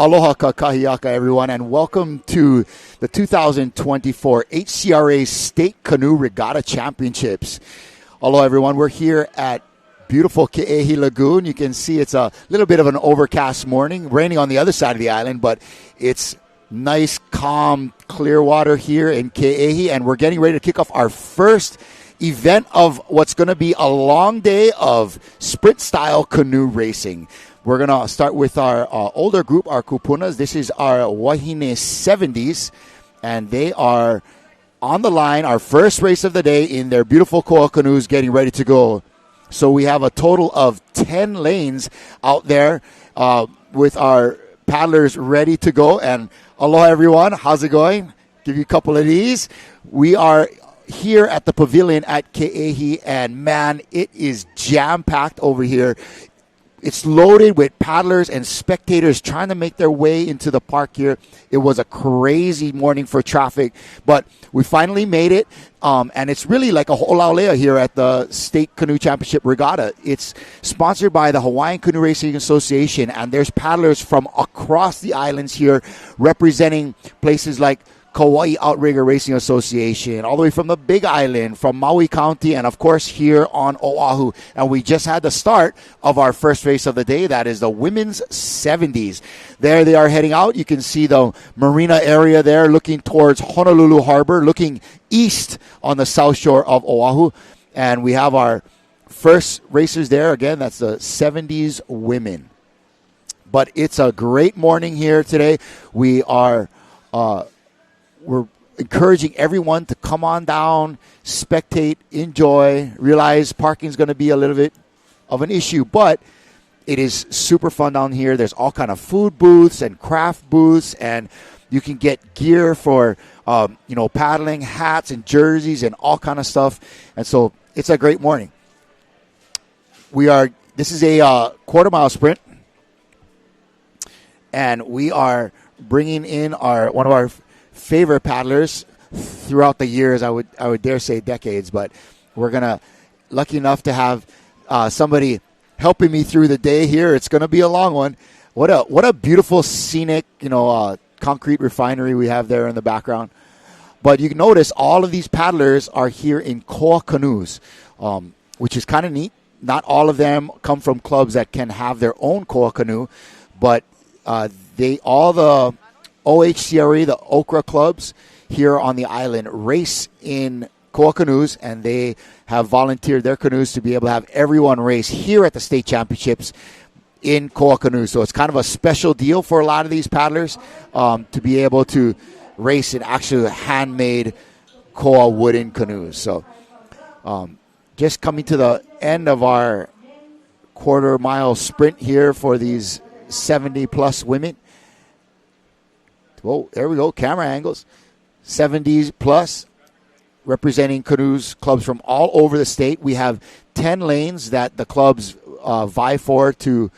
Aloha kakahiaka, everyone, and welcome to the 2024 HCRA State Canoe Regatta Championships. Aloha, everyone. We're here at beautiful Ke'ehi Lagoon. You can see it's a little bit of an overcast morning, raining on the other side of the island, but it's nice, calm, clear water here in Ke'ehi, and we're getting ready to kick off our first event of what's going to be a long day of sprint-style canoe racing. We're going to start with our older group, our kupunas. This is our Wahine 70s, and they are on the line, our first race of the day in their beautiful koa canoes getting ready to go. So we have a total of 10 lanes out there with our paddlers ready to go. And aloha, everyone. How's it going? Give you a couple of these. We are here at the pavilion at Ke'ehi, and man, it is jam-packed over here. It's loaded with paddlers and spectators trying to make their way into the park here. It was a crazy morning for traffic, but we finally made it, and it's really like a ho'olaulea here at the State Canoe Championship Regatta. It's sponsored by the Hawaiian Canoe Racing Association, and there's paddlers from across the islands here representing places like Kauai Outrigger Racing Association, all the way from the Big Island, from Maui County, and of course here on Oahu. And we just had the start of our first race of the day. That is the women's 70s. There they are heading out. You can see the marina area there looking towards Honolulu Harbor, looking east on the south shore of Oahu. And we have our first racers there. Again, that's the 70s women. But it's a great morning here today. We're encouraging everyone to come on down, spectate, enjoy, realize parking is going to be a little bit of an issue, but it is super fun down here. There's all kind of food booths and craft booths, and you can get gear for, paddling, hats and jerseys and all kind of stuff. And so it's a great morning. This is a quarter-mile sprint, and we are bringing in one of our favorite paddlers throughout the years, I would dare say decades, but we're lucky enough to have somebody helping me through the day here. It's gonna be a long one. What a beautiful scenic, concrete refinery we have there in the background. But you can notice all of these paddlers are here in koa canoes, which is kind of neat. Not all of them come from clubs that can have their own koa canoe, but all the OHCRA, the Okra clubs here on the island, race in koa canoes, and they have volunteered their canoes to be able to have everyone race here at the state championships in koa canoes. So it's kind of a special deal for a lot of these paddlers to be able to race in actually handmade koa wooden canoes. So just coming to the end of our quarter-mile sprint here for these 70-plus women. Whoa, there we go, camera angles. 70s plus, representing canoes, clubs from all over the state. We have 10 lanes that the clubs vie for to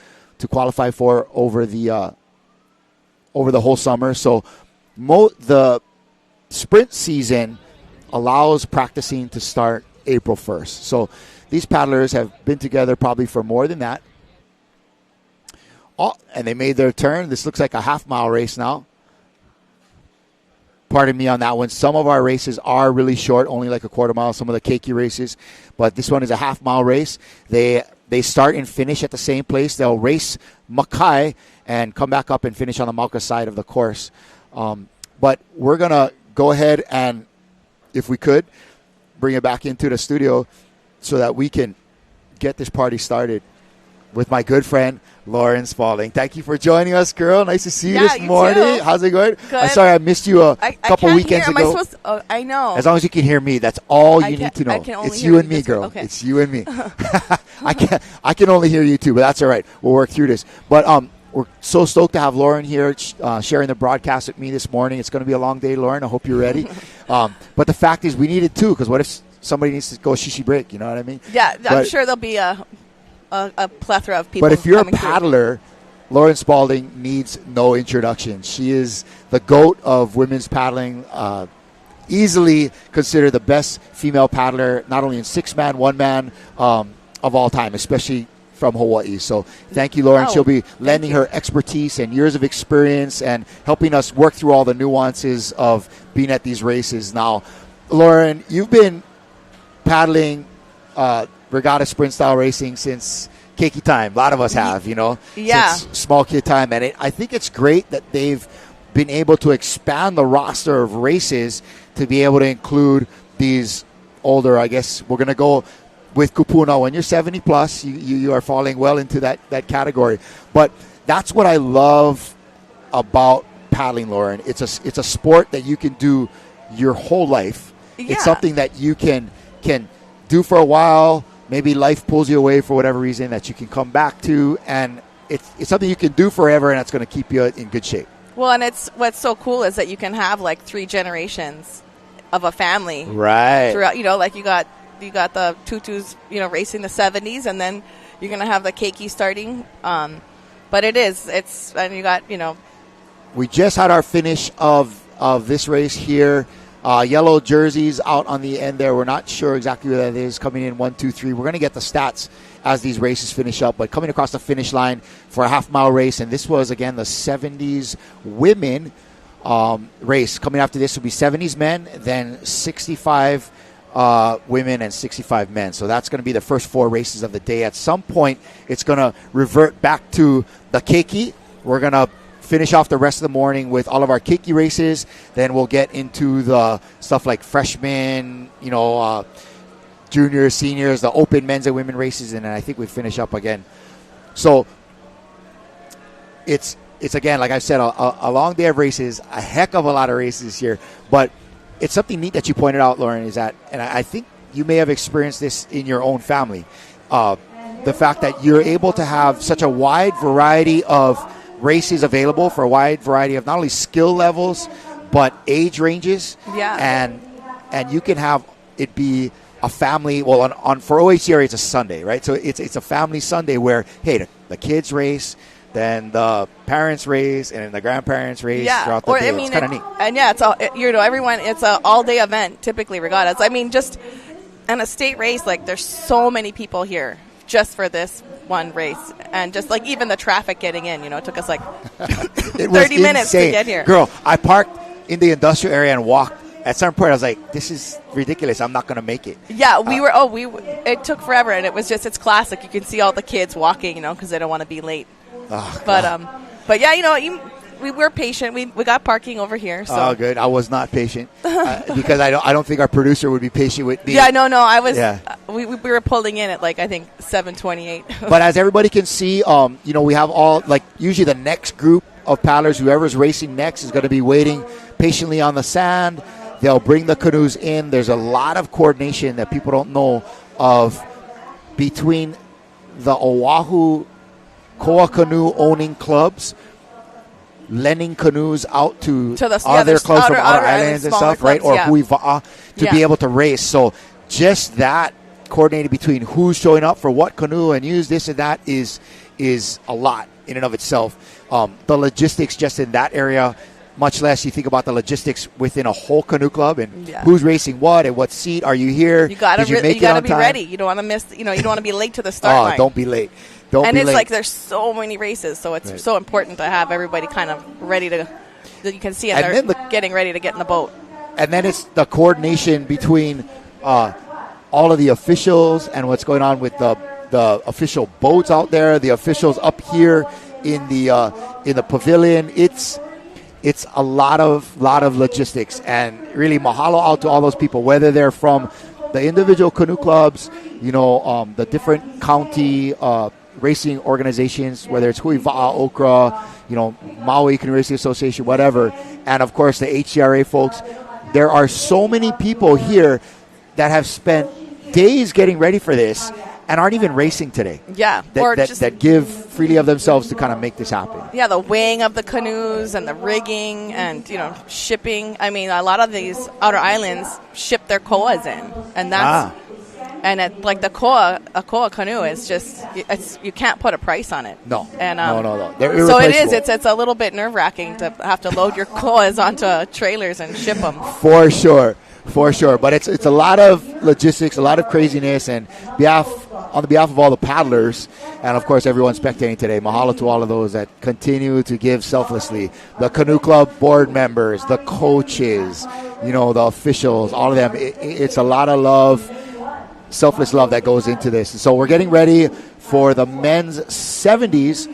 qualify for over the whole summer. So the sprint season allows practicing to start April 1st. So these paddlers have been together probably for more than that. Oh, and they made their turn. This looks like a half-mile race now. Pardon me on that one. Some of our races are really short, only like a quarter mile, some of the keiki races. But this one is a half-mile race. They start and finish at the same place. They'll race Makai and come back up and finish on the Mauka side of the course. But we're going to go ahead and, if we could, bring it back into the studio so that we can get this party started with my good friend, Lauren Spalding. Thank you for joining us, girl. Nice to see you this morning. Too. How's it going? Good. I'm sorry I missed you a couple weekends ago. I know. As long as you can hear me, that's all you need to know. It's you and me, girl. Okay. It's you and me. I can only hear you too, but that's all right. We'll work through this. But we're so stoked to have Lauren here sharing the broadcast with me this morning. It's going to be a long day, Lauren. I hope you're ready. But the fact is we need it too, because what if somebody needs to go shishi break? You know what I mean? Yeah, I'm sure there'll be a plethora of people. But if you're a coming paddler, through. Lauren Spalding needs no introduction. She is the GOAT of women's paddling. Easily considered the best female paddler, not only in 6-man, 1-man of all time, especially from Hawaii. So thank you, Lauren. Oh, She'll be lending her expertise and years of experience and helping us work through all the nuances of being at these races. Now, Lauren, you've been paddling regatta sprint style racing since keiki time. A lot of us have, since small kid time. And I think it's great that they've been able to expand the roster of races to be able to include these older, I guess we're going to go with kupuna. When you're 70 plus, you are falling well into that category. But that's what I love about paddling, Lauren. It's a sport that you can do your whole life. Yeah. It's something that you can do for a while. Maybe life pulls you away for whatever reason that you can come back to, and it's something you can do forever, and it's going to keep you in good shape. Well, and what's so cool is that you can have like 3 generations of a family, right? Throughout, like you got the tutus, racing the 70s, and then you're gonna have the keiki starting. But it's and you got We just had our finish of this race here. Yellow jerseys out on the end there. We're not sure exactly where that is. Coming in 1, 2, 3. We're going to get the stats as these races finish up. But coming across the finish line for a half-mile race, and this was, again, the 70s women race. Coming after this will be 70s men, then 65 women and 65 men. So that's going to be the first 4 races of the day. At some point, it's going to revert back to the keiki. We're going to finish off the rest of the morning with all of our keiki races. Then we'll get into the stuff like freshmen, juniors, seniors, the open men's and women races, and then I think we finish up again. So it's again, like I said, a long day of races, a heck of a lot of races here. But it's something neat that you pointed out, Lauren, is that, and I think you may have experienced this in your own family, the fact that you're able to have such a wide variety of races available for a wide variety of not only skill levels but age ranges. And you can have it be a family. Well, on for OHCRA it's a Sunday, right? So it's a family Sunday where the kids race, then the parents race, and then the grandparents race throughout the day. It's kind of neat. And it's all everyone. It's an all day event typically, regattas. I mean, just and a state race, like there's so many people here just for this one race, and just like even the traffic getting in, it took us like 30 minutes to get here. Girl, I parked in the industrial area and walked. At some point I was like, this is ridiculous, I'm not going to make it. It took forever, and it's classic. You can see all the kids walking, because they don't want to be late. But yeah, we were patient. We got parking over here. So. Oh, good. I was not patient because I don't think our producer would be patient with me. Yeah, no. I was. Yeah. We were pulling in at I think 7:28. But as everybody can see, we have all usually the next group of paddlers, whoever's racing next, is going to be waiting patiently on the sand. They'll bring the canoes in. There's a lot of coordination that people don't know of between the Oahu Koa Canoe owning clubs, lending canoes out to other clubs from outer islands and stuff, right? Or Huiva'a to be able to race. So just that coordinated between who's showing up for what canoe and use this and that is a lot in and of itself. The logistics just in that area, much less you think about the logistics within a whole canoe club and who's racing what and what seat are you here. You got to be ready. You don't want to miss. You don't want to be late to the start line. Don't be late. There's so many races, so it's so important to have everybody kind of ready that you can see, and they're getting ready to get in the boat. And then it's the coordination between all of the officials and what's going on with the official boats out there, the officials up here in the pavilion. It's a lot of logistics, and really mahalo out to all those people, whether they're from the individual canoe clubs, the different county racing organizations, whether it's Huiva'a, Okra, Maui Canoe Racing Association, whatever, and of course the HCRA folks. There are so many people here that have spent days getting ready for this and aren't even racing today. Yeah. That give freely of themselves to kind of make this happen. Yeah, the weighing of the canoes and the rigging and, shipping. I mean, a lot of these outer islands ship their koas in. And that's... And a koa canoe is just, you can't put a price on it. No. And, no. They're irreplaceable. So it is. It's a little bit nerve-wracking to have to load your koas onto trailers and ship them. For sure. But it's a lot of logistics, a lot of craziness, and behalf on behalf of all the paddlers and, of course, everyone spectating today, mahalo to all of those that continue to give selflessly. The Canoe Club board members, the coaches, the officials, all of them. It's a lot of love, selfless love that goes into this. So we're getting ready for the men's 70s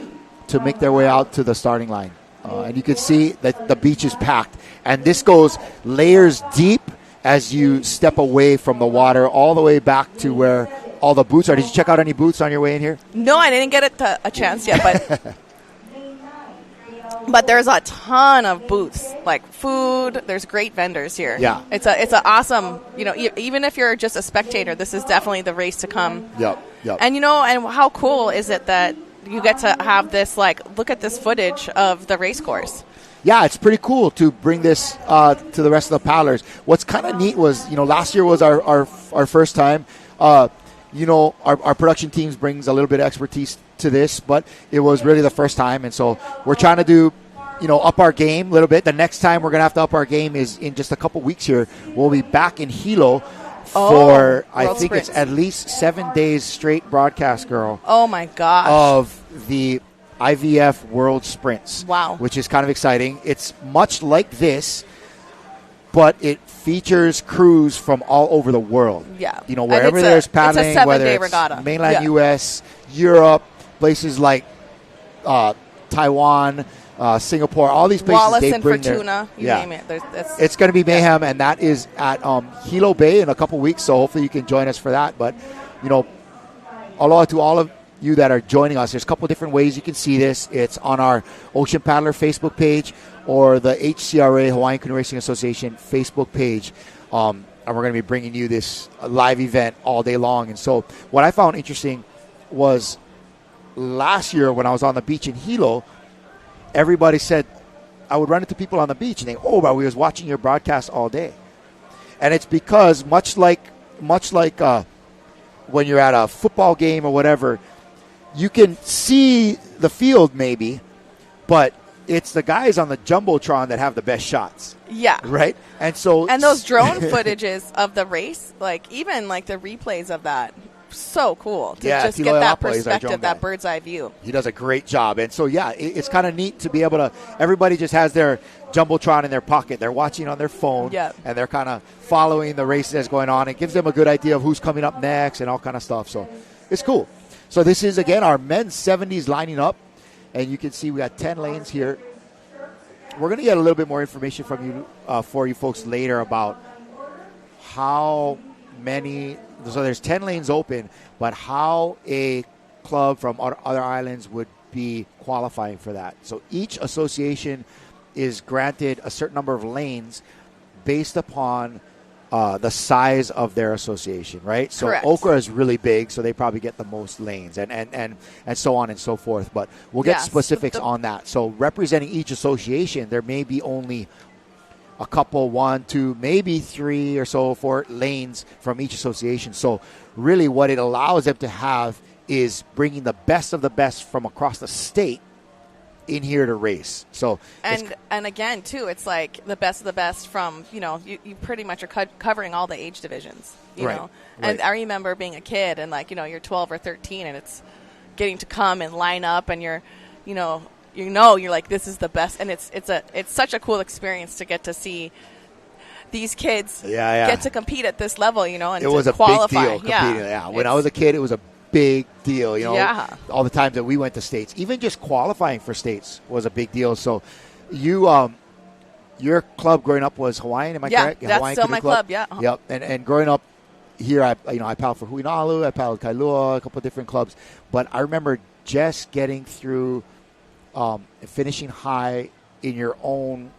to make their way out to the starting line. And you can see that the beach is packed. And this goes layers deep as you step away from the water all the way back to where all the boots are. Did you check out any boots on your way in here? No, I didn't get a chance yet, but there's a ton of booths, like food. There's great vendors here. Yeah. It's an awesome, even if you're just a spectator, this is definitely the race to come. Yep. And, and how cool is it that you get to have this, look at this footage of the race course. Yeah, it's pretty cool to bring this to the rest of the paddlers. What's kind of neat was, last year was our first time. Our production teams brings a little bit of expertise to this, but it was really the first time. And so we're trying to do, up our game a little bit. The next time we're going to have to up our game is in just a couple weeks here. We'll be back in Hilo for, I think it's at least 7 days straight broadcast, girl. Oh, my gosh. Of the IVF World Sprints. Wow. Which is kind of exciting. It's much like this, but it features crews from all over the world. Yeah. Wherever there's paddling, it's a 7-day whether it's regatta. mainland U.S., Europe, places like Taiwan, Singapore, all these places. Wallace they and bring Fortuna, you name it. It's going to be mayhem, and that is at Hilo Bay in a couple weeks, so hopefully you can join us for that. But, aloha to all of you that are joining us. There's a couple different ways you can see this. It's on our Ocean Paddler Facebook page or the HCRA, Hawaiian Canoe Racing Association Facebook page. And we're going to be bringing you this live event all day long. And so what I found interesting was last year when I was on the beach in Hilo, everybody said, I would run into people on the beach and they, but we was watching your broadcast all day. And it's because much like when you're at a football game or whatever, you can see the field maybe, but it's the guys on the Jumbotron that have the best shots. Yeah. Right? And those drone footages of the race, even the replays of that, so cool to just get that perspective, that bird's eye view. He does a great job. And so, it's kind of neat to be able to, everybody just has their Jumbotron in their pocket. They're watching on their phone, and they're kind of following the races that's going on. It gives them a good idea of who's coming up next and all kind of stuff. So it's cool. So this is, again, our men's 70s lining up. And you can see we got 10 lanes here. We're going to get a little bit more information from you, for you folks later about how many. So there's 10 lanes open, but how a club from other islands would be qualifying for that. So each association is granted a certain number of lanes based upon the size of their association, right? So correct. Okra is really big, so they probably get the most lanes and so on and so forth. But we'll get specifics on that. So representing each association, there may be only a couple, 1, 2, maybe 3 or so, 4 lanes from each association. So really what it allows them to have is bringing the best of the best from across the state in here to race. So and again too, it's like the best of the best from, you pretty much are covering all the age divisions, you know. And I remember being a kid and you're 12 or 13 and it's getting to come and line up and you're like, this is the best, and it's such a cool experience to get to see these kids get to compete at this level, and it was a qualify. Big deal competing. When I was a kid, it was a big deal, all the times that we went to states. Even just qualifying for states was a big deal. So your club growing up was Hawaiian, am I correct? Yeah, that's Hawaiian still my club, yeah. Yep, and growing up here, I paddled for Huinalu, I paddled Kailua, a couple of different clubs. But I remember just getting through finishing high in your own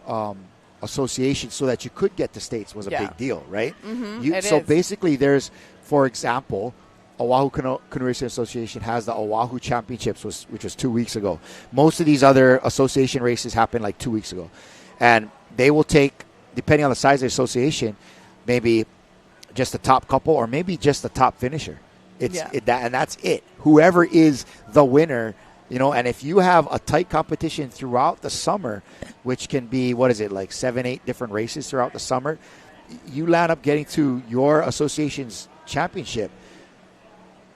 association so that you could get to states was a big deal, right? Mm-hmm. Basically there's, for example, Oahu Canoe Racing Association has the Oahu Championships, which was 2 weeks ago. Most of these other association races happened 2 weeks ago. And they will take, depending on the size of the association, maybe just the top couple or maybe just the top finisher. And that's it. Whoever is the winner, and if you have a tight competition throughout the summer, which can be, 7, 8 different races throughout the summer, you land up getting to your association's championship.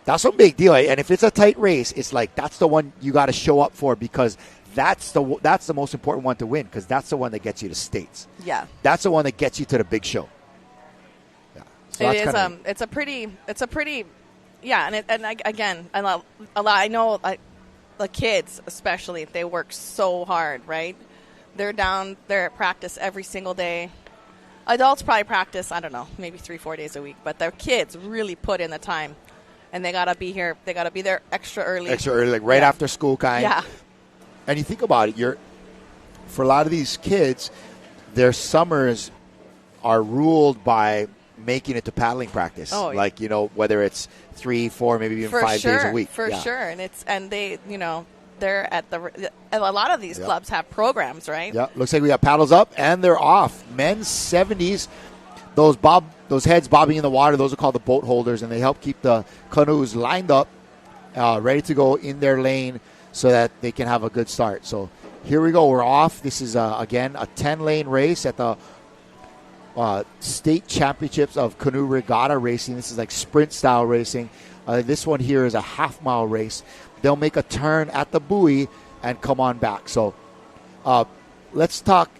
that's a big deal. And if it's a tight race, it's like that's the one you got to show up for because that's the most important one to win because that's the one that gets you to states. Yeah. That's the one that gets you to the big show. Yeah. So it is. It's a pretty. Yeah, again, I know the kids especially, they work so hard, right? They're down there at practice every single day. Adults probably practice, I don't know, maybe 3-4 days a week, but their kids really put in the time, and they gotta be here. They gotta be there extra early, like right after school, kind. Yeah. And you think about it, for a lot of these kids, their summers are ruled by making it to paddling practice. Oh, like, whether it's 3, 4, maybe even 5 days a week. For sure. And they, they're at a lot of these clubs have programs, right? Yeah. Looks like we got paddles up and they're off. Men's 70s, those heads bobbing in the water, those are called the boat holders, and they help keep the canoes lined up, ready to go in their lane so that they can have a good start. So here we go. We're off. This is, again, a 10-lane race at the state championships of canoe regatta racing. This is like sprint style racing. This one here is a half-mile race. They'll make a turn at the buoy and come on back. So let's talk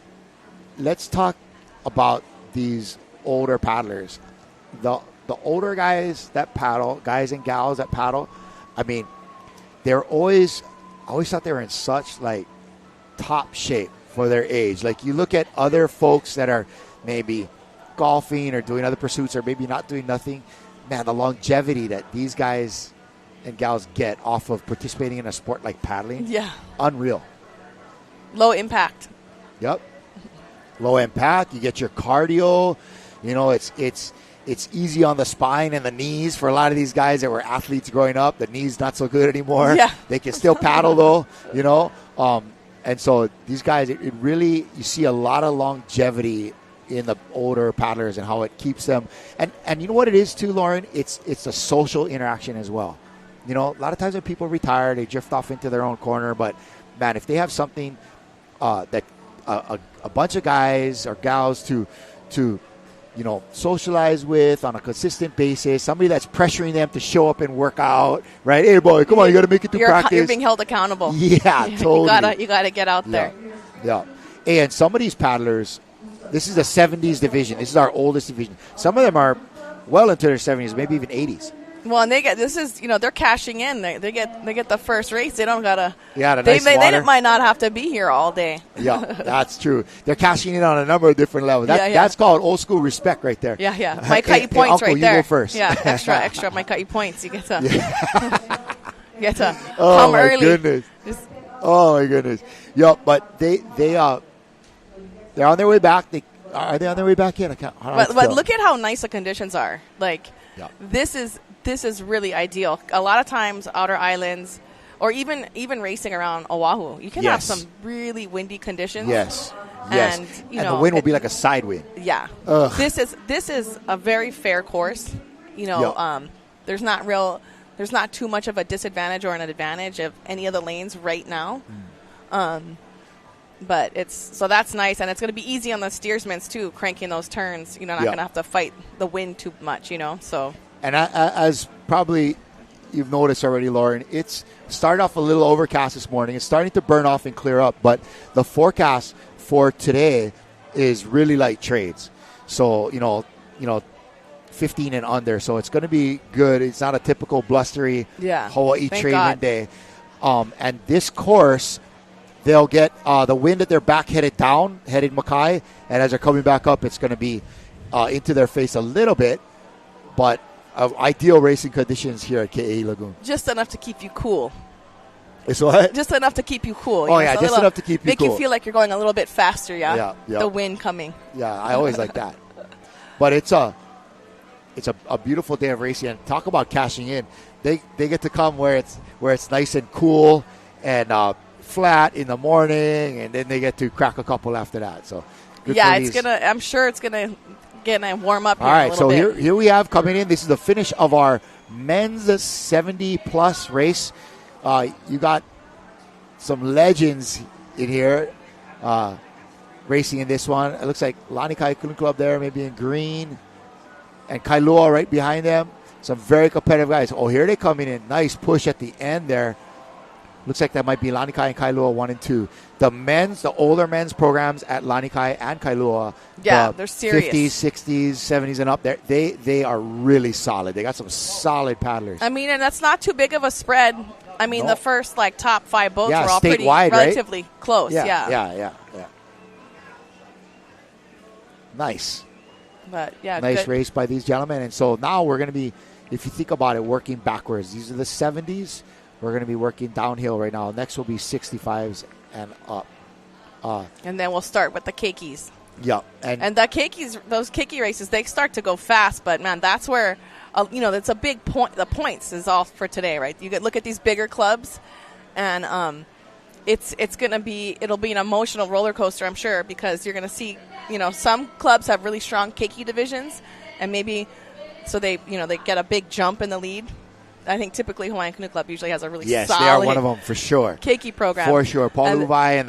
about these older paddlers. The older guys that paddle, guys and gals that paddle, I mean, I always thought they were in such like top shape for their age. Like you look at other folks that are maybe golfing or doing other pursuits or maybe not doing nothing. Man, the longevity that these guys and gals get off of participating in a sport like paddling, unreal. Low impact. Yep. Low impact. You get your cardio. It's easy on the spine and the knees for a lot of these guys that were athletes growing up. The knees not so good anymore. Yeah. They can still paddle though, and so these guys, it really, you see a lot of longevity in the older paddlers and how it keeps them. And you know what it is too, Lauren? It's a social interaction as well. A lot of times when people retire, they drift off into their own corner. But, man, if they have something that a bunch of guys or gals to socialize with on a consistent basis, somebody that's pressuring them to show up and work out, right? Hey, boy, come on, you got to make it to practice. You're being held accountable. Yeah, totally. You gotta get out there. Yeah. And some of these paddlers, this is the 70s division. This is our oldest division. Some of them are well into their 70s, maybe even 80s. Well, and they're cashing in. They get the first race. They don't gotta. Yeah, they might not have to be here all day. Yeah, that's true. They're cashing in on a number of different levels. That's called old school respect right there. Yeah. Might cut you points Uncle, right there. You go first. Yeah, extra. Might cut you points. You get to. You get to oh, come my early. Goodness. Oh my goodness. Yeah, but they're on their way back. Are they on their way back yet? But look at how nice the conditions are. Like this is really ideal. A lot of times, outer islands, or even racing around Oahu, you can have some really windy conditions. Yes. And the wind will be like a side wind. Yeah. Ugh. This is a very fair course. There's not too much of a disadvantage or an advantage of any of the lanes right now. But so that's nice, and it's going to be easy on the steersmen too, cranking those turns. Not going to have to fight the wind too much. So. And as probably you've noticed already, Lauren, it's started off a little overcast this morning. It's starting to burn off and clear up, but the forecast for today is really light trades. So 15 and under. So it's going to be good. It's not a typical blustery Hawaii training day. And this course, they'll get the wind at their back headed Molokai, and as they're coming back up, it's going to be into their face a little bit, but ideal racing conditions here at KA Lagoon. Just enough to keep you cool. It's what? Just enough to keep you cool. Oh, yeah, just enough to keep you cool. Make you feel like you're going a little bit faster, Yeah. The wind coming. Yeah, I always like that. But it's a beautiful day of racing, and talk about cashing in. They get to come where it's nice and cool and flat in the morning, and then they get to crack a couple after that. So I'm sure it's gonna get a warm up. All right, so here we have coming in. This is the finish of our men's 70+ race. You got some legends in here racing in this one. It looks like Lanikai Canoe Club there, maybe in green, and Kailua right behind them. Some very competitive guys. Oh, here they coming in. Nice push at the end there. Looks like that might be Lanikai and Kailua 1 and 2. The older men's programs at Lanikai and Kailua. They're serious. 50s, 60s, 70s and up there. They are really solid. They got some solid paddlers. I mean, and that's not too big of a spread. I mean, the first top 5 boats were all pretty relatively close. Yeah. Nice. But yeah, nice good race by these gentlemen. And so now we're going to be, if you think about it, working backwards. These are the 70s. We're going to be working downhill right now. Next will be 65s and up. And then we'll start with the keikis. Yeah. And the keikis, those keiki races, they start to go fast. But, man, that's where, that's a big point. The points is all for today, right? You could look at these bigger clubs, and it's going to be, it'll be an emotional roller coaster, I'm sure, because you're going to see, some clubs have really strong keiki divisions, and maybe so they get a big jump in the lead. I think typically Hawaiian Canoe Club usually has a really solid. Yes, they are one of them for sure. Keiki program. For sure. Paul Levi and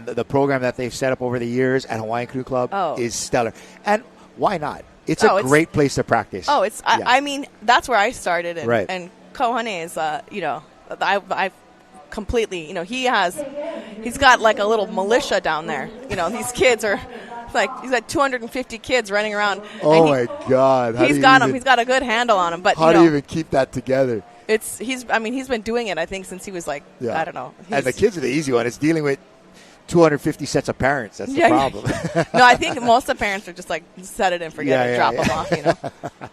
the program that they've set up over the years at Hawaiian Canoe Club is stellar. And why not? It's a great place to practice. I mean, that's where I started. And, right. And Kohane is, I've completely, he's got like a little militia down there. These kids are. He's got 250 kids running around. Oh my God! He's got a good handle on him. But how do you even keep that together? He's been doing it, I think, since he was I don't know. And the kids are the easy one. It's dealing with 250 sets of parents. That's the problem. No, I think most of the parents are just set it and forget it, drop them off.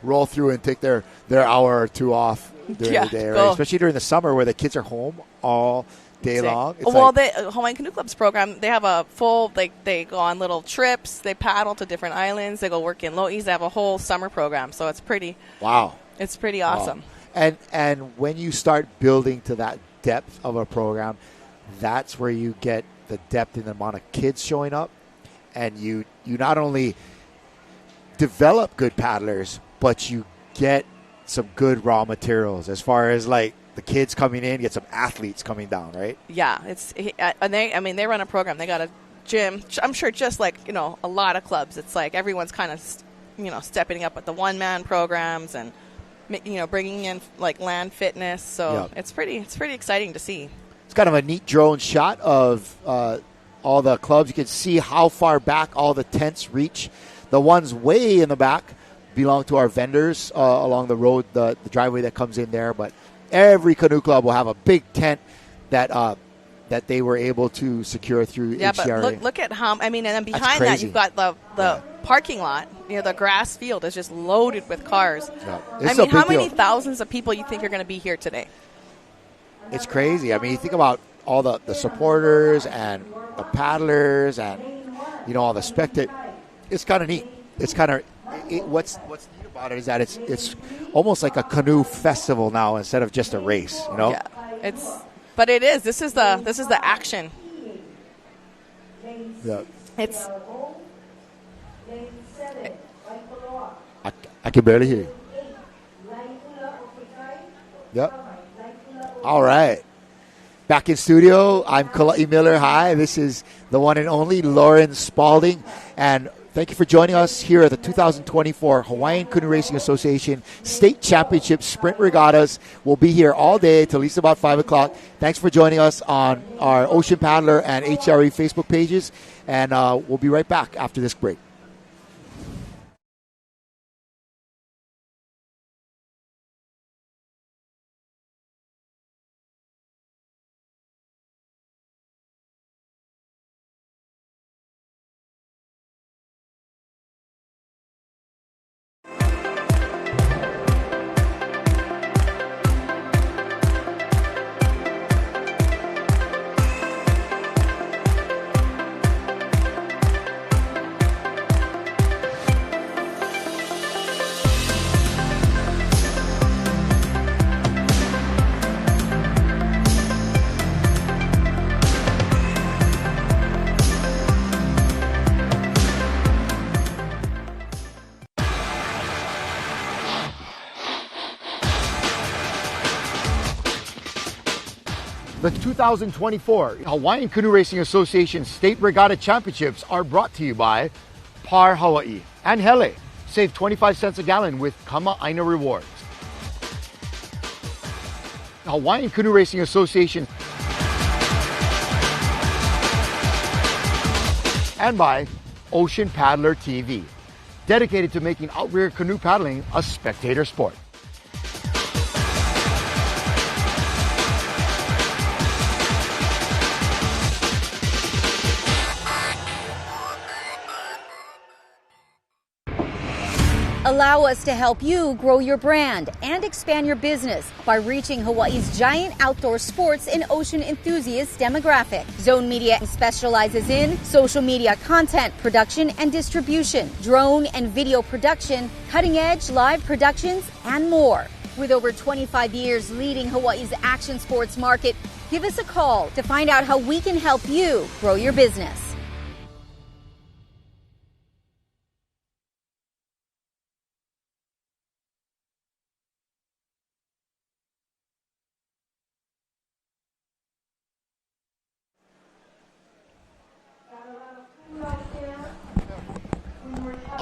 Roll through and take their hour or two off during the day, right? Especially during the summer where the kids are home all day long. The Hawaiian Canoe Club's program, they have a full, they go on little trips, they paddle to different islands, they go work in Lo'is, they have a whole summer program, so it's pretty, it's pretty awesome. Wow. And when you start building to that depth of a program, that's where you get the depth in the amount of kids showing up, and you not only develop good paddlers, but you get some good raw materials as far as the kids coming in, get some athletes coming down, right? Yeah, they run a program. They got a gym. I'm sure just a lot of clubs. It's everyone's kind of, stepping up with the one-man programs and, bringing in land fitness. So it's pretty exciting to see. It's kind of a neat drone shot of all the clubs. You can see how far back all the tents reach. The ones way in the back belong to our vendors along the road, the driveway that comes in there, but every canoe club will have a big tent that they were able to secure through HCRA. But look at how, and then behind that you've got the parking lot. The grass field is just loaded with cars. Yeah. How many thousands of people you think are going to be here today? It's crazy. You think about all the supporters and the paddlers and, all the spectators. It's kind of neat. It's kind of, what's neat about it is that it's almost like a canoe festival now instead of just a race, Yeah, but it is. This is the action. Yeah. It's. I can barely hear you. Yep. All right. Back in studio, I'm Kala'i Miller. Hi, this is the one and only Lauren Spalding, and thank you for joining us here at the 2024 Hawaiian Canoe Racing Association State Championship Sprint Regattas. We'll be here all day till at least about 5 o'clock. Thanks for joining us on our Ocean Paddler and HCRA Facebook pages, and we'll be right back after this break. The 2024 Hawaiian Canoe Racing Association State Regatta Championships are brought to you by Par Hawaii and Hele, Save 25 cents a gallon with Kama Aina Rewards. The Hawaiian Canoe Racing Association. And by Ocean Paddler TV, dedicated to making outrigger canoe paddling a spectator sport. Allow us to help you grow your brand and expand your business by reaching Hawaii's giant outdoor sports and ocean enthusiast demographic. Zone Media specializes in social media content production and distribution, drone and video production, cutting-edge live productions, and more. With over 25 years leading Hawaii's action sports market, give us a call to find out how we can help you grow your business.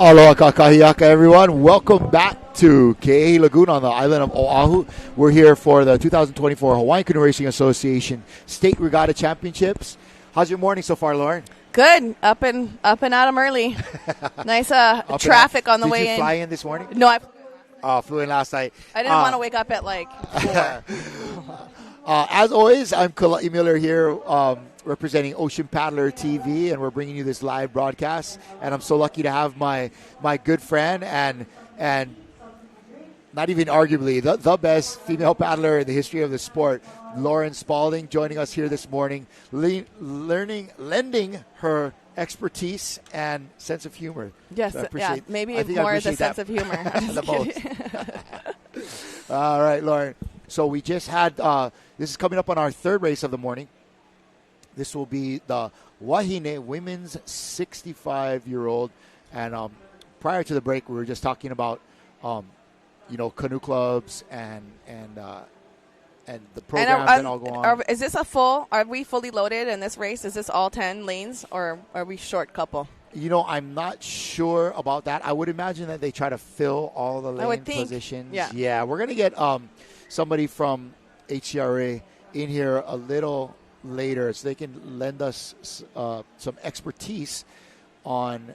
Aloha kakahiaka, everyone. Welcome back to Ke'ehi Lagoon on the island of Oahu. We're here for the 2024 Hawaiian Canoe Racing Association State Regatta Championships. How's your morning so far, Lauren? Good. Up and at 'em early. Nice traffic on the way in. Did you fly in this morning? No, I flew in last night. I didn't want to wake up at like 4. As always, I'm Kala'i Miller here, representing Ocean Paddler TV, and we're bringing you this live broadcast. And I'm so lucky to have my good friend and not even arguably the best female paddler in the history of the sport, Lauren Spalding, joining us here this morning, lending her expertise and sense of humor. Yes, so maybe more the sense of humor. The most. All right, Lauren. So we just had, this is coming up on our third race of the morning. This will be the Wahine Women's 65-year-old. And prior to the break, we were just talking about, canoe clubs and the programs that all go on. Is this are we fully loaded in this race? Is this all 10 lanes, or are we short couple? I'm not sure about that. I would imagine that they try to fill all the lane positions. Yeah, we're going to get somebody from HCRA in here a little later so they can lend us some expertise on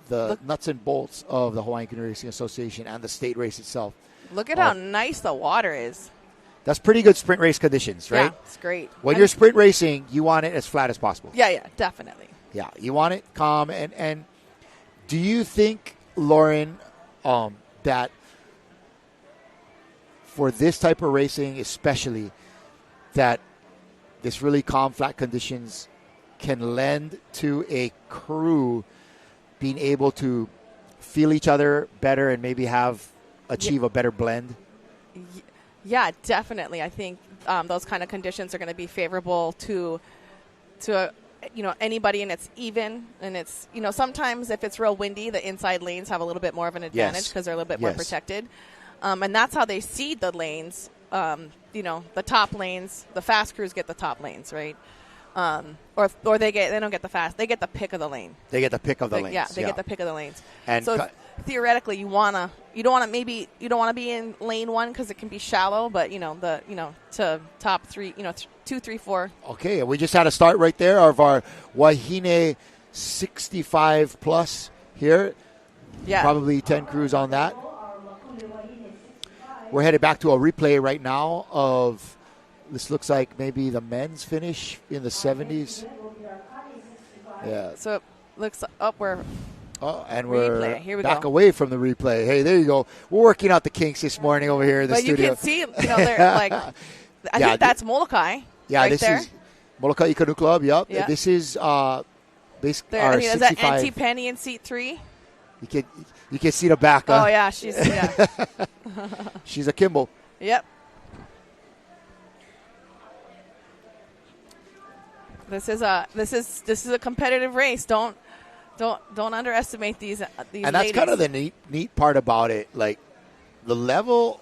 the nuts and bolts of the Hawaiian Canoe Racing Association and the state race itself. Look at how nice the water is. That's pretty good sprint race conditions, right? Yeah, it's great. When you're sprint racing, you want it as flat as possible. Yeah, definitely. Yeah, you want it calm. And do you think, Lauren, that for this type of racing especially, that this really calm, flat conditions can lend to a crew being able to feel each other better and maybe achieve a better blend? Yeah, definitely. I think those kind of conditions are going to be favorable to anybody, and it's even, and it's sometimes if it's real windy, the inside lanes have a little bit more of an advantage because they're a little bit more protected, and that's how they seed the lanes. The top lanes, the fast crews get the top lanes, right? Or they don't get the fast, they get the pick of the lane. They get the pick of the lanes. Yeah, they get the pick of the lanes. And so theoretically, you don't want to be in lane 1 because it can be shallow, but to top 3, 2, 3, 4. Okay, we just had a start right there of our Wahine 65 plus here. Yeah, probably 10 crews on that. We're headed back to a replay right now of, this looks like maybe the men's finish in the 70s. Yeah. So it looks up where. Oh, and we're here we back go. away from the replay. Hey, there you go. We're working out the kinks this morning over here in the studio. But you can see, they're like, I think that's Molokai. Yeah, right this there. is Molokai Canoe Club. Yep. Yeah. This is basically our 65. Is that 65. Auntie Penny in seat 3? You can see the back. Oh yeah, she's she's a Kimball. Yep. This is a competitive race. Don't underestimate these And that's ladies. kind of the neat part about it. Like, the level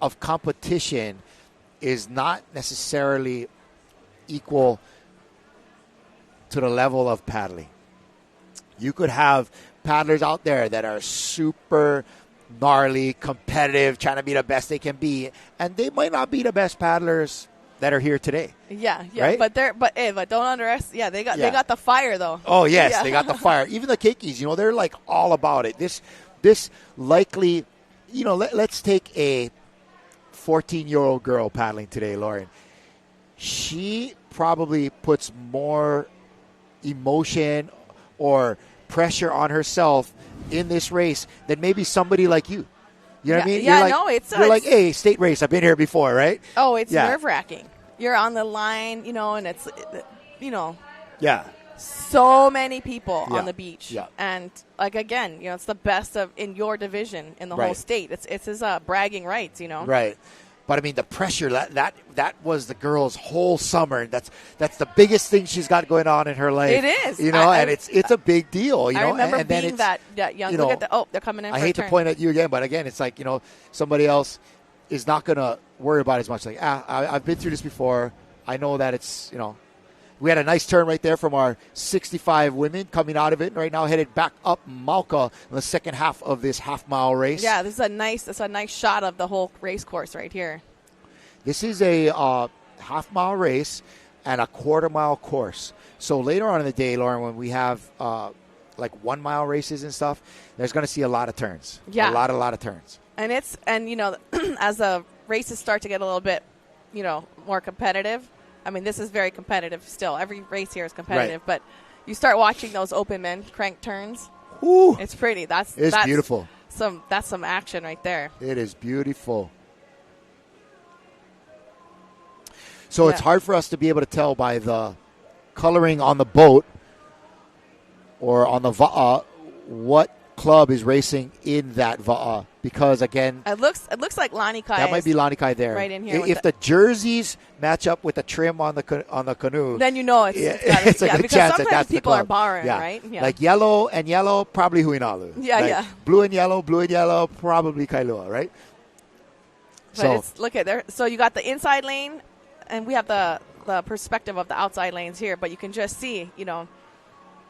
of competition is not necessarily equal to the level of paddling. You could have paddlers out there that are super gnarly, competitive, trying to be the best they can be, and they might not be the best paddlers that are here today. Yeah, right? but don't underestimate. Yeah, they got the fire though. Oh yes, yeah. They got the fire. Even the Keikis, they're like all about it. This likely, let's take a 14-year-old girl paddling today, Lauren. She probably puts more emotion or pressure on herself in this race than maybe somebody like you. You know what I mean? You're like, hey, state race, I've been here before, right? Oh, it's nerve-wracking. You're on the line, and it's, Yeah. so many people on the beach. Yeah. And, again, it's the best in your division in the whole state. It's his bragging rights, Right. But, I mean, the pressure, that was the girl's whole summer. And that's the biggest thing she's got going on in her life. It is. And it's a big deal. I remember and being that young. Look at they're coming in I for hate to point at you again, but, again, it's like, somebody else is not going to worry about it as much. Like, I've been through this before. I know that it's, We had a nice turn right there from our 65 women coming out of it, and right now headed back up Molokai in the second half of this half-mile race. Yeah, this is a nice shot of the whole race course right here. This is a half-mile race and a quarter-mile course. So later on in the day, Lauren, when we have 1 mile races and stuff, there's going to see a lot of turns. Yeah, a lot of turns. And as the races start to get a little bit, more competitive. I mean, this is very competitive still. Every race here is competitive, but you start watching those open men crank turns. Ooh, it's pretty. That's beautiful. That's some action right there. It is beautiful. So it's hard for us to be able to tell by the coloring on the boat or on the va'a what club is racing in that va'a, because again, it looks like Lanikai. That might be Lanikai there, right in here. If the jerseys match up with the trim on the canoe, then it's a good chance that people are borrowing, right? Yeah. Like yellow and yellow, probably Huinalu. Yeah. Blue and yellow, probably Kailua, right? But look at there. So you got the inside lane, and we have the perspective of the outside lanes here, but you can just see,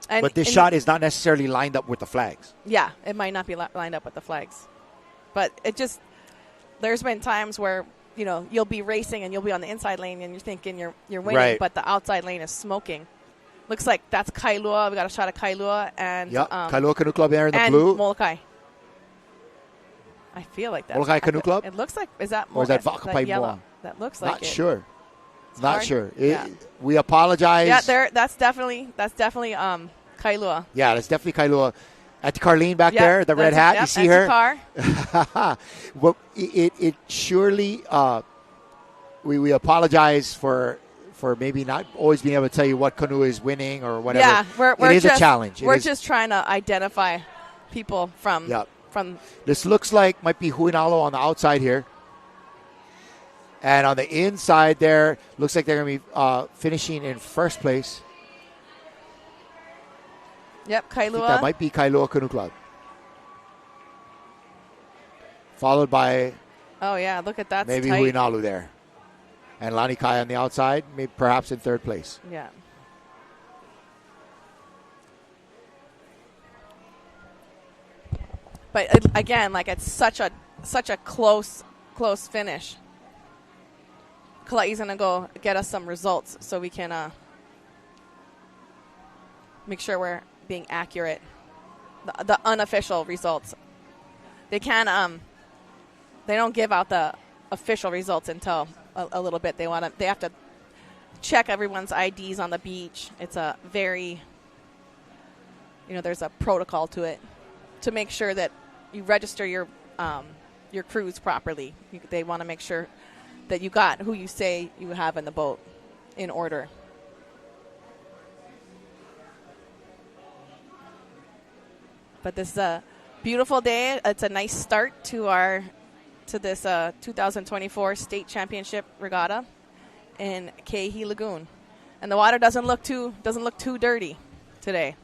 but this shot is not necessarily lined up with the flags. Yeah, it might not be lined up with the flags. But there's been times where, you'll be racing and you'll be on the inside lane and you're thinking you're winning, but the outside lane is smoking. Looks like that's Kailua. We got a shot of Kailua and Kailua Canoe Club there in the and blue. Molokai. I feel like that. Molokai Canoe Club? It looks like, is that Molokai? Or is that Vakapai yellow? That looks like Not it. sure. It's not hard. sure. Yeah. We apologize. Yeah, that's definitely Kailua. Yeah, that's definitely Kailua. Auntie Carlene back there, the red hat. You see her? Car. Well, it surely. We apologize for maybe not always being able to tell you what canoe is winning or whatever. Yeah, it is a challenge. We're just trying to identify people from. This looks like might be Huinalo on the outside here. And on the inside there, looks like they're going to be finishing in first place. Yep, Kailua. That might be Kailua Canoe Club. Followed by... Oh, yeah, look at that. Maybe Huinalu there. And Lanikai on the outside, maybe perhaps in third place. Yeah. But again, it's such a close finish. Kalai's going to go get us some results so we can make sure we're being accurate. The unofficial results. They don't give out the official results until a little bit. They have to check everyone's IDs on the beach. It's a very, there's a protocol to it to make sure that you register your crews properly. They want to make sure that you got who you say you have in the boat in order. But this is a beautiful day. It's a nice start to this 2024 state championship regatta in Ke'ehi Lagoon, and the water doesn't look too dirty today.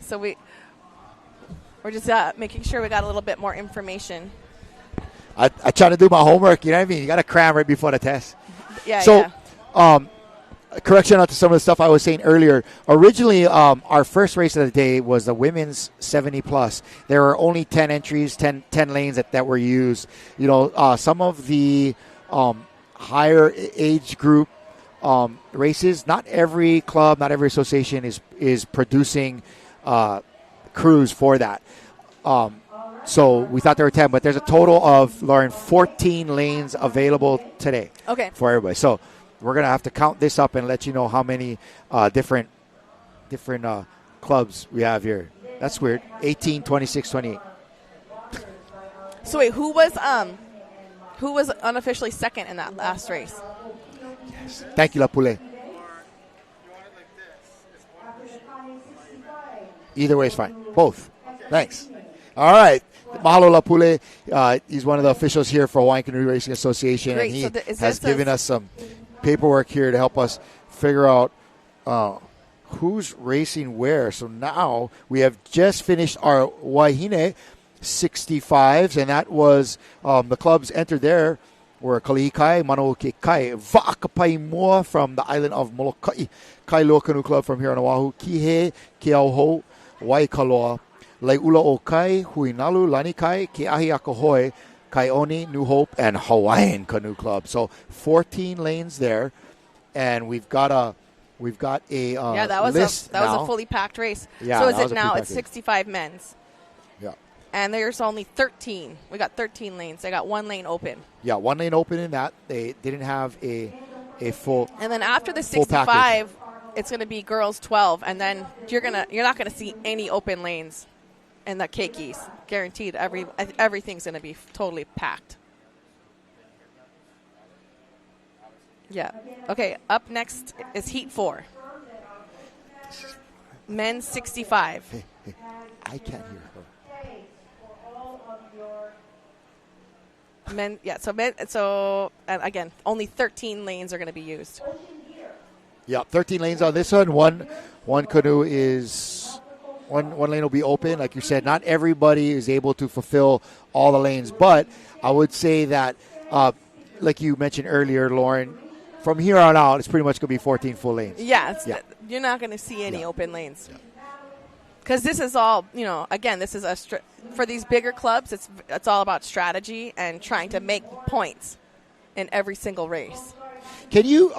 So we're just making sure we got a little bit more information. I try to do my homework. You know what I mean? You got to cram right before the test. Yeah. So, correction on to some of the stuff I was saying earlier. Originally, our first race of the day was the women's 70 plus. There were only 10 entries, 10 lanes that were used. You know, some of the higher age group races. Not every club, not every association is producing crews for that. So we thought there were 10, but there's a total of, Lauren, 14 lanes available today. Okay. For everybody. So we're going to have to count this up and let you know how many different clubs we have here. That's weird. 18, 26, 28. So wait, who was unofficially second in that last race? Yes. Thank you, La Poule. Either way is fine. Both. Thanks. All right. Mahalo La Poule. He's one of the officials here for Hawaiian Canoe Racing Association. Great. And he So has given us some paperwork here to help us figure out who's racing where. So now we have just finished our Wahine 65s, and that was the clubs entered there were Kalihikai, Manokai, Va'akapaimoa from the island of Molokai, Kailua Canoe Club from here on Oahu, Kihei, Keauhou, Waikaloa, Lai'ula Okai, Huinalu, Lanikai, Keahi Akahoe, Kaioni, New Hope, and Hawaiian Canoe Club. So 14 lanes there, and we've got a that was list that was a fully packed race. Yeah, so is it now? It's 65 men's. Yeah. And there's only 13. We got 13 lanes. They got one lane open. Yeah, one lane open in that. They didn't have a full. And then after the 65, it's going to be girls 12, and then you're not going to see any open lanes in the keikis. Guaranteed, everything's going to be totally packed. Yeah. Okay. Up next is Heat 4. Men's 65. Hey, I can't hear her. Men, yeah. So and again, only 13 lanes are going to be used. Yeah, 13 lanes on this one. One canoe is one lane will be open. Like you said, not everybody is able to fulfill all the lanes, but I would say that, like you mentioned earlier, Lauren, from here on out, it's pretty much going to be 14 full lanes. Yeah, you're not going to see any open lanes. Because this is all, again, this is for these bigger clubs, it's all about strategy and trying to make points in every single race. Can you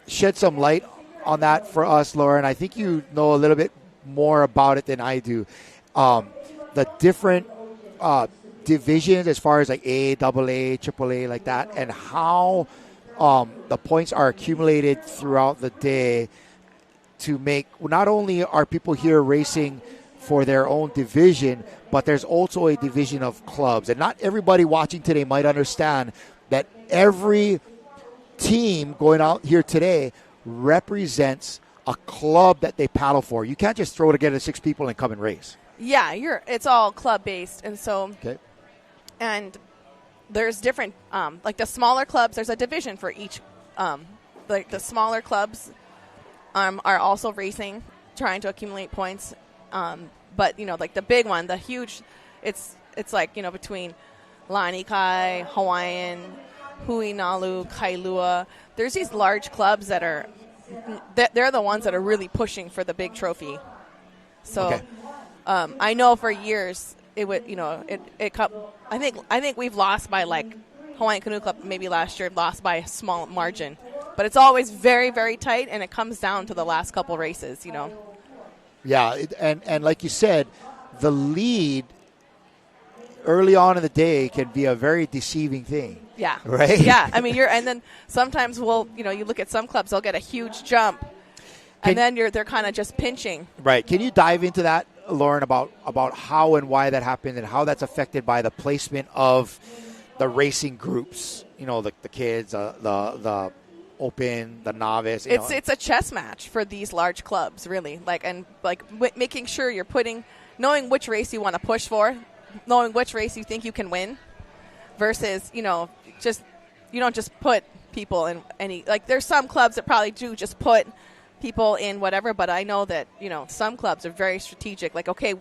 shed some light on that for us, Lauren? I think you know a little bit more about it than I do. The different divisions as far as like A, AA, AAA, like that, and how the points are accumulated throughout the day to make, not only are people here racing for their own division, but there's also a division of clubs. And not everybody watching today might understand that every team going out here today represents a club that they paddle for. You can't just throw together 6 people and come and race. Yeah, it's all club-based. And so, okay. And there's different, like the smaller clubs, there's a division for each, like the smaller clubs are also racing, trying to accumulate points. But, like the big one, the huge, it's like, between Lanikai, Hawaiian, Huinalu, Kailua. There's these large clubs they're the ones that are really pushing for the big trophy. So okay. I know for years it would, I think we've lost by like Hawaiian Canoe Club maybe last year lost by a small margin. But it's always very, very tight, and it comes down to the last couple races, Yeah, and like you said, the lead early on in the day can be a very deceiving thing. Yeah. Right? Yeah. I mean, and then sometimes you look at some clubs, they'll get a huge jump, and then they're kind of just pinching. Right. Can you dive into that, Lauren, about how and why that happened and how that's affected by the placement of the racing groups? The kids, the open, the novice. It's a chess match for these large clubs, really. Making sure you're knowing which race you want to push for, knowing which race you think you can win, versus you don't just put people in any. Like there's some clubs that probably do just put people in whatever, but I know that some clubs are very strategic. Like okay,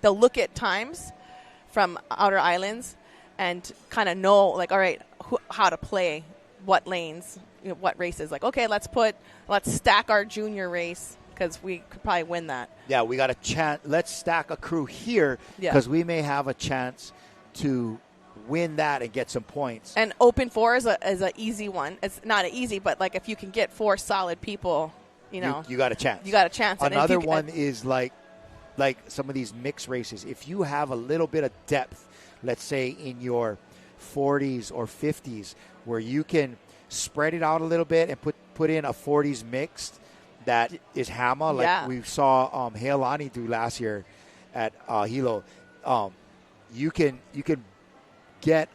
they'll look at times from outer islands, and kind of know, like, all right, how to play what lanes, what races. Like, okay, let's stack our junior race because we could probably win that. Yeah, we got a chance. Let's stack a crew here because we may have a chance to win that and get some points. And Open 4 is a easy one. It's not easy, but like if you can get 4 solid people, you got a chance. You got a chance. Another one is like some of these mixed races. If you have a little bit of depth, let's say in your 40s or 50s, where you can spread it out a little bit and put in a 40s mixed that is hammer, like we saw Heilani do last year at Hilo. You can get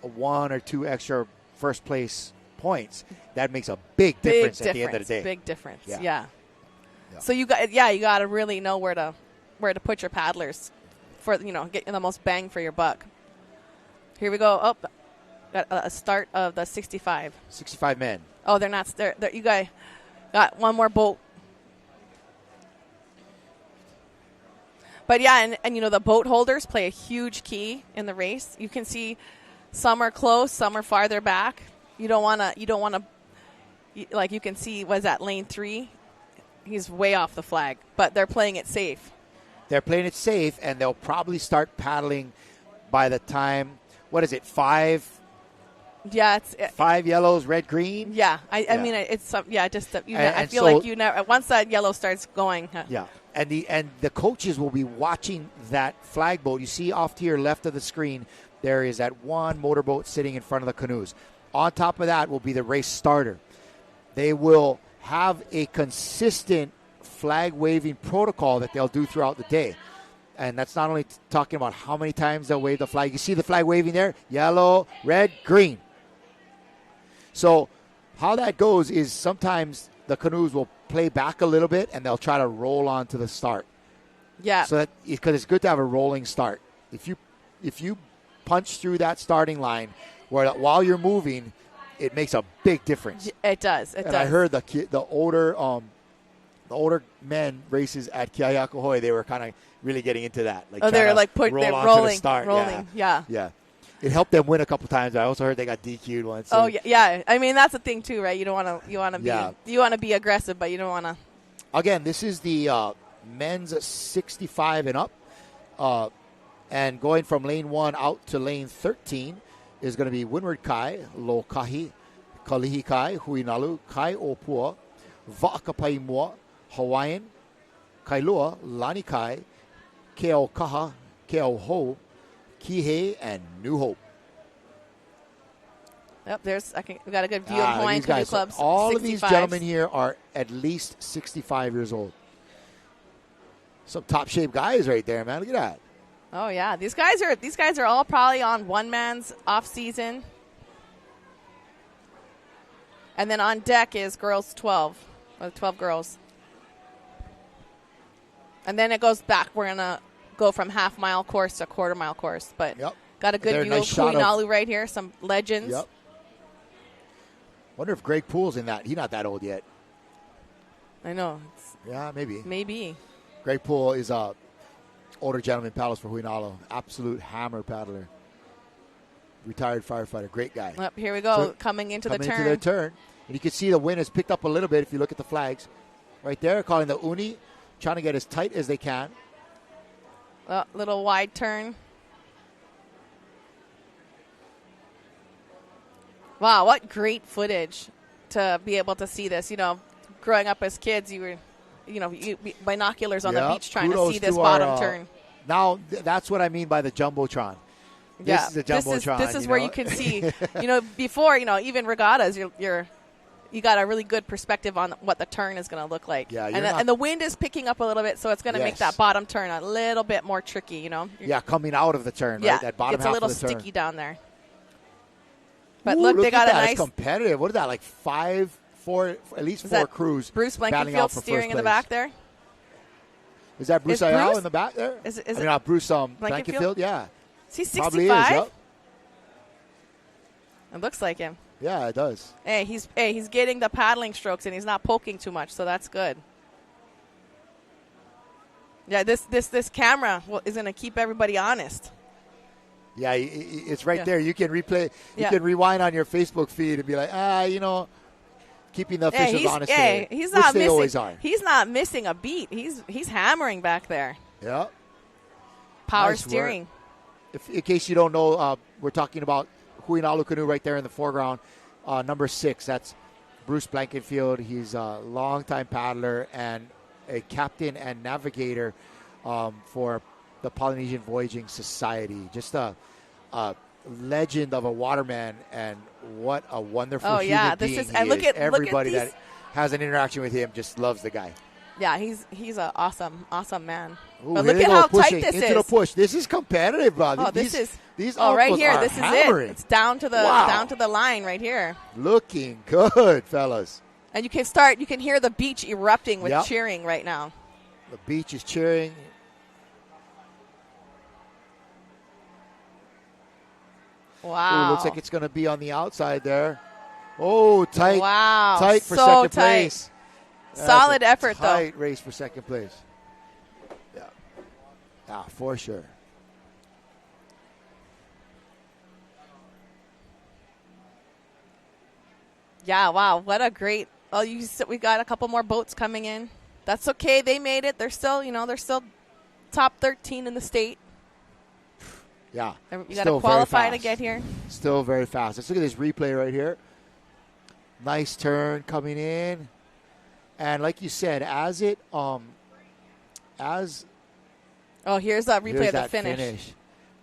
1 or 2 extra first place points. That makes a big difference at the end of the day. Big difference. Yeah. So you got to really know where to put your paddlers for getting the most bang for your buck. Here we go. Oh, got a start of the 65. 65 men. Oh, they're not. You guys got one more boat. But and the boat holders play a huge key in the race. You can see some are close, some are farther back. You don't want to. Like you can see, was that lane 3? He's way off the flag, but they're playing it safe. They're playing it safe, and they'll probably start paddling by the time. What is it? 5. Yeah, it's 5 yellows, red, green. Yeah, I mean it's just I feel like you never once that yellow starts going. Yeah, and the coaches will be watching that flag boat. You see off to your left of the screen, there is that one motorboat sitting in front of the canoes. On top of that will be the race starter. They will have a consistent flag waving protocol that they'll do throughout the day. And that's not only talking about how many times they'll wave the flag. You see the flag waving there? Yellow, red, green. So how that goes is sometimes the canoes will play back a little bit and they'll try to roll on to the start. Yeah. So that because it's good to have a rolling start. If you punch through that starting line while you're moving, it makes a big difference. It does. It does. I heard the older men races at Keahiakahoe, they were kind of really getting into that. Like they're like they're rolling, the start. rolling. Yeah. It helped them win a couple times. I also heard they got DQ'd once. So. Oh yeah. I mean that's the thing too, right? You want to be aggressive, but you don't want to. Again, this is the men's 65 and up, and going from lane 1 out to lane 13 is going to be Windward Kai, Lokahi, Kalihi Kai, Huinalu, Kai Opua, Va'akapai Mua, Hawaiian, Kailua, Lani Kai, Keo Kaha, Keo Ho, Kihei, and New Hope. Yep, we got a good view of Hawaiian Canoe Club's all 65s. of these gentlemen here are at least 65 years old. Some top shape guys right there, man. Look at that. Oh yeah, these guys are all probably on one man's off season, and then on deck is girls 12 girls, and then it goes back. We're gonna go from half-mile course to quarter-mile course, but got a good view of Kuinalu right here. Some legends. Yep. Wonder if Greg Poole's in that. He's not that old yet. I know. Yeah, maybe. Maybe. Greg Poole is a older gentleman paddles for Huinalo. Absolute hammer paddler. Retired firefighter. Great guy. Here we go. Coming into the turn. And you can see the wind has picked up a little bit if you look at the flags. Right there, calling the uni. Trying to get as tight as they can. Little wide turn. Wow, what great footage to be able to see this. Growing up as kids, you were, binoculars on the beach trying to see this bottom turn. Now, that's what I mean by the Jumbotron. This is the Jumbotron. This is where you can see, before, even regattas, you got a really good perspective on what the turn is going to look like. Yeah, and the wind is picking up a little bit, so it's going to make that bottom turn a little bit more tricky, Yeah, coming out of the turn, right? That bottom half of the turn. It's a little sticky down there. But look, they got a nice. It's competitive. What is that, like 4, at least 4 crews. Bruce Blankenfield steering in the back there? Is that Bruce Ayala in the back there? Not Bruce Blankenfield? Yeah. Is he 65? Probably is, yep. It looks like him. Yeah, it does. Hey, he's getting the paddling strokes and he's not poking too much, so that's good. Yeah, this camera is going to keep everybody honest. Yeah, it's right there. You can replay. You Yeah. can rewind on your Facebook feed and be like, keeping the officials honest today, he's which not they missing. always are. He's not missing a beat. He's hammering back there. Yeah. Power Nice steering. Work. In case you don't know, we're talking about Huinalu Canoe right there in the foreground. Number 6, that's Bruce Blankenfield. He's a longtime paddler and a captain and navigator for the Polynesian Voyaging Society. Just a legend of a waterman, and what a wonderful human being he is. Everybody that has an interaction with him just loves the guy. Yeah, he's an awesome man. Ooh, but look at how tight this into is. The push. This is competitive, bro. Oh, these right here. This hammering. is it. It's down to the line right here. Looking good, fellas. And you can hear the beach erupting with cheering right now. The beach is cheering. Wow. Ooh, looks like it's going to be on the outside there. Oh, tight. Wow. Tight for so second tight. place. Solid effort, though. Tight race for second place. Yeah. Yeah, for sure. Yeah, wow. What a great. Oh, we got a couple more boats coming in. That's okay. They made it. They're still top 13 in the state. Yeah. You got to qualify to get here. Still very fast. Let's look at this replay right here. Nice turn coming in. And like you said, here's that replay of the finish.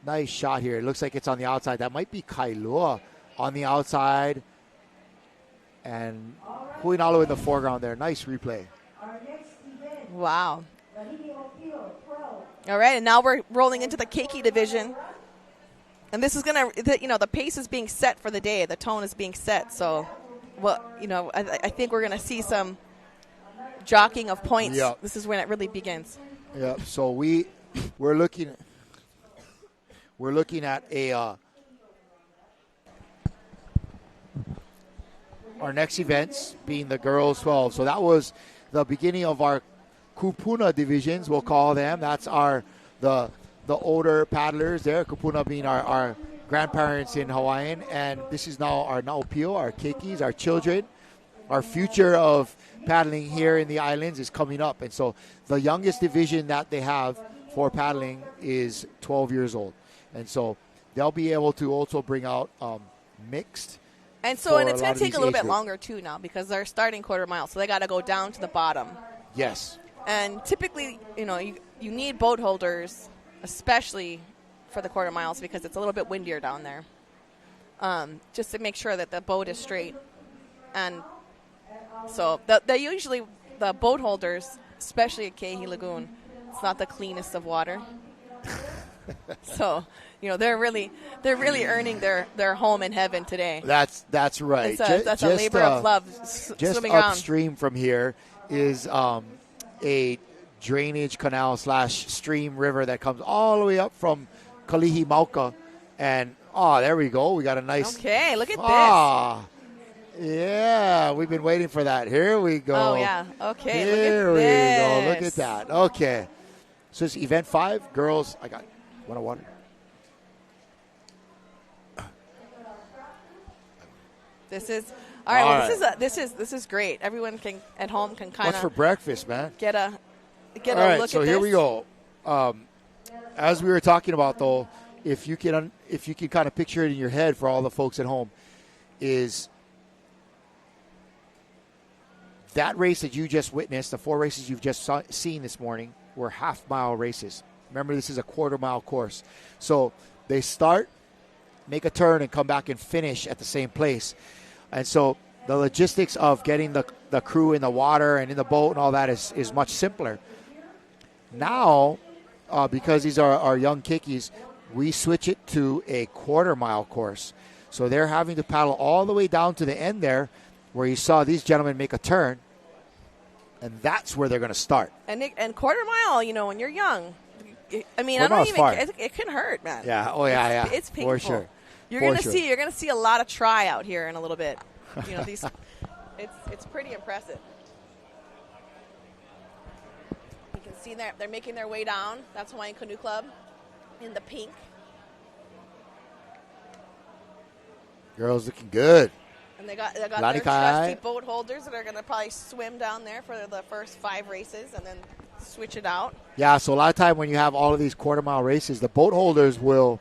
Nice shot here. It looks like it's on the outside. That might be Kailua on the outside. And Huinalu in the foreground there. Nice replay. Wow. All right, and now we're rolling into the keiki division. And this is going to, the pace is being set for the day. The tone is being set. So, I think we're going to see some jockeying of points. Yep. This is when it really begins. Yeah. So we're looking at our next events being the girls 12. So that was the beginning of our kupuna divisions, we'll call them. That's the older paddlers there, kupuna being our grandparents in Hawaiian, and this is now our naopio, our keikis, our children. Our future of paddling here in the islands is coming up, and so the youngest division that they have for paddling is 12 years old, and so they'll be able to also bring out mixed. And so, and it's going to take a little bit longer too now because they're starting quarter mile, so they got to go down to the bottom. Yes. And typically, you need boat holders, especially for the quarter miles, because it's a little bit windier down there, just to make sure that the boat is straight. And so they usually, the boat holders, especially at Ke'ehi Lagoon, it's not the cleanest of water. So, they're really earning their home in heaven today. That's right. That's a labor of love. Just swimming upstream around. from here is a drainage canal / stream river that comes all the way up from Kalihi Mauka, and there we go. We got a nice. Okay, look at this. Yeah, we've been waiting for that. Here we go. Oh yeah. Okay. Here look at we go. Look at that. Okay. So it's event 5, girls. I got one of water. This is all right. Well, this is great. Everyone at home can kind of. What's for breakfast, man? Get a look at this. So here we go. As we were talking about, though, if you can kind of picture it in your head for all the folks at home, is that race that you just witnessed, the 4 races you've just seen this morning, were half-mile races. Remember, this is a quarter-mile course. So they start, make a turn, and come back and finish at the same place. And so the logistics of getting the crew in the water and in the boat and all that is much simpler. Now, because these are our young keikis, we switch it to a quarter-mile course. So they're having to paddle all the way down to the end there where you saw these gentlemen make a turn, and that's where they're going to start. And quarter mile, when you're young, I mean, it can hurt, man. Yeah. Oh yeah. It's painful. For sure. You're going to see a lot of try out here in a little bit. These, it's pretty impressive. You can see they're making their way down. That's Hawaiian Canoe Club in the pink. Girls looking good. And they got their Lanikai. trusty boat holders that are going to probably swim down there for the first 5 races and then switch it out. Yeah, so a lot of time when you have all of these quarter-mile races, the boat holders will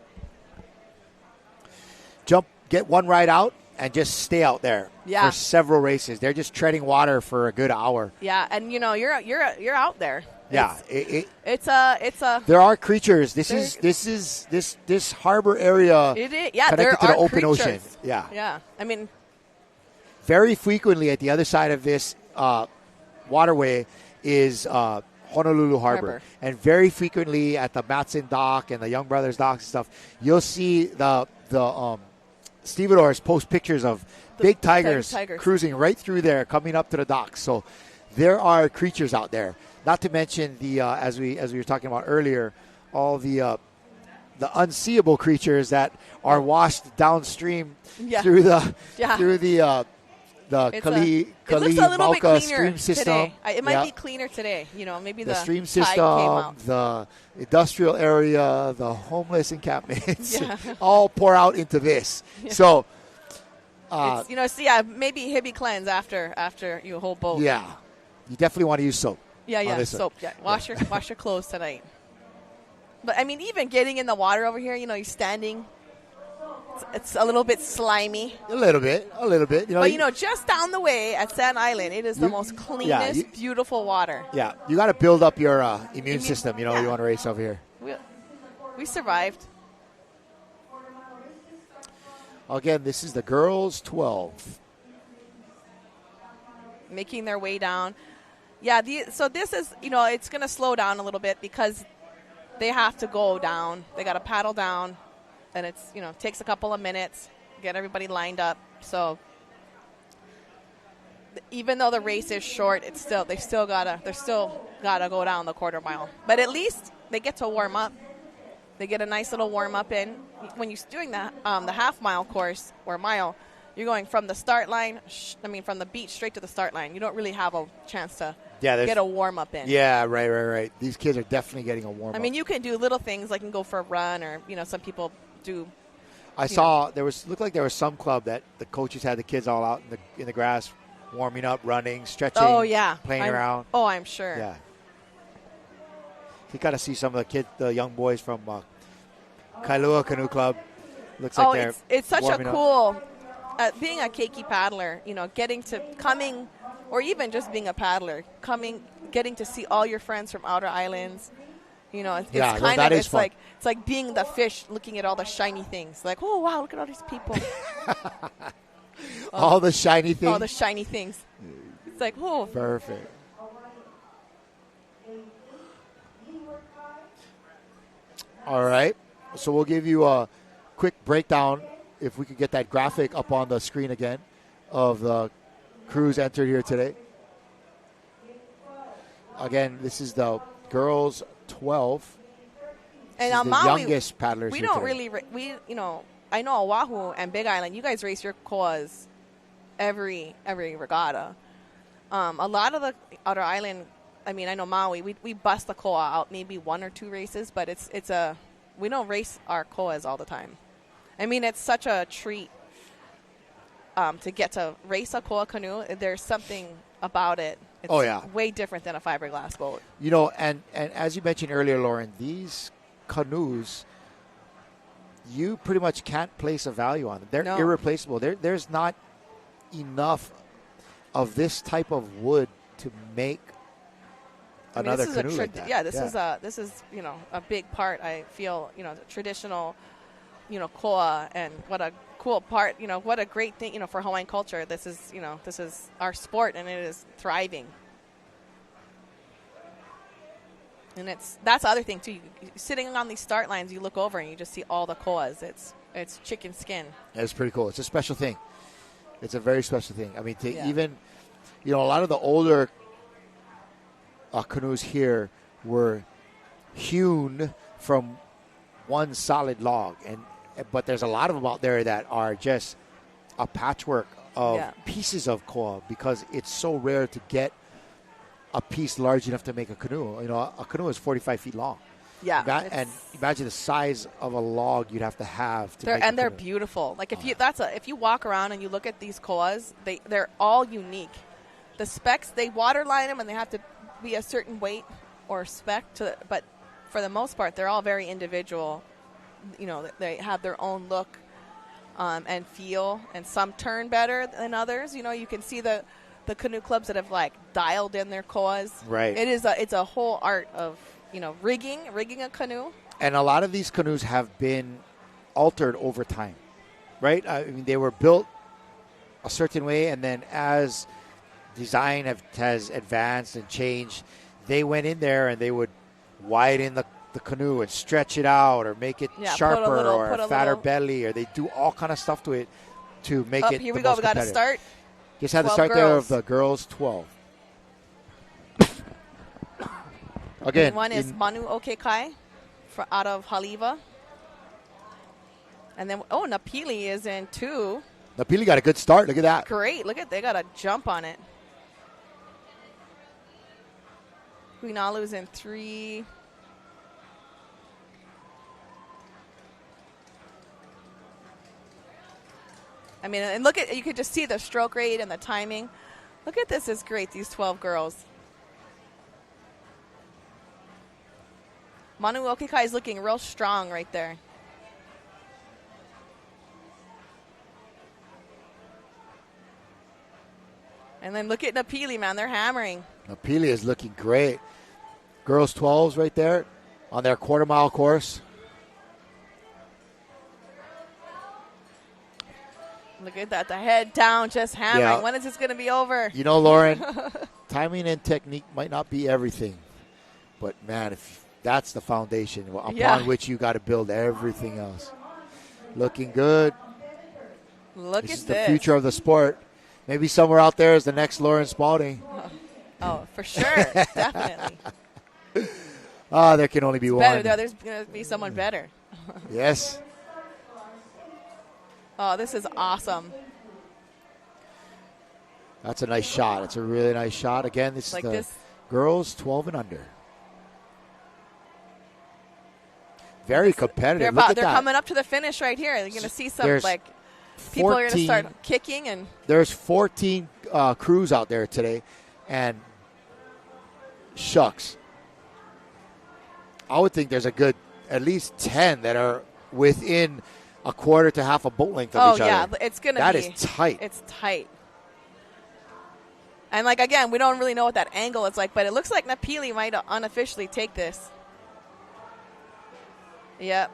get one ride out, and just stay out there for several races. They're just treading water for a good hour. Yeah, and you're out there. Yeah, it's a. There are creatures. This harbor area. It is. Yeah, connected there to the are open creatures. ocean. Yeah. Yeah. I mean, very frequently at the other side of this waterway is Honolulu Harbor, and very frequently at the Matson Dock and the Young Brothers docks and stuff, you'll see the stevedores post pictures of big tigers cruising right through there, coming up to the docks. So there are creatures out there. Not to mention the as we were talking about earlier, all the unseeable creatures that are washed downstream through the Kalihi-Mauka stream system. Today. It might be cleaner today. Maybe the stream tide system, came out. the industrial area, the homeless encampments, all pour out into this. Yeah. So, maybe Hibby cleanse after you whole boat. Yeah, you definitely want to use soap. Yeah, soap. Yeah, wash your clothes tonight. But I mean, even getting in the water over here, you're standing. It's a little bit slimy. A little bit. But just down the way at Staten Island, it is the most cleanest, beautiful water. Yeah, you got to build up your immune system. You want to race over here. We survived. Again, this is the girls 12. Making their way down. Yeah, so this is, it's going to slow down a little bit because they have to go down. They got to paddle down. And it's, takes a couple of minutes, get everybody lined up. So even though the race is short, they're still gotta go down the quarter mile. But at least they get to warm up. They get a nice little warm up in. When you're doing the half mile course or mile, you're going from the start line, from the beach straight to the start line. You don't really have a chance to get a warm up in. Yeah, right. These kids are definitely getting a warm up. You can do little things like you can go for a run or, some people do. I saw looked like there was some club that the coaches had the kids all out in the grass, warming up, running, stretching, playing around. Oh, I'm sure. Yeah. You got to see some of the young boys from Kailua Canoe Club. Looks like they're it's such a cool being a keiki paddler, getting to coming, or even just being a paddler, getting to see all your friends from outer islands. It's like being the fish looking at all the shiny things. Like, oh, wow, look at all these people. All the shiny things? All the shiny things. It's like, oh. Perfect. All right. So we'll give you a quick breakdown, if we could get that graphic up on the screen again, of the crews entered here today. Again, this is the girls 12. And on the Maui, youngest paddlers. We don't really, I know Oahu and Big Island, you guys race your koas every regatta. A lot of the outer island, I know Maui, we bust the koa out maybe 1 or 2 races, but we don't race our koas all the time. It's such a treat to get to race a koa canoe. There's something about it. It's way different than a fiberglass boat. And as you mentioned earlier, Lauren, these canoes, you pretty much can't place a value on them. They're irreplaceable. There's not enough of this type of wood to make another canoe like that. This is a big part. I feel the traditional koa, and what a cool part. What a great thing for Hawaiian culture. This is our sport, and it is thriving. And that's the other thing too. Sitting on these start lines, you look over and you just see all the koas. It's chicken skin. It's pretty cool. It's a special thing. It's a very special thing. Even, a lot of the older canoes here were hewn from one solid log, but there's a lot of them out there that are just a patchwork of pieces of koa, because it's so rare to get a piece large enough to make a canoe. A canoe is 45 feet long. Yeah. And imagine the size of a log you'd have to have. They're beautiful. Like if you walk around and you look at these koas, they're all unique. The specs, they waterline them and they have to be a certain weight or spec but for the most part, they're all very individual. You know, they have their own look and feel, and some turn better than others. You know, you can see the canoe clubs that have like dialed in their koas. Right. It's a whole art of, you know, rigging a canoe. And a lot of these canoes have been altered over time, right? I mean, they were built a certain way, and then as design has advanced and changed, they went in there and they would widen the canoe and stretch it out or make it sharper or a fatter belly, or they do all kind of stuff to it to make it here the we go. most We got to competitive. start. Just had the start there of the girls 12. Again, one is Manu Okekai out of Haliva. And then, Napili is in 2. Napili got a good start. Look at that. Great. They got a jump on it. Huinalu's in 3. I mean, and you could just see the stroke rate and the timing. Look at this is great, these 12 girls. Manu Okekai is looking real strong right there. And then look at Napili, man. They're hammering. Napili is looking great. Girls 12s right there on their quarter-mile course. Look at that. The head down, just hammering. Yeah. When is this going to be over? You know, Lauren, timing and technique might not be everything. But, man, if that's the foundation upon which you got to build everything else. Looking good. Look This at is this. the future of the sport. Maybe somewhere out there is the next Lauren Spalding. Oh, for sure. Definitely. There can only be one. Better. There's going to be someone better. Yes. Oh, this is awesome. That's a nice shot. It's a really nice shot. Again, this is the girls 12 and under. Very competitive. They're coming up to the finish right here. You're going to see some, people are going to start kicking. And there's 14 crews out there today. And shucks, I would think there's a good at least 10 that are within a quarter to half a boat length of each other. Oh, yeah. It's going to be. That is tight. It's tight. And, again, we don't really know what that angle is like, but it looks like Napili might unofficially take this. Yep.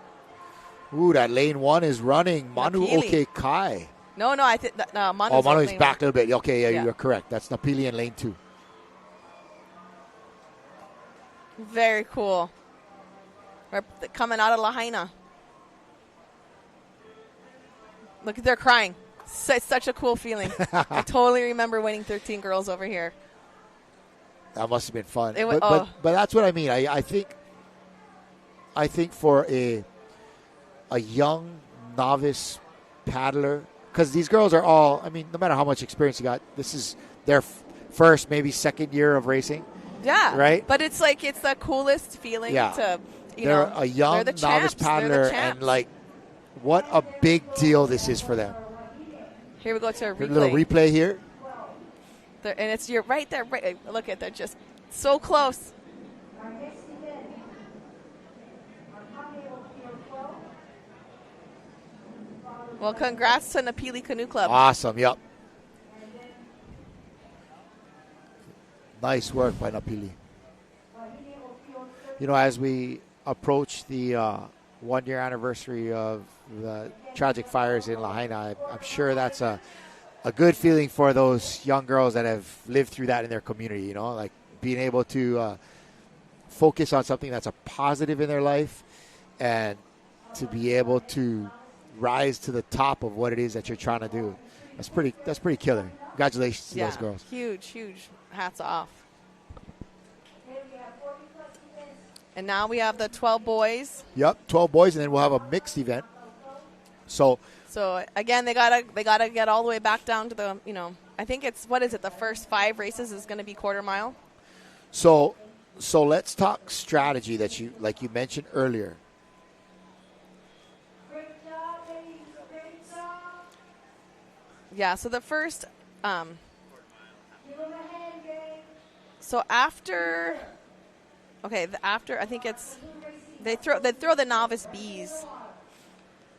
Ooh, that lane 1 is running. Manu Okekai. No, I think Manu's Oh, Manu's back a little bit. Okay, yeah, you're correct. That's Napili in lane 2. Very cool. We're coming out of Lahaina. Look, they're crying. It's such a cool feeling. I totally remember winning 13 girls over here. That must have been fun. But that's what I mean. I think for a young novice paddler, because these girls are all, I mean, no matter how much experience you got, this is their first, maybe second year of racing. Yeah. Right? But it's it's the coolest feeling to, they're a young novice paddler, and what a big deal this is for them. Here we go to a replay. A little replay here. And you're right there. Right, look at that. Just so close. Well, congrats to Napili Canoe Club. Awesome, yep. Nice work by Napili. You know, as we approach the 1-year anniversary of the tragic fires in Lahaina, I'm sure that's a good feeling for those young girls that have lived through that in their community, you know, like being able to focus on something that's a positive in their life and to be able to rise to the top of what it is that you're trying to do. That's pretty killer. Congratulations to those girls. Huge hats off. And now we have the 12 boys. Yep, 12 boys, and then we'll have a mixed event. So again, they gotta get all the way back down to the, I think it's, what is it, the first 5 races is going to be quarter mile. So So let's talk strategy that you mentioned earlier. Yeah, so the first so after I think it's they throw the novice bees.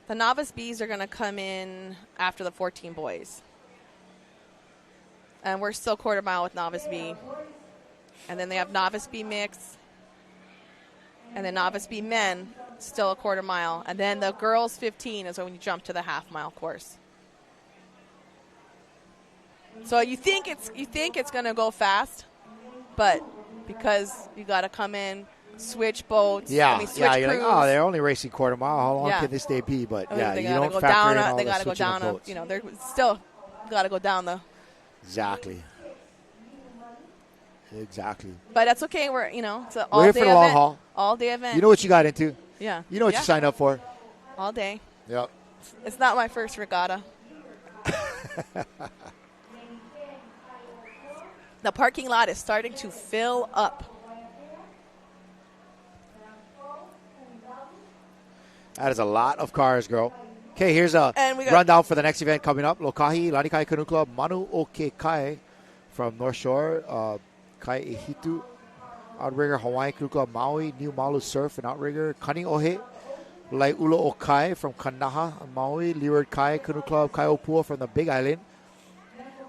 The novice bees are going to come in after the 14 boys. And we're still quarter mile with novice bee. And then they have novice bee mix. And then novice bee men, still a quarter mile. And then the girls 15 is when you jump to the half mile course. So you think it's going to go fast, but because you got to come in, switch boats, switch crews. You're like, they're only racing quarter mile. How long can this day be? But you don't factor in all the switching of boats. They got to go down. They're still got to go down the. Exactly. But that's okay. We're it's an all day event. Haul. All day event. You know what you got into. Yeah. You know what you signed up for. All day. Yep. It's not my first regatta. The parking lot is starting to fill up. That is a lot of cars, girl. Okay, here's a rundown for the next event coming up. Lokahi, Lanikai Canoe Club, Manu Oke Kai from North Shore, Kai Ehitu, Outrigger, Hawaiian Canoe Club, Maui, New Malu Surf and Outrigger, Kani Ohe, Lai'ula Okai from Kanaha, Maui, Leeward Kai Canoe Club, Kai Opua from the Big Island,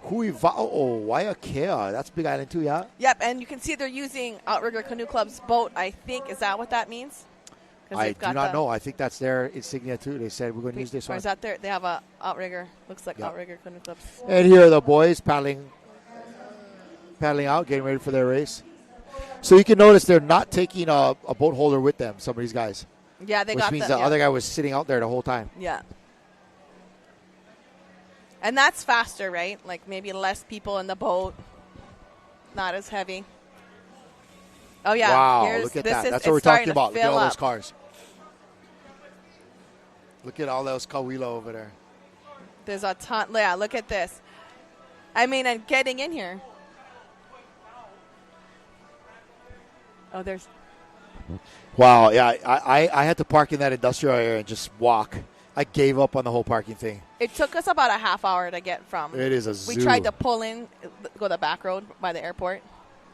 Hui Va'o Waiakea, that's Big Island too, yeah? Yep, and you can see they're using Outrigger Canoe Club's boat, I think. Is that what that means? I do not know. I think that's their insignia too. They said we're going to use this one. Or is that there? They have a outrigger. Looks like Outrigger Canoe Club. And here are the boys paddling out, getting ready for their race. So you can notice they're not taking a boat holder with them. Some of these guys. Yeah, they got. Which means the other guy was sitting out there the whole time. Yeah. And that's faster, right? Like maybe less people in the boat, not as heavy. Oh yeah! Wow! Look at that. That's what we're talking about. Look at all those cars. Look at all those Kawila over there. There's a ton. Yeah, look at this. I mean, and getting in here. Oh, there's. Wow, yeah. I had to park in that industrial area and just walk. I gave up on the whole parking thing. It took us about a half hour to get from. It is a zoo. We tried to pull in, go the back road by the airport.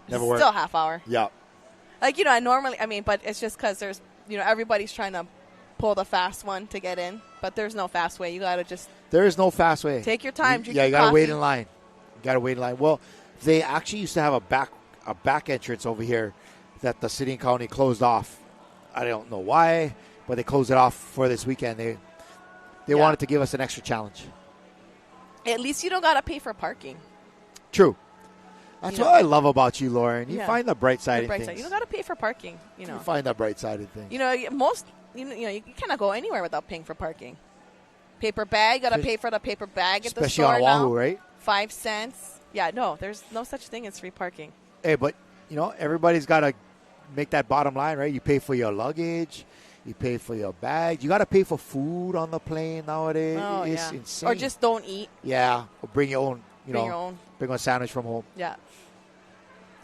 Never worked. Still half hour. Yeah. Like, but it's just because there's, everybody's trying to pull the fast one to get in, but there's no fast way. You got to just. There is no fast way. Take your time. You got to wait in line. Well, they actually used to have a back entrance over here that the city and county closed off. I don't know why, but they closed it off for this weekend. They wanted to give us an extra challenge. At least you don't got to pay for parking. True. That's what I love about you, Lauren. You find the bright side in things. You don't got to pay for parking. You find the bright side in things. You cannot go anywhere without paying for parking. Paper bag, got to pay for the paper bag at the store. Especially on Oahu, right? 5 cents. Yeah, no, there's no such thing as free parking. Hey, but, everybody's got to make that bottom line, right? You pay for your luggage. You pay for your bag. You got to pay for food on the plane nowadays. Oh, it's insane. Or just don't eat. Yeah. Or bring your own, Bring your own sandwich from home. Yeah.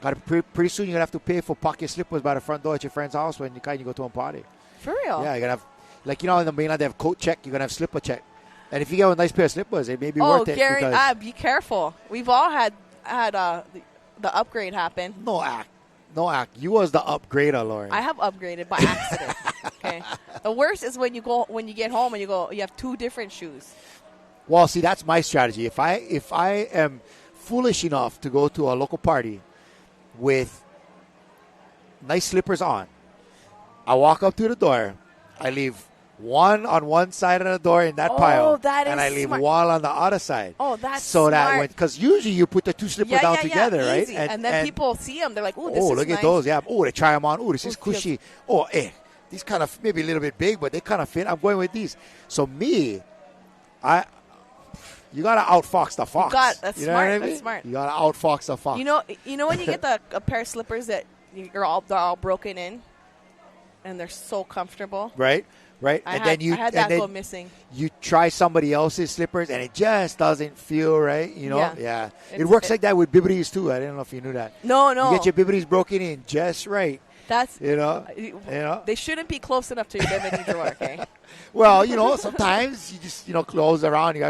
Pretty soon you're going to have to pay for pocket slippers by the front door at your friend's house when you go to a party. For real? Yeah, you're going to have, in the mainland they have coat check. You're going to have slipper check. And if you get a nice pair of slippers, it may be worth it. Oh, Gary, be careful. We've all had the upgrade happen. No act. You was the upgrader, Lauren. I have upgraded by accident. Okay. The worst is when you get home and you have 2 different shoes. Well, see, that's my strategy. If I am foolish enough to go to a local party with nice slippers on, I walk up to the door. I leave one on one side of the door in that pile, and I leave one on the other side. Oh, that's smart. That because usually you put the 2 slippers down together, right? And then people see them. They're like, "Oh, this is look nice. at those! Yeah. Oh, they try them on. Oh, this is cushy. Oh, these kind of maybe a little bit big, but they kind of fit. I'm going with these. So you gotta outfox the fox. That's smart. What I mean? That's smart. You gotta outfox the fox. You know when you get a pair of slippers that they're all broken in, and they're so comfortable. Right. right? I had that go missing. You try somebody else's slippers, and it just doesn't feel right. You know, yeah. It works like that with Bibbities too. I don't know if you knew that. No. You get your Bibbities broken in just right. That's you know. They shouldn't be close enough to your Bibbidi drawer. Okay. Well, sometimes you just close around.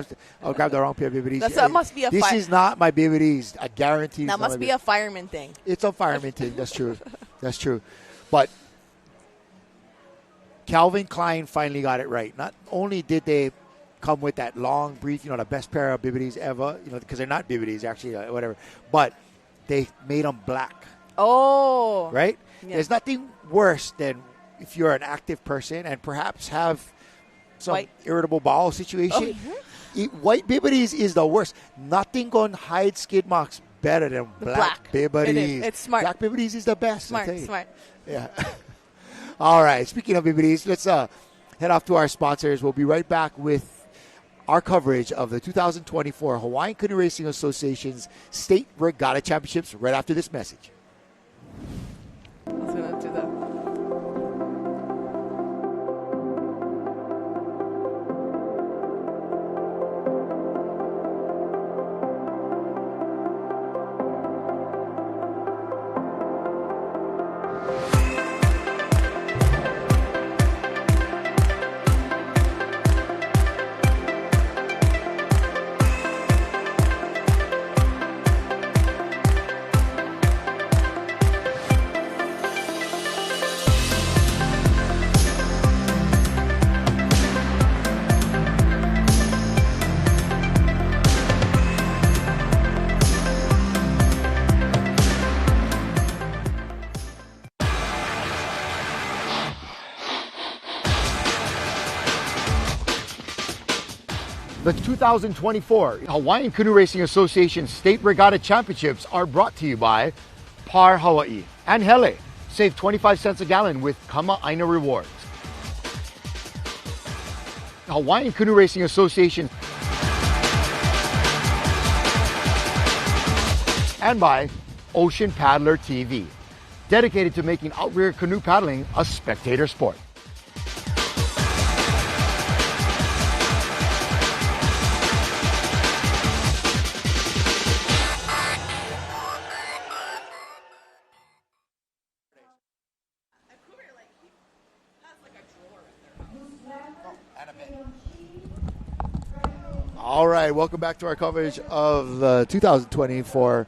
I'll grab the wrong pair of Bibbities. That must be This is not my Bibbities. I guarantee. That must be a fireman thing. It's a fireman thing. That's true. That's true. But Calvin Klein finally got it right. Not only did they come with that long brief, the best pair of Bibbities ever, because they're not Bibbities actually, whatever, but they made them black. Oh. Right? Yeah. There's nothing worse than if you're an active person and perhaps have some irritable bowel situation. White Bibbities is the worst. Nothing going to hide skid marks better than black Bibbities. It's smart. Black Bibbities is the best. Smart. Yeah. All right. Speaking of Bibbities, let's head off to our sponsors. We'll be right back with our coverage of the 2024 Hawaiian Canoe Racing Association's State Regatta Championships right after this message. I was going to do that. The 2024 Hawaiian Canoe Racing Association State Regatta Championships are brought to you by Par Hawaii and Hele. Save 25 cents a gallon with Kama'aina Rewards. Hawaiian Canoe Racing Association and by Ocean Paddler TV, dedicated to making outrigger canoe paddling a spectator sport. All right, welcome back to our coverage of the 2024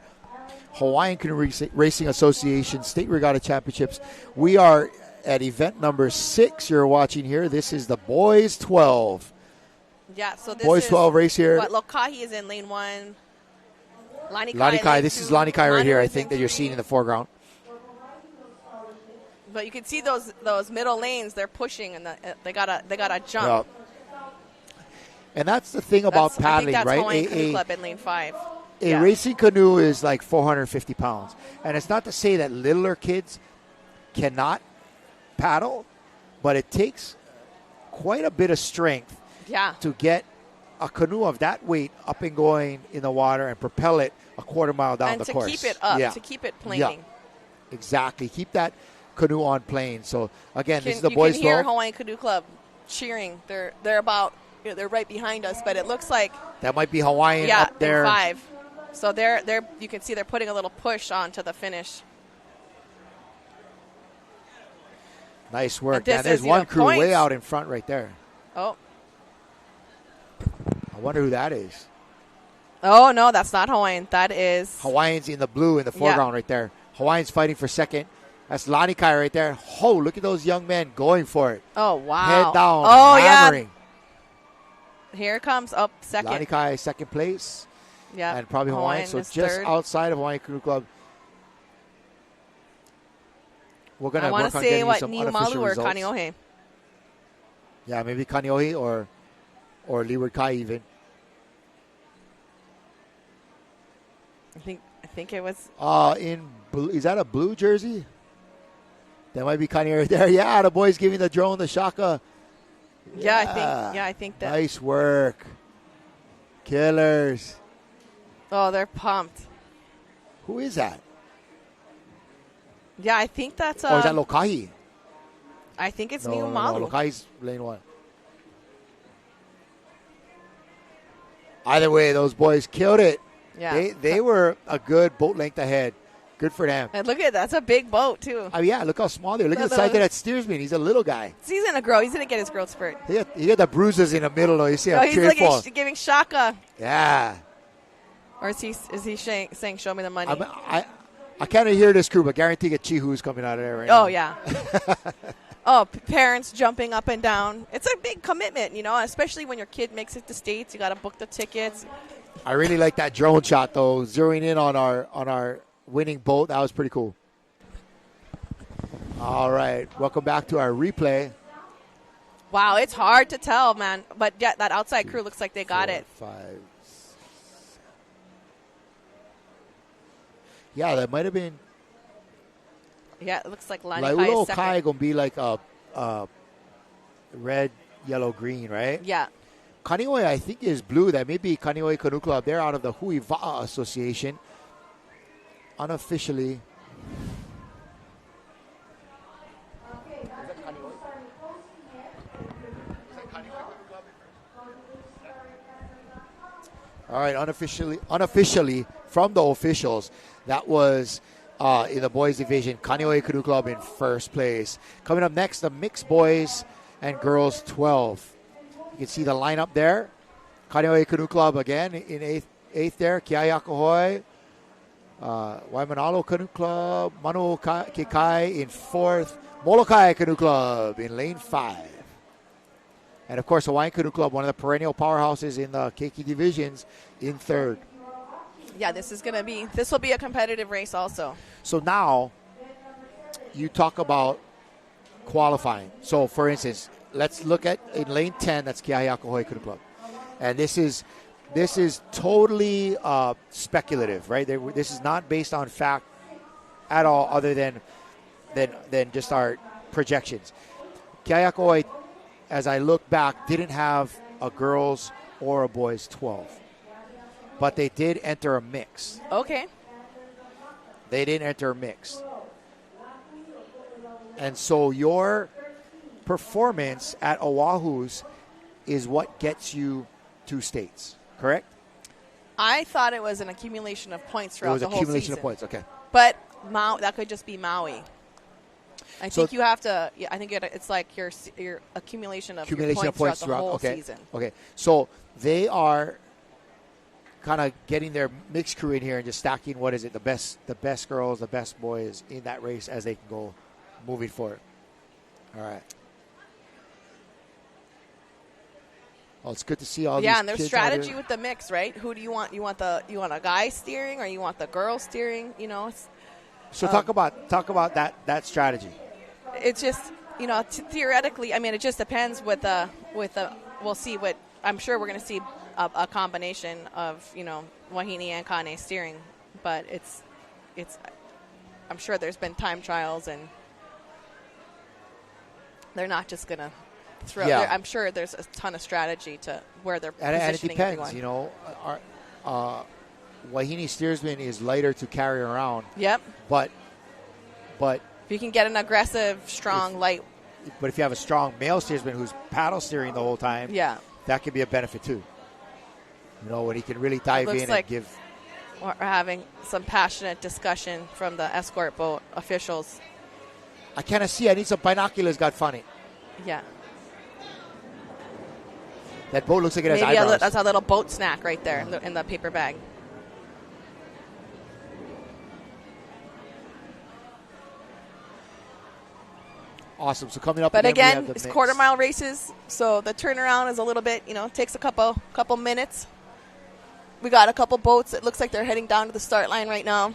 Hawaiian Canoe Racing Association State Regatta Championships. We are at event number 6 you're watching here. This is the Boys 12. Yeah, so this Boys is 12 race here. Molokai is in lane 1. Lanikai, this is Lanikai right here, I think, that you're seeing in the foreground. But you can see those middle lanes, they're pushing, and they gotta jump. Yep. And that's the thing about paddling, I think that's right? Hawaiian Canoe Club in lane 5. A racing canoe is like 450 pounds. And it's not to say that littler kids cannot paddle, but it takes quite a bit of strength to get a canoe of that weight up and going in the water and propel it a quarter mile down the course. And to keep it up, to keep it planing. Yeah. Exactly. Keep that canoe on plane. So, again, this is the Boys 12. You can hear Hawaiian Canoe Club cheering. They're right behind us, but it looks like that might be Hawaiian up there. In 5. So they're you can see they're putting a little push onto the finish. Nice work. And there's one crew way out in front right there. Oh. I wonder who that is. Oh, no, that's not Hawaiian. That is Hawaiian's in the blue in the foreground right there. Hawaiian's fighting for second. That's Lanikai right there. Oh, look at those young men going for it. Oh, wow. Head down, hammering. Yeah. Here comes up second. Lanikai second place. Yeah. And probably Hawaiian. So just third. Outside of Hawaiian Canoe Club. We're going to work on getting some unofficial results. Or Kaneohe. Yeah, maybe Kaneohe or Leeward Kai even. I think it was in blue. Is that a blue jersey? That might be Kaneohe right there. Yeah, the boys giving the drone the Shaka. Yeah, I think that. Nice work. Killers. Oh, they're pumped. Who is that? Yeah, I think that's or is that Lokahi? I think it's No, New no, Malu. Molokai's lane 1. Either way, those boys killed it. Yeah. They were a good boat length ahead. Good for them. And look at that's a big boat too. Oh, yeah, look how small they are. Look at the size of that steersman. He's a little guy. He's gonna grow. He's gonna get his growth spurt. He got the bruises in the middle, though. You see how He's like fall. giving Shaka. Yeah. Or is he saying, "Show me the money"? I can't hear this crew, but guarantee a Chihu's coming out of there right now. Oh yeah. Parents jumping up and down. It's a big commitment, especially when your kid makes it to States. You got to book the tickets. I really like that drone shot, though, zeroing in on our winning boat. That was pretty cool. All right, welcome back to our replay. Wow, it's hard to tell, man. But yeah, that outside crew looks like they got 4, it. 5, 6. Yeah, that might have been. Yeah, it looks like Lani Like Kai is Molokai second. gonna be like a red, yellow, green, right? Yeah. Canoe, I think, is blue. That may be Canoe Canoe Club. They're out of the Huiva'a Association. Unofficially. All right, unofficially from the officials, that was in the boys division, Canoe Canoe Club in first place. Coming up next, the mixed boys and girls 12. You can see the lineup there. Canoe Canoe Club again in eighth there. Kiayakohoi. Waimanalo Canoe Club. Manu Kikai in fourth. Molokai Canoe Club in lane 5. And, of course, Hawaiian Canoe Club, one of the perennial powerhouses in the Keiki divisions, in third. Yeah, this will be a competitive race also. So now you talk about qualifying. So, for instance, let's look at in lane 10, that's Kiahiakohoi Canoe Club. And this is totally speculative, right? This is not based on fact at all other than just our projections. Kiahiakohoi, as I look back, didn't have a girls or a boys 12. But they did enter a mix. Okay. They didn't enter a mix. And so your performance at Oahu's is what gets you to States, correct? I thought it was an accumulation of points throughout the whole season. It was accumulation of points, okay. But that could just be Maui. I think you have to. Yeah, I think it's like your accumulation of points throughout the whole season. Okay, so they are kind of getting their mixed crew in here and just stacking. What is it? The best girls, the best boys in that race as they can go moving forward. All right. Well, it's good to see all these Yeah, and there's kids strategy with the mix, right? Who do you want? You want a guy steering, or you want the girl steering? So talk about that strategy. It's just theoretically. I mean, it just depends with the. We'll see what I'm sure we're going to see a combination of Wahine and Kane steering, but it's. I'm sure there's been time trials and they're not just going to throw. Yeah. I'm sure there's a ton of strategy to where they're and it positioning depends. everyone. Wahine steersman is lighter to carry around. Yep. But if you can get an aggressive, strong, light. But if you have a strong male steersman who's paddle steering the whole time, yeah, that could be a benefit too. When he can really dive in and give. We're having some passionate discussion from the escort boat officials. I cannot see. I need some binoculars. Got funny. Yeah. That boat looks like it has Maybe eyebrows. that's a little boat snack right there in the paper bag. Awesome. So coming up, but again, it's quarter mile races, so the turnaround is a little bit, takes a couple minutes. We got a couple boats. It looks like they're heading down to the start line right now.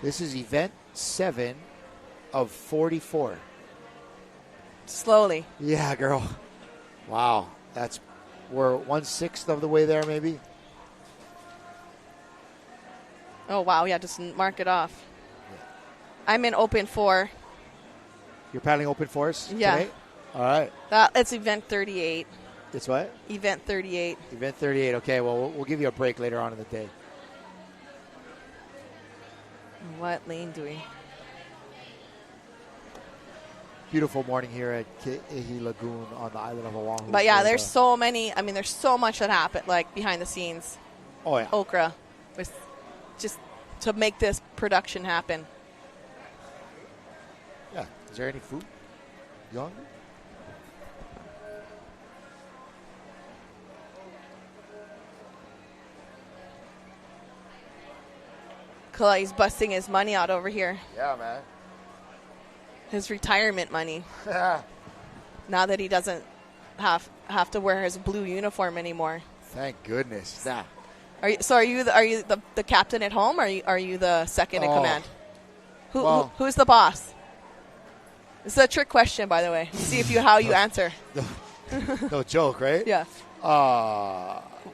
This is event 7 of 44. Slowly. Yeah, girl. Wow. We're 1/6 of the way there, maybe. Oh, wow. Yeah, just mark it off. Yeah. I'm in open 4. You're paddling open 4s yeah. today? All right. It's event 38. It's what? Event 38. Event 38. Okay, well, we'll give you a break later on in the day. What lane do we? beautiful morning here at Ke'ehi Lagoon on the island of Oahu. But yeah, there's so many. I mean, there's so much that happened, like behind the scenes. Oh yeah. Okra was just to make this production happen. Yeah. Is there any food? You hungry? Kalai's busting his money out over here. Yeah, man. His retirement money. Now that he doesn't have to wear his blue uniform anymore. Thank goodness. Nah. Are you the captain at home? Or are you the second in command? Who's the boss? This is a trick question, by the way. See how you answer. No joke, right? Yeah.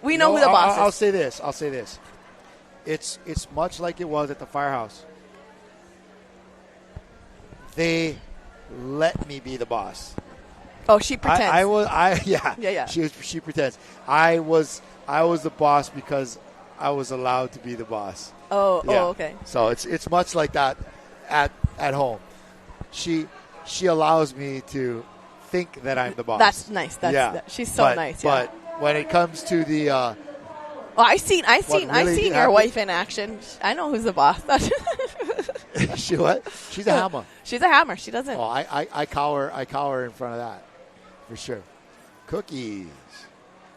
We know who the boss is. I'll say this. It's much like it was at the firehouse. They let me be the boss. Oh, she pretends. Yeah. She pretends. I was the boss because I was allowed to be the boss. Oh, yeah. Okay. So it's much like that at home. She allows me to think that I'm the boss. That's nice. She's so nice. Yeah. But when it comes to the I've seen your wife in action. I know who's the boss. She what? She's a hammer. She's a hammer. She doesn't. Oh, I cower in front of that for sure. Cookies.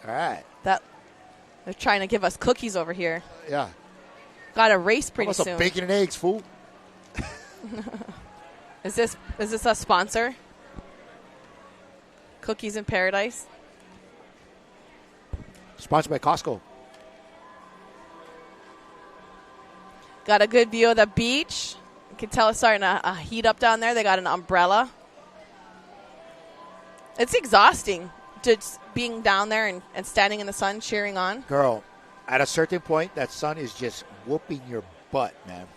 All right. They're trying to give us cookies over here. Yeah. Got a race pretty soon. Some bacon and eggs, fool. Is this a sponsor? Cookies in Paradise. Sponsored by Costco. Got a good view of the beach. You can tell it's starting to heat up down there. They got an umbrella. It's exhausting just being down there and standing in the sun cheering on. Girl, at a certain point, that sun is just whooping your butt, man.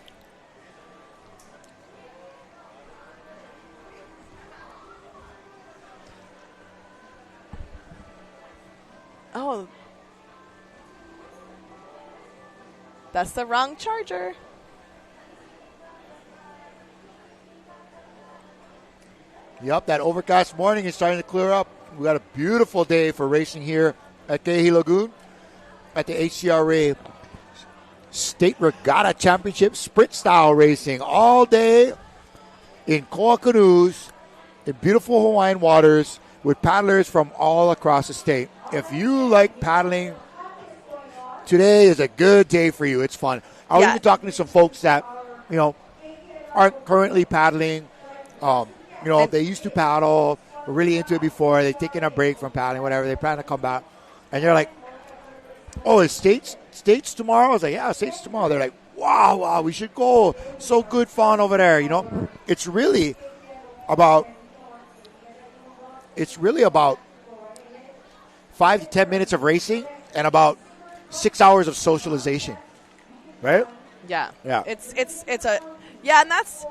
Oh. That's the wrong charger. Yep, that overcast morning is starting to clear up. We got a beautiful day for racing here at Ke'ehi Lagoon at the HCRA State Regatta Championship sprint style racing all day in koa canoes in beautiful Hawaiian waters with paddlers from all across the state. If you like paddling, today is a good day for you. It's fun. I was even talking to some folks that, aren't currently paddling. They used to paddle, were really into it before. They're taking a break from paddling, whatever. They plan to come back. And they're like, oh, is States tomorrow? I was like, yeah, States tomorrow. They're like, wow, we should go. So good fun over there, It's really about 5 to 10 minutes of racing and about 6 hours of socialization, right? Yeah. Yeah. And that's.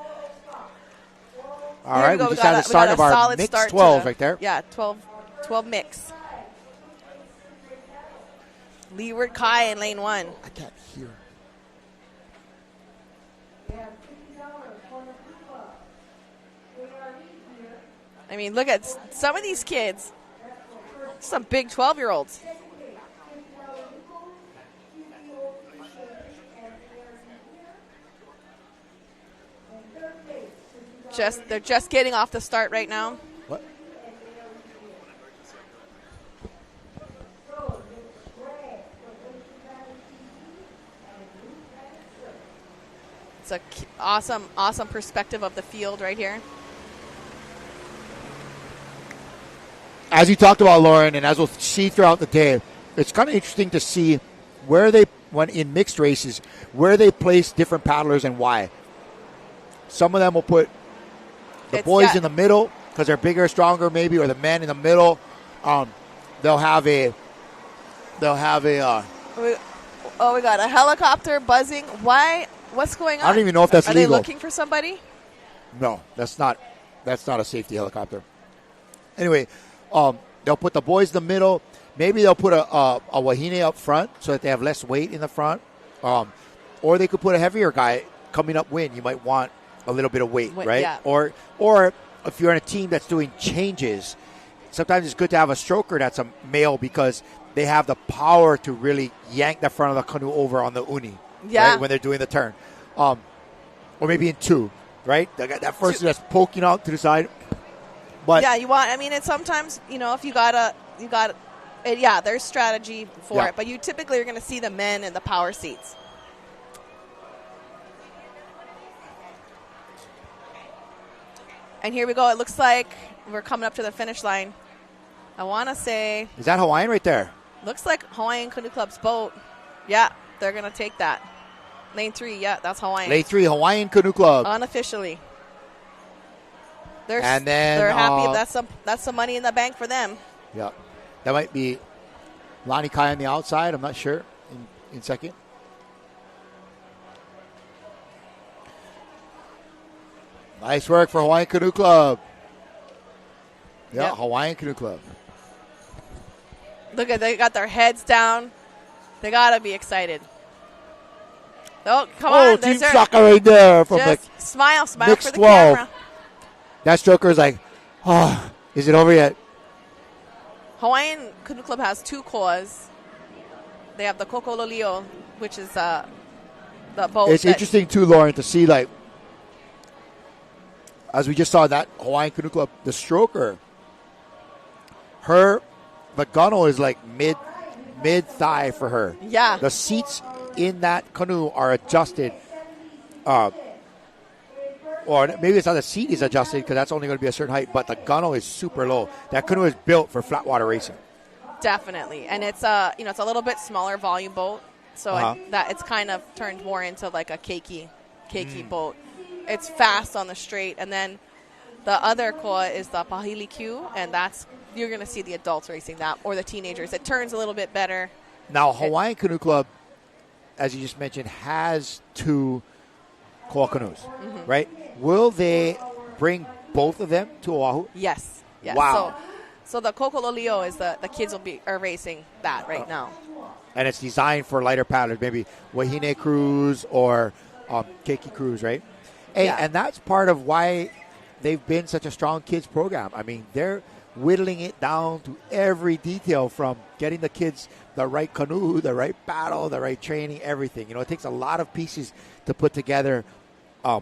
All right, we just had the start of our mix 12 right there. Yeah, 12 mix. Leeward Kai in lane 1. I can't hear. I mean, look at some of these kids. Some big 12-year-olds. They're just getting off the start right now. What? It's a awesome perspective of the field right here. As you talked about, Lauren, and as we'll see throughout the day, it's kind of interesting to see when in mixed races, where they place different paddlers and why. Some of them will put the boys in the middle because they're bigger, stronger, maybe, or the men in the middle. They'll have a. We got a helicopter buzzing. Why? What's going on? I don't even know if that's legal. Are they looking for somebody? No, that's not a safety helicopter. Anyway, they'll put the boys in the middle. Maybe they'll put a wahine up front so that they have less weight in the front. Or they could put a heavier guy coming upwind. You might want a little bit of weight, right? Yeah. Or if you're in a team that's doing changes, sometimes it's good to have a stroker that's a male because they have the power to really yank the front of the canoe over on the uni. Yeah. Right, when they're doing the turn. Or maybe in two, right? That person that's poking out to the side. But yeah, it's sometimes, if there's strategy for it, but you typically are going to see the men in the power seats. And here we go. It looks like we're coming up to the finish line. I want to say... Is that Hawaiian right there? Looks like Hawaiian Canoe Club's boat. Yeah, they're going to take that. Lane 3, yeah, that's Hawaiian. Lane 3, Hawaiian Canoe Club. Unofficially. They're happy. That's some money in the bank for them. Yeah. That might be Lonnie Kai on the outside. I'm not sure in second. Nice work for Hawaiian Canoe Club. Yeah, yep. Hawaiian Canoe Club. Look they got their heads down. They got to be excited. Oh, come on. Team Shaka right there. From just smile for the 12. camera. That stroker is like, is it over yet? Hawaiian Canoe Club has 2 koas. They have the Kokololio, which is the boat. It's interesting, too, Lauren, to see, like, as we just saw that Hawaiian Canoe Club, the stroker, the gunnel is like mid-thigh for her. Yeah. The seats in that canoe are adjusted. Or maybe it's not the seat is adjusted because that's only going to be a certain height, but the gunnel is super low. That canoe is built for flat water racing. Definitely. And it's it's a little bit smaller volume boat, so it's kind of turned more into like a cakey boat. It's fast on the straight, and then the other koa is the Pahili Q, and you're going to see the adults racing that, or the teenagers. It turns a little bit better. Now, Hawaiian Canoe Club, as you just mentioned, has 2 koa canoes, right? Will they bring both of them to Oahu? Yes. Wow. So the Kokololio is the kids are racing that right now. And it's designed for lighter paddlers, maybe Wahine Cruise or Keiki Cruise, right? And that's part of why they've been such a strong kids program. I mean, they're whittling it down to every detail, from getting the kids the right canoe, the right paddle, the right training, everything. It takes a lot of pieces to put together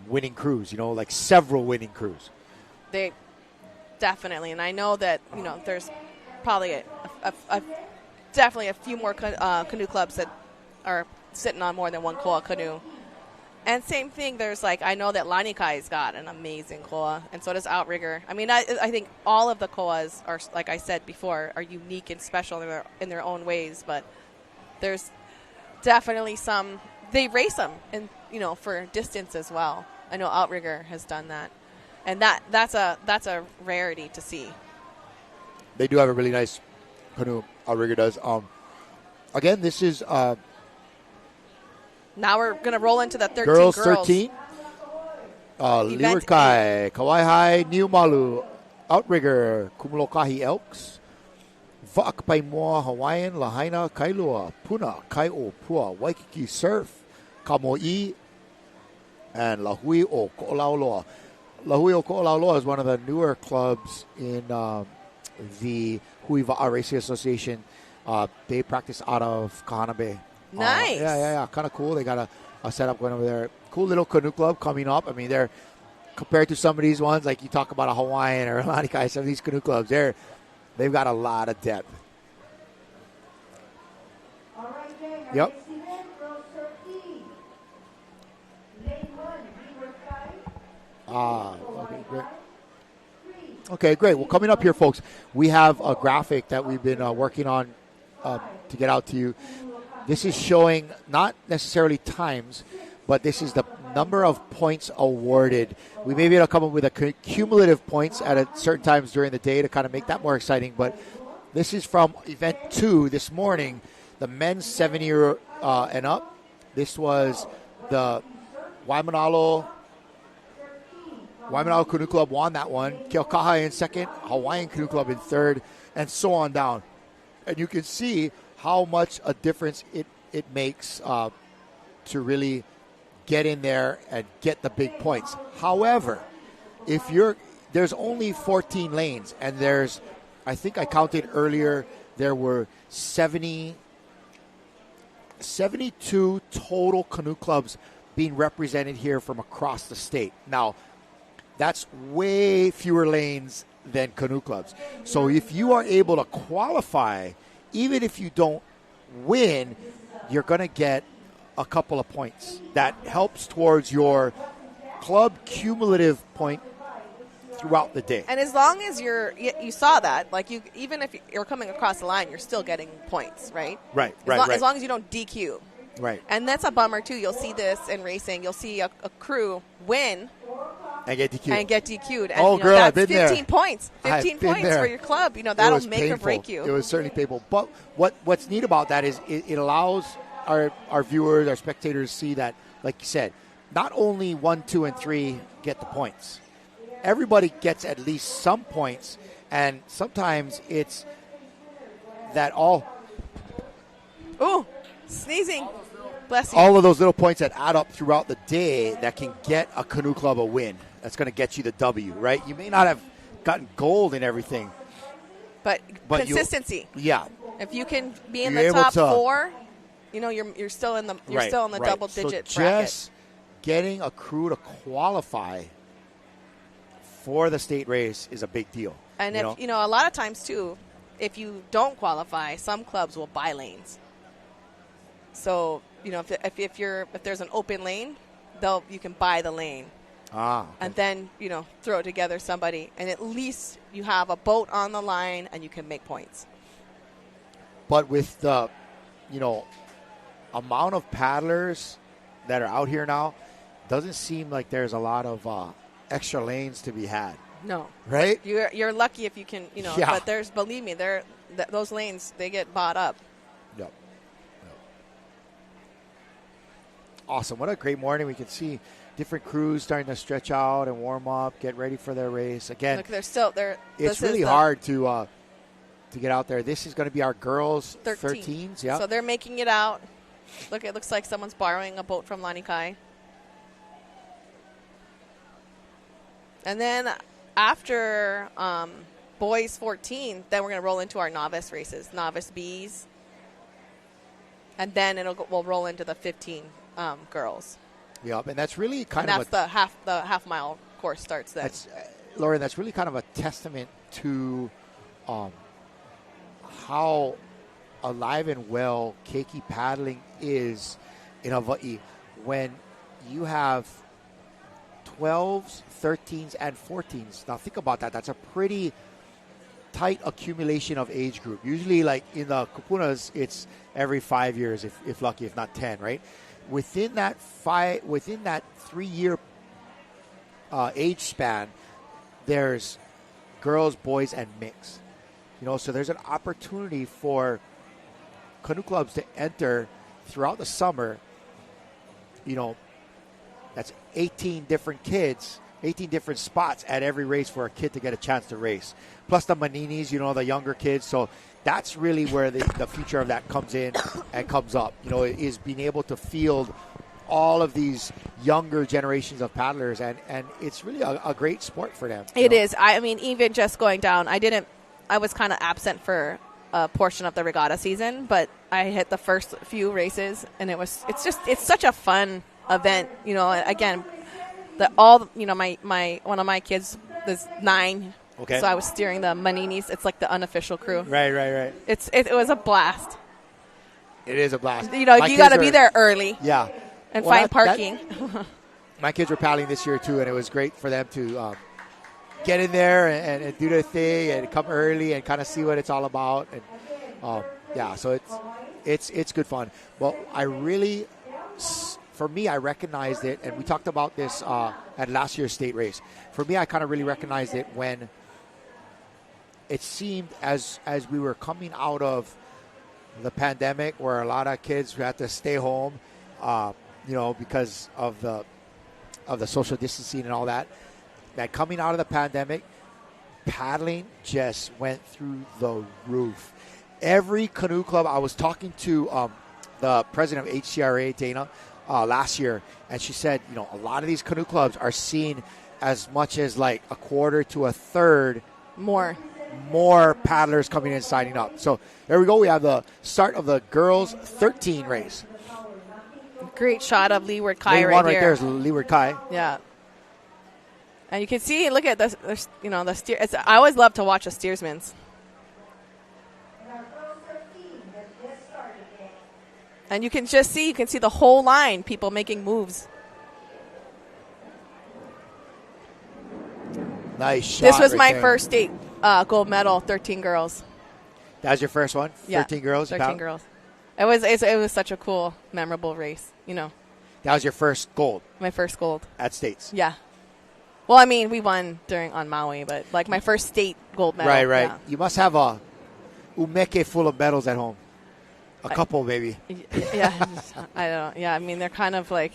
winning crews, like several winning crews. They definitely, and I know that, there's probably definitely a few more canoe clubs that are sitting on more than one koa canoe. And same thing, there's I know that Lanikai's got an amazing koa, and so does Outrigger. I mean, I think all of the koas are, like I said before, are unique and special in their own ways, but there's definitely some, they race them, and for distance as well. I know Outrigger has done that, and that's a rarity to see. They do have a really nice canoe, Outrigger does. Again, this is... Now we're going to roll into the 13 girls. 13. Liwerkai, Kawaihai, Niumalu, Outrigger, Kumulokahi Elks, Va'akpaimoa, Hawaiian, Lahaina, Kailua, Puna, Kaio, Pua, Waikiki Surf, Kamoi, and Lahui o Ko'olauloa. Lahui o Ko'olauloa is one of the newer clubs in the Hui Va'a Racing Association. They practice out of Kahana Bay. Nice. Yeah. Kind of cool. They got a setup going over there. Cool little canoe club coming up. I mean, they're compared to some of these ones, like you talk about a Hawaiian or a Lanikai, some of these canoe clubs, they've got a lot of depth. Yep. Okay, great. Okay, great. Well, coming up here, folks, we have a graphic that we've been working on to get out to you. This is showing not necessarily times, but this is the number of points awarded. We may be able to come up with a cumulative points at certain times during the day to kind of make that more exciting. But this is from event 2 this morning, the men's 7-year and up. This was the Waimanalo Canoe Club won that one. Keaukaha in second, Hawaiian Canoe Club in third, and so on down. And you can see how much a difference it makes to really get in there and get the big points. However, if there's only 14 lanes, and I think I counted earlier, there were 72 total canoe clubs being represented here from across the state. Now, that's way fewer lanes than canoe clubs. So if you are able to qualify, even if you don't win, you're going to get a couple of points. That helps towards your club cumulative point throughout the day. And as long as you saw that, like even if you're coming across the line, you're still getting points, right? Right. As long as you don't DQ. Right. And that's a bummer too. You'll see this in racing. You'll see a crew win and get DQ'd. And, girl, that's I've been 15 there. points. 15 points there. for your club. That'll make painful. or break you. It was certainly painful. But what's neat about that is it allows our viewers, our spectators see that, like you said, not only 1, 2, and 3 get the points. Everybody gets at least some points, and sometimes it's that Ooh, sneezing. Bless you. All of those little points that add up throughout the day that can get a canoe club a win. That's going to get you the W, right? You may not have gotten gold in everything. But consistency. Yeah. If you can be in the top 4, you're still in the double digit so bracket. Just getting a crew to qualify for the state race is a big deal. And if a lot of times too, if you don't qualify, some clubs will buy lanes. So, if there's an open lane, you can buy the lane. Okay. And then, throw together somebody, and at least you have a boat on the line and you can make points. But with the, amount of paddlers that are out here now, doesn't seem like there's a lot of extra lanes to be had. No. Right? You're lucky if you can, Yeah. But believe me, those lanes, they get bought up. Yep. Awesome. What a great morning. We can see different crews starting to stretch out and warm up, get ready for their race. Again, look, they're still there. It's really hard to get out there. This is going to be our girls' 13s. Yeah. So they're making it out. Look, it looks like someone's borrowing a boat from Molokai. And then after boys 14, then we're going to roll into our novice races, novice Bs. And then we'll roll into the 15 girls. Yep, and that's really the half mile course starts then. Lauren, that's really kind of a testament to how alive and well keiki paddling is in Hawaii when you have 12s, 13s, and 14s. Now think about that. That's a pretty tight accumulation of age group. Usually, like in the kupunas, it's every 5 years, if lucky, if not 10, right? Within that 3-year age span, there's girls, boys, and mix. So there's an opportunity for canoe clubs to enter throughout the summer. That's 18 different kids, 18 different spots at every race for a kid to get a chance to race. Plus the maninis, the younger kids. So that's really where the future of that comes in and comes up, is being able to field all of these younger generations of paddlers. And it's really a great sport for them. It is. I mean, even just going down, I was kind of absent for a portion of the regatta season, but I hit the first few races and it's such a fun event. Again, one of my kids is 9. Okay. So I was steering the Maninis. It's like the unofficial crew. Right. It was a blast. It is a blast. You got to be there early. Yeah. And find parking. My kids were paddling this year too, and it was great for them to get in there and do their thing and come early and kind of see what it's all about. And so it's good fun. Well, for me, I recognized it, and we talked about this at last year's state race. For me, I kind of really recognized it when it seemed as we were coming out of the pandemic, where a lot of kids had to stay home, because of the social distancing and all that. That coming out of the pandemic, paddling just went through the roof. Every canoe club, I was talking to the president of HCRA, Dana, last year, and she said, a lot of these canoe clubs are seeing as much as like a quarter to a third More paddlers coming in signing up. So there we go. We have the start of the girls 13 race. great shot of Leeward Kai Lane right one here. right there is Leeward Kai. Yeah. And you can see, look at this, the steer. I always love to watch the steersmen's. And you can just see, the whole line, people making moves. Nice shot. This was right my there. first state gold medal, 13 girls. That was your first one? Yeah, 13 girls? 13 girls. It was such a cool, memorable race, That was your first gold? My first gold. At States? Yeah. Well, I mean, we won on Maui, but like my first state gold medal. Right. Yeah. You must have a umeke full of medals at home. A couple, maybe. Yeah. I don't know. Yeah, I mean, they're kind of like,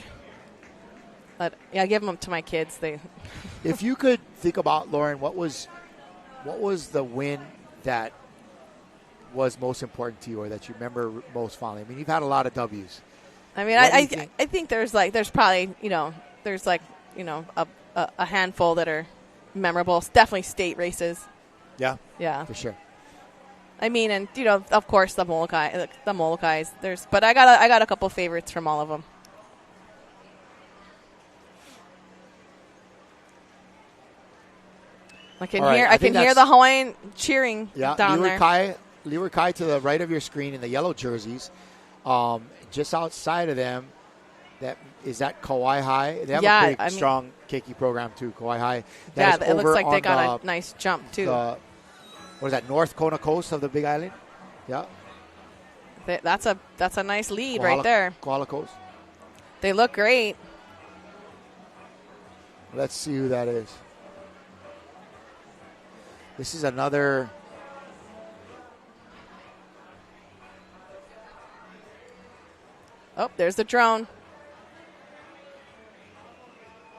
I give them to my kids. If you could think about, Lauren, what was the win that was most important to you or that you remember most fondly? I mean, you've had a lot of W's. I mean, I think there's probably, a handful that are memorable. It's definitely state races. Yeah? Yeah. For sure. I mean, and, of course, the Molokais. But I got a couple favorites from all of them. I can hear the Hawaiian cheering down there. Leeward Kai to the right of your screen in the yellow jerseys. Just outside of them, is that Kauai High? They have a pretty strong keiki program too, Kauai High. It looks like they got a nice jump too. What is that, North Kona coast of the Big Island? Yeah. That's a nice lead right there. Kohala Coast. They look great. Let's see who that is. This is another. Oh, there's the drone.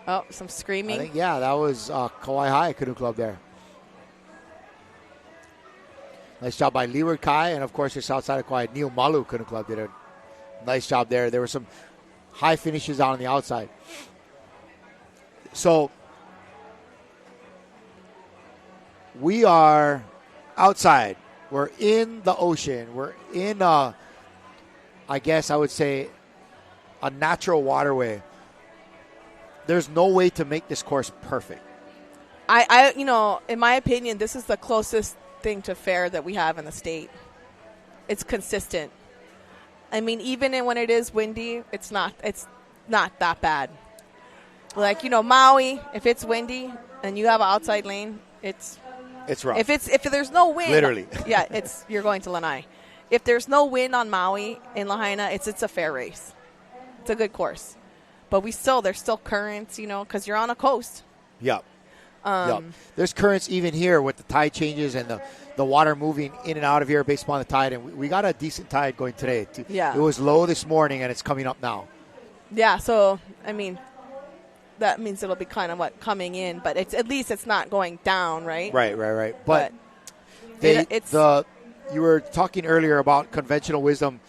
Oh, some screaming. I think, that was Kauai High Canoe Club there. Nice job by Leeward Kai, and of course, just outside of Kauai, Neil Malu Canoe Club did a nice job there. There were some high finishes out on the outside. So we are outside. We're in the ocean. We're in, I guess I would say, a natural waterway. There's no way to make this course perfect. In my opinion, this is the closest thing to fair that we have in the state. It's consistent. I mean, even when it is windy, it's not that bad. Like, Maui, if it's windy and you have an outside lane, it's rough. If there's no wind, literally, you're going to Lanai. If there's no wind on Maui in Lahaina, it's a fair race. It's a good course, but there's still currents, because you're on a coast. Yep. There's currents even here with the tide changes and the water moving in and out of here based upon the tide, and we got a decent tide going today. Yeah. It was low this morning and it's coming up now. Yeah. So I mean, that means it'll be kind of coming in, but at least it's not going down, right? Right. But you were talking earlier about conventional wisdom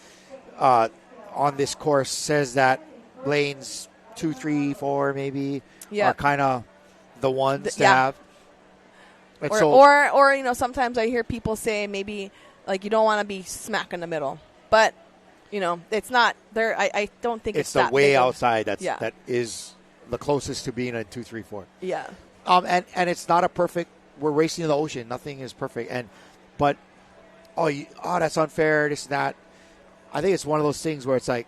on this course says that lanes 2, 3, 4 maybe are kind of the ones to have. And or sometimes I hear people say maybe like you don't want to be smack in the middle, but it's not there. I don't think it's the that way big outside that is the closest to being a 2, 3, 4. Yeah. And it's not a perfect. We're racing in the ocean. Nothing is perfect. But that's unfair. This and that. I think it's one of those things where it's like.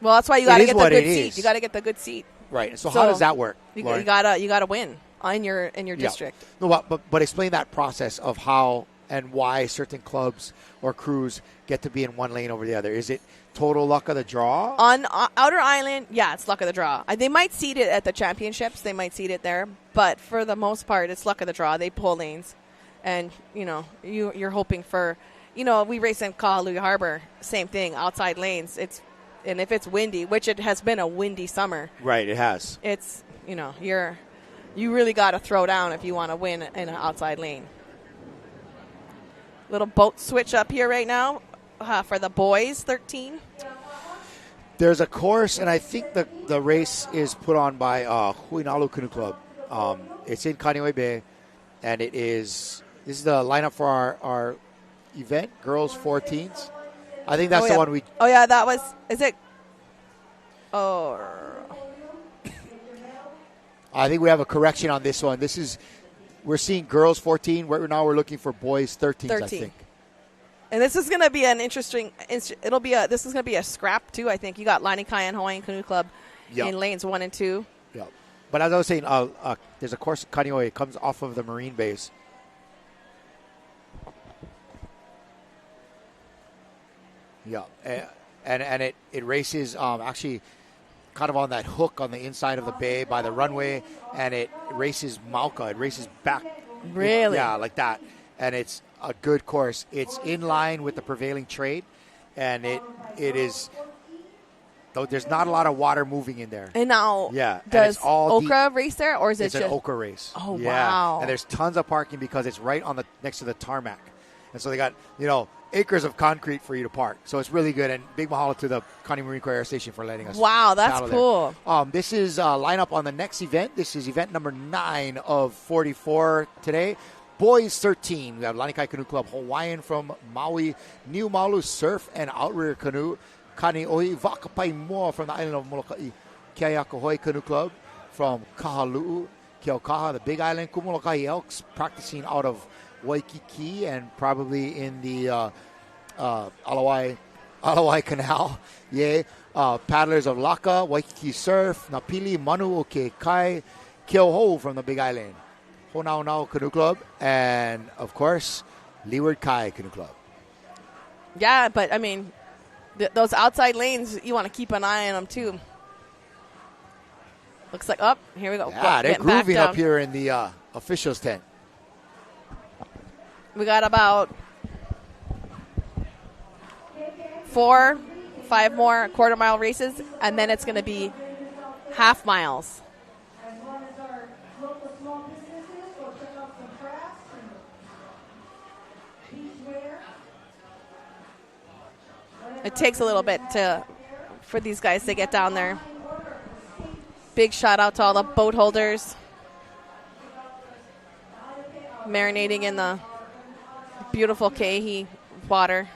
Well, that's why you got to get the good seat. You got to get the good seat. Right. So how does that work? You gotta win in your district. No, but explain that process of how and why certain clubs or crews get to be in one lane over the other. Is it total luck of the draw? On Outer Island, it's luck of the draw. They might seed it at the championships. They might seed it there, but for the most part, it's luck of the draw. They pull lanes, and you're hoping for. We race in Kahului Harbor. Same thing, outside lanes. And if it's windy, which it has been a windy summer. Right, it has. It's, you really got to throw down if you want to win in an outside lane. Little boat switch up here right now for the boys, 13. There's a course, and I think the race is put on by Huinalu Canoe Club. It's in Canoe Bay, and this is the lineup for our event, girls 14s. I think that's the one we. Oh yeah, that was. Is it? Oh. I think we have a correction on this one. We're seeing girls 14. Right now we're looking for boys 13s, 13. I think. And this is going to be an interesting. This is going to be a scrap too. I think you got Lanikai and Hawaiian Canoe Club in lanes 1 and 2. Yeah, but as I was saying, there's a course at Canoe. It comes off of the Marine base. Yeah, and it races actually kind of on that hook on the inside of the bay by the runway, and it races Mauka. It races back. Really? Yeah, like that. And it's a good course. It's in line with the prevailing trade, and it is. Though there's not a lot of water moving in there. And now, does Okra race there, or is it just an Okra race? Oh yeah. Wow! And there's tons of parking because it's right on next to the tarmac, and so they got acres of concrete for you to park. So it's really good. And big mahalo to the Connie Marine Corps Air Station for letting us. Wow, that's cool. This is lineup on the next event. This is event number 9 of 44 today. Boys 13. We have Lanikai Canoe Club Hawaiian from Maui, Niu Malu Surf and Outrigger Canoe, Kaneohe Wakapai Moa from the island of Molokai, Keaiakahoi Canoe Club from Kahalu'u, Keaukaha, the Big Island, Kumolokai Elks practicing out of Waikiki and probably in the Alawai Canal. Yeah. Paddlers of Laka, Waikiki Surf, Napili, Manu Oke Kai, Keoho from the Big Island, Honau Canoe Club, and, of course, Leeward Kai Canoe Club. Yeah, but, I mean, those outside lanes, you want to keep an eye on them, too. Looks like, here we go. Yeah, they're grooving up here in the officials' tent. We got about 4, 5 more quarter-mile races, and then it's going to be half miles. It takes a little bit for these guys to get down there. Big shout out to all the boat holders marinating in the beautiful Ke'ihi water.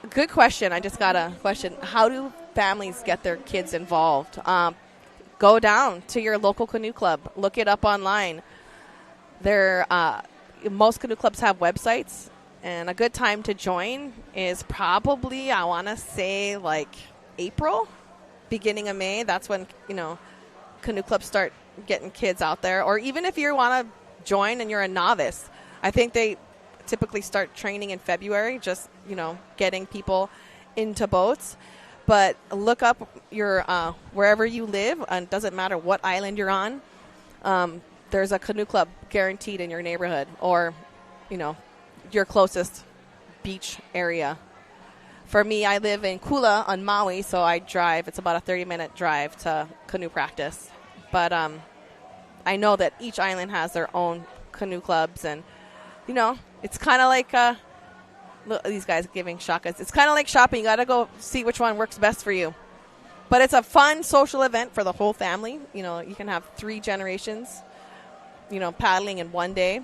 Good question. I just got a question. How do families get their kids involved? Go down to your local canoe club. Look it up online. Most canoe clubs have websites, and a good time to join is probably, I want to say, like April, beginning of May. That's when, canoe clubs start getting kids out there. Or even if you want to join and you're a novice, I think they typically start training in February, just, getting people into boats. But look up your wherever you live, and it doesn't matter what island you're on. There's a canoe club guaranteed in your neighborhood or, your closest beach area. For me, I live in Kula on Maui, so I drive. It's about a 30-minute drive to canoe practice. But I know that each island has their own canoe clubs, and, it's kind of like look, these guys giving shakas. It's kind of like shopping. You got to go see which one works best for you. But it's a fun social event for the whole family. You can have 3 generations, paddling in one day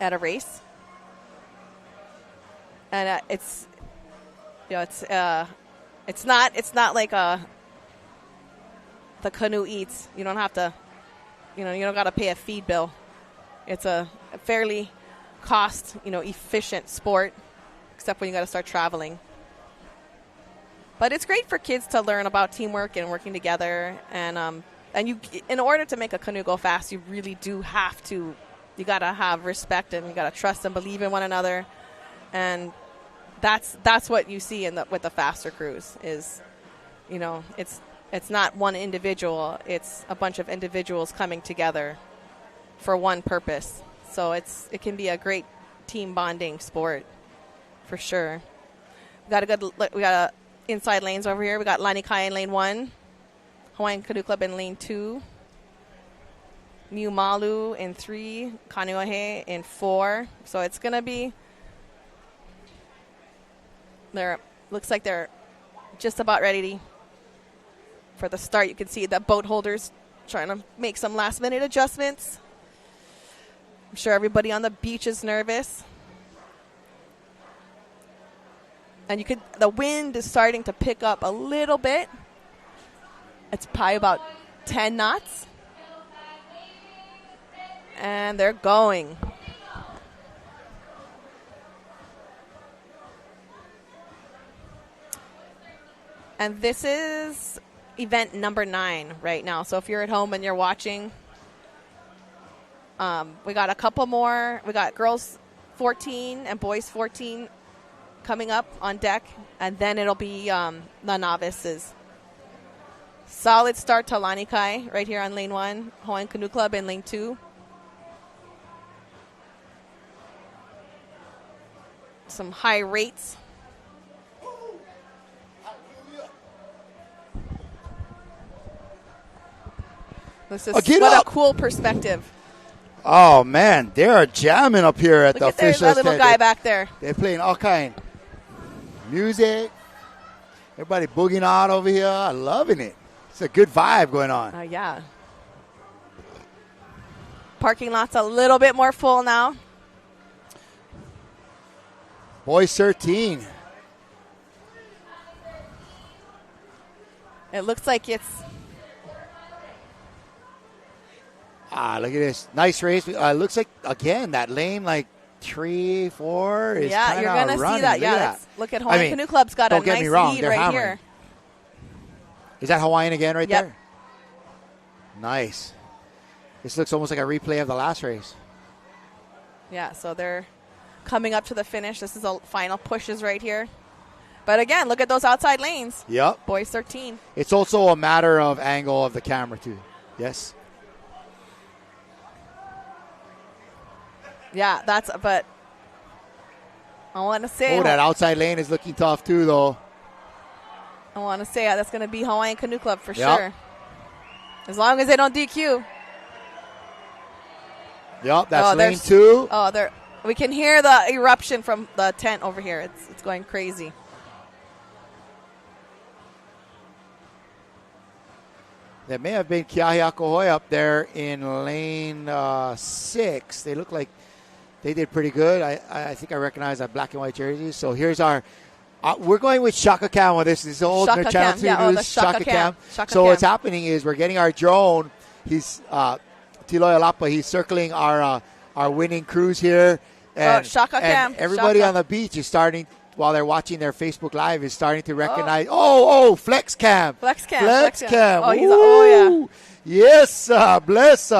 at a race. And it's not like the canoe eats. You don't have to, you don't got to pay a feed bill. It's a fairly cost, efficient sport, except when you got to start traveling. But it's great for kids to learn about teamwork and working together. And you, in order to make a canoe go fast, you really do have to. You got to have respect, and you got to trust and believe in one another. And that's what you see with the faster crews is, it's not one individual. It's a bunch of individuals coming together for one purpose. So it can be a great team bonding sport for sure. We got inside lanes over here. We got Lanikai in lane 1, Hawaiian Canoe Club in lane 2, Niu Malu in 3, Kaneohe in 4. So it's going to be, looks like they're just about ready for the start. You can see the boat holders trying to make some last-minute adjustments. I'm sure everybody on the beach is nervous. And the wind is starting to pick up a little bit. It's probably about 10 knots. And they're going. And this is event number 9 right now. So if you're at home and you're watching, we got a couple more. We got girls 14 and boys 14 coming up on deck. And then it'll be the novices. Solid start to Lanikai right here on lane 1. Hawaiian Canoe Club in lane 2. Some high rates. This is what a cool perspective. Oh man, they are jamming up here at the officials. There's that little guy back there. They're playing all kind music. Everybody boogieing out over here. I'm loving it. It's a good vibe going on. Yeah. Parking lot's a little bit more full now. Boys 13. It looks like it's... look at this. Nice race. Looks like, again, that lane, like 3, 4 is yeah, you're going to see that. Yeah, look at Hawaiian Canoe Club's got a nice lead right here. Is that Hawaiian again right yep. there? Nice. This looks almost like a replay of the last race. Yeah, so they're coming up to the finish. This is the final pushes right here. But again, look at those outside lanes. Yep. Boys 13. It's also a matter of angle of the camera too. Yes. Yeah, but I want to say. Oh, that outside lane is looking tough too, though. I want to say that's going to be Hawaiian Canoe Club for sure. As long as they don't DQ. Yep, that's lane 2. Oh, we can hear the eruption from the tent over here. It's going crazy. There may have been Kiahi Akohoi up there in lane 6. They look like they did pretty good. I think I recognize that black and white jersey. So here's our... we're going with Shaka Cam on this. This is the old Channel 2 News Shaka Cam. So what's happening is we're getting our drone. He's... Tiloy Alapa, he's circling our winning cruise here. And, Shaka Cam. And everybody on the beach is starting, while they're watching their Facebook Live, is starting to recognize, Flex Cam. Flex Cam. Yeah. Yes, bless.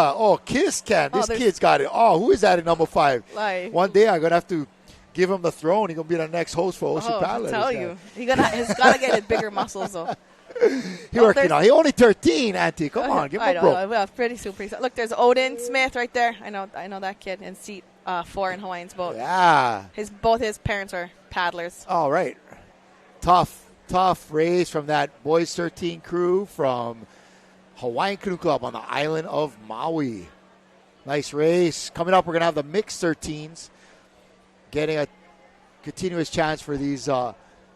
Kiss Cam. This kid's got it. Who is that at number 5? One day I'm going to have to give him the throne. He's going to be the next host for Ocean Palace. I tell you. He's got to get his bigger muscles, though. He only 13, Auntie. Come on, give him a break. Well, pretty super. Look, there's Odin Smith right there. I know that kid in seat 4 in Hawaiian's boat. Yeah. Both his parents are paddlers. All right. Tough race from that Boys 13 crew from Hawaiian Canoe Club on the island of Maui. Nice race. Coming up, we're going to have the mixed 13s getting a continuous chance for these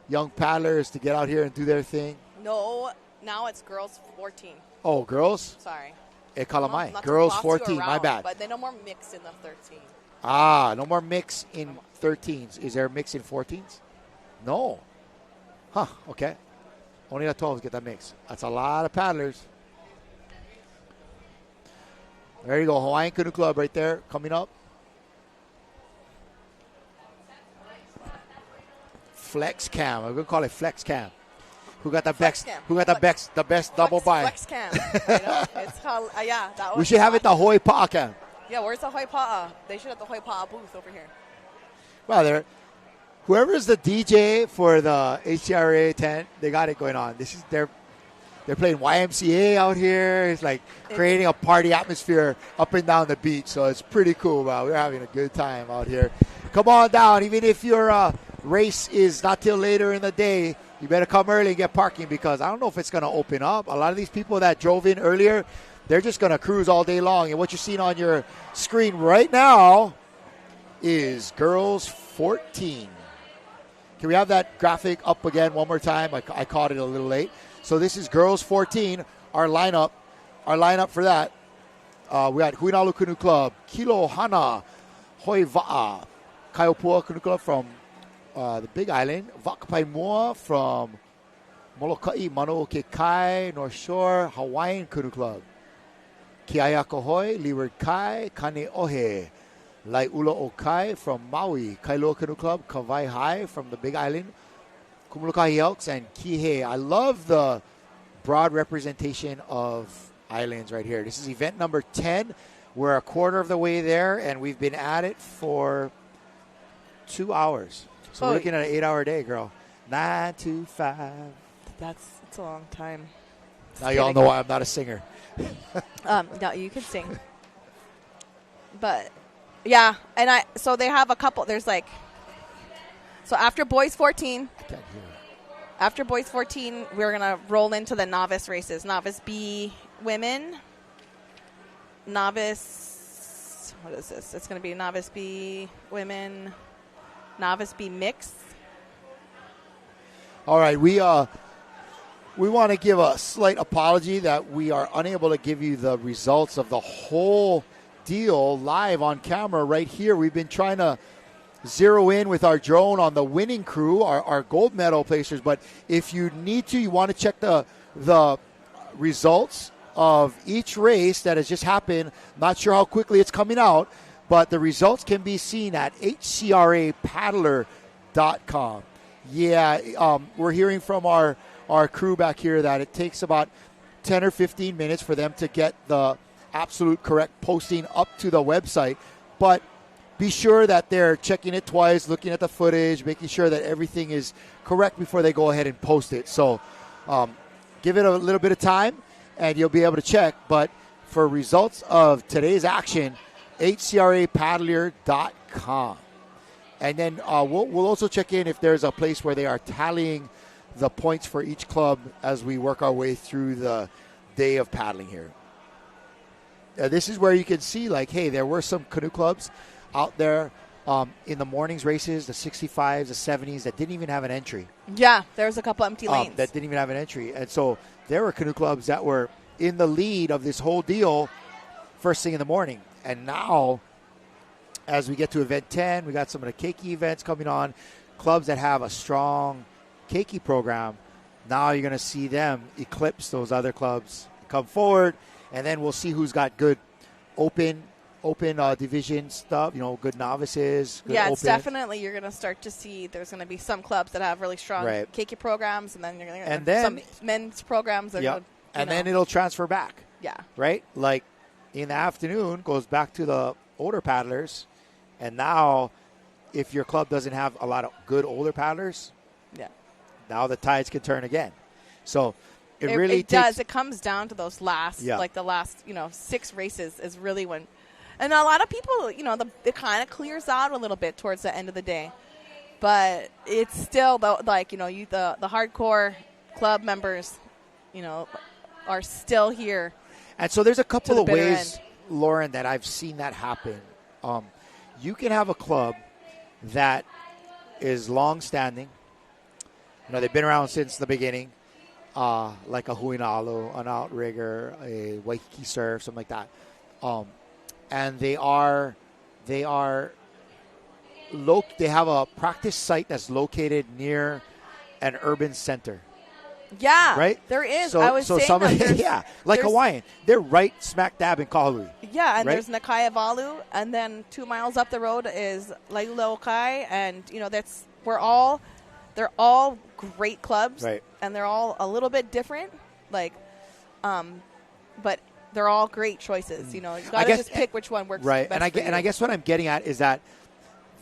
young paddlers to get out here and do their thing. No, now it's girls 14. Oh, girls? Sorry. Kalamai. Girls 14, my bad. But no more mix in the 13. No more mix in 13s. Is there a mix in 14s? No. Huh, okay. Only the 12s get that mix. That's a lot of paddlers. There you go, Hawaiian Canoe Club right there coming up. Flex Cam. I'm going to call it Flex Cam. Who got the best? Who got the best double buy? Flex Cam. It's called that. We should have it the Hoi Pa'a Cam. Yeah, where's the Hoi Pa'a? They should have the Hoi Pa'a booth over here. Well, whoever's the DJ for the HCRA tent, they got it going on. They're playing YMCA out here. It's like creating a party atmosphere up and down the beach. So it's pretty cool. Wow, we're having a good time out here. Come on down. Even if your race is not till later in the day, you better come early and get parking, because I don't know if it's going to open up. A lot of these people that drove in earlier, they're just going to cruise all day long. And what you're seeing on your screen right now is girls 14. Can we have that graphic up again one more time? I caught it a little late. So this is girls 14. Our lineup for that. We got Huinalu Canoe Club, Kilo Hana, Hoiva'a, Kaiopua Canoe Club from the Big Island, Wakapaimoa from Molokai, Manokai, North Shore, Hawaiian Canoe Club, Kiaiakohoi, Leeward Kai, Kaneohe, Lai'ula Okai from Maui, Kailua Canoe Club, Kawai High from the Big Island, Kumulukai Elks, and Kihei. I love the broad representation of islands right here. This is event number 10. We're a quarter of the way there, and we've been at it for 2 hours. So we're looking at an 8-hour day, girl. 9 to 5. That's a long time. Now y'all know why I'm not a singer. No, you can sing. But, yeah, and so they have a couple. There's so after boys 14, I can't hear. After boys 14, we're going to roll into the novice races. Novice B women. Novice, what is this? It's going to be novice B women. Novice B mixed. All right, we want to give a slight apology that we are unable to give you the results of the whole deal live on camera right here. We've been trying to zero in with our drone on the winning crew, our gold medal placers. But if you need to, you want to check the results of each race that has just happened. Not sure how quickly it's coming out, but the results can be seen at HCRApaddler.com. Yeah, we're hearing from our crew back here that it takes about 10 or 15 minutes for them to get the absolute correct posting up to the website. But be sure that they're checking it twice, looking at the footage, making sure that everything is correct before they go ahead and post it. So give it a little bit of time, and you'll be able to check. But for results of today's action, HCRApaddler.com. And then we'll also check in if there's a place where they are tallying the points for each club as we work our way through the day of paddling here. This is where you can see, hey, there were some canoe clubs out there in the morning's races, the 65s, the 70s, that didn't even have an entry. Yeah, there was a couple empty lanes. That didn't even have an entry. And so there were canoe clubs that were in the lead of this whole deal first thing in the morning. And now, as we get to event 10, we got some of the keiki events coming on, clubs that have a strong keiki program. Now you're going to see them eclipse those other clubs, come forward, and then we'll see who's got good open division stuff, good novices. Good it's definitely, you're going to start to see there's going to be some clubs that have really strong keiki programs, and then you're going to have some men's programs. And then it'll transfer back. Yeah. Right? Like in the afternoon, goes back to the older paddlers. And now, if your club doesn't have a lot of good older paddlers, now the tides can turn again. So it really does. It comes down to those last, the last, 6 races is really when, and a lot of people, it kind of clears out a little bit towards the end of the day, but it's still the hardcore club members, are still here. And so there's a couple of ways, Lauren, that I've seen that happen. You can have a club that is long-standing. They've been around since the beginning, like a Huinalu, an Outrigger, a Waikiki Surf, something like that. And they have a practice site that's located near an urban center. Yeah, right. There is. So, I was saying like Hawaiian, they're right smack dab in Kahului. Yeah, and there's Nakaya Valu, and then 2 miles up the road is Laiulaokai, and they're all great clubs, right? And they're all a little bit different, but they're all great choices. You got to just pick which one works right. best And I guess what I'm getting at is that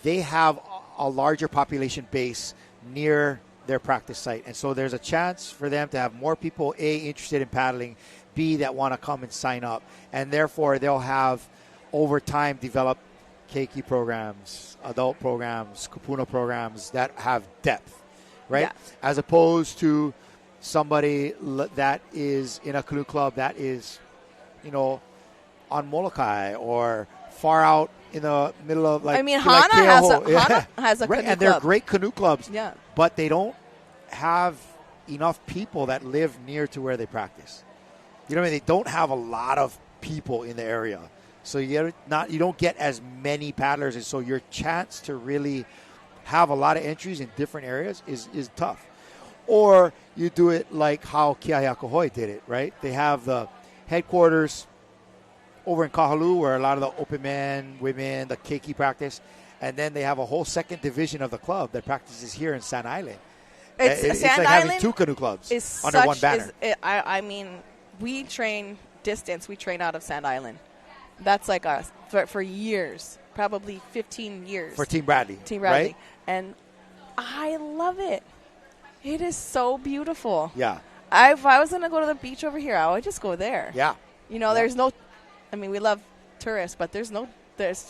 they have a larger population base near their practice site, and so there's a chance for them to have more people interested in paddling, B that want to come and sign up, and therefore they'll have over time develop keiki programs, adult programs, kupuna programs that have depth, right? As opposed to somebody that is in a canoe club that is, on Molokai or far out in the middle of like. I mean, like Hana has a canoe and they're club. great canoe clubs. Yeah. But they don't have enough people that live near to where they practice. You know what I mean? They don't have a lot of people in the area, so you don't get as many paddlers, and so your chance to really have a lot of entries in different areas is tough. Or you do it like how Keahiakahoe did it, right? They have the headquarters over in Kahalu where a lot of the open men, women, the keiki practice, and then they have a whole second division of the club that practices here in Sand Island. It's Sand like Island having two canoe clubs under one banner. I mean, we train distance. We train out of Sand Island. That's like us for years, probably 15 years. For Team Bradley. Right? And I love it. It is so beautiful. Yeah. If I was going to go to the beach over here, I would just go there. Yeah. You know, there's no, I mean, we love tourists, but there's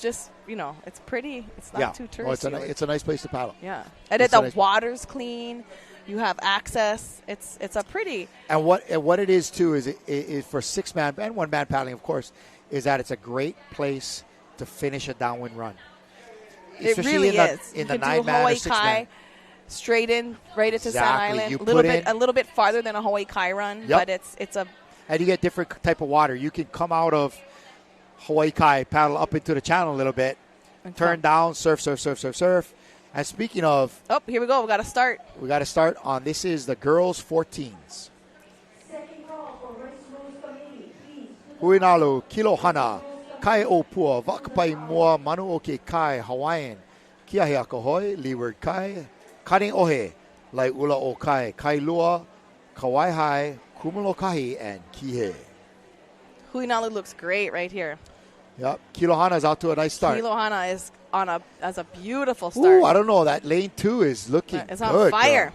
just, you know, it's pretty. It's not too touristy. Well, it's a nice place to paddle. Yeah. And the water's clean. You have access. It's a pretty. And what it is, too, is it for 6-man and 1-man paddling, of course, is that it's a great place to finish a downwind run. It really is. In you the can 9-man or do 6-man. Straight in, right into Sand Island. A little bit farther than a Hawaii Kai run, but it's a. And you get different type of water. You can come out of Hawaii Kai, paddle up into the channel a little bit, turn down, surf. And speaking of, here we go. We got to start. We got to start on. This is the girls 14s. Huinalu Kilohana Kai Opua Vakapai Mua Manu Oke Kai Hawaiian Keahiakahoe Leeward Kai Kani Ohe Lai Ula O Kai Kailua Kawaihai Kumalokahi and Kihe. Huinalu looks great right here. Yep, Kilohana is out to a nice start. Kilohana is as a beautiful start. Ooh, I don't know. That lane 2 is looking it's good. On fire. Girl.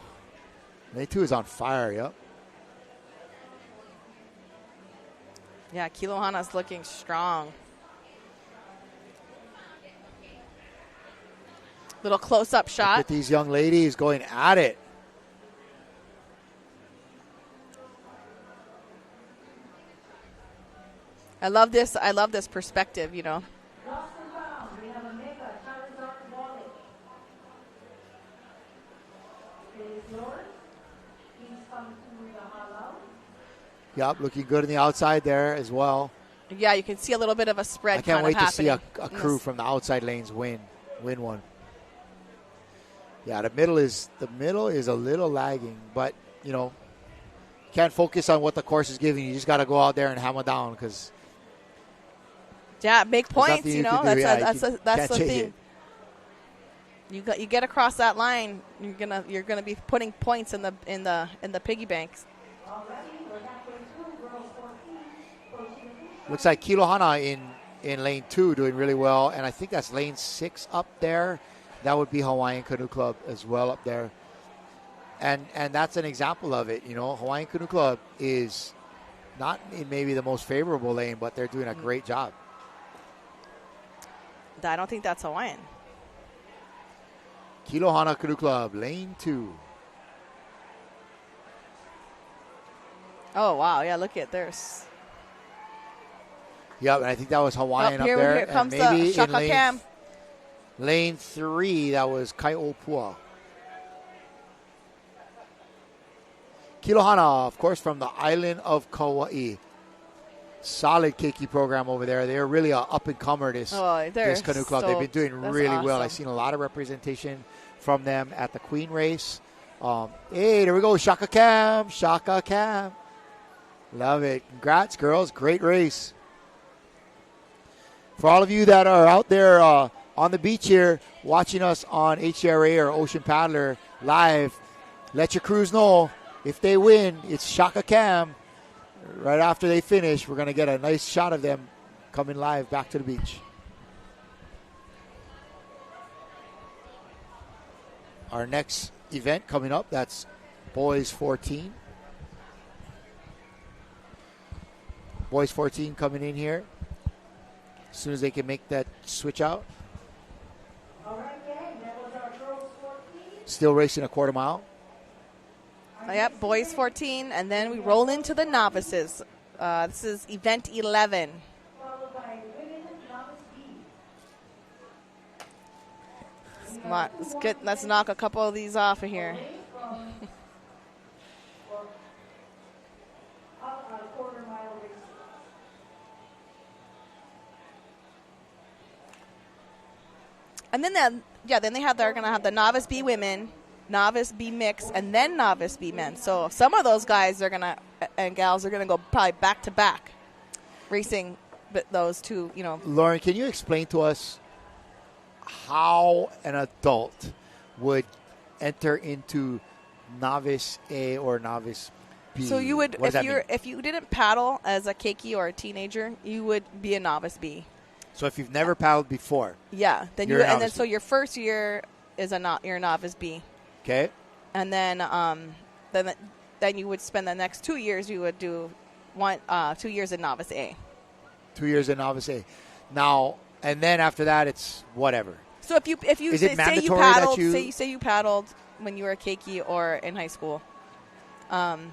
Lane 2 is on fire, yep. Yeah, Kilohana's looking strong. Little close-up shot. Look at these young ladies going at it. I love this perspective, you know. Yep, looking good on the outside there as well. Yeah, you can see a little bit of a spread. I can't wait to see a crew from the outside lanes win one. Yeah, the middle is a little lagging, but you know, can't focus on what the course is giving you. You just got to go out there and hammer down because. Yeah, make points. You know, that's the thing. It. You get across that line, you're gonna be putting points in the piggy banks. Looks like Kilohana in lane 2 doing really well, and I think that's lane 6 up there. That would be Hawaiian Canoe Club as well up there, and that's an example of it. You know, Hawaiian Canoe Club is not in maybe the most favorable lane, but they're doing a great job. I don't think that's Hawaiian. Kilohana Canoe Club, lane 2. Oh, wow. Yeah, look at this. Yep, and I think that was Hawaiian up there. Here comes maybe the Shaka Cam. Lane 3, that was Kaiopua. Kilohana, of course, from the island of Kauai. Solid keiki program over there. They're really an up-and-comer, this canoe club. They've been doing really well. I've seen a lot of representation from them at the Queen race. Hey, there we go. Shaka Cam. Love it. Congrats, girls. Great race. For all of you that are out there on the beach here watching us on HCRA or Ocean Paddler live, let your crews know if they win, it's Shaka Cam. Right after they finish, we're going to get a nice shot of them coming live back to the beach. Our next event coming up, that's Boys 14. Boys 14 coming in here as soon as they can make that switch out. Still racing a quarter mile. Yep, boys 14, and then we roll into the novices. This is event 11. Come on, let's knock a couple of these off of here. And then they're gonna have the novice B women, novice B mix, and then novice B men. So some of those guys and gals are gonna go probably back to back, racing those two. Lauren, can you explain to us how an adult would enter into novice A or novice B? So you would, if you didn't paddle as a keiki or a teenager, you would be a novice B. So if you've never paddled before, then so your first year is you're a novice B. Okay. And then you would spend the next 2 years. You would do 2 years in novice A. 2 years in novice A. Now, and then after that, it's whatever. So if you is it mandatory say you paddled when you were a keiki or in high school, and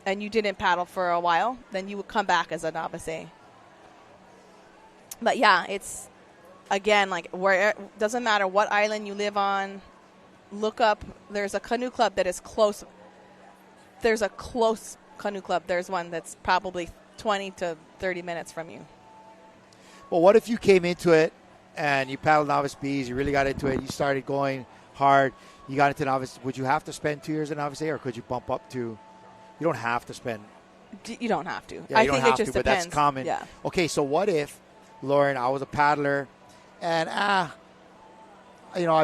you didn't paddle for a while, then you would come back as a novice A. But yeah, it's again where doesn't matter what island you live on. Look up. There's a canoe club that is close. There's a close canoe club. There's one that's probably 20 to 30 minutes from you. Well, what if you came into it and you paddled novice Bs, you really got into it, you started going hard, you got into novice, would you have to spend 2 years in novice A, or could you bump up to, you don't have to spend. You don't have to. Yeah, I think it just depends. But that's common. Yeah. Okay, so what if, Lauren, I was a paddler and, I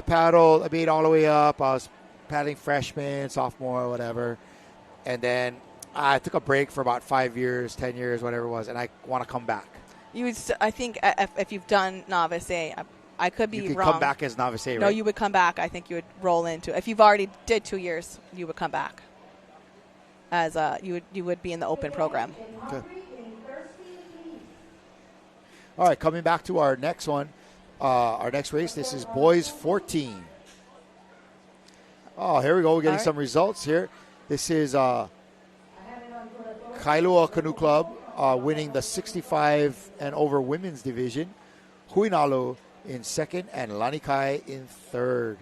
paddled, I made all the way up, I was paddling freshman, sophomore, whatever, and then I took a break for about 5 years, 10 years, whatever it was, and I want to come back. I think if you've done novice A, I could be wrong. You could come back as novice A, right? No, you would come back. I think you would roll into. If you've already did 2 years, you would come back as you would be in the open program. Okay. All right, coming back to our next one, our next race. This is boys 14. Oh, here we go. We're getting some results here. This is Kailua Canoe Club winning the 65 and over women's division. Huinalo in second and Lanikai in third.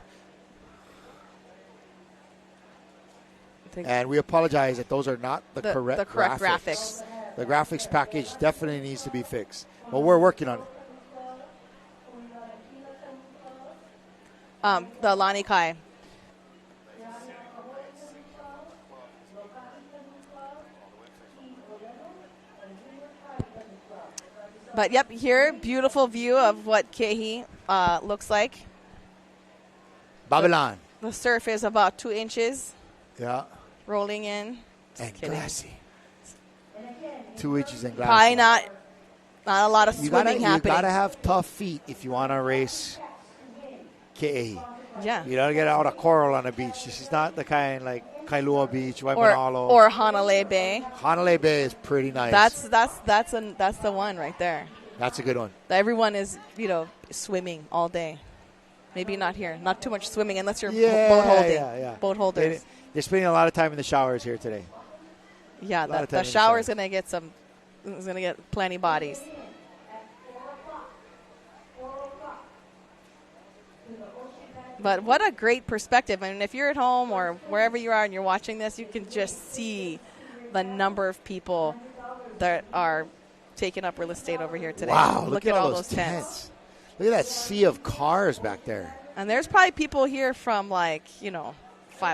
And we apologize that those are not the correct graphics. The graphics package definitely needs to be fixed. But we're working on it. The Lanikai. But yep, here, beautiful view of what Kehi looks like. Babylon. The surf is about 2 inches. Yeah. Rolling in. And glassy. 2 inches and glassy. Probably not a lot of swimming happening. You got to have tough feet if you want to race Kehi. Yeah. You don't get out of coral on the beach. This is not the kind like Kailua Beach, Waimanalo. Or Hanalei Bay. Hanalei Bay is pretty nice. That's the one right there. That's a good one. Everyone is, swimming all day. Maybe not here. Not too much swimming unless you're boat holding. Yeah. Boat holders. They're spending a lot of time in the showers here today. Yeah, the shower's going to get plenty bodies. But what a great perspective. I mean, if you're at home or wherever you are and you're watching this, you can just see the number of people that are taking up real estate over here today. Wow, look at all those tents. Look at that sea of cars back there. And there's probably people here from 5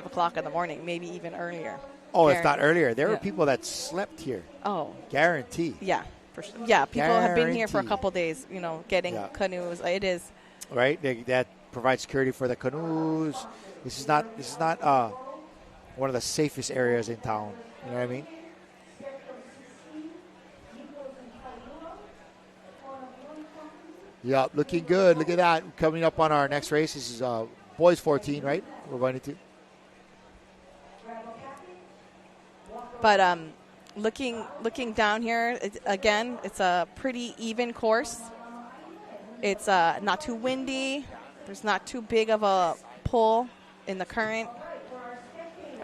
o'clock in the morning, maybe even earlier. Oh, if not earlier. There were people that slept here. Oh. Guarantee. Yeah. For sure. Yeah, people have been here for a couple days, getting canoes. It is. Right? That provides security for the canoes. This is not one of the safest areas in town. You know what I mean? Yeah, looking good. Look at that. Coming up on our next race. This is boys 14, right? We're going into. But looking down here, it's a pretty even course. It's not too windy. There's not too big of a pull in the current.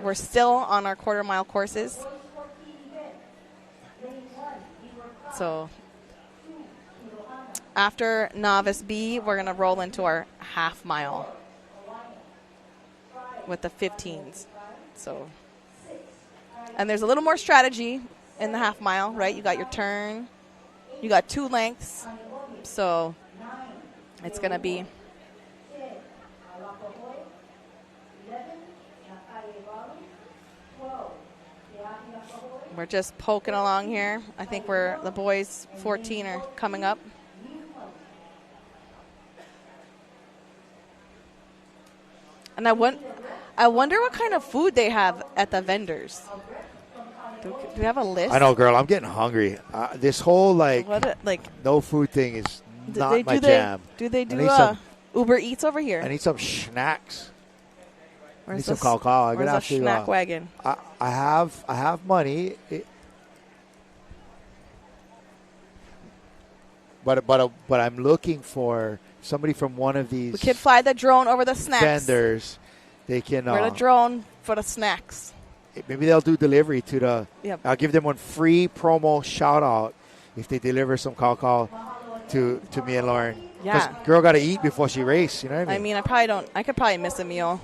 We're still on our quarter-mile courses. So after Novice B, we're going to roll into our half-mile with the 15s. So, and there's a little more strategy in the half mile, right? You got your turn. You got 2 lengths. So it's going to be. We're just poking along here. I think the boys 14 are coming up. And I wonder what kind of food they have at the vendors. Do you have a list? I know, girl. I'm getting hungry. This whole no food thing is not my jam. Do they do Uber Eats over here? I need some snacks. I need some where's the snack wagon? I have money. But I'm looking for somebody from one of these. We could fly the drone over the snacks. Vendors. They can. We're the drone for the snacks. Maybe they'll do delivery to the. Yep. I'll give them one free promo shout out if they deliver some cacao to me and Lauren. Yeah. 'Cause girl got to eat before she race. You know what I mean? I could probably miss a meal.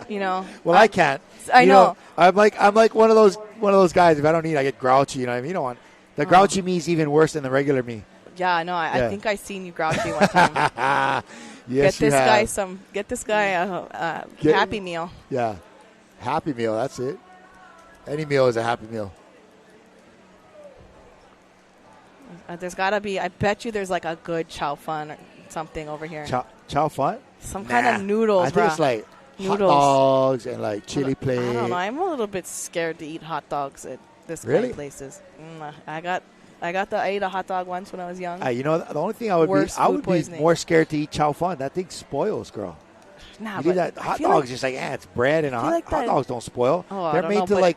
You know. Well, I can't. I know. I'm like one of those guys. If I don't eat, I get grouchy. You know what I mean? You don't want the grouchy me is even worse than the regular me. Yeah, I know. I think I seen you grouchy one time. Yes, Get this guy a Happy Meal. Yeah, Happy Meal. That's it. Any meal is a Happy Meal. There's got to be. I bet you there's like a good chow fun or something over here. Chow fun? Some kind of noodles. I think it's like noodles. Hot dogs and like chili plate. I don't know. I'm a little bit scared to eat hot dogs at this kind of places. I ate a hot dog once when I was young. You know, the only thing I would be more scared to eat chow fun. That thing spoils, girl. Nah, but that hot dog's just like, it's bread and hot dogs don't spoil. They're made to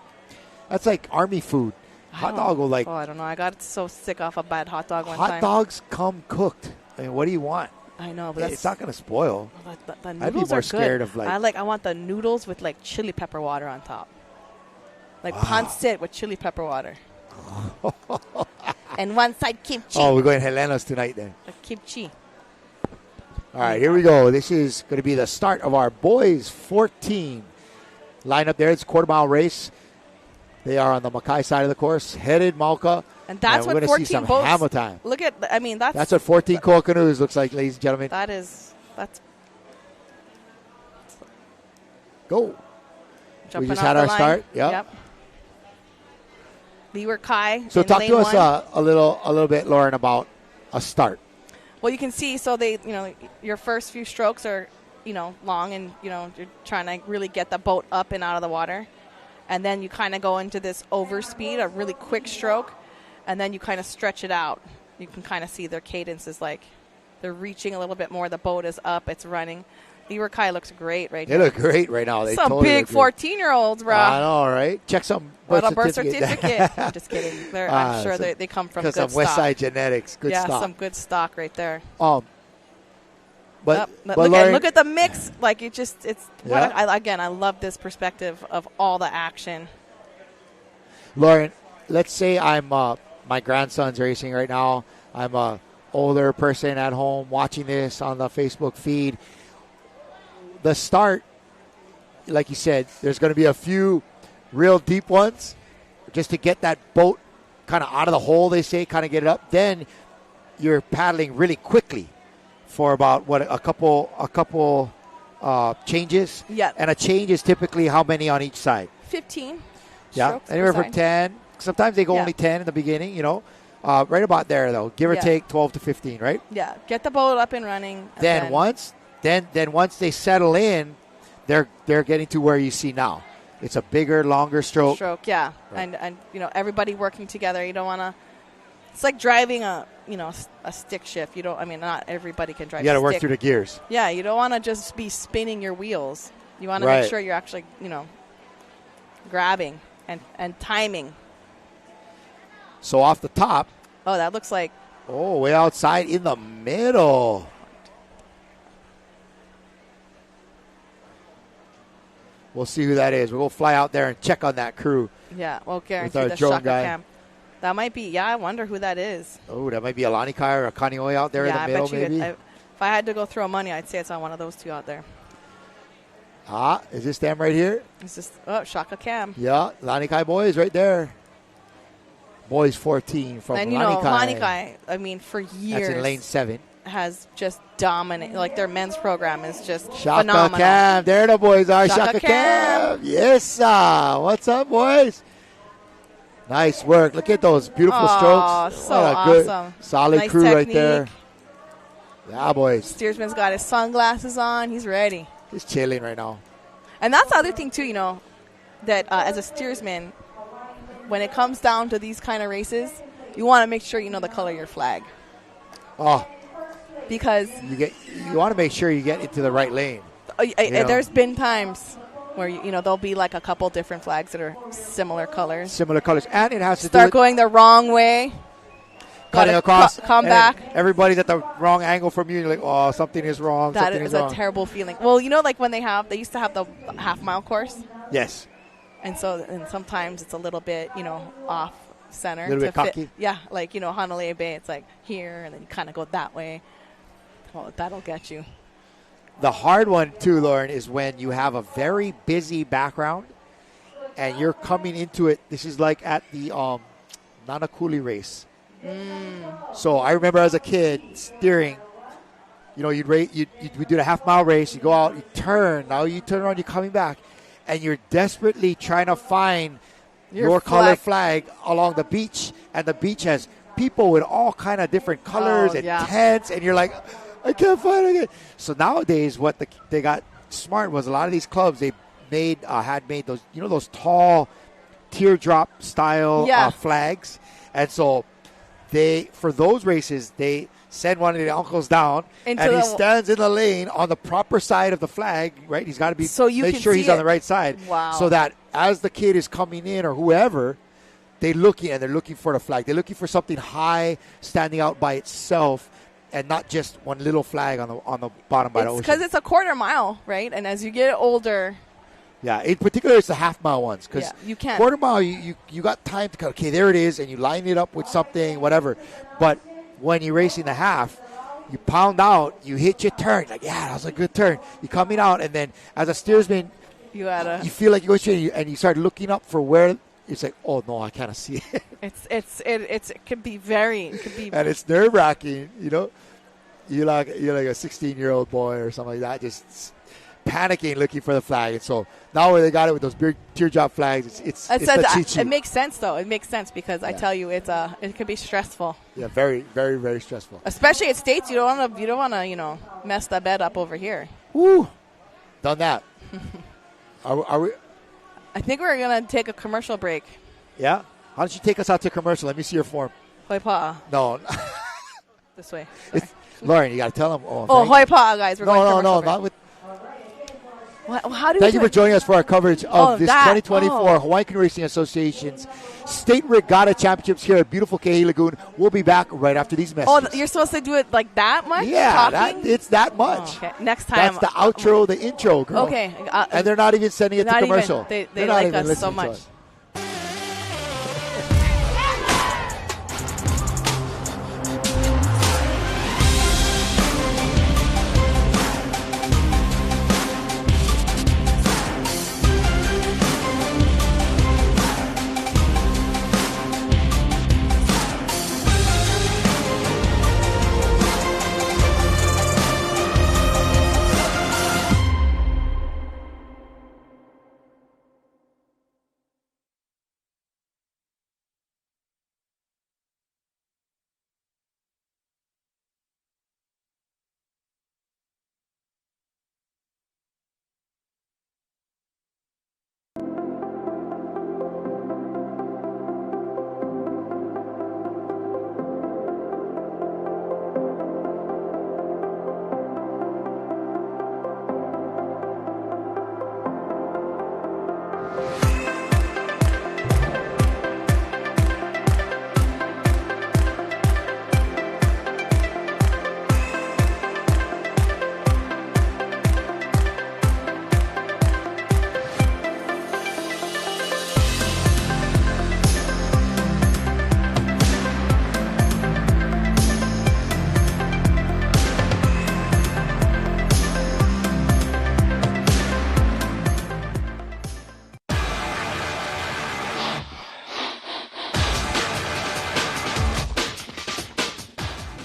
that's like army food. Hot dog will like. Oh, I don't know. I got so sick off a bad hot dog one time. Hot dogs come cooked. I mean, what do you want? I know, but it's not going to spoil. The noodles I'd be more scared of I want the noodles with like chili pepper water on top, like pancit with chili pepper water. And one side kimchi. Oh, we're going Helena's tonight then. Kimchi. All right, here we go. This is going to be the start of our boys 14 lineup there. It's a quarter-mile race. They are on the Molokai side of the course, headed Molokai. And that's what 14 see some boats. hammer time. Look at, that's what 14 coal canoes looks like, ladies and gentlemen. That's. Go. We just had our start. Yep. Leeward Kai. So talk to us a little bit, Lauren, about a start. Well, you can see, so your first few strokes are, long, and, you're trying to really get the boat up and out of the water. And then you kind of go into this overspeed, a really quick stroke, and then you kind of stretch it out. You can kind of see their cadence is like they're reaching a little bit more. The boat is up. It's running. Leeward Kai looks great right now. They look great right now. They some totally big 14-year-olds, bro. I know, right? Check some birth certificate. I'm just kidding. I'm sure they come from good stock. Some West Side genetics. Good stock. Yeah, some good stock right there. But look at the mix. Like I love this perspective of all the action. Lauren, let's say I'm my grandson's racing right now. I'm a older person at home watching this on the Facebook feed. The start, like you said, there's going to be a few real deep ones just to get that boat kind of out of the hole, they say, kind of get it up. Then you're paddling really quickly for about, a couple changes? Yeah. And a change is typically how many on each side? 15. Yeah, anywhere from 10. Sometimes they go only 10 in the beginning, right about there, though. Give or take 12 to 15, right? Yeah, get the boat up and running. Then once they settle in, they're getting to where you see now. It's a bigger, longer stroke. Yeah. Right. And everybody working together. You don't want to. It's like driving a stick shift. Not everybody can drive. You got to work through the gears. Yeah, you don't want to just be spinning your wheels. You want to make sure you're actually grabbing and timing. So off the top. Oh, that looks like. Oh, way outside in the middle. We'll see who that is. We'll fly out there and check on that crew. Yeah, we'll guarantee the Shaka cam. That might be, I wonder who that is. Oh, that might be a Molokai or a Canoe out there in the middle, maybe. If I had to go throw money, I'd say it's on one of those two out there. Is this them right here? It's just Shaka Cam. Yeah, Lanikai boys right there. Boys 14 from and Lanikai. I mean, for years. That's in lane 7. Has just dominated. Like, their men's program is just Shaka phenomenal. Cam. There the boys are. Shaka Cam. Yes, sir. What's up, boys? Nice work. Look at those beautiful strokes. So awesome. Solid nice crew technique. right there. Yeah, boys. Steersman's got his sunglasses on. He's ready. He's chilling right now. And that's the other thing, too, that as a steersman, when it comes down to these kind of races, you want to make sure you know the color of your flag. Oh. Because you want to make sure you get into the right lane. There's been times where there'll be like a couple different flags that are similar colors. And it has to start going the wrong way. Cutting across. Come back. Everybody's at the wrong angle from you. You're like, oh, something is wrong. That is a terrible feeling. Well, like when they used to have the half-mile course. Yes. And sometimes it's a little bit, off center. A little bit cocky. Yeah, like, Honolulu Bay, it's like here, and then you kind of go that way. Well, that'll get you. The hard one, too, Lauren, is when you have a very busy background and you're coming into it. This is like at the Nanakuli race. So I remember as a kid steering, we'd do the half-mile race. You go out, you turn. Now you turn around, you're coming back. And you're desperately trying to find your color flag along the beach. And the beach has people with all kind of different colors and tents. And you're like, I can't find it. So nowadays, what they got smart was a lot of these clubs, they had made those, those tall teardrop style flags. And so for those races, they send one of the uncles down, and he stands in the lane on the proper side of the flag, right? He's got to be make sure he's on the right side. Wow. So that as the kid is coming in or whoever, they're looking for the flag. They're looking for something high standing out by itself and not just one little flag on the bottom by the ocean. Because it's a quarter mile, right? And as you get older... Yeah, in particular, it's the half-mile ones. Because you can't. Quarter mile, you got time to go, okay, there it is, and you line it up with something, whatever. But when you're racing the half, you pound out, you hit your turn. Like, yeah, that was a good turn. You're coming out, and then as a steersman, you feel like you're going straight, and you start looking up for where it's like, oh, no, I can't see it. It could be and it's nerve-wracking, You're like a 16-year-old boy or something like that, just panicking looking for the flag. And so now where they got it with those big teardrop flags, it's the cheat sheet. It makes sense, though. It makes sense because I tell you, it can be stressful. Yeah, very, very, very stressful. Especially at States, you don't want to mess the bed up over here. Woo, done that. Are we? I think we're gonna take a commercial break. Yeah. Why don't you take us out to commercial? Let me see your form. Hoi pa'a. No. This way. Lauren, you got to tell them. Hoi pa'a, guys. We're going commercial break. Not with. How do Thank you for joining us for our coverage of this 2024 Hawaiian Canoe Racing Association's State Regatta Championships here at beautiful Ke'ehi Lagoon. We'll be back right after these messages. Oh, you're supposed to do it like that much? Yeah, it's that much. Okay. Next time. That's the outro, the intro, girl. Okay. And they're not even sending it to commercial. They like us so much.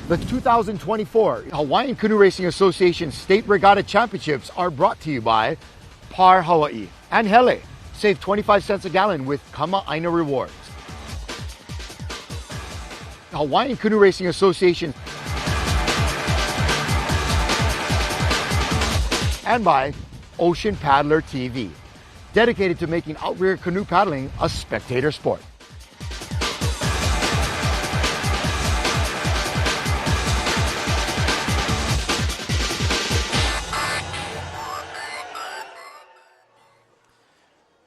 The 2024 Hawaiian Canoe Racing Association State Regatta Championships are brought to you by Par Hawaii and Hele. Save 25 cents a gallon with Kama'aina rewards. Hawaiian Canoe Racing Association and by Ocean Paddler TV, dedicated to making outrigger canoe paddling a spectator sport.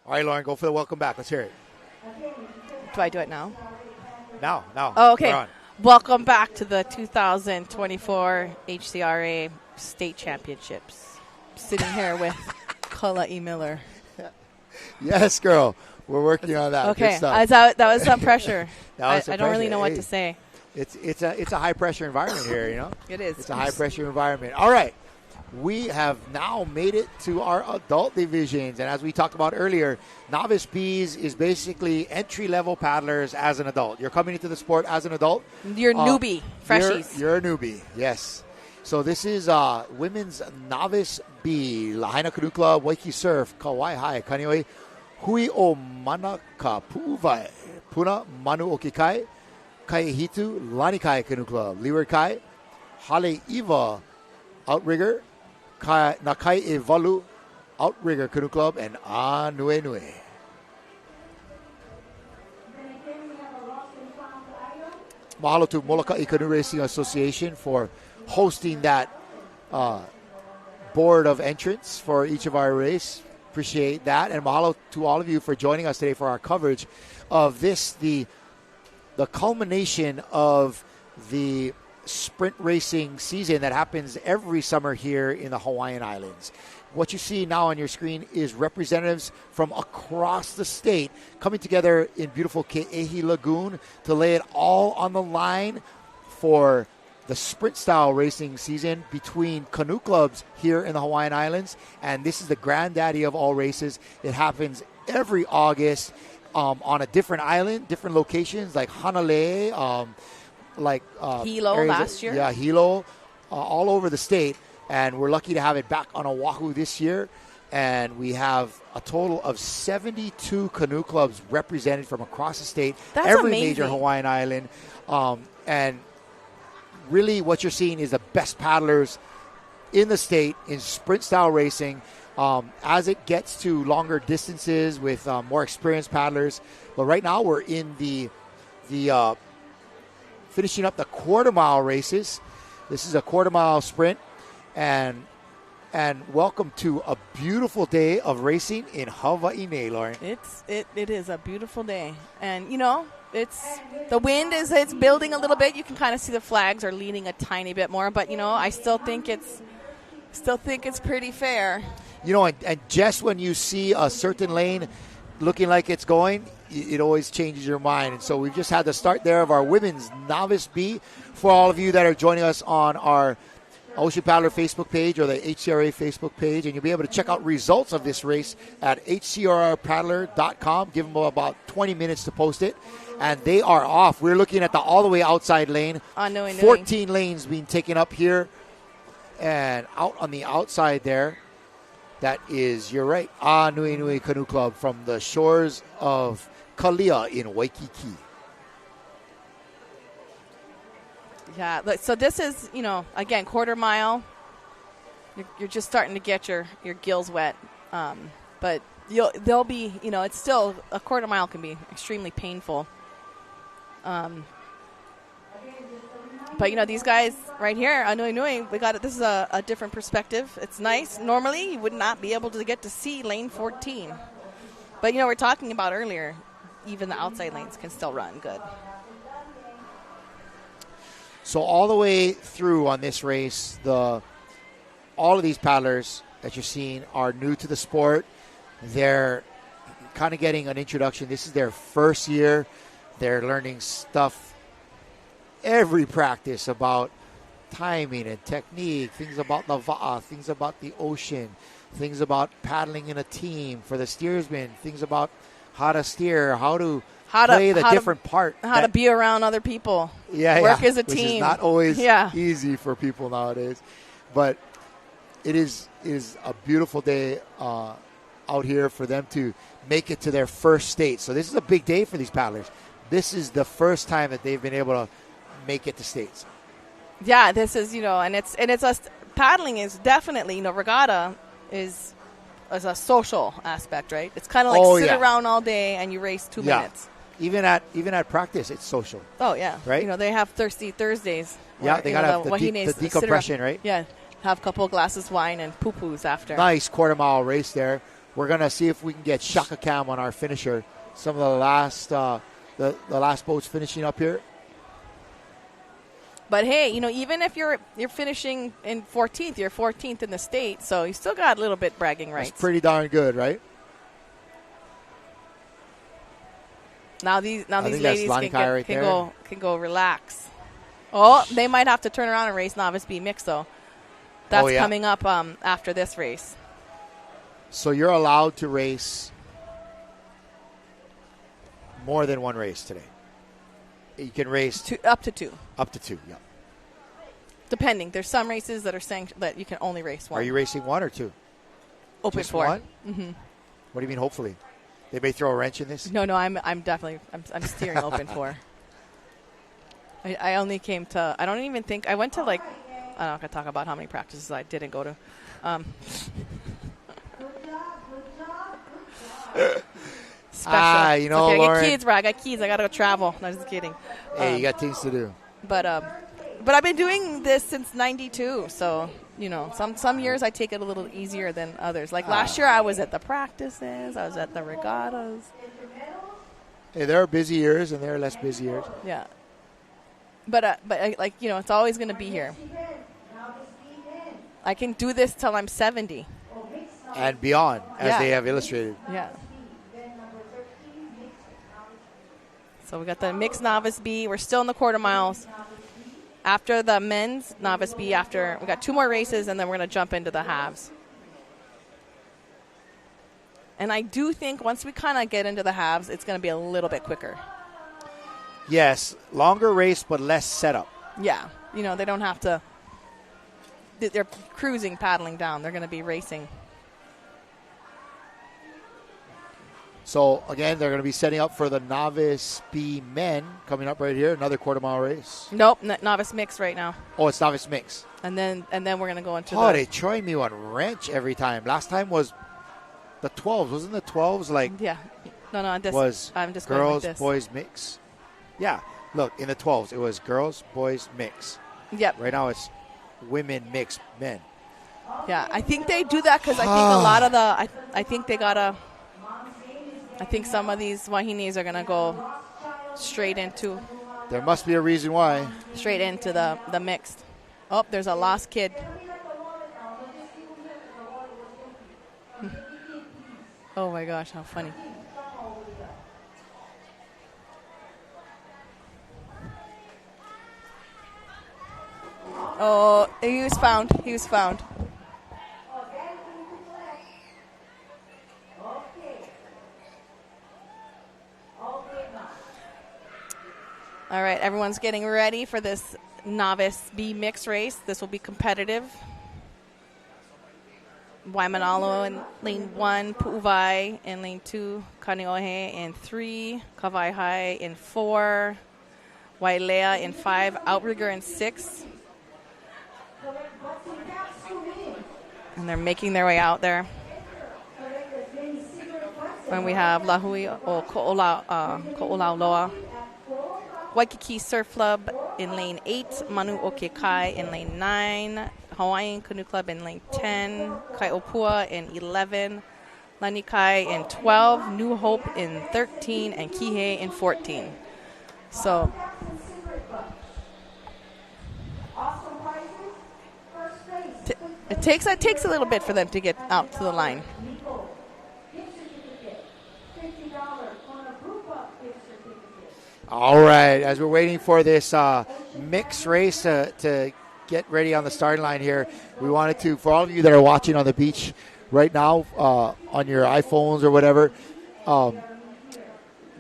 All right, Lauren, go for the welcome back. Let's hear it. Do I do it now? Now. Oh, okay. Welcome back to the 2024 HCRA State Championships. Sitting here with Kala'i Miller. Yes, girl. We're working on that. Okay, that was some pressure. I don't really know what to say. It's a high pressure environment here, you know. It is. It's a high pressure environment. All right. We have now made it to our adult divisions. And as we talked about earlier, novice Bs is basically entry-level paddlers as an adult. You're coming into the sport as an adult. You're newbie, freshies. You're a newbie, yes. So this is women's novice B, Lahaina Canoe Club, Waikiki Surf, Kauai Hai, Kanioi, Hui o Manaka Pu'uvai, Puna Manu Okikai, Kaihitu, Lanikai Canoe Club, Leeward Kai, Hale Iwa, Outrigger, Nakai Evalu, Outrigger Canoe Club, and Nue Nue. Mahalo to Molokai Canoe Racing Association for hosting that board of entrants for each of our race. Appreciate that. And mahalo to all of you for joining us today for our coverage of this, the culmination of the sprint racing season that happens every summer here in the Hawaiian Islands. What you see now on your screen is representatives from across the state coming together in beautiful Ke'ehi Lagoon to lay it all on the line for the sprint style racing season between canoe clubs here in the Hawaiian Islands. And this is the granddaddy of all races. It happens every August on a different island, different locations like Hanalei, Hilo last year. Yeah, Hilo, all over the state. And we're lucky to have it back on Oahu this year. And we have a total of 72 canoe clubs represented from across the state. That's every amazing. Major Hawaiian island. And really what you're seeing is the best paddlers in the state in sprint style racing. As it gets to longer distances with more experienced paddlers. But right now we're in the finishing up the quarter mile races. This is a quarter mile sprint. And welcome to a beautiful day of racing in Hawaii, Lauren. It is a beautiful day. And, you know, the wind it's building a little bit. You can kind of see the flags are leaning a tiny bit more. But, you know, I still think it's pretty fair. You know, and just when you see a certain lane looking like it's going, it always changes your mind. And so we've just had the start there of our women's novice B. For all of you that are joining us on our Ocean Paddler Facebook page or the HCRA Facebook page, and you'll be able to check out results of this race at hcrpaddler.com. Give them about 20 minutes to post it, and they are off. We're looking at the all the way outside lane. 14 lanes being taken up here, and out on the outside there, that is, you're right, Nui Nui Canoe Club from the shores of Kalia in Waikiki. Yeah, so this is, you know, again, quarter mile. You're just starting to get your gills wet. But they'll be, you know, it's still, a quarter mile can be extremely painful. But, you know, these guys right here, Nui Nui, this is a different perspective. It's nice. Normally, you would not be able to get to see lane 14. But, you know, we're talking about earlier, even the outside lanes can still run good. So all the way through on this race, all of these paddlers that you're seeing are new to the sport. They're kind of getting an introduction. This is their first year. They're learning stuff every practice about timing and technique, things about the va'a, things about the ocean, things about paddling in a team for the steersman, things about how to steer, how to play the different part. How to be around other people. Work as a team. Which is not always easy for people nowadays. But it is a beautiful day out here for them to make it to their first state. So this is a big day for these paddlers. This is the first time that they've been able to make it to states. Yeah, this is, and it's paddling is definitely, regatta is a social aspect, right? It's kind of like sit around all day and you race 2 minutes. Even at practice, it's social. Oh, yeah. Right? They have Thirsty Thursdays. Yeah, they got to have the decompression, right? Yeah, have a couple of glasses of wine and poo-poos after. Nice quarter-mile race there. We're going to see if we can get Shaka cam on our finisher. Some of the last the last boats finishing up here. But hey, even if you're finishing in 14th, you're 14th in the state, so you still got a little bit bragging rights. That's pretty darn good, right? Now these ladies can go relax. Oh, they might have to turn around and race novice B mix though. That's coming up after this race. So you're allowed to race more than one race today. You can race up to two. Up to two, yeah. Depending, there's some races that are saying that you can only race one. Are you racing one or two? Open Just four. One? Mm-hmm. What do you mean? Hopefully, they may throw a wrench in this. No, I'm definitely steering open four. I only came to. I don't even think I went to I'm not gonna talk about how many practices I didn't go to. Special. Lauren. I got kids, bro. I got kids. I gotta go travel. No, just kidding. Hey, you got things to do. But I've been doing this since '92, so some years I take it a little easier than others. Like last year, I was at the practices, I was at the regattas. Hey, there are busy years and there are less busy years. Yeah, but it's always going to be here. I can do this till I'm 70 and beyond, as they have illustrated. Yeah. So we got the mixed novice B. We're still in the quarter miles. After the men's novice B, we got 2 more races, and then we're going to jump into the halves. And I do think once we kind of get into the halves, it's going to be a little bit quicker. Yes, longer race, but less setup. Yeah, they don't have to. They're cruising, paddling down. They're going to be racing. So, again, they're going to be setting up for the Novice B men coming up right here. Another quarter-mile race. Nope, Novice Mix right now. Oh, it's Novice Mix. And then we're going to go into they try me on wrench every time. Last time was the 12s. Wasn't the 12s like... Yeah. No, I'm just girls, going like this. Boys mix. Yeah. Look, in the 12s, it was girls, boys mix. Yep. Right now it's women mix men. Yeah, I think they do that because I think a lot of the... I think they got to... I think some of these wahinis are going to go straight into... There must be a reason why. Straight into the mixed. Oh, there's a lost kid. Oh, my gosh, how funny. Oh, he was found. All right, everyone's getting ready for this novice B mix race. This will be competitive. Waimanalo in lane 1, Pu'uvai in lane 2, Canoe in 3, Kavaihai in 4, Wailea in 5, Outrigger in 6. And they're making their way out there. And we have Lahui o Ko'olauloa. Waikiki Surf Club in lane 8, Manu Okekai in lane 9, Hawaiian Canoe Club in lane 10, Kaiopua in 11, Lanikai in 12, New Hope in 13, and Kihei in 14. So it takes a little bit for them to get out to the line. All right, as we're waiting for this mixed race to get ready on the starting line here, we wanted to, for all of you that are watching on the beach right now on your iPhones or whatever,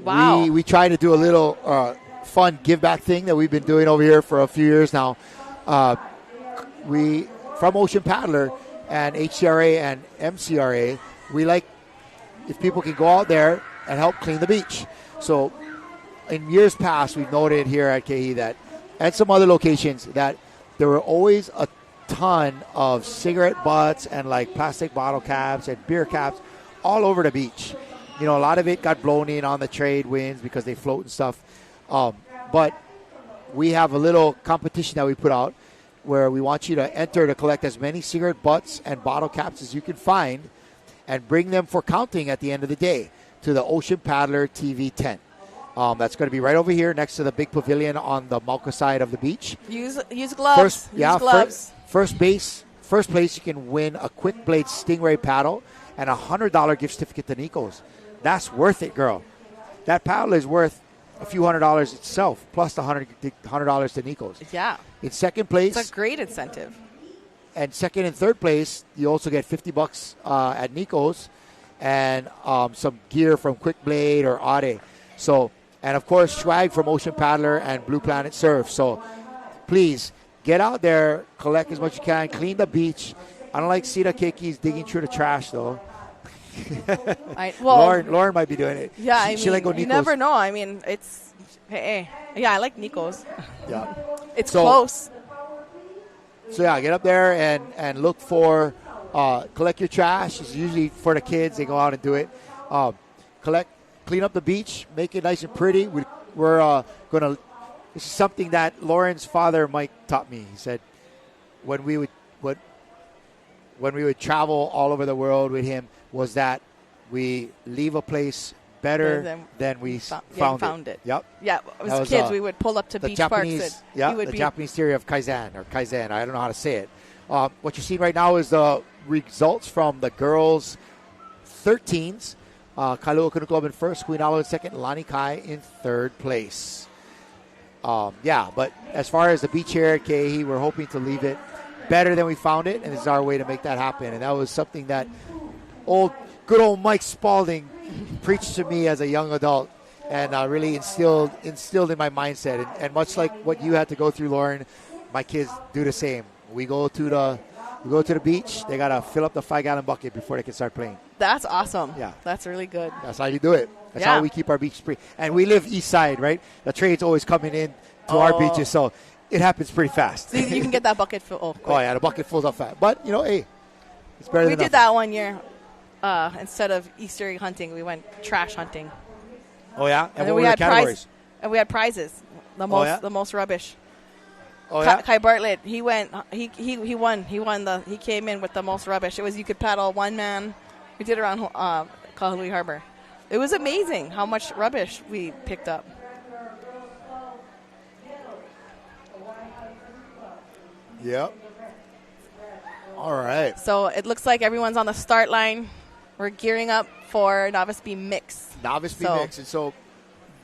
Wow. We try to do a little fun give back thing that we've been doing over here for a few years now. We from Ocean Paddler and HCRA and MCRA, we like if people can go out there and help clean the beach. So in years past, we've noted here at KE that, and some other locations, that there were always a ton of cigarette butts and like plastic bottle caps and beer caps all over the beach. You know, a lot of it got blown in on the trade winds because they float and stuff. But we have a little competition that we put out where we want you to enter to collect as many cigarette butts and bottle caps as you can find and bring them for counting at the end of the day to the Ocean Paddler TV tent. That's going to be right over here next to the big pavilion on the Molokai side of the beach. Use gloves. Use gloves. First place, you can win a Quick Blade Stingray paddle and a $100 gift certificate to Nico's. That's worth it, girl. That paddle is worth a few $100 itself, plus the $100 to Nico's. Yeah. In second place, it's a great incentive. And second and third place, you also get $50 at Nico's and some gear from Quick Blade or Ade. So, and of course, swag from Ocean Paddler and Blue Planet Surf. So, please get out there, collect as much as you can, clean the beach. I don't like Sita Keikis digging through the trash, though. Lauren might be doing it. Yeah, she like go Nico's. You never know. I mean, it's yeah, I like Nico's. Yeah, it's close. So yeah, get up there and look for collect your trash. It's usually for the kids. They go out and do it. Clean up the beach, make it nice and pretty. We're gonna. This is something that Lauren's father Mike taught me. He said when we would travel all over the world with him, was that we leave a place better than we found it. Yep. Yeah, as kids, we would pull up to beach parks. Japanese theory of Kaizen. I don't know how to say it. What you're seeing right now is the results from the girls' 13s. Kailua Canoe Club in first, Queen Alo in second, Lani Kai in third place. But as far as the beach here at Ke'ehi, we're hoping to leave it better than we found it, and this is our way to make that happen. And that was something that good old Mike Spalding preached to me as a young adult and really instilled in my mindset. And much like what you had to go through, Lauren, my kids do the same. We go to the beach, they got to fill up the 5-gallon bucket before they can start playing. That's awesome. Yeah. That's really good. That's how you do it. That's how we keep our beach free. And we live east side, right? The trade's always coming in to our beaches, so it happens pretty fast. So you can get that bucket full. The bucket fills up fast. But, hey, it's better than nothing. We did that one year. Instead of Easter egg hunting, we went trash hunting. Oh, yeah? And what were the categories? And we had prizes. The most rubbish. Oh, yeah? Kai Bartlett, he went. He won. He came in with the most rubbish. It was you could paddle one man. We did it around Kahului Harbor. It was amazing how much rubbish we picked up. Yep. All right. So it looks like everyone's on the start line. We're gearing up for Novice B Mix. And so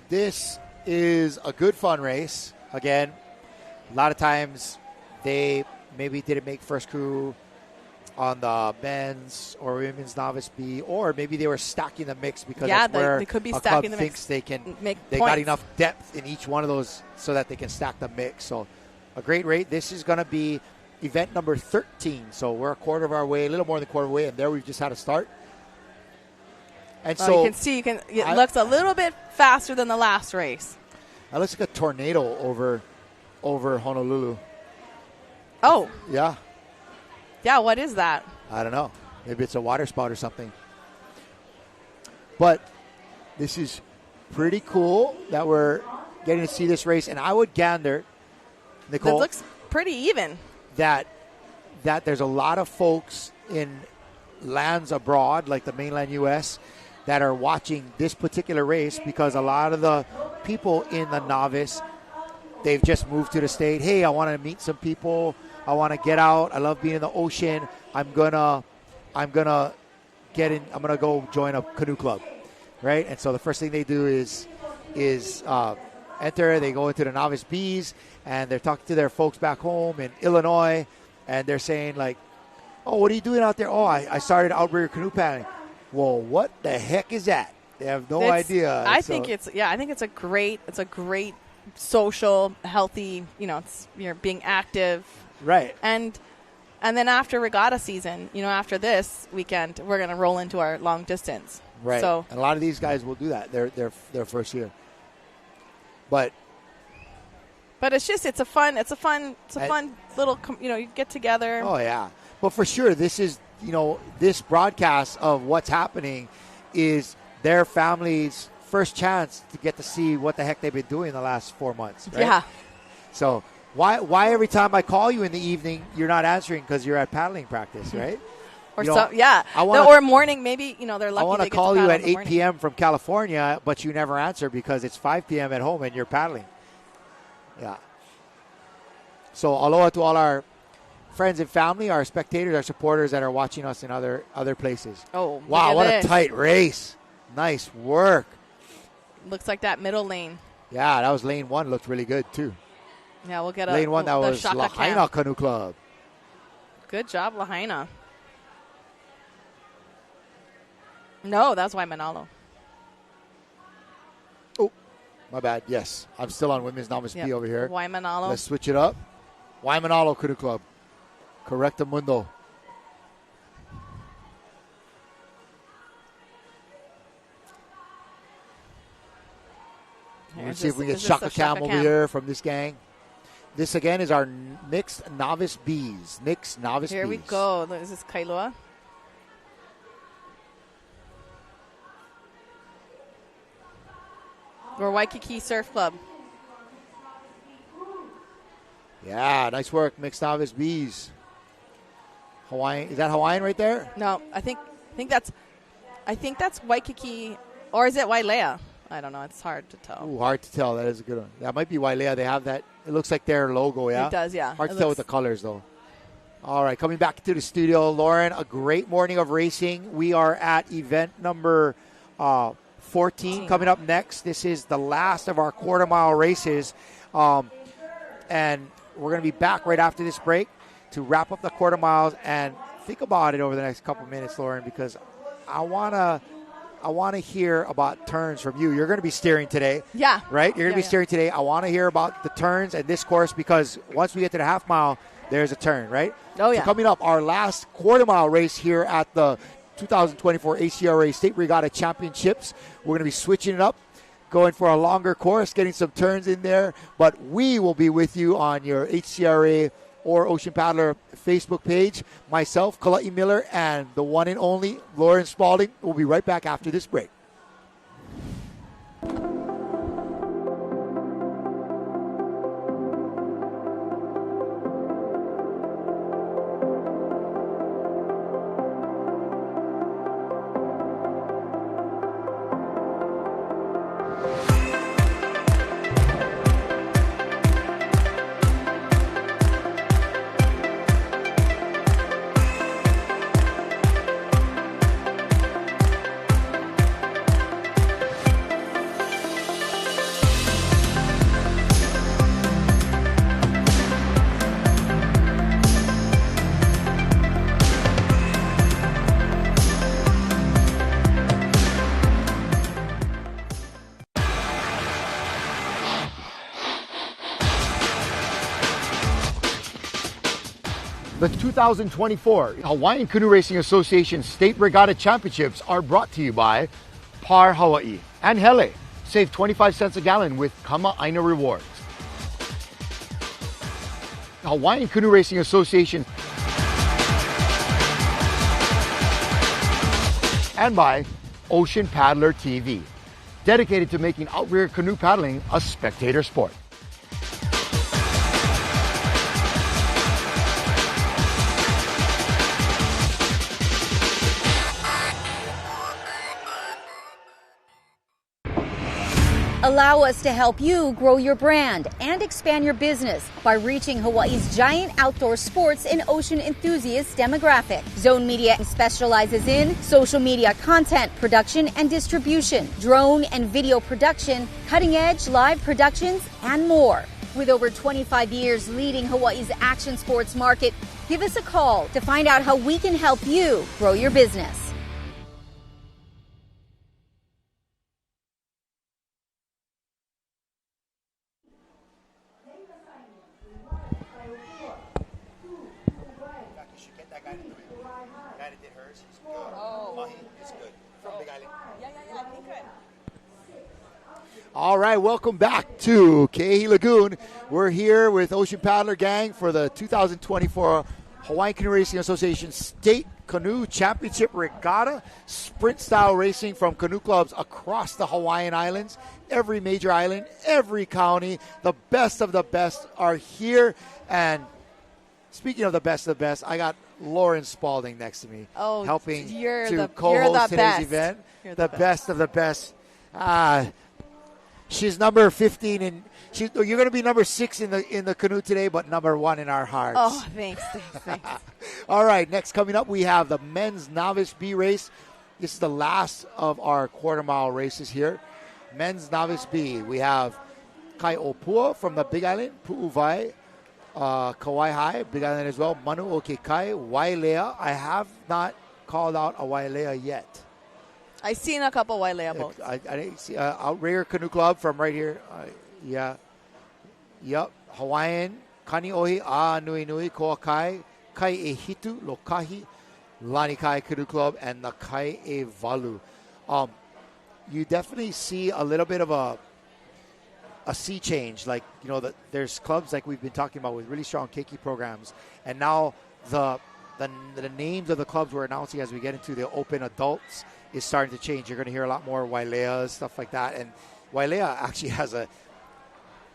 this is a good fun race. Again, a lot of times they maybe didn't make first crew on the men's or women's Novice B, or maybe they were stacking the mix because that's where they could be a stacking club the thinks mix. they got enough depth in each one of those so that they can stack the mix. So a great rate. This is going to be event number 13. So we're a quarter of our way, a little more than a quarter of the way, and there we've just had a start. And so you can see, it looks a little bit faster than the last race. It looks like a tornado over Honolulu. Oh. Yeah. Yeah, what is that? I don't know. Maybe it's a water spout or something. But this is pretty cool that we're getting to see this race. And I would gander, Nicole. It looks pretty even. That there's a lot of folks in lands abroad, like the mainland U.S., that are watching this particular race because a lot of the people in the novice, they've just moved to the state. Hey, I want to meet some people. I want to get out. I love being in the ocean. I'm gonna get in. I'm gonna go join a canoe club, right? And so the first thing they do is enter. They go into the novice B's and they're talking to their folks back home in Illinois, and they're saying like, "Oh, what are you doing out there? Oh, I started outrigger canoe paddling." Well, what the heck is that? They have no idea. I think it's a great social, healthy, you're being active. Right. And then after regatta season, after this weekend, we're going to roll into our long distance. Right. So, and a lot of these guys will do that. Their first year. But it's a fun little, you get together. Oh yeah. But for sure, this is, this broadcast of what's happening is their family's first chance to get to see what the heck they've been doing the last 4 months. Right? Yeah. So why every time I call you in the evening, you're not answering because you're at paddling practice, right? Or morning, maybe, they're lucky. I want to call you at 8 morning. p.m. from California, but you never answer because it's 5 p.m. at home and you're paddling. Yeah. So aloha to all our friends and family, our spectators, our supporters that are watching us in other places. Oh, wow, what a tight race. Nice work. Looks like that middle lane. Yeah, that was lane 1. Looked really good, too. Yeah, we'll get lane 1, that was Shaka Lahaina Canoe Club. Good job, Lahaina. No, that's Waimanalo. Oh, my bad. Yes, I'm still on Women's Novice B over here. Waimanalo. Let's switch it up. Waimanalo Canoe Club. Correcto mundo. Let's see if we get Shaka Cam over here from this gang. This, again, is our mixed novice Bs. Mixed novice Here Bs. we go. This is Kailua. We're Waikiki Surf Club. Yeah, nice work, mixed novice Bs. Hawaiian, is that Hawaiian right there? No, I think that's Waikiki, or is it Wailea? I don't know. It's hard to tell. Ooh, hard to tell. That is a good one. That might be Wailea. They have that. It looks like their logo, yeah? It does, yeah. Hard to tell with the colors, though. All right, coming back to the studio, Lauren, a great morning of racing. We are at event number 14 coming up next. This is the last of our quarter-mile races, and we're going to be back right after this break to wrap up the quarter miles. And think about it over the next couple minutes, Lauren, because I want to hear about turns from you. You're going to be steering today. Yeah. Right? You're going to be steering today. I want to hear about the turns and this course because once we get to the half mile, there's a turn, right? Oh, yeah. So coming up, our last quarter mile race here at the 2024 HCRA State Regatta Championships. We're going to be switching it up, going for a longer course, getting some turns in there. But we will be with you on your HCRA or Ocean Paddler Facebook page. Myself, Kala'i Miller, and the one and only Lauren Spalding. We'll be right back after this break. The 2024 Hawaiian Canoe Racing Association State Regatta Championships are brought to you by Par Hawaii and Hele. Save 25 cents a gallon with Kama'aina rewards. Hawaiian Canoe Racing Association and by Ocean Paddler TV, dedicated to making outrigger canoe paddling a spectator sport. Allow us to help you grow your brand and expand your business by reaching Hawaii's giant outdoor sports and ocean enthusiast demographic. Zone Media specializes in social media content production and distribution, drone and video production, cutting-edge live productions, and more. With over 25 years leading Hawaii's action sports market, give us a call to find out how we can help you grow your business. guy that did hers, he's good. Mahi is good. From Big Island. Yeah, he could. All right, welcome back to Ke'ehi Lagoon. We're here with Ocean Paddler Gang for the 2024 Hawaiian Canoe Racing Association State Canoe Championship Regatta, sprint style racing from canoe clubs across the Hawaiian Islands. Every major island, every county, the best of the best are here. And speaking of the best, I got Lauren Spalding next to me, helping to co-host today's event. The best of the best. She's number 15, and you're going to be number 6 in the canoe today, but number 1 in our hearts. Oh, thanks. All right, next coming up, we have the men's novice B race. This is the last of our quarter-mile races here. Men's novice B, we have Kai Opua from the Big Island, Pu'uvai, Kauai High, Big Island as well, Manu Okekai, Wailea. I have not called out a Wailea yet. I've seen a couple Wailea boats. I didn't see Outrigger Canoe Club from right here. Yep. Hawaiian, Kaniohi, Nui Nui, Koakai, Kai E Hitu, Lokahi, Lanikai Canoe Club, and the Kai E Valu. You definitely see a little bit of a sea change. Like, there's clubs like we've been talking about with really strong keiki programs. And now the names of the clubs we're announcing as we get into the open adults is starting to change. You're going to hear a lot more Waileas, stuff like that. And Wailea actually has a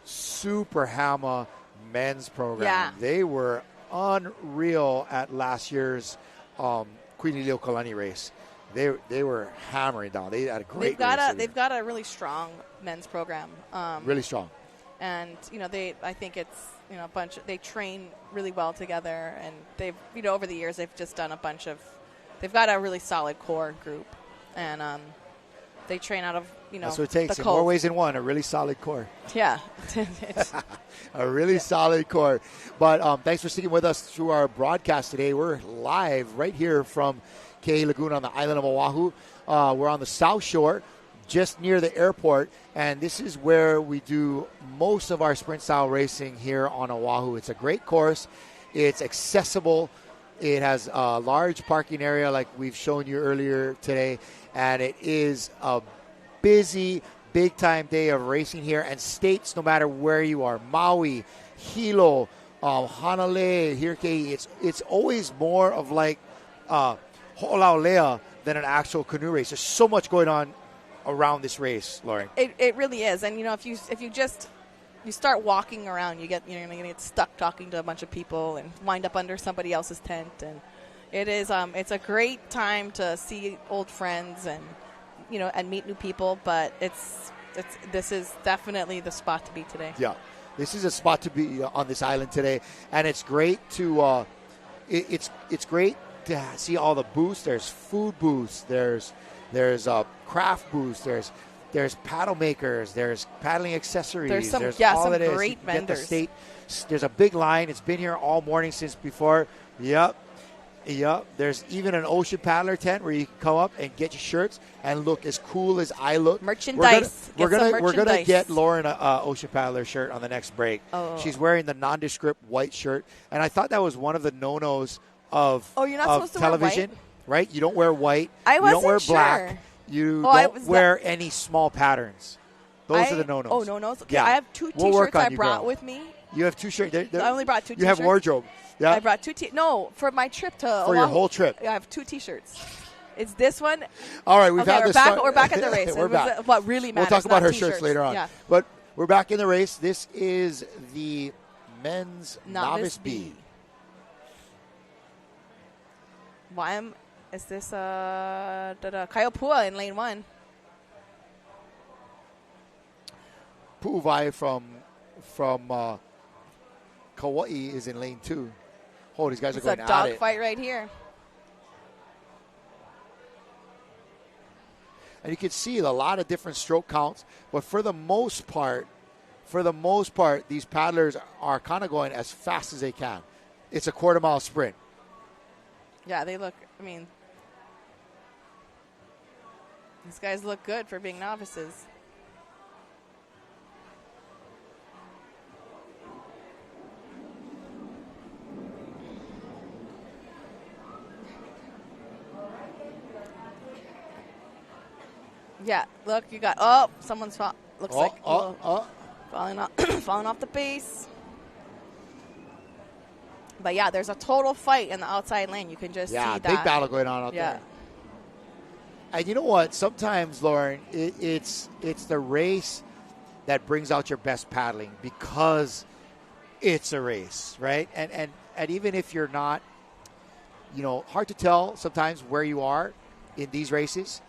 super hammer men's program. Yeah. They were unreal at last year's Queen Liliuokalani race. They were hammering down. They had a great race. They've got a really strong men's program. Really strong. And I think it's they train really well together, and they've over the years they've just done a bunch of. They've got a really solid core group, and they train out of That's what it takes. the In more ways than one, a really solid core. Yeah. A really solid core. But thanks for sticking with us through our broadcast today. We're live right here from Ke'ehi Lagoon on the island of Oahu. We're on the South Shore, just near the airport, and this is where we do most of our sprint style racing here on Oahu. It's a great course. It's accessible. It has a large parking area like we've shown you earlier today, and it is a busy, big-time day of racing here. And states, no matter where you are, Maui, Hilo, Hanalei, Hirkei, it's always more of like Ho'olaulea than an actual canoe race. There's so much going on around this race, Lauren. It really is, and if you start walking around, you're going to get stuck talking to a bunch of people and wind up under somebody else's tent. And it's a great time to see old friends and and meet new people. But this is definitely the spot to be today. Yeah, this is a spot to be on this island today, and it's great to it's great to see all the booths. There's food booths. There's craft booths. There's paddle makers. There's paddling accessories. There's some all great vendors. There's a big line. It's been here all morning since before. Yep. There's even an Ocean Paddler tent where you can come up and get your shirts and look as cool as I look. Merchandise. We're gonna get Lauren a Ocean Paddler shirt on the next break. Oh. She's wearing the nondescript white shirt, and I thought that was one of the no-nos of you're not supposed to television, wear white? Right? You don't wear white. I wasn't You don't wear black. sure. You don't wear any small patterns. Those are the no-nos. Oh, no-nos? Okay, Yeah. I have two We'll work T-shirts on I you, brought girl. with me. You have 2 shirts. I only brought 2 You T-shirts. have wardrobe. Yeah. I brought 2 No, for my trip to For your whole trip. I have 2 T-shirts. It's this one. All right, we're back at the race. We're back. What really matters. We'll talk about not her T-shirts. shirts later on. Yeah. But we're back in the race. This is the men's novice B. Is this Kaiopua in lane 1? Pu'uvai from Kauai is in lane 2. Oh, these guys are going at it. It's a dog fight right here. And you can see a lot of different stroke counts, but for the most part, these paddlers are kind of going as fast as they can. It's a quarter-mile sprint. Yeah, they look, these guys look good for being novices. Yeah, look, you got, someone's looks like falling off the base. But yeah, there's a total fight in the outside lane. You can just see that. Big battle going on out there. And you know what? Sometimes, Lauren, it's the race that brings out your best paddling because it's a race, right? And even if you're not, hard to tell sometimes where you are in these races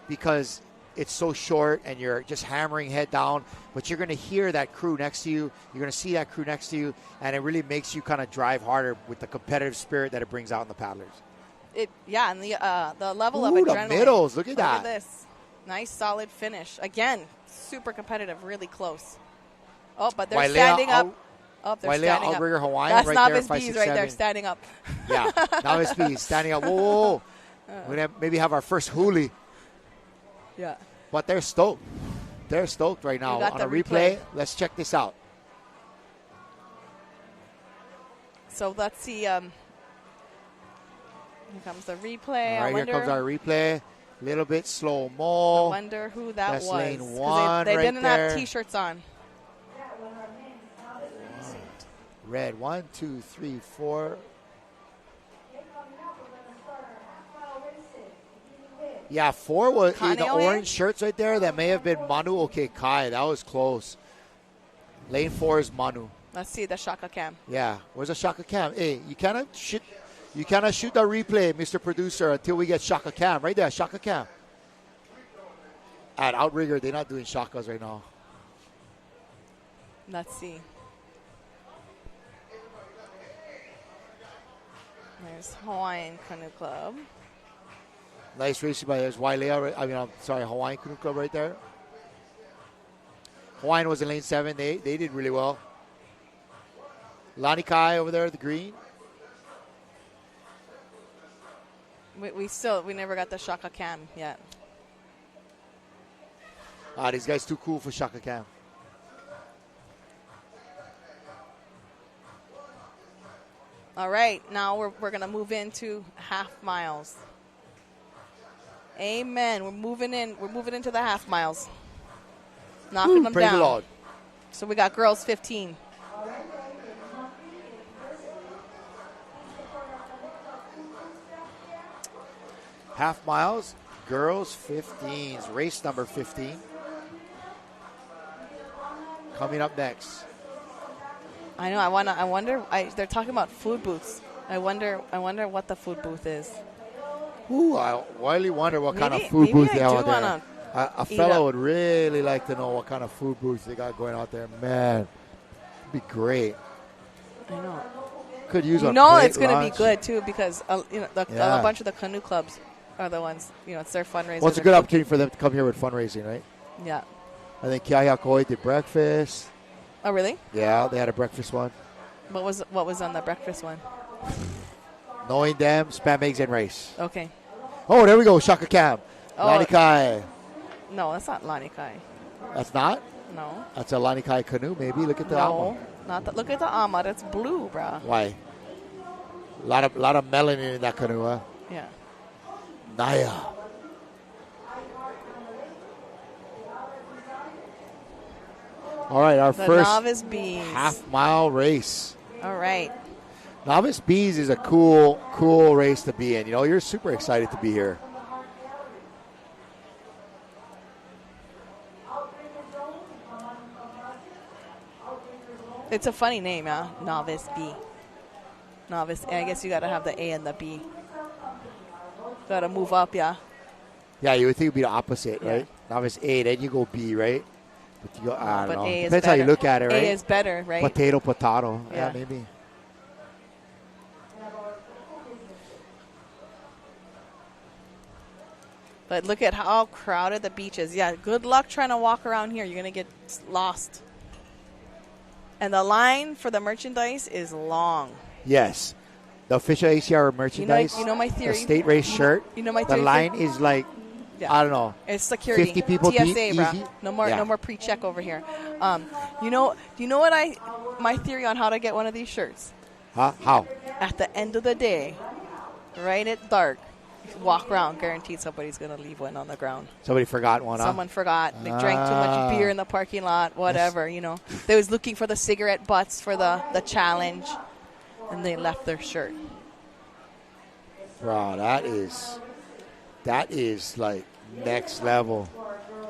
because it's so short and you're just hammering head down, but you're going to hear that crew next to you. You're going to see that crew next to you, and it really makes you kind of drive harder with the competitive spirit that it brings out in the paddlers. And the level of adrenaline. The middles, look at that. Look at this. Nice, solid finish. Again, super competitive, really close. Oh, but they're standing up. They're standing up. Hawaiian That's right Novice there, Bees right there, standing up. Yeah, Novice Bees standing up. Whoa. We're going to maybe have our first huli. Yeah. But they're stoked. They're stoked right now. On a replay, let's check this out. So let's see. Here comes the replay. All right, here comes our replay. A little bit slow-mo. I wonder who that was. That's lane one they right didn't there. have T-shirts on. Red, 1, 2, 3, 4. Yeah, 4 was the orange shirts right there. That may have been Manu Okekai. That was close. Lane 4 is Manu. Let's see the Shaka cam. Yeah, where's the Shaka cam? Hey, you cannot shoot the replay, Mr. Producer, until we get Shaka cam. Right there, Shaka cam. At Outrigger, they're not doing Shakas right now. Let's see. There's Hawaiian Canoe Club. Nice racing by there's Hawaiian Canoe Club right there. Hawaiian was in lane 7. They did really well. Lanikai over there at the green. We never got the Shaka cam yet. These guys too cool for Shaka cam. All right, now we're going to move into half miles. Amen. We're moving into the half miles. Knocking them praise down. the Lord. So we got girls 15. Half miles, girls 15s, race number 15. Coming up next. I know. I wonder. They're talking about food booths. I wonder what the food booth is. Ooh, I really wonder what kind of food booth they have out there. A fellow would really like to know what kind of food booths they got going out there. Man, it'd be great. I know. Could use a it's going to be good too because a bunch of the canoe clubs are the ones. It's their fundraiser. Well, it's a good opportunity for them to come here with fundraising, right? Yeah. I think Kiahakoi did breakfast. Oh, really? Yeah, they had a breakfast one. What was on the breakfast one? Knowing them, spam eggs and rice. Okay. Oh, there we go. Shaka Cam. Lanikai. No, that's not Lanikai. That's not? No. That's a Lanikai canoe, maybe. Look at the No, not that. Look at the ama. That's blue, bruh. Why? A lot of melanin in that canoe, huh? Yeah. Naya. All right, our first Novice Bees half-mile race. All right. Novice Bees is a cool race to be in. You're super excited to be here. It's a funny name, yeah. Novice B. Novice. I guess you got to have the A and the B. Got to move up, yeah. Yeah, you would think it would be the opposite, right? Novice A, then you go B, right? But you go, I don't know. A Depends how you look at it, right? A is better, right? Potato. Yeah, maybe. But look at how crowded the beach is. Yeah, good luck trying to walk around here. You're going to get lost. And the line for the merchandise is long. Yes. The official HCRA merchandise. You know my theory. The state race shirt. You know my theory. The line is like, I don't know. It's security. 50 people TSA, deep, bro. easy. No more pre-check over here. Do you know what my theory on how to get one of these shirts? Huh? How? At the end of the day, right at dark, walk around, guaranteed somebody's going to leave one on the ground. Somebody forgot one, huh? Someone forgot. They drank too much beer in the parking lot, whatever, you know. They was looking for the cigarette butts for the challenge, and they left their shirt. Bro, that is like next level.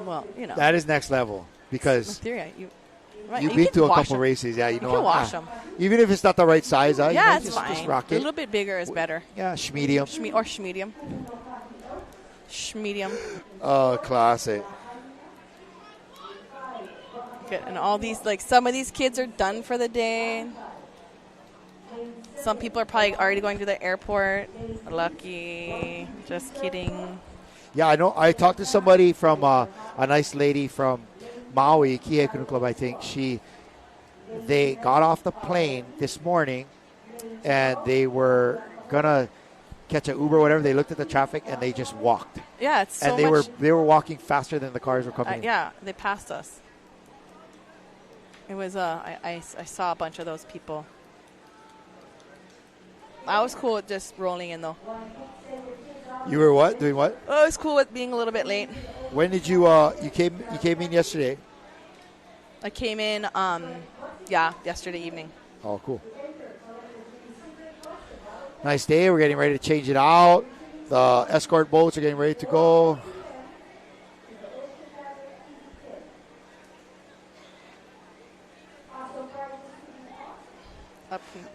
Well, you know. That is next level because you've been to a couple races. Yeah, you know. You can wash them. Even if it's not the right size, yeah, it's just fine. Just rock a it. little bit bigger is better. Yeah, schmedium. Or schmedium. Schmedium. Oh, classic. Good. And all these, like, some of these kids are done for the day. Some people are probably already going to the airport. Lucky. Just kidding. Yeah, I know. I talked to somebody from a nice lady from Maui, Kihei Canoe Club, I think. They got off the plane this morning, and they were going to catch an Uber or whatever. They looked at the traffic, and they just walked. Yeah, it's so and much. they were walking faster than the cars were coming in. Yeah, they passed us. It was, I saw a bunch of those people. I was cool with just rolling in, though. You were what? Doing what? I was cool with being a little bit late. When did you you came in yesterday? I came in, yesterday evening. Oh, cool. Nice day. We're getting ready to change it out. The escort boats are getting ready to go.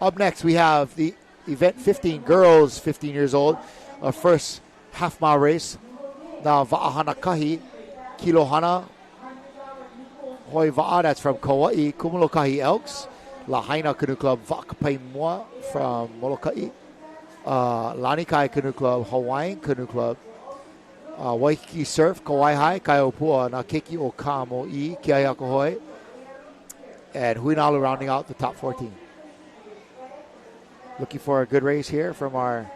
Up next, we have the event 15 girls, 15 years old. Our first half-mile race. Na Va'ahana Kahi, Kilohana, Hoi Va'a, that's from Kauai, Molokai Elks. Lahaina Canoe Club, Va'akapai Mua from Molokai. Lanikai Canoe Club, Hawaiian Canoe Club. Waikiki Surf, Kauai High, Kaiopua, Na Keiki o Kamo'i, Kiaiakohoi. And Huinalu rounding out the top 14. Looking for a good race here from our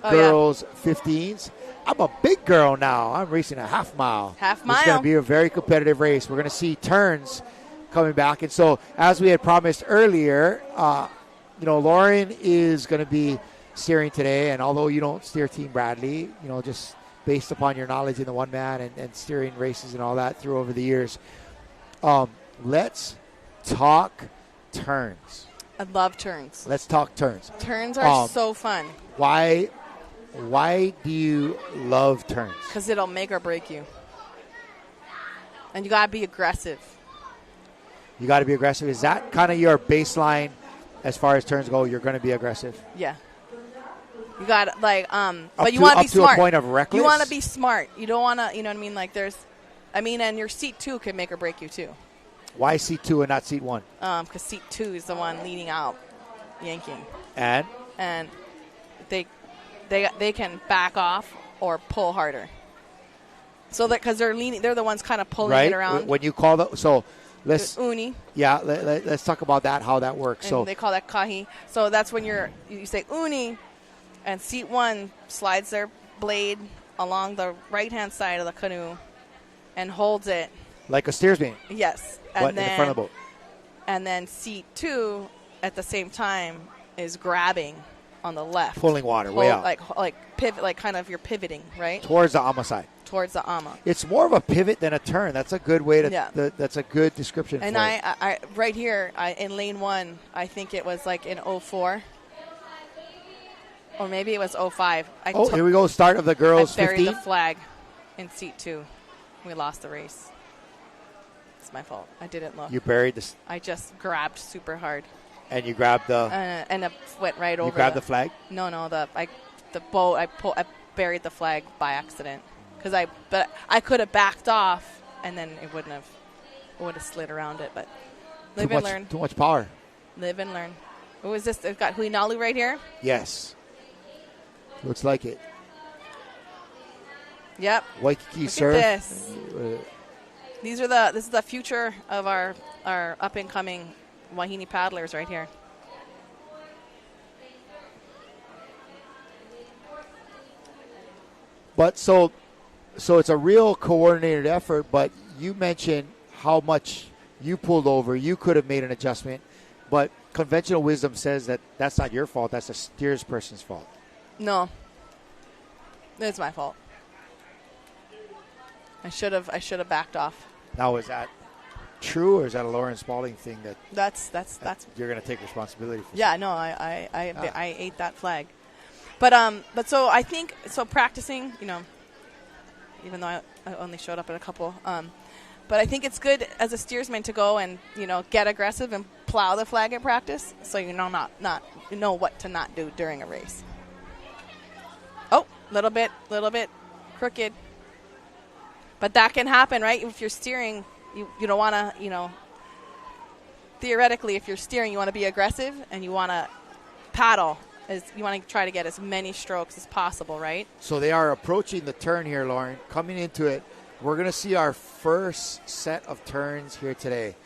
girls 15s. I'm a big girl now. I'm racing a half mile. Half mile. It's going to be a very competitive race. We're going to see turns coming back. And so, as we had promised earlier, Lauren is going to be steering today. And although you don't steer Team Bradley, just based upon your knowledge in the one man and steering races and all that through over the years, let's talk turns. I love turns. Let's talk turns. Turns are so fun. Why do you love turns? Because it'll make or break you. And you got to be aggressive. You got to be aggressive. Is that kind of your baseline as far as turns go? You're going to be aggressive? Yeah. You got to, but you want to be smart. Up to a point of reckless? You want to be smart. You don't want to, you know what I mean? And your seat 2 can make or break you too. Why seat 2 and not seat 1? Because seat 2 is the one leading out, yanking. And they can back off or pull harder. So that because they're the ones kind of pulling it around. When you call that, so let's uni. Yeah, let's talk about that. How that works. And so they call that kahi. So that's when you say uni, and seat 1 slides their blade along the right hand side of the canoe, and holds it like a steersman. Yes. In the front of the boat. And then seat 2 at the same time is grabbing on the left. Pulling water way out. Like pivot, like kind of you're pivoting, right? Towards the ama side. Towards the ama. It's more of a pivot than a turn. That's a good way to, that's a good description and for it. And I right here, in lane 1, I think it was like in 04. Or maybe it was 05. Here we go. Start of the girls 15. I buried the flag in seat 2. We lost the race. My fault. I didn't look. You buried this. I just grabbed super hard. And you grabbed the. And it went right over. You grabbed the flag? No. The boat. I buried the flag by accident because I could have backed off and then it would have slid around it. But live and learn. Too much power. Live and learn. What was this? It's got Huinalu right here. Yes. Looks like it. Yep. Waikiki Look Surf. At this. This is the future of our up and coming Wahine paddlers right here. But so it's a real coordinated effort, but you mentioned how much you pulled over. You could have made an adjustment, but conventional wisdom says that that's not your fault. That's a steers person's fault. No. It's my fault. I should have backed off. Now, is that true, or is that a Lauren Spalding thing That's you're going to take responsibility for? Yeah, no, I ate that flag. But so I think, so practicing, even though I only showed up in a couple, but I think it's good as a steersman to go and, get aggressive and plow the flag at practice, so you know what to not do during a race. Oh, little bit crooked. But that can happen, right? If you're steering, you don't want to, theoretically, if you're steering, you want to be aggressive and you want to paddle. You want to try to get as many strokes as possible, right? So they are approaching the turn here, Lauren. Coming into it, we're going to see our first set of turns here today.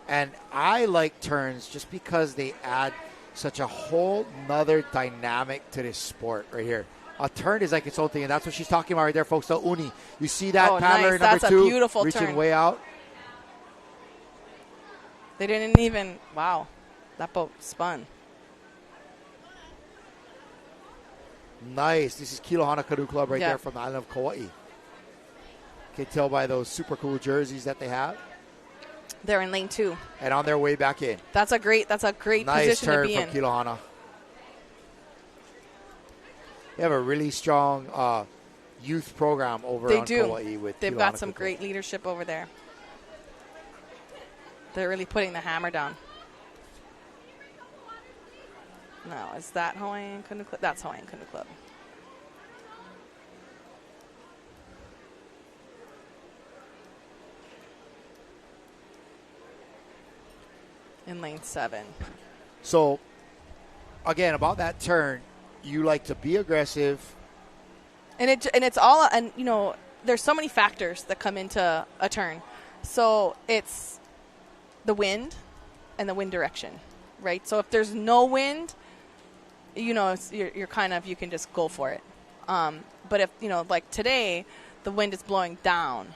And I like turns just because they add such a whole nother dynamic to this sport right here. A turn is like its own thing, and that's what she's talking about right there, folks. The uni. You see that paddler nice. number 2 a beautiful reaching turn. way out? They didn't even, wow, that boat spun. Nice. This is Kilohana Canoe Club right there from the island of Kauai. Can tell by those super cool jerseys that they have. They're in lane 2. And on their way back in. That's a great nice position to be in. Nice turn from Kilohana. They have a really strong youth program over on Kauai with They've Kilohana got some Canoe great leadership over there. They're really putting the hammer down. No, is that Hawaiian Canoe Club? That's Hawaiian Canoe Club. In lane 7. So, again, about that turn, you like to be aggressive. And it's all, and there's so many factors that come into a turn. So it's the wind and the wind direction, right? So if there's no wind, you're kind of, you can just go for it. But if, like today, the wind is blowing down.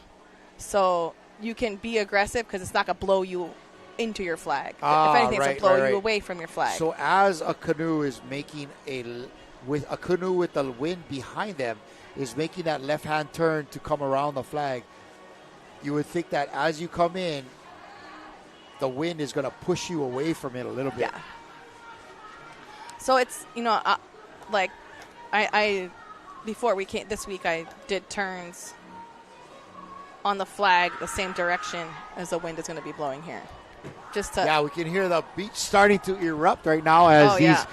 So you can be aggressive because it's not going to blow you into your flag. If anything, it's going to blow you away from your flag. So as a canoe is making with a canoe with the wind behind them is making that left-hand turn to come around the flag, you would think that as you come in, the wind is going to push you away from it a little bit. Yeah. So it's, like I before we came this week, I did turns on the flag the same direction as the wind is going to be blowing here. Yeah, we can hear the beach starting to erupt right now as these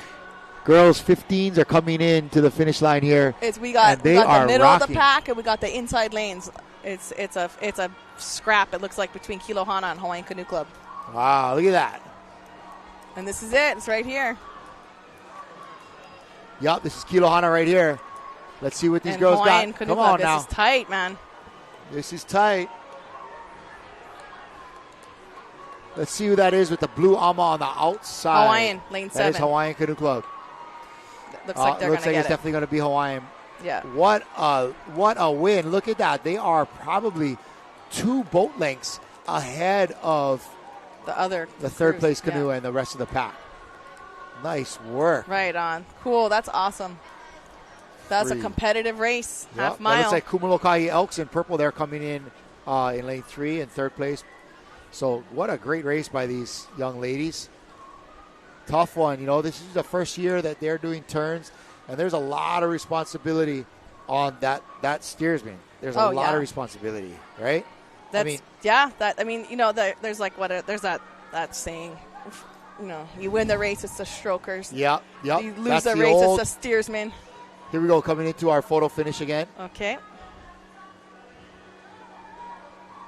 girls 15s are coming in to the finish line here. We got the middle of the pack and we got the inside lanes. It's a scrap, it looks like, between Kilohana and Hawaiian Canoe Club. Wow, look at that. And this is it. It's right here. Yup, this is Kilohana right here. Let's see what these girls Hawaiian got. Canoe Come Club. on now. This is tight, man. This is tight. Let's see who that is with the blue ama on the outside. Hawaiian, lane 7. That is Hawaiian Canoe Club. Looks like they're going to get it. Looks like it's definitely going to be Hawaiian. Yeah. What a win. Look at that. They are probably 2 boat lengths ahead of the third place canoe and the rest of the pack. Nice work. Right on. Cool. That's awesome. That's a competitive race. Yep. Half mile. That looks like Molokai Elks in purple. They're coming in lane 3 in third place. So what a great race by these young ladies. Tough one. This is the first year that they're doing turns, and there's a lot of responsibility on that steersman. There's a lot of responsibility, right? There's like there's that saying, you win the race, it's the strokers. Yep. You lose the race, it's the steersman. Here we go, coming into our photo finish again. Okay.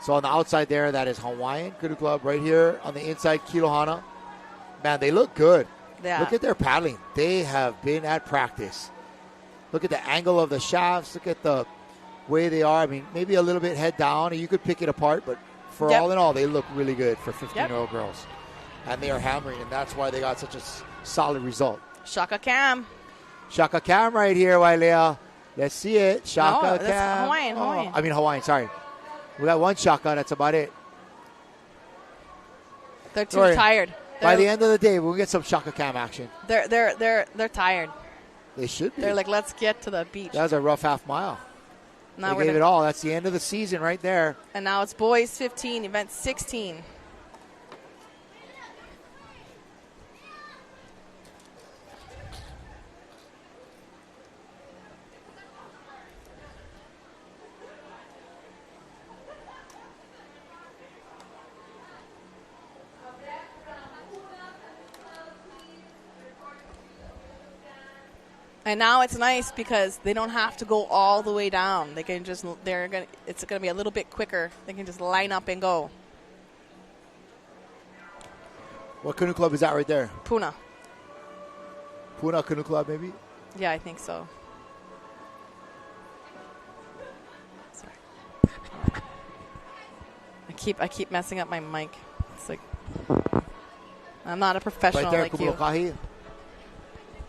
So on the outside there, that is Hawaiian Canoe Club. Right here on the inside, Kilohana. Man, they look good. Yeah. Look at their paddling. They have been at practice. Look at the angle of the shafts. Look at the way they are. I mean, maybe a little bit head down, and you could pick it apart, but for all in all, they look really good for 15-year-old girls. And they are hammering, and that's why they got such a solid result. Shaka Cam. Shaka Cam right here, Wailea. Let's see it. Shaka Cam. That's Hawaiian. Hawaiian, sorry. We got one Shaka. That's about it. They're too tired. By the end of the day, we'll get some Shaka Cam action. They're tired. They should be. They're like, let's get to the beach. That was a rough half mile. Now they gave it all. That's the end of the season right there. And now it's boys 15, event 16. And now it's nice because they don't have to go all the way down. They can just it's going to be a little bit quicker. They can just line up and go. What canoe club is that right there? Puna. Puna Canoe Club, maybe? Yeah, I think so. Sorry. I keep messing up my mic. It's like I'm not a professional right there, like you. Molokai.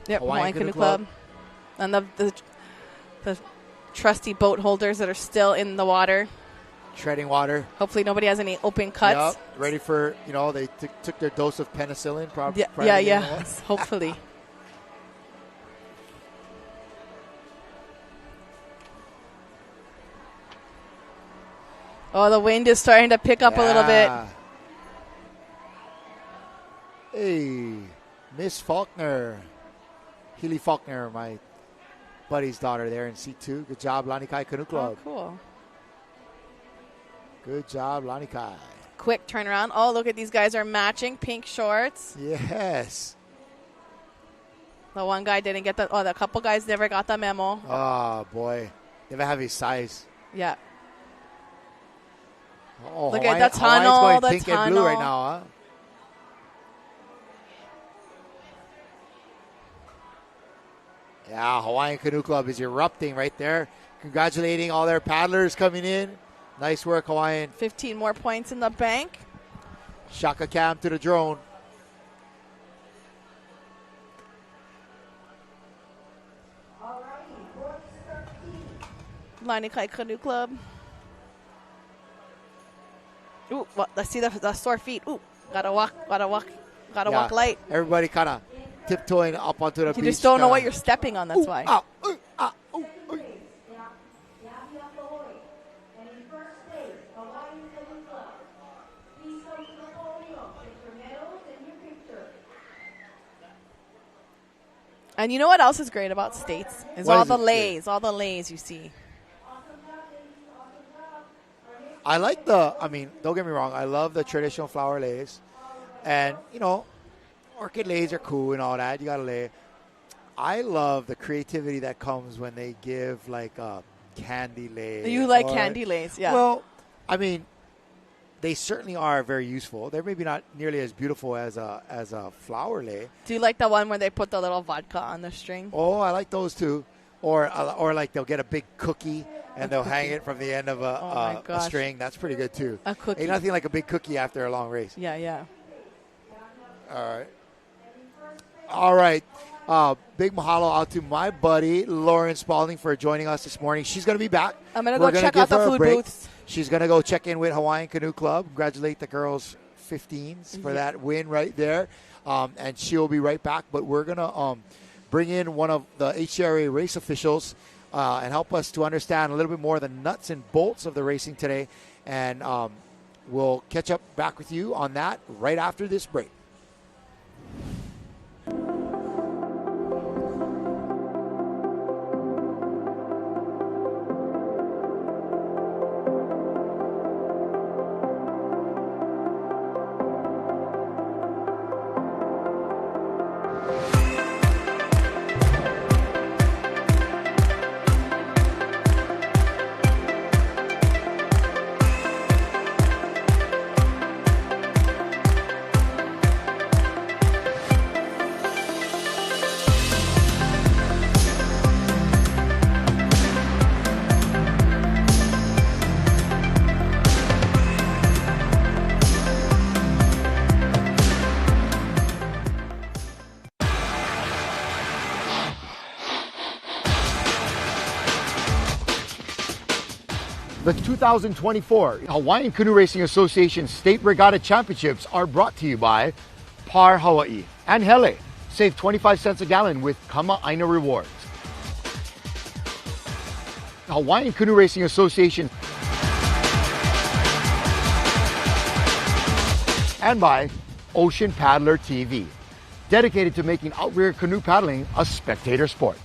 Yep, Hawaiian Canoe Club. And the trusty boat holders that are still in the water. Treading water. Hopefully nobody has any open cuts. Yep, ready for, they took their dose of penicillin. Yeah. Hopefully. Oh, the wind is starting to pick up a little bit. Hey, Miss Faulkner. Healy Faulkner, my buddy's daughter there in C2. Good job, Lanikai Canoe Club. Oh, cool. Good job, Lanikai. Quick turnaround. Oh, look at these guys are matching pink shorts. Yes. The one guy didn't get the couple guys never got the memo. Oh, boy. Never have his size. Yeah. Oh, look at the tunnel. Hawaii's going pink and blue right now, huh? Yeah, Hawaiian Canoe Club is erupting right there. Congratulating all their paddlers coming in. Nice work, Hawaiian. 15 more points in the bank. Shaka Cam to the drone. Lanikai Canoe Club. Ooh, let's see the sore feet. Ooh, gotta walk light. Everybody kind of tiptoeing up onto the beach. You just don't know what you're stepping on, that's why. And you know what else is great about States? All the lays you see. I like don't get me wrong, I love the traditional flower lays. And, orchid lays are cool and all that. You got to lay. I love the creativity that comes when they give like a candy lay. You like candy lays, yeah. Well, they certainly are very useful. They're maybe not nearly as beautiful as a flower lay. Do you like the one where they put the little vodka on the string? Oh, I like those too. Or like they'll get a big cookie and they'll hang it from the end of a string. That's pretty good too. A cookie. Ain't nothing like a big cookie after a long race. Yeah. All right. Big mahalo out to my buddy Lauren Spalding for joining us this morning. She's going to be back. I'm going to go check out the food booths. She's going to go check in with Hawaiian Canoe Club. Congratulate the girls 15s for that win right there. And she'll be right back. But we're going to bring in one of the HCRA race officials and help us to understand a little bit more of the nuts and bolts of the racing today. And we'll catch up back with you on that right after this break. The 2024 Hawaiian Canoe Racing Association State Regatta Championships are brought to you by Par Hawaii, and Hele. Save 25 cents a gallon with Kama'aina Rewards. The Hawaiian Canoe Racing Association. And by Ocean Paddler TV, dedicated to making outrigger canoe paddling a spectator sport.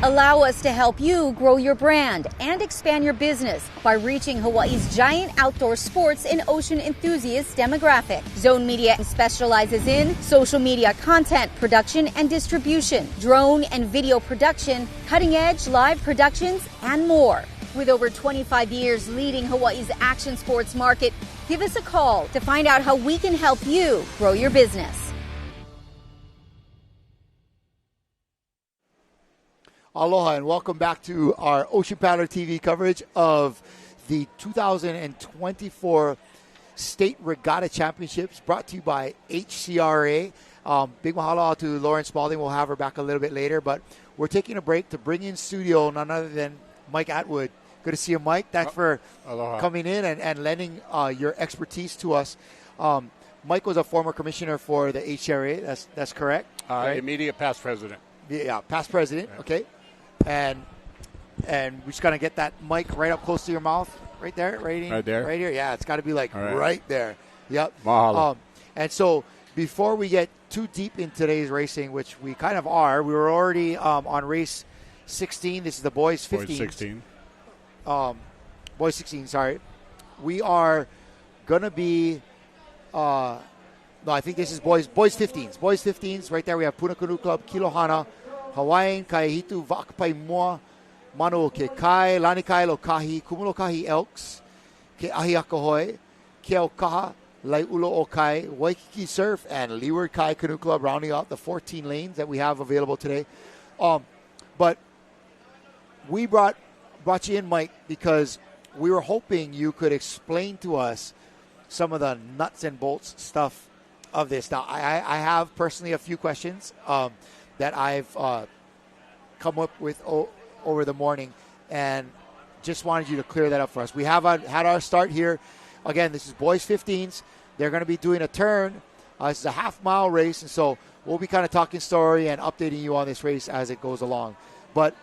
Allow us to help you grow your brand and expand your business by reaching Hawaii's giant outdoor sports and ocean enthusiast demographic. Zone Media specializes in social media content production and distribution, drone and video production, cutting-edge live productions, and more. With over 25 years leading Hawaii's action sports market, give us a call to find out how we can help you grow your business. Aloha and welcome back to our Ocean Paddler TV coverage of the 2024 State Regatta Championships brought to you by HCRA. Big mahalo to Lauren Spalding. We'll have her back a little bit later, but we're taking a break to bring in studio none other than Mike Atwood. Good to see you, Mike. Thanks for coming in and lending your expertise to us. Mike was a former commissioner for the HCRA. That's correct? Right? Immediate past president. Yeah, past president. Yeah. Okay. And we're just going to get that mic right up close to your mouth. Right there? Right there? Right here? Yeah, it's got to be like right there. Yep. Mahalo. And so before we get too deep in today's racing, which we kind of are, we were already on race 16. This is the boys 15. Boys 16. Boys 16, sorry. We are going to be no, I think this is boys 15s. Boys 15s, right there we have Puna Canoe Club, Kilohana, Hawaiian, Kaihitu, Vakpai Moa, Mano Ke Kai, Lanikai Lokahi, Kumulokahi Elks, Ke Ahiakahoi, Ke Okaha, Laiulo Okai, Waikiki Surf, and Leeward Kai Canoe Club, rounding out the 14 lanes that we have available today. But we brought you in, Mike, because we were hoping you could explain to us some of the nuts and bolts stuff of this. Now, I have personally a few questions that I've come up with over the morning, and just wanted you to clear that up for us. We have had our start here. Again, this is boys 15s. They're going to be doing a turn. This is a half-mile race, and so we'll be kind of talking story and updating you on this race as it goes along. But,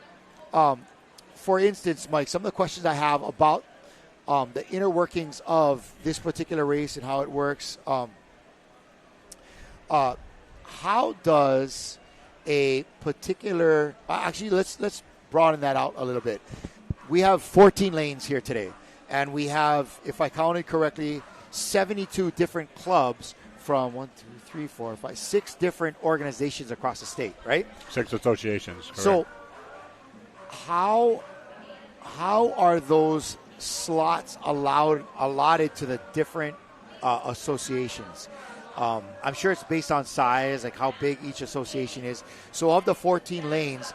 for instance, Mike, some of the questions I have about the inner workings of this particular race and how it works. How does a particular actually let's broaden that out a little bit. We have 14 lanes here today, and we have, if I counted correctly, 72 different clubs from 6 different organizations across the state, right? 6 associations. Correct. So how are those slots allotted to the different associations? I'm sure it's based on size, like how big each association is. So of the 14 lanes,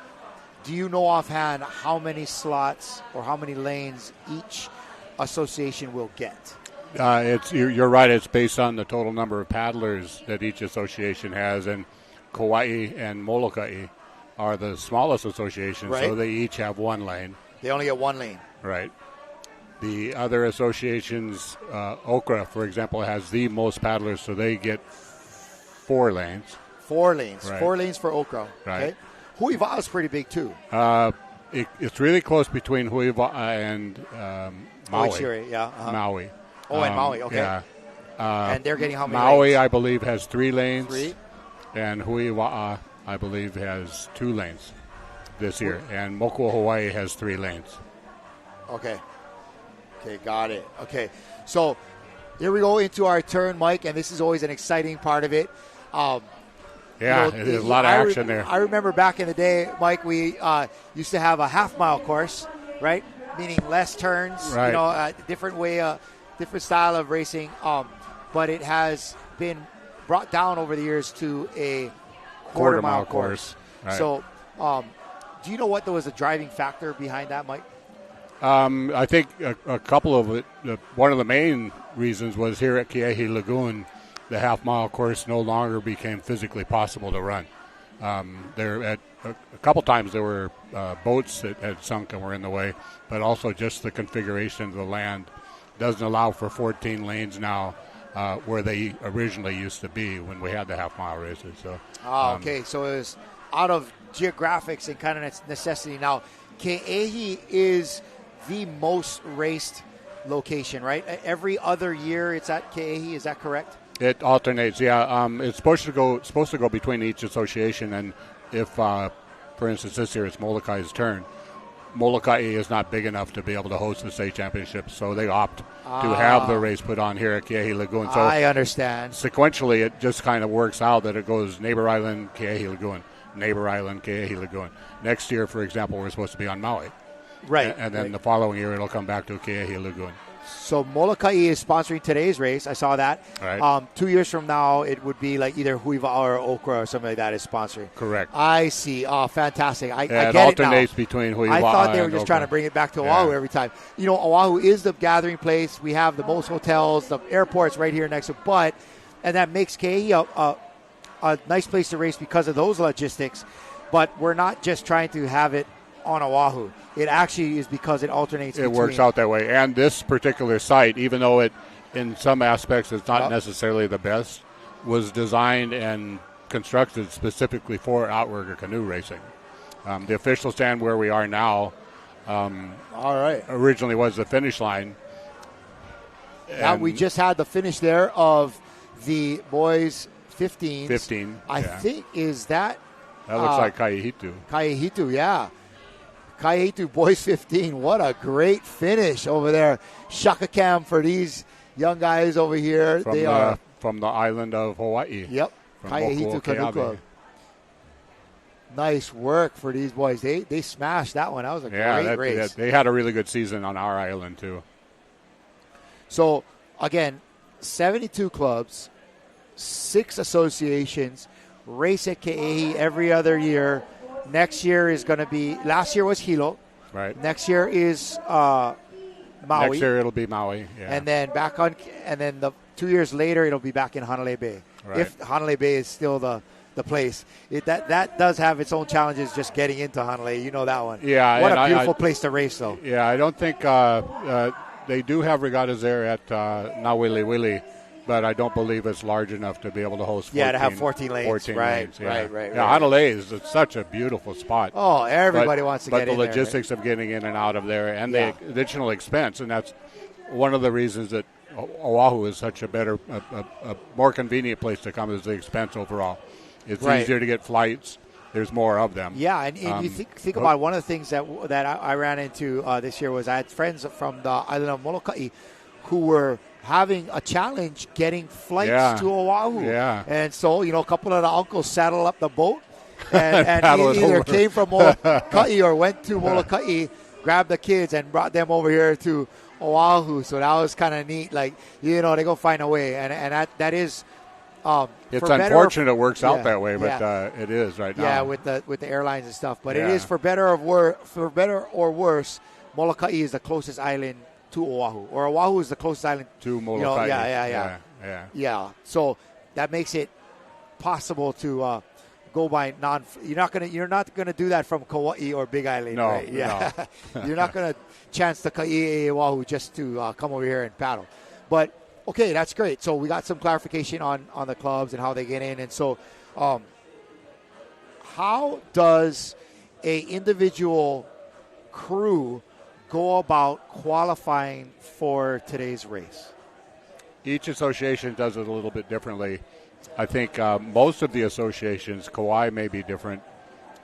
do you know offhand how many slots or how many lanes each association will get? You're right. It's based on the total number of paddlers that each association has, and Kauai and Molokai are the smallest associations, right. So they each have 1 lane. They only get 1 lane. Right. The other associations, Okra, for example, has the most paddlers, so they get 4 lanes. 4 lanes. Right. 4 lanes for Okra. Right. Okay. Huiva'a is pretty big, too. It's really close between Huiva'a and Maui. HCRA, yeah. Uh-huh. Maui. Oh, and Maui, okay. Yeah. And they're getting how many Maui, lanes? I believe, has 3 lanes. 3? And Huiva'a, I believe, has 2 lanes this year. And Moku, Hawaii has 3 lanes. Okay. Okay, got it. Okay, so here we go into our turn, Mike, and this is always an exciting part of it. There's a lot of action there. I remember back in the day, Mike, we used to have a half-mile course, right? Meaning less turns, right. Different way, different style of racing. But it has been brought down over the years to a quarter-mile course. Right. So do you know what was the driving factor behind that, Mike? I think a couple of it. One of the main reasons was here at Ke'ehi Lagoon, the half-mile course no longer became physically possible to run. There at a couple times there were boats that had sunk and were in the way, but also just the configuration of the land doesn't allow for 14 lanes now, where they originally used to be when we had the half-mile races. So, okay, so it was out of geographics and kind of necessity. Now, Ke'ehi is the most raced location, right? Every other year it's at Ke'ehi, is that correct? It alternates, yeah. It's supposed to go between each association, and if, for instance, this year it's Molokai's turn, Molokai is not big enough to be able to host the state championship, so they opt to have the race put on here at Ke'ehi Lagoon. So I understand. Sequentially, it just kind of works out that it goes Neighbor Island, Ke'ehi Lagoon, Neighbor Island, Ke'ehi Lagoon. Next year, for example, we're supposed to be on Maui. Right. And then the following year, it'll come back to Ke'ehi Lagoon. So Molokai is sponsoring today's race. I saw that. Right. 2 years from now, it would be like either Huiva or Okra or something like that is sponsoring. Correct. I see. Oh, fantastic. I it get alternates it now. between Huiva I thought they were and just Okra. trying to bring it back to Oahu every time. You know, Oahu is the gathering place. We have the most hotels. The airport's right here next to and that makes Ke'ehi a nice place to race because of those logistics. But we're not just trying to have it on Oahu. It actually is because it alternates. It works out that way. And this particular site, even though it, in some aspects, is not necessarily the best, was designed and constructed specifically for outrigger canoe racing. The official stand where we are now, originally was the finish line. Now we just had the finish there of the boys 15. 15. I think is that. That looks like Kaihitu. Kaihitu, yeah. Kaihitu boys 15. What a great finish over there. Shaka cam for these young guys over here. They are from the island of Hawaii. Yep. Kaihitu Canoe Club. Nice work for these boys. They smashed that one. That was a great race. They had a really good season on our island too. So again, 72 clubs, 6 associations, race at Ke'ehi every other year. Next year is going to be, last year was Hilo. Right. Next year is Maui. Next year it'll be Maui. Yeah. And then the 2 years later it'll be back in Hanalei Bay. Right. If Hanalei Bay is still the place. That does have its own challenges just getting into Hanalei. You know that one. Yeah. What a beautiful place to race though. Yeah, I don't think they do have regattas there at Nawiliwili. But I don't believe it's large enough to be able to host 14. Yeah, to have 14 lanes. 14 right, lanes, yeah. right. Yeah, Hanalei is such a beautiful spot. Oh, everybody wants to get in there. But the logistics of getting in and out of there and the additional expense, and that's one of the reasons that Oahu is such a better, a more convenient place to come is the expense overall. It's easier to get flights. There's more of them. Yeah, and you think about one of the things that I ran into this year was I had friends from the island of Molokai who were having a challenge getting flights to Oahu. Yeah. And so, a couple of the uncles saddled up the boat and either came from Molokai or went to Molokai, grabbed the kids and brought them over here to Oahu. So that was kind of neat. Like, they go find a way. And that is... it's unfortunate it works out that way, but it is right now. Yeah, with the airlines and stuff. But it is for better or worse, Molokai is the closest island to Oahu, or Oahu is the closest island to Molokai. Yeah. So that makes it possible to go by You're not gonna do that from Kauai or Big Island, no, right? Yeah. No. You're not gonna chance the Kai'e Oahu just to come over here and paddle. But okay, that's great. So we got some clarification on the clubs and how they get in, and so how does a individual crew go about qualifying for today's race? Each association does it a little bit differently. I think most of the associations, Kauai may be different,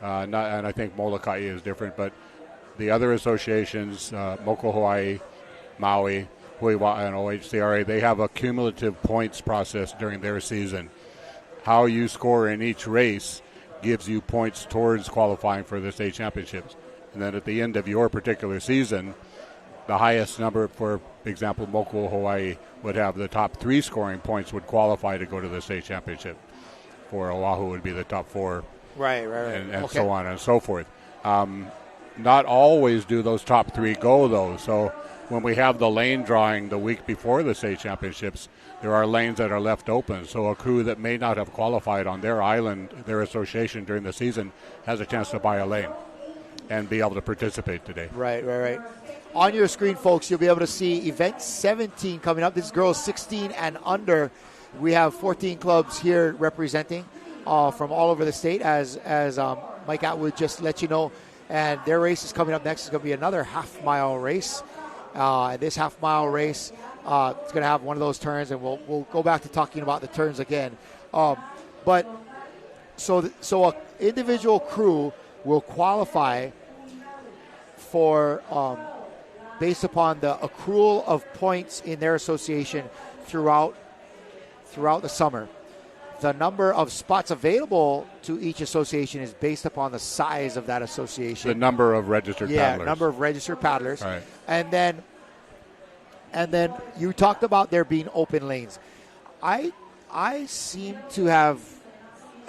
and I think Molokai is different, but the other associations, Moko Hawaii, Maui, Huiwa, and HCRA, they have a cumulative points process during their season. How you score in each race gives you points towards qualifying for the state championships. And then at the end of your particular season, the highest number, for example, Moko Hawaii would have the top 3 scoring points would qualify to go to the state championship. For Oahu would be the top 4. Right. And so on and so forth. not always do those top 3 go, though. So when we have the lane drawing the week before the state championships, there are lanes that are left open. So a crew that may not have qualified on their island, their association during the season, has a chance to buy a lane and be able to participate today. Right. On your screen, folks, you'll be able to see event 17 coming up. This is girls 16 and under. We have 14 clubs here representing from all over the state, as Mike Atwood just let you know. And their race is coming up next. It's going to be another half-mile race. This half-mile race, it's going to have one of those turns, and we'll go back to talking about the turns again. But so an individual crew will qualify for based upon the accrual of points in their association throughout the summer. The number of spots available to each association is based upon the size of that association. The number of registered paddlers. Yeah, number of registered paddlers. Right. And then you talked about there being open lanes. I seem to have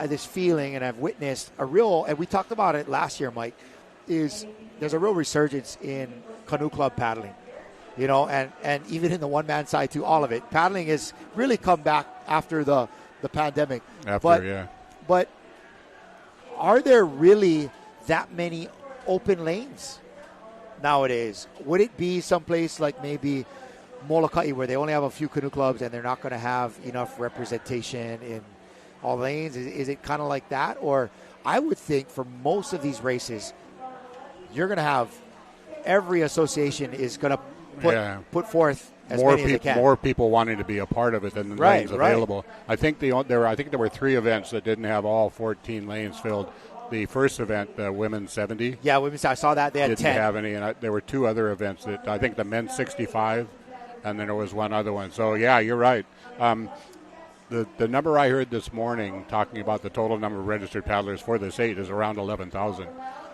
this feeling, and I've witnessed a real, and we talked about it last year, Mike, is there's a real resurgence in canoe club paddling. You know, and even in the one-man side too, all of it. Paddling has really come back after the pandemic. But are there really that many open lanes nowadays? Would it be someplace like maybe Molokai, where they only have a few canoe clubs and they're not going to have enough representation in all lanes? Is it kind of like that? Or I would think for most of these races, you're going to have every association is going to put forth as many as they can. More people wanting to be a part of it than the lanes available. I think there were 3 events that didn't have all 14 lanes filled. The first event, the women's 70. Yeah, women's. I saw that they had didn't 10. Have any, and there were 2 other events that I think the men's 65, and then there was one other one. So yeah, you're right. The number I heard this morning talking about the total number of registered paddlers for the state is around 11,000.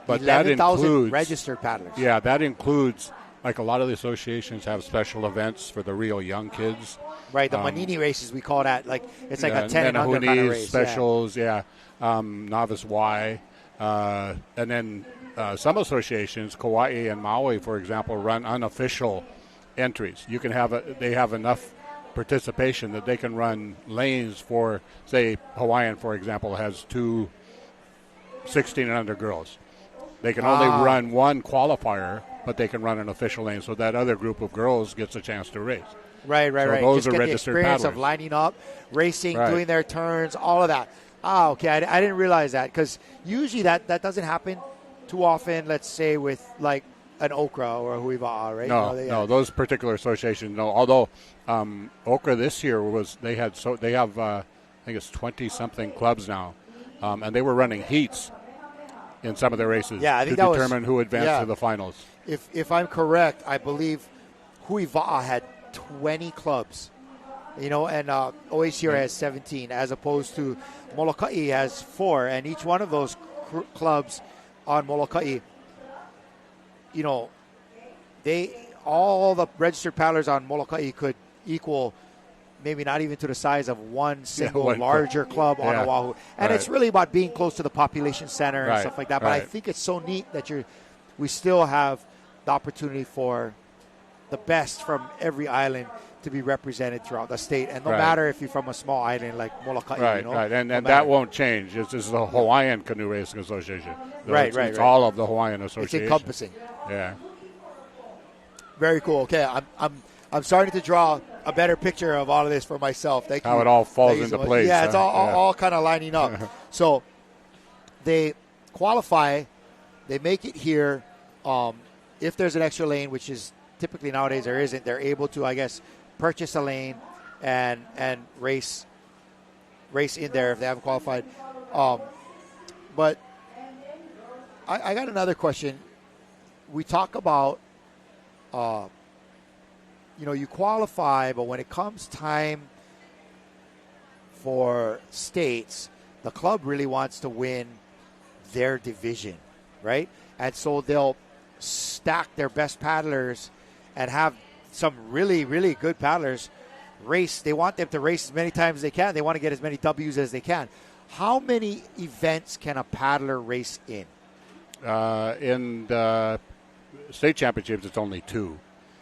But 11,000 registered paddlers. Yeah, that includes. Like a lot of the associations have special events for the real young kids. Right, the Manini races, we call that. Like it's like a 10 and under kind of race. Specials, novice Y. And then some associations, Kauai and Maui, for example, run unofficial entries. You can they have enough participation that they can run lanes for, say, Hawaiian, for example, has 2 16 and under girls. They can only run one qualifier, but they can run an official lane, so that other group of girls gets a chance to race. Right. Those just are get registered the experience paddlers. of lining up, racing, doing their turns, all of that. Okay. I didn't realize that, because usually that doesn't happen too often, let's say, with like an Okra or a Huiva'a, right? No, those particular associations, no. Although Okra this year they have I think it's 20-something clubs now, and they were running heats in some of their races I think to determine who advanced to the finals. If I'm correct, I believe Huiva'a had 20 clubs, and HCRA has 17, as opposed to Molokai has 4, and each one of those clubs on Molokai, all the registered paddlers on Molokai could equal maybe not even to the size of one single larger club on Oahu. And it's really about being close to the population center and stuff like that. But I think it's so neat that we still have the opportunity for the best from every island to be represented throughout the state. And no matter if you're from a small island like Molokai. Right. And that won't change. This is the Hawaiian Canoe Racing Association. It's all of the Hawaiian Association. It's encompassing. Yeah. Very cool. Okay, I'm starting to draw a better picture of all of this for myself. Thank you. How it all falls into place. Yeah, it's all kind of lining up. So they qualify, they make it here. If there's an extra lane, which is typically nowadays there isn't, they're able to, I guess, purchase a lane and race in there if they haven't qualified. But I got another question. We talk about you qualify, but when it comes time for states, the club really wants to win their division, right? And so they'll stack their best paddlers and have some really, really good paddlers race. They want them to race as many times as they can. They want to get as many W's as they can. How many events can a paddler race in? In the state championships, it's only 2.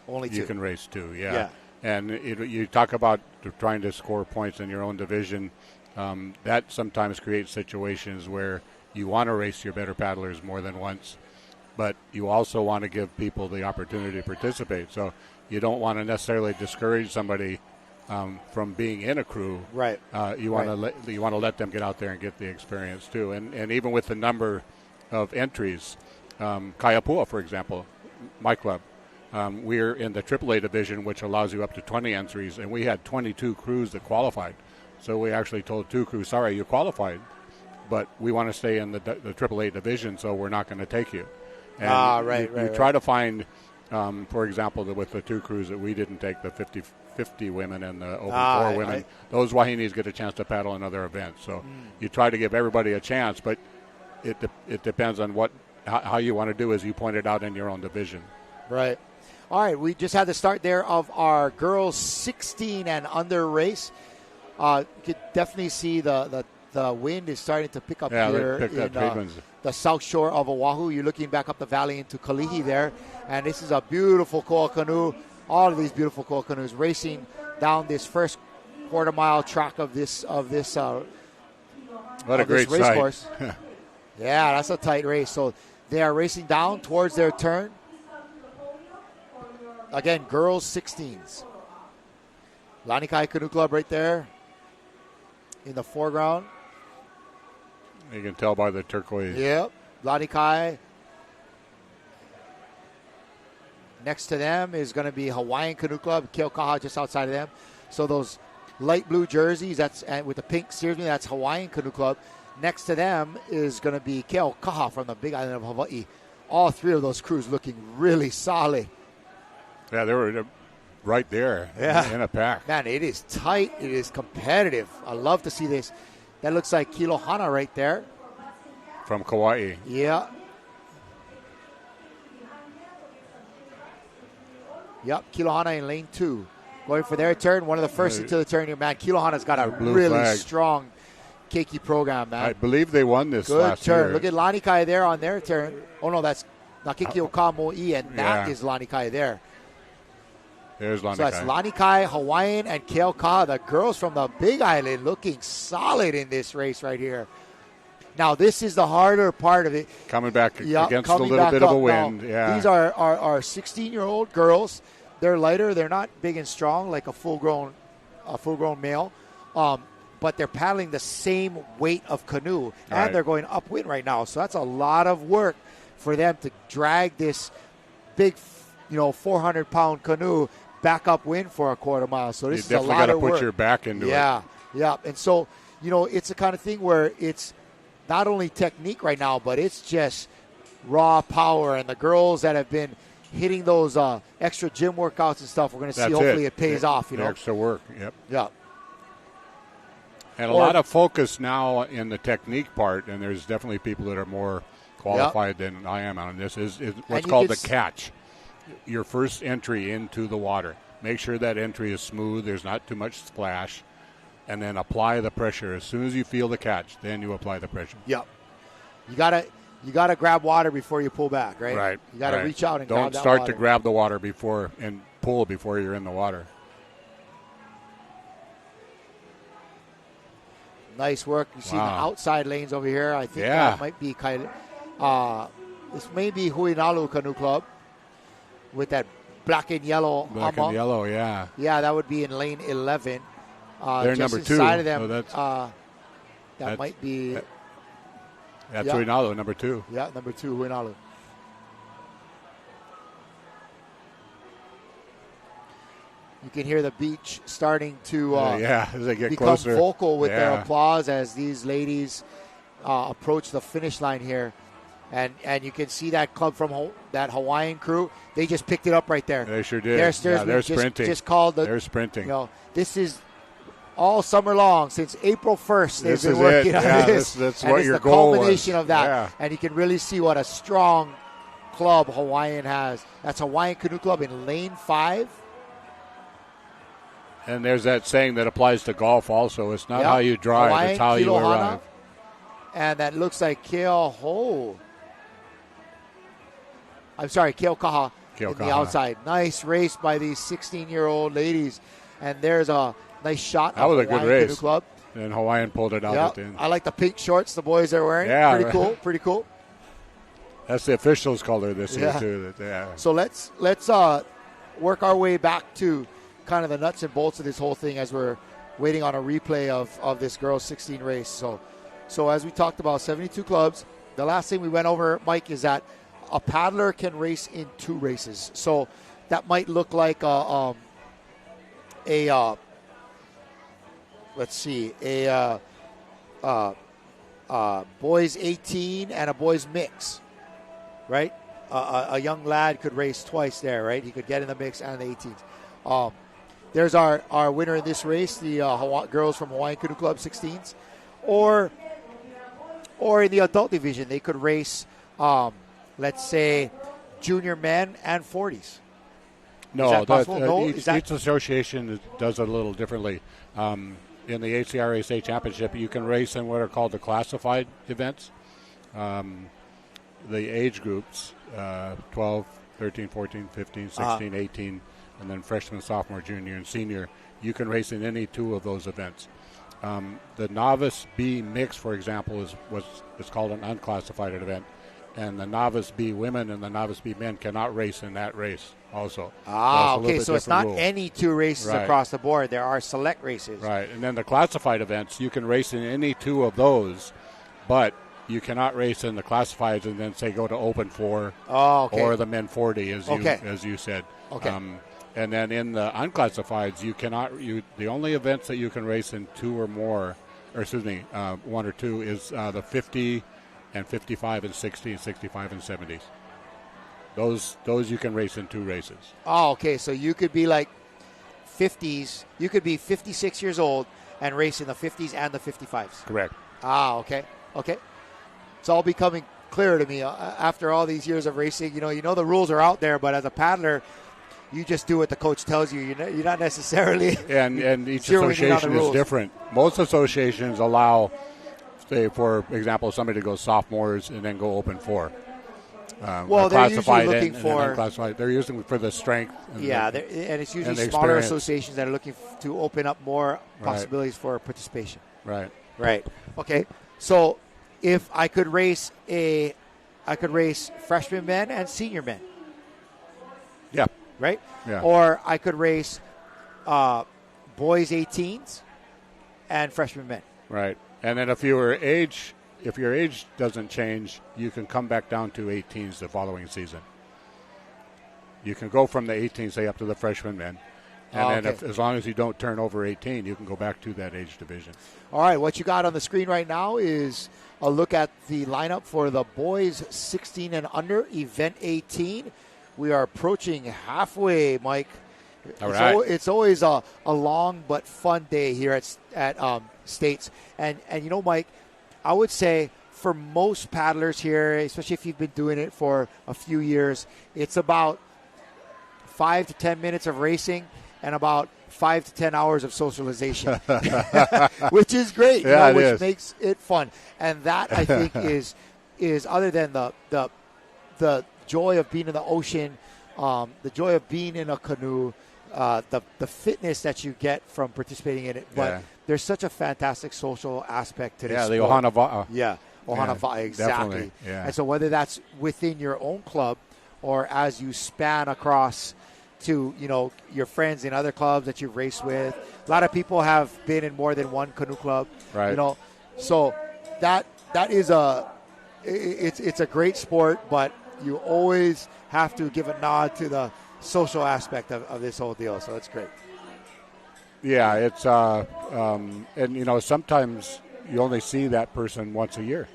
Only 2. You can race 2, yeah. And you talk about trying to score points in your own division. That sometimes creates situations where you want to race your better paddlers more than once, but you also want to give people the opportunity to participate. So you don't want to necessarily discourage somebody from being in a crew. Right. You want to let them get out there and get the experience too. And even with the number of entries, Kaiapua, for example, my club, we're in the AAA division, which allows you up to 20 entries, and we had 22 crews that qualified. So we actually told 2 crews, sorry, you qualified, but we want to stay in the AAA division, so we're not going to take you. And you try to find, for example, with the 2 crews that we didn't take, the 50 women and the over 4 women, those Wahinis get a chance to paddle in other events. So you try to give everybody a chance, but it depends on how you want to do, as you pointed out, in your own division. Right. All right, we just had the start there of our girls 16 and under race. You could definitely see the wind is starting to pick up here in the south shore of Oahu. You're looking back up the valley into Kalihi there, and this is a beautiful koa canoe. All of these beautiful koa canoes racing down this first quarter-mile track of this what a great race sight. Course. Yeah, that's a tight race. So they are racing down towards their turn. Again, girls 16s. Lanikai Canoe Club right there in the foreground. You can tell by the turquoise. Yep, Lanikai. Next to them is going to be Hawaiian Canoe Club, Keaukaha just outside of them. So those light blue jerseys, and with the pink steersman, that's Hawaiian Canoe Club. Next to them is going to be Keaukaha from the Big Island of Hawaii. All 3 of those crews looking really solid. Yeah, they were right there in a pack. Man, it is tight. It is competitive. I love to see this. That looks like Kilohana right there. From Kauai. Yeah. Yep, Kilohana in lane 2. Going for their turn. One of the first into the turn here, man. Kilohana's got a really strong keiki program, man. I believe they won this last turn. year. Look at Lanikai there on their turn. Oh, no, that's Nakiki Okamo'i, and that is Lanikai there. There's Lanikai. So that's Lanikai, Hawaiian, and Keaukaha. The girls from the Big Island looking solid in this race right here. Now, this is the harder part of it. Coming back against a little bit of a wind. Now, these are 16-year-old girls. They're lighter. They're not big and strong like a full-grown male. But they're paddling the same weight of canoe. And they're going upwind right now. So that's a lot of work for them to drag this big, 400-pound canoe back upwind for a quarter mile. So this is a lot of work. You definitely got to put your back into it. Yeah. And so, it's the kind of thing where it's not only technique right now, but it's just raw power. And the girls that have been hitting those extra gym workouts and stuff, we're going to see hopefully it pays off. The extra work, yep. Yeah. And a lot of focus now in the technique part, and there's definitely people that are more qualified than I am on this, is what's called the catch. Your first entry into the water. Make sure that entry is smooth, there's not too much splash, and then apply the pressure. As soon as you feel the catch, then you apply the pressure. Yep. You gotta grab water before you pull back, right? Right. You gotta reach out and grab that water. Don't start to grab the water before and pull before you're in the water. Nice work. You see the outside lanes over here. I think that might be this may be Huinalu Canoe Club with that black and yellow. Black and yellow, yeah. Yeah, that would be in lane 11. They're just number 2. Inside of them, So that might be. That's Huinalu, number 2. Yeah, number 2, Huinalu. You can hear the beach starting to as they get become closer. Vocal with their applause as these ladies approach the finish line here. And you can see that club from that Hawaiian crew. They just picked it up right there. They sure did. They're sprinting. Just called they're sprinting. This is all summer long since April 1st. They've been working on this. That's and what it's your the goal culmination was. of that. Yeah. And you can really see what a strong club Hawaiian has. That's Hawaiian Canoe Club in lane 5. And there's that saying that applies to golf also. It's not how you drive, Hawaiian, it's how you arrive. And that looks like Keauho. I'm sorry, Keokaha in Keokaha. the outside. Nice race by these 16-year-old ladies. And there's a nice shot. That was a good Hawaiian Canoe race. Club. And Hawaiian pulled it out at the end. I like the pink shorts the boys are wearing. Yeah, pretty right. cool. Pretty cool. That's the officials' color this year Yeah. too. So let's work our way back to kind of the nuts and bolts of this whole thing as we're waiting on a replay of this girls 16 race. So as we talked about, 72 clubs. The last thing we went over, Mike, is that a paddler can race in 2 races. So that might look like a boys 18 and a boys mix, right? A young lad could race twice there, right? He could get in the mix and the 18s. There's our winner in this race, the girls from Hawaiian Canoe Club 16s, or in the adult division, they could race, let's say, junior men and 40s. No, Is each association does it a little differently. In the HCRA state championship, you can race in what are called the classified events. The age groups, 12, 13, 14, 15, 16, 18, and then freshman, sophomore, junior, and senior, you can race in any 2 of those events. The novice B mix, for example, is called an unclassified event, and the novice B women and the novice B men cannot race in that race also. Okay, so it's not rule. any 2 races Right. across the board. There are select races. Right, and then the classified events, you can race in any 2 of those, but you cannot race in the classifieds and then say go to Open 4 or the Men 40, as you said. Okay. And then in the unclassifieds, you cannot. The only events that you can race in 2 or more, or 1 or 2, is the 50 and 55 and 60 and 65 and 70s. Those you can race in 2 races. Oh, okay. So you could be like 50s. You could be 56 years old and race in the 50s and the 55s. Correct. Okay. It's all becoming clearer to me after all these years of racing. You know the rules are out there, but as a paddler, you just do what the coach tells you. You're not necessarily. And each association is different. Most associations allow, say, for example, somebody to go sophomores and then go Open 4. They're usually looking for. They're using for the strength. And it's usually smaller associations that are looking to open up more possibilities for participation. Right. Okay. So, if I could race freshman men and senior men. Yeah. Right. Yeah. Or I could race boys 18s and freshman men. Right. And then if your age doesn't change, you can come back down to 18s the following season. You can go from the 18s, say, up to the freshman men. And then as long as you don't turn over 18, you can go back to that age division. All right, what you got on the screen right now is a look at the lineup for the boys 16 and under, event 18. We are approaching halfway, Mike. All right. It's always a long but fun day here at States. And Mike, I would say for most paddlers here, especially if you've been doing it for a few years, it's about 5 to 10 minutes of racing and about 5 to 10 hours of socialization, which is great, which makes it fun. And that, I think, is other than the joy of being in the ocean, the joy of being in a canoe, the fitness that you get from participating in it. But there's such a fantastic social aspect to this sport. The Ohana Va'a. Ohana Va'a, exactly. Yeah. And so whether that's within your own club or as you span across to your friends in other clubs that you've raced with. A lot of people have been in more than one canoe club. Right. So that is it's a great sport, but you always have to give a nod to the social aspect of this whole deal. So that's great. Yeah, it's and sometimes you only see that person once a year.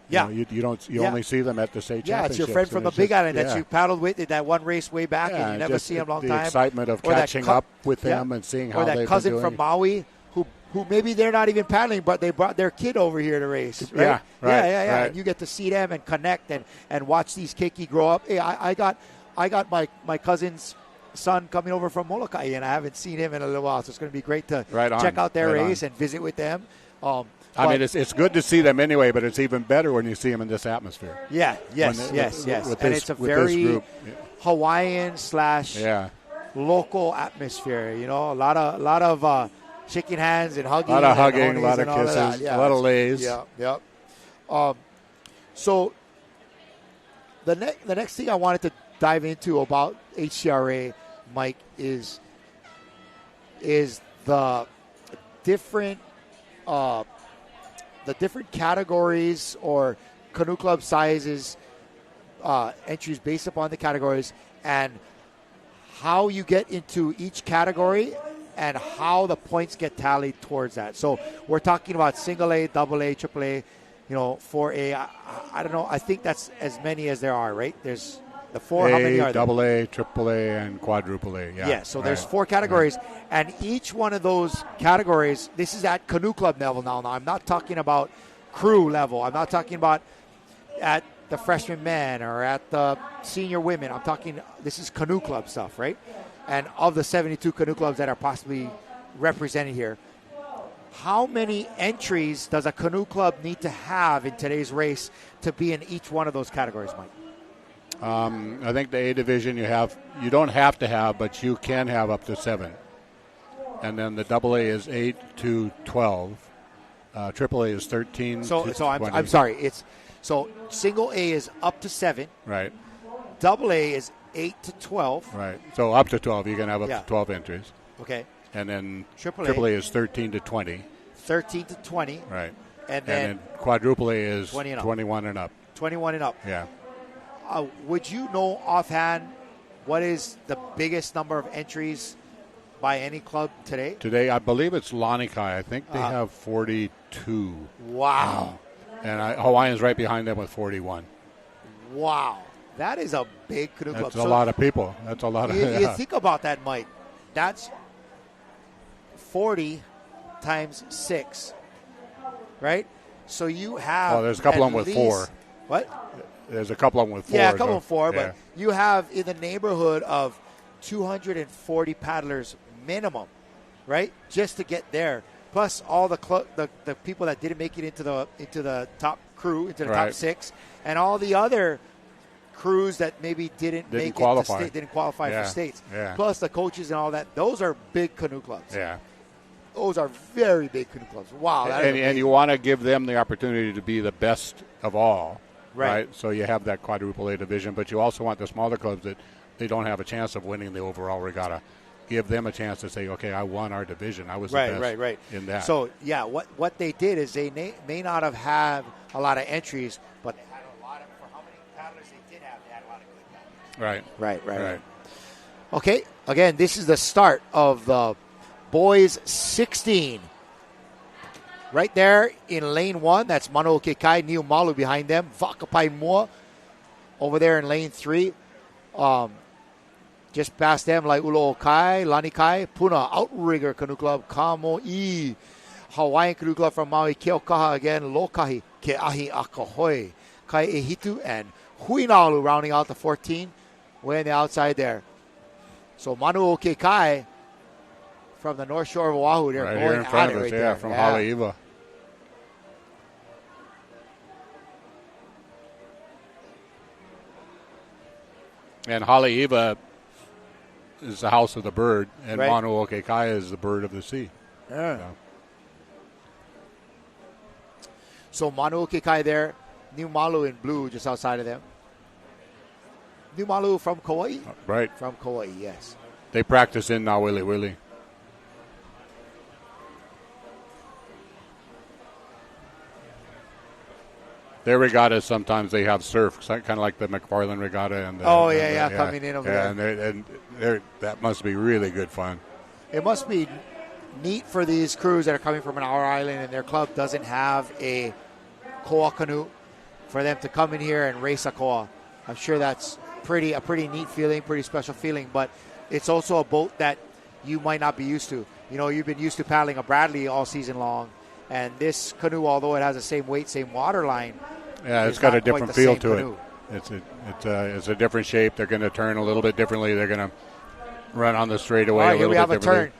You only see them at the state championships. Yeah, it's your friend from the Big Island that you paddled with in that one race way back, and you never see him a long time. The excitement of catching up with them and seeing how they've been doing. Or that cousin from Maui who maybe they're not even paddling, but they brought their kid over here to race. Right? Right? Yeah. And you get to see them and connect and watch these keiki grow up. Hey, I got my cousin's son coming over from Molokai, and I haven't seen him in a little while, so it's going to be great to check out their race and visit with them. I mean, it's good to see them anyway, but it's even better when you see them in this atmosphere. Yeah, yes. And it's a very Hawaiian / local atmosphere. You know, a lot of shaking hands and hugging. A lot of hugging, a lot of kisses, a lot of lays. Yeah. So the next thing I wanted to dive into about HCRA, Mike, is the different categories or canoe club sizes, entries based upon the categories, and how you get into each category and how the points get tallied towards that. So we're talking about single A, double A, triple A, 4A. I don't know. I think that's as many as there are, right? There's the four. How many are there? Double A, triple A, and quadruple A. Yeah. So there's 4 categories, and each one of those categories, this is at canoe club level now. Now, I'm not talking about crew level. I'm not talking about at the freshman men or at the senior women. I'm talking, this is canoe club stuff, right? And of the 72 canoe clubs that are possibly represented here, how many entries does a canoe club need to have in today's race to be in each one of those categories, Mike? I think the A division you don't have to have, but you can have up to 7. And then the double A is 8 to 12. Triple A is 13 to 20. So I'm sorry. So single A is up to 7. Right. Double A is 8 to 12. Right. So up to 12. You can have up to 12 entries. Okay. And then Triple A is 13 to 20. 13 to 20. Right. And then quadruple A is 21 and up. 21 and up. Yeah. Would you know offhand what is the biggest number of entries by any club today? Today, I believe it's Lanikai. I think they have 42. Wow. And Hawaiian's right behind them with 41. Wow. That is a big canoe club. That's a lot of people. That's a lot of You think about that, Mike. That's 40 times 6, right? So you have... Oh, there's a couple of them with 4. What? There's a couple of them with 4. Yeah, a couple of 4, but you have in the neighborhood of 240 paddlers minimum, right? Just to get there. Plus all the people that didn't make it into the top crew, into the top 6, and all the other crews that maybe didn't make qualify. it to state, didn't qualify for states. Yeah. Plus the coaches and all that. Those are big canoe clubs. Yeah. Those are very big canoe clubs. Wow. And you want to give them the opportunity to be the best of all. Right. So you have that quadruple A division, but you also want the smaller clubs that they don't have a chance of winning the overall regatta. Give them a chance to say, okay, I won our division. I was the best in that. So, what they did is they may not have had a lot of entries, but they had a lot of, for how many paddlers they did have, they had a lot of good paddlers. Right. Okay, again, this is the start of the boys 16. Right there in lane 1, that's Manoke Kai, Niu Malu behind them. Vakapai Mua over there in lane 3. Just past them, like Ulo Kai, Lani Kai, Puna, Outrigger Canoe Club, Kamo I, Hawaiian Canoe Club from Maui, Keokaha again, Lokahi, Keahi Akahoi, Kai Ehitu, and Huinalu rounding out the 14, way on the outside there. So Manoke Kai from the North Shore of Oahu, they're right going here in front of us, there. From Haleiwa. And Haleiwa is the house of the bird, and Manoke Kai is the bird of the sea. Yeah. So Manoke Kai there, Niu Malu in blue just outside of them. Niu Malu from Kauai? Right. From Kauai, yes. They practice in Nawiliwili. Their regattas, sometimes they have surf, kind of like the McFarland regatta. And coming in over there. And that must be really good fun. It must be neat for these crews that are coming from an hour island and their club doesn't have a koa canoe for them to come in here and race a koa. I'm sure that's a pretty neat feeling, pretty special feeling, but it's also a boat that you might not be used to. You know, you've been used to paddling a Bradley all season long, and this canoe, although it has the same weight, same water line, it's got a different feel to it. It's a different shape. They're going to turn a little bit differently. They're going to run on the straightaway a little bit differently.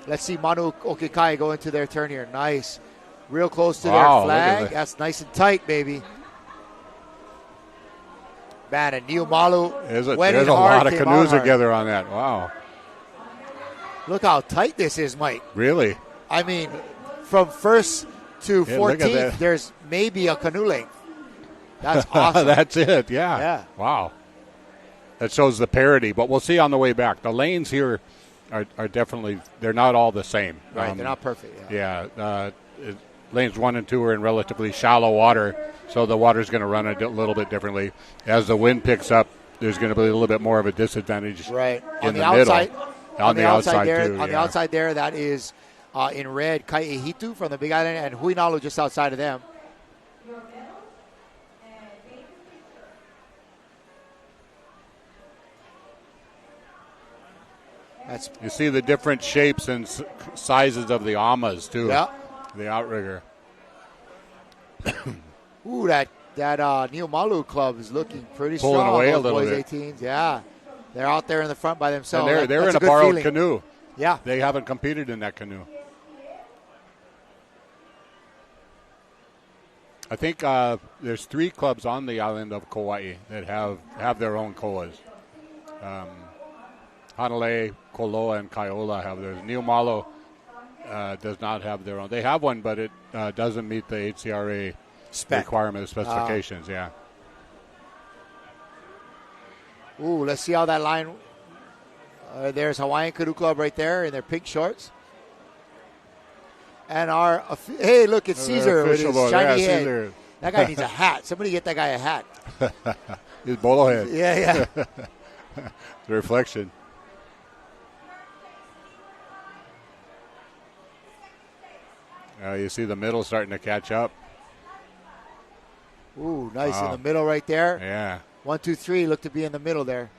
Let's see Manu Okikai go into their turn here. Nice. real close to Wow, their look flag. at that. That's nice and tight, baby. Man, and Neil Malu There's a hard, lot of came out canoes hard. together on that. Wow. Look how tight this is, Mike. Really? I mean, from first to Yeah, look at 14th, that. there's maybe a canoe length. That's awesome. That's it, yeah. Yeah. Wow. That shows the parity, but we'll see on the way back. The lanes here are definitely, they're not all the same. Right, they're not perfect. Lanes 1 and 2 are in relatively shallow water, so the water's going to run a little bit differently. As the wind picks up, there's going to be a little bit more of a disadvantage Right. in On the middle. outside, On the outside, there, too. on the outside there, that is in red, Kai'ehitu from the Big Island, and Huinalu just outside of them. You see the different shapes and sizes of the amas, too. Yeah. The outrigger. Ooh, that Neil Malu club is looking pretty Pulling strong. away a Those little boys bit. 18s, yeah. They're out there in the front by themselves. And they're That's in a good borrowed feeling. canoe. Yeah. They haven't competed in that canoe. I think there's 3 clubs on the island of Kauai that have their own koas. Hanalei, Koloa, and Kaiola have theirs. Neil Malo does not have their own. They have one, but it doesn't meet the HCRA requirement specifications. Yeah. Ooh, let's see how that line. There's Hawaiian Canoe Club right there in their pink shorts. And hey, look, it's Caesar with his shiny head. Caesar. That guy needs a hat. Somebody get that guy a hat. His bolo head. Yeah. The reflection. You see the middle starting to catch up. Ooh, nice in the middle right there. Yeah. 1, 2, 3 look to be in the middle there.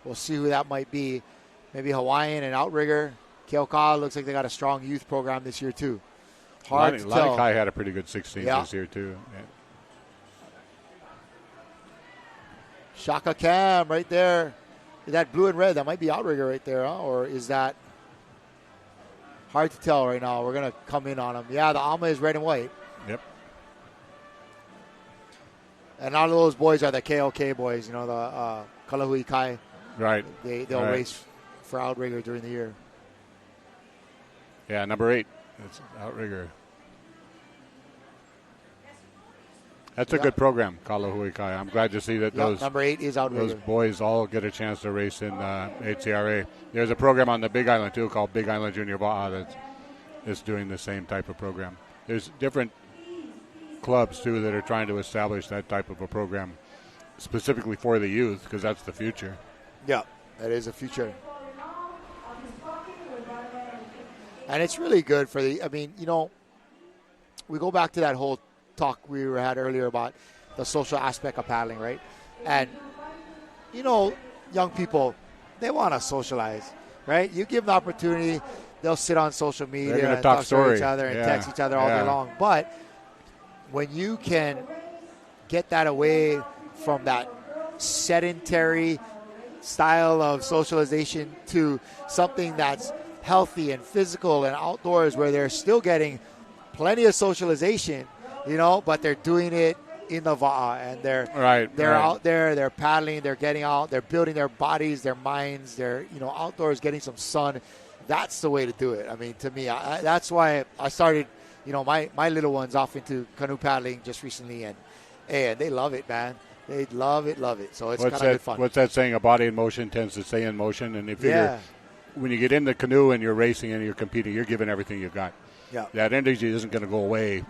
We'll see who that might be. Maybe Hawaiian and Outrigger. Keoka looks like they got a strong youth program this year too. Hard to tell. Molokai had a pretty good 16 this year too. Yeah. Shaka Cam right there. That blue and red, that might be Outrigger right there, huh? Or is that hard to tell right now? We're going to come in on them. Yeah, the Ama is red and white. Yep. And all of those boys are the KOK boys, you know, the Kalahui Kai. Right. They'll race for Outrigger during the year. Yeah, number 8. That's Outrigger. That's a good program, Kalahui Kai. I'm glad to see that those number 8 is Outrigger. Those boys all get a chance to race in HCRA. There's a program on the Big Island too called Big Island Junior Baja that's doing the same type of program. There's different clubs too that are trying to establish that type of a program specifically for the youth because that's the future. Yeah, that is the future. And it's really good for we go back to that whole talk we had earlier about the social aspect of paddling, right? And, young people, they want to socialize, right? You give them the opportunity, they'll sit on social media and talk to each other and text each other all day long. But when you can get that away from that sedentary style of socialization to something that's healthy and physical and outdoors where they're still getting plenty of socialization, but they're doing it in the Va'a and they're out there, they're paddling, they're getting out, they're building their bodies, their minds, they're outdoors getting some sun. That's the way to do it. I mean, to me, that's why I started, my little ones off into canoe paddling just recently, and they love it, man. They love it. So it's kind of good fun. What's that saying? A body in motion tends to stay in motion, and if when you get in the canoe and you're racing and you're competing, you're giving everything you've got. Yeah. That energy isn't going to go away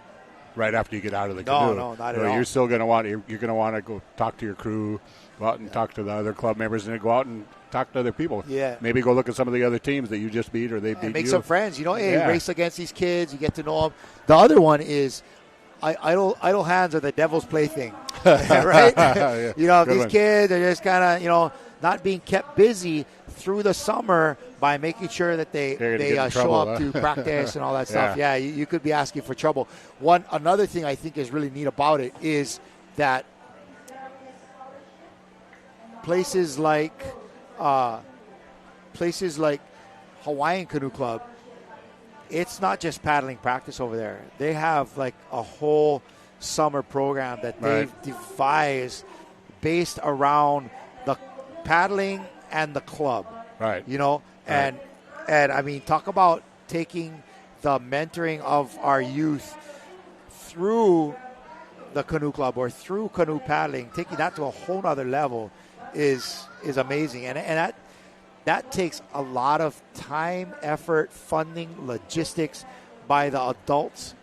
right after you get out of the canoe. No, not at all. You're still going to want to go talk to your crew, go out and talk to the other club members, and then go out and talk to other people. Yeah. Maybe go look at some of the other teams that you just beat or they beat you. Make some friends. Race against these kids. You get to know them. The other one is idle hands are the devil's plaything, right? These kids are just kind of, not being kept busy through the summer by making sure that they show up to practice and all that stuff. Yeah, you could be asking for trouble. Another thing I think is really neat about it is that places like Hawaiian Canoe Club it's not just paddling practice over there. They have like a whole summer program that they've devised based around the paddling and the club. Right. You know, and I mean, talk about taking the mentoring of our youth through the canoe club or through canoe paddling, taking that to a whole other level is amazing. And that takes a lot of time, effort, funding, logistics by the adults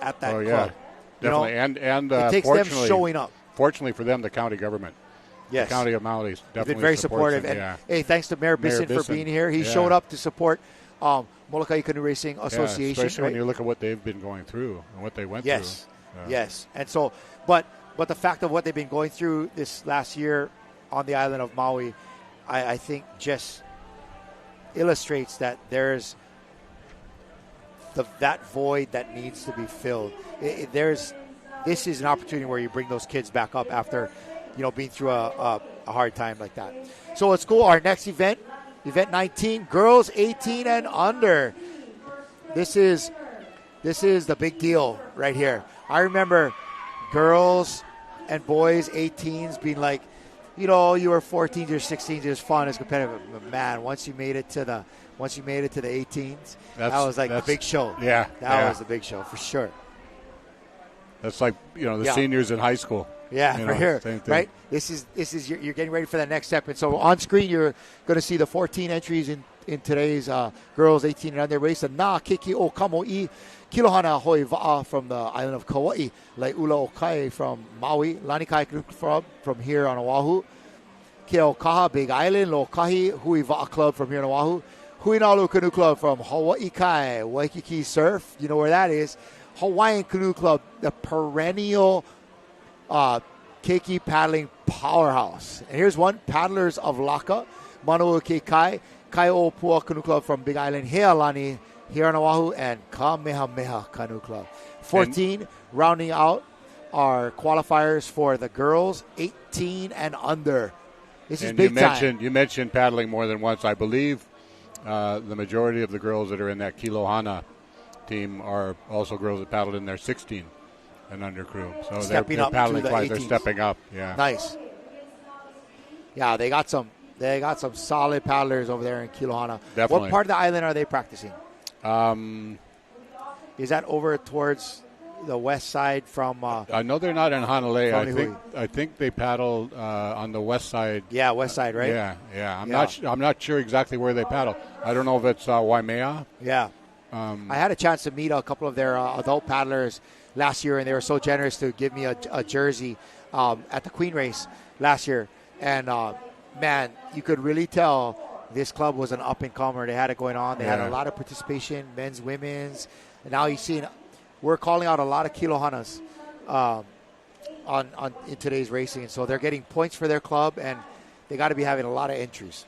at that club. Definitely. You know, and it takes them showing up. Fortunately for them, the county government. Yes. The county of Maui definitely been very supportive. And hey, thanks to Mayor Bisson for being here. He showed up to support Molokai Canoe Racing Association. Especially when you look at what they've been going through and what they went through. Yes. And so, but the fact of what they've been going through this last year on the island of Maui, I think just illustrates that there's that void that needs to be filled. This is an opportunity where you bring those kids back up after, being through a hard time like that. So let's go. Our next event 19, girls 18 and under. This is the big deal right here. I remember girls and boys 18s being like, you were 14s or 16s, it was fun, it was competitive. But man, once you made it to the 18s, that was like the big show. Yeah, that was the big show for sure. That's like the seniors in high school. Yeah, for here, same thing. Right? This is you're getting ready for that next step. And so on screen, you're going to see the 14 entries in today's girls 18 and under race. Na Kiki o Kamoi, Kilohana Hoi Va'a from the island of Kauai, Laiula Okai from Maui, Lanikai from here on Oahu, Keaukaha Big Island, Lokahi Hui Va'a Club from here on Oahu, Huinalu Canoe Club from Hawaii Kai, Waikiki Surf, you know where that is, Hawaiian Canoe Club, the perennial keiki paddling powerhouse. And here's one, Paddlers of Laka, Manoa Kai, Kaiopua Canoe Club from Big Island, Healani, here on Oahu, and Kamehameha Canoe Club. 14, rounding out our qualifiers for the girls, 18 and under. This is big time. You mentioned paddling more than once. I believe the majority of the girls that are in that Kilohana team are also girls that paddled in their 16 and under crew. So they're paddling twice. They're stepping up. Yeah. Nice. Yeah, they got some solid paddlers over there in Kilohana. Definitely. What part of the island are they practicing? Is that over towards the west side from? I know they're not in Hanalei. I think they paddle on the west side. Yeah, west side, right? Yeah. I'm not sure exactly where they paddle. I don't know if it's Waimea. Yeah. I had a chance to meet a couple of their adult paddlers last year, and they were so generous to give me a jersey at the Queen Race last year. And man, you could really tell this club was an up-and-comer. They had it going on. They had a lot of participation, men's, women's. And now you're seeing, we're calling out a lot of Kilohanas in today's racing. And so they're getting points for their club, and they got to be having a lot of entries.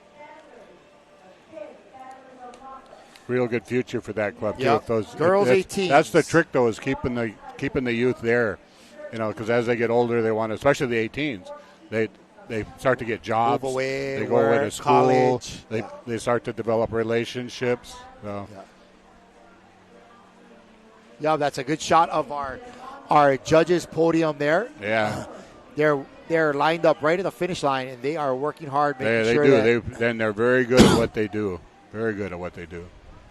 Real good future for that club, too. Yep. If those girls 18. That's the trick, though, is keeping the youth there. Because as they get older, they want to, especially the 18s, they start to get jobs. Move away, they go away to school. College. They start to develop relationships. So. Yeah, that's a good shot of our judges' podium there. Yeah. They're lined up right at the finish line, and they are working hard. They do. They're very good at what they do. Very good at what they do.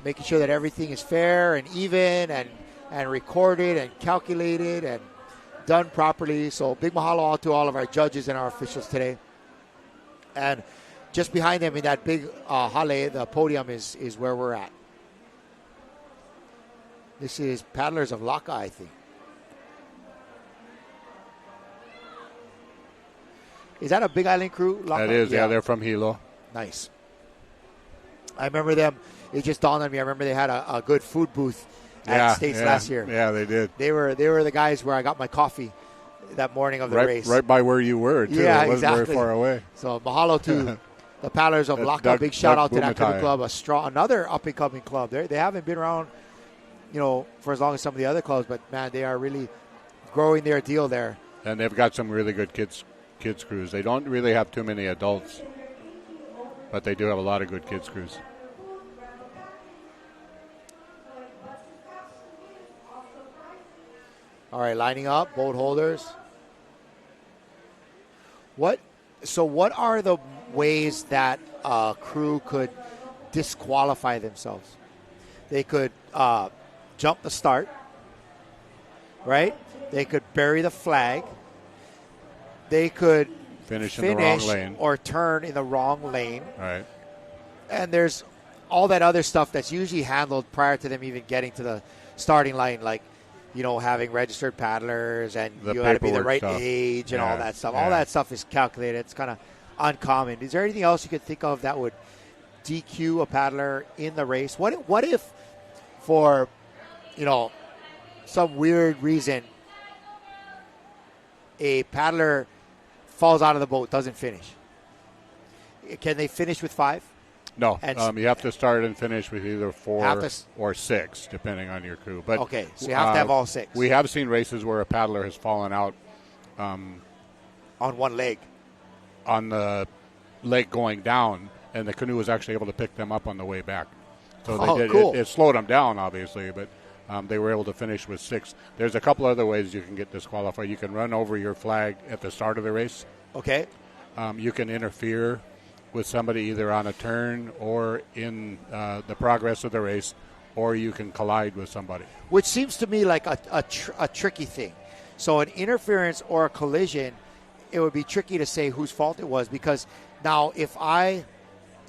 Making sure that everything is fair and even and recorded and calculated and done properly. So big mahalo to all of our judges and our officials today. And just behind them in that big hale, the podium is where we're at. This is Paddlers of Laka, I think. Is that a Big Island crew? Laka? That is, yeah, they're from Hilo. Nice. I remember them. It just dawned on me. I remember they had a good food booth at States last year. Yeah, they did. They were the guys where I got my coffee that morning of the race. Right by where you were, too. Yeah, it wasn't exactly. very far away. So mahalo to the Paddlers of Laka. Big shout out to that canoe club. Another up-and-coming club. They haven't been around, for as long as some of the other clubs, but, man, they are really growing their deal there. And they've got some really good kids crews. They don't really have too many adults, but they do have a lot of good kids crews. All right, lining up, boat holders. What are the ways that a crew could disqualify themselves? They could jump the start, right? They could bury the flag. They could finish in the wrong lane or turn in the wrong lane. Right. And there's all that other stuff that's usually handled prior to them even getting to the starting line, like, having registered paddlers and you got to be the right age and all that stuff. Yeah. All that stuff is calculated. It's kind of uncommon. Is there anything else you could think of that would DQ a paddler in the race? What if for, some weird reason a paddler falls out of the boat, doesn't finish? Can they finish with 5? No, you have to start and finish with either 4 or 6, depending on your crew. But okay, so you have to have all 6. We have seen races where a paddler has fallen out on one leg, on the leg going down, and the canoe was actually able to pick them up on the way back. So they did. Cool. It slowed them down, obviously, but they were able to finish with 6. There's a couple other ways you can get disqualified. You can run over your flag at the start of the race. Okay. You can interfere with somebody either on a turn or in the progress of the race, or you can collide with somebody. Which seems to me like a tricky thing. So an interference or a collision, it would be tricky to say whose fault it was, because now if I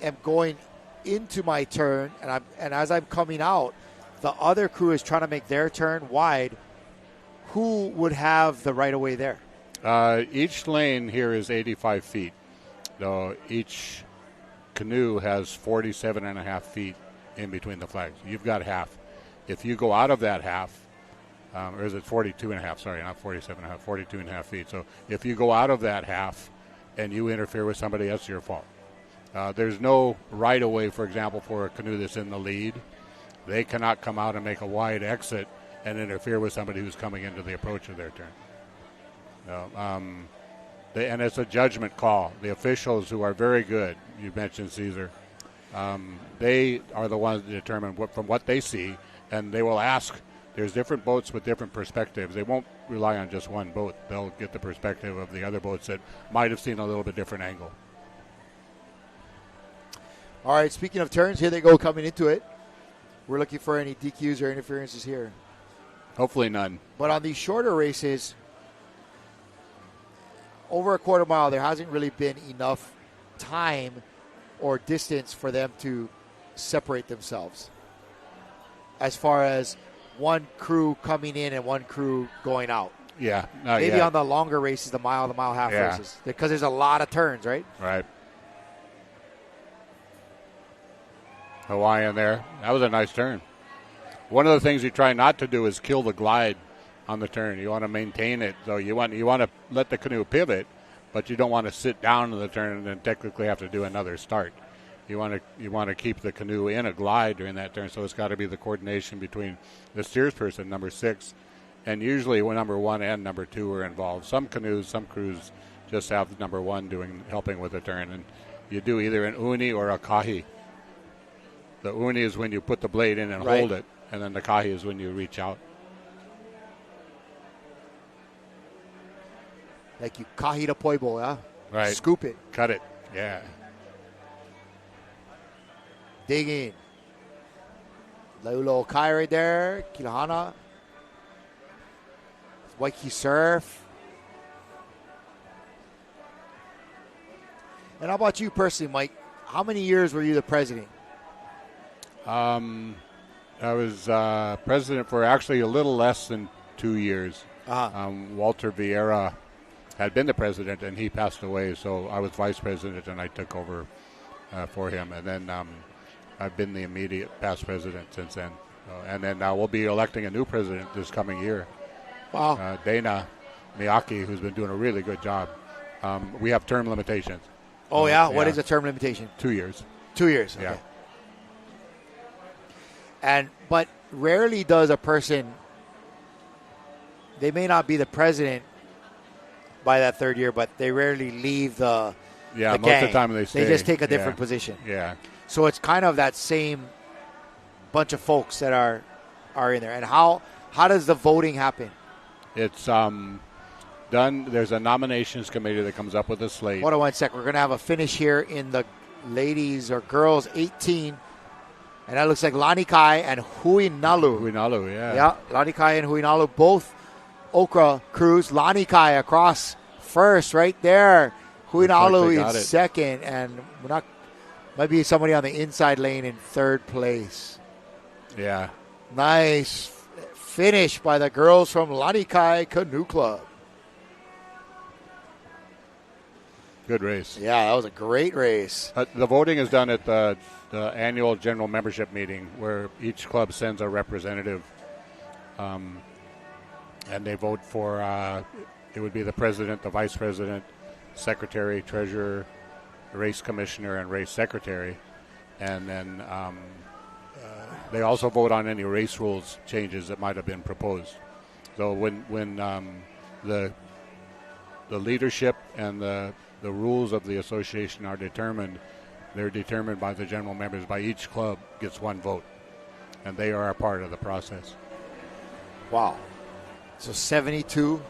am going into my turn and as I'm coming out, the other crew is trying to make their turn wide, who would have the right of way there? Each lane here is 85 feet. So each canoe has 47 and a half feet in between the flags. You've got half. If you go out of that half, or is it 42 and a half? Sorry, not 47 and a half, 42 and a half feet. So if you go out of that half and you interfere with somebody, that's your fault. There's no right of way, for example, for a canoe that's in the lead. They cannot come out and make a wide exit and interfere with somebody who's coming into the approach of their turn. And it's a judgment call. The officials, who are very good, you mentioned Caesar, they are the ones that determine from what they see, and they will ask. There's different boats with different perspectives. They won't rely on just one boat. They'll get the perspective of the other boats that might have seen a little bit different angle. All right, speaking of turns, here they go coming into it. We're looking for any DQs or interferences here. Hopefully none. But on these shorter races, over a quarter mile, there hasn't really been enough time or distance for them to separate themselves, as far as one crew coming in and one crew going out. Yeah. Maybe on the longer races, the mile half races, because there's a lot of turns, right? Right. Hawaiian there. That was a nice turn. One of the things you try not to do is kill the glide on the turn. You want to maintain it. So you want to let the canoe pivot, but you don't want to sit down in the turn and then technically have to do another start. You want to keep the canoe in a glide during that turn. So it's got to be the coordination between the steersperson, number 6, and usually when number 1 and number 2 are involved. Some crews just have number 1 helping with the turn, and you do either an uni or a kahi. The uni is when you put the blade in and hold it, and then the kahi is when you reach out. Like you kahi the poibo, yeah? Right. Scoop it. Cut it. Yeah. Dig in. Molokai right there. Kilahana. Waikiki surf. And how about you personally, Mike? How many years were you the president? I was president for actually a little less than 2 years. Walter Vieira had been the president, and he passed away, so I was vice president, and I took over for him. And then I've been the immediate past president since then. And then we'll be electing a new president this coming year. Wow. Dana Miyake, who's been doing a really good job. We have term limitations. Oh, yeah? What is the term limitation? 2 years. 2 years, okay. Yeah. But rarely does a person, they may not be the president by that third year, but they rarely leave the most gang. of the time they stay. They just take a different position. Yeah. So it's kind of that same bunch of folks that are in there. And how does the voting happen? It's done. There's a nominations committee that comes up with a slate. Hold on 1 sec. We're going to have a finish here in the ladies or girls 18. And that looks like Lanikai and Huinalu. Huinalu, yeah. Yeah, Lanikai and Huinalu, both Okra crews. Lanikai across first right there. Huinalu like in second. And might be somebody on the inside lane in third place. Yeah. Nice finish by the girls from Lanikai Canoe Club. Good race. Yeah, that was a great race. The voting is done at the annual general membership meeting where each club sends a representative, and they vote for, it would be the president, the vice president, secretary, treasurer, race commissioner, and race secretary. And then they also vote on any race rules changes that might have been proposed. So when the leadership and the rules of the association are determined, they're determined by the general members. By each club gets one vote, and they are a part of the process. Wow. So 72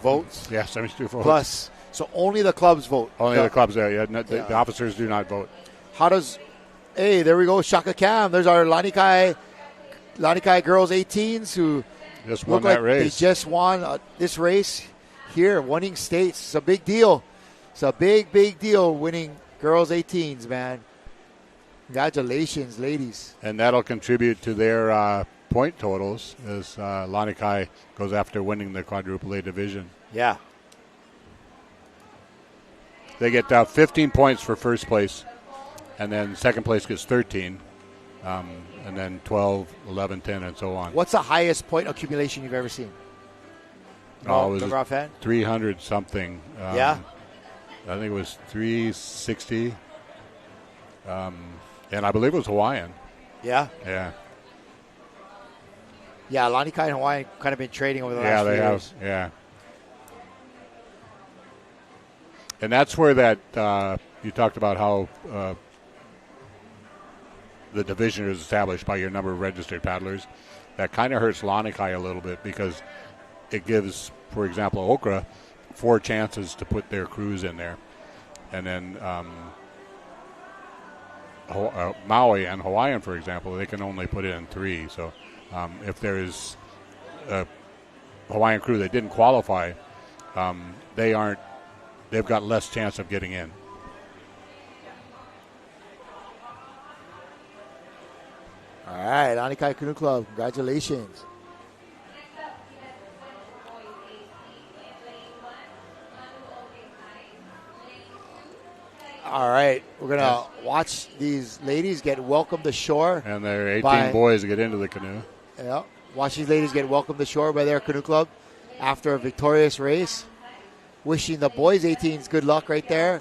votes? Yeah, 72 votes. Plus, so only the clubs vote? Only the clubs there, yeah. The officers do not vote. How does, hey, there we go, Shaka Cam. There's our Lanikai girls 18s who just won that race. They just won this race here, winning states. It's a big deal. It's a big, big deal winning girls 18s, man. Congratulations, ladies. And that'll contribute to their point totals as Lanikai goes after winning the quadruple A division. Yeah. They get 15 points for first place, and then second place gets 13, and then 12, 11, 10, and so on. What's the highest point accumulation you've ever seen? Oh, it was offhand? 300 something. Yeah. I think it was 360, and I believe it was Hawaiian. Yeah. Yeah. Yeah, Lanikai and Hawaiian kind of been trading over the last few years. Yeah, they have. Yeah. And that's where that you talked about how the division is established by your number of registered paddlers. That kind of hurts Lanikai a little bit because it gives, for example, Okra 4 chances to put their crews in there. And then Maui and Hawaiian, for example, they can only put in 3. So if there is a Hawaiian crew that didn't qualify, they've got less chance of getting in. All right, Lanikai Canoe Club, congratulations. All right, we're going to watch these ladies get welcomed ashore. And their 18 boys get into the canoe. Yeah, watch these ladies get welcomed ashore by their canoe club after a victorious race. Wishing the boys 18s good luck right there.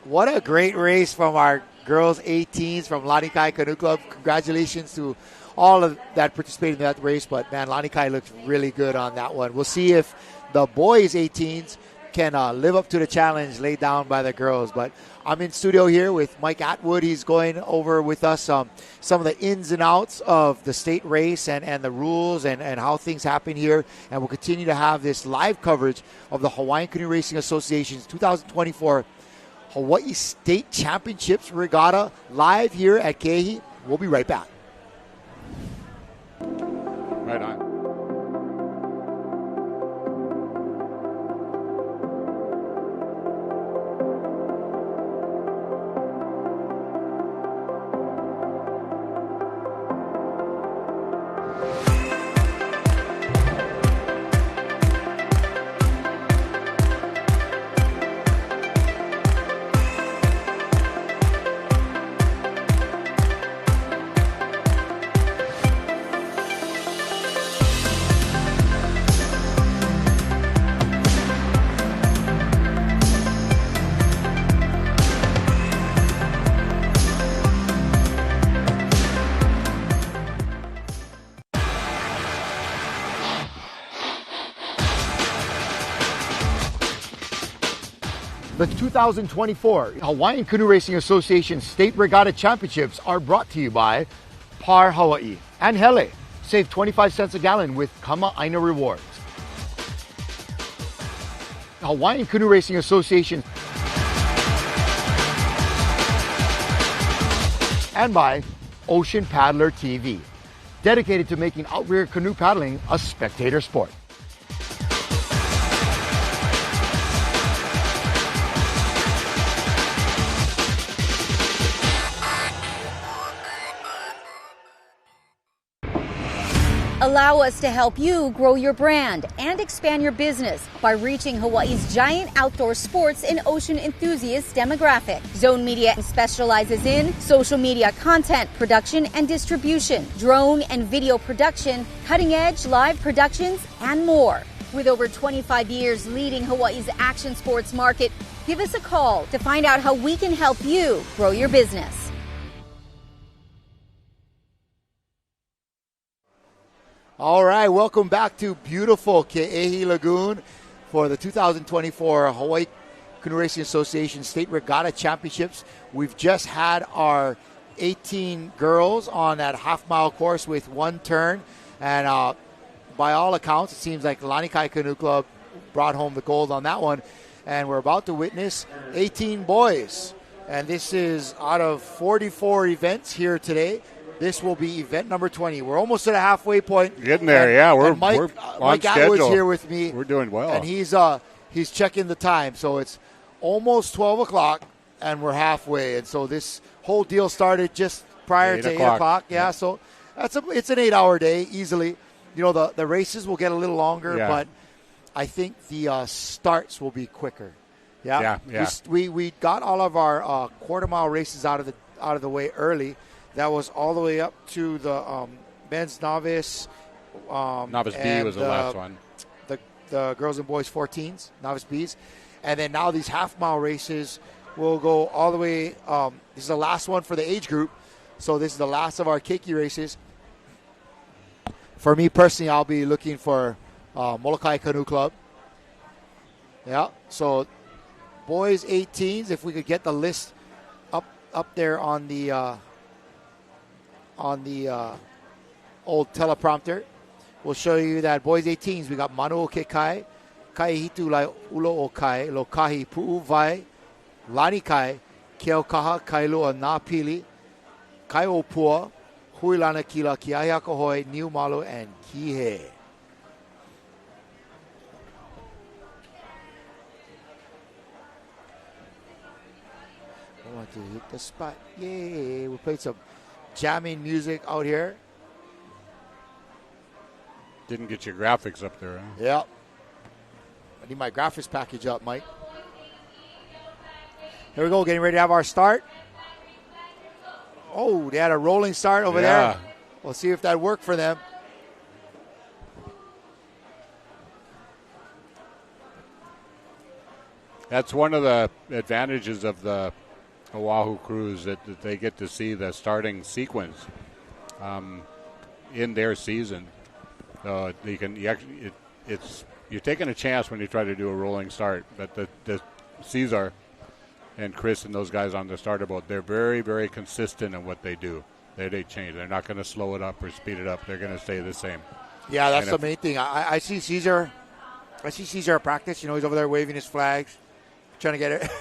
What a great race from our girls 18s from Lanikai Canoe Club. Congratulations to all of that participated in that race. But, man, Lanikai looks really good on that one. We'll see if the boys 18s can live up to the challenge laid down by the girls. But I'm in studio here with Mike Atwood. He's going over with us some of the ins and outs of the state race and the rules and how things happen here. And we'll continue to have this live coverage of the Hawaiian Canoe Racing Association's 2024 Hawaii State Championships Regatta live here at Ke'ehi. We'll be right back. Right on. The 2024 Hawaiian Canoe Racing Association State Regatta Championships are brought to you by Par Hawaii and Hele, Save 25 cents a gallon with Kama Aina Rewards. Hawaiian Canoe Racing Association. And by Ocean Paddler TV, dedicated to making outrigger canoe paddling a spectator sport. Allow us to help you grow your brand and expand your business by reaching Hawaii's giant outdoor sports and ocean enthusiast demographic. Zone Media specializes in social media content production and distribution, drone and video production, cutting-edge live productions, and more. With over 25 years leading Hawaii's action sports market, give us a call to find out how we can help you grow your business. All right, welcome back to beautiful Ke'ehi Lagoon for the 2024 Hawaii Canoe Racing Association State Regatta Championships. We've just had our 18 girls on that half-mile course with one turn, and by all accounts, it seems like Lanikai Canoe Club brought home the gold on that one, and we're about to witness 18 boys, and this is out of 44 events here today. This will be event number 20. We're almost at a halfway point. Getting there, yeah. We're Mike on schedule. Atwood's here with me. We're doing well. And he's checking the time. So it's almost 12 o'clock, and we're halfway. And so this whole deal started just prior to 8 o'clock. Yeah, so it's an 8-hour day easily. You know, the races will get a little longer, but I think the starts will be quicker. Yeah. We got all of our quarter-mile races out of the way early. That was all the way up to the men's novice. Novice B was the last one. The girls and boys 14s, novice Bs. And then now these half-mile races will go all the way. This is the last one for the age group. So this is the last of our keiki races. For me personally, I'll be looking for Molokai Canoe Club. Yeah, so boys 18s, if we could get the list up there on the old teleprompter. We'll show you that boys 18s, we got Manu o ke kai, kai hitu lai ulo o kai, lo kahi pu'u vai, lani kai, keo kaha kai loa nā pili, kai o pua, huilana kila ki ahi hoi, niu malu, and kihe. I want to hit the spot. Yay! We played some jamming music out here. Didn't get your graphics up there, huh? Yeah. I need my graphics package up, Mike. Here we go, getting ready to have our start. Oh, they had a rolling start over there. We'll see if that worked for them. That's one of the advantages of the Oahu cruise, that they get to see the starting sequence in their season. You're taking a chance when you try to do a rolling start. But the Caesar and Chris and those guys on the starter boat, they're very, very consistent in what they do. They change. They're not going to slow it up or speed it up. They're going to stay the same. Yeah, that's the main thing. I see Caesar. I see Caesar at practice. You know, he's over there waving his flags, trying to get it.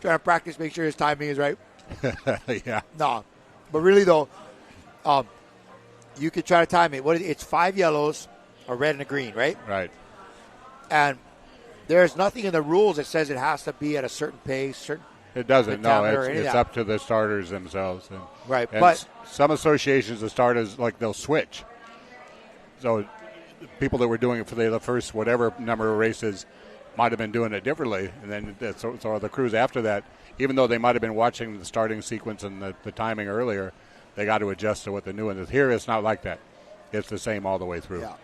Trying to practice, make sure his timing is right. Yeah. No. But really, though, you could try to time it. It's 5 yellows, a red, and a green, right? Right. And there's nothing in the rules that says it has to be at a certain pace. It doesn't. No, it's up to the starters themselves. Right. And but some associations, the starters, like, they'll switch. So people that were doing it for the first whatever number of races might have been doing it differently, and then so the crews after that, even though they might have been watching the starting sequence and the timing earlier, they got to adjust to what the new one is. Here, it's not like that. It's the same all the way through. Yeah,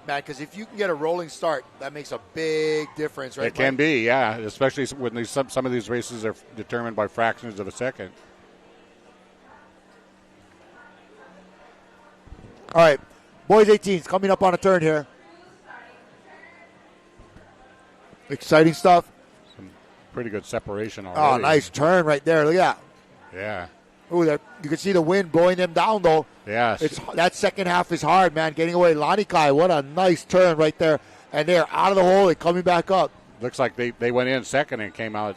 man, because if you can get a rolling start, that makes a big difference, right? It can be, yeah, especially when some of these races are determined by fractions of a second. All right, boys 18s coming up on a turn here. Exciting stuff. Some pretty good separation already. Oh, nice turn right there. Look at that. Yeah. Ooh, you can see the wind blowing them down, though. Yes. That second half is hard, man. Getting away. Lanikai, what a nice turn right there. And they're out of the hole and coming back up. Looks like they went in second and came out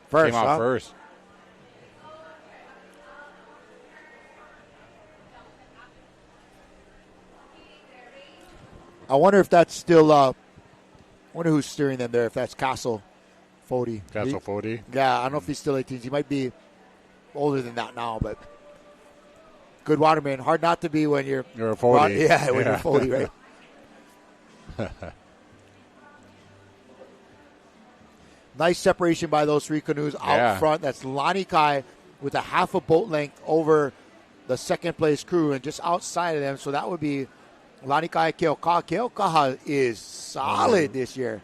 first. First. I wonder if that's still. I wonder who's steering them there. If that's Castle Fody. Castle Fody. Yeah, I don't know if he's still 18. He might be older than that now, but good waterman. Hard not to be when you're a 40. When you're 40, right? Nice separation by those three canoes out front. That's Lanikai with a half a boat length over the second place crew and just outside of them. So that would be Lanikai Keokaha. Keokaha is solid this year.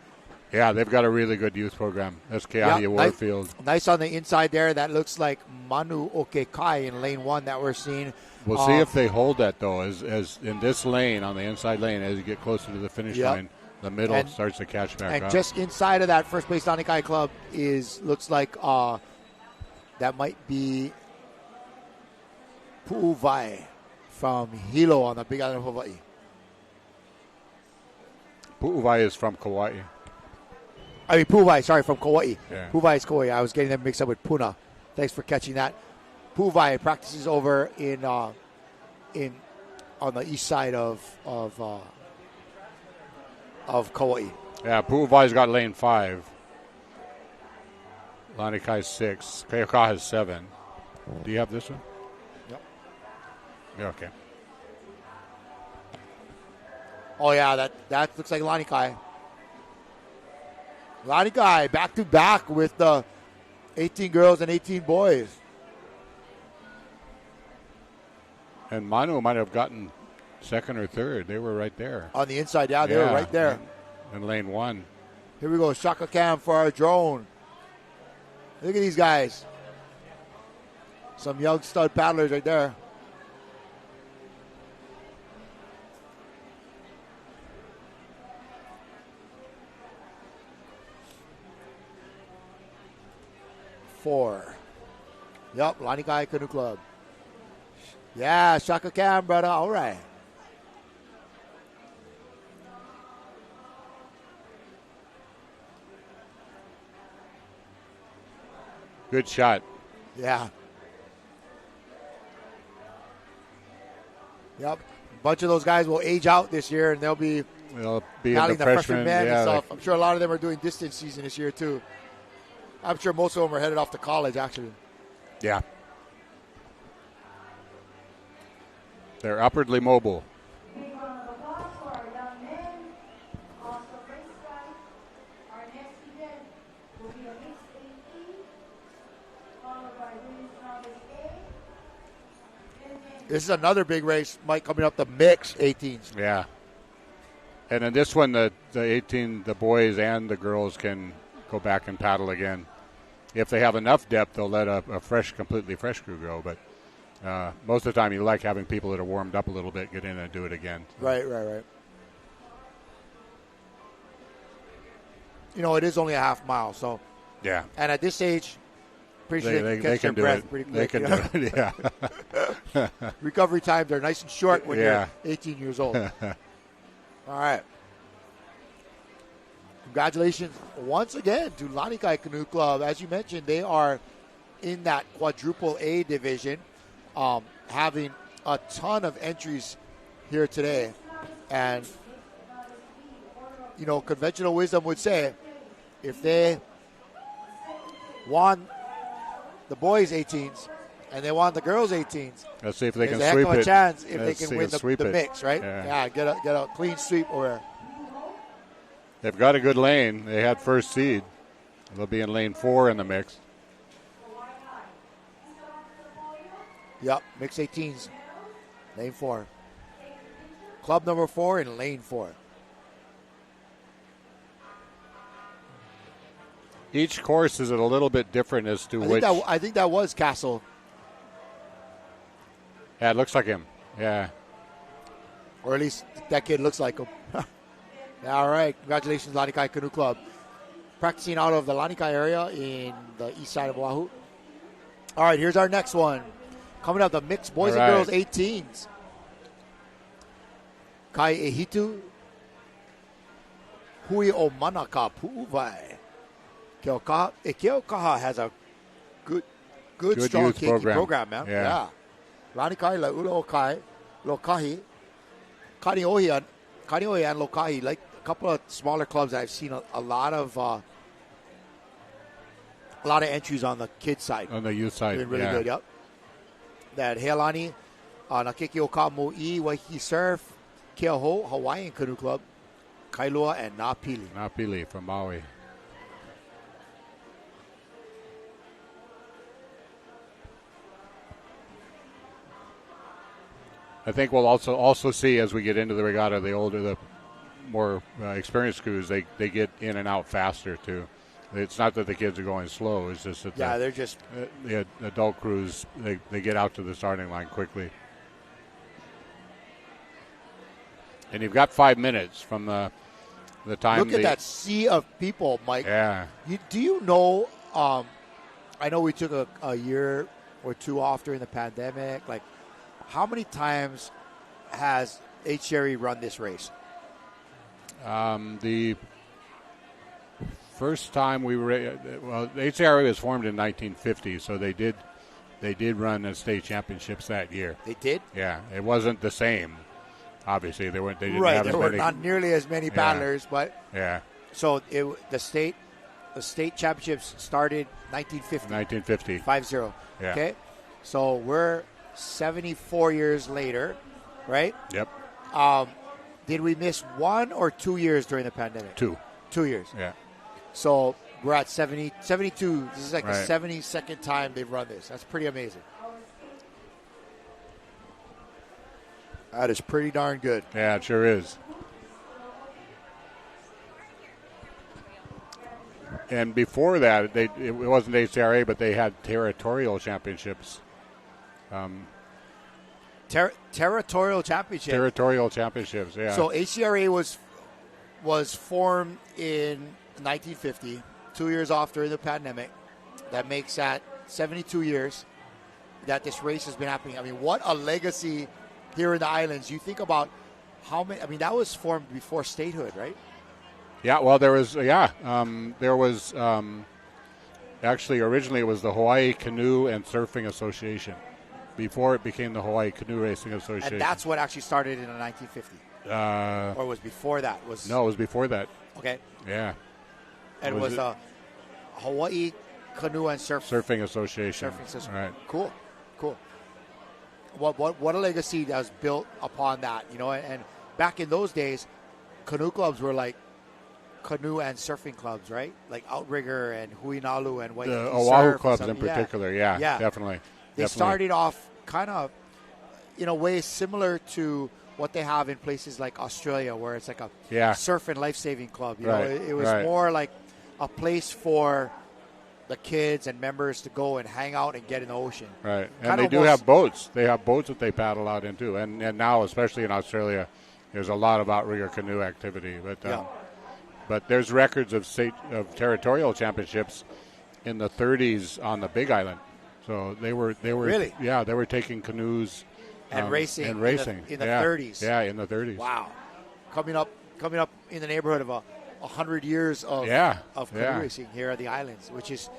Yeah, they've got a really good youth program. That's Keahi Warfield. Nice on the inside there. That looks like Manu Okekai in lane 1 that we're seeing. We'll see if they hold that, though, as in this lane, on the inside lane, as you get closer to the finish line, the middle starts to catch back up. And just inside of that first place Lanikai club looks like that might be Pu'uvai from Hilo on the Big Island of Hawaii. Pu'uvai is from Kauai. Pu'uvai, sorry, from Kauai. Yeah. Pu'uvai is Kauai. I was getting them mixed up with Puna. Thanks for catching that. Pu'uvai practices over on the east side of Kauai. Yeah, Pu'uvai's got lane 5. Lanikai 6. Keokaha has 7. Do you have this one? Yep. Yeah, okay. Oh, yeah, that looks like Lanikai. Lanikai back-to-back with the 18 girls and 18 boys. And Manu might have gotten second or third. They were right there. On the inside, they were right there. In lane 1. Here we go, Shaka cam for our drone. Look at these guys. Some young stud paddlers right there. Four. Yup, Lanikai Canoe Club. Yeah, Shaka cam, brother. All right. Good shot. Yeah. Yep. A bunch of those guys will age out this year, and they'll be in the freshman men and stuff. I'm sure a lot of them are doing distance season this year, too. I'm sure most of them are headed off to college, actually. Yeah. They're upwardly mobile. This is another big race, Mike, coming up, the mixed 18s. Yeah. And in this one, the 18, the boys and the girls can go back and paddle again. If they have enough depth, they'll let a completely fresh crew go. But most of the time, you like having people that are warmed up a little bit get in and do it again. So. Right. You know, it is only a half mile, so. Yeah. And at this age, pretty sure they can catch their breath pretty quick. They can do it, yeah. Recovery times are nice and short when you're 18 years old. All right. Congratulations once again to Lanikai Canoe Club. As you mentioned, they are in that quadruple A division, having a ton of entries here today. And, you know, conventional wisdom would say if they won the boys' 18s and they won the girls' 18s, let's see if they can there's a sweep heck of a it. chance if they can win the mix, right? Yeah, get a clean sweep over there. They've got a good lane. They had first seed. They'll be in lane 4 in the mix. Yep, mix 18s, lane 4. Club number 4 in lane 4. Each course is a little bit different as to which. I think that was Castle. Yeah, it looks like him. Yeah. Or at least that kid looks like him. All right. Congratulations, Lanikai Canoe Club. Practicing out of the Lanikai area in the east side of Oahu. All right, here's our next one. Coming up, the mixed boys All and right. girls 18s. Kai Ehitu. Hui o Manaka Pu'uvai. Keokaha has a good strong youth keiki program, man. Yeah. Lani Kai, Laula Okai, Lokahi. Kaniohi and Lokahi, like a couple of smaller clubs I've seen a lot of entries on the kids side. On the youth side. Been really good, yep. That Heilani, Nakiki Okamo'i, Waiheke Surf, Keoho, Hawaiian Canoe Club, Kailua, and Napili. Napili from Maui. I think we'll also see as we get into the regatta, the more experienced crews, they get in and out faster too. It's not that the kids are going slow. It's just that they're just the adult crews they get out to the starting line quickly. And you've got 5 minutes from the time. Look at that sea of people, Mike. Yeah. Do you know? I know we took a year or two off during the pandemic. Like, how many times has HCRA run this race? The first time we were the HCRA was formed in 1950, so they did run the state championships that year. They did? Yeah, it wasn't the same. Obviously, they didn't right. have There as were many. not nearly as many battlers, but yeah. So the state championships started 1950. 1950. 5-0. Yeah. Okay, so we're 74 years later, right? Yep. Did we miss 1 or 2 years during the pandemic? 2. 2 years. Yeah. So we're at 72. This is like right. the 72nd time they've run this. That's pretty amazing. That is pretty darn good. Yeah, it sure is. And before that, it wasn't HCRA, but they had territorial championships. Territorial championship. Territorial championships, yeah. So HCRA was formed in 1950, 2 years off during the pandemic. That makes that 72 years that this race has been happening. I mean, what a legacy here in the islands. You think about how many. I mean, that was formed before statehood, right? Yeah, well, there was actually originally it was the Hawaii Canoe and Surfing Association before it became the Hawaii Canoe Racing Association. And that's what actually started in 1950. Or was before that? No, it was before that. Okay. Yeah. And it was the Hawaii Canoe and Surfing Association. Surfing Association. Right. Cool. What a legacy that was built upon that, you know. And back in those days, canoe clubs were like canoe and surfing clubs, right? Like Outrigger and Huinalu and the Oahu clubs in particular, yeah, definitely. They started off kind of in a way similar to what they have in places like Australia, where it's like a surf and life-saving club. You know, it was more like a place for the kids and members to go and hang out and get in the ocean. Right, and they do have boats. They have boats that they paddle out into, and now, especially in Australia, there's a lot of outrigger canoe activity. But there's records of territorial championships in the 30s on the Big Island. So they were really, they were taking canoes and racing in the 30s. Yeah, in the 30s. Wow, coming up in the neighborhood of 100 years of canoe racing here at the islands, which is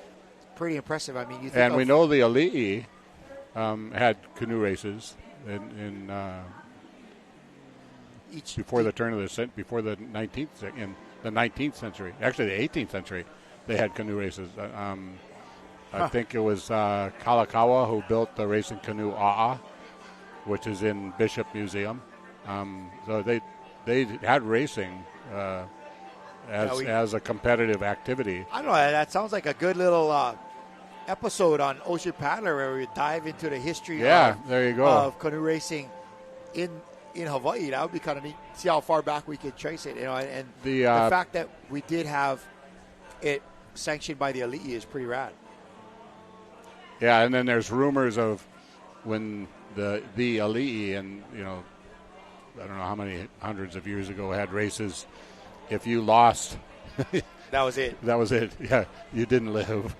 pretty impressive. I mean, we know the Ali'i had canoe races in before the 19th in the 19th century. Actually, the 18th century, they had canoe races. I think it was Kalakaua who built the racing canoe A'a, which is in Bishop Museum. So they had racing as a competitive activity. I don't know. That sounds like a good little episode on Ocean Paddler where we dive into the history there you go. of canoe racing in Hawaii. That would be kind of neat. See how far back we could trace it. You know, and the fact that we did have it sanctioned by the Ali'i is pretty rad. Yeah, and then there's rumors of when the Ali'i, and I don't know how many hundreds of years ago, had races. If you lost, that was it. That was it. Yeah, you didn't live.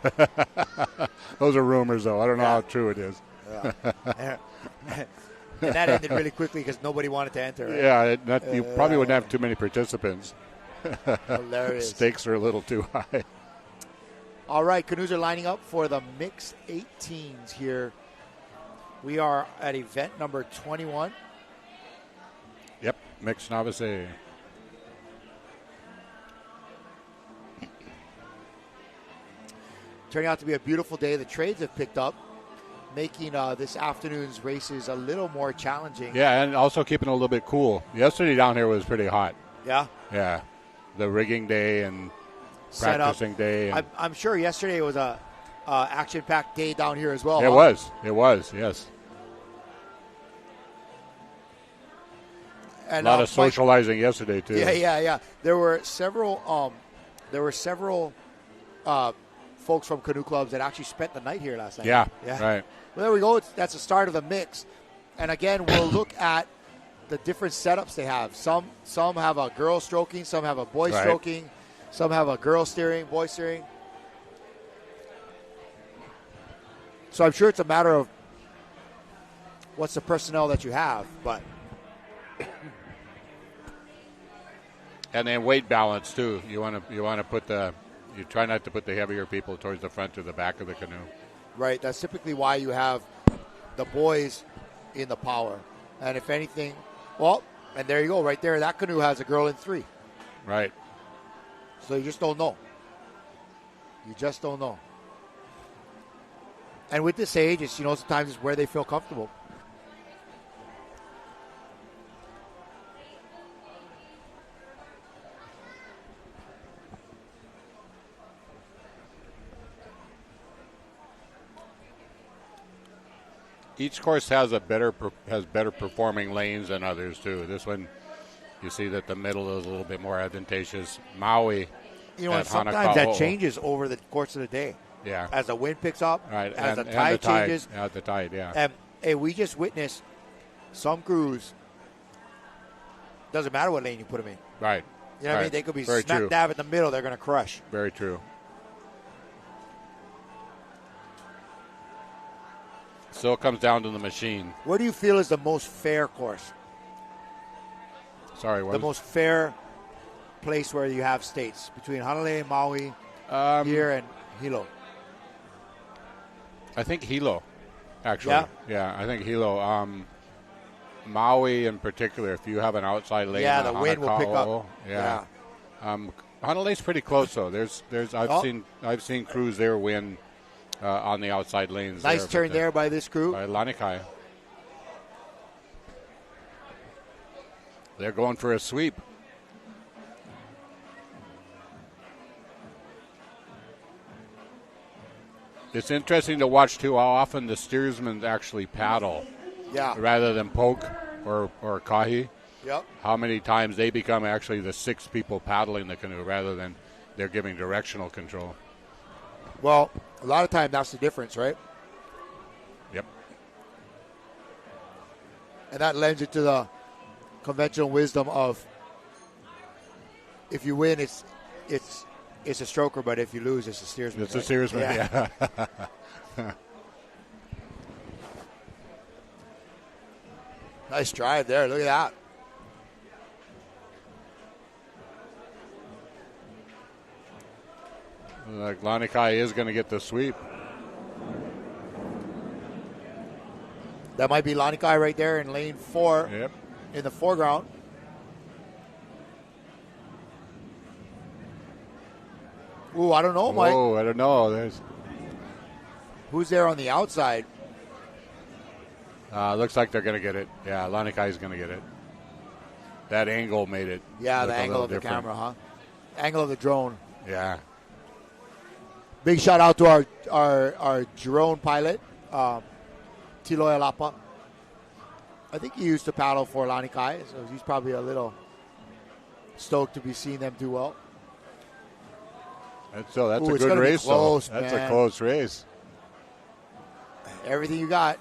Those are rumors, though. I don't know how true it is. And that ended really quickly because nobody wanted to enter. Right? Yeah, you probably wouldn't have too many participants. Hilarious. Stakes are a little too high. All right, canoes are lining up for the mixed 18s here. We are at event number 21. Yep, mixed novice A. Turning out to be a beautiful day. The trades have picked up, making this afternoon's races a little more challenging. Yeah, and also keeping it a little bit cool. Yesterday down here was pretty hot. Yeah? Yeah. The rigging day and practicing day. And I'm sure yesterday was a action-packed day down here as well. It was, yes. And, a lot of socializing yesterday, too. Yeah. There were several folks from canoe clubs that actually spent the night here last night. Yeah, right. Well, there we go. That's the start of the mix. And again, we'll look at the different setups they have. Some have a girl stroking, some have a boy stroking, some have a girl steering, boy steering. So I'm sure it's a matter of what's the personnel that you have, but and then weight balance too. You want to you try not to put the heavier people towards the front or the back of the canoe. Right. That's typically why you have the boys in the power. And if anything, and there you go, right there. That canoe has a girl in 3. Right. So you just don't know. And with this age, it's sometimes it's where they feel comfortable. Each course has better performing lanes than others too. This one, you see that the middle is a little bit more advantageous. Maui, and sometimes that changes over the course of the day. Yeah, as the wind picks up, right, as the tide changes. The tide, yeah. And hey, we just witnessed some crews. Doesn't matter what lane you put them in. Right. You know what I mean? They could be smack dab in the middle. They're going to crush. Very true. So it comes down to the machine. What do you feel is the most fair course? Sorry, what? The most fair place where you have states between Hanalei, Maui, here, and Hilo. I think Hilo, actually. Yeah, I think Hilo. Maui in particular, if you have an outside lane. Yeah, the wind will pick up. Yeah. Hanalei's pretty close though. I've seen crews there win on the outside lanes. Nice turn there by this crew. By Lanikai. They're going for a sweep. It's interesting to watch, too, how often the steersmen actually paddle. Yeah. Rather than poke or kahi. Yep. How many times they become actually the 6 people paddling the canoe rather than they're giving directional control. Well, a lot of times that's the difference, right? Yep. And that lends it to the conventional wisdom of if you win, it's a stroker, but if you lose, it's a steersman. It's a steersman, yeah. Nice drive there. Look at that. Lanikai is going to get the sweep. That might be Lanikai right there in lane 4 in the foreground. Ooh, I don't know, Mike. Oh, I don't know. Who's there on the outside? Looks like they're going to get it. Yeah, Lanikai is going to get it. That angle made it. Yeah, the angle of the camera, huh? Angle of the drone. Yeah. Big shout out to our drone pilot, Tiloy Alapa. I think he used to paddle for Lanikai, so he's probably a little stoked to be seeing them do well. That's a good race, close, though. That's man. a close race. Everything you got.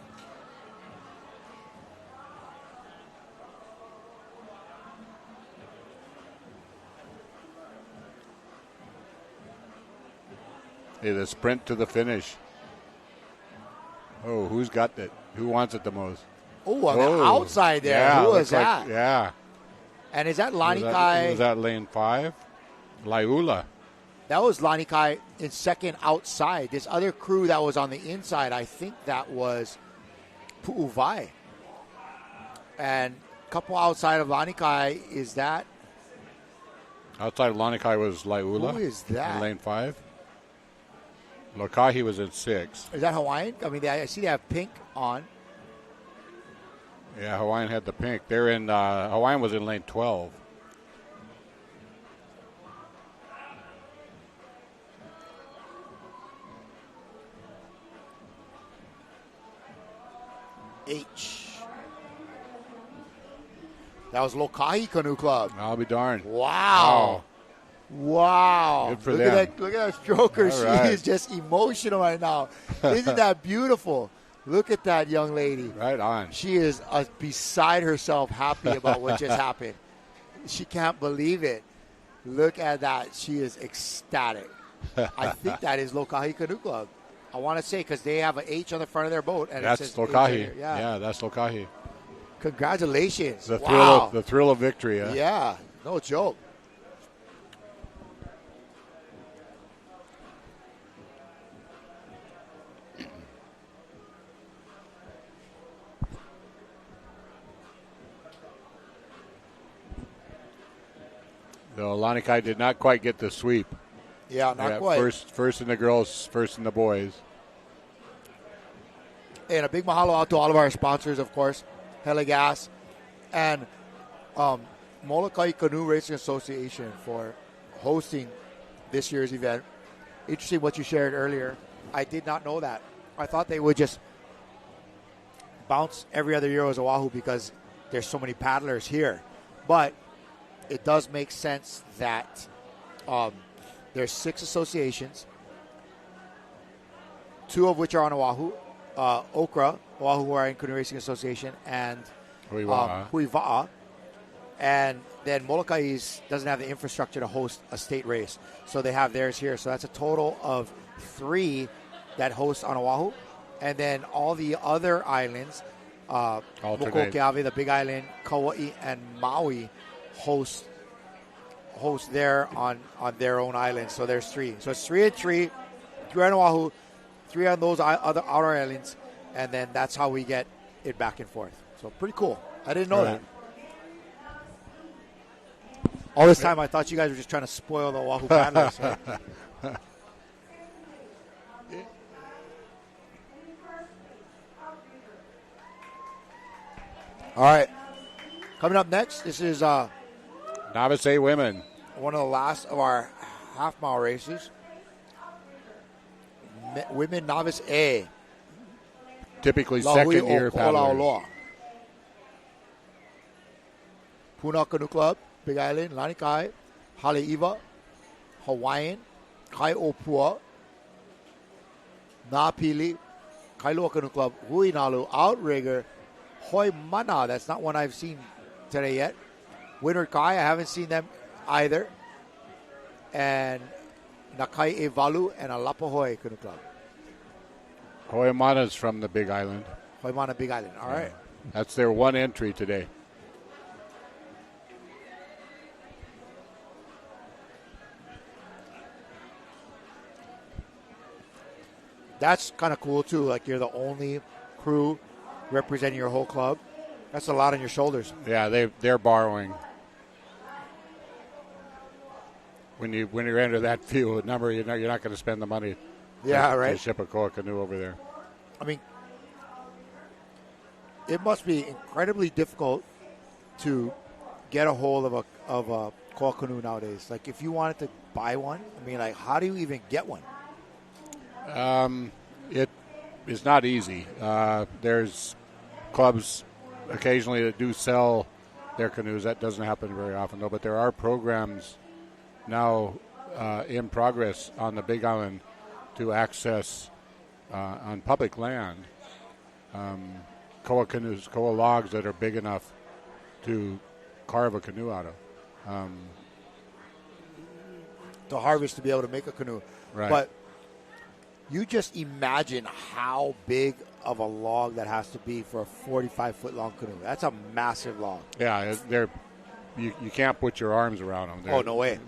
Hey, the sprint to the finish. Oh, who's got that? Who wants it the most? Oh, on the outside there. Yeah, Who was that? Yeah. And is that Lanikai? Was that lane 5? Laiula. That was Lanikai in second outside. This other crew that was on the inside, I think that was Pu'uvai. And a couple outside of Lanikai, is that? Outside of Lanikai was Laiula. Who is that? In lane 5. Lokahi was in 6. Is that Hawaiian? I mean, I see they have pink on. Yeah, Hawaiian had the pink. They're in. Hawaiian was in lane 12. H. That was Lokahi Canoe Club. I'll be darned. Wow. Good for them. Look at that stroker. All right. She is just emotional right now. Isn't that beautiful? Look at that young lady. Right on. She is beside herself happy about what just happened. She can't believe it. Look at that. She is ecstatic. I think that is Lokahi Canoe Club. I want to say because they have an H on the front of their boat. And That's it says Lokahi. Yeah, that's Lokahi. Congratulations. The thrill of victory. Huh? Yeah, no joke. The Lanikai did not quite get the sweep. Yeah, not quite. First in the girls, first in the boys. And a big mahalo out to all of our sponsors, of course, Heligas and Molokai Canoe Racing Association for hosting this year's event. Interesting what you shared earlier. I did not know that. I thought they would just bounce every other year as Oahu because there's so many paddlers here. But it does make sense that there's 6 associations, 2 of which are on Oahu. Okra, Oahu Hawaiian Canoe Racing Association, and Huiva'a. And then Molokai doesn't have the infrastructure to host a state race. So they have theirs here. So that's a total of 3 that host on Oahu. And then all the other islands, Mokokeawe, the Big Island, Kauai, and Maui, host there on their own island. So there's 3. So it's 3 and 3, 3 on Oahu, 3 on those other outer islands, and then that's how we get it back and forth. So pretty cool. I didn't know that. All this time I thought you guys were just trying to spoil the Oahu paddlers. Right? All right. Coming up next, this is Novice A women. One of the last of our half-mile races. Women Novice A. Typically second-year paddlers. Puna Canoe Club, Big Island, Lanikai, Haleiwa, Hawaiian, Kaiopua, Napili, Kailua Canoe Club, Huinalu, Outrigger, Hoi Mana. That's not one I've seen today yet. Winter Kai, I haven't seen them either. And Nakai Evalu and Alapahoe Canoe Club. Hoimana's from the Big Island. Hoimana Big Island. All right. That's their one entry today. That's kind of cool, too. Like, you're the only crew representing your whole club. That's a lot on your shoulders. Yeah, they're borrowing. When you enter that field number, you're not going to spend the money. Yeah, right. To ship a koa canoe over there. I mean, it must be incredibly difficult to get a hold of a koa canoe nowadays. Like, if you wanted to buy one, I mean, like, how do you even get one? It is not easy. There's clubs occasionally that do sell their canoes. That doesn't happen very often, though. But there are programs now in progress on the Big Island to access on public land koa canoes, koa logs that are big enough to carve a canoe out of. To harvest to be able to make a canoe. Right. But you just imagine how big of a log that has to be for a 45-foot long canoe. That's a massive log. Yeah, you can't put your arms around them. Oh, no way.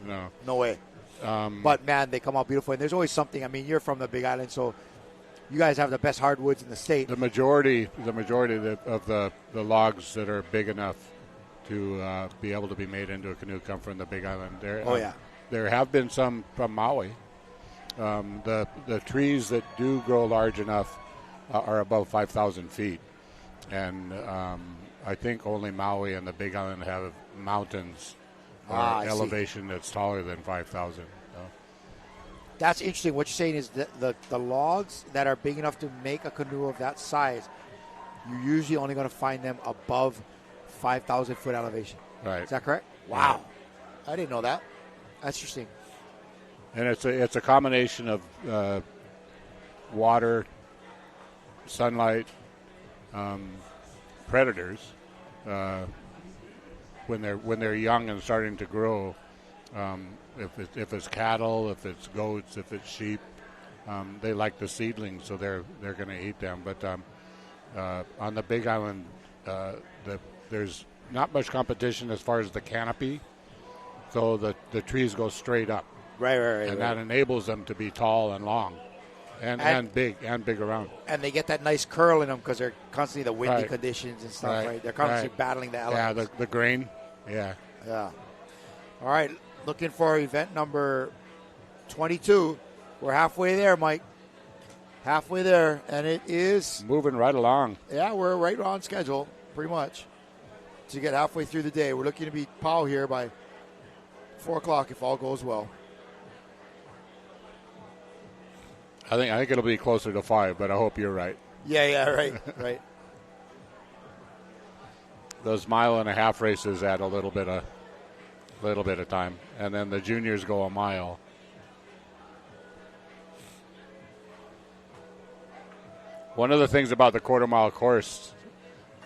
No way. But, man, they come out beautiful. And there's always something. I mean, you're from the Big Island, so you guys have the best hardwoods in the state. The majority of the logs that are big enough to be able to be made into a canoe come from the Big Island. There have been some from Maui. The trees that do grow large enough are above 5,000 feet. And I think only Maui and the Big Island have mountains or elevation that's taller than 5,000. So. That's interesting. What you're saying is that the logs that are big enough to make a canoe of that size, you're usually only going to find them above 5,000 foot elevation. Right. Is that correct? Wow. Yeah. I didn't know that. That's interesting. And it's a combination of water, sunlight, predators. When they're young and starting to grow, if it's cattle, if it's goats, if it's sheep, they like the seedlings, so they're going to eat them. But on the Big Island, there's not much competition as far as the canopy, so the trees go straight up. Right. And that enables them to be tall and long, and big around. And they get that nice curl in them because they're constantly the windy conditions and stuff. Right. They're constantly battling the elements. Yeah, the grain. Yeah. All right, looking for event number 22. We're halfway there, Mike. Halfway there, and it is moving right along. Yeah, we're right on schedule, pretty much, to get halfway through the day. We're looking to be POW here by 4 o'clock if all goes well. I think it'll be closer to 5, but I hope you're right. Yeah, right. Those 1.5 races add a little bit of time, and then the juniors go a mile. One of the things about the quarter-mile course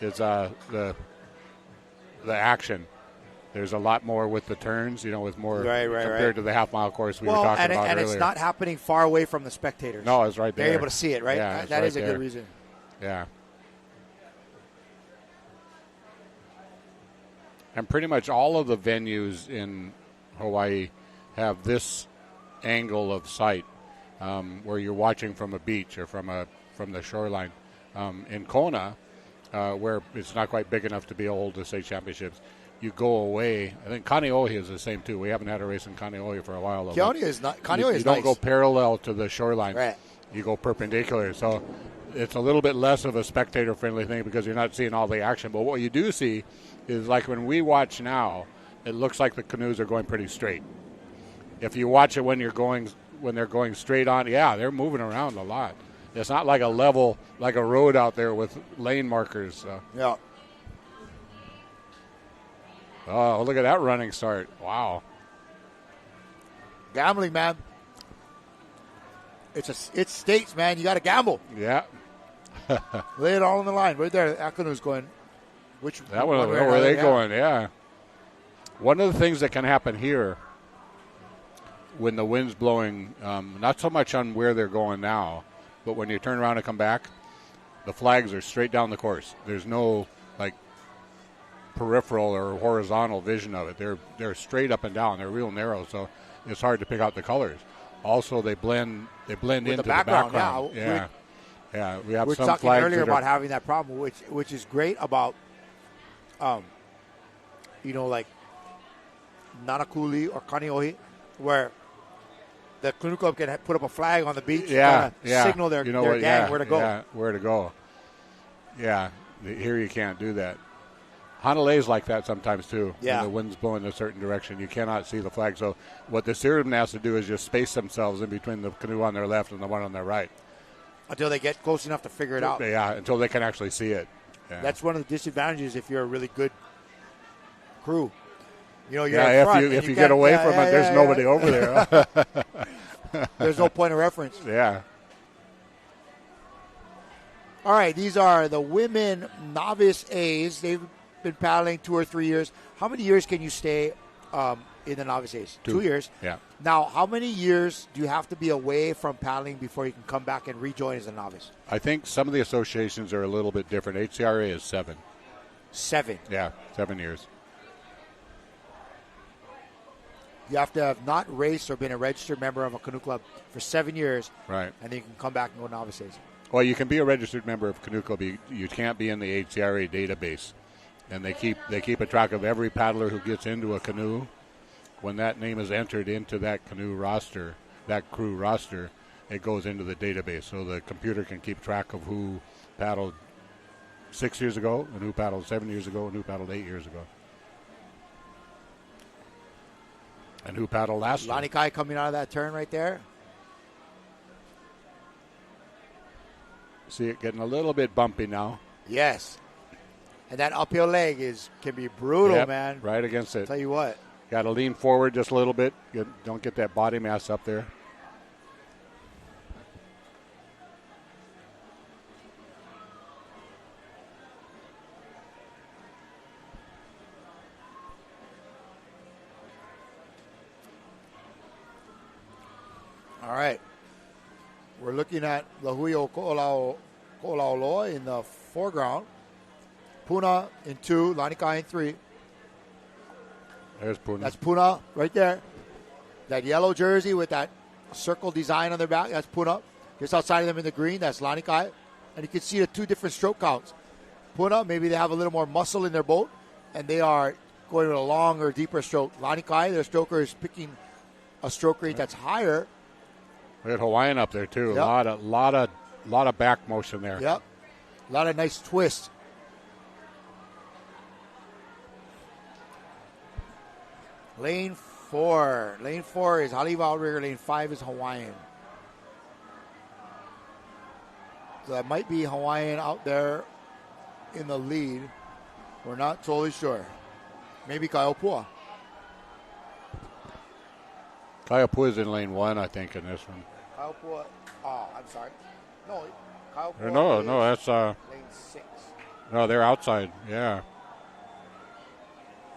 is the action. There's a lot more with the turns, with more compared to the half-mile course we were talking about earlier. And it's not happening far away from the spectators. No, it's right there. They're able to see it, right? Yeah, that is a good reason. Yeah. And pretty much all of the venues in Hawaii have this angle of sight where you're watching from a beach or from the shoreline. In Kona, where it's not quite big enough to be able to say championships, you go away. I think Kaneohe is the same too. We haven't had a race in Kaneohe for a while. Kaneohe is not. You don't go parallel to the shoreline. Right. You go perpendicular. So it's a little bit less of a spectator-friendly thing because you're not seeing all the action. But what you do see is, like when we watch now, it looks like the canoes are going pretty straight. If you watch it when they're going straight on, they're moving around a lot. It's not like a level, like a road out there with lane markers. So. Yeah. Oh, look at that running start. Wow. Gambling, man. It's states, man. You got to gamble. Yeah. Lay it all on the line. Right there, that canoe's going. Where are they going? Yeah. One of the things that can happen here when the wind's blowing, not so much on where they're going now, but when you turn around and come back, the flags are straight down the course. There's no peripheral or horizontal vision of it. They're straight up and down. They're real narrow, so it's hard to pick out the colors. Also, they blend into the background. Yeah. We have we're some talking flags earlier about having that problem, which is great about, like Nanakuli or Kaneohe, where the canoe club can put up a flag on the beach, signal their gang where to go. Yeah, where to go. Yeah, here you can't do that. Honolulu's like that sometimes too. Yeah. When the wind's blowing in a certain direction, you cannot see the flag. So what the steersman has to do is just space themselves in between the canoe on their left and the one on their right. Until they get close enough to figure it out. Yeah, until they can actually see it. Yeah. That's one of the disadvantages if you're a really good crew. You're in front, if you get away from it, there's nobody over there. There's no point of reference. Yeah. All right, these are the women novice A's. They've been paddling 2 or 3 years. How many years can you stay in the novice age. 2 years. Yeah. Now, how many years do you have to be away from paddling before you can come back and rejoin as a novice? I think some of the associations are a little bit different. HCRA is 7. 7. Yeah, 7 years. You have to have not raced or been a registered member of a canoe club for 7 years. Right. And then you can come back and go novice age. Well, you can be a registered member of Canoe Club. You can't be in the HCRA database, and they keep a track of every paddler who gets into a canoe. When that name is entered into that canoe roster, that crew roster, it goes into the database, so the computer can keep track of who paddled 6 years ago, and who paddled 7 years ago, and who paddled 8 years ago, and who paddled last year. Lanikai coming out of that turn right there. See it getting a little bit bumpy now. Yes. And that uphill leg can be brutal, Yep, man. right against it. Tell you what. Got to lean forward just a little bit. Don't get that body mass up there. All right. We're looking at Lahuio Ko'olaoloa in the foreground. Puna in 2, Lanikai in 3. There's Puna. That's Puna right there. That yellow jersey with that circle design on their back, that's Puna. Just outside of them in the green, that's Lanikai. And you can see the 2 different stroke counts. Puna, maybe they have a little more muscle in their boat, and they are going with a longer, deeper stroke. Lanikai, their stroker, is picking a stroke rate that's higher. We had Hawaiian up there too. Yep. A lot of back motion there. Yep. A lot of nice twists. Lane 4. Lane 4 is Haliva Outrigger. Lane 5 is Hawaiian. So that might be Hawaiian out there in the lead. We're not totally sure. Maybe Kaiopua. Kaiopua is in lane 1, I think, in this one. Kaiopua. Oh, I'm sorry. No, Kaiopua. No, that's lane 6. no, they're outside. Yeah,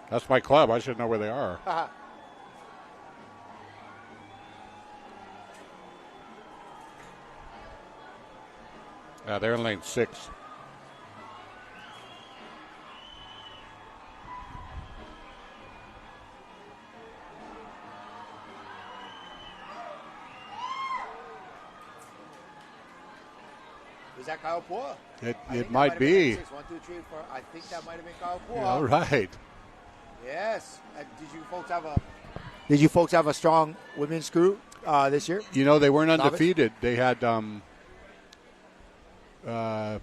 that's my club. I should know where they are. Yeah, they're in lane 6. Is that Kaiopua? It might be. 1, 2, 3, 4. I think that might have been Kaiopua. Yeah, all right. Yes. Did you folks have a strong women's crew this year? You know, they weren't Novice? undefeated. They had a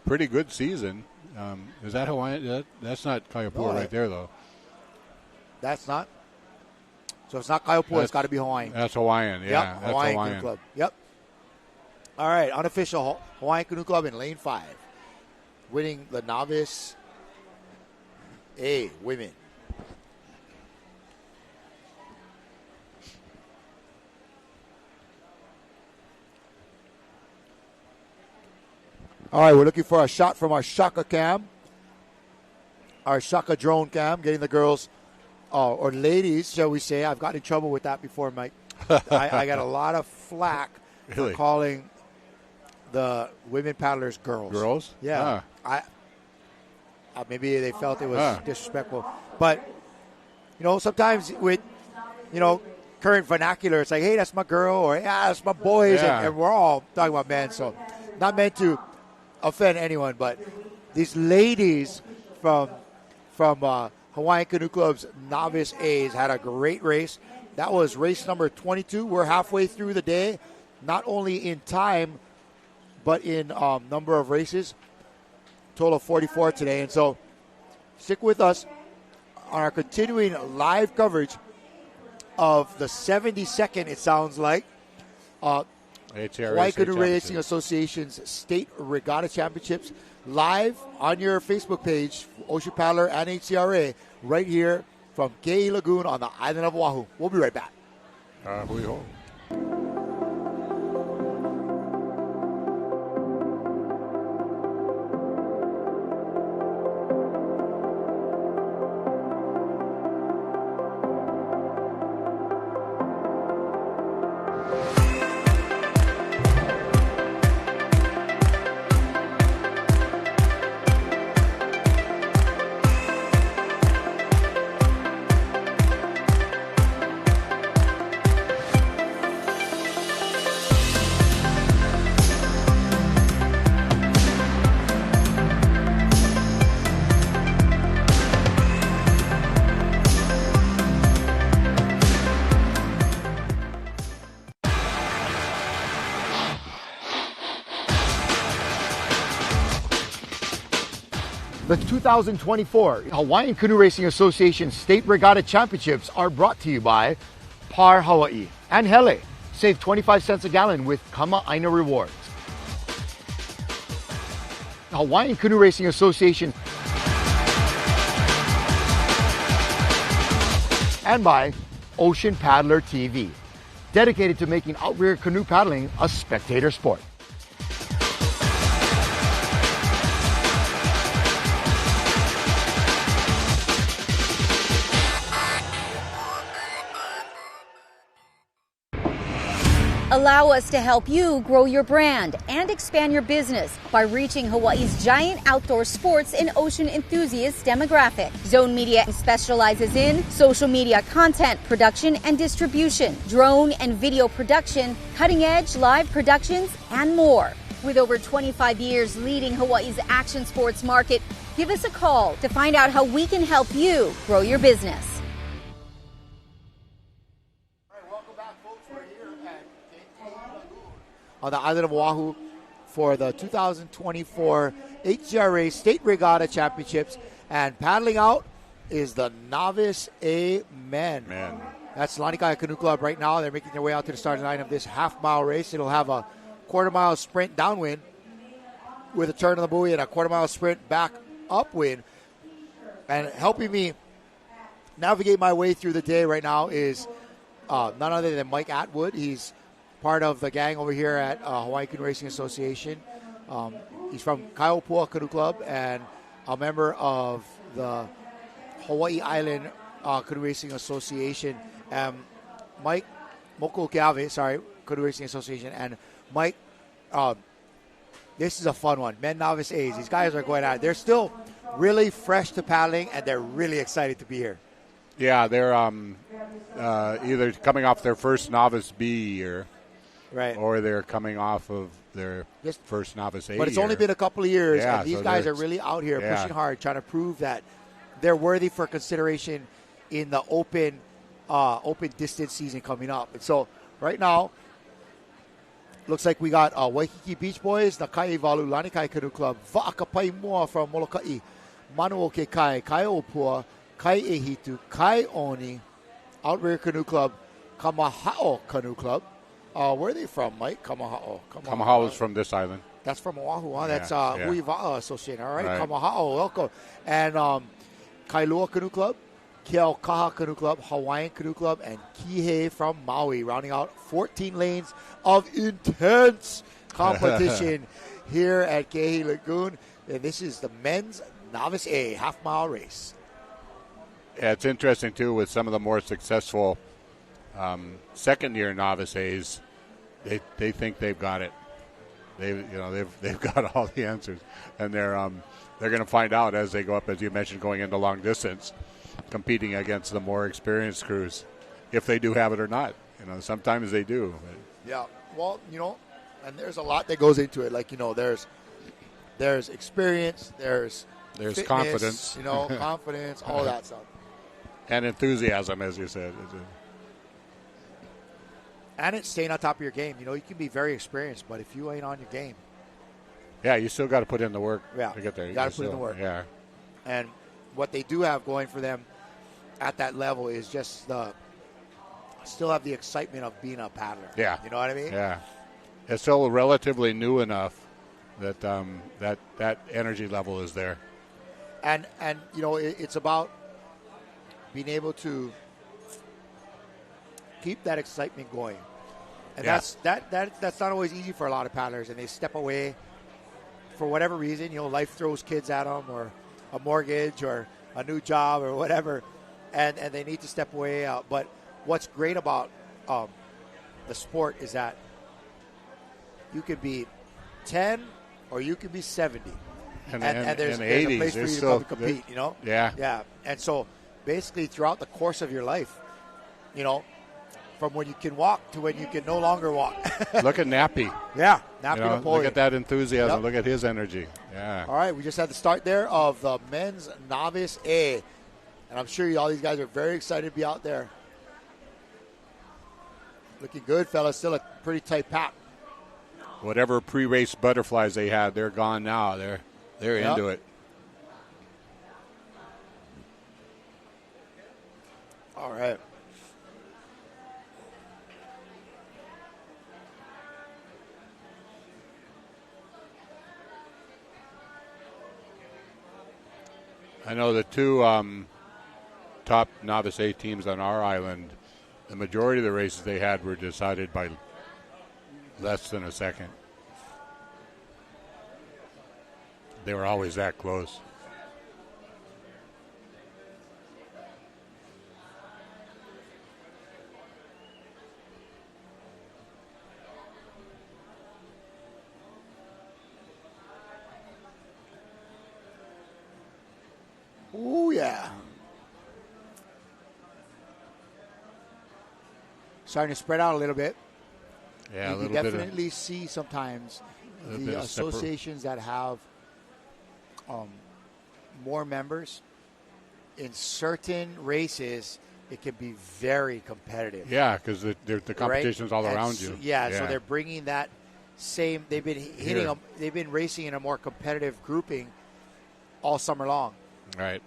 pretty good season. Is that Hawaiian? That's not Kaiopua right there, though. That's not. So it's not Kaiopua. It's got to be Hawaiian. That's Hawaiian. Yeah, Yep, that's Hawaiian Hawaiian. Canoe Club. Yep. All right, unofficial Hawaiian Canoe Club in lane 5, winning the novice A women. All right, we're looking for a shot from our Shaka cam, our Shaka drone cam, getting the girls, or ladies, shall we say. I've gotten in trouble with that before, Mike. I got a lot of flack Really? for calling the women paddlers girls. Girls? Yeah. Maybe they felt it was disrespectful. But, sometimes with, current vernacular, it's like, hey, that's my girl, or yeah, that's my boys, Yeah. and we're all talking about men. So not meant to offend anyone, but these ladies from Hawaiian Canoe Club's Novice A's had a great race. That was race number 22. We're halfway through the day, not only in time, but in number of races. Total of 44 today. And so stick with us on our continuing live coverage of the 72nd, it sounds like, Hawaii Canoe Racing Association's State Regatta Championships, live on your Facebook page, Ocean Paddler and HCRA, right here from Ke'e Lagoon on the island of Oahu. We'll be right back. We hope. The 2024 Hawaiian Canoe Racing Association State Regatta Championships are brought to you by Par Hawaii and Hele. Save 25 cents a gallon with Kama'aina Rewards. The Hawaiian Canoe Racing Association and by Ocean Paddler TV, dedicated to making outrigger canoe paddling a spectator sport. Allow us to help you grow your brand and expand your business by reaching Hawaii's giant outdoor sports and ocean enthusiast demographic. Zone Media specializes in social media content production and distribution, drone and video production, cutting-edge live productions, and more. With over 25 years leading Hawaii's action sports market, give us a call to find out how we can help you grow your business. On the island of Oahu for the 2024 HCRA State Regatta Championships. And paddling out is the Novice A men. That's Lanikai Canoe Club right now. They're making their way out to the starting line of this half-mile race. It'll have a quarter-mile sprint downwind with a turn on the buoy and a quarter-mile sprint back upwind. And helping me navigate my way through the day right now is none other than Mike Atwood. He's part of the gang over here at Hawaii Canoe Racing Association. He's from Kaiopua Canoe Club and a member of the Hawaii Island Canoe Racing Association. Mike Mokuokeawe, Canoe Racing Association. And Mike, this is a fun one. Men Novice A's. These guys are going out. They're still really fresh to paddling, and they're really excited to be here. Yeah, they're either coming off their first Novice B year, right, or they're coming off of their first Novice A. But it's year. only been a couple of years, yeah, and these so guys are really out here pushing hard, trying to prove that they're worthy for consideration in the open distance season coming up. And so right now, looks like we got Waikiki Beach Boys, the Kaiwalu Lanikai Canoe Club, Va'akapai Moa from Molokai, Manuoke Kai, Kaiopua, Kai Ehitu, Kai Oni, Outrigger Canoe Club, Kamaha'o Canoe Club. Where are they from, Mike? Kamaha'o. Kamaha'o is from this island. That's from Oahu, huh? That's yeah. Huiva'a Association. All right, Kamaha'o, welcome. And Kailua Canoe Club, Keaukaha Canoe Club, Hawaiian Canoe Club, and Kihei from Maui, rounding out 14 lanes of intense competition here at Ke'ehi Lagoon. And this is the men's Novice A half-mile race. Yeah, it's interesting, too, with some of the more successful second-year Novice A's. They think they've got it. They've got all the answers, and they're going to find out as they go up, as you mentioned, going into long distance, competing against the more experienced crews, if they do have it or not. Sometimes they do. Yeah, well, and there's a lot that goes into it. Like there's experience, there's fitness, confidence, confidence, all that stuff, and enthusiasm, as you said. And it's staying on top of your game. You can be very experienced, but if you ain't on your game. Yeah, you still got to put in the work to get there. You got to put in the work. Yeah. And what they do have going for them at that level is just still have the excitement of being a paddler. Yeah. You know what I mean? Yeah. It's still relatively new enough that that energy level is there. And it's about being able to keep that excitement going. And that's not always easy for a lot of paddlers, and they step away for whatever reason. Life throws kids at them, or a mortgage, or a new job, or whatever, and they need to step away. But what's great about the sport is that you could be 10 or you could be 70, and there's a place for you to come and compete. Yeah. And so basically throughout the course of your life, from when you can walk to when you can no longer walk. Look at Nappy. Yeah, Nappy Napoleon. Look at that enthusiasm. Yep. Look at his energy. Yeah. All right, we just had the start there of the men's Novice A. And I'm sure all these guys are very excited to be out there. Looking good, fellas. Still a pretty tight pack. Whatever pre-race butterflies they had, they're gone now. They're into it. All right. I know the two top novice A teams on our island, the majority of the races they had were decided by less than a second. They were always that close. Ooh, yeah. Starting to spread out a little bit. Yeah, you a little can bit. definitely see sometimes the associations that have more members in certain races. It can be very competitive. Yeah, because the competition's all And around you. Yeah, so they're bringing that same. They've been hitting them. They've been racing in a more competitive grouping all summer long. Right.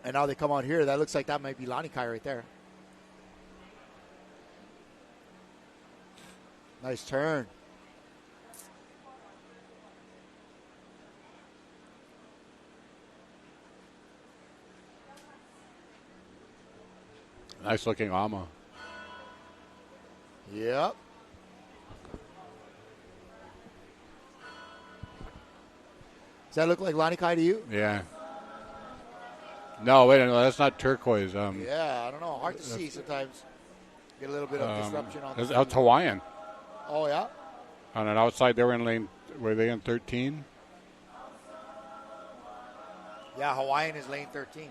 And now they come out here. That looks like that might be Lanikai right there. Nice turn. Nice looking Ama. Yep. Does that look like Lanikai to you? Yeah. No, wait, no, that's not turquoise. Yeah, I don't know. Hard to see sometimes. Get a little bit of disruption on the That's Hawaiian. Oh, yeah? On an outside, they were in lane, were they in 13? Yeah, Hawaiian is lane 13.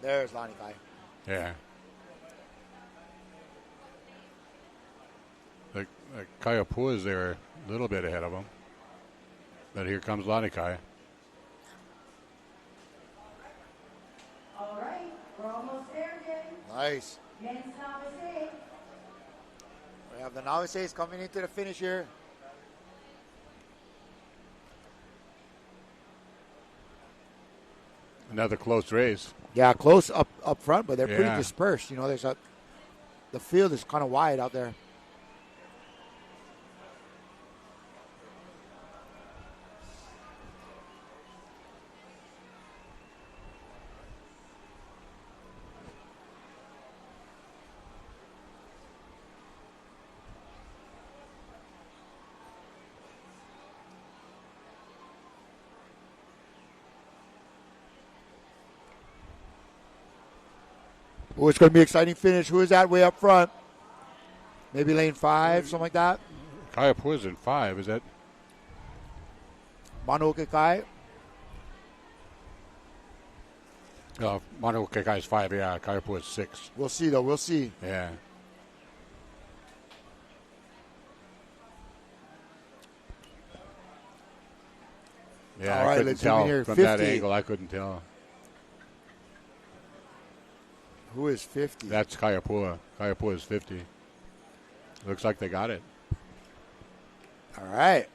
There's Lanikai. Yeah. The Kaiapua is there a little bit ahead of him. But here comes Lanikai. All right, we're almost there, gang. Nice. Men's novice A. We have the novices coming into the finish here. Another close race. Yeah, close up front, but they're pretty Yeah. dispersed. You know, the field is kind of wide out there. Oh, it's going to be an exciting finish. Who is that way up front? Maybe lane 5, something like that. Kaiapua is in 5. Is that? Molokai. Molokai is 5. Yeah, Kaiapua is 6. We'll see, though. We'll see. Yeah. Yeah, All right, I couldn't let's zoom in tell here. from 50. that angle. I couldn't tell. Who is 50? That's Kaiapua. Kaiapua is 50. Looks like they got it. All right.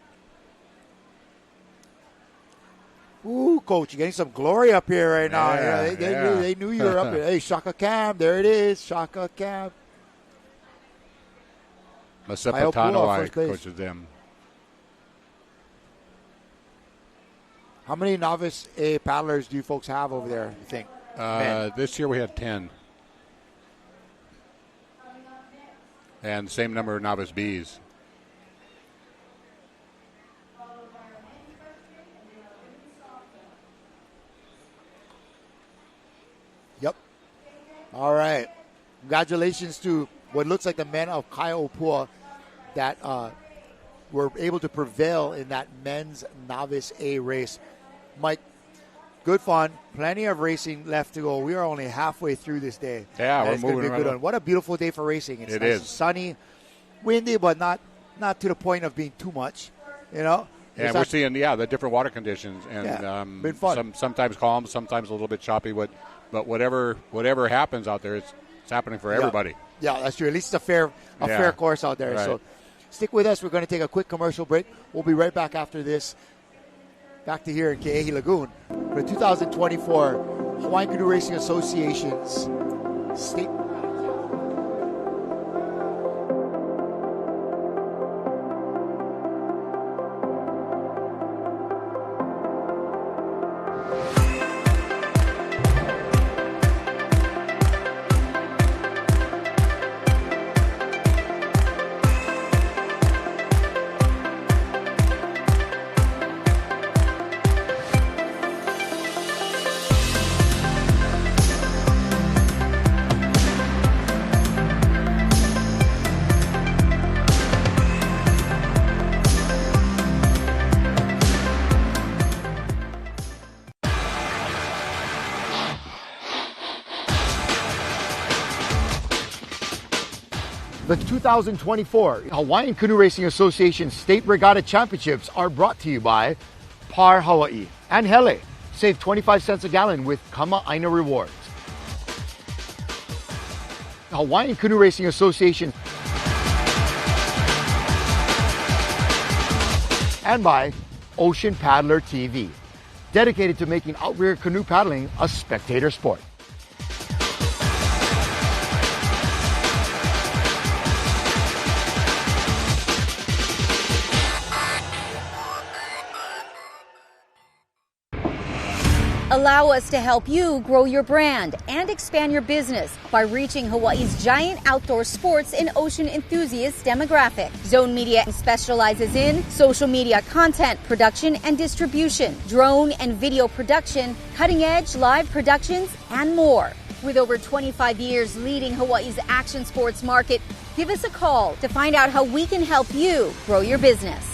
Ooh, Coach, you're getting some glory up here right now. Yeah, They knew you were up here. Hey, Shaka Cam, there it is. Shaka Cam. Masepatano coaches them. How many novice A paddlers do you folks have over there, you think? This year we had 10. And same number of novice Bs. Yep. All right. Congratulations to what looks like the men of Kaiapua that were able to prevail in that men's novice A race. Mike, good fun. Plenty of racing left to go. We are only halfway through this day. Yeah, and we're it's going to moving be a good right one. What a beautiful day for racing. It's It nice is. and sunny, windy, but not to the point of being too much. You know? Yeah, It's we're not- seeing the different water conditions, and been fun. sometimes calm, sometimes a little bit choppy. But whatever happens out there, it's happening for everybody. Yeah, that's true. At least it's a fair course out there. Right. Stick with us. We're going to take a quick commercial break. We'll be right back after this. Back to here in Ke'ehi Lagoon for the 2024 Hawaiian Canoe Racing Association's state. The 2024 Hawaiian Canoe Racing Association State Regatta Championships are brought to you by Par Hawaii and Hele. Save 25 cents a gallon with Kama'aina rewards. Hawaiian Canoe Racing Association and by Ocean Paddler TV, dedicated to making outrigger canoe paddling a spectator sport. Allow us to help you grow your brand and expand your business by reaching Hawaii's giant outdoor sports and ocean enthusiast demographic. Zone Media specializes in social media content production and distribution, drone and video production, cutting-edge live productions, and more. With over 25 years leading Hawaii's action sports market, give us a call to find out how we can help you grow your business.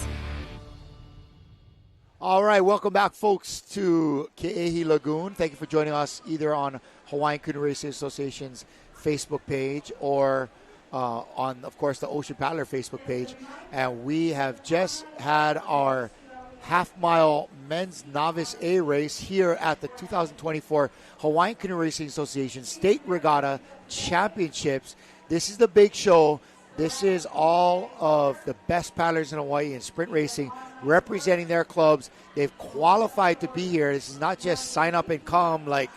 All right, welcome back, folks, to Ke'ehi Lagoon. Thank you for joining us either on Hawaiian Canoe Racing Association's Facebook page or on, of course, the Ocean Paddler Facebook page. And we have just had our half-mile men's novice A race here at the 2024 Hawaiian Canoe Racing Association State Regatta Championships. This is the big show. This is all of the best paddlers in Hawaii in sprint racing representing their clubs. They've qualified to be here. This is not just sign up and come like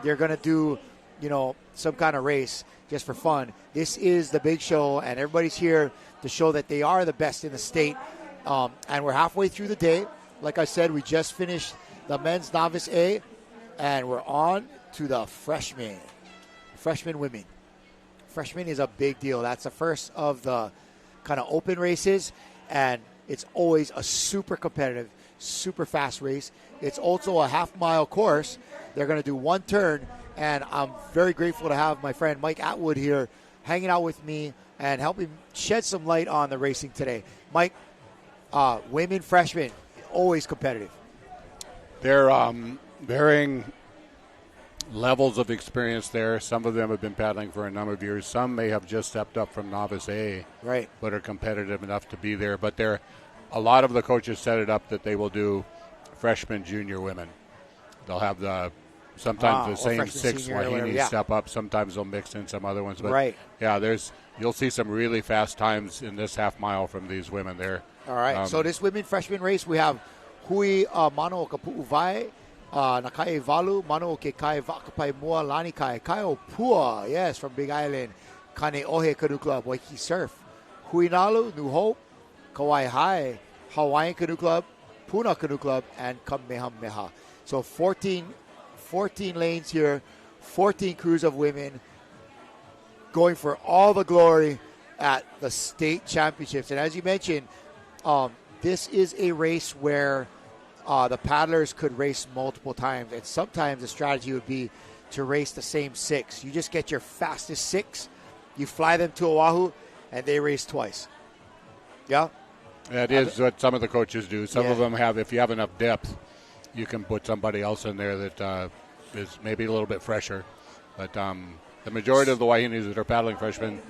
they're going to do, some kind of race just for fun. This is the big show, and everybody's here to show that they are the best in the state. And we're halfway through the day. Like I said, we just finished the men's novice A, and we're on to the freshman women. Freshman is a big deal. That's the first of the kind of open races, and it's always a super competitive, super fast race. It's also a half-mile course. They're going to do one turn, and I'm very grateful to have my friend Mike Atwood here hanging out with me and helping shed some light on the racing today. Mike, women freshmen, always competitive. They're varying levels of experience there. Some of them have been paddling for a number of years. Some may have just stepped up from novice A, right, but are competitive enough to be there. But a lot of the coaches set it up that they will do freshman, junior women. They'll have sometimes the same six Wahine step up. Sometimes they'll mix in some other ones. But right. Yeah, you'll see some really fast times in this half mile from these women there. All right. So this women freshman race, we have Hui Mano Kapu'uvai, Nakai Valu, Mano ke Kai Vakapai Mua Lani Kai, Kaio Pua, yes, from Big Island, Kane Ohe Canoe Club, Waikiki Surf, Huinalu, New Hope, Kauai High, Hawaiian Canoe Club, Puna Canoe Club, and Kamehameha. So 14 lanes here, 14 crews of women going for all the glory at the state championships. And as you mentioned, this is a race where the paddlers could race multiple times, and sometimes the strategy would be to race the same six. You just get your fastest six, you fly them to Oahu, and they race twice. Yeah? That is what some of the coaches do. Some of them have, if you have enough depth, you can put somebody else in there that is maybe a little bit fresher. But the majority of the Wahinis that are paddling freshmen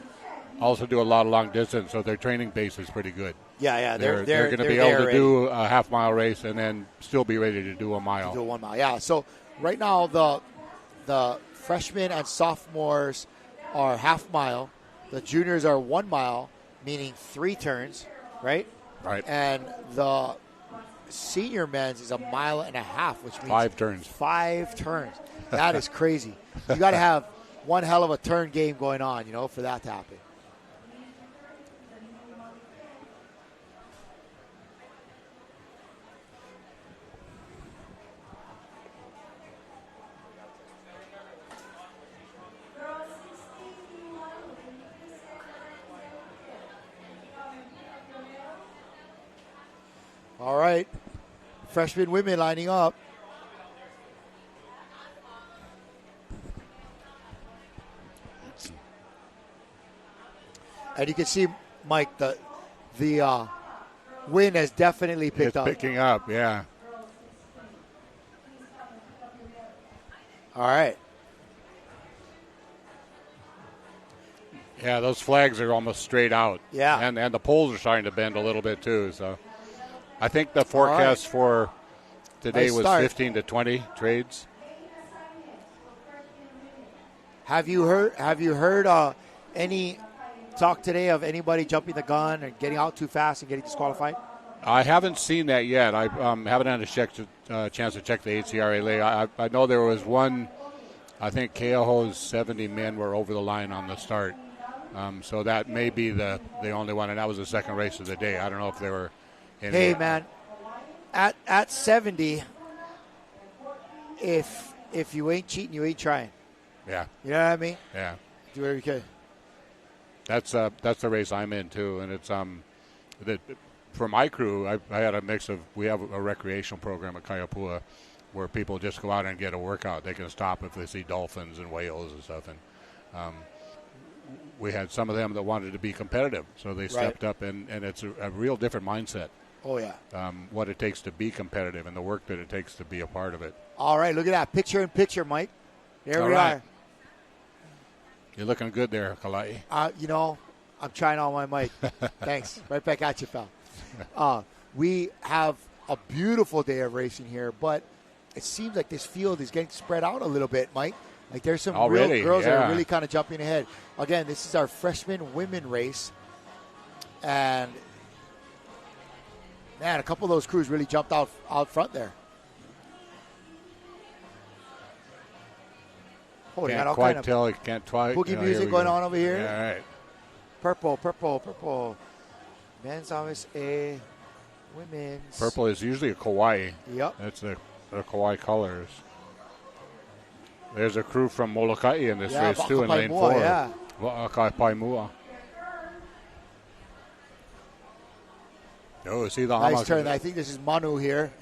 also do a lot of long distance, so their training base is pretty good. Yeah, they're going to be able to do a half-mile race and then still be ready to do a mile. Do 1 mile, yeah. So right now the freshmen and sophomores are half-mile. The juniors are 1 mile, meaning 3 turns. right? Right. And the senior men's is 1.5 miles, which means 5 turns. 5 turns. That is crazy. You got to have one hell of a turn game going on, for that to happen. All right. Freshman women lining up. And you can see, Mike, the wind has definitely picked up. It's picking up, yeah. All right. Yeah, those flags are almost straight out. Yeah. And the poles are starting to bend a little bit too. So I think the forecast for today was 15 to 20 trades. Have you heard any talk today of anybody jumping the gun and getting out too fast and getting disqualified? I haven't seen that yet. I haven't had a chance to check the HCRA league. I know there was one. I think Keoho's 70 men were over the line on the start. So that may be the only one, and that was the second race of the day. I don't know if they were in Hey, there. man, at 70, if you ain't cheating, you ain't trying. Yeah. You know what I mean? Yeah. Do whatever you can. That's the race I'm in too, and it's for my crew. I had a mix of. We have a recreational program at Kaiapua where people just go out and get a workout. They can stop if they see dolphins and whales and stuff, and we had some of them that wanted to be competitive, so they stepped up, and it's a real different mindset. Oh yeah. What it takes to be competitive and the work that it takes to be a part of it. All right, look at that picture in picture, Mike. There we are. You're looking good there, Kalai. I'm trying on my mic. Thanks. Right back at you, pal. We have a beautiful day of racing here, but it seems like this field is getting spread out a little bit, Mike. Like there's some real girls that are really kind of jumping ahead. Again, this is our freshman women race. And, man, a couple of those crews really jumped out front there. Oh, Can't quite tell. Can't quite. Boogie music going on over here. Yeah, all right. Purple. Men's novice A, women's. Purple is usually a Kauai. Yep. That's the Kauai colors. There's a crew from Molokai in this race too in lane 4. Yeah. Paimua. Oh, see the nice turn. I think this is Manu here.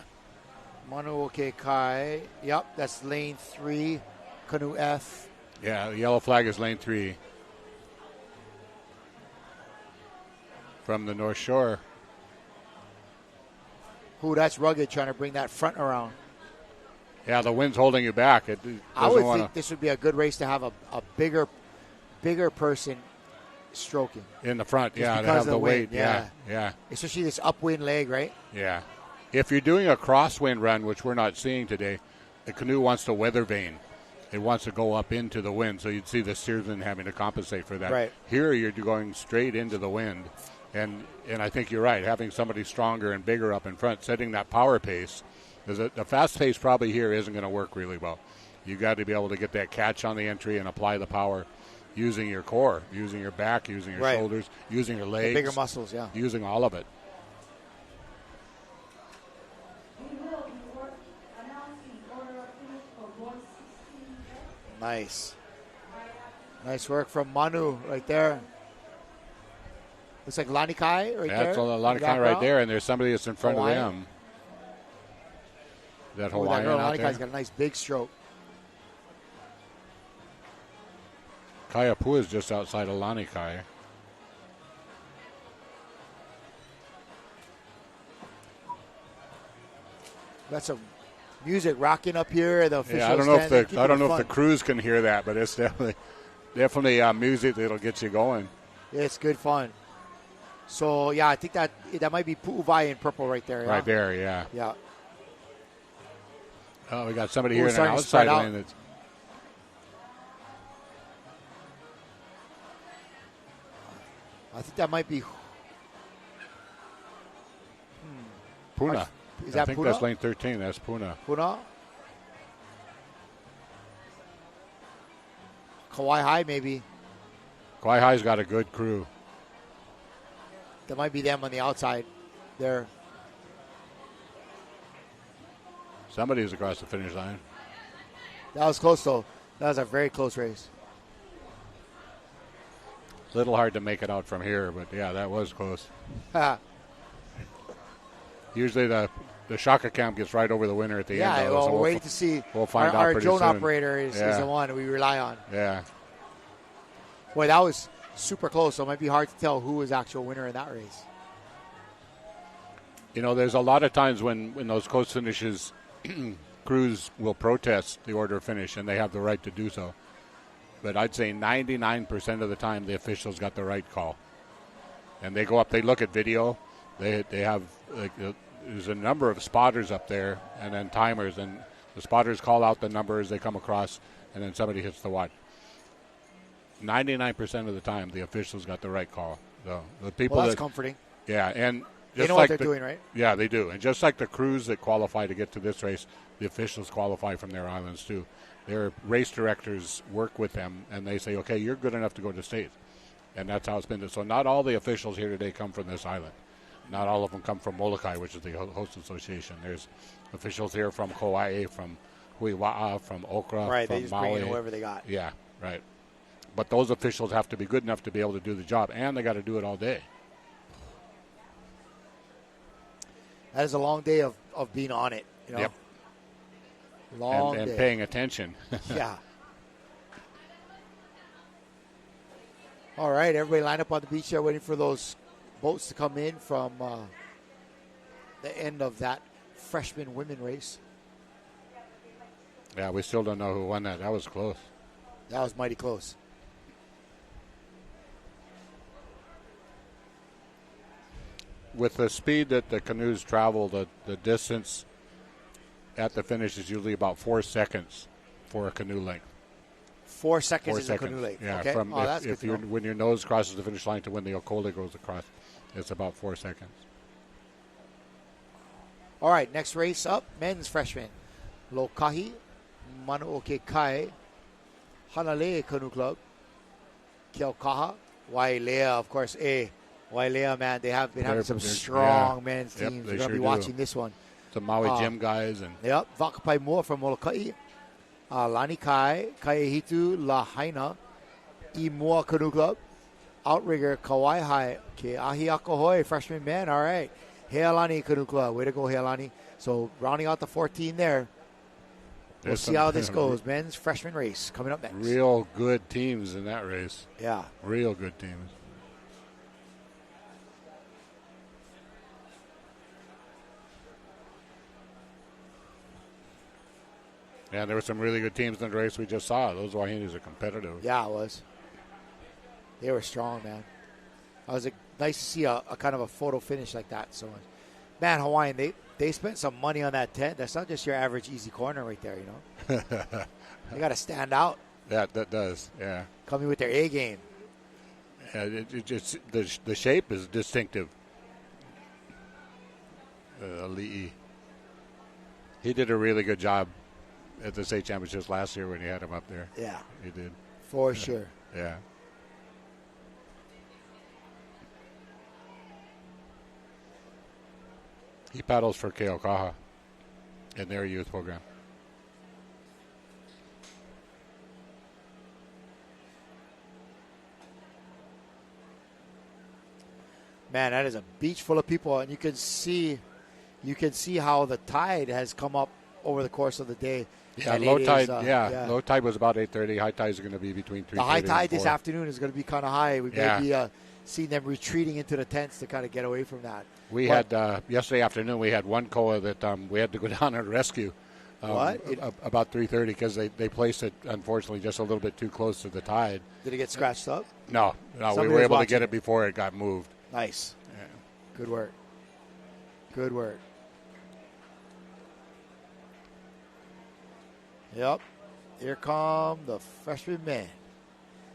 Manu Kai. Yep, that's lane 3. Canoe F. Yeah, the yellow flag is lane 3. From the North Shore. Ooh, that's rugged, trying to bring that front around. Yeah, the wind's holding you back. I would think this would be a good race to have a bigger person stroking. In the front, just yeah, to because have of the wind, weight. Yeah. Especially this upwind leg, right? Yeah. If you're doing a crosswind run, which we're not seeing today, the canoe wants to weather vane. It wants to go up into the wind, so you'd see the steersman having to compensate for that. Right. Here, you're going straight into the wind, and I think you're right. Having somebody stronger and bigger up in front, setting that power pace, because the fast pace probably here isn't going to work really well. You got to be able to get that catch on the entry and apply the power, using your core, using your back, using your shoulders, using your legs, the bigger muscles, yeah, using all of it. Nice work from Manu right there. Looks like Lanikai right there. That's Lanikai right there, and there's somebody that's in front of them. That Hawaiian out there. Lanikai's got a nice big stroke. Kaiapua is just outside of Lanikai. Got some music rocking up here. The officials. Yeah, I don't know if the crews can hear that, but it's definitely music that'll get you going. It's good fun. So yeah, I think that might be Pu'uvai in purple right there. Yeah? Right there, yeah. Yeah. Oh, we got somebody here in the outside lane. That's I think that might be. Puna. Is that I think Puna? that's lane 13. That's Puna. Puna? Kauai High, maybe. Kauai High's got a good crew. That might be them on the outside there. Somebody's across the finish line. That was close, though. That was a very close race. A little hard to make it out from here, but yeah, that was close. Usually the Shaka camp gets right over the winner at the end. Yeah, well, we'll wait to see. We'll find out our pretty drone soon. operator is the one we rely on. Yeah. Boy, that was super close, so it might be hard to tell who was actual winner in that race. You know, there's a lot of times when those close finishes, crews will protest the order of finish, and they have the right to do so. But I'd say 99% of the time the officials got the right call. And they go up, they look at video. They have, there's a number of spotters up there and then timers. And the spotters call out the numbers they come across, and then somebody hits the watch. 99% of the time the officials got the right call. So the people that's comforting. Yeah, and they know what they're doing, right? Yeah, they do. And just like the crews that qualify to get to this race, the officials qualify from their islands too. Their race directors work with them, and they say, okay, you're good enough to go to state. And that's how it's been. So not all the officials here today come from this island. Not all of them come from Molokai, which is the host association. There's officials here from Kauai, from Huiwa'a, from Okra, right, from they just Maui. bring in whoever they got. Yeah, right. But those officials have to be good enough to be able to do the job, and they got to do it all day. That is a long day of being on it. You know? Yep. Long and day. Paying attention. Yeah. All right, everybody line up on the beach there waiting for those boats to come in from the end of that freshman women race. Yeah, we still don't know who won that. That was close. That was mighty close. With the speed that the canoes travel, the distance at the finish is usually about 4 seconds for a canoe length. 4 seconds is a canoe length. Yeah, okay. from that's if good to know. when your nose crosses the finish line to when the okole goes across, it's about 4 seconds. All right, next race up, men's freshman. Lokahi, Manuoke Kai, Hanalei Canoe Club, Keaukaha, Wailea, of course, Wailea, man, they have been having some strong men's teams. We're going to be watching this one. The Maui gym guys. Yep, Vakapai Moa from Molokai, Lani Kai, Kaiehitu, Lahaina, Moa Canoe Club, Outrigger, Kauai High, Ke Ahiakohoi, freshman man, all right. Healani Canoe Club, way to go, Healani. So rounding out the 14 there. We'll see how this goes. Men's freshman race coming up next. Real good teams in that race. Yeah. Real good teams. Yeah, there were some really good teams in the race we just saw. Those Wahinis are competitive. Yeah, it was. They were strong, man. It was nice to see a kind of a photo finish like that. So, man, Hawaiian, they spent some money on that tent. That's not just your average easy corner right there, you know. They got to stand out. That does, yeah. Coming with their A game. Yeah, it just the shape is distinctive. Ali'i. He did a really good job at the state championships last year when he had him up there. Yeah. He did. For sure. Yeah. He paddles for Keaukaha in their youth program. Man, that is a beach full of people, and you can see how the tide has come up over the course of the day. Yeah, and low tide. yeah, Low tide was about 8:30. High tide is going to be between 3:30. The high tide and 4. this afternoon is going to be kind of high. We may be seeing them retreating into the tents to kind of get away from that. We had yesterday afternoon. We had one koa that we had to go down and rescue. About 3:30 because they placed it unfortunately just a little bit too close to the tide. Did it get scratched up? No, Somebody we were able to watching get it before it got moved. Nice. Yeah. Good work. Good work. Yep. Here come the freshman men.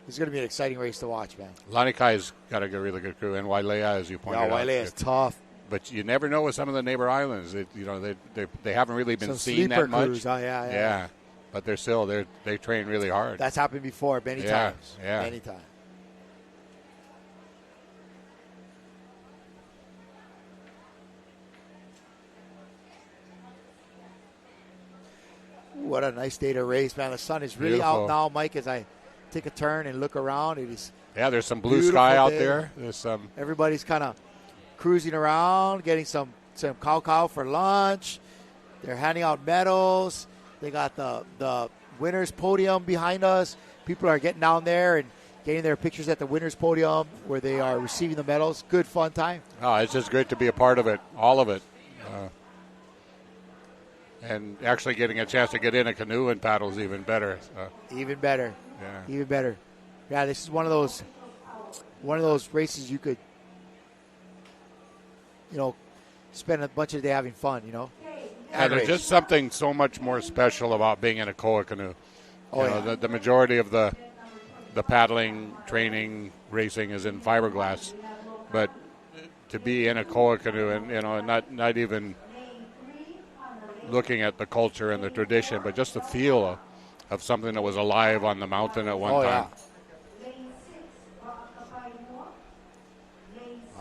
This is going to be an exciting race to watch, man. Lanikai's got a really good crew, and Wailea, as you pointed out. Wailea is tough. but you never know with some of the neighbor islands. They haven't really been Some seen sleeper that much. crews. Oh, yeah. But they train really hard. That's happened before many times. Yeah. Many times. What a nice day to race, man. The sun is really Beautiful. out now, Mike, as I take a turn and look around. It is There's some blue beautiful sky out day. there. There's some. Everybody's kind of cruising around, getting some cow for lunch. They're handing out medals. They got the winners podium behind us. People are getting down there and getting their pictures at the winners podium where they are receiving the medals. Good, fun time. Oh, it's just great to be a part of it, all of it. And actually getting a chance to get in a canoe and paddle is even better. Even better. Yeah. Even better. Yeah, this is one of those races you could, spend a bunch of the day having fun, And there's just something so much more special about being in a koa canoe. The majority of the paddling, training, racing is in fiberglass, but to be in a koa canoe and not even looking at the culture and the tradition, but just the feel of something that was alive on the mountain at one time. Yeah.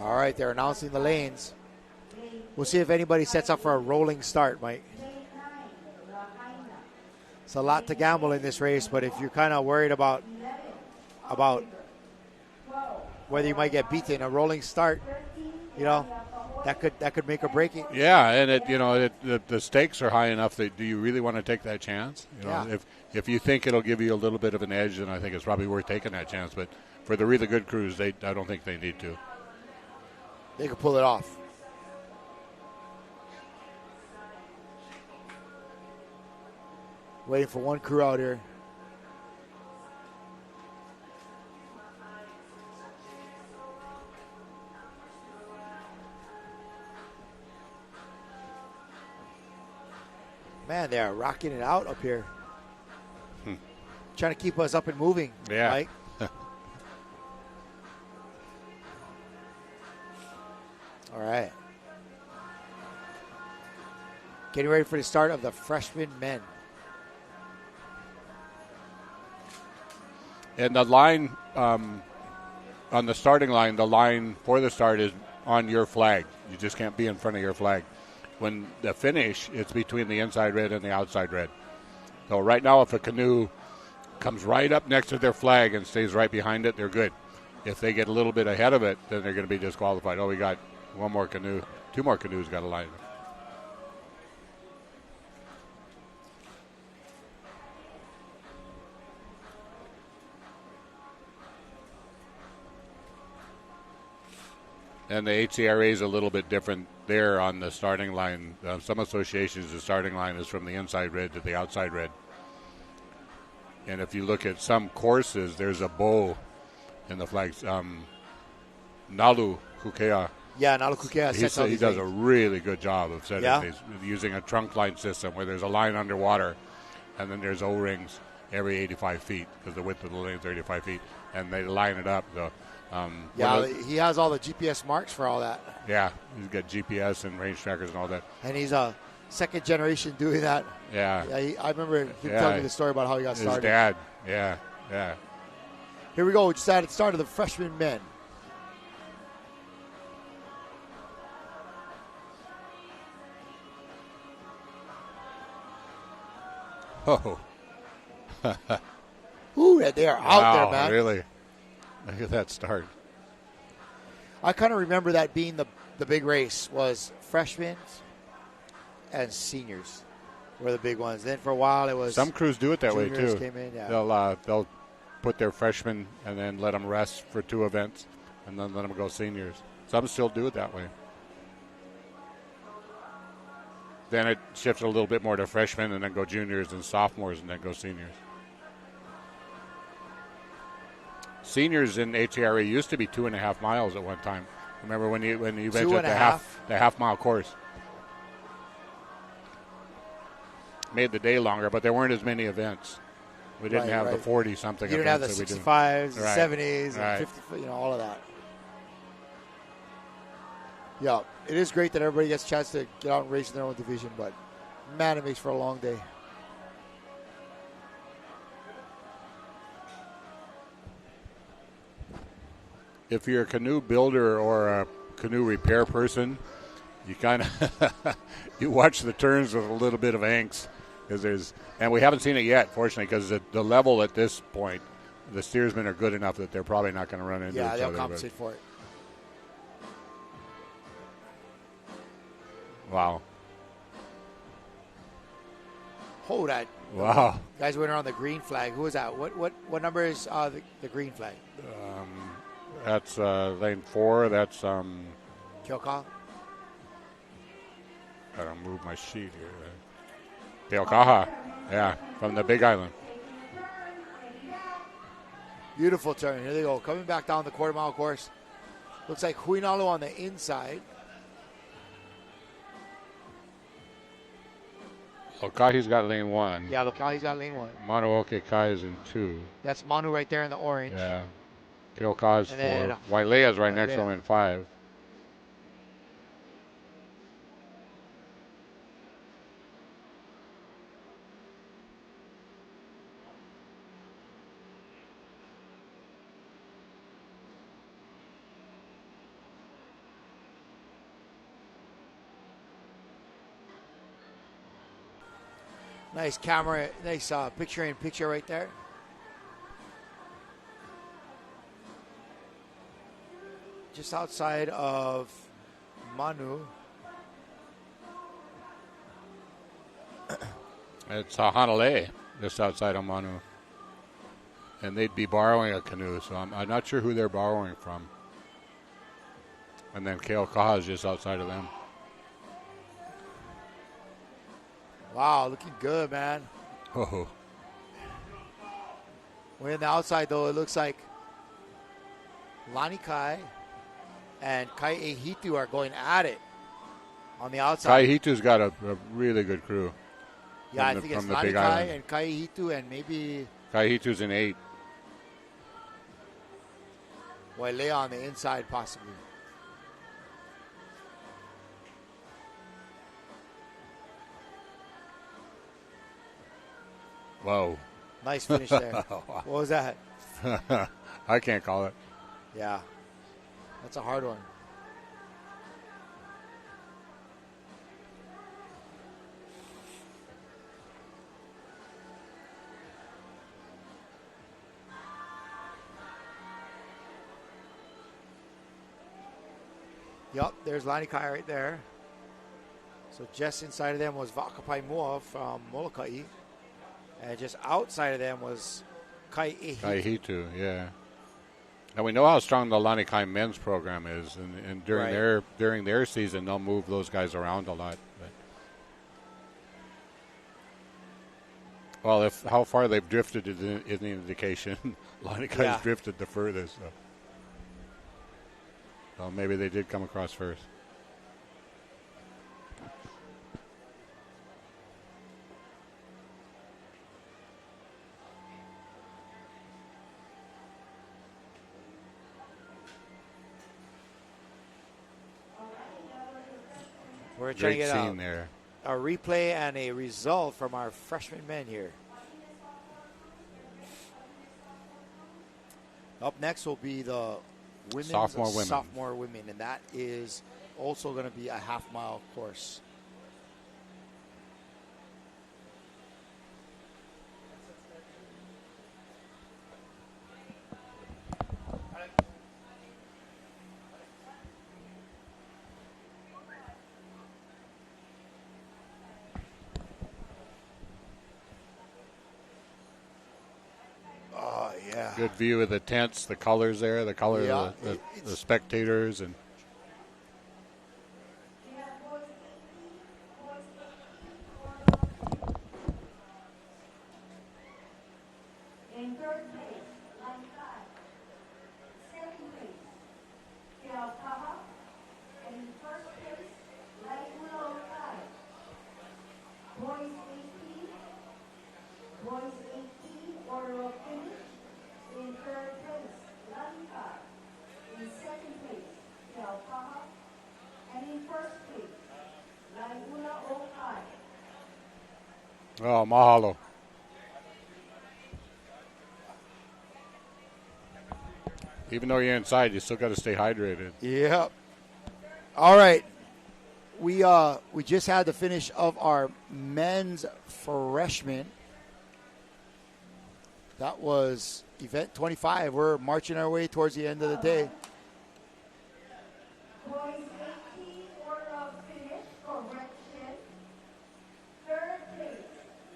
All right, they're announcing the lanes. We'll see if anybody sets up for a rolling start, Mike. It's a lot to gamble in this race, but if you're kind of worried about whether you might get beaten, a rolling start, that could make or break it. Yeah, and the stakes are high enough that do you really want to take that chance? If you think it'll give you a little bit of an edge, then I think it's probably worth taking that chance. But for the really good crews, I don't think they need to. They could pull it off. Waiting for one crew out here. Man, they are rocking it out up here. Trying to keep us up and moving, yeah. Mike. All right. Getting ready for the start of the freshman men. And the line, on the starting line, the line for the start is on your flag. You just can't be in front of your flag. When the finish, it's between the inside red and the outside red. So right now, if a canoe comes right up next to their flag and stays right behind it, they're good. If they get a little bit ahead of it, then they're going to be disqualified. Oh, we got one more canoe. Two more canoes got a line. And the HCRA is a little bit different there on the starting line. Some associations, the starting line is from the inside red to the outside red. And if you look at some courses, there's a bow in the flags. Nalu Kukea. Yeah, Nalu Kukea. He does a really good job of setting these, using a trunk line system where there's a line underwater, and then there's O-rings every 85 feet because the width of the lane is 35 feet, and they line it up. So, he has all the GPS marks for all that. Yeah, he's got GPS and range trackers and all that. And he's a second generation doing that. Yeah. I remember him telling me the story about how he got started. His dad. Yeah. Here we go. We just had the start of the freshman men. Oh. Ooh, they are out there, man. Really? Look at that start. I kind of remember that being the big race was freshmen and seniors were the big ones. Then for a while it was some crews do it that way too. Came in, yeah. They'll put their freshmen and then let them rest for two events and then let them go seniors. Some still do it that way. Then it shifts a little bit more to freshmen and then go juniors and sophomores and then go seniors. Seniors in HCRA used to be 2.5 miles at one time. Remember when you mentioned the half mile course? Made the day longer, but there weren't as many events. We didn't have the 40-something events. You didn't have the 65s, the 70s, right. and 50, all of that. Yeah, it is great that everybody gets a chance to get out and race in their own division, but man, it makes for a long day. If you're a canoe builder or a canoe repair person, you kind of you watch the turns with a little bit of angst, and we haven't seen it yet, fortunately, because the level at this point, the steersmen are good enough that they're probably not going to run into each other. Yeah, they'll compensate for it. Wow. Hold that. Wow. Guys went around the green flag. Who is that? What number is the green flag? That's lane 4. That's Kyoka? I don't move my sheet here. Teokaha. Yeah, from the Big Island. Beautiful turn. Here they go. Coming back down the quarter-mile course. Looks like Huinalo on the inside. Lokahi's got lane 1. Yeah, Lokahi's got lane 1. Manuoke Kai is in 2. That's Manu right there in the orange. Yeah. Teokaha's And 4. Wailea's right next to him in 5. Nice camera, nice picture-in-picture right there. Just outside of Manu. It's Hanalei, just outside of Manu. And they'd be borrowing a canoe, so I'm not sure who they're borrowing from. And then Keokaha is just outside of them. Wow, looking good, man. Oh. We're in the outside, though. It looks like Lani Kai and Kai Ehitu are going at it on the outside. Kai Hitu's got a really good crew. Yeah, I think it's Lani Kai and Kai Ehitu and maybe Kai Hitu's in 8. Wailea on the inside, possibly. Whoa. Nice finish there. What was that? I can't call it. Yeah. That's a hard one. Yup, there's Lani Kai right there. So just inside of them was Vakapai Mua from Molokai. And just outside of them was Kai Ehitu. Kai Hitu, yeah. And we know how strong the Lani Kai men's program is, and during their season they'll move those guys around a lot. But, well, if how far they've drifted is an indication. Lani Kai's drifted the furthest. So maybe they did come across first. We're trying to get a replay and a result from our freshman men here. Up next will be the women's sophomore women, and that is also going to be a half-mile course. Good view of the tents, the colors there, the color of the spectators. And in third place, Lani Kai. Second place, Keokaha. And in first place, Molokai. Boys 18, order of finish. In third place, Lani Kai. In second place, Oh, mahalo. Even though you're inside, you still got to stay hydrated. Yep. All right. We just had the finish of our men's freshman. That was event 25. We're marching our way towards the end of the day. Boys 18, order of finish, correction. Third place,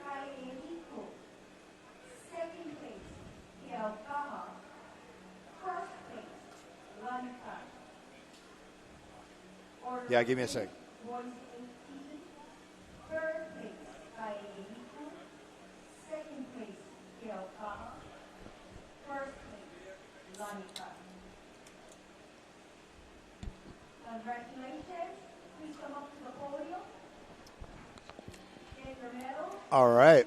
Kaihiko. Second place, Kielkaha. First place, Lanka. Order Yeah, give me a sec. Boys 18, third place, Kaihiko. Second place, Kielkaha. First place, Lanka. Congratulations. Please come up to the podium. Get your medal. All right.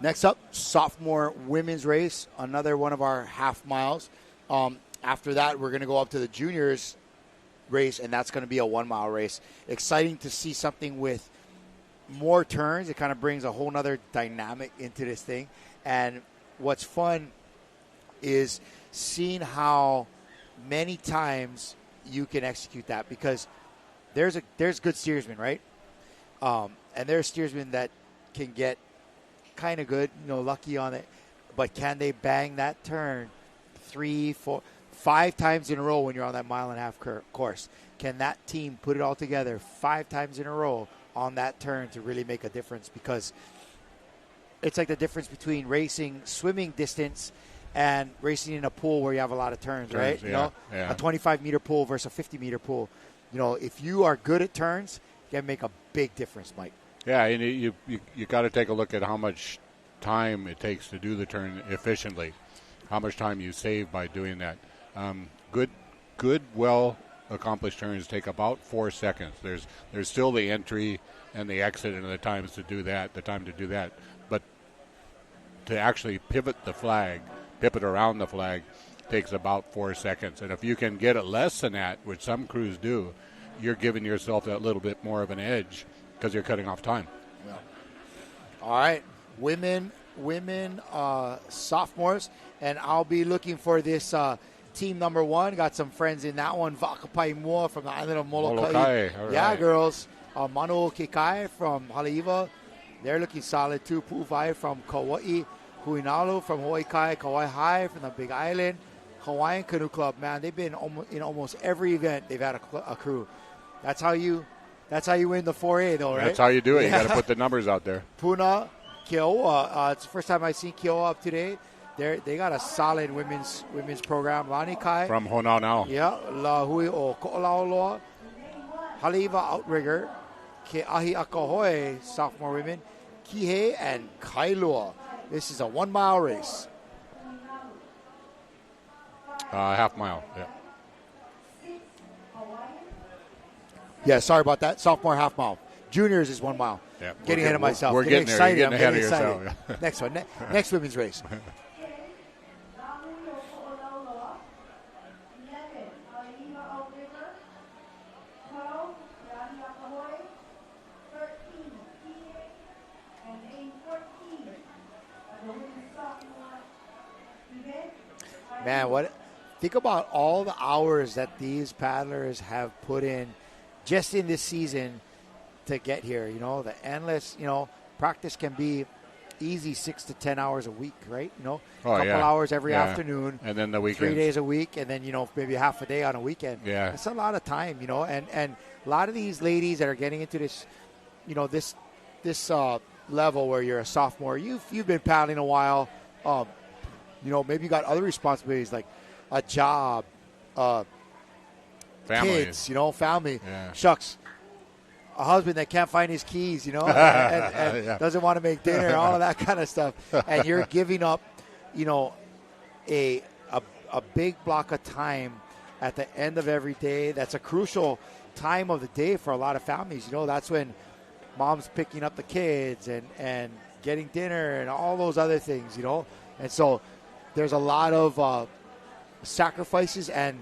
Next up, sophomore women's race, another one of our half miles. After that, we're going to go up to the juniors race, and that's going to be a 1 mile race. Exciting to see something with more turns. It kind of brings a whole nother dynamic into this thing. And what's fun is seeing how many times you can execute that, because there's good steersmen, right? And there's steersmen that can get kind of good, lucky on it. But can they bang that turn 3, 4, 5 times in a row when you're on that mile and a half course? Can that team put it all together 5 times in a row on that turn to really make a difference? Because it's like the difference between racing swimming distance and racing in a pool where you have a lot of turns, right? Yeah, A 25-meter pool versus a 50-meter pool. If you are good at turns, you can make a big difference, Mike. Yeah, and you got to take a look at how much time it takes to do the turn efficiently, how much time you save by doing that. Good, well accomplished turns take about 4 seconds. There's still the entry and the exit and the time to do that, but to actually pivot around the flag takes about 4 seconds. And if you can get it less than that, which some crews do, you're giving yourself that little bit more of an edge because you're cutting off time. Yeah. All right, women sophomores, and I'll be looking for this team number 1. Got some friends in that one. Vakapai Moa from the island of Molokai. All yeah, right. girls. Mano Kikai from Haleiwa. They're looking solid too. Pu'uvai from Kauai. Huinalu from Hawaii Kai. Kauai High from the Big Island. Hawaiian Canoe Club, man, they've been in almost every event. They've had a crew. That's how you win the 4A, though, right? That's how you do it. Yeah. You got to put the numbers out there. Puna, Kioa. It's the first time I've seen Kioa up today. They got a solid women's program. Lani Kai from Honau. Yeah, La Hui o Ko'olaoloa. Haleiwa Outrigger. Ke Ahi Akahoe, sophomore women. Kihei and Kailua. This is a 1 mile race. Half mile, yeah. Yeah, sorry about that. Sophomore half mile. Juniors is 1 mile. Yeah, getting ahead of myself. We're getting excited. There. You're getting I'm ahead getting of excited. yourself. Next one. Next women's race. Man, think about all the hours that these paddlers have put in just in this season to get here. The endless, practice can be easy 6 to 10 hours a week, right? A couple hours every afternoon. And then the weekend. 3 days a week, and then, maybe half a day on a weekend. Yeah. That's a lot of time, and a lot of these ladies that are getting into this, this level where you're a sophomore, you've been paddling a while, maybe you got other responsibilities like a job, family. kids, family. Yeah. Shucks. A husband that can't find his keys, and doesn't want to make dinner, all of that kind of stuff. And you're giving up, a big block of time at the end of every day. That's a crucial time of the day for a lot of families. That's when mom's picking up the kids and getting dinner and all those other things, And so there's a lot of sacrifices and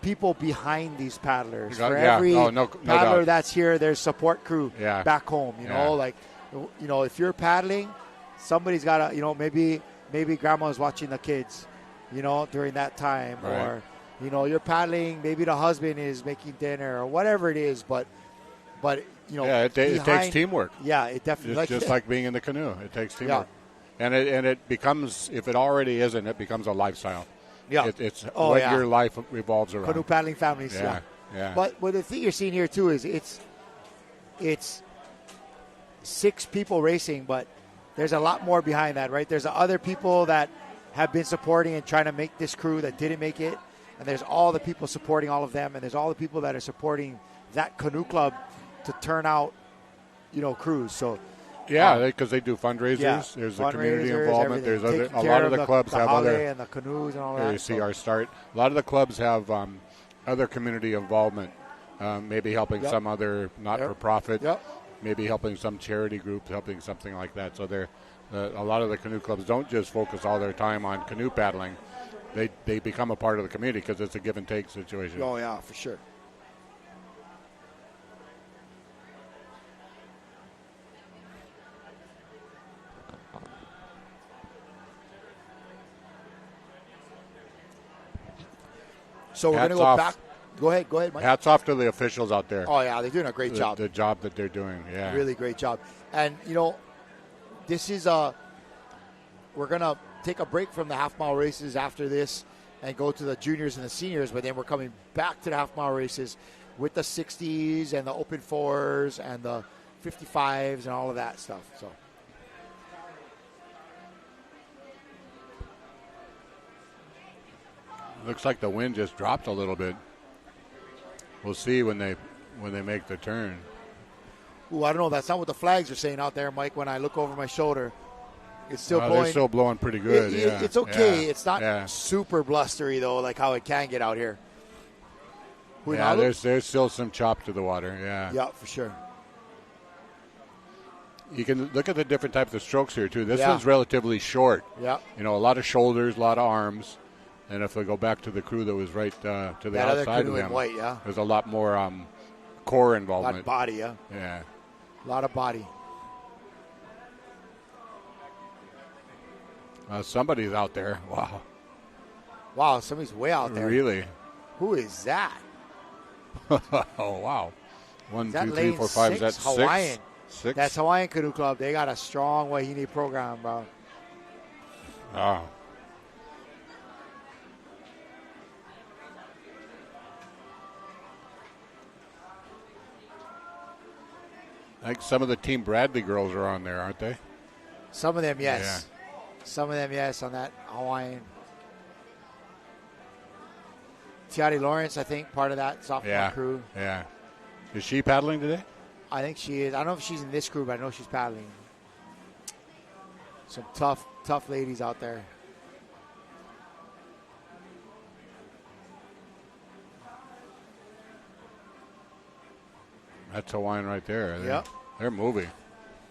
people behind these paddlers. For every paddler that's here, there's support crew back home. Like You know, if you're paddling, somebody's got to, you know, maybe grandma's watching the kids, you know, during that time. Right. Or, you know, you're paddling, maybe the husband is making dinner or whatever it is. But you know. Yeah, it takes teamwork. Yeah, it definitely. Just like being in the canoe. It takes teamwork. Yeah. And it becomes, if it already isn't, it becomes a lifestyle. Yeah. It's what your life revolves around. Canoe paddling families, Yeah. But the thing you're seeing here, too, is it's 6 people racing, but there's a lot more behind that, right? There's other people that have been supporting and trying to make this crew that didn't make it, and there's all the people supporting all of them, and there's all the people that are supporting that canoe club to turn out, you know, crews. So yeah, because they do fundraisers. Yeah, There's the community involvement. Everything. There's a lot of the clubs have other, and the canoes and all that. You see our start. A lot of the clubs have other community involvement. Maybe helping some other not-for-profit. Maybe helping some charity groups, helping something like that. So a lot of the canoe clubs don't just focus all their time on canoe paddling. They become a part of the community because it's a give and take situation. Oh yeah, for sure. So we're going to go back. Go ahead, Mike. Hats off to the officials out there. Oh, yeah, they're doing a great job. The job that they're doing, yeah. Really great job. And, you know, this is we're going to take a break from the half-mile races after this and go to the juniors and the seniors, but then we're coming back to the half-mile races with the 60s and the open 4s and the 55s and all of that stuff. So. Looks like the wind just dropped a little bit. We'll see when they make the turn. Ooh, I don't know. That's not what the flags are saying out there, Mike. When I look over my shoulder, it's still blowing. They're still blowing pretty good. It's okay. Yeah. It's not super blustery though, like how it can get out here. There's still some chop to the water. Yeah. Yeah, for sure. You can look at the different types of strokes here too. This one's relatively short. Yeah. You know, a lot of shoulders, a lot of arms. And if we go back to the crew that was right to the that outside other of them, in white, there's a lot more core involvement. A lot of body, Yeah. A lot of body. Somebody's out there. Wow. Wow, somebody's way out there. Really? Who is that? Oh, wow. 1, 2, 3, 4, 5. Is that Hawaiian? 6? That's Hawaiian Canoe Club. They got a strong Wahine program, bro. Oh. I think some of the Team Bradley girls are on there, aren't they? Some of them, yes. Yeah. Some of them, yes, on that Hawaiian. Tiari Lawrence, I think, part of that sophomore crew. Yeah. Is she paddling today? I think she is. I don't know if she's in this crew, but I know she's paddling. Some tough ladies out there. That's Hawaiian right there. Yep. They're moving.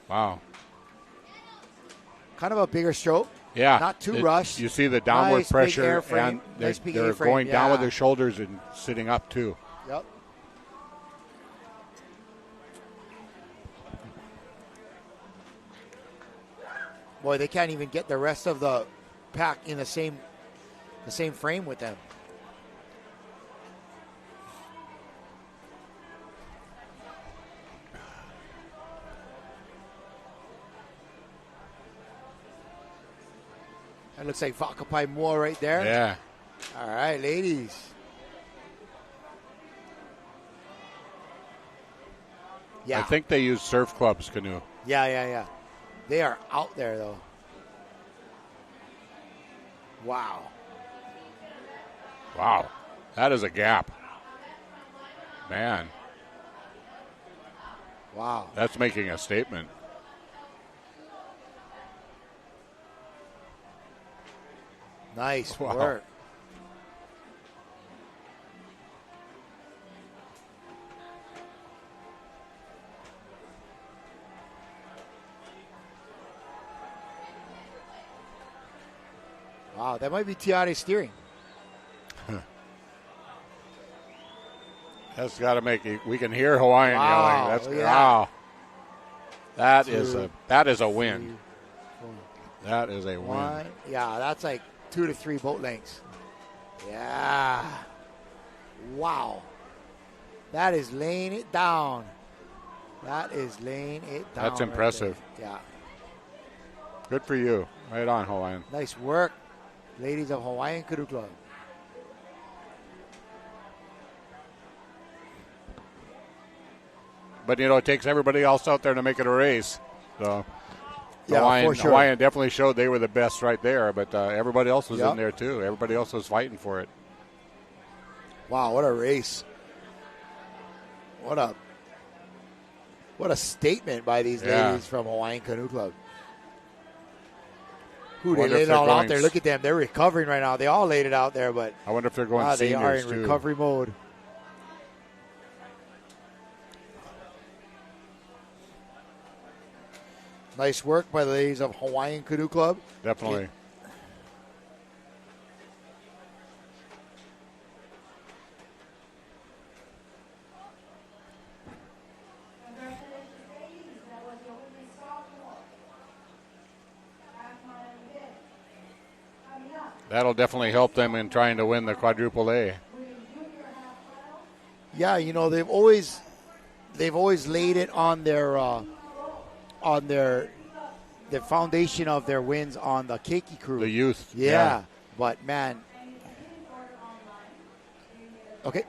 Wow. Kind of a bigger stroke. Yeah. Not too rushed. You see the downward pressure, and they're going down with their shoulders and sitting up, too. Yep. Boy, they can't even get the rest of the pack in the same frame with them. That looks like Vakapai Moore right there. Yeah. All right, ladies. Yeah. I think they use surf clubs, Canoe. Yeah. They are out there, though. Wow. That is a gap. Man. Wow. That's making a statement. Nice work. Wow, that might be Tiare steering. That's got to make it. We can hear Hawaiian yelling. That's yeah. wow. That is a win. That is a win. One. Yeah, that's like 2 to 3 boat lengths. Yeah. Wow. That is laying it down. That is laying it down. That's impressive. Right there. Yeah. Good for you. Right on, Hawaiian. Nice work, ladies of Hawaiian Canoe Club. But, it takes everybody else out there to make it a race. So, Yeah, for sure. Hawaiian definitely showed they were the best right there, but everybody else was in there, too. Everybody else was fighting for it. Wow, what a race. What a statement by these ladies from Hawaiian Canoe Club. They laid it all out there. Look at them. They're recovering right now. They all laid it out there, but I wonder if they're going they are in too. recovery mode. Nice work by the ladies of Hawaiian Canoe Club. Definitely. That'll definitely help them in trying to win the quadruple A. Yeah, they've always laid it on the foundation of their wins on the Keiki crew. The youth. Yeah. But man. Okay.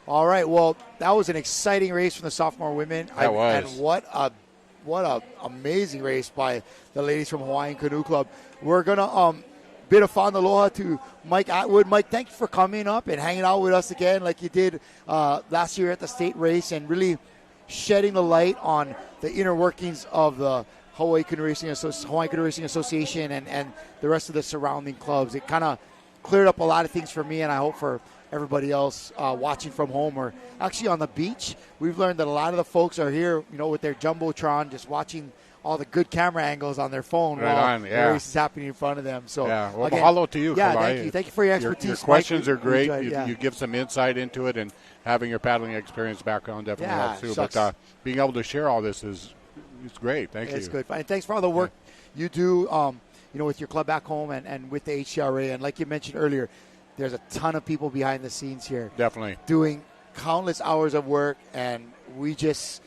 All right. Well, that was an exciting race from the sophomore women. That was. And what a amazing race by the ladies from Hawaiian Canoe Club. We're gonna bid a fond aloha to Mike Atwood. Mike, thank you for coming up and hanging out with us again like you did last year at the state race, and really shedding the light on the inner workings of the Hawaiian Canoe Racing Association and the rest of the surrounding clubs. It kind of cleared up a lot of things for me, and I hope for everybody else watching from home or actually on the beach. We've learned that a lot of the folks are here, with their Jumbotron, just watching all the good camera angles on their phone while the race is happening in front of them. So, well, again, mahalo to you, yeah, Kalai. Thank you for your expertise. Your questions are great. Enjoyed, you give some insight into it, and having your paddling experience background definitely helps too. But being able to share all this is great. Thank you. It's good. And thanks for all the work you do, with your club back home and with the HCRA. And like you mentioned earlier, there's a ton of people behind the scenes here. Definitely. Doing countless hours of work, and we just,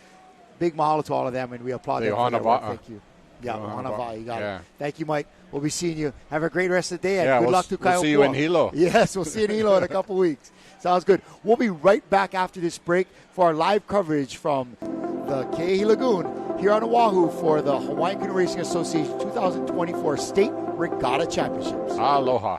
big mahalo to all of them, and we applaud them for their work. Thank you. Yeah, Hanava, you got it. Thank you, Mike. We'll be seeing you. Have a great rest of the day, and good luck to Kaiopua. We'll see you in Hilo. Yes, we'll see you in Hilo in a couple weeks. Sounds good. We'll be right back after this break for our live coverage from the Ke'ehi Lagoon here on Oahu for the Hawaiian Canoe Racing Association 2024 State Regatta Championships. Aloha.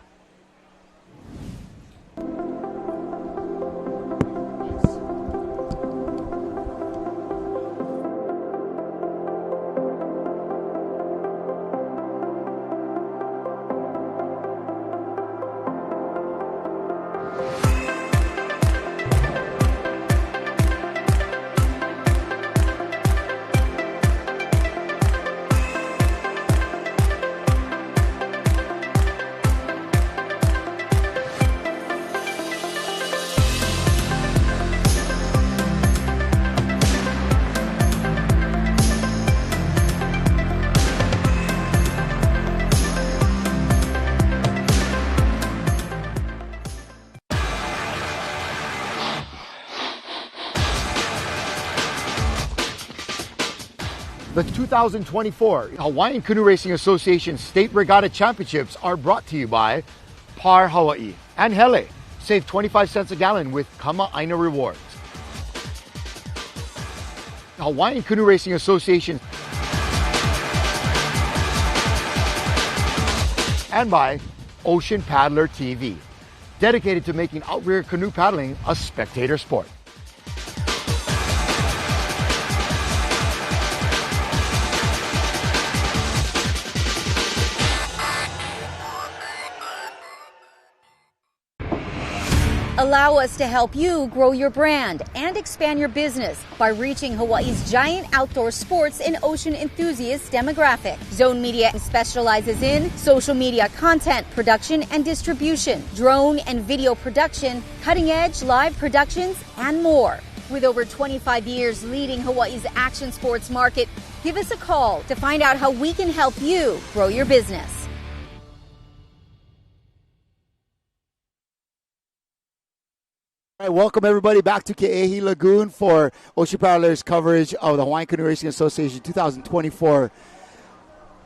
The 2024 Hawaiian Canoe Racing Association State Regatta Championships are brought to you by Par Hawaii and Hele. Save 25 cents a gallon with Kama Aina Rewards. Hawaiian Canoe Racing Association and by Ocean Paddler TV, dedicated to making outrigger canoe paddling a spectator sport. Allow us to help you grow your brand and expand your business by reaching Hawaii's giant outdoor sports and ocean enthusiast demographic. Zone Media specializes in social media content production and distribution, drone and video production, cutting-edge live productions, and more. With over 25 years leading Hawaii's action sports market, give us a call to find out how we can help you grow your business. All right, welcome everybody back to Ke'ehi Lagoon for Ocean Paddlers coverage of the Hawaiian Canoe Racing Association 2024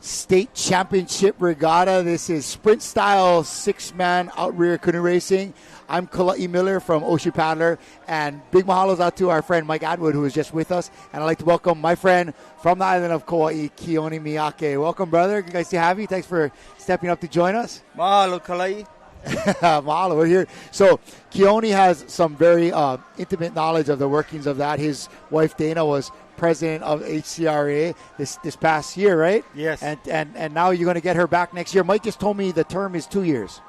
State Championship Regatta. This is sprint style 6-man out-rear canoe racing. I'm Kala'i Miller from Ocean Paddler, and big mahalos out to our friend Mike Atwood, who is just with us. And I'd like to welcome my friend from the island of Kauai, Keone Miyake. Welcome, brother. Good guys to have you. Thanks for stepping up to join us. Mahalo, Kala'i. Mahalo, we're here. So Keone has some very intimate knowledge of the workings of that. His wife Dana was president of HCRA this past year, right? Yes. And now you're going to get her back next year. Mike just told me the term is 2 years.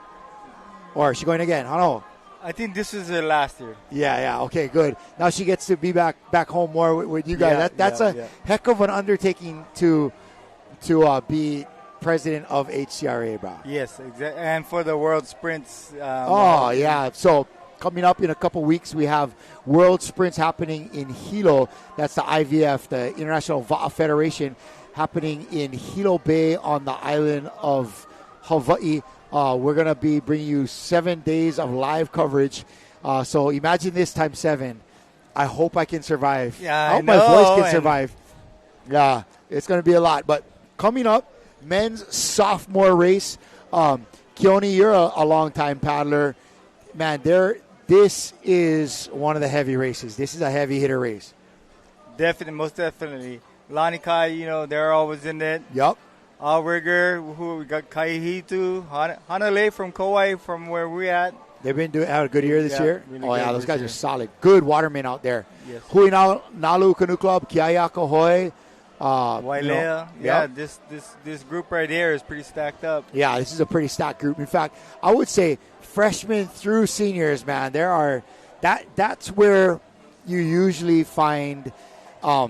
Or is she going again? I don't know. I think this is the last year. Yeah. Okay, good. Now she gets to be back home more with you guys. That's a heck of an undertaking to be president of HCRA, bro. Yes, exactly. And for the World Sprints. Yeah. So coming up in a couple weeks, we have World Sprints happening in Hilo. That's the IVF, the International Va'a Federation, happening in Hilo Bay on the island of Hawaii. We're going to be bringing you 7 days of live coverage. So imagine this times 7. I hope I can survive. Yeah, I hope my voice can survive. Yeah, it's going to be a lot. But coming up, men's sophomore race. Keone, you're a long-time paddler. Man, this is one of the heavy races. This is a heavy hitter race. Definitely, most definitely. Lanikai, they're always in it. Yep. Outrigger, who we got Kaihitu, Hanalei from Kauai, from where we're at. They've been had a good year this year. Really those guys are solid. Good watermen out there. Yes. Hui Nalu Canoe Club, Kiayako Hoi. Wailea. This group right here is pretty stacked up. Yeah, this is a pretty stacked group. In fact, I would say freshmen through seniors, man, that's where you usually find the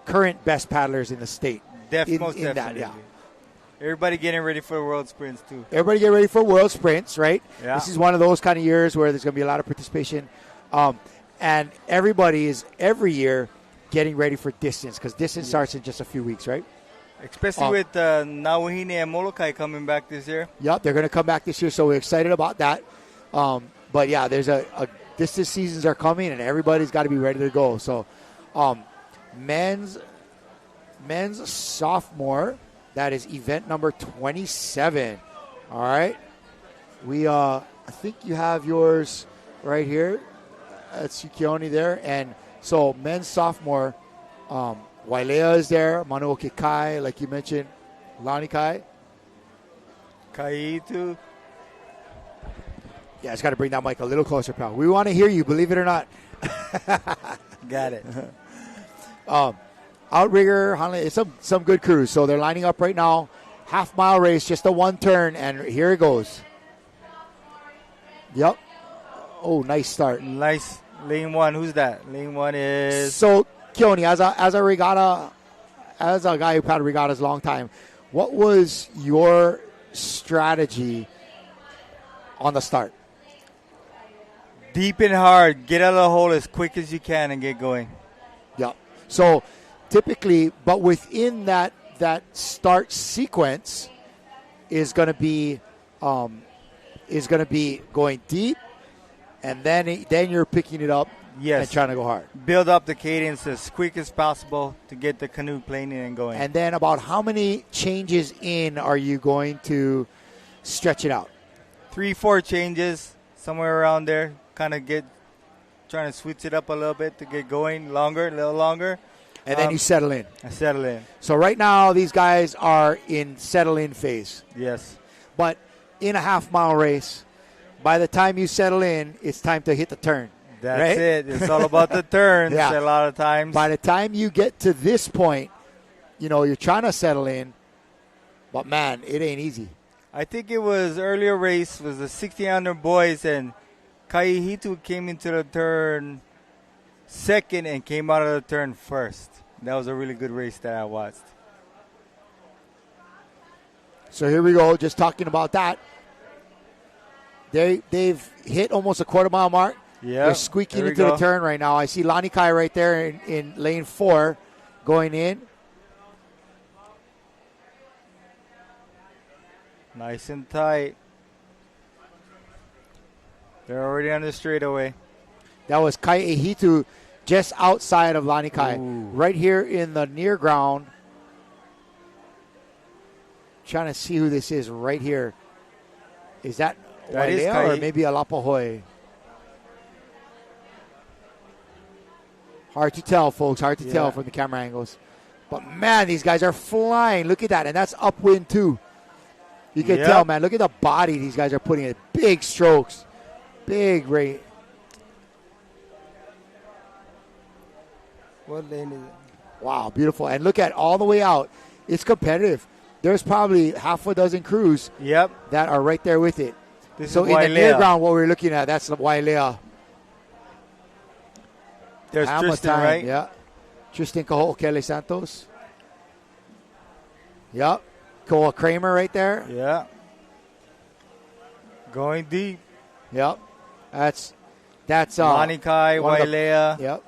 current best paddlers in the state. Most definitely. Everybody getting ready for the World Sprints, too. Everybody get ready for World Sprints, right? Yeah. This is one of those kind of years where there's going to be a lot of participation. And everybody is, every year, getting ready for distance, because distance starts in just a few weeks, right? Especially with Nauhine and Molokai coming back this year. Yep, they're going to come back this year, so we're excited about that. But, yeah, there's distance seasons are coming, and everybody's got to be ready to go. So, men's sophomore, that is event number 27. All right. I think you have yours right here. That's Keone there. And so men's sophomore, Wailea is there, Manuoke Kai, like you mentioned, Lanikai. Kaihitu. Yeah, it's got to bring that mic a little closer, pal. We want to hear you, believe it or not. Got it. Outrigger, it's some good crews. So they're lining up right now. Half-mile race, just a one turn, and here it goes. Yep. Oh, nice start. Nice. Lane 1, who's that? Lane 1 is... So, Keone, as a regatta, as a guy who paddled regattas a long time, what was your strategy on the start? Deep and hard. Get out of the hole as quick as you can and get going. Yep. So, typically, but within that start sequence is going to be going deep, and then you're picking it up and trying to go hard. Build up the cadence as quick as possible to get the canoe planing and going. And then about how many changes in are you going to stretch it out? 3-4 changes, somewhere around there. Kind of trying to switch it up a little bit to get going a little longer. And then you settle in. I settle in. So right now, these guys are in settle-in phase. Yes. But in a half-mile race, by the time you settle in, it's time to hit the turn. That's right? it. It's all about the turns a lot of times. By the time you get to this point, you're trying to settle in, but, man, it ain't easy. I think it was earlier race was the 1600 boys, and Kaihitu came into the turn second and came out of the turn first. That was a really good race that I watched. So here we go, just talking about that. They've hit almost a quarter-mile mark. Yeah. They're squeaking into the turn right now. I see Lanikai right there in lane 4 going in. Nice and tight. They're already on the straightaway. That was Kai Ehitu just outside of Lanikai. Right here in the near ground. Trying to see who this is right here. Is that Wailea or maybe Alapahoe? Hard to tell, folks. Hard to tell from the camera angles. But, man, these guys are flying. Look at that. And that's upwind, too. You can tell, man. Look at the body these guys are putting in. Big strokes. Big rate. What lane is it? Wow, beautiful. And look at all the way out. It's competitive. There's probably half a dozen crews that are right there with it. So in the near ground, what we're looking at, that's Wailea. There's Tristan, right? Yeah. Tristan Kaho'okele Santos. Yep. Koa Kramer right there. Yeah. Going deep. Yep. That's Lanikai, Wailea. Yep.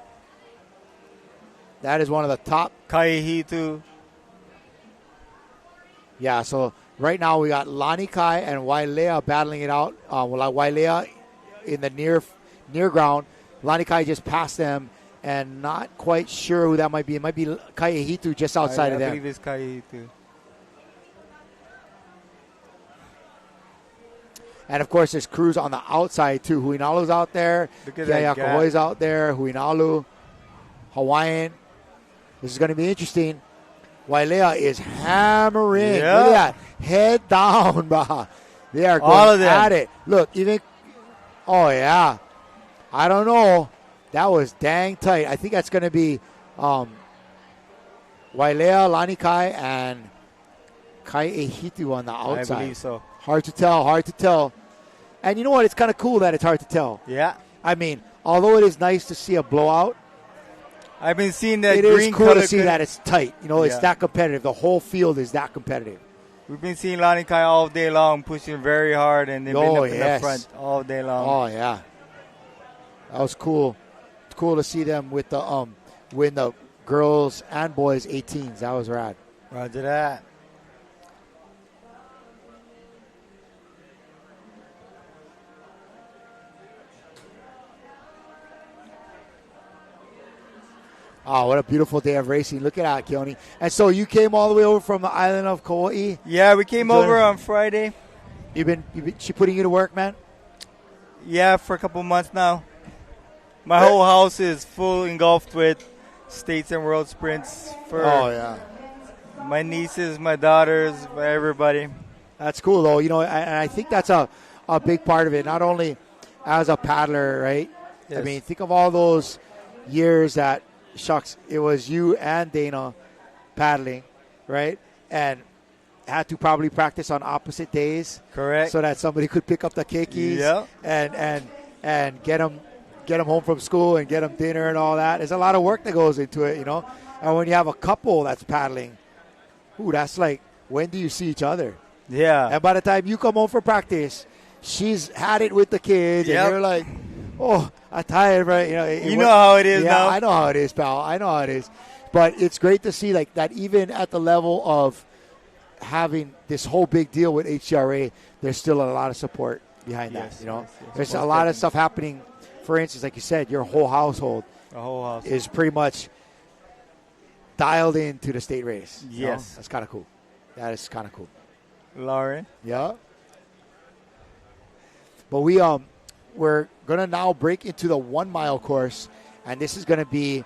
That is one of the top. Kaihitu. Yeah, so right now we got Lanikai and Wailea battling it out. Wailea in the near ground. Lanikai just passed them and not quite sure who that might be. It might be Kaihitu just outside of them. I believe it's Kaihitu. And, of course, there's crews on the outside, too. Huinalu's out there. Kaho'oi's out there. Huinalu. Hawaiian. This is going to be interesting. Wailea is hammering. Look at that. Head down, bro. They are going at it. Look, even. Oh, yeah. I don't know. That was dang tight. I think that's going to be Wailea, Lanikai, and Kai Ehitu on the outside. I believe so. Hard to tell. And you know what? It's kind of cool that it's hard to tell. Yeah. I mean, although it is nice to see a blowout, I've been seeing that it green is cool color to see that it's tight. You know, it's that competitive. The whole field is that competitive. We've been seeing Lanikai all day long, pushing very hard, and they've been up in the front all day long. Oh, yeah. That was cool. It's cool to see them with the win the girls and boys 18s. That was rad. Roger that. Oh, what a beautiful day of racing. Look at that, Keone. And so you came all the way over from the island of Kauai? Yeah, we came over on Friday. She putting you to work, man? Yeah, for a couple months now. My whole house is full engulfed with states and world sprints for my nieces, my daughters, for everybody. That's cool, though. You know, and I think that's a big part of it, not only as a paddler, right? Yes. I mean, think of all those years that, shucks, it was you and Dana paddling, right? And had to probably practice on opposite days. Correct. So that somebody could pick up the keikis and get them home from school and get them dinner and all that. There's a lot of work that goes into it, you know. And when you have a couple that's paddling, that's like, when do you see each other? Yeah. And by the time you come home for practice, she's had it with the kids, and you're like, oh, I'm tired, right? You know how it is now. I know how it is, pal. I know how it is. But it's great to see like that even at the level of having this whole big deal with HCRA, there's still a lot of support behind that, you know. There's a lot of stuff happening. For instance, like you said, your whole household is pretty much dialed into the state race. Yes. You know? That's kind of cool. That is kind of cool. Lauren? Yeah. But we're going to now break into the 1 mile course, and this is going to be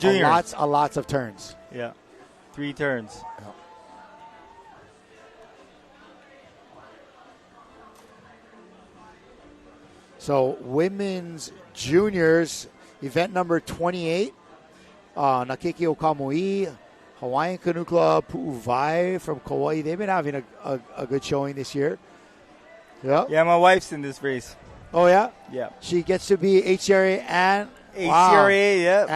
lots of turns. Yeah. 3 turns. Yeah. So women's juniors, event number 28, Nakeke Okamui, Hawaiian Canoe Club, Pu'uvai from Kauai. They've been having a good showing this year. Yeah. Yeah, my wife's in this race. Oh, yeah? Yeah. She gets to be HCRA and... HCRA, yeah.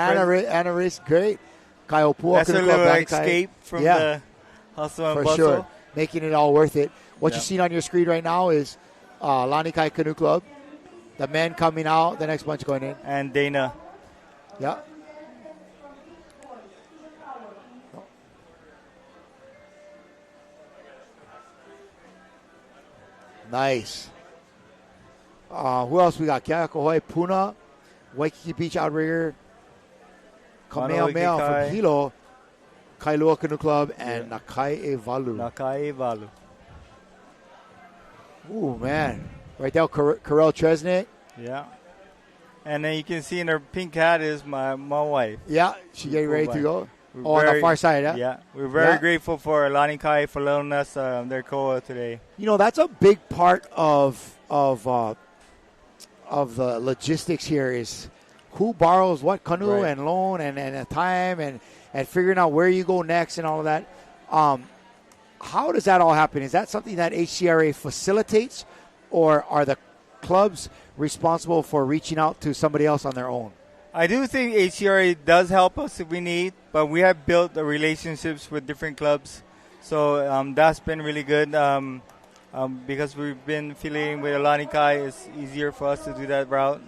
And a race. Great. Kaiopua That's Canoe a Club. little escape from the hustle and bustle. Sure. Making it all worth it. What you're seeing on your screen right now is Lanikai Canoe Club. The men coming out, the next bunch going in. And Dana. Yeah. Nice. Who else we got? Keakohoi, Puna, Waikiki Beach Outrigger, Kamehameha from Hilo, Kailua Canoe Club, and Nakai Evalu. Ooh, man. Right there, Karel Tresnick. Yeah. And then you can see in her pink hat is my wife. Yeah, she getting ready to go. On the far side, yeah? Yeah. We're very grateful for Lani Kai for letting us their koa today. You know, that's a big part of the logistics here is who borrows what canoe and loan and the time and figuring out where you go next and all of that. How does that all happen? Is that something that HCRA facilitates, or are the clubs responsible for reaching out to somebody else on their own? I do think HCRA does help us if we need, but we have built the relationships with different clubs. So that's been really good because we've been affiliating with Alani Kai. It's easier for us to do that route,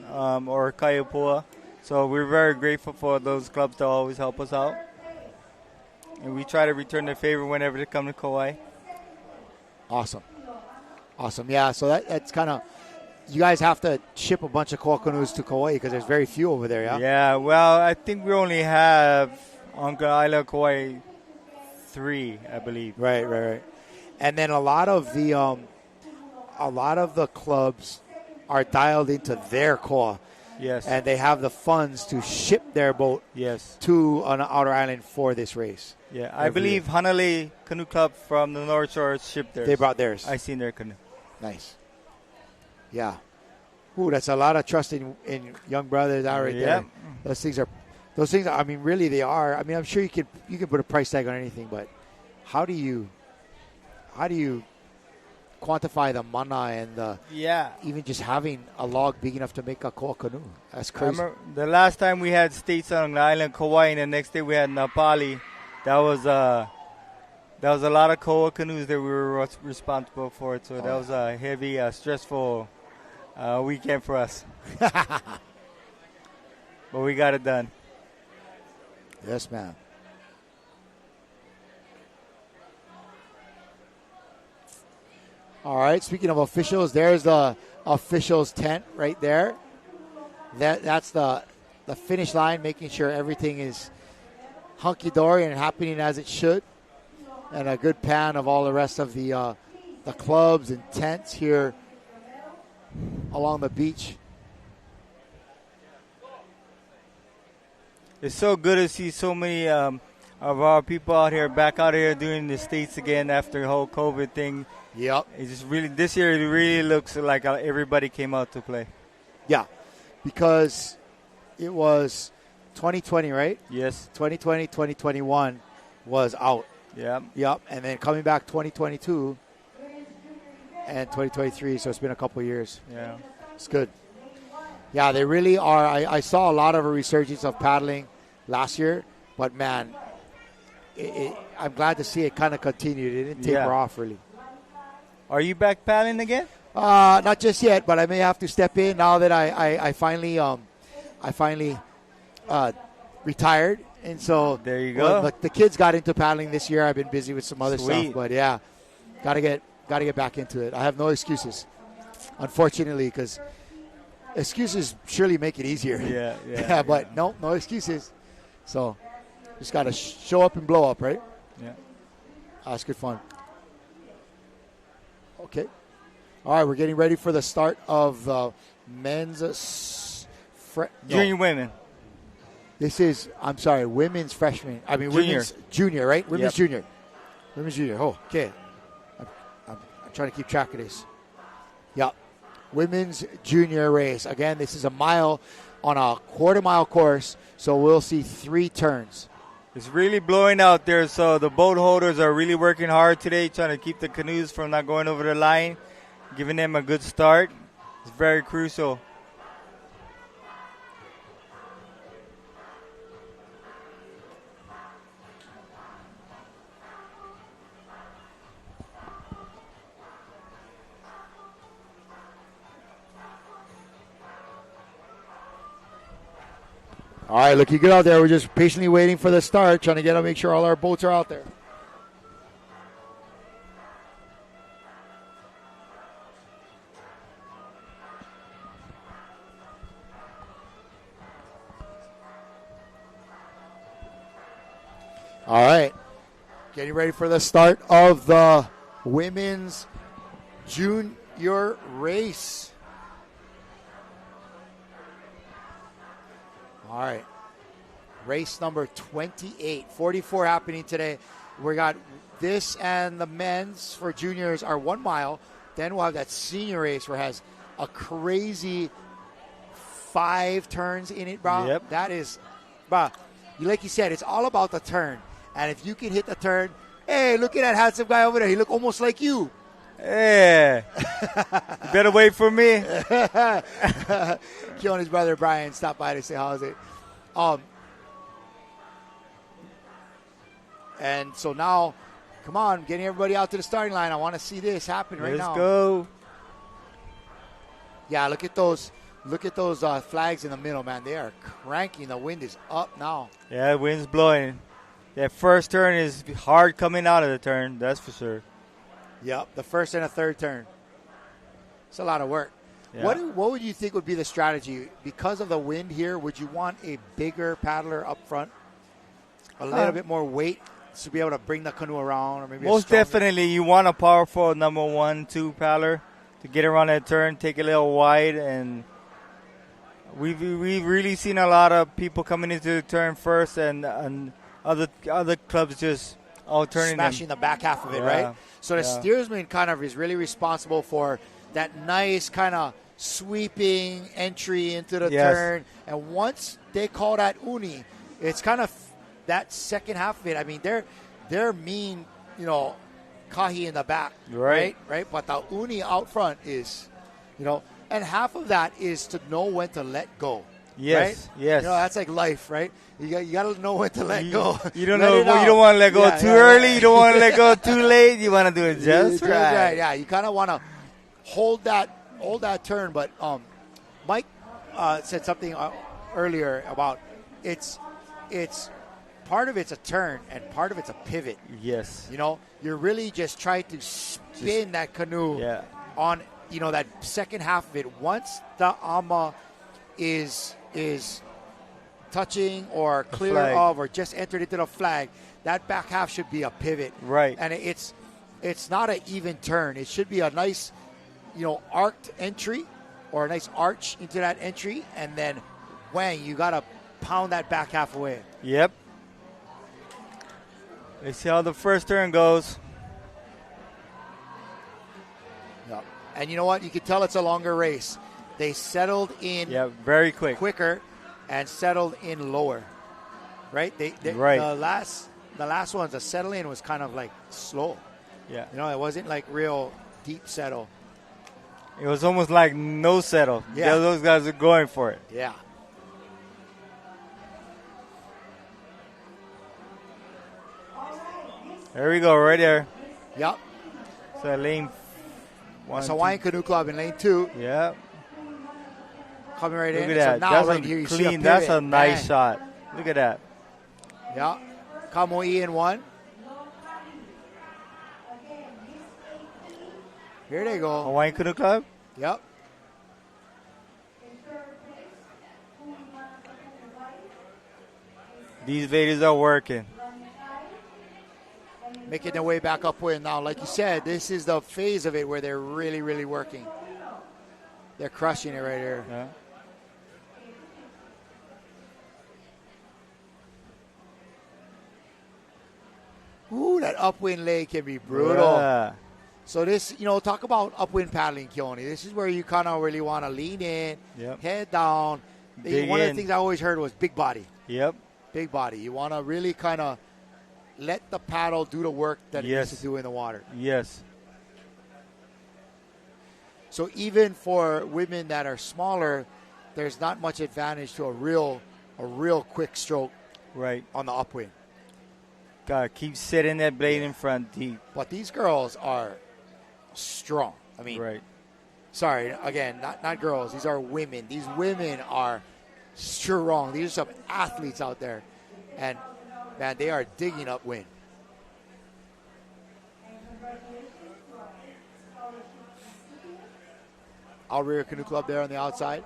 or Kaiopua. So we're very grateful for those clubs that always help us out. And we try to return the favor whenever they come to Kauai. Awesome. Yeah, so that's kind of, you guys have to ship a bunch of koa canoes to Kauai because there's very few over there, yeah? Yeah, well, I think we only have on Isla Kauai 3, I believe. Right. And then a lot of the clubs are dialed into their koa. Yes. And they have the funds to ship their boat to an outer island for this race. Yeah, I believe Hanalei Canoe Club from the North Shore shipped theirs. They brought theirs. I seen their canoe. Nice. Yeah. Ooh, that's a lot of trust in young brothers out right there. Those things are, I mean, really they are. I mean, I'm sure you can put a price tag on anything, but how do you quantify the mana and even just having a log big enough to make a koa canoe? That's crazy. I remember the last time we had states on the island Kauai, and the next day we had Napali. That was a lot of koa canoes that we were responsible for. So that was a heavy, stressful weekend for us. But we got it done. Yes, ma'am. All right, speaking of officials, there's the officials tent right there. That's the finish line, making sure everything is hunky-dory and happening as it should. And a good pan of all the rest of the clubs and tents here along the beach. It's so good to see so many of our people out here doing the States again after the whole COVID thing. Yep. It's just really, this year it really looks like everybody came out to play. Yeah, because it was 2020, right? Yes. 2020, 2021 was out. Yep. And then coming back 2022 and 2023, so it's been a couple of years. Yeah. It's good. Yeah, they really are. I saw a lot of a resurgence of paddling last year, but man, I'm glad to see it kind of continued. It didn't taper off really. Are you back paddling again? Not just yet, but I may have to step in now that I finally retired, and so there you go. But the kids got into paddling this year. I've been busy with some other stuff, but yeah, gotta get back into it. I have no excuses, unfortunately, because excuses surely make it easier. Yeah. But no excuses. So just gotta show up and blow up, right? Yeah. That's good fun. Okay. All right, we're getting ready for the start of the men's junior women. This is, I'm sorry, women's freshman. I mean, junior. Women's junior, right? Women's Yep. junior. Women's junior. Oh, okay. I'm trying to keep track of this. Yep. Women's junior race. Again, this is a mile on a quarter-mile course, so we'll see 3 turns. It's really blowing out there, so the boat holders are really working hard today, trying to keep the canoes from not going over the line, giving them a good start. It's very crucial. All right, looking good out there. We're just patiently waiting for the start, trying to make sure all our boats are out there. All right, getting ready for the start of the women's junior race. All right, race number 28, 44 happening today. We got this and the men's for juniors are 1 mile. Then we'll have that senior race where it has a crazy 5 turns in it, bro. Yep. That is, bro, like you said, it's all about the turn. And if you can hit the turn, hey, look at that handsome guy over there. He look almost like you. Hey, better wait for me. Keone's brother Brian stopped by to say how's it. And so now, come on, getting everybody out to the starting line. I want to see this happen right now. Let's go. Yeah, look at those flags in the middle, man. They are cranking. The wind is up now. Yeah, the wind's blowing. That first turn is hard coming out of the turn, that's for sure. Yep, the first and a third turn. It's a lot of work. Yeah. What would you think would be the strategy? Because of the wind here, would you want a bigger paddler up front? A little bit more weight to be able to bring the canoe around? Or maybe most definitely, you want a powerful number 1, 2 paddler to get around that turn, take a little wide, and we've really seen a lot of people coming into the turn first, and other clubs just alternating smashing the back half of it, right? So the steersman kind of is really responsible for that nice kind of sweeping entry into the turn. And once they call that uni, it's kind of that second half of it. I mean, they're mean, kahi in the back, right? But the uni out front is, and half of that is to know when to let go. Yes, right? yes. That's like life, right? You got to know when to let go. You don't know. You don't want to let go too early. You don't want to let go too late. You want to do it just right. Yeah, you kind of want to hold that turn. But Mike said something earlier about it's part of it's a turn and part of it's a pivot. Yes. You're really just trying to spin that canoe on that second half of it. Once the ama is touching or clear of or just entered into the flag, that back half should be a pivot. Right. And it's not an even turn. It should be a nice, arced entry or a nice arch into that entry, and then whang, you got to pound that back half away. Yep. Let's see how the first turn goes. Yep. And you know what? You can tell it's a longer race. They settled in very quicker and settled in lower. Right? Right. The last ones, the settle in was kind of like slow. Yeah. It wasn't like real deep settle. It was almost like no settle. Yeah. Those guys are going for it. Yeah. There we go, right there. Yep. So lane 1. That's Hawaiian Canoe Club in lane 2. Yep. Coming right Look in. at that. So now That's right a here, you see clean. a pivot. That's a nice Bang. shot. Look at that. Yeah. Kamoi in 1. Here they go. Hawaiian Canoe Club? Yep. These Vaders are working. Making their way back upwind now. Like you said, this is the phase of it where they're really, really working. They're crushing it right here. Yeah. Ooh, that upwind lay can be brutal. Yeah. So this, talk about upwind paddling, Keone. This is where you kind of really want to lean in, head down. One of the things I always heard was big body. Yep. Big body. You want to really kind of let the paddle do the work that it needs to do in the water. Yes. So even for women that are smaller, there's not much advantage to a real quick stroke on the upwind. Gotta keep setting that blade in front deep. But these girls are strong. I mean, sorry, again, not girls. These are women. These women are strong. These are some athletes out there. And, man, they are digging upwind. Already Canoe Club there on the outside.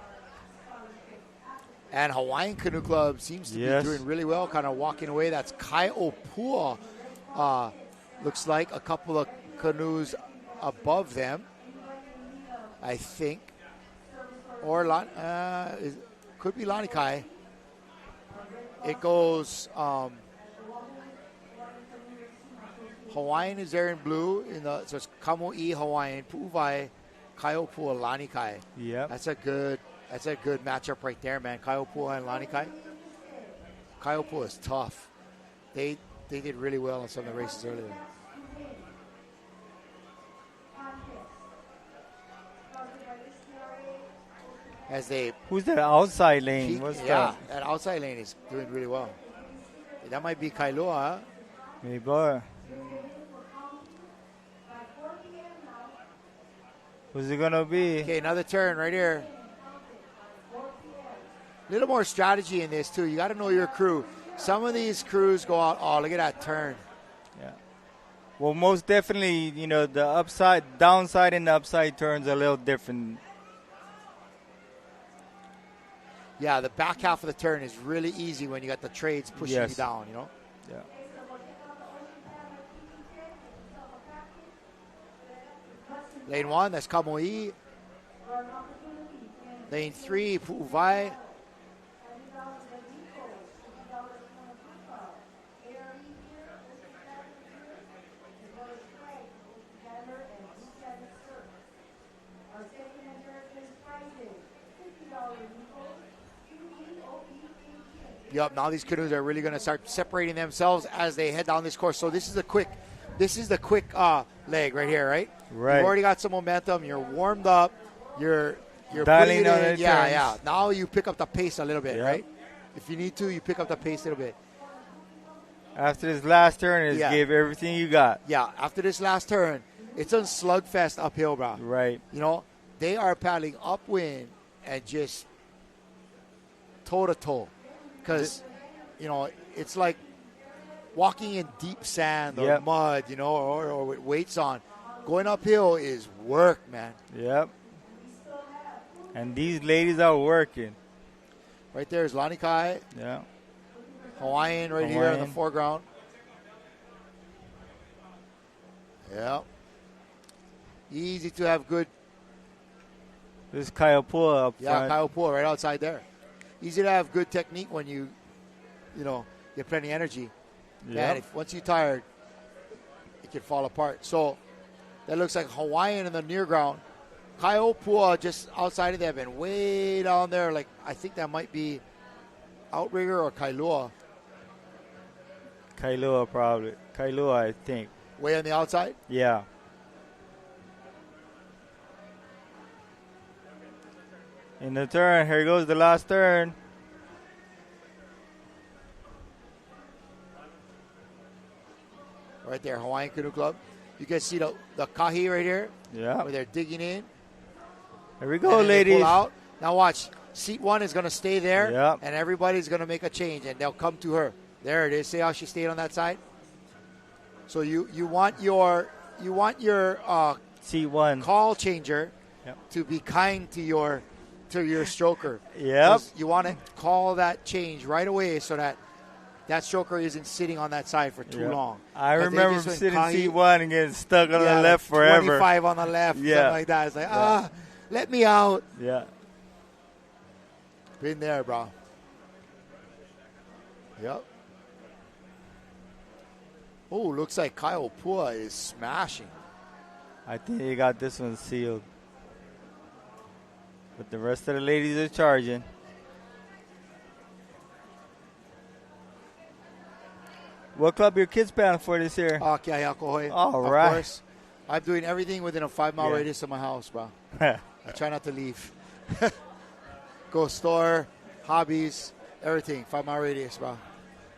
And Hawaiian Canoe Club seems to be doing really well, kind of walking away. That's Kaiopua. Looks like a couple of canoes above them, I think. Or could be Lanikai. It goes Hawaiian is there in blue. So it's Kamoi Hawaiian, Pu'uvai, Kaiopua, Lanikai. Yeah. That's a good matchup right there, man. Kaiopua and Lanikai. Kaiopua is tough. They did really well in some of the races earlier. Who's that outside lane? That outside lane is doing really well. That might be Kailua, huh? Maybe. Who's it gonna be? Okay, another turn right here. A little more strategy in this too. You got to know your crew. Some of these crews go out. Oh, look at that turn. Yeah. Well, most definitely, the downside and the upside turns are a little different. Yeah, the back half of the turn is really easy when you got the trades pushing you down, Yeah. Lane 1, that's Kamoi. Lane 3, Pu'uvai. Yep, now these canoes are really going to start separating themselves as they head down this course. So this is the quick leg right here, right? Right. You've already got some momentum. You're warmed up. You're dialing putting it on in. the Yeah, turns. yeah. Now you pick up the pace a little bit, Yep. right? If you need to, you pick up the pace a little bit. After this last turn, give everything you got. Yeah, after this last turn, it's a slugfest uphill, bro. Right. They are paddling upwind and just toe-to-toe. Because, it's like walking in deep sand or mud, or with weights on. Going uphill is work, man. Yep. And these ladies are working. Right there is Lanikai. Yeah. Hawaiian here in the foreground. Yeah. Easy to have good. This is Kaiopua up front. Yeah, Kaiopua right outside there. Easy to have good technique when you get plenty of energy. Yeah. Man, once you're tired, it can fall apart. So that looks like Hawaiian in the near ground. Kaiopua just outside of them and way down there. Like I think that might be Outrigger or Kailua. Kailua probably. Kailua, I think. Way on the outside? Yeah. In the turn, here goes the last turn. Right there, Hawaiian Canoe Club. You can see the kahi right here. Yeah. Where they're digging in. Here we go, ladies. Pull out. Now watch. Seat 1 is going to stay there. Yep. And everybody's going to make a change, and they'll come to her. There it is. See how she stayed on that side? So you want your Seat 1 call changer to be kind to your stroker. Yep. You want to call that change right away so that stroker isn't sitting on that side for too long. I remember sitting seat 1 and getting stuck on the left forever. 25 on the left, something like that. It's like, let me out. Yeah. Been there, bro. Yep. Oh, looks like Kaiopua is smashing. I think they got this one sealed. But the rest of the ladies are charging. What club your kids playing for this year? Keahiakohoi. All of right. course. I'm doing everything within a 5-mile radius of my house, bro. I try not to leave. Go store, hobbies, everything. 5-mile radius, bro.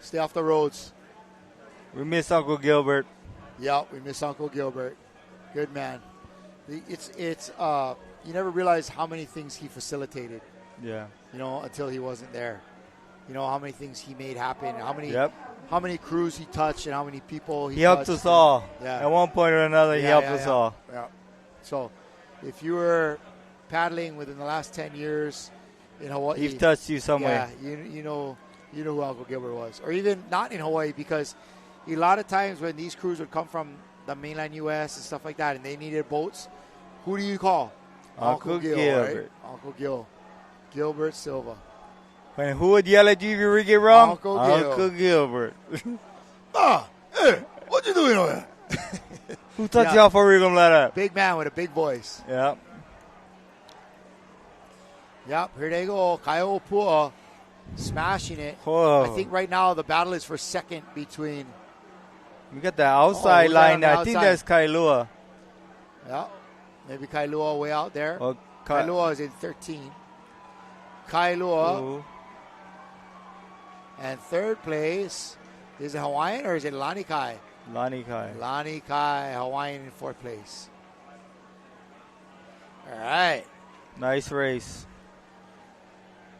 Stay off the roads. We miss Uncle Gilbert. Yep, we miss Uncle Gilbert. Good man. It's you never realize how many things he facilitated. Yeah. You know, until he wasn't there. You know how many things he made happen, how many crews he touched, and how many people he helped us all. Yeah. At one point or another, he helped us all. Yeah. So, if you were paddling within the last 10 years in Hawaii, he's touched you somewhere. Yeah, you know who Uncle Gilbert was, or even not in Hawaii, because a lot of times when these crews would come from the mainland U.S. and stuff like that, and they needed boats, who do you call? Uncle Gil, Gilbert. right? Uncle Gilbert Silva. And who would yell at you if you read it wrong? Uncle Gilbert. Hey, what you doing over there? Who taught you how to read them like that? Big man with a big voice. Yeah. Yep, here they go. Kaio Pua smashing it. Oh. I think right now the battle is for second between. We got the outside line there. I think that's Kailua. Yeah, maybe Kailua way out there. Well, Kailua is in 13. Kailua. Ooh. And third place, is it Hawaiian or is it Lanikai? Lanikai, Hawaiian in fourth place. All right. Nice race.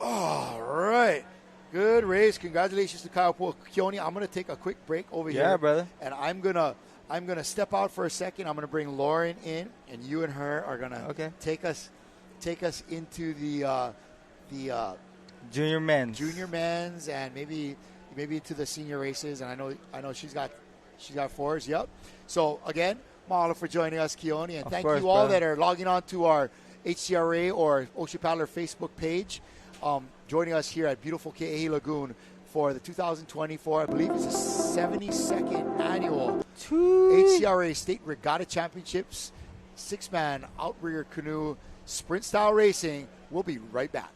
All right. Good race. Congratulations to Kyle Poole. Keone, I'm going to take a quick break over here. Yeah, brother. And I'm gonna step out for a second. I'm going to bring Lauren in, and you and her are going to take us into the junior men's, and maybe into the senior races. And I know she's got fours. Yep. So again, mahalo for joining us, Keone, and thank you all that are logging on to our HCRA or Ocean Paddler Facebook page, joining us here at beautiful Ke'ehi Lagoon for the 2024, I believe it's the 72nd annual HCRA State Regatta Championships 6-man outrigger canoe sprint style racing. We'll be right back.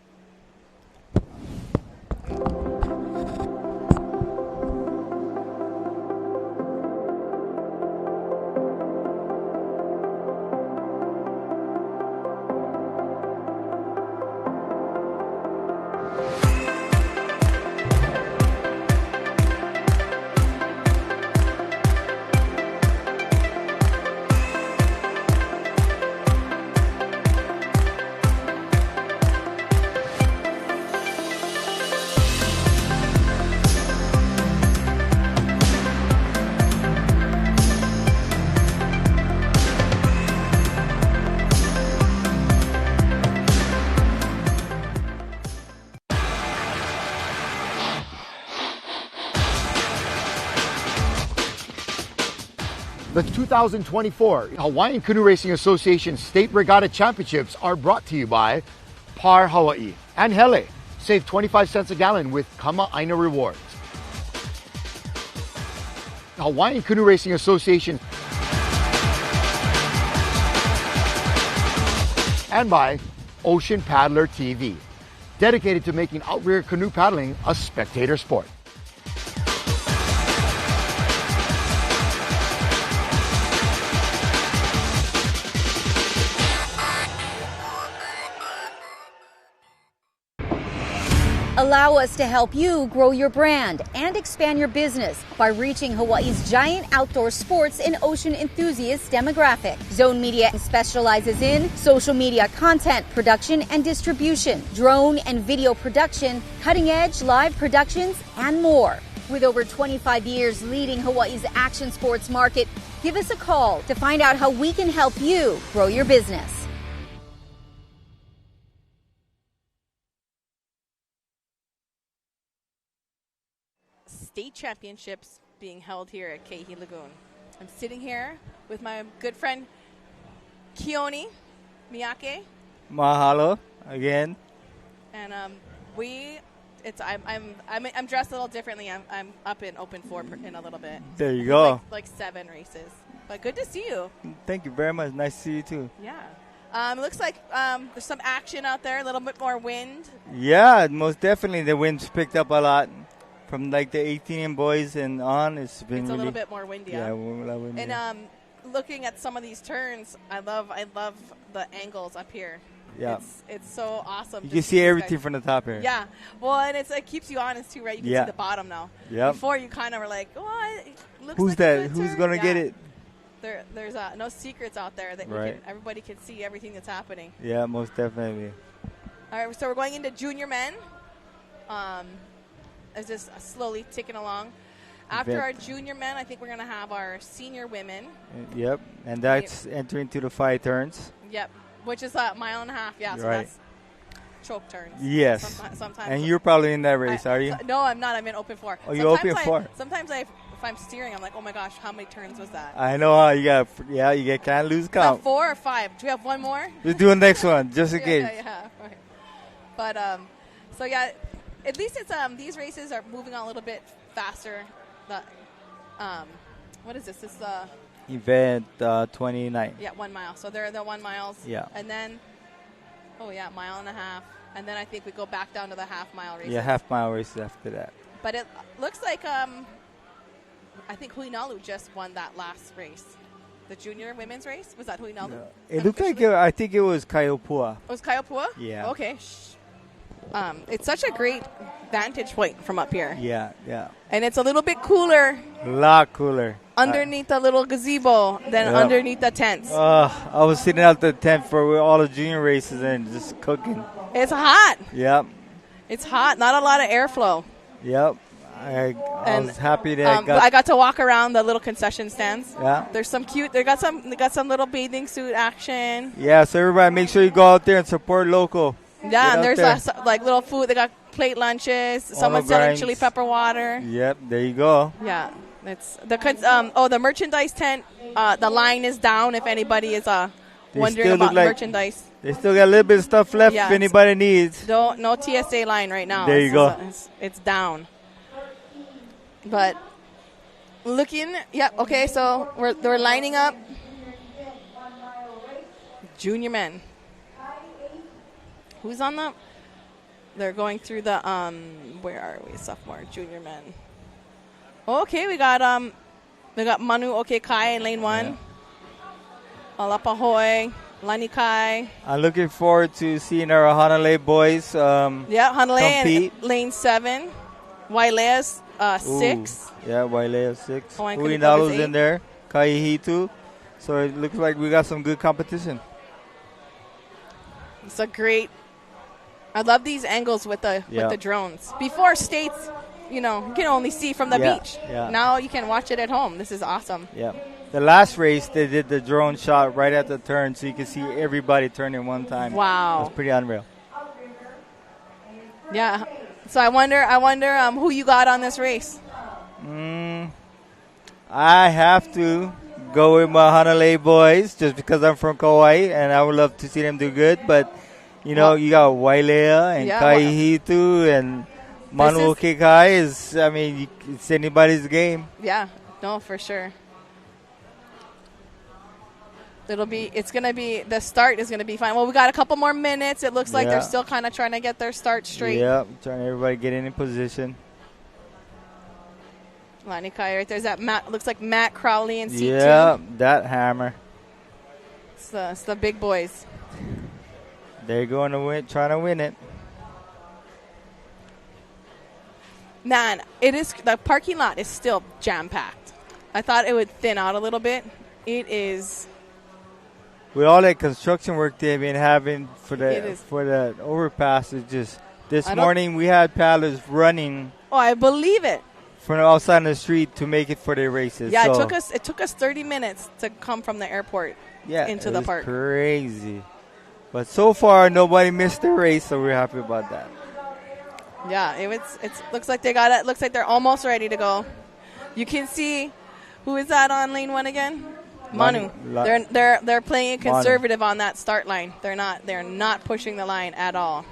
The 2024 Hawaiian Canoe Racing Association State Regatta Championships are brought to you by Par Hawaii and Hele. Save 25 cents a gallon with Kama'aina rewards. Hawaiian Canoe Racing Association and by Ocean Paddler TV, dedicated to making outrigger canoe paddling a spectator sport. Allow us to help you grow your brand and expand your business by reaching Hawaii's giant outdoor sports and ocean enthusiast demographic. Zone Media specializes in social media content production and distribution, drone and video production, cutting-edge live productions, and more. With over 25 years leading Hawaii's action sports market, give us a call to find out how we can help you grow your business. State championships being held here at Ke'ehi Lagoon. I'm sitting here with my good friend Keone Miyake. Mahalo again. And I'm dressed a little differently. I'm up in Open 4 in a little bit. There you go. Like 7 races. But good to see you. Thank you very much. Nice to see you too. Yeah. It looks like there's some action out there, a little bit more wind. Yeah, most definitely. The wind's picked up a lot. From like the 18 boys and on, it's been a little bit more windy. Yeah, windy. And looking at some of these turns, I love the angles up here. Yeah, it's so awesome. You can see everything from the top here. Yeah, well, and it keeps you honest too, right? You can see the bottom now. Yeah. Before you kind of were like, oh, it looks who's like that? a good Who's turn. gonna get it? There's no secrets out there that everybody can see everything that's happening. Yeah, most definitely. All right, so we're going into junior men. It's just slowly ticking along. After our junior men, I think we're going to have our senior women. Yep, and that's entering to the 5 turns. Yep, which is a mile and a half. Yeah, so Right. that's choke turns. Yes. Sometimes. And you're probably in that race, are you? No, I'm not. I'm in open 4. Oh, you're open 4. Sometimes if I'm steering, I'm like, oh my gosh, how many turns was that? I know how you got. Yeah, you can't lose count. 4 or 5? Do we have one more? Let's do the next one, just in case. Yeah. Right. But so yeah, at least it's these races are moving on a little bit faster. The what is this? This Event 29. 1 mile. So they're the 1 miles. Yeah. And then mile and a half. And then I think we go back down to the half-mile races. Yeah, half-mile races after that. But it looks like I think Huinalu just won that last race. The junior women's race? Was that Huinalu? Yeah. It looked like I think it was Kaiopua. It was Kaiopua? Yeah. Okay. It's such a great vantage point from up here. Yeah. And it's a little bit cooler A lot cooler. underneath the little gazebo than Yep. underneath the tents. I was sitting out the tent for all the junior races and just cooking. It's hot. Yep. It's hot. Not a lot of airflow. Yep. I was happy that I got to walk around the little concession stands. Yeah. There's some cute. They got some little bathing suit action. Yeah, so everybody make sure you go out there and support local. Yeah, Get and there's out like little food. They got plate lunches. Someone's selling grinds. chili pepper water. Yep, there you go. Yeah, it's the merchandise tent. The line is down. If anybody is wondering still about look like- merchandise, They still got a little bit of stuff left Yeah, if anybody needs. no TSA line right now. There you go. It's down. But looking, okay. So we're lining up. Junior men. Who's on the? They're going through the where are we? Sophomore, junior men. Okay, we got Manu Okekai in lane 1. Alapahoy, Lanikai. I'm looking forward to seeing our Hanalei boys. Hanalei compete. in lane 7. Wailea's 6. Yeah, Wailea 6. Hawaiian Canoe Club is Uinalu's 8. in there. Kaihitu. So it looks like we got some good competition. It's a great. I love these angles with the drones. Before states, you can only see from the beach. Yeah. Now you can watch it at home. This is awesome. Yeah. The last race, they did the drone shot right at the turn, so you can see everybody turning one time. Wow. That's pretty unreal. Yeah. So I wonder who you got on this race. I have to go with my Hanalei boys just because I'm from Kauai, and I would love to see them do good. But, you got Wailea and Kaihitu and Manu Kekai. It's anybody's game. Yeah. No, for sure. The start is going to be fine. Well, we got a couple more minutes. It looks like they're still kind of trying to get their start straight. Yeah, trying to everybody get in position. Lanikai right there's that Matt. Looks like Matt Crowley in C2. Yeah, that hammer. It's the big boys. They're going to win, trying to win it. Man, the parking lot is still jam-packed. I thought it would thin out a little bit. It is. With all that construction work they've been having for the overpass, it's just this morning we had paddlers running. Oh, I believe it. From outside the street to make it for their races. Yeah, it took us 30 minutes to come from the airport into the park. Crazy. But so far nobody missed the race, so we're happy about that. Yeah, it looks like they got it. Looks like they're almost ready to go. You can see who is that on lane 1 again? Manu. They're playing conservative on that start line. They're not pushing the line at all.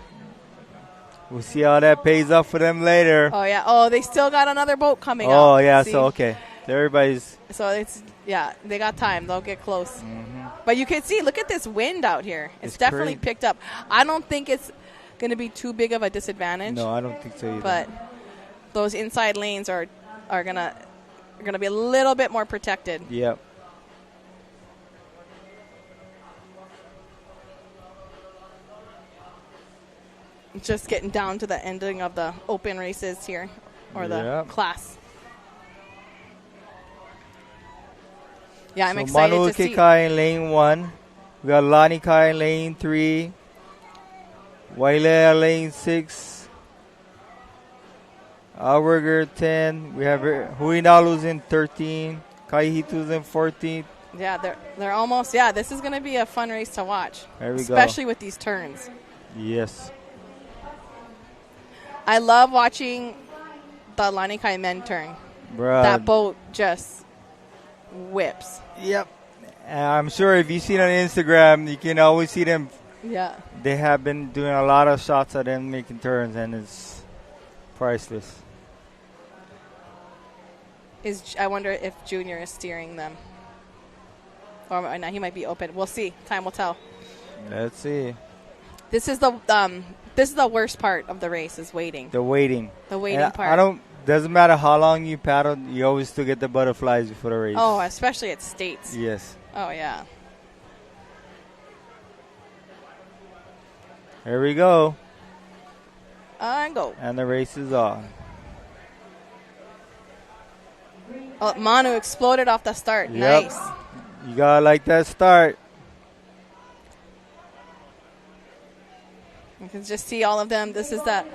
We'll see how that pays off for them later. Oh yeah. Oh, they still got another boat coming up. Oh yeah. See? So okay. Everybody's. So they got time. They'll get close. Mm-hmm. But you can see. Look at this wind out here. It's definitely picked up. I don't think it's going to be too big of a disadvantage. No, I don't think so either. But those inside lanes are gonna be a little bit more protected. Yep. Just getting down to the ending of the open races here, or the class. Yeah, I'm excited Manu to see. Kekai in lane 1. We got Lani Kai in lane 3. Wailea lane 6. Outrigger 10. We have Huinalu's in 13. Kaihitu's in 14. Yeah, they're almost. Yeah, this is going to be a fun race to watch. There we especially go. with these turns. Yes. I love watching the Lanikai men turn. Bruh. That boat just whips. Yep. I'm sure if you see it on Instagram, you can always see them. Yeah. They have been doing a lot of shots of them making turns, and it's priceless. I wonder if Junior is steering them. Or no, he might be open. We'll see. Time will tell. Let's see. This is the worst part of the race is waiting. The waiting. The waiting part. Doesn't matter how long you paddle, you always still get the butterflies before the race. Oh, especially at States. Yes. Oh, yeah. Here we go. And go. And the race is on. Oh, Manu exploded off the start. Yep. Nice. You gotta like that start. You can just see all of them. This is that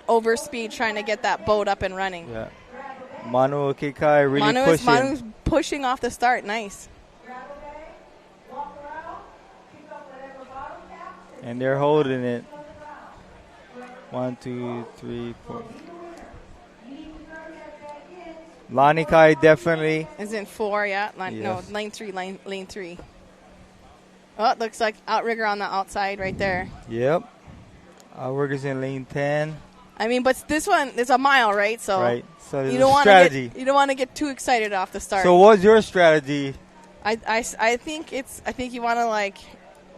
overspeed trying to get that boat up and running. Yeah. Manu Okikai really pushing. Manu's pushing off the start. Nice. And they're holding it. 1, 2, 3, 4. Lanikai definitely. Is in 4, yeah. No, lane 3, lane 3. Oh, it looks like outrigger on the outside right there. Yep. Outrigger's in lane 10. I mean, but this one is a mile, right? So right. So you don't want to get too excited off the start. So what's your strategy? I think you want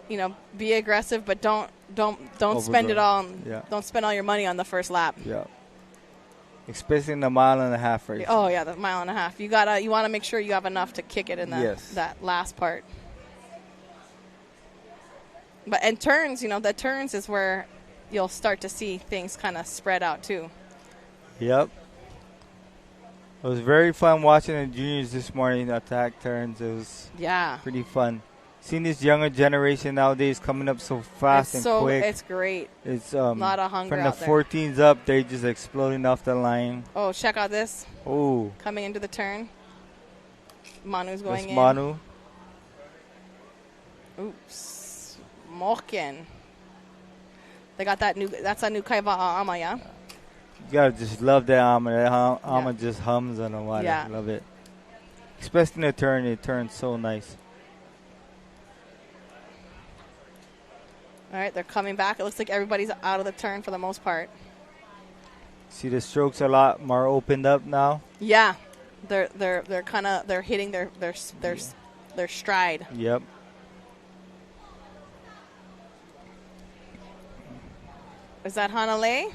to be aggressive, but don't spend it all. Don't spend all your money on the first lap. Yeah. Especially in the 1.5 mile race. Oh yeah, the 1.5 mile. You want to make sure you have enough to kick it in that last part. But and turns, the turns is where you'll start to see things kind of spread out too. Yep. It was very fun watching the juniors this morning attack turns. It was pretty fun. Seeing this younger generation nowadays coming up so fast and quick. It's great. It's a lot of hunger from the out there. 14s up, they're just exploding off the line. Oh, check out this. Oh. Coming into the turn. Manu's going in. Manu. Oops. Moken. They got that's a new Kaiwa Ama, yeah? You gotta just love that Ama. That Ama just hums on the water. Yeah. Love it. Especially in the turn, it turns so nice. All right, they're coming back. It looks like everybody's out of the turn for the most part. See, the strokes are a lot more opened up now. Yeah, they're hitting their stride. Yep. Is that Hanalei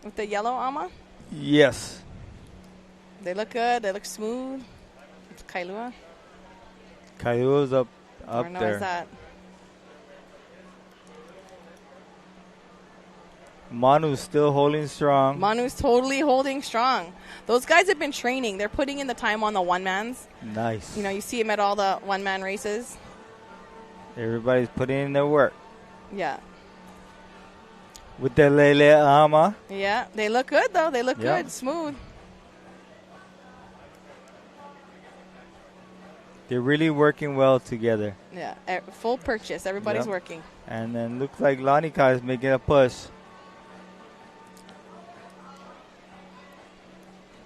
with the yellow Ama? Yes. They look good. They look smooth. It's Kailua. Kailua's up or no, there. Is that? Manu's still holding strong. Manu's totally holding strong. Those guys have been training. They're putting in the time on the one-mans. Nice. You see him at all the one-man races. Everybody's putting in their work. Yeah. With the Lele Ama. Yeah, they look good, though. They look good, smooth. They're really working well together. Yeah, full purchase. Everybody's working. And then looks like Lanikai is making a push.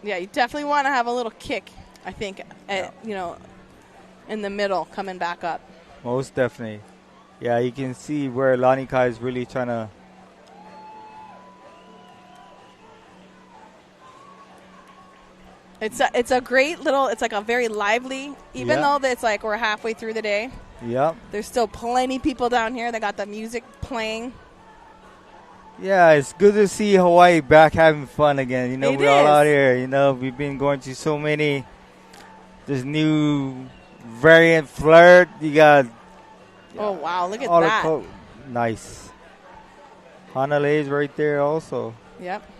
Yeah, you definitely want to have a little kick, I think, in the middle, coming back up. Most definitely. Yeah, you can see where Lanikai is really trying to. It's a great little, it's like a very lively, even though it's like we're halfway through the day. Yep. There's still plenty of people down here. They got the music playing. Yeah, it's good to see Hawaii back having fun again. We're all out here. We've been going to so many. This new variant flirt. You got. Oh, wow. Look at that. Nice. Hanalei is right there also. Yep.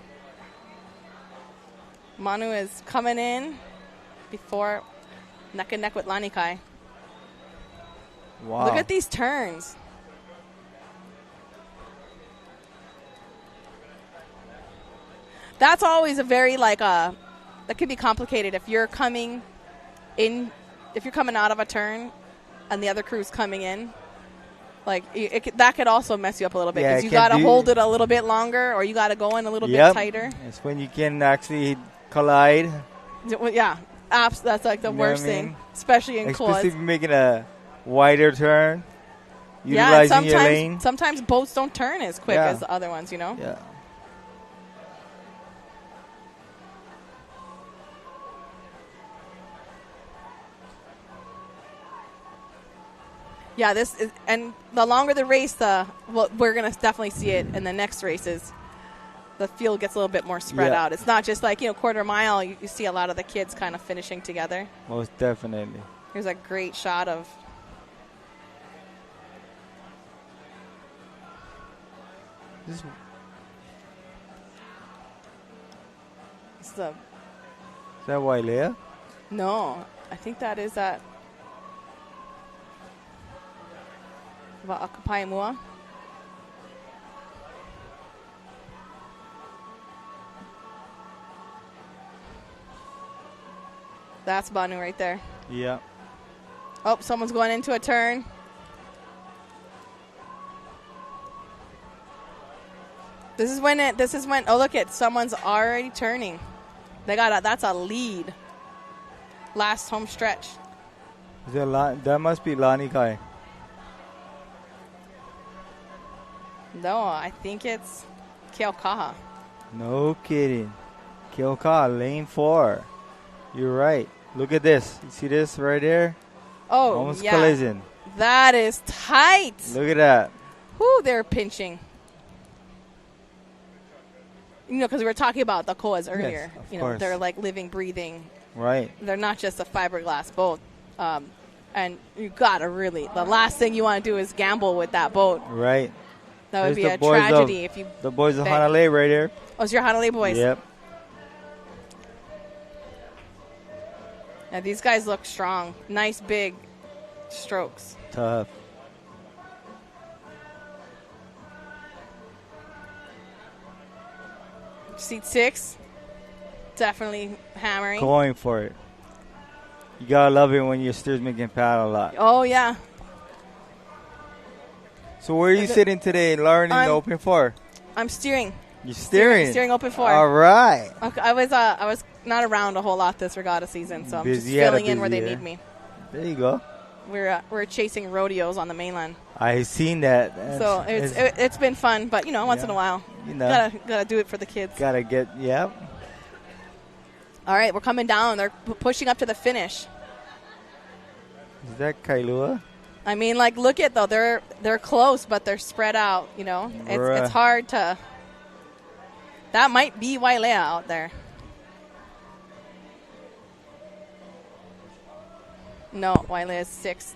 Manu is coming in before neck and neck with Lanikai. Wow. Look at these turns. That's always a very that can be complicated if you're coming in, if you're coming out of a turn and the other crew's coming in. Like, that could also mess you up a little bit because you got to hold it a little bit longer or you got to go in a little bit tighter. It's when you can actually collide. Yeah, that's like the worst thing, especially in quads. Especially if you're making a wider turn, utilizing your lane. Sometimes boats don't turn as quick as the other ones, Yeah. Yeah, and the longer the race, we're going to definitely see it in the next races. The field gets a little bit more spread out. It's not just like, quarter mile. You see a lot of the kids kind of finishing together. Most definitely. Here's a great shot of. Is that Wailea? No, I think that is that. Akapaimua. That's Banu right there. Yeah. Oh, someone's going into a turn. This is when oh, look it, someone's already turning. That's a lead. Last home stretch. That must be Lanikai. No, I think it's Keokaha. No kidding. Keokaha, lane 4. You're right. Look at this. You see this right there? Oh, almost collision. That is tight. Look at that. Whoo, they're pinching. Because we were talking about the koas earlier. Yes, of course. They're like living, breathing. Right. They're not just a fiberglass boat. And you got to really, the last thing you want to do is gamble with that boat. Right. That would be a tragedy if you. The boys of Hanalei right here. Oh, it's your Hanalei boys. Yep. Yeah, these guys look strong. Nice big strokes. Tough. Seat 6. Definitely hammering. Going for it. You gotta love it when your steersman can paddle a lot. Oh, yeah. So where are you sitting today, Lauren, in the Open 4? I'm steering. You're steering? Steering Open 4. All right. Okay, I was not around a whole lot this regatta season, so I'm just filling in where they need me. There you go. We're chasing rodeos on the mainland. I've seen that. So it's been fun, but once in a while, gotta do it for the kids. Gotta get All right, we're coming down. They're pushing up to the finish. Is that Kailua? I mean, look at though. They're close, but they're spread out. It's hard to. That might be Wailea out there. No, Wailea is 6.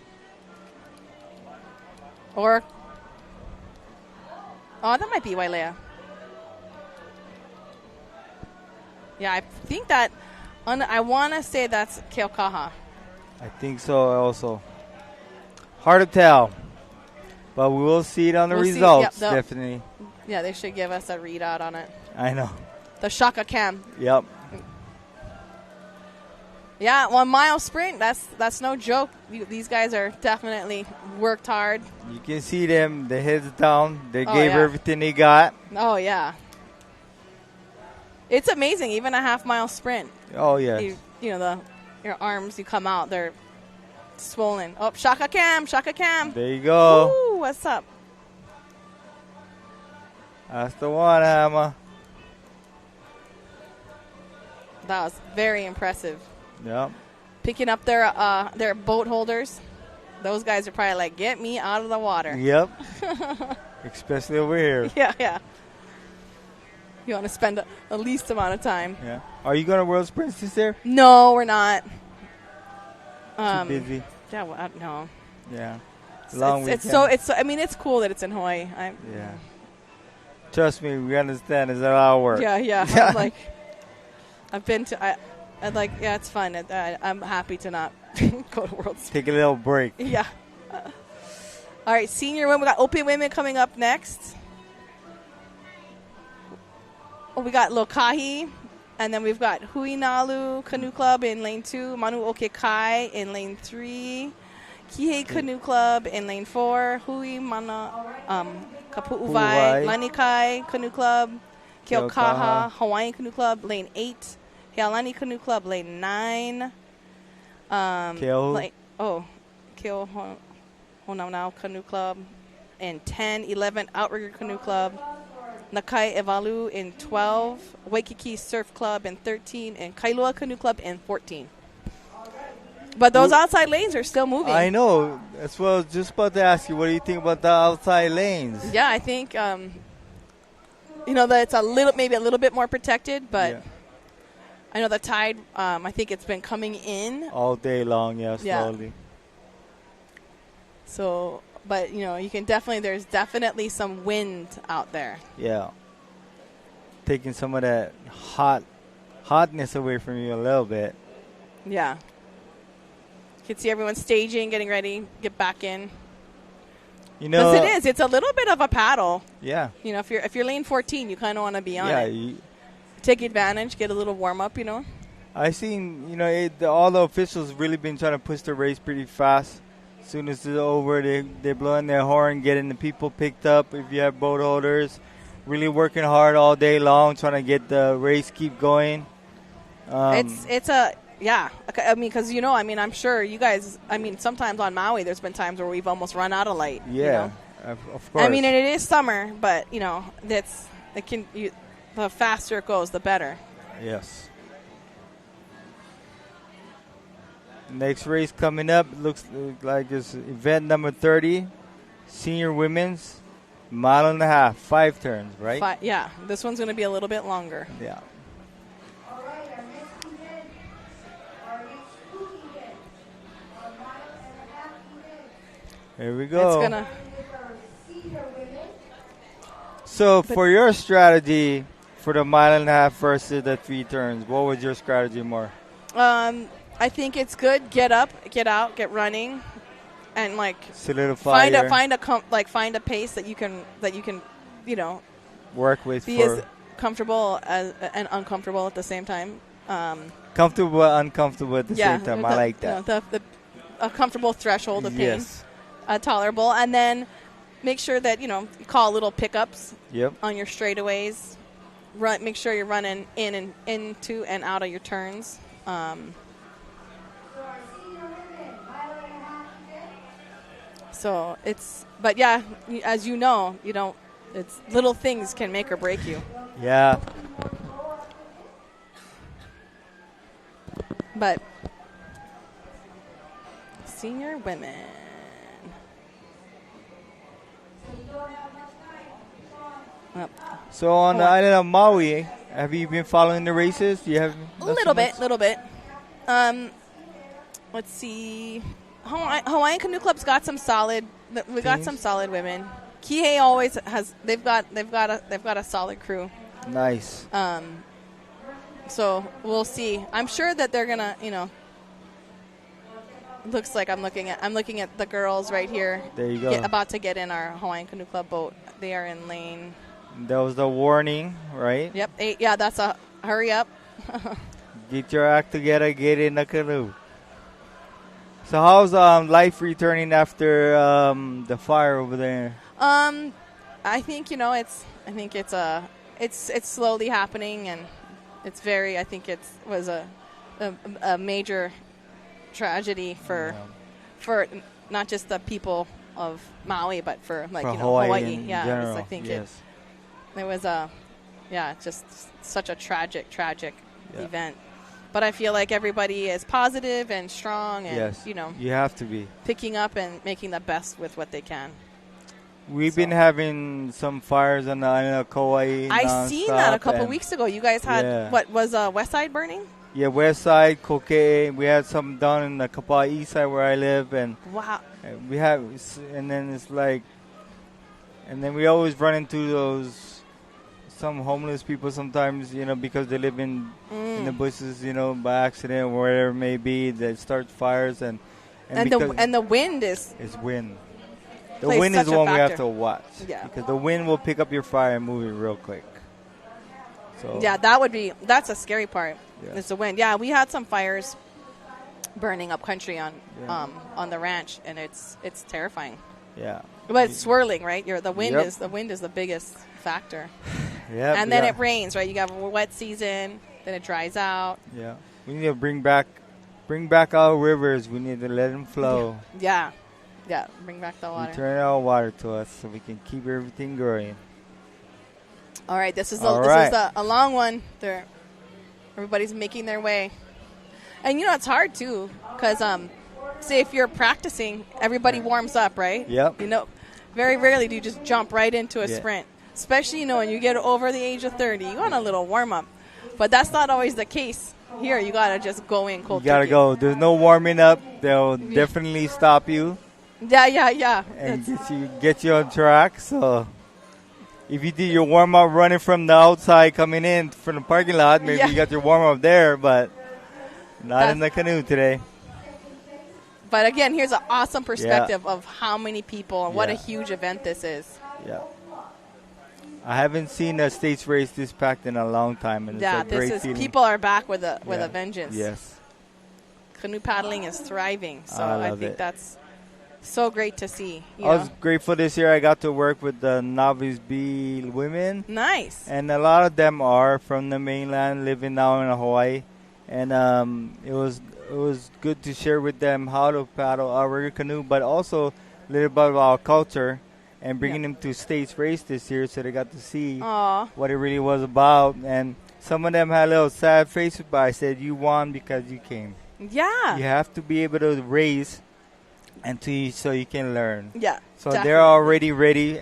Or. Oh, that might be Wailea. Yeah, I think that. I want to say that's Keokaha. I think so also. Hard to tell. But we will see it on the results, definitely. Yeah, they should give us a readout on it. I know. The Shaka cam. Yep. Yeah, 1 mile sprint. That's no joke. These guys are definitely worked hard. You can see them, the heads down. They gave everything they got. Oh, yeah. It's amazing, even a half-mile sprint. Oh, yeah. Your arms, you come out, they're swollen. Oh, Shaka cam. There you go. Ooh, what's up? That's the one, Hammer. That was very impressive. Yep. Picking up their boat holders. Those guys are probably like, get me out of the water. Yep. Especially over here. Yeah. You want to spend the least amount of time. Yeah. Are you going to World Sprints this year? No, we're not. Too busy. Yeah, no. Yeah. Long weekend. It's cool that it's in Hawaii. Yeah. Trust me, we understand. It's a lot of work. Yeah. I've been to. It's fun. I'm happy to not go to World Sprints. Take a little break. Yeah. All right, senior women. We got open women coming up next. we got Lokahi, and then we've got Huinalu Canoe Club in lane 2, Manu Oke Kai in lane 3, Kihei Canoe Club in lane 4, Hui Mana Kapu'uvai Lanikai Canoe Club, Keokaha Hawaiian Canoe Club lane 8, Healani Canoe Club lane 9, Keo Honau Canoe Club in 10, 11 Outrigger Canoe Club, Nakai Evalu in 12, Waikiki Surf Club in 13, and Kailua Canoe Club in 14. But those outside lanes are still moving. I know. That's what I was just about to ask you. What do you think about the outside lanes? Yeah, I think that it's maybe a little bit more protected, but I know the tide. I think it's been coming in all day long. Yeah, slowly. Yeah. So, but there's definitely some wind out there. Yeah, taking some of that hotness away from you a little bit. Yeah. You can see everyone staging, getting ready, get back in. Because it's a little bit of a paddle. Yeah. If you're lane 14, you kind of want to be on it. Take advantage, get a little warm up, I seen, all the officials really been trying to push the race pretty fast. As soon as it's over, they're blowing their horn, getting the people picked up. If you have boat holders, really working hard all day long, trying to get the race keep going. Yeah, I mean, because, I'm sure you guys, sometimes on Maui there's been times where we've almost run out of light. Yeah, of course. And it is summer, but, the faster it goes, the better. Yes. Next race coming up looks like it's event number 30, senior women's, 1.5 miles, 5 turns, right? Yeah, this one's going to be a little bit longer. Yeah. Here we go. So for your strategy for the 1.5 miles versus the 3 turns, what was your strategy more? I think it's good. Get up, get out, get running, and solidify. Find a pace that you can work with. Be as comfortable and uncomfortable at the same time. Comfortable but uncomfortable at the same time. I like that. A comfortable threshold of pain. Yes. Tolerable, and then make sure that you call little pickups on your straightaways. Make sure you're running in and into and out of your turns. So but yeah, as it's little things can make or break you. Yeah. But senior women. So on the island of Maui, have you been following the races? Do you have a little bit. Let's see. Hawaiian Canoe Club's got some solid. We got some solid women. Kihei always has. They've got a solid crew. Nice. So we'll see. I'm sure that they're gonna. Looks like I'm looking at the girls right here. There you go. About to get in our Hawaiian Canoe Club boat. They are in lane. That was the warning, right? Yep. 8. Yeah, that's a hurry up. Get your act together. Get in the canoe. So how's life returning after the fire over there? I think it's slowly happening, and it's very. I think it was a major tragedy for not just the people of Maui, but for Hawaii. Yeah, general, I think it was just such a tragic event. But I feel like everybody is positive and strong, and you have to be picking up and making the best with what they can. We've been having some fires on the island of Kauai. I seen that a couple weeks ago. You guys had what was West Side burning? Yeah, West Side, Kokei. We had some down in the Kapaa East Side where I live, and wow. We have, and then it's like, and then we always run into some homeless people sometimes, because they live in the bushes, by accident or whatever it may be, that start fires and the wind is wind. The wind is the one we have to watch. Yeah. Because the wind will pick up your fire and move it real quick. So Yeah, that's a scary part. Yeah. Is the wind. Yeah, we had some fires burning up country on the ranch, and it's terrifying. Yeah. But it's swirling, right? The wind Yep. is the biggest factor. Yeah. And then it rains, right? You got a wet season, then it dries out. Yeah. We need to bring back our rivers. We need to let them flow. Yeah. Yeah, bring back the water. Return our water to us so we can keep everything growing. All right, this is All this right. is a long one. Everybody's making their way. And it's hard too, because say if you're practicing, everybody warms up, right? Yep. Very rarely do you just jump right into a Yeah. sprint. Especially, when you get over the age of 30, you want a little warm up. But that's not always the case here. You got to just go in cold You gotta turkey. go. There's no warming up. They'll definitely stop you Yeah. and get you on track. So if you did your warm up running from the outside coming in from the parking lot, maybe you got your warm up there, but not in the canoe today. But again, here's an awesome perspective of how many people and what a Yeah. huge event this is. Yeah. I haven't seen a states race this packed in a long time, and it's a great feeling. People are back with a vengeance. Yes. Canoe paddling is thriving, so I I love think it. that's so great to see. I was grateful this year. I got to work with the novice B women, Nice. and a lot of them are from the mainland, living now in Hawaii, and it was good to share with them how to paddle our canoe, but also a little bit of our culture, and bringing them to states race this year, so they got to see Aw. what it really was about. And some of them had a little sad faces, but I said, "You won because you came. Yeah. You have to be able to race, so you can learn." Yeah. So definitely. they're already ready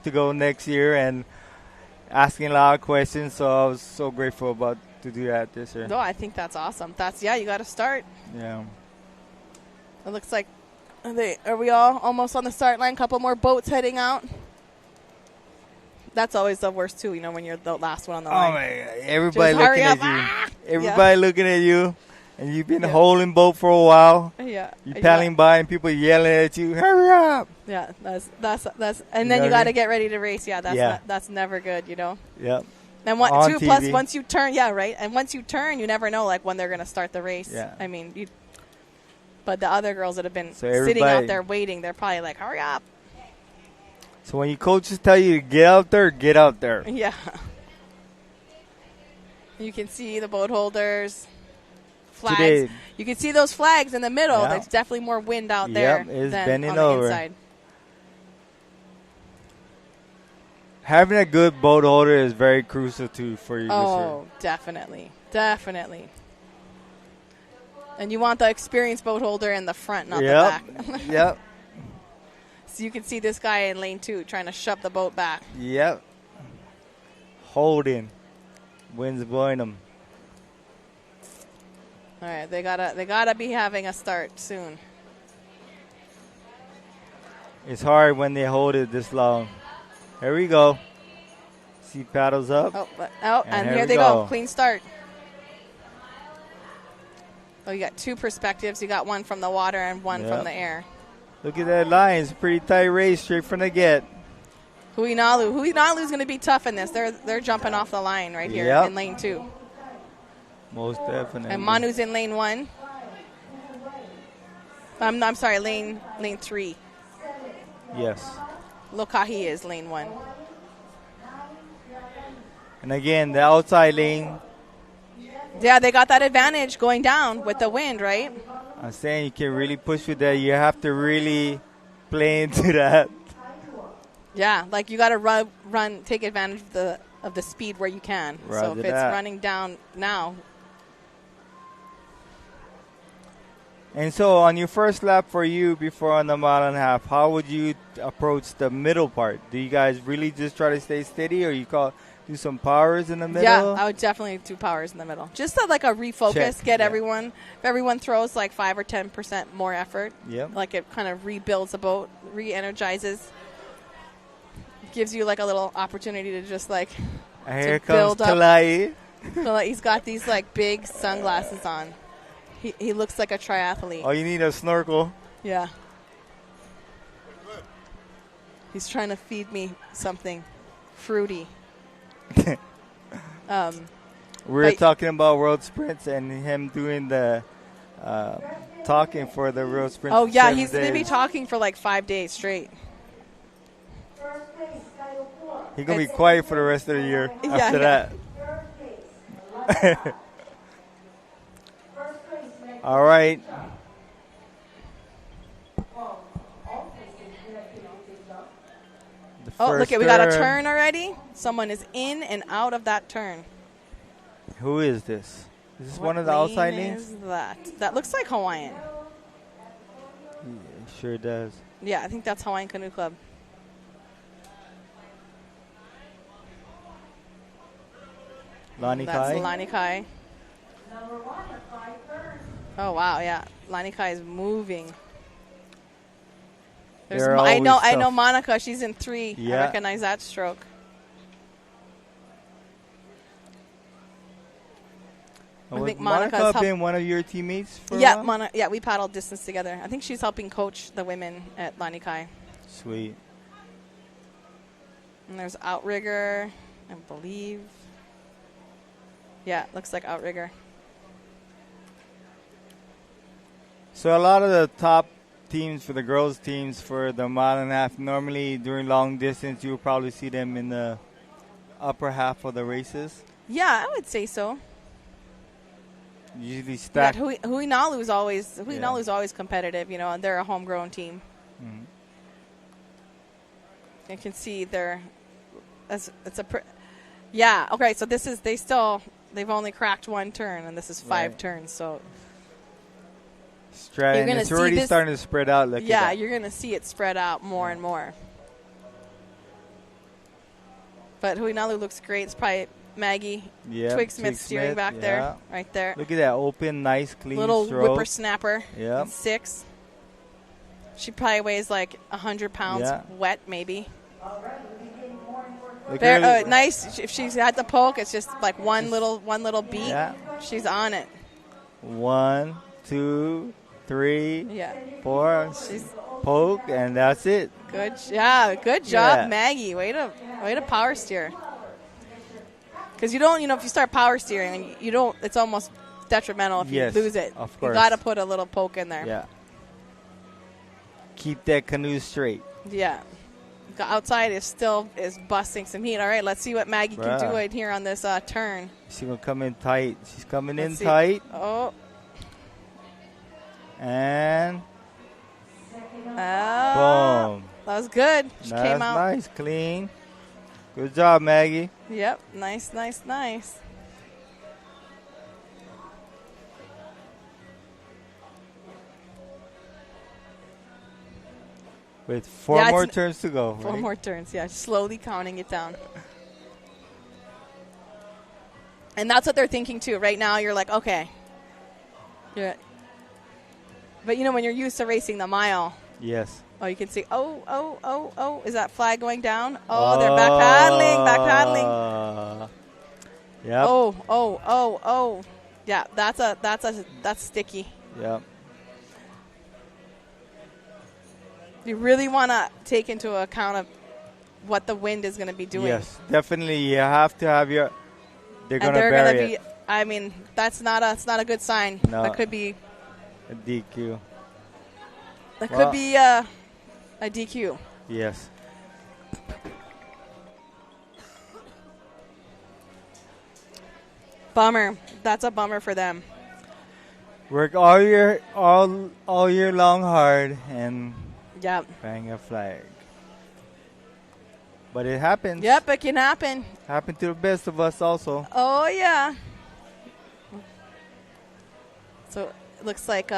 to go next year, and asking a lot of questions. So I was so grateful to do that this year. No, I think that's awesome. You got to start. Yeah. It looks like are we all almost on the start line? Couple more boats heading out. That's always the worst too, when you're the last one on the line. Oh my God! Everybody Just hurry looking at up. you. Ah! Everybody looking at you, and you've been holding boat for a while. Yeah. You paddling by, and people yelling at you. Hurry up! Yeah, that's and You then know you what I got to mean? get ready to race. Yeah, that's never good, Yep. And On plus TV. once you turn, right? And once you turn, you never know when they're going to start the race. Yeah. I mean, but the other girls that have been So sitting out everybody- there waiting, they're probably like, "Hurry up!" So when your coaches tell you to get out there, get out there. Yeah. You can see the boat holders, flags. Today- You can see those flags in the middle. Yeah. There's definitely more wind out there Yep, it's than bending on the over. inside. Having a good boat holder is very crucial too for you this year. Oh, definitely. And you want the experienced boat holder in the front, not the back. Yep. So you can see this guy in lane 2 trying to shove the boat back. Yep. Holding. Wind's blowing them. All right, they gotta be having a start soon. It's hard when they hold it this long. Here we go. See paddles up. And here here we they go. go. Clean start. Oh, you got 2 perspectives. You got one from the water and one Yep. from the air. Look at that line. It's a pretty tight race straight from the get. Huinalu's going to be tough in this. They're jumping off the line right here Yep. in lane 2. Most definitely. And Manu's in lane 1. I'm sorry, lane 3. Yes. Lokahi is lane 1. And again, the outside lane, Yeah, they got that advantage going down with the wind, right? I'm saying you can really push with that. You have to really play into that. Yeah, like you got to run, take advantage of the speed where you can. So Roger if it's that. running down now, And so on your first lap for you before on the mile and a half, how would you approach the middle part? Do you guys really just try to stay steady, or you do some powers in the middle? yeah, I would definitely do powers in the middle. Just to, like a refocus, Check, get yeah. everyone. If everyone throws like 5 or 10% more effort, Yep. like it kind of rebuilds the boat, re-energizes, gives you like a little opportunity to just like And here to comes build up. Kalai. So like he's got these like big sunglasses on. He looks like a triathlete. Oh, you need a snorkel. Yeah. He's trying to feed me something fruity. We were talking about world sprints and him doing the talking for the world sprints. Oh, yeah, he's going to be talking for like 5 days straight. He's going to be quiet for the rest of the year after that. All right. Oh, look at, we got a turn already. Someone is in and out of that turn. Who is this? Is this What one of the outside lanes? is that? That looks like Hawaiian. Yeah, it sure does. Yeah, I think that's Hawaiian Canoe Club. Lani That's Kai? Lani Kai. Oh, wow, yeah. Lani Kai is moving. I know Monica. She's in 3. Yeah. I recognize that stroke. I think Monica been one of your teammates for yeah, a while? Yeah, we paddled distance together. I think she's helping coach the women at Lani Kai. Sweet. And there's Outrigger, I believe. Yeah, looks like Outrigger. So a lot of the top teams for the girls' teams for the mile and a half, normally during long distance, you will probably see them in the upper half of the races. Yeah, I would say so. Usually stacked. Yeah, Huinalu's always competitive, you know, and they're a homegrown team. Mm-hmm. You can see yeah, okay, so they've only cracked 1 turn, and this is 5 turns, so. And it's already starting to spread out. Yeah, you're going to see it spread out more and more. But Huinalu looks great. It's probably Maggie Twig Smith steering back there, right there. Look at that open, nice, clean little stroke. whippersnapper. Yeah. 6. She probably weighs like 100 pounds wet, maybe. Nice. If she's at the poke, it's just like one little beat. Yeah. She's on it. 1, 2, 3, 4. Poke, and that's it. Good job, Maggie. Way to power steer. Because you don't, if you start power steering, you don't. It's almost detrimental if you lose it. Of course. You got to put a little poke in there. Yeah. Keep that canoe straight. Yeah. The outside is busting some heat. All right, let's see what Maggie can do right here on this turn. She's going to come in tight. She's coming in tight. Oh. And boom. That was good. She came out. Nice, clean. Good job, Maggie. Yep, nice. With 4 more turns to go. 4 more turns, slowly counting it down. And that's what they're thinking, too. Right now, you're like, okay. But, when you're used to racing the mile. Yes. Oh, you can see, oh. Is that flag going down? Oh, they're back paddling. Yep. Oh. Yeah, that's sticky. Yep. You really want to take into account of what the wind is going to be doing. Yes, definitely. You have to have your. They're going to bury it. I mean, that's not a good sign. No. That could be a DQ. That could be a DQ. Yes. Bummer. That's a bummer for them. Work all year long hard and bang a flag. But it happens. Yep, it can happen. Happen to the best of us also. Oh, yeah. So it looks like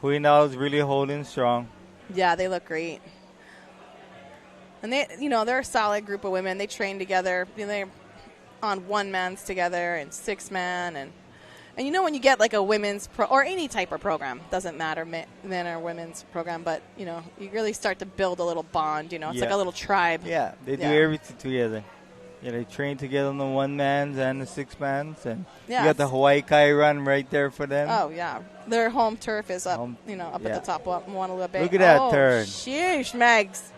Huinao is really holding strong. Yeah, they look great. And they're a solid group of women. They train together. They're on 1-mans together and 6-man. And when you get like a women's or any type of program, doesn't matter, men or women's program, but, you really start to build a little bond. It's like a little tribe. Yeah, they do everything together. Yeah, they train together on the 1-mans and the 6-mans. And you got the Hawaii Kai run right there for them. Oh, yeah. Their home turf is up, up at the top. Up Moanalua Bay. Look at that turn. Sheesh, Megs.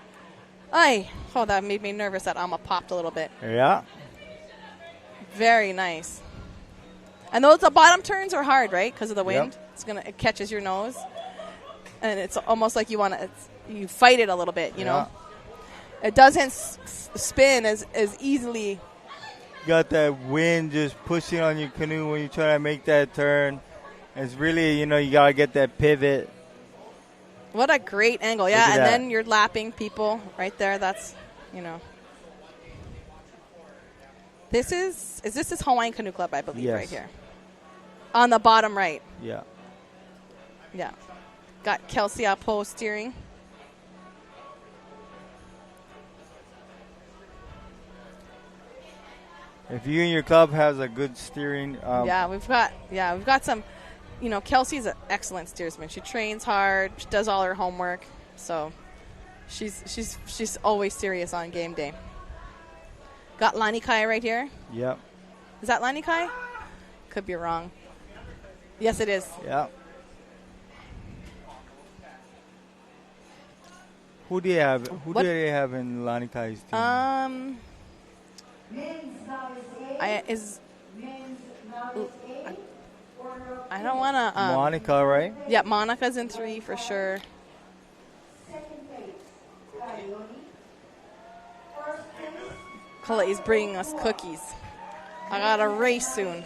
That made me nervous. That Alma popped a little bit. Yeah. Very nice. And those the bottom turns are hard, right? Because of the wind. Yep. It catches your nose, and it's almost like you fight it a little bit. You know, it doesn't spin as easily. You got that wind just pushing on your canoe when you try to make that turn. It's really, you gotta get that pivot. What a great angle, yeah! And then you're lapping people right there. That's, This is Hawaiian Canoe Club, I believe, right here. On the bottom right. Yeah. Yeah. Got Kelsey Apo steering. If you and your club has a good steering. We've got some. Kelsey's an excellent steersman. She trains hard. She does all her homework. So she's always serious on game day. Got Lani Kai right here. Yep. Is that Lani Kai? Could be wrong. Yes, it is. Yeah. Who do you have? Who do they have in Lani Kai's team? I don't want to. Monica, right? Yeah, Monica's in 3 for sure. Kalai's bringing us cookies. I got a race soon.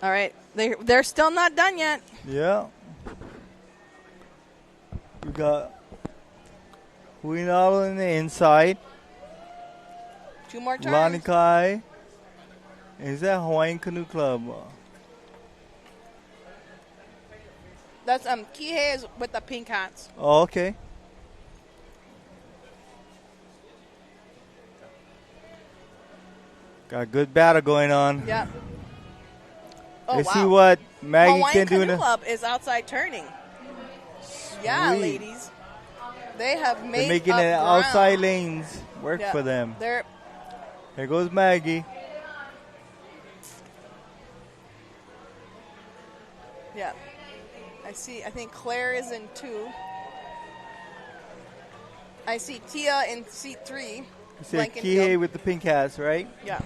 All right, they're still not done yet. Yeah. We got Huinalo on the inside. 2 more turns. Lani Kai. Is that Hawaiian Canoe Club? That's Kihei is with the pink hats. Oh, okay. Got a good battle going on. Yep. Oh, Let's wow. see what Maggie Hawaiian can do. Canoe Club is outside turning. Yeah, Sweet. ladies. They have made They're making up the ground. outside lanes work for them. They're Here goes Maggie. Yeah. I think Claire is in 2. I see Tia in seat 3. You say Kihei with the pink hats, right? Yeah.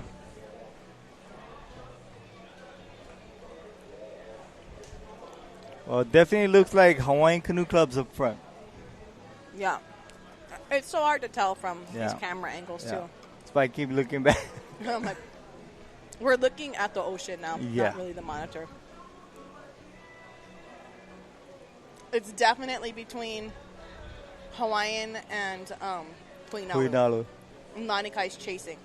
Well, it definitely looks like Hawaiian Canoe Club's up front. Yeah. It's so hard to tell from Yeah. these camera angles, Yeah. too. That's why I keep looking back. I'm like, we're looking at the ocean now, Yeah. not really the monitor. It's definitely between Hawaiian and Huinalo. Huinalo. And Lani Kai's chasing.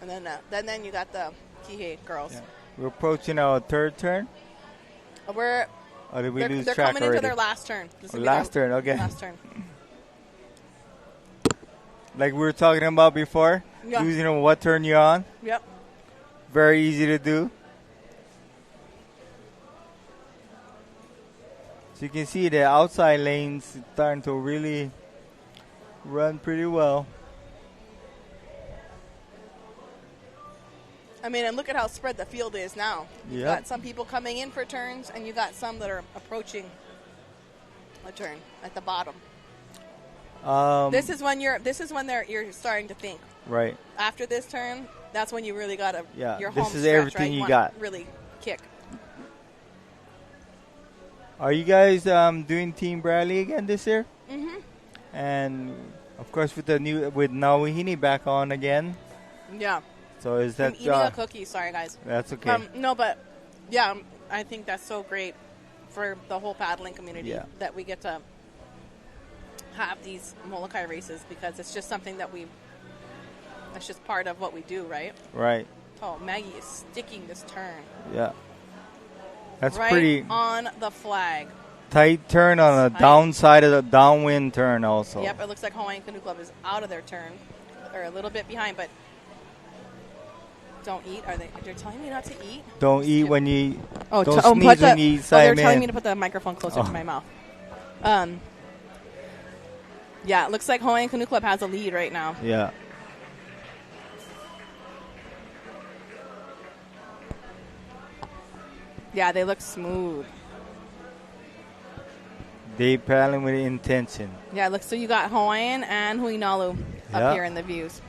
And then you got the Kihei girls. Yeah. We're approaching our third turn. We're Or did we lose they're track coming already? into their last turn. This will be Last their turn, okay. Last turn. Like we were talking about before, Yeah. losing on what turn you're on. Yep. Very easy to do. So you can see the outside lanes starting to really run pretty well. I mean, and look at how spread the field is now. You've Yep. got some people coming in for turns, and you got some that are approaching a turn at the bottom. This is when you're starting to think. Right. After this turn, that's when you really got Yeah, your this home is stretch, everything right? you wanna got. Really kick. Are you guys doing Team Bradley again this year? Mm-hmm. And of course with Nauhini back on again. Yeah. So is that I'm eating a cookie. Sorry, guys. That's okay. No, but yeah, I think that's so great for the whole paddling community Yeah. that we get to have these Molokai races, because it's just something that's just part of what we do, right? Right. Oh, Maggie is sticking this turn. Yeah. That's right pretty on the flag. tight turn on the downside of the downwind turn also. Yep, it looks like Hawaiian Canoe Club is out of their turn. Or a little bit behind, but don't eat. They're telling me not to eat? Don't eat when you don't put sneeze when you eat they're side telling man. me to put the microphone closer to my mouth. Yeah, it looks like Hawaiian Canoe Club has a lead right now. Yeah. Yeah, they look smooth. They paddling with intention. Yeah, look, so you got Hawaiian and Huinalu Yeah. up here in the views.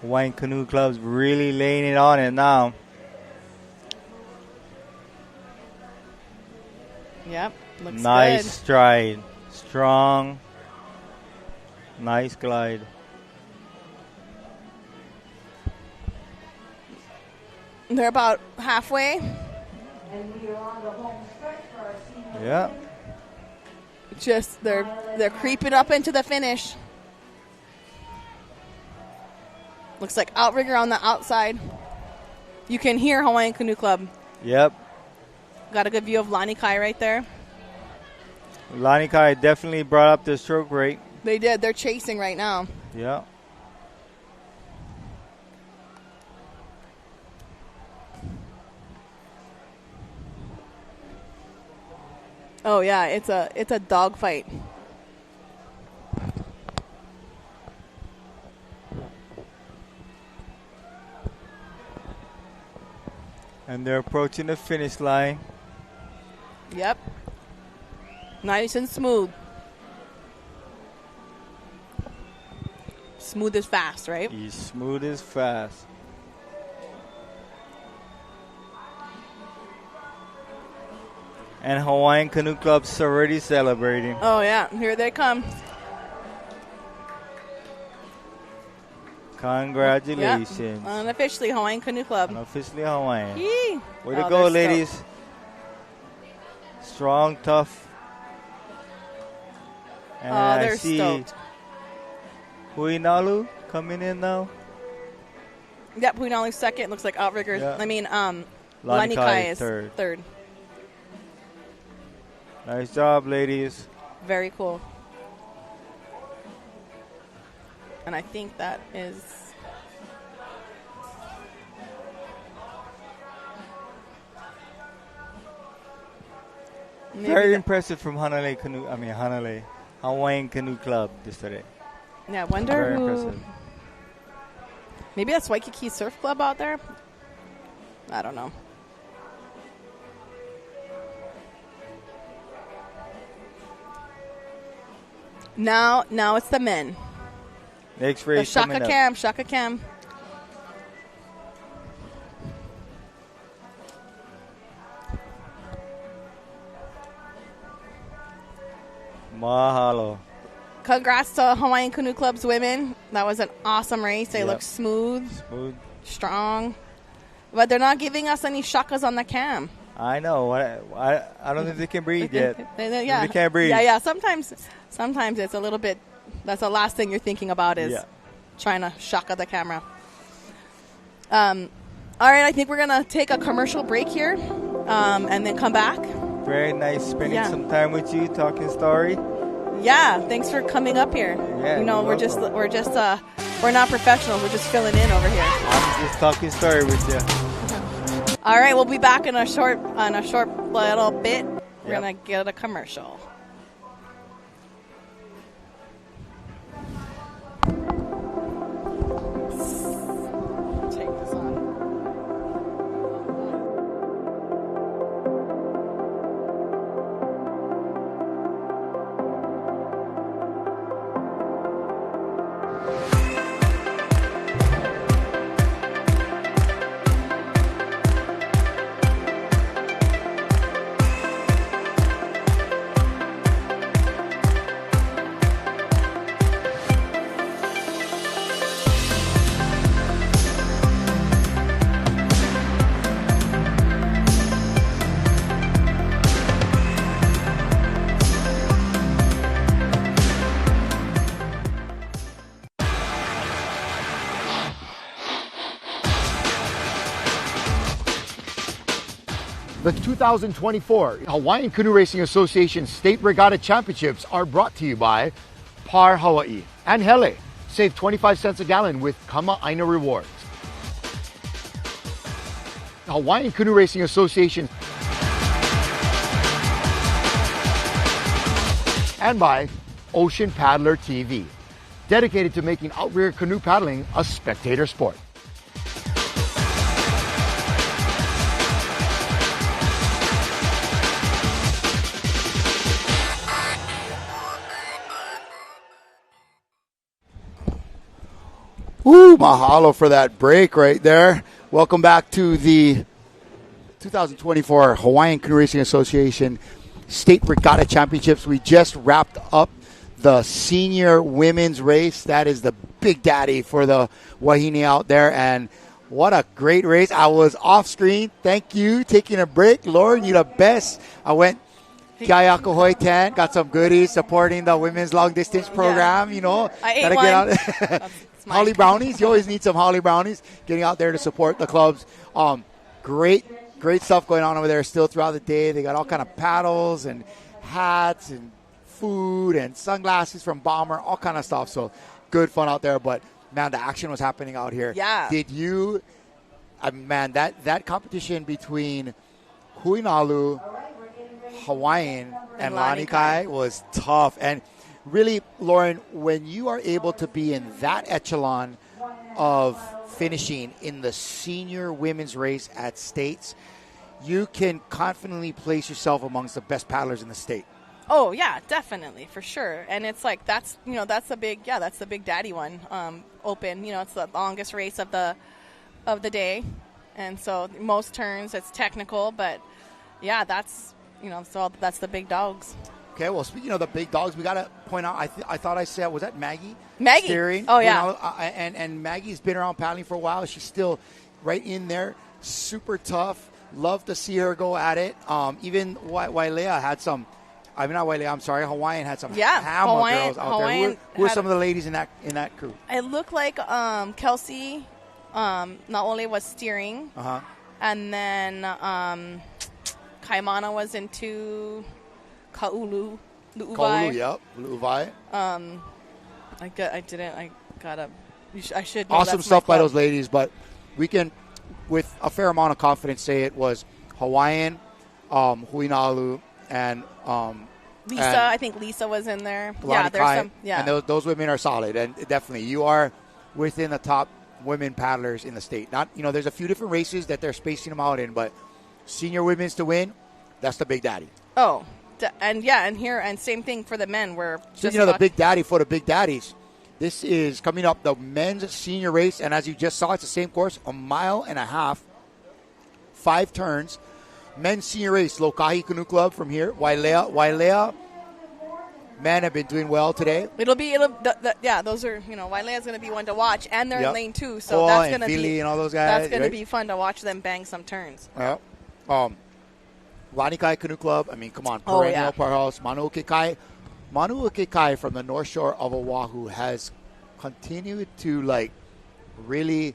Hawaiian Canoe Club's really laying it on it now. Yep, looks Nice good. stride. Strong. Nice glide. They're about halfway. And we are on the home stretch for our senior. Yeah. Just they're creeping up into the finish. Looks like outrigger on the outside. You can hear Hawaiian Canoe Club. Yep. Got a good view of Lanikai right there. Lanikai definitely brought up the stroke rate. They did. They're chasing right now. Yeah. Oh yeah, it's a dog fight. And they're approaching the finish line. Yep. Nice and smooth. Smooth as fast, right? He's smooth as fast. And Hawaiian Canoe Club's already celebrating. Oh yeah, here they come. Congratulations. Yep. Unofficially Hawaiian Canoe Club. Unofficially Hawaiian. Yee. Way to Oh, go, they're ladies. stoked. Strong, tough. And Oh, I they're see stoked. Huinalu coming in now. Yep, Huinalu's second. Looks like outrigger. Yeah. I mean, Lanikai Lanikai is third. third. Nice job, ladies. Very cool. And I think that is... maybe Very that- impressive from Hawaiian Canoe Club this today. Yeah, wonder Very who... impressive. Maybe that's Waikiki Surf Club out there? I don't know. Now it's the men. Next The race Shaka coming up. Cam, Shaka Cam. Mahalo. Congrats to Hawaiian Canoe Club's women. That was an awesome race. They Yep. look smooth, Smooth. strong. But they're not giving us any shakas on the cam. I know. I don't think they can breathe yet. Yeah. They can't breathe. Yeah. Sometimes it's a little bit. That's the last thing you're thinking about is Yeah. trying to shaka the camera. All right, I think we're gonna take a commercial break here, and then come back. Very nice spending Yeah. some time with you, talking story. Yeah, thanks for coming up here. Yeah, you know, you're welcome. we're not professionals. We're just filling in over here. I'm just talking story with you. All right, we'll be back in a short little bit. We're Yep. gonna get a commercial. Take this on. The 2024 Hawaiian Canoe Racing Association State Regatta Championships are brought to you by Par Hawaii and Hele. Save 25 cents a gallon with Kama'aina rewards. Hawaiian Canoe Racing Association and by Ocean Paddler TV, dedicated to making outrigger canoe paddling a spectator sport. Woo, mahalo for that break right there. Welcome back to the 2024 Hawaiian Canoe Racing Association State Regatta Championships. We just wrapped up the senior women's race. That is the big daddy for the Wahine out there. And what a great race. I was off screen. Thank you. Taking a break. Lauren, you're the best. I went Kiayako Hoi tent, got some goodies supporting the women's long distance program. You know, I ate gotta one. get out. Holly brownies. You always need some holly brownies. Getting out there to support the clubs. Great stuff going on over there still throughout the day. They got all kind of paddles and hats and food and sunglasses from Bomber, all kind of stuff. So good fun out there. But man, the action was happening out here. Yeah. Did you? Man, that competition between Huinalu, Hawaiian, and Lanikai was tough. And really, Lauren, when you are able to be in that echelon of finishing in the senior women's race at states, you can confidently place yourself amongst the best paddlers in the state. Oh yeah, definitely, for sure. And it's like that's the big daddy one. Open, it's the longest race of the day, and so most turns it's technical, but yeah, that's so that's the big dogs. Okay, well, speaking of the big dogs, we got to point out, I thought I said, was that Maggie? Maggie. Steering. Oh, yeah. And Maggie's been around paddling for a while. She's still right in there, super tough. Love to see her go at it. Even Wailea had some, not Wailea, I'm sorry, Hawaiian had some hammer girls out there. Who are some of the ladies in that crew? It looked like Kelsey not only was steering, and then Kaimana was into Kaulu, Kaulu, yep, Lu'uvai. I should know. Awesome stuff by those ladies, but we can, with a fair amount of confidence, say it was Hawaiian, Huinalu, and Lisa. I think Lisa was in there. Yeah, there's some. Yeah, and those women are solid, and definitely you are within the top women paddlers in the state. Not, there's a few different races that they're spacing them out in, but senior women's to win, that's the big daddy. Oh. And same thing for the men. We're just the big daddy for the big daddies. This is coming up, the men's senior race, and as you just saw, it's the same course, 1.5 miles, 5 turns. Men's senior race, Lokahi Canoe Club from here. Wailea, men have been doing well today. Those are, Wailea's going to be one to watch, and they're in lane 2, so that's going to be and all those guys. That's going to be fun to watch them bang some turns. Lanikai Canoe Club, come on, perennial powerhouse. Manuakekai from the North Shore of Oahu has continued to really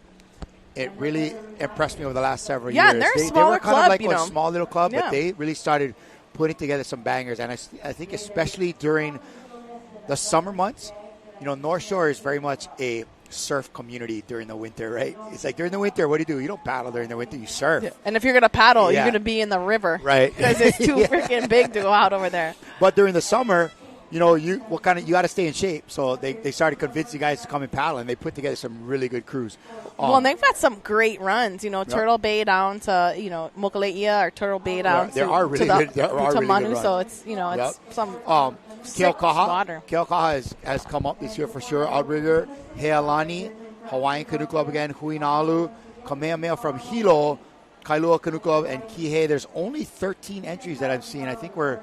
impressed me over the last several years. Yeah, and they're a smaller they were club, kind of a small little club, Yeah. but they really started putting together some bangers. And I think especially during the summer months, North Shore is very much a surf community during the winter, right? It's like during the winter, what do? You don't paddle during the winter, you surf. Yeah. And if you're going to paddle, you're going to be in the river. Right. Because it's too freaking big to go out over there. But during the summer, you got to stay in shape. So they started convincing guys to come and paddle, and they put together some really good crews. And they've got some great runs. Turtle Bay down to Mokuleia, or Turtle Bay down to Manu. Good so it's it's some Keaukaha has come up this year for sure. Outrigger, Healani, Hawaiian Canoe Club again, Huinalu, Kamehameha from Hilo, Kailua Canoe Club, and Kihei. There's only 13 entries that I've seen. I think we're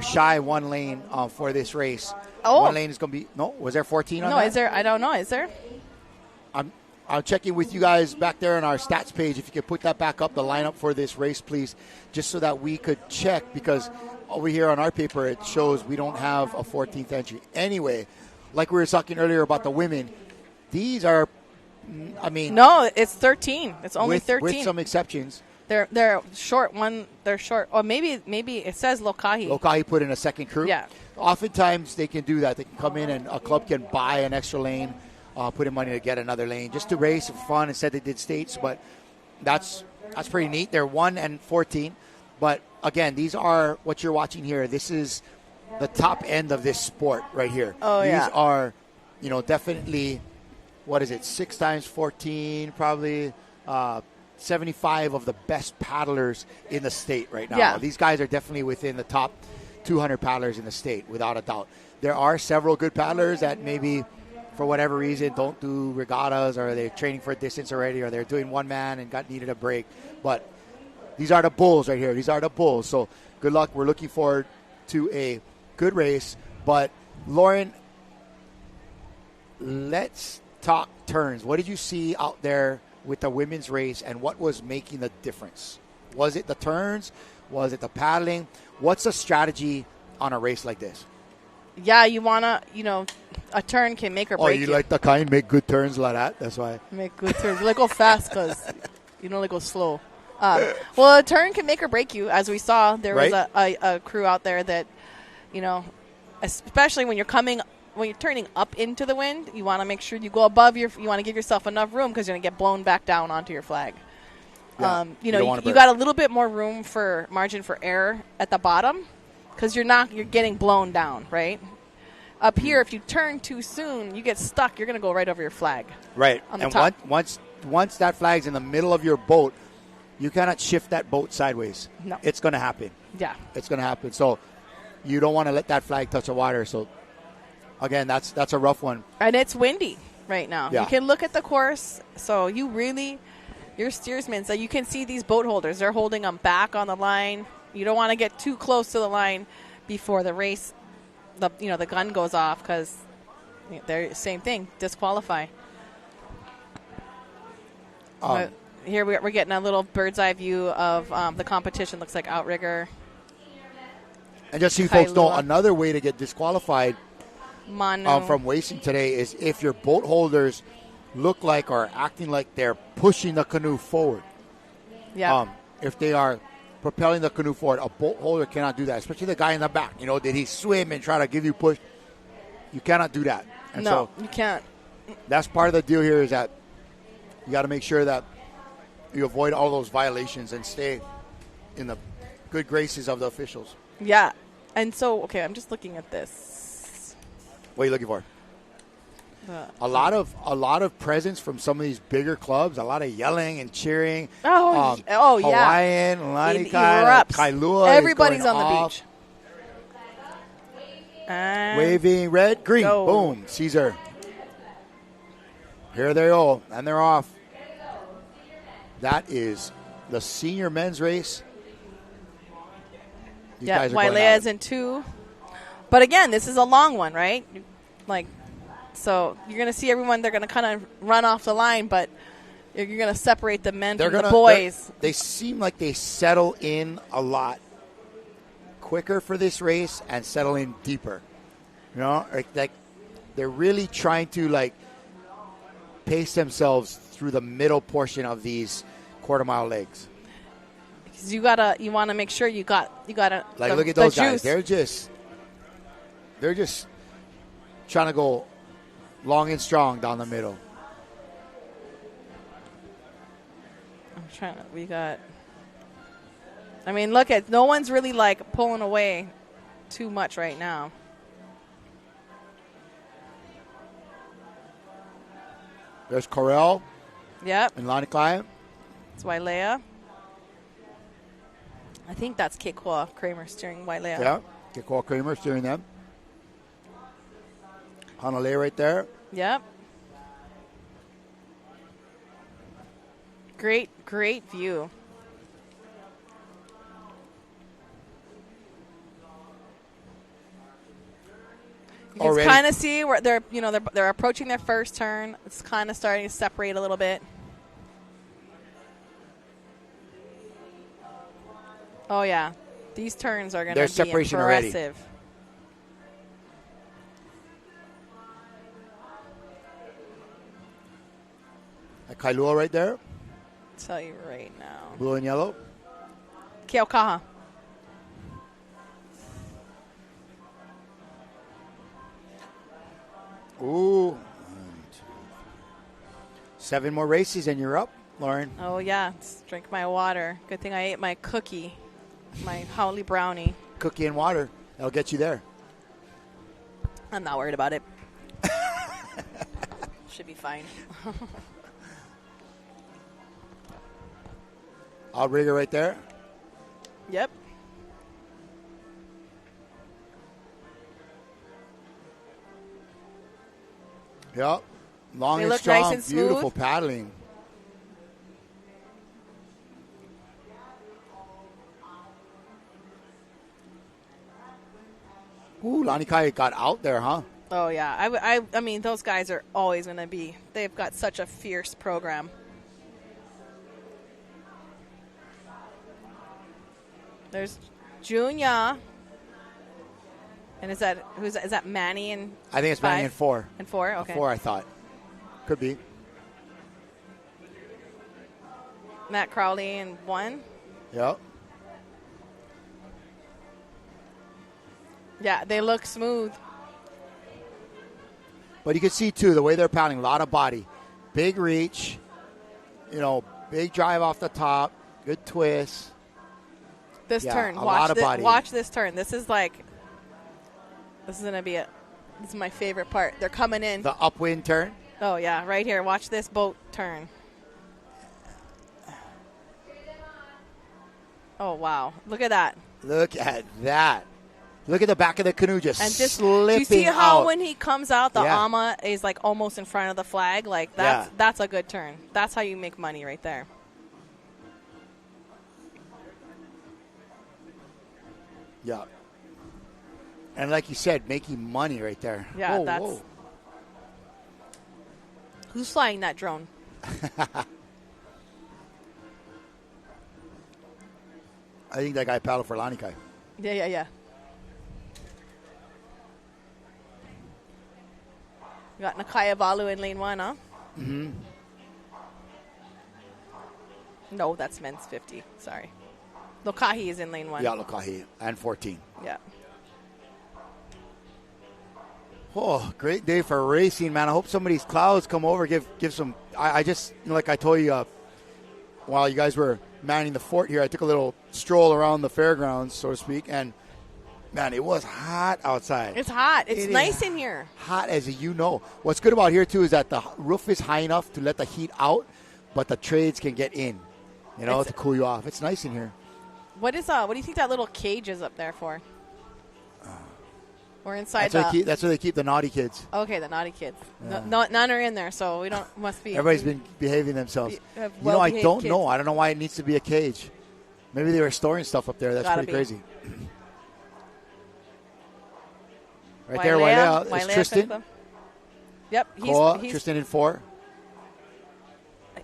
shy one lane for this race. Oh. One lane is going to be was there 14 on that? No, is there? I don't know. Is there? I'm checking with you guys back there on our stats page. If you could put that back up, the lineup for this race, please, just so that we could check, because over here on our paper it shows we don't have a 14th entry. Anyway, like we were talking earlier about the women, these are, no, it's 13. It's only 13 with some exceptions. They're short. They're short. Or maybe it says Lokahi. Lokahi put in a second crew. Yeah. Oftentimes they can do that. They can come in and a club can buy an extra lane, put in money to get another lane just to race for fun. Instead they did states, but that's pretty neat. They're 1 and 14, but again, these are what you're watching here. This is the top end of this sport right here. Oh, These yeah. are, definitely, 6 times 14, probably 75 of the best paddlers in the state right now. Yeah. These guys are definitely within the top 200 paddlers in the state, without a doubt. There are several good paddlers that maybe, for whatever reason, don't do regattas, or they're training for a distance already, or they're doing one man and needed a break. But these are the bulls right here. These are the bulls. So good luck. We're looking forward to a good race. But Lauren, let's talk turns. What did you see out there with the women's race, and what was making the difference? Was it the turns? Was it the paddling? What's the strategy on a race like this? Yeah, you want to, a turn can make or break you like the kind make good turns like that? That's why. Make good turns. You like go fast because you don't like go slow. Well, a turn can make or break you. As we saw, there was a crew out there that, especially when you're turning up into the wind, you want to make sure you go above you want to give yourself enough room, because you're going to get blown back down onto your flag. Yeah, you got a little bit more room for margin for error at the bottom, because you're getting blown down, right? Up here, if you turn too soon, you get stuck. You're going to go right over your flag. Right. On the and top. Once that flag's in the middle of your boat, you cannot shift that boat sideways. No. It's going to happen. Yeah. It's going to happen. So you don't want to let that flag touch the water. So, again, that's a rough one. And it's windy right now. Yeah. You can look at the course. So your steersmen, so you can see these boat holders. They're holding them back on the line. You don't want to get too close to the line before the race. The gun goes off, because they're same thing, disqualify. Here we're getting a little bird's eye view of the competition. Looks like outrigger. And just so you folks know, another way to get disqualified from racing today is if your boat holders look like or acting like they're pushing the canoe forward. Yeah. If they are propelling the canoe forward, a boat holder cannot do that, especially the guy in the back. Did he swim and try to give you push? You cannot do that. And no, you can't. That's part of the deal here, is that you got to make sure that you avoid all those violations and stay in the good graces of the officials. Yeah. And so, okay, I'm just looking at this. What are you looking for? A lot of presence from some of these bigger clubs. A lot of yelling and cheering. Yeah. Hawaiian, Lanikai, Kailua. Everybody's on the beach. Waving red, green. Go. Boom. Caesar. Here they go. And they're off. That is the senior men's race. These guys are going at Wailea's it. in 2. But again, this is a long one, right? So you're going to see everyone, they're going to kind of run off the line, but you're going to separate the men from the boys. They seem like they settle in a lot quicker for this race and settle in deeper. Like they're really trying to pace themselves through the middle portion of these quarter-mile legs. Because you want to make sure you got look at those guys. Juice. They're just trying to go long and strong down the middle. No one's really pulling away too much right now. There's Corel. Yep. And Lanikai. It's Wailea. I think that's Kekoa Kramer steering Wailea. Yeah. Kekoa Kramer steering them. Hanalei right there. Yep. Great view. You can kind of see where they're approaching their first turn. It's kind of starting to separate a little bit. Oh yeah, these turns are going to be separation impressive. Kailua right there. I'll tell you right now. Blue and yellow. Keaukaha. Ooh. 7 more races and you're up, Lauren. Oh, yeah. Let's drink my water. Good thing I ate my cookie, my Howley brownie. Cookie and water. That'll get you there. I'm not worried about it. Should be fine. Outrigger right there. Yep. Yep. Long They and look strong, nice and smooth. beautiful paddling. Ooh, Lanikai got out there, huh? Oh, yeah. I mean, those guys are always going to be. They've got such a fierce program. There's Junya. And is that Manny and I think it's Manny 5? and 4. And 4? Okay. 4, I thought. Could be. Matt Crowley and 1. Yep. Yeah, they look smooth. But you can see, too, the way they're pounding, a lot of body. Big reach, big drive off the top, good twist. This turn. A lot of body. Watch this turn. This is going to be this is my favorite part. They're coming in. The upwind turn. Oh, yeah, right here. Watch this boat turn. Oh, wow. Look at that. Look at that. Look at the back of the canoe just And just slipping do you see how out. when he comes out, the Yeah. ama is like almost in front of the flag? Like that's a good turn. That's how you make money right there. Yeah. And like you said, making money right there. Yeah, whoa. Who's flying that drone? I think that guy paddled for Lanikai. Yeah. You got Nakaya Valu in lane 1, huh? Mm-hmm. No, that's men's 50. Sorry. Lokahi is in lane 1. Yeah, Lokahi. And 14. Yeah. Oh, great day for racing, man. I hope some of these clouds come over, give some. I just, like I told you, while you guys were manning the fort here, I took a little stroll around the fairgrounds, so to speak, and man, it was hot outside. It's hot. It's It nice is in here. Hot as you know. What's good about here, too, is that the roof is high enough to let the heat out, but the trades can get in, to cool you off. It's nice in here. What do you think that little cage is up there for? Or inside That's where they keep the naughty kids. Okay, the naughty kids. Yeah. None are in there, so we don't. Must be. Everybody's been behaving themselves. I well-behaved don't kids. know. I don't know why it needs to be a cage. Maybe they were storing stuff up there. That's Gotta pretty be. crazy. Right there, Wailea is Tristan. Yep, Koa, he's Tristan in 4.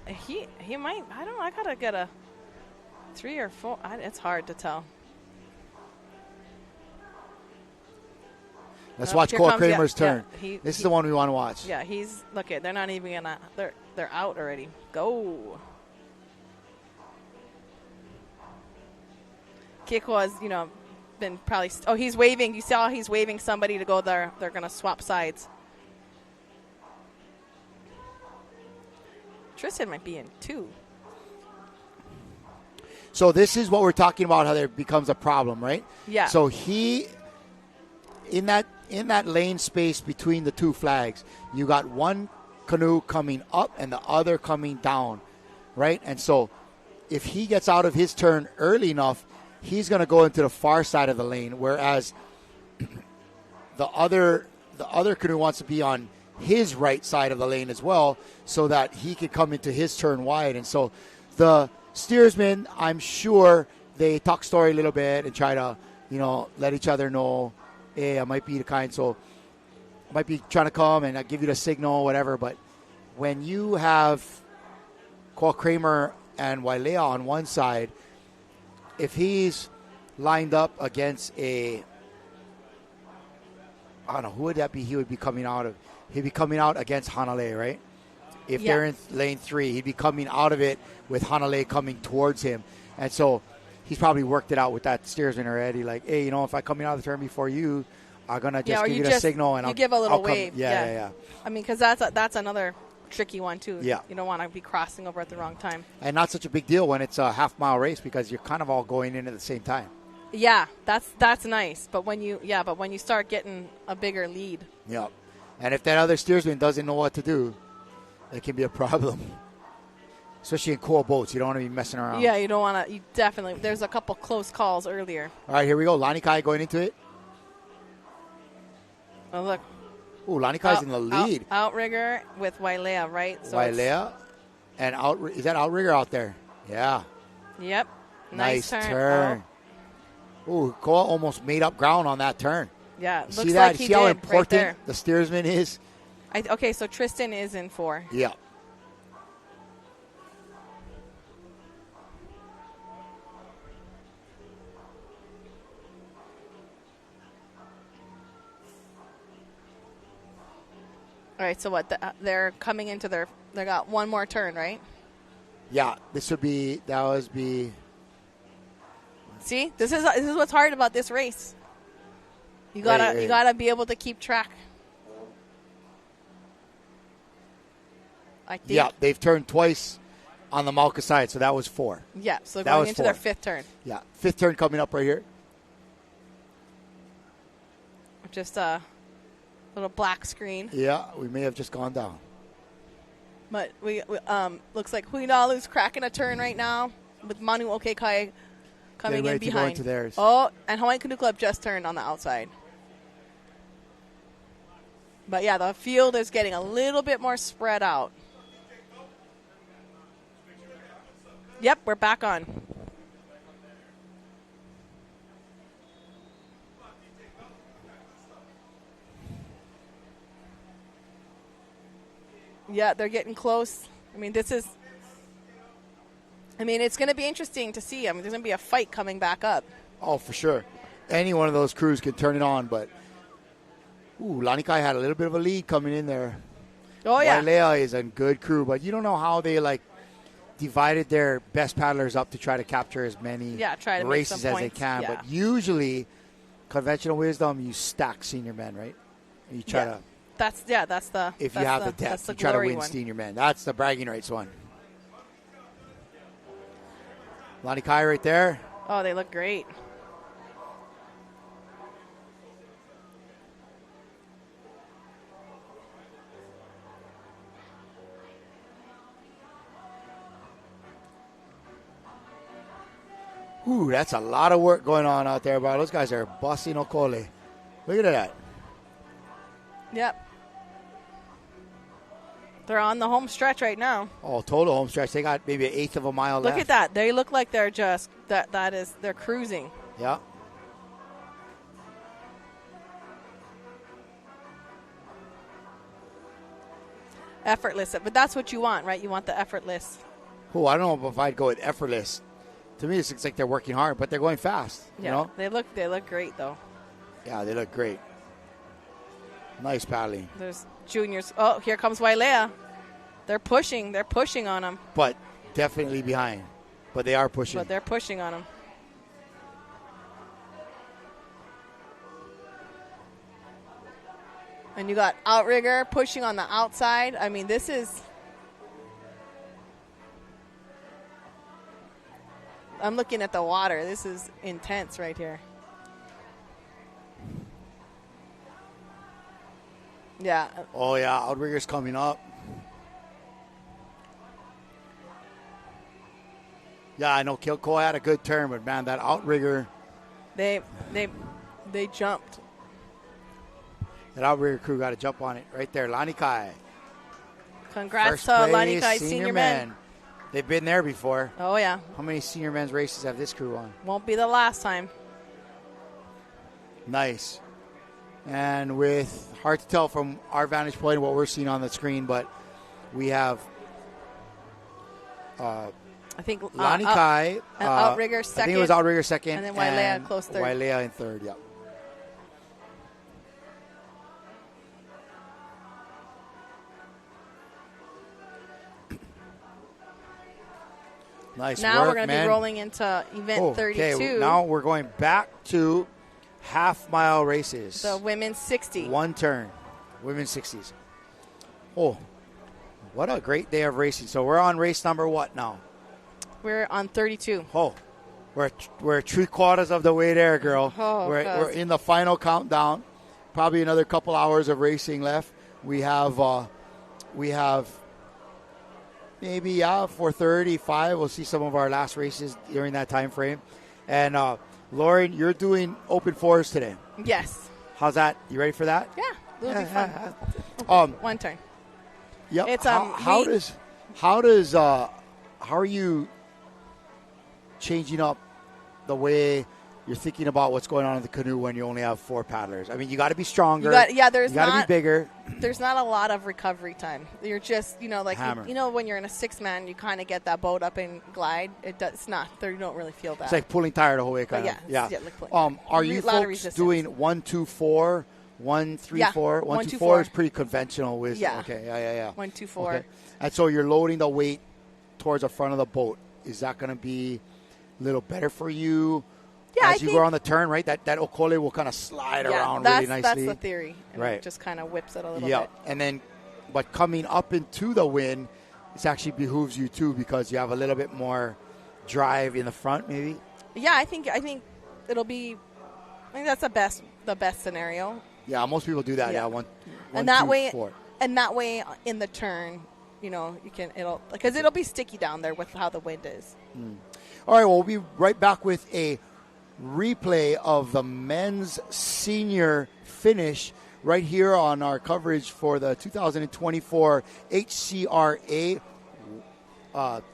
he might. I don't know. I gotta get a 3 or 4. It's hard to tell. Let's watch Koa Kramer's turn. Yeah, this is the one we want to watch. Yeah, look at. They're not even gonna. They're out already. Go. Kiko has, been probably. He's waving. You saw he's waving somebody to go there. They're gonna swap sides. Tristan might be in 2. So this is what we're talking about. How there becomes a problem, right? Yeah. So he in that lane space between the two flags, you got one canoe coming up and the other coming down, right? And so if he gets out of his turn early enough, he's going to go into the far side of the lane, whereas the other canoe wants to be on his right side of the lane as well, so that he can come into his turn wide. And so the steersmen, I'm sure they talk story a little bit and try to, let each other know, hey, I might be the kind, so I might be trying to come and I give you the signal, whatever. But when you have Cole Kramer and Wailea on one side, if he's lined up against I don't know, who would that be? He'd be coming out against Hanalei, right? If they're in lane 3, he'd be coming out of it with Hanalei coming towards him. And so he's probably worked it out with that steersman already. Like, hey, if I'm coming out of the turn before you, I'm going to just give you the signal. And I'll give a little wave. Yeah. I mean, because that's another tricky one, too. Yeah. You don't want to be crossing over at the wrong time. And not such a big deal when it's a half-mile race because you're kind of all going in at the same time. Yeah, that's nice. But when you start getting a bigger lead. Yeah. And if that other steersman doesn't know what to do, it can be a problem. Especially in cool boats. You don't want to be messing around. Yeah, you don't want to. You definitely. There's a couple close calls earlier. All right, here we go. Lanikai going into it. Oh, look. Ooh, Lanikai's in the lead. Outrigger with Wailea, right? So Wailea. And is that outrigger out there? Yeah. Yep. Nice turn. turn. Ooh, Koa almost made up ground on that turn. Yeah, looks see that? like he See how did important right there. the steersman is? Okay, so Tristan is in 4. Yeah. All right, so what? They're coming into they got one more turn, right? Yeah, that was be. See, this is what's hard about this race. You gotta be able to keep track. I think. Yeah, they've turned twice on the Malka side, so that was 4. Yeah, so that going was into 4. their 5th turn. Yeah, 5th turn coming up right here. Just a little black screen. Yeah, we may have just gone down. But we looks like Huinalu's cracking a turn right now with Manu Okekai coming in behind. To go into theirs. Oh, and Hawaiian Canoe Club just turned on the outside. But yeah, the field is getting a little bit more spread out. Yep, we're back on. Yeah, they're getting close. I mean, it's going to be interesting to see. I mean, there's going to be a fight coming back up. Oh, for sure. Any one of those crews can turn it on, but Lanikai had a little bit of a lead coming in there. Oh, yeah. Wailea is a good crew, but you don't know how they, divided their best paddlers up to try to capture as many races as they can. Yeah. But usually, conventional wisdom, you stack senior men, right? You try to. If you have the depth, you try to win senior men. That's the bragging rights one. Lanikai right there. Oh, they look great. Ooh, that's a lot of work going on out there, bro. Those guys are busting Okole. Look at that. Yep. They're on the home stretch right now. Oh, total home stretch. They got maybe 1/8 of a mile left. Look at that. They look like they're just, they're cruising. Yeah. Effortless. But that's what you want, right? You want the effortless. Oh, I don't know if I'd go with effortless. To me, it looks like they're working hard, but they're going fast. Yeah, you know? they look great, though. Yeah, they look great. Nice paddling. There's juniors. Oh, here comes Wailea. They're pushing on them. But definitely behind. But they are pushing. But they're pushing on them. And you got Outrigger pushing on the outside. I mean, this is... I'm looking at the water. This is intense right here. Yeah. Oh, yeah. Outrigger's coming up. Yeah, I know Kilcoy had a good turn, but, man, that Outrigger. They jumped. That Outrigger crew got to jump on it right there. Lanikai. Congrats to Lanikai senior men. They've been there before. Oh, yeah. How many senior men's races have this crew on? Won't be the last time. Nice. And hard to tell from our vantage point what we're seeing on the screen, but we have I think Lanikai. Outrigger second. I think it was Outrigger second. And then Wailea close third. Wailea in third, yeah. Nice now work, we're going to be rolling into event 32. Okay, now we're going back to half-mile races. The women's 60. One turn. Women's 60s. Oh, what a great day of racing. So we're on race number what now? We're on 32. Oh, we're 3/4 of the way there, girl. Oh, we're in the final countdown. Probably another couple hours of racing left. We have maybe 4:35. We'll see some of our last races during that time frame. And Lauren, you're doing open fours today. Yes. How's that? You ready for that? Yeah, it'll be fun. One turn. Yep. It's How are you changing up the way you're thinking about what's going on in the canoe when you only have 4 paddlers? I mean, you got to be stronger. You got to be bigger. There's not a lot of recovery time. You're just, like when you're in a 6-man, you kind of get that boat up and glide. It's not. You don't really feel that. It's like pulling tire the whole way, kind of. Yeah. Are you folks doing 1-2-4, 1-3-4? 1-2-4 is pretty conventional wisdom. Yeah. Okay. Yeah. 1-2-4. Okay. And so you're loading the weight towards the front of the boat. Is that going to be a little better for you? Yeah, as you go on the turn, right? That okole will kind of slide around really nicely. That's the theory. And right. It just kind of whips it a little bit. Yeah, and then, but coming up into the wind, it actually behooves you too because you have a little bit more drive in the front, maybe. Yeah, I think it'll be. I think that's the best scenario. Yeah, most people do that. Yeah, one and 2-4. And that way, in the turn, it'll be sticky down there with how the wind is. All right, well, we'll be right back with a replay of the men's senior finish right here on our coverage for the 2024 HCRA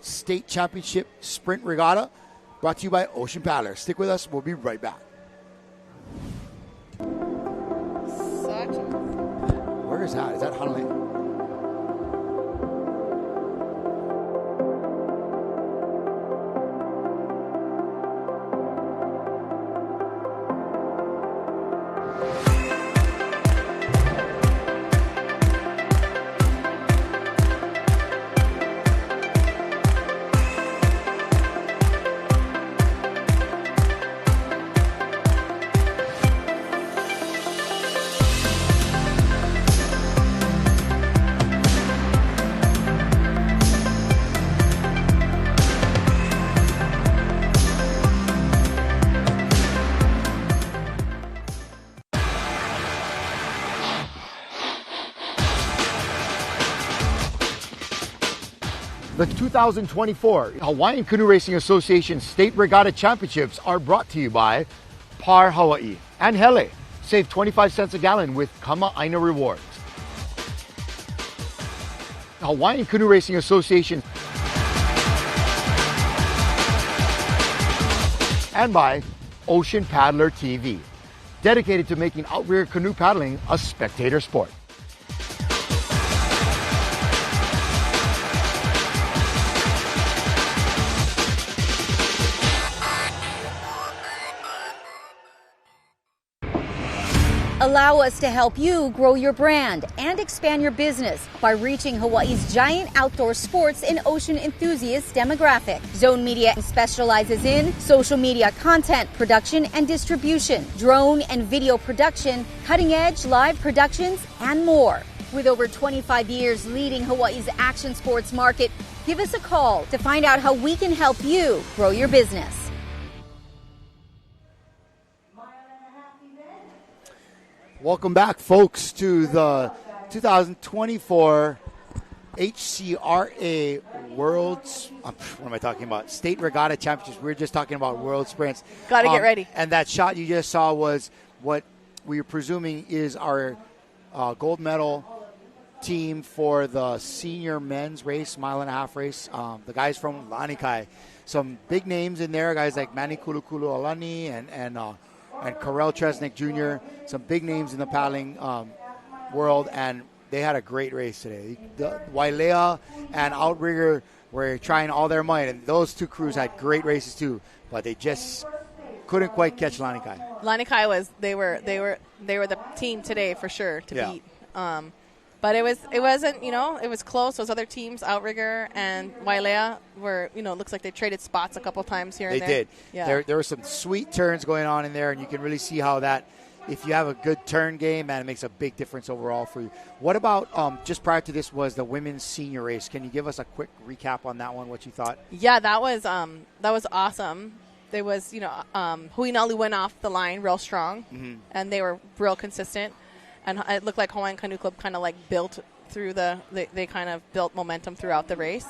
State Championship Sprint Regatta, brought to you by Ocean Paddler. Stick with us. We'll be right back. Where is that? Is that Hanalei? The 2024 Hawaiian Canoe Racing Association State Regatta Championships are brought to you by Par Hawaii and Hele. Save 25 cents a gallon with Kama'aina rewards. Hawaiian Canoe Racing Association and by Ocean Paddler TV, dedicated to making outrigger canoe paddling a spectator sport. Allow us to help you grow your brand and expand your business by reaching Hawaii's giant outdoor sports and ocean enthusiast demographic. Zone Media specializes in social media content production and distribution, drone and video production, cutting-edge live productions, and more. With over 25 years leading Hawaii's action sports market, give us a call to find out how we can help you grow your business. Welcome back, folks, to the 2024 HCRA World's, what am I talking about? State Regatta Championships. We were just talking about World Sprints. Got to get ready. And that shot you just saw was what we are presuming is our gold medal team for the senior men's race, 1.5-mile race. The guys from Lanikai. Some big names in there, guys like Manny Kulukulu Alani and Karel Tresnick Jr., some big names in the paddling world, and they had a great race today. The Wailea and Outrigger were trying all their might, and those two crews had great races too, but they just couldn't quite catch Lanikai. Lanikai they were the team today for sure to beat. But it wasn't, it was close. Those other teams, Outrigger and Wailea, were, looks like they traded spots a couple times here and there. They did. Yeah. There were some sweet turns going on in there, and you can really see how that, if you have a good turn game, man, it makes a big difference overall for you. What about, just prior to this was the women's senior race. Can you give us a quick recap on that one, what you thought? Yeah, that was awesome. there was, Huinalu went off the line real strong, and they were real consistent. And it looked like Hawaiian Canoe Club kind of like built through they kind of built momentum throughout the race,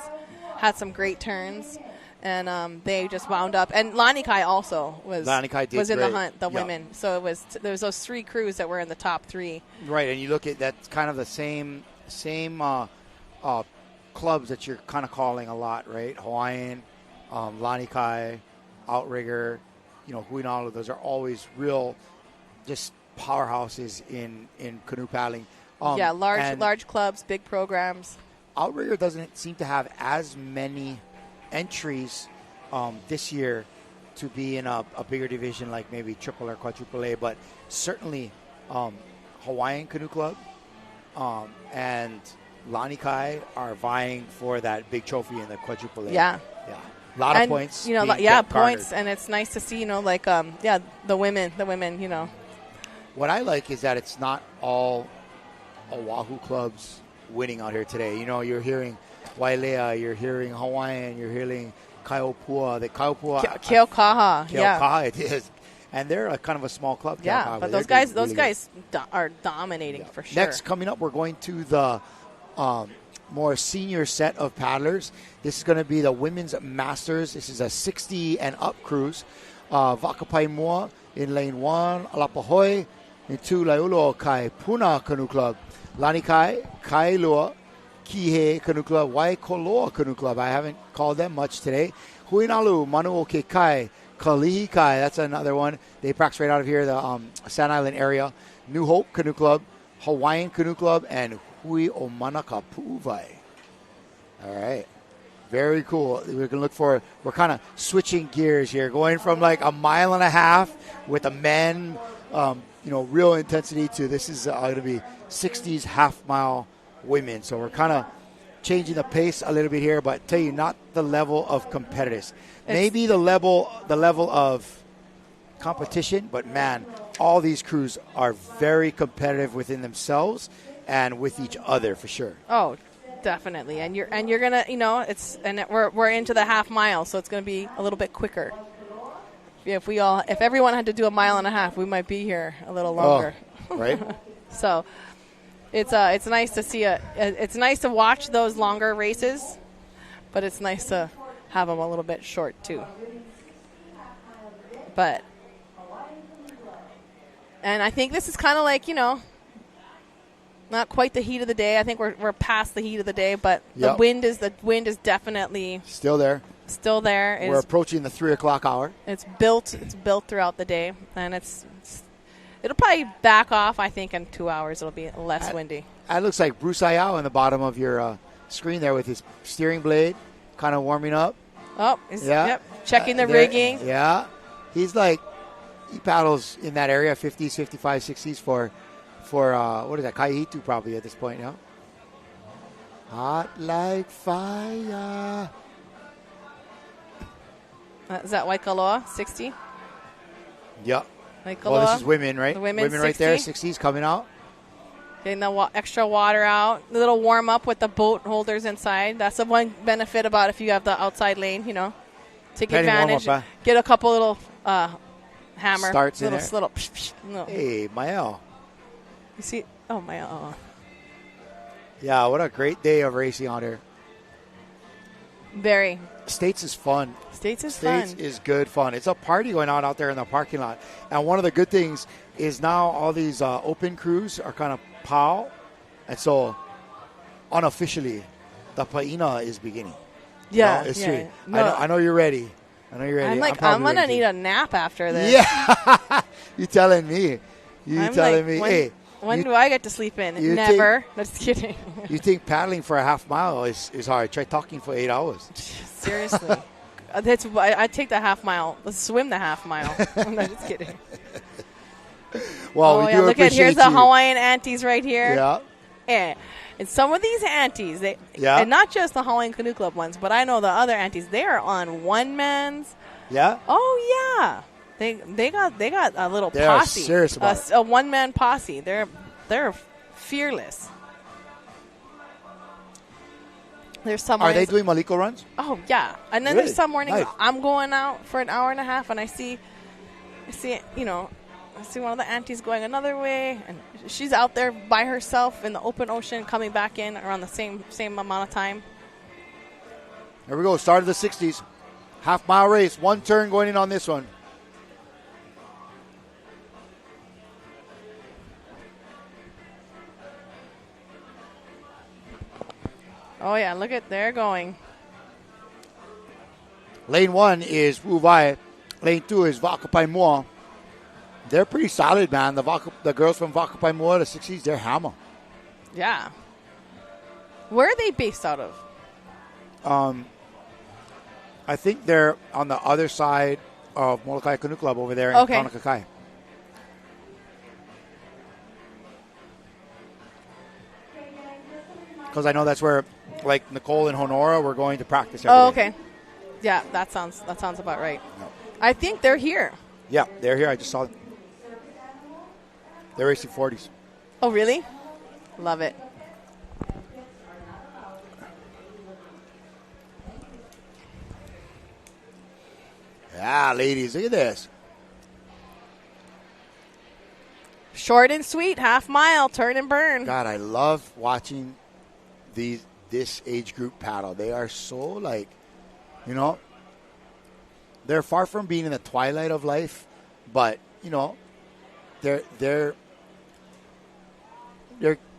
had some great turns, and they just wound up. And Lanikai also was in the hunt, the women. So there was those 3 crews that were in the top 3. Right, and you look at that kind of the same clubs that you're kind of calling a lot, right? Hawaiian, Lanikai, Outrigger, Huinalu. Those are always real, just powerhouses in canoe paddling. Large clubs, big programs. Outrigger doesn't seem to have as many entries this year to be in a bigger division like maybe triple or quadruple A, but certainly Hawaiian Canoe Club and Lanikai are vying for that big trophy in the quadruple A. Yeah. A lot of points. Points, and it's nice to see, the women, What I like is that it's not all Oahu clubs winning out here today. You're hearing Wailea, you're hearing Hawaiian, you're hearing Kaiopua. Keaukaha. Keaukaha, it is. And they're kind of a small club. Yeah, but those guys are dominating for sure. Next, coming up, we're going to the more senior set of paddlers. This is going to be the Women's Masters. This is a 60 and up cruise. Wakapaimua in lane 1, Alapahoi. In 2, Laiulo Kai Puna Canoe Club. Lanikai, Kailua, Kihei Canoe Club, Waikoloa Canoe Club. I haven't called them much today. Huinalu, Manuoke Kai, Kalihi Kai. That's another one. They practice right out of here, the Sand Island area. New Hope Canoe Club, Hawaiian Canoe Club, and Hui o Manaka Pu'uvai. All right. Very cool. We're kind of switching gears here, going from like a mile and a half with the men, real intensity to this is going to be 60s half mile women. So we're kind of changing the pace a little bit here, but tell you, not the level of competitors. Maybe the level of competition, but man, all these crews are very competitive within themselves and with each other for sure. Oh, definitely. And you're gonna, we're into the half mile, so it's gonna be a little bit quicker. If everyone had to do a mile and a half, we might be here a little longer. Oh, right. So it's nice to see it's nice to watch those longer races, but it's nice to have them a little bit short too. And I think this is kind of like, not quite the heat of the day. I think we're past the heat of the day, but the wind is definitely still there. We're approaching the 3:00 hour. It's built throughout the day, and it'll probably back off. I think in 2 hours it'll be less windy. That looks like Bruce Ayao in the bottom of your screen there with his steering blade, kind of warming up. Oh, checking the rigging. Yeah, he paddles in that area, 50s, 55s, 60s for what is that, Kaihitu probably at this point, yeah? Hot like fire. Is that Waikoloa, 60? Yep. Waikoloa. Well, this is women, right? The women right there, 60s coming out. Getting the extra water out. A little warm up with the boat holders inside. That's the one benefit about if you have the outside lane, Take advantage. Get a couple little hammer. Starts little, in there. Little, no. Hey, Mael. You see? Oh, Mael. Yeah, what a great day of racing out here. Very. States is fun. States is good fun. It's a party going on out there in the parking lot. And one of the good things is now all these open crews are kind of POW. And so unofficially, the Paina is beginning. Yeah. It's true. No. I know you're ready. I'm going to need a nap after this. Yeah. You telling me. Hey. When do I get to sleep in? Never. Just kidding. You think paddling for a half mile is hard? Try talking for 8 hours. Seriously. I take the half mile. Let's swim the half mile. I'm not just kidding. Well, we do appreciate here's the Hawaiian aunties right here. Yeah. Yeah. And some of these aunties, and not just the Hawaiian Canoe Club ones, but I know the other aunties, they are on one man's. Yeah. Oh yeah. They got a little they posse. Are serious about it. A one man posse. They're fearless. There's some Are they mornings. doing Maliko runs? Oh yeah, and then Really? there's some mornings Nice. I'm going out for an hour and a half, and I see, you know, I see one of the aunties going another way, and she's out there by herself in the open ocean, coming back in around the same amount of time. Here we go. Start of the 60s. Half-mile race. One turn going in on this one. Oh yeah, look at they're going. Lane 1 is Wu Vai. Lane 2 is Vakapai Mua. They're pretty solid, man. The girls from Vakapai Mua, the 60s, they're hammer. Yeah. Where are they based out of? I think they're on the other side of Molokai Canoe Club over there in Okay. Kaunakakai. Because I know that's where, like, Nicole and Honora were going to practice every Oh, day. okay. Yeah, that sounds about right. I think they're here. Yeah, they're here. I just saw them. They're racing 40s. Oh, really? Love it. Yeah, ladies, look at this. Short and sweet, half mile, turn and burn. God, I love watching this age group paddle. They are so, like, you know, they're far from being in the twilight of life, but, you know, they're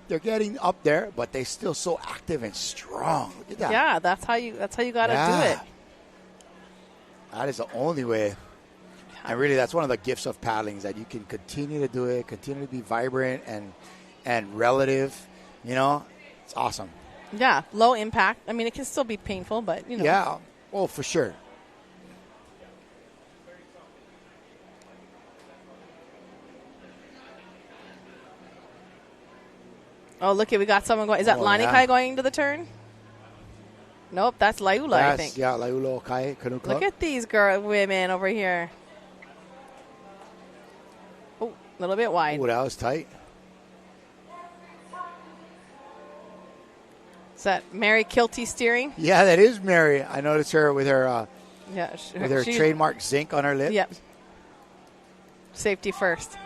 getting up there, but they're still so active and strong. Look at that. Yeah, that's how you gotta do it. That is the only way. And really, that's one of the gifts of paddling, is that you can continue to do it, continue to be vibrant and relative. You know, it's awesome. Yeah, low impact. I mean, it can still be painful, but you know. Yeah, oh, for sure. Oh, look, we got someone going. Is that Lanikai going to the turn? Nope, that's Laiula, I think. Yeah, Laiula Kai Canoe Club. Look at these women over here. Oh, a little bit wide. Oh, that was tight. Is that Mary Kilty steering? Yeah, that is Mary. I noticed her with her Yeah, with trademark zinc on her lip. Yep. Safety first.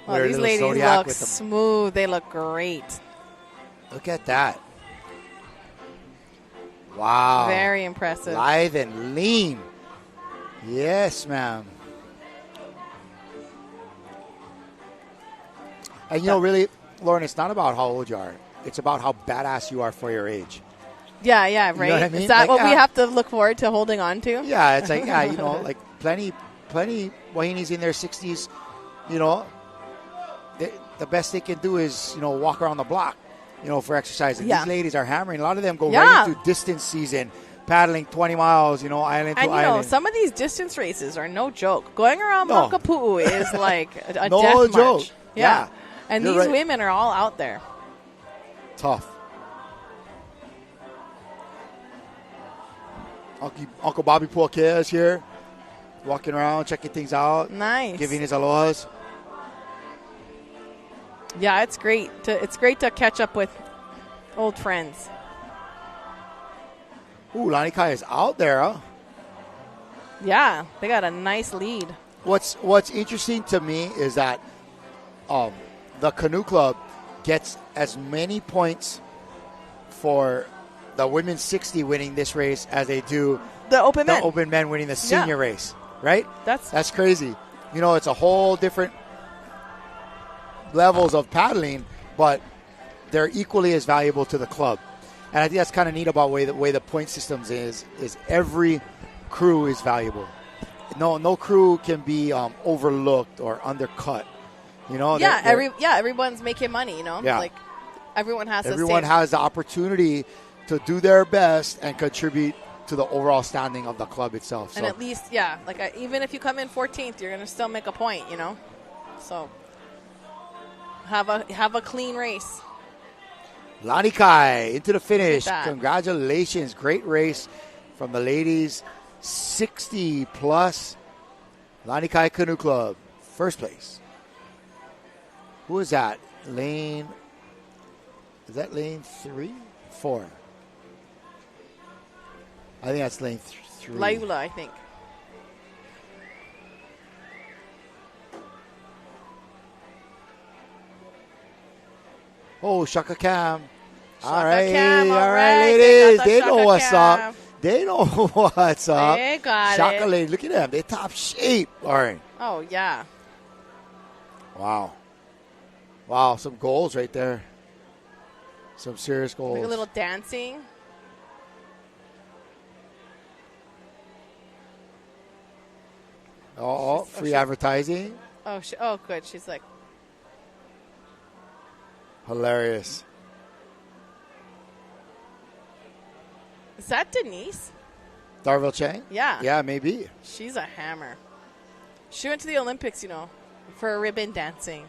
Oh, these ladies look smooth. They look great. Look at that. Wow. Very impressive. Lithe and lean. Yes, ma'am. And, you know, really, Lauren, it's not about how old you are. It's about how badass you are for your age. Yeah, right? You know what I mean? Is that like, what we have to look forward to holding on to? Yeah, it's like, you know, like plenty Wahinis in their 60s, you know, the best they can do is, you know, walk around the block, you know, for exercise. And these ladies are hammering. A lot of them go right into distance season, paddling 20 miles, you know, island to island. And, you know, some of these distance races are no joke. Going around Makapu'u is like a no death joke. march. Yeah. And You're these right. women are all out there. Tough. Uncle Bobby Poirier is here, walking around, checking things out. Nice. Giving his alohas. Yeah, it's great. It's great to catch up with old friends. Ooh, Lanikai is out there, huh? Yeah, they got a nice lead. What's interesting to me is that the Canoe Club gets as many points for the women's 60 winning this race as they do the open men winning the senior race, right? That's crazy. You know, it's a whole different levels of paddling, but they're equally as valuable to the club. And I think that's kind of neat about the way the point systems is every crew is valuable. No crew can be overlooked or undercut. You know, everyone's making money. You know, like everyone has the opportunity to do their best and contribute to the overall standing of the club itself. And at least, even if you come in 14th, you're gonna still make a point. You know, so have a clean race. Lanikai into the finish. Congratulations. Great race from the ladies. 60 plus. Lanikai Canoe Club. First place. Who is that? Lane Is that lane 3? 4. I think that's lane 3. Laula, I think. Oh, Shaka Cam. Shaka All right. Cam, all All right. right. It They is. got the They know Shaka what's Cam. up. They know what's up. They got Shaka it. Lane. Look at them. They're top shape. All right. Oh, yeah. Wow. Wow. Some goals right there. Some serious goals. Like a little dancing. Oh, free advertising. Oh, good. She's like, Hilarious. is that Denise? Darville Chang? Yeah. Yeah, maybe. She's a hammer. She went to the Olympics, for ribbon dancing.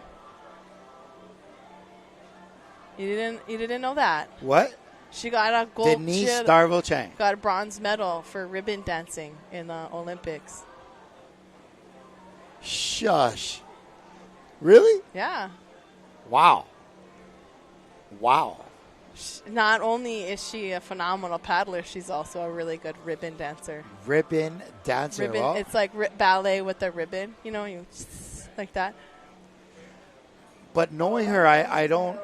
You didn't know that? What? She got a gold. Denise Darville Chang. Got a bronze medal for ribbon dancing in the Olympics. Shush. Really? Yeah. Wow. Wow. Not only is she a phenomenal paddler, she's also a really good ribbon dancer. Ribbon dancer. Ribbon. Well, It's like ballet with a ribbon. You like that. but knowing her, I don't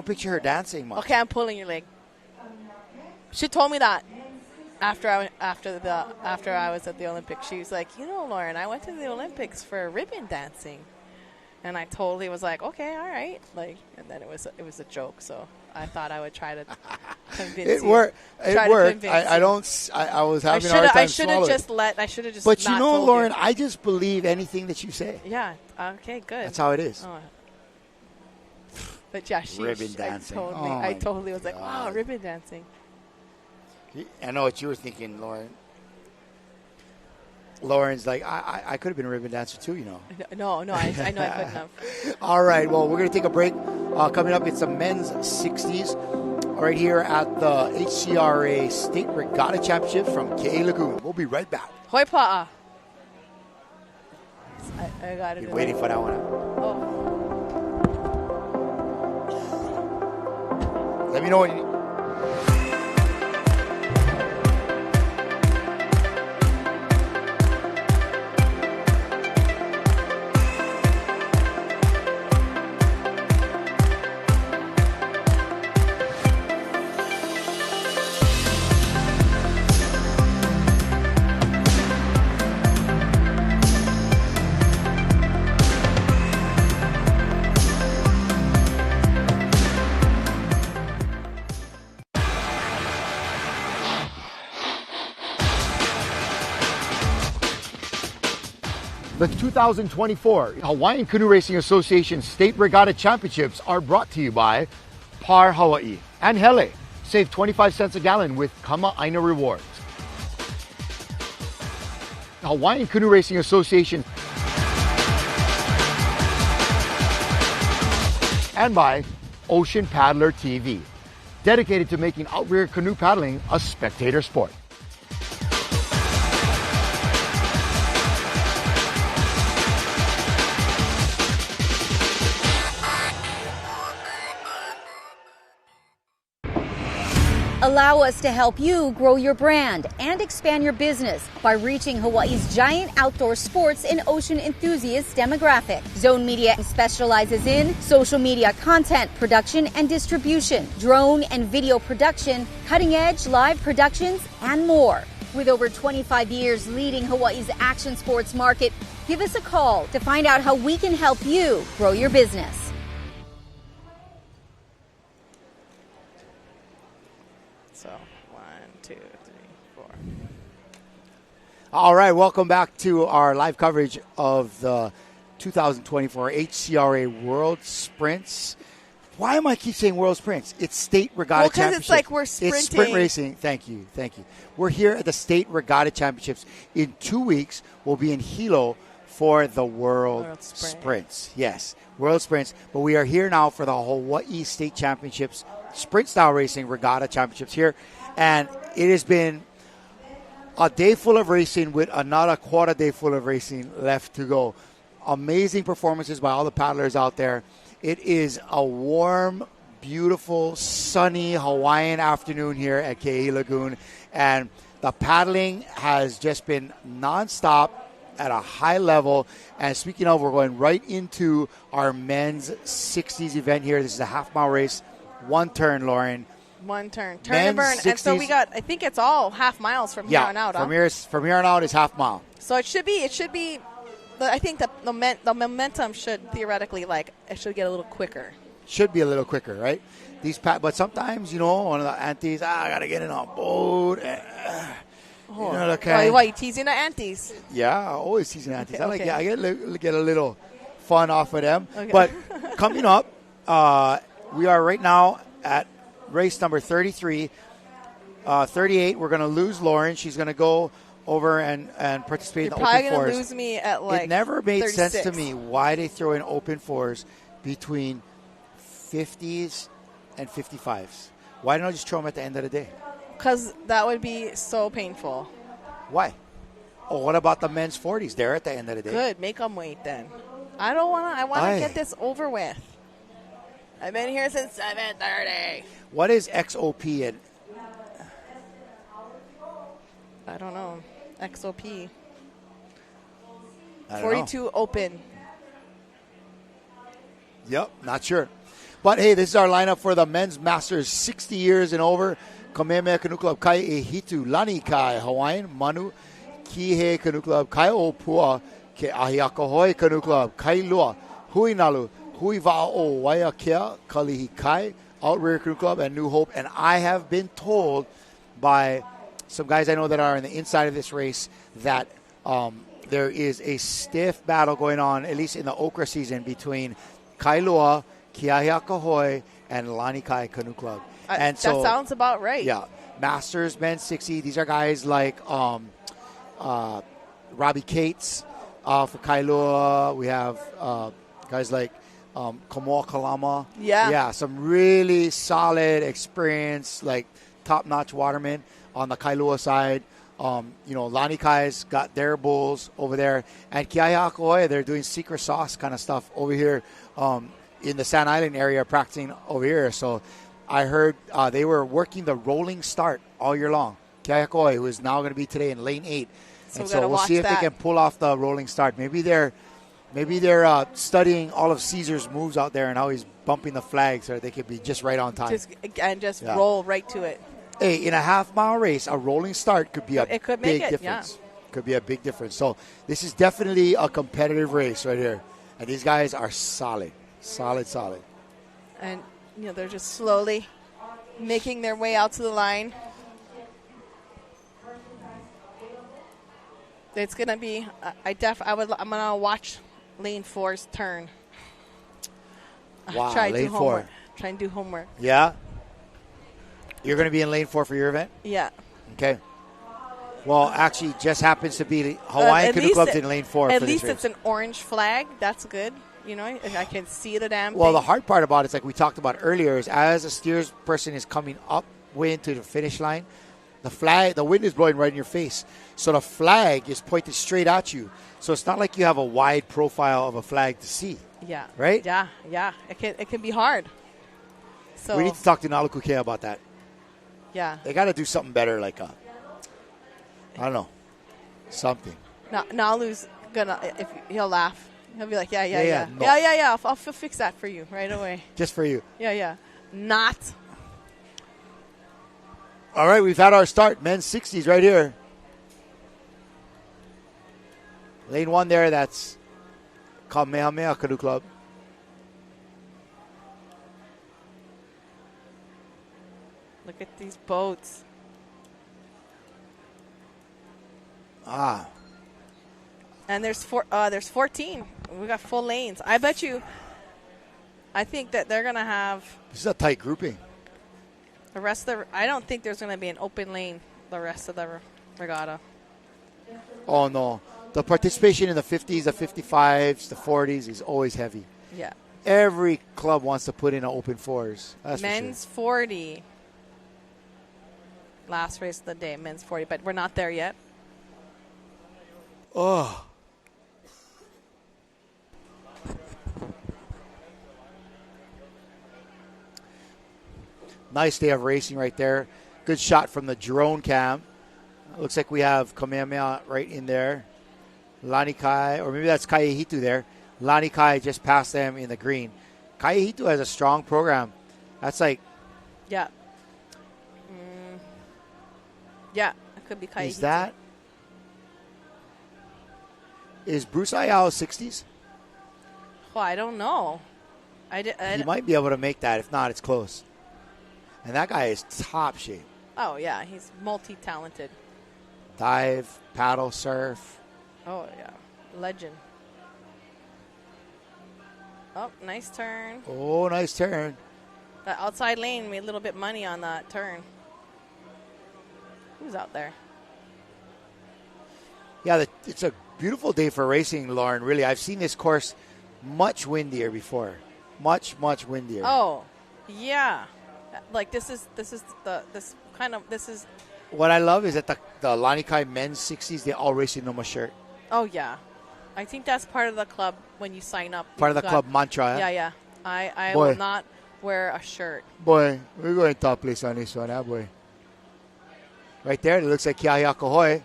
picture her dancing much. Okay, I'm pulling your leg. She told me that after I was at the Olympics. She was like, Lauren, I went to the Olympics for ribbon dancing, and I totally was like, okay, all right, and then it was a joke. So I thought I would try to convince It you. worked. It Try to worked. convince I you. don't. I was having a hard time I should have just. But not told Lauren, you. I just believe anything that you say. Yeah. Okay. Good. That's how it is. Oh. But yeah, Ribbon dancing. I totally was like, wow, ribbon dancing. I know what you were thinking, Lauren. Lauren's like, I could have been a ribbon dancer too, No, I know I couldn't have. All right, well, we're going to take a break. Coming up, it's the men's 60s right here at the HCRA State Regatta Championships from K Lagoon. We'll be right back. Hoi pa'a. I got it. You're waiting for that one. Oh. Let me know when you... The 2024 Hawaiian Canoe Racing Association State Regatta Championships are brought to you by Par Hawaii and Hele. Save 25 cents a gallon with Kama'aina rewards. Hawaiian Canoe Racing Association and by Ocean Paddler TV, dedicated to making outrigger canoe paddling a spectator sport. Allow us to help you grow your brand and expand your business by reaching Hawaii's giant outdoor sports and ocean enthusiast demographic. Zone Media specializes in social media content production and distribution, drone and video production, cutting-edge live productions, and more. With over 25 years leading Hawaii's action sports market, give us a call to find out how we can help you grow your business. So 1, 2, 3, 4. All right, welcome back to our live coverage of the 2024 HCRA World Sprints. Why am I keep saying World Sprints? It's State Regatta Because Championships. it's like we're sprinting. It's sprint racing. Thank you. We're here at the State Regatta Championships. In 2 weeks, we'll be in Hilo for the World Sprints. Yes, World Sprints. But we are here now for the Hawaii State Championships, Sprint Style Racing Regatta Championships here. And it has been a day full of racing with another quarter day full of racing left to go. Amazing performances by all the paddlers out there. It is a warm, beautiful, sunny Hawaiian afternoon here at Ke'ehi Lagoon, and the paddling has just been nonstop at a high level. And speaking of, we're going right into our men's 60s event here. This is a half-mile race, one turn, Lauren. One turn and burn. 60s. And so we got, I think it's all half miles from here on out. From here on out is half mile. So it should be, I think the momentum should theoretically, it should get a little quicker. Should be a little quicker, right? But sometimes, one of the aunties, I got to get in on boat. Why you teasing the aunties? Yeah, always teasing aunties. Okay, I get a little fun off of them. Okay. But coming up, we are right now at race number 33. 38, we're going to lose Lauren. She's going to go over and participate in the open fours. You're probably going to lose me at It never made 36. sense to me why they throw in open fours between 50s and 55s. Why don't I just throw them at the end of the day? Because that would be so painful. Why? Oh, what about the men's 40s? They're at the end of the day. Good. Make them wait then. I want to get this over with. I've been here since 7:30. What is XOP? I don't know. XOP. I don't 42 know. open. Yep, not sure. But, hey, this is our lineup for the men's Masters 60 years and over. Kamehameha Canoe Club Kai e Hitu Lani Kai Hawaiian Manu Kihe Canoe Club Kai o Pua Ke Ahiakahoi Canoe Club Kai Lua Hui Nalu Hui Va'o Waiakea Kalihi Kai Outrear Canoe Club and New Hope. And I have been told by some guys I know that are on the inside of this race that there is a stiff battle going on, at least in the okra season, between Kailua, Kiahiakahoi, and Lani Kai Canoe Club. And that sounds about right. Yeah. Masters, men's 60. These are guys like Robbie Cates for Kailua. We have guys like Kamoa Kalama. Yeah. Yeah, some really solid, experienced, top-notch watermen on the Kailua side. Lani Kai's got their bulls over there. And Kiahiakahoi, they're doing secret sauce kind of stuff over here in the Sand Island area, practicing over here. So I heard they were working the rolling start all year long. Kiahiakahoi, who is now going to be today in lane 8. So we'll see if they can pull off the rolling start. Maybe they're studying all of Caesar's moves out there and how he's bumping the flag so that they could be just right on time. Roll right to it. Hey, in a half-mile race, a rolling start could be a big difference. Yeah. Could be a big difference. So this is definitely a competitive race right here. And these guys are solid. Solid. And, they're just slowly making their way out to the line. It's going to be, I'm going to watch lane 4's turn. Wow, lane 4. Try and do homework. Yeah? You're going to be in lane 4 for your event? Yeah. Okay. Well, actually, just happens to be Hawaiian Canoe Club's in lane 4 for this race. At least it's an orange flag. That's good. I can see the damn thing. Well, the hard part about it is, like we talked about earlier, is as a steers person is coming up way into the finish line, the wind is blowing right in your face. So the flag is pointed straight at you. So it's not like you have a wide profile of a flag to see. Yeah. Right? Yeah. It can be hard. So we need to talk to Nalukukea about that. Yeah. They got to do something better, I don't know, something. Nalu's gonna, if he'll laugh, he'll be like, yeah. No. Yeah. I'll fix that for you right away. Just for you. Yeah. Not. All right, we've had our start. Men's 60s right here. Lane 1 there, that's Kamehameha Canoe Club. Look at these boats. And there's 14. We got full lanes. I think that they're going to have. This is a tight grouping. The rest of I don't think there's going to be an open lane the rest of the regatta. Oh, no. The participation in the 50s, the 55s, the 40s is always heavy. Yeah. Every club wants to put in an open 4s. That's men's for sure. 40. Last race of the day, men's 40. But we're not there yet. Oh. Nice day of racing right there. Good shot from the drone cam. Looks like we have Kamehameha right in there. Lanikai, or maybe that's Kaihitu there. Lanikai just passed them in the green. Kaihitu has a strong program. That's like... Yeah. Yeah, it could be Kaihitu. Is that... Is Bruce Ayao 60s? Well, I don't know. He might be able to make that. If not, it's close. And that guy is top shape. Oh, yeah. He's multi-talented. Dive, paddle, surf. Oh, yeah. Legend. Oh, nice turn. Oh, nice turn. That outside lane made a little bit money on that turn. Who's out there? Yeah, it's a beautiful day for racing, Lauren. Really, I've seen this course much windier before. Much windier. Oh, yeah. Like this is What I love is that the Lanikai men's 60s, they all race in no shirt. Oh yeah, I think that's part of the club when you sign up. Part of the club mantra. Yeah. I will not wear a shirt. Boy, we're going top place on this one, boy. Right there, it looks like Kiahiakahoe.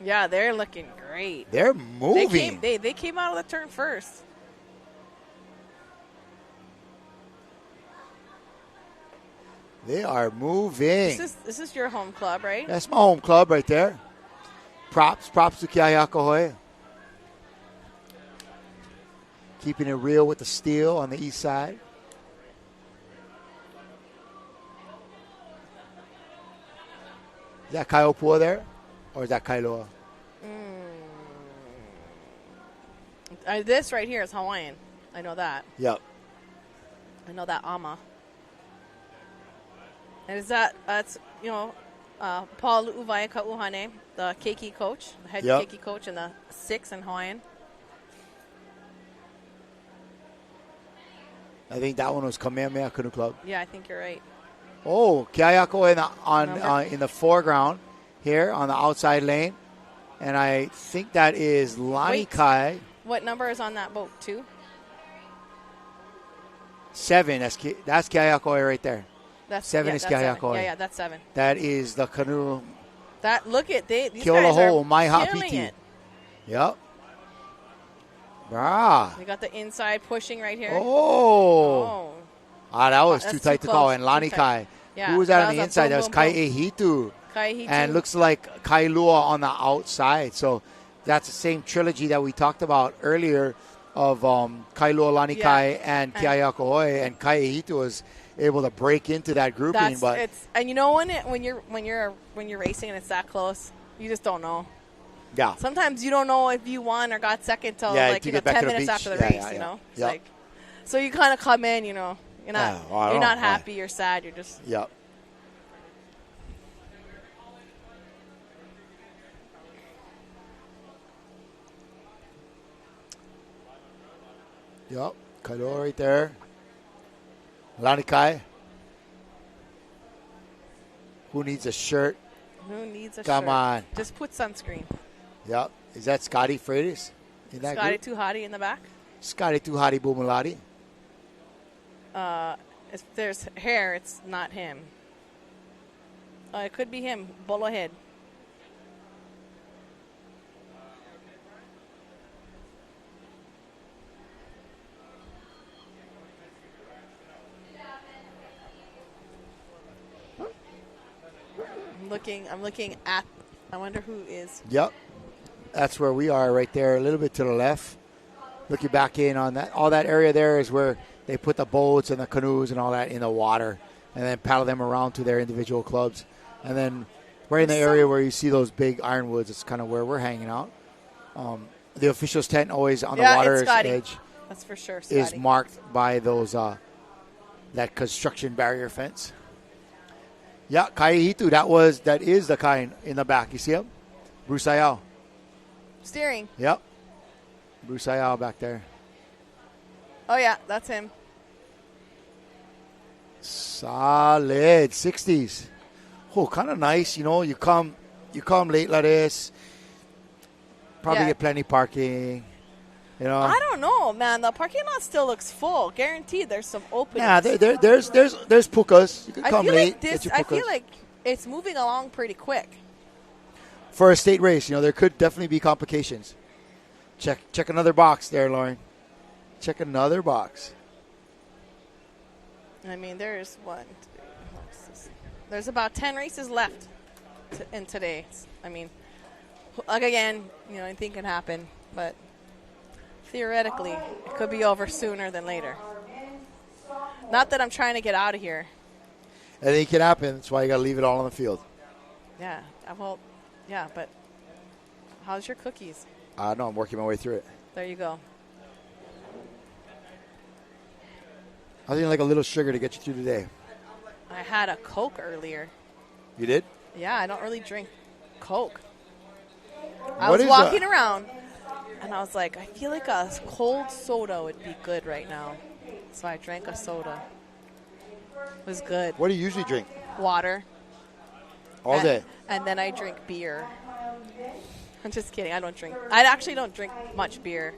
Yeah, they're looking great. They're moving. They came out of the turn first. They are moving. This is your home club, right? That's my home club right there. Props to Kiahiakahoe. Keeping it real with the steel on the east side. Is that Kaiopua there? Or is that Kailoa? This right here is Hawaiian. I know that. Yep. I know that Ama. And is that's Paul Uvai Kauhane, the keiki coach, the head keiki coach in the 6 in Hawaiian. I think that one was Kamehameha Canoe Club. Yeah, I think you're right. Oh, Kiahiako in the foreground here on the outside lane. And I think that is Lanikai. What number is on that boat? 2? 7. That's Kiahiako right there. That's 7 is Kiahiako. Yeah, that's 7. That is the canoe. Look at these guys are killing it. Yep. Brah. We got the inside pushing right here. Oh. That was too tight to call. And Lanikai. Yeah, who was that on the inside? That was Kaihitu. And looks like Kailua on the outside. So that's the same trilogy that we talked about earlier of Kailua, Lanikai, and Kiahiakahoe. And Kaihitu was able to break into that grouping. And you know when you're racing and it's that close, you just don't know. Yeah. Sometimes you don't know if you won or got second till 10 minutes after the race. You know. It's like, so you kind of come in. You're not happy. You're sad. You're just. Yep. Yep. Kailua right there. Lanikai. Who needs a shirt? Who needs a shirt? Come on. Just put sunscreen. Yep. Is that Scotty Freitas in that Scotty group? Tuhati in the back? Scotty Tuhati Bumulati. If there's hair, it's not him. It could be him. Bolo head. I'm looking at. I wonder who is. Yep. That's where we are right there, a little bit to the left. Looking back in on that. All that area there is where they put the boats and the canoes and all that in the water and then paddle them around to their individual clubs. And then right in the area where you see those big ironwoods, it's kind of where we're hanging out. The officials' tent always on the water's edge. That's for sure, Scotty. Is marked by those that construction barrier fence. Yeah, Kaihitu, that is the kind in the back. You see him? Bruce Ayao. Steering. Yep. Bruce Ayao back there. Oh, yeah, that's him. Solid 60s. Oh, kind of nice. You come late like this. Probably get plenty parking. You know, I don't know, man. The parking lot still looks full. Guaranteed, there's some openings. yeah, there's pukas. You can come late. I feel like it's moving along pretty quick. For a state race, there could definitely be complications. Check another box there, Lauren. Check another box. I mean, there's there's about 10 races left in today. I mean, like again, anything can happen, but theoretically, it could be over sooner than later. Not that I'm trying to get out of here. Anything can happen. That's why you got to leave it all on the field. Yeah, but how's your cookies? I know. I'm working my way through it. There you go. I think like a little sugar to get you through today. I had a Coke earlier. You did? Yeah, I don't really drink Coke. I was walking around, and I was like, I feel like a cold soda would be good right now. So I drank a soda. It was good. What do you usually drink? Water. All day? And then I drink beer. I'm just kidding. I actually don't drink much beer.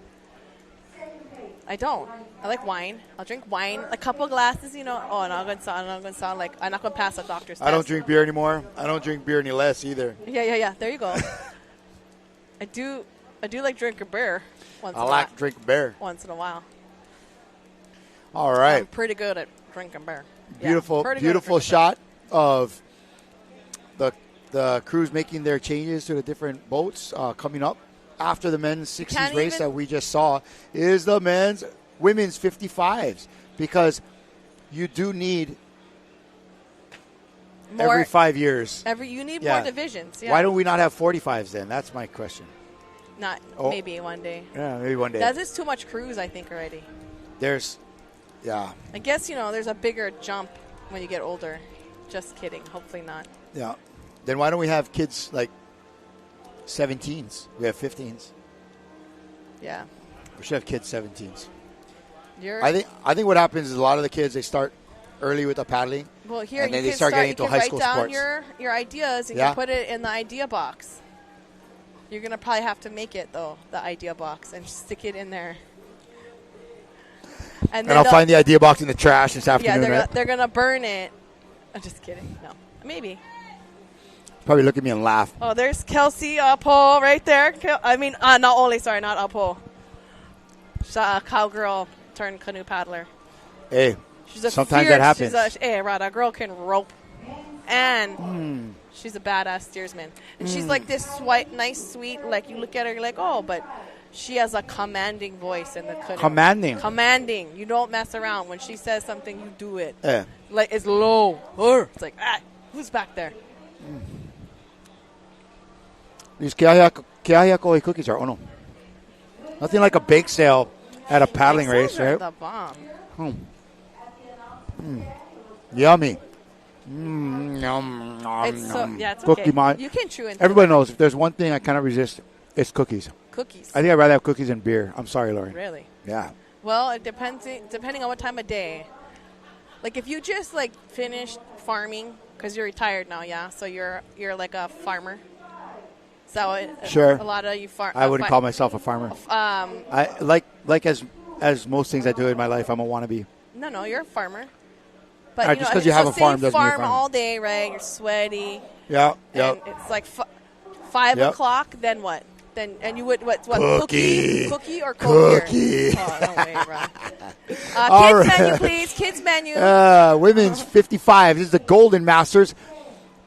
I don't. I like wine. I'll drink wine, a couple glasses, Oh, I'm not going to sound like I'm not going to pass a doctor's test. I don't drink beer anymore. I don't drink beer any less either. Yeah. There you go. I do like drinking beer once in a while. I like drinking beer. Once in a while. All right. I'm pretty good at drinking beer. Beautiful shot of the crews making their changes to the different boats coming up. After the men's 60s race that we just saw is the women's 55s, because you do need more, every 5 years. You need more divisions. Yeah. Why don't we not have 45s then? That's my question. Maybe one day. Yeah, maybe one day. That is too much crews, I think, already. I guess, there's a bigger jump when you get older. Just kidding. Hopefully not. Yeah. Then why don't we have kids like 17s? We have 15s. Yeah. We should have kids 17s. I think what happens is a lot of the kids, they start early with the paddling. Well, here and then they start getting into high school sports. You can write down your ideas and you put it in the idea box. You're going to probably have to make it, though, the idea box, and stick it in there. And I'll find the idea box in the trash this afternoon. Yeah, they're going to burn it. I'm just kidding. No. Maybe. Probably look at me and laugh. Oh, there's Kelsey Paul right there. Not Paul. She's a cowgirl turned canoe paddler. Hey, sometimes that happens. That girl can rope. And she's a badass steersman. And she's like this nice, sweet, like you look at her, you're like, oh, but she has a commanding voice in the canoe. Commanding. You don't mess around. When she says something, you do it. Yeah. Like, it's low. It's like, who's back there? These Keahiakoi cookies are no. Nothing like a bake sale at a paddling race, right? The bomb. Yummy. It's Cookie okay. You can chew into Everybody knows if there's one thing I cannot resist, it's cookies. Cookies. I think I'd rather have cookies than beer. I'm sorry, Lauren. Really? Yeah. Well, it depends. Depending on what time of day. Like if you just like finished farming because you're retired now, yeah. So you're like a farmer. Is that what? Sure. A lot of you farm. I wouldn't call myself a farmer. I like as most things I do in my life, I'm a wannabe. No, you're a farmer. But just because you have a farm doesn't mean farm all day, right? You're sweaty. Yeah. It's like 5 o'clock. Then what? And you would what? Cookie or cold cookie. Beer? Oh, no way, bro. Kids menu, please. Kids menu. Women's 55. This is the Golden Masters.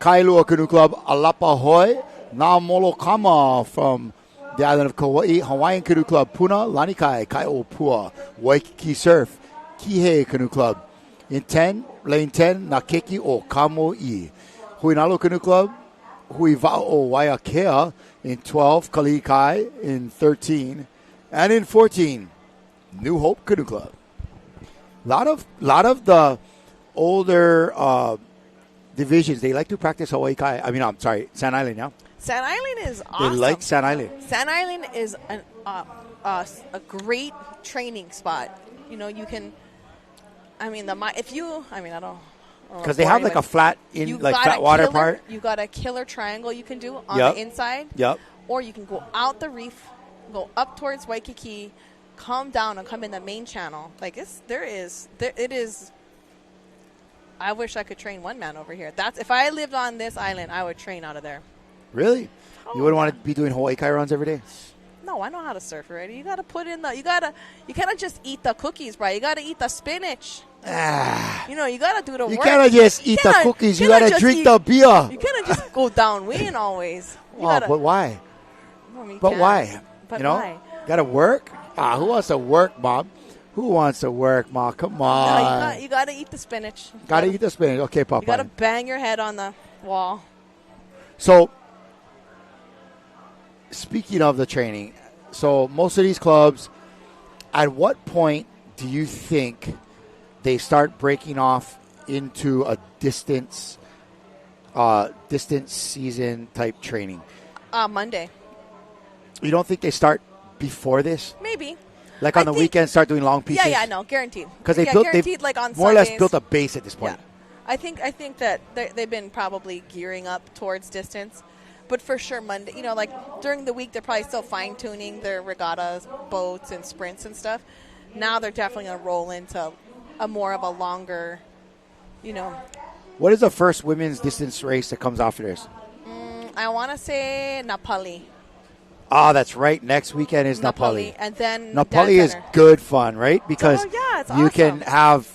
Kailua Canoe Club, Alapahoi. Na Molokama from the island of Kauai. Hawaiian Canoe Club, Puna. Lanikai, Kaiopua. Waikiki Surf. Kihei Canoe Club. In 10, lane 10, Nakeki o Kamoi. Huinalo Canoe Club. Huivao Waiakea. In 12, Kalikai. In 13. And in 14, New Hope Canoe Club. Lot of the older divisions, they like to practice Hawaii Kai. Sand Island, yeah? Sand Island is awesome. They like Sand Island. Sand Island is a great training spot. You can, I don't. Because they have like a flat water part. You got a killer triangle you can do on the inside. Yep. Or you can go out the reef, go up towards Waikiki, come down and come in the main channel. Like it is. I wish I could train one man over here. That's if I lived on this island, I would train out of there. Really? Oh, You wouldn't want to be doing Hawaii Kai runs every day? No, I know how to surf already. You got to put in you cannot just eat the cookies, bro. You got to eat the spinach. You know, you got to do the work. You cannot just eat the cookies. You got to drink the beer. You cannot just go downwind always. But why? But why? But you know, why? Got to work? Who wants to work, Mom? Who wants to work, Mom? Come on. No, you got to eat the spinach. Got to eat the spinach. Okay, Papa. You got to bang your head on the wall. So, speaking of the training, so most of these clubs, at what point do you think they start breaking off into a distance season type training? Monday. You don't think they start before this? Maybe. Like on the weekend, start doing long pieces? Yeah, no, guaranteed. Because they've like on more Sundays. or less built a base at this point. Yeah. I think that they've been probably gearing up towards distance. But for sure, Monday, you know, like during the week, they're probably still fine-tuning their regattas, boats, and sprints and stuff. Now they're definitely going to roll into a more of a longer, you know. What is the first women's distance race that comes after this? I want to say Napali. Ah, that's right. Next weekend is Napali. And then Napali is good fun, right? Because it's you awesome. can have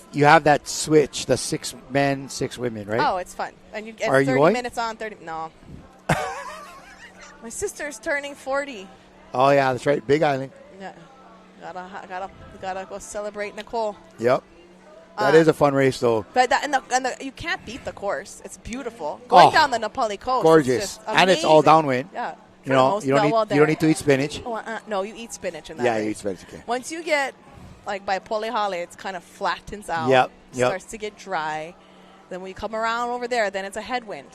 that switch, the 6 men, 6 women, right? Oh, it's fun. And you get Are 30 you going? minutes on, 30 no. My sister's turning 40. Oh yeah, that's right. Big Island. Yeah. Gotta go celebrate Nicole. Yep. That is a fun race, though. But you can't beat the course. It's beautiful. Going down the Napali coast, gorgeous, is just and it's all downwind. Yeah, you know, you don't need to eat spinach. No, you eat spinach in that. Yeah, race. you eat spinach. Okay. Once you get like by Polihale, it's kind of flattens out. Yep. Starts to get dry. Then when you come around over there, then it's a headwind.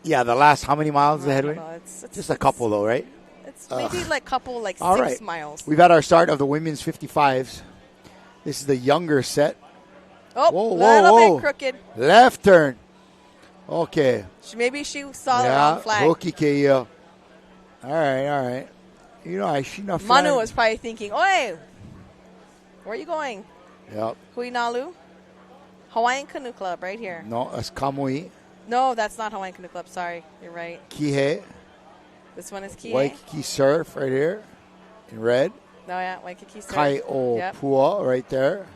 Yeah, the last how many miles is the headwind? It's just a couple, though, right? It's maybe like 6 right. miles. We've had our start of the women's 55s. This is the younger set. Oh, whoa. Bit crooked. Left turn. Okay. Maybe she saw the wrong flag. All right. You know, I see no flag. Manu was probably thinking, "Oi, where are you going?" Yep. Huinalu, Hawaiian Canoe Club, right here. No, that's Kamui. No, that's not Hawaiian Canoe Club. Sorry, you're right. Kihei. This one is Kihei. Waikiki Surf right here in red. No, yeah, Waikiki Surf. Kai O Pua right there.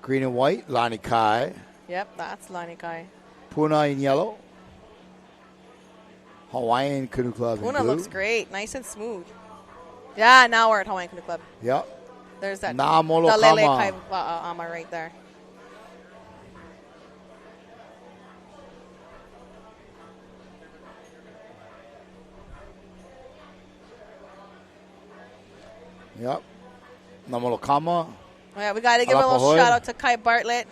Green and white, Lani Kai. Yep, that's Lani Kai. Puna in yellow. Hawaiian Canoe Club Puna in blue. looks great, nice and smooth. Yeah, now we're at Hawaiian Canoe Club. Yep. There's that. Na Molokai. The Lele Kai Ama right there. Yep. Na Molokama. Oh, yeah, we got to give a little shout out to Kai Bartlett.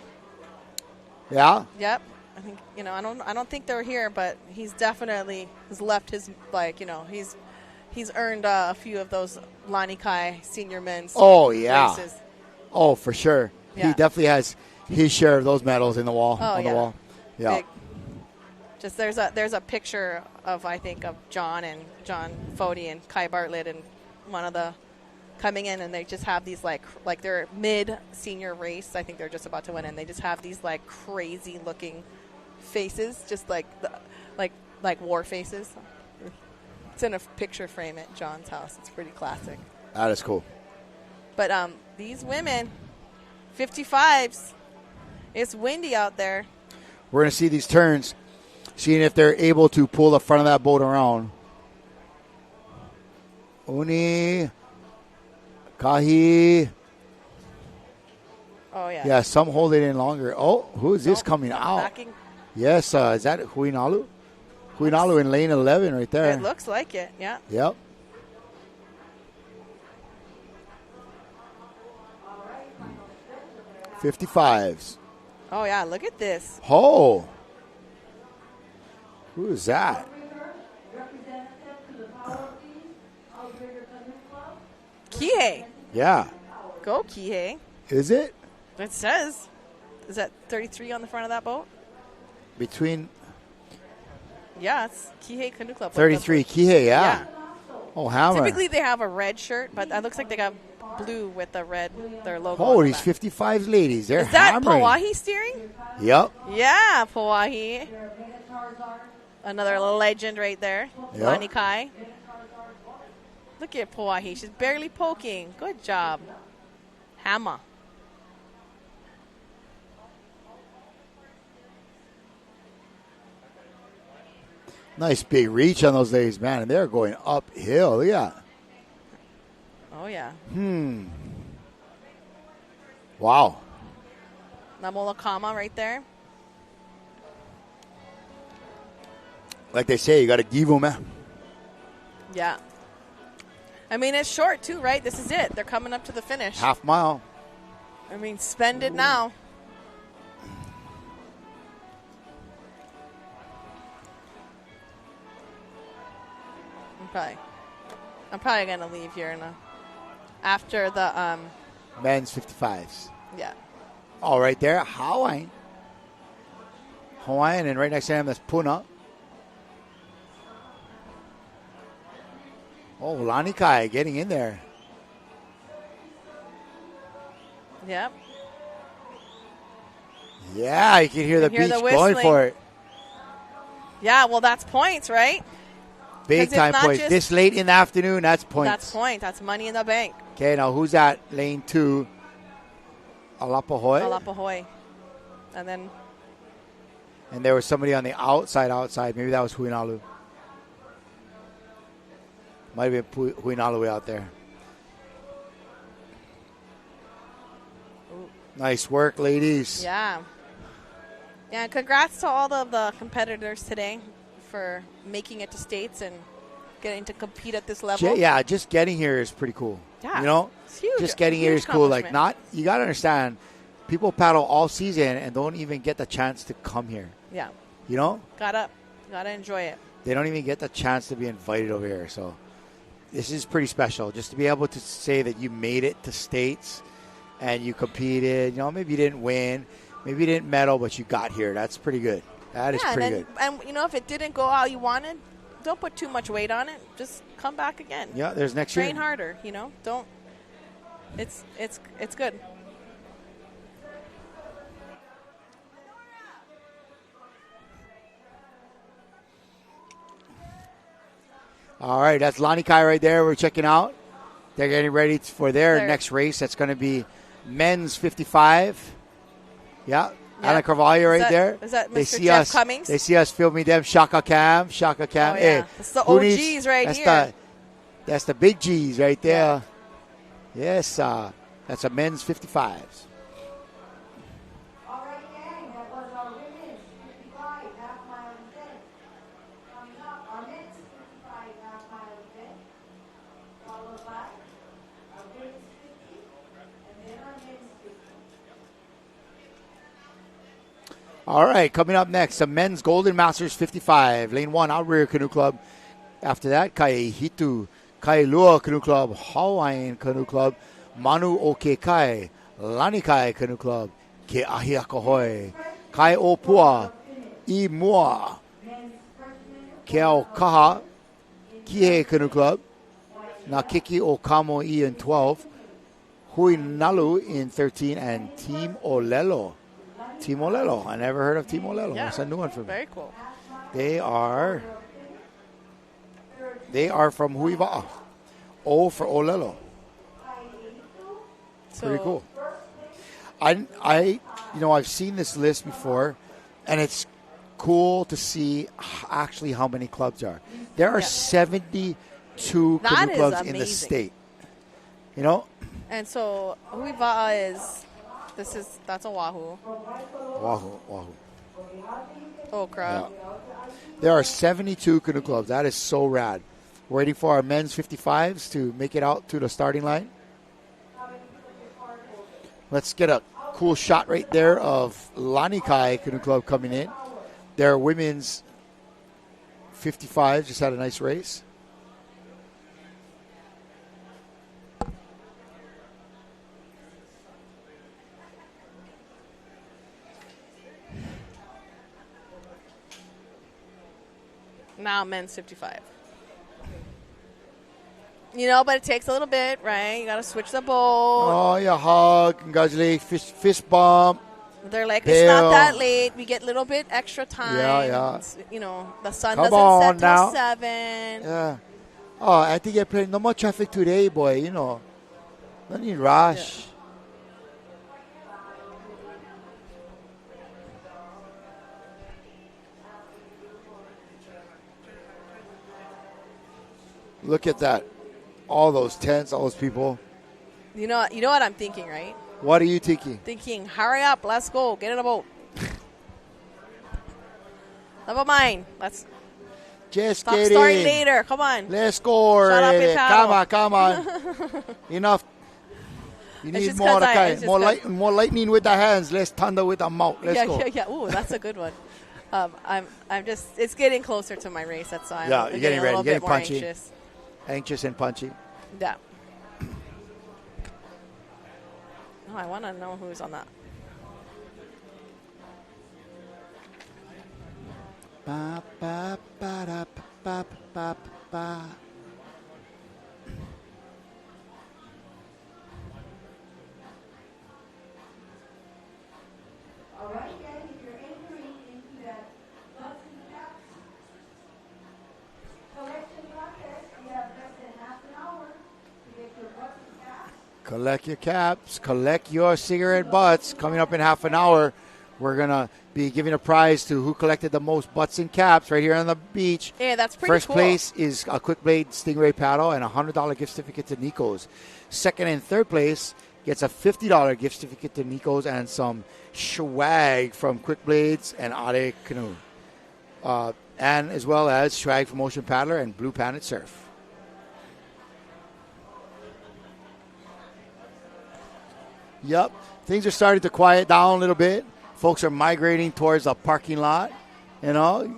Yeah. Yep. I think I don't think they're here, but he's definitely has left his he's earned a few of those Lani Kai senior men's races. Oh, for sure. Yeah. He definitely has his share of those medals in the wall. Oh, on the wall. Yeah. Big. Just there's a picture of John Fody and Kai Bartlett and one of the coming in, and they just have these like they're mid senior race. I think they're just about to win, and they just have these like crazy looking faces, just like war faces. It's in a picture frame at John's house. It's pretty classic. That is cool. But these women, 55s, it's windy out there. We're going to see these turns, seeing if they're able to pull the front of that boat around. Uni, Kahi. Oh, yeah. Yeah, some hold it in longer. Oh, who is this coming out? Backing. Yes, is that Huinalu? Huinalu in lane 11 right there. It looks like it, yeah. Yep. $55s. Oh, yeah, look at this. Oh. Who is that? Kihei. Yeah. Go, Kihei. Is it? It says. Is that 33 on the front of that boat? Between Yeah, it's Kihei Canoe Club. 33 Kihei, yeah. Oh, hammer. Typically they have a red shirt, but that looks like they got blue with the red, their logo. Oh, on the these back. 55 ladies. They're Is that hammering. Pauahi steering? Yep. Yeah, Pauahi. Another legend right there. Yep. Lani Kai. Look at Pauahi. She's barely poking. Good job. Hammer. Nice big reach on those ladies, man. And they're going uphill. Look at that. Oh, yeah. Wow. Namolakama right there. Like they say, you got to give them, man. Yeah. I mean, it's short, too, right? This is it. They're coming up to the finish. Half mile. I mean, spend it now. I'm probably going to leave here after the Men's 55s. yeah. Oh, right there, Hawaiian, and right next to him, that's Puna. Oh, Lani Kai getting in there. Yep. Yeah, you can hear the beach going for it. Yeah, well, that's points, right? Big 'Cause time it's not points. just- This late in the afternoon, that's points. That's point. That's money in the bank. Okay, now who's at lane 2? Alapahoy. Alapahoy. And then And there was somebody on the outside. Maybe that was Huinalu. Might have been Huinalu out there. Nice work, ladies. yeah. Yeah, congrats to all of the competitors today for making it to states and getting to compete at this level. Yeah, just getting here is pretty cool. Yeah, you know, it's huge. just getting here Huge is cool. Like, accomplishment. you got to understand, people paddle all season and don't even get the chance to come here. Yeah. You know, Gotta enjoy it. they don't even get the chance to be invited over here. So this is pretty special. Just to be able to say that you made it to states and you competed. You know, maybe you didn't win, maybe you didn't medal, but you got here. That's pretty good. That is pretty good. And you know, if it didn't go how you wanted, don't put too much weight on it. Just come back again. Yeah, there's next year. Train harder. You know, don't. It's good. All right, that's Lani Kai right there. We're checking out. They're getting ready for their They're- next race. That's going to be men's 55. Yeah, Yeah. Anna Carvalho right that- there. is that They Mr. see Jeff us. Cummings? They see us filming them. Shaka Cam. Oh, yeah. Hey, It's the who OGs right that's here. That's the big G's right there. Yes, that's a men's 55s. All right, gang, that was our women's 55 half-mile event. Coming up, our men's 55 half-mile event, followed by our women's 50, and then our men's 50. All right, coming up next, the men's Golden Masters 55. Lane 1, Outrigger Canoe Club. After that, Kaihitu, Kailua Canoe Club, Hawaiian Canoe Club, Manu o Ke Kai, Lani Kai Canoe Club, Ke Ahiakahoe, Kai o Pua, I Mua, Ke ao Kaha, Kihei Canoe Club, Nakiki o Kamo I in 12, Hui Nalu in 13, and Team Olelo. Team Olelo. I never heard of Team Olelo. Yeah. That's a new one for me. Very cool. They are from Huiva'a. O for Olelo. So, Pretty cool. I've seen this list before, and it's cool to see actually how many clubs are. There are 72 That canoe is clubs in the amazing. state. You know, And so Huiva'a that's Oahu. Wahoo. Okra. Yeah. There are 72 canoe clubs. That is so rad. Waiting for our men's 55s to make it out to the starting line. Let's get a cool shot right there of Lani Kai Canoe Club coming in. Their women's 55 just had a nice race. Now men's 55. You know, but it takes a little bit, right? You got to switch the boat. Oh, yeah, hug, congratulate, fist bump. They're like, Bill. it's not that late. We get a little bit extra time. Yeah. It's, you know, the sun Come doesn't on set till now. 7. Yeah. Oh, I think you're playing no more traffic today, boy. You know, no need rush. Yeah. Look at that. All those tents, all those people. You know what I'm thinking, right? What are you thinking? Thinking, hurry up, let's go, get in a boat. Never mind. Let's Just stop kidding. starting later. Come on. Let's go. Shut up already. and paddle. Come on. Enough. You It's need just more, 'cause okay. More lightning with the hands, less thunder with the mouth. Let's go. Yeah. Ooh, that's a good one. I'm just. It's getting closer to my race. That's why. Yeah, I'm you're getting a ready. little You're bit getting more punchy. anxious. Anxious and punchy. Yeah. Oh, I want to know who's on that. Ba, ba, ba, da, ba, ba, ba. All right, guys, if you're entering into that butts and caps collection process, you have less than half an hour to get your butts and caps. Collect your caps. Collect your cigarette butts. Coming up in half an hour, we're going to be giving a prize to who collected the most butts and caps right here on the beach. Yeah, that's pretty First cool. place is a Quick Blade Stingray paddle and a $100 gift certificate to Nico's. Second and third place gets a $50 gift certificate to Nico's and some swag from Quick Blades and Ade Canoe. And as well as swag from Ocean Paddler and Blue Planet Surf. Yep, things are starting to quiet down a little bit. Folks are migrating towards the parking lot, you know,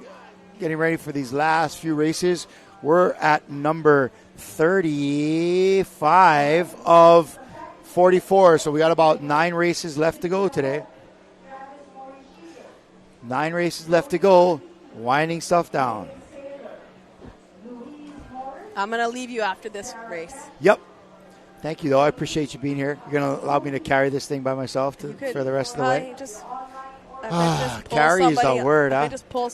getting ready for these last few races. We're at number 35 of 44, so we got about 9 races left to go today. 9 races left to go, winding stuff down. I'm going to leave you after this race. Yep. Thank you, though. I appreciate you being here. You're going to allow me to carry this thing by myself for the rest of the way? Carry is the word, huh?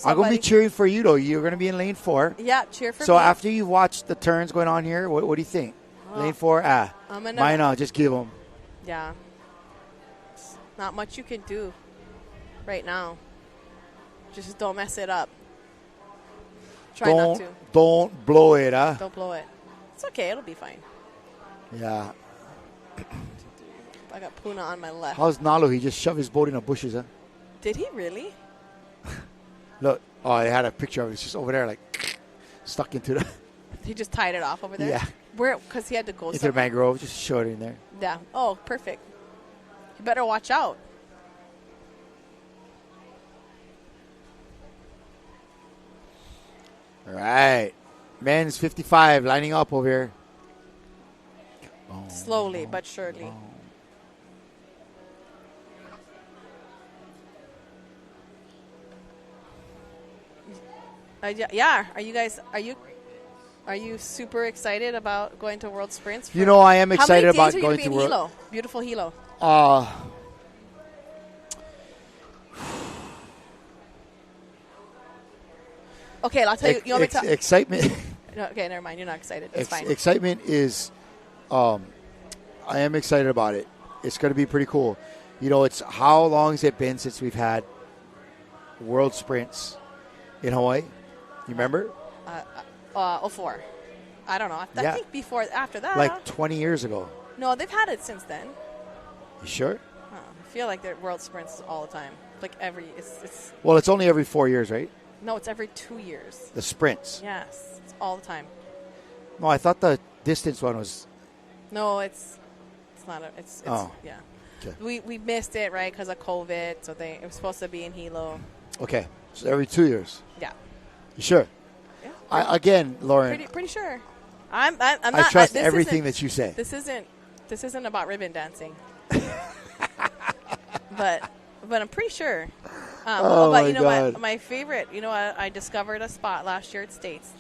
I'm going to be cheering for you, though. You're going to be in lane 4. Yeah, cheer for me. So after you watch the turns going on here, what do you think? Lane 4? Mine on. Just give them. Yeah. Not much you can do right now. Just don't mess it up. Try not to. Don't blow it, huh? Don't blow it. It's okay. It'll be fine. Yeah. I got Puna on my left. How's Nalu? He just shoved his boat in the bushes, huh? Did he really? Look. Oh, I had a picture of it. It's just over there, like, stuck into the... He just tied it off over there? Yeah. Where? Because he had to go into somewhere. the mangrove. Just show it in there. Yeah. Oh, perfect. You better watch out. All right. Men's 55 lining up over here. Slowly but surely. Yeah. Are you super excited about going to World Sprints? You know, I am excited about going to World. Hilo? Beautiful Hilo. Okay, I'll tell you. You want me to excitement. No, okay, never mind. You're not excited. It's fine. Excitement is, I am excited about it. It's going to be pretty cool. You know, it's how long has it been since we've had World Sprints in Hawaii? You remember? 04. I don't know. I think after that. Like 20 years ago. No, they've had it since then. You sure? I feel like they're World Sprints all the time. Like it's. Well, it's only every 4 years, right? No, it's every 2 years. The sprints. Yes, it's all the time. No, I thought the distance one was. No, it's not. Yeah. Okay. We missed it, right, because of COVID. So it was supposed to be in Hilo. Okay, so every 2 years. Yeah. You sure? Yeah. Again, Lauren. Pretty sure. I'm not. I trust everything that you say. This isn't about ribbon dancing. but I'm pretty sure. But you know what? My favorite. You know what? I discovered a spot last year at States.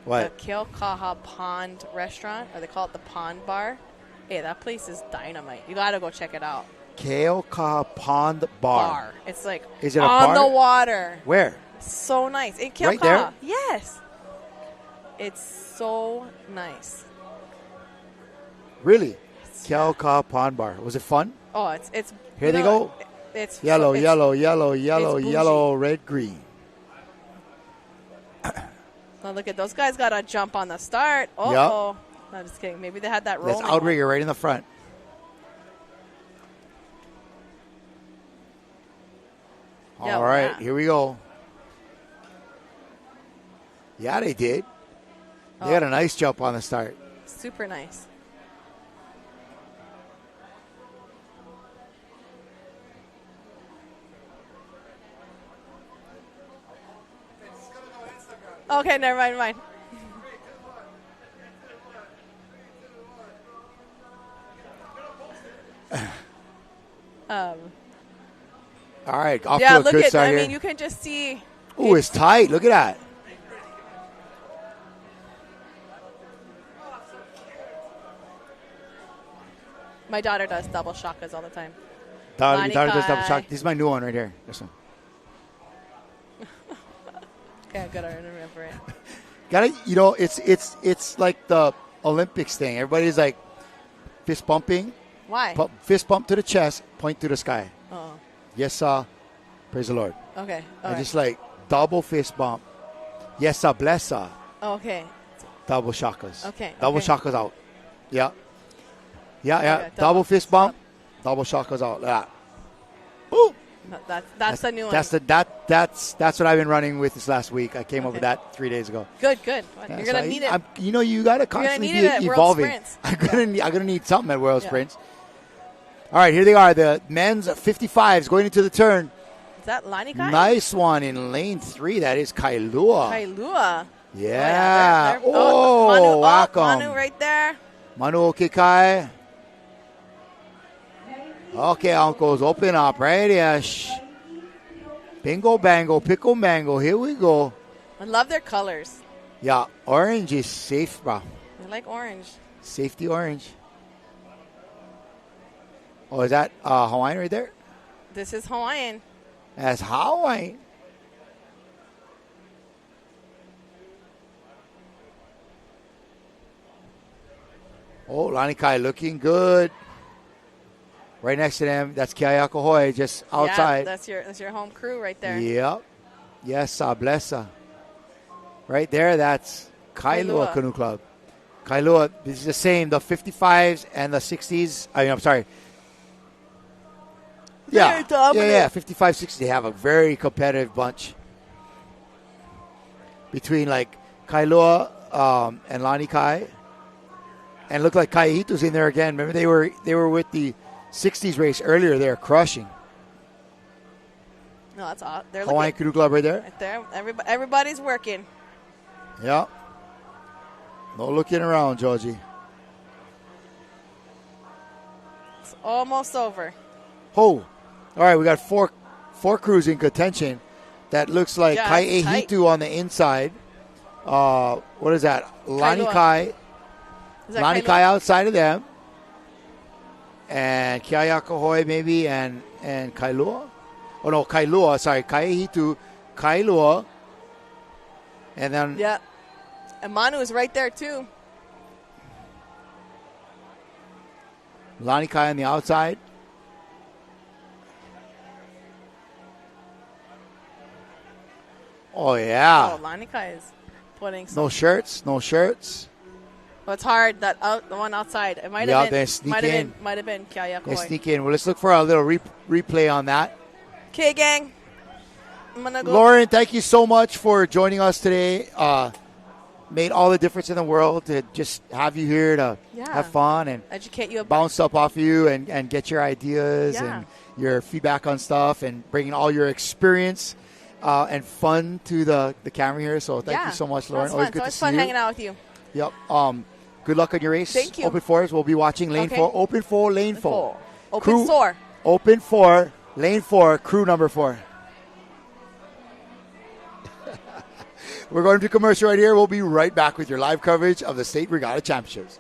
What? The Keaukaha Pond Restaurant, or they call it the Pond Bar. Hey, that place is dynamite. You got to go check it out. Keaukaha Pond Bar. It's like Is it a on bar? the water. Where? So nice. In Keaukaha. Right there? Yes. It's so nice. Really? Keaukaha Pond Bar. Was it fun? Oh, it's Here they go. It's Yellow, it's, yellow, yellow, yellow, bougie. yellow, red, green. Now look at those guys got to jump on the start. Oh, Yep. no, I'm just kidding. Maybe they had that That's rolling. outrigger right in the front. Yeah, All right, yeah. here we go. Yeah, they did. They Oh. had a nice jump on the start. Super nice. Okay, never mind. All right, off Yeah, to a look good at. start I here. mean, you can just see. Ooh, it's tight. Look at that. My daughter does double shakas all the time. Daughter does double Molokai. shock. This is my new one right here. This one. Okay, I gotta remember it. Gotta, it's like the Olympics thing. Everybody's like fist bumping, Why? fist bump to the chest, point to the sky. Oh, Yes, sir. Praise the Lord. okay. All And right. just like double fist bump. Yes, sir. Bless sir. Okay. Double shakas. Okay, Double okay. shakas out. Yeah. Yeah. Okay, double fist bump. Double shakas out. Yeah. Boom. No, that's the new one. That's what I've been running with this last week. I came up with Okay. that 3 days ago. Good. Yeah, You're so gonna need it. you got to gonna constantly need be it at World evolving. Sprints. I'm gonna need something at World Yeah. Sprints. All right, here they are, the men's 55s going into the turn. Is that Lani Kai? Nice one in lane 3. That is Kailua. Kailua. Yeah. They're- Oh, Manu, welcome. Manu right there. Manu Okikai. Okay, uncles, open up right here. Shh. Bingo, bango, pickle, mango. Here we go. I love their colors. Yeah, orange is safe, bro. I like orange. Safety orange. Oh, is that Hawaiian right there? This is Hawaiian. That's Hawaiian. Oh, Lani Kai looking good. Right next to them, that's Keaukaha, just outside. Yeah, that's your home crew right there. Yep. Yes, bless her. Right there, that's Kailua Kailua. Canoe Club. Kailua, this is the same, the 55s and the 60s. I'm sorry. Yeah, Very dominant. yeah, 55, 60. They have a very competitive bunch between like Kailua and Lani Kai. And look like Kaihito's in there again. Remember they were with the 60s race earlier. They're crushing. No, that's all. They're Hawaiian looking Canoe Club right there. right there. Everybody's working. Yeah. No looking around, Georgie. It's almost over. Oh, all right. We got four crews in contention. That looks like Yeah, Kai it's tight. Ehitu on the inside. What is that? Lani Kailua. Kai. Is that Lani Kailua? Kai outside of them. And Keaukaha maybe and Kailua. Oh, no, Kailua. Sorry, Kai Ehitu, Kailua. And then Yeah. And Manu is right there too. Lani Kai on the outside. Oh, yeah. Oh, Lani Kai is putting some. No shirts. Well, it's hard that the one outside. It might Yeah, have they been. sneak Might in. have been They Keaukaha. sneak in. Well, let's look for a little replay on that. Okay, gang. I'm gonna go. Lauren, thank you so much for joining us today. Made all the difference in the world to just have you here to Yeah. have fun and Educate you about. bounce stuff off you and get your ideas Yeah. and your feedback on stuff and bringing all your experience and fun to the camera here. So thank you so much, Lauren. That's Always fun. good It's to always see fun you. hanging out with you. Yep. Good luck on your race. Thank you. Open 4s. We'll be watching lane Okay. 4. Open 4, lane 4. Open Crew- 4. Open 4, lane 4, crew number 4. We're going to commercial right here. We'll be right back with your live coverage of the State Regatta Championships.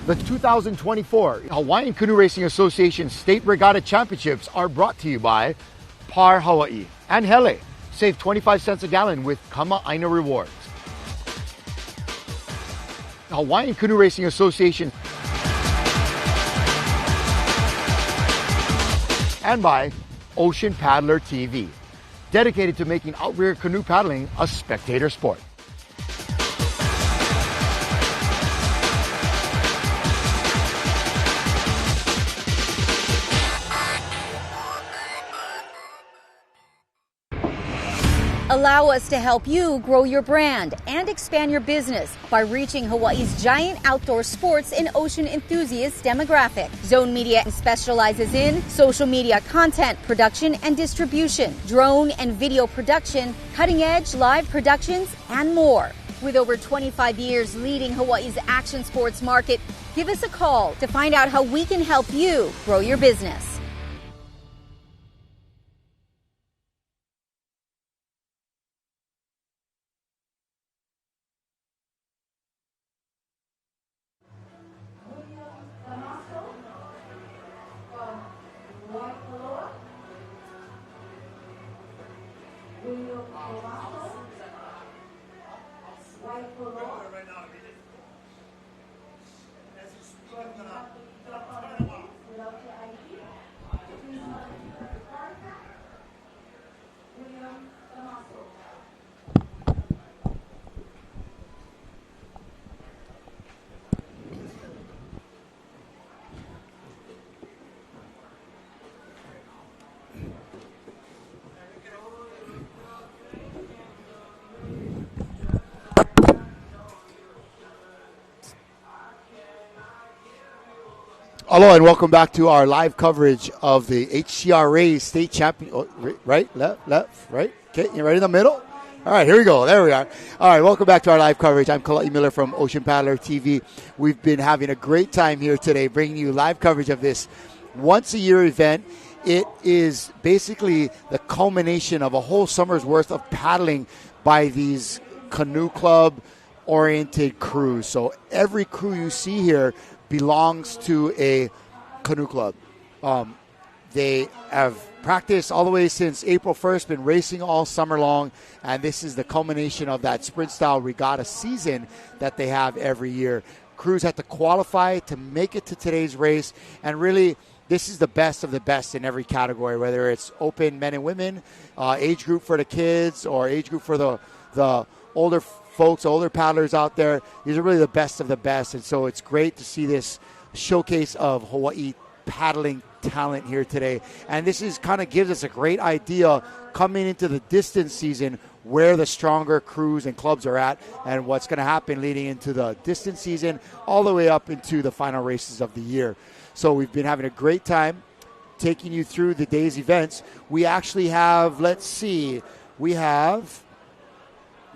The 2024 Hawaiian Canoe Racing Association State Regatta Championships are brought to you by Par Hawaii and Hele. Save 25 cents a gallon with Kama'aina rewards. The Hawaiian Canoe Racing Association and by Ocean Paddler TV, dedicated to making outrigger canoe paddling a spectator sport. Allow us to help you grow your brand and expand your business by reaching Hawaii's giant outdoor sports and ocean enthusiast demographic. Zone Media specializes in social media content production and distribution, drone and video production, cutting-edge live productions, and more. With over 25 years leading Hawaii's action sports market, give us a call to find out how we can help you grow your business. Hello and welcome back to our live coverage of the HCRA State Champion. Oh, right, left, right. Okay, you're right in the middle. All right, here we go. There we are. All right, welcome back to our live coverage. I'm Kalai Miller from Ocean Paddler TV. We've been having a great time here today, bringing you live coverage of this once-a-year event. It is basically the culmination of a whole summer's worth of paddling by these canoe club-oriented crews. So every crew you see here belongs to a canoe club. They have practiced all the way since April 1st, been racing all summer long, and this is the culmination of that sprint-style regatta season that they have every year. Crews have to qualify to make it to today's race, and really, this is the best of the best in every category, whether it's open men and women, age group for the kids, or age group for the older folks, older paddlers out there. These are really the best of the best, and so it's great to see this showcase of Hawaii paddling talent here today. And this is kind of gives us a great idea coming into the distance season where the stronger crews and clubs are at and what's going to happen leading into the distance season all the way up into the final races of the year. So we've been having a great time taking you through the day's events. We actually have, let's see, we have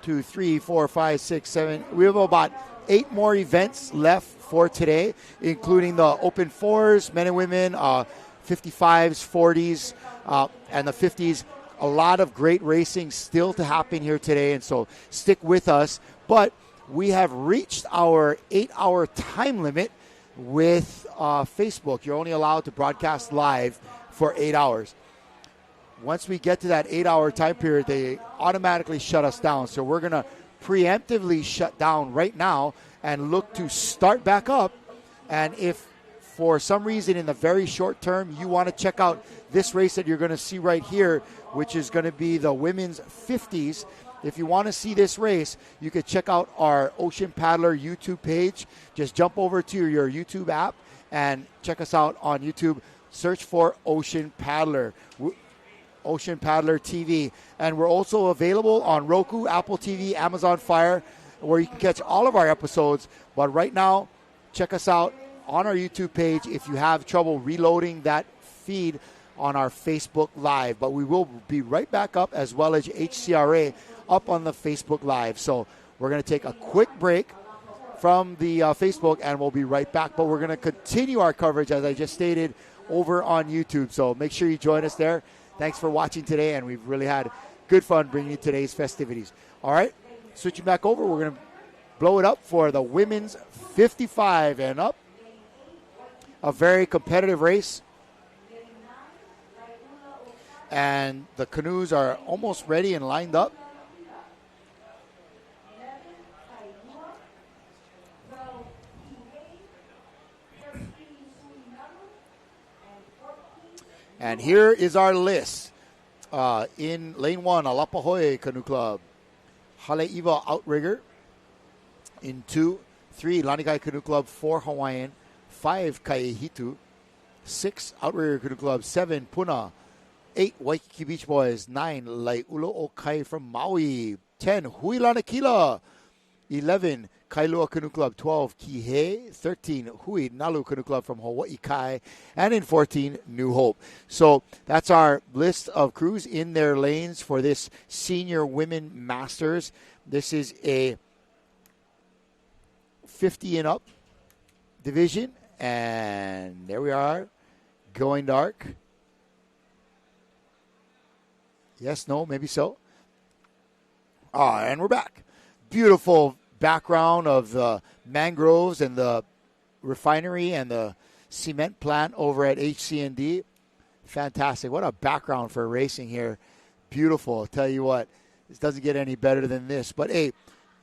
2, 3, 4, 5, 6, 7. We have about 8 more events left for today, including the open fours, men and women, 55s, 40s, and the 50s. A lot of great racing still to happen here today, and so stick with us. But we have reached our 8-hour time limit with Facebook. You're only allowed to broadcast live for 8 hours. once we get to that 8-hour time period, they automatically shut us down. So we're going to preemptively shut down right now and look to start back up. And if for some reason in the very short term you want to check out this race that you're going to see right here, which is going to be the women's 50s, if you want to see this race, you can check out our Ocean Paddler YouTube page. Just jump over to your YouTube app and check us out on YouTube. Search for Ocean Paddler TV. And we're also available on Roku, Apple TV, Amazon Fire, where you can catch all of our episodes. But right now, check us out on our YouTube page if you have trouble reloading that feed on our Facebook Live. But we will be right back up, as well as HCRA up on the Facebook Live. So we're going to take a quick break from the Facebook, and we'll be right back. But we're going to continue our coverage, as I just stated, over on YouTube. So make sure you join us there. Thanks for watching today, and we've really had good fun bringing you today's festivities. All right, switching back over, we're going to blow it up for the women's 55 and up. A very competitive race. And the canoes are almost ready and lined up. And here is our list. In lane 1, Alapahoe Canoe Club, Haleiwa Outrigger. In 2, 3, Lanikai Canoe Club, 4, Hawaiian, 5, Kaihitu, 6, Outrigger Canoe Club, 7, Puna, 8, Waikiki Beach Boys, 9, Lai'ulo Okai from Maui, 10, Huilanakila, 11, Kailua Canoe Club, 12, Kihei, 13, Hui Nalu Canoe Club from Hawaii Kai, and in 14, New Hope. So that's our list of crews in their lanes for this Senior Women Masters. This is a 50 and up division, and there we are, going dark. Yes, no, maybe so. And we're back. Beautiful background of the mangroves and the refinery and the cement plant over at HCND. Fantastic. What a background for racing here. Beautiful. I'll tell you what, this doesn't get any better than this. But, hey,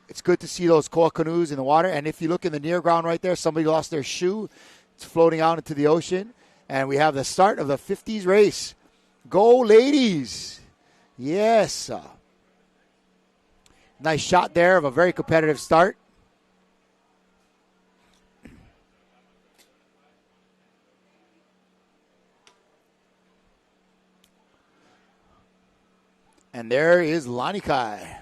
it's good to see those koa canoes in the water. And if you look in the near ground right there, somebody lost their shoe. It's floating out into the ocean. And we have the start of the 50s race. Go, ladies. Yes. Nice shot there of a very competitive start. And there is Lanikai.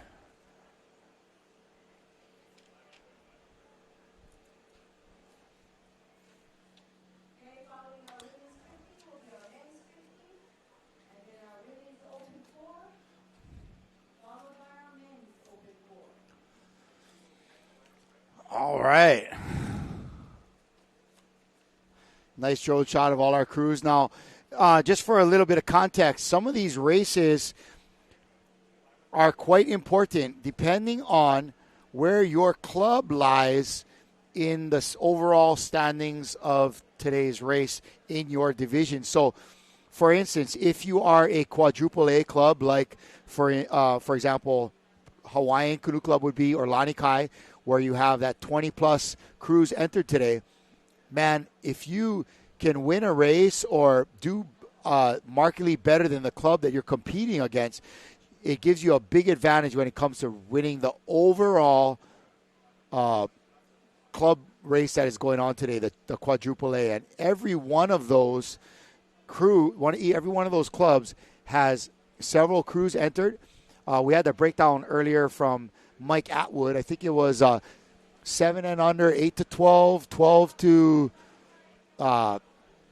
All right. Nice drone shot of all our crews. Now, just for a little bit of context, some of these races are quite important depending on where your club lies in the overall standings of today's race in your division. So, for instance, if you are a quadruple A club, like for example, Hawaiian Canoe Club would be, or Lanikai, where you have that 20-plus crews entered today, man, if you can win a race or do markedly better than the club that you're competing against, it gives you a big advantage when it comes to winning the overall club race that is going on today, the quadruple A. And every one of those every one of those clubs has several crews entered. We had the breakdown earlier from Mike Atwood. I think it was 7 and under, 8 to 12, 12 to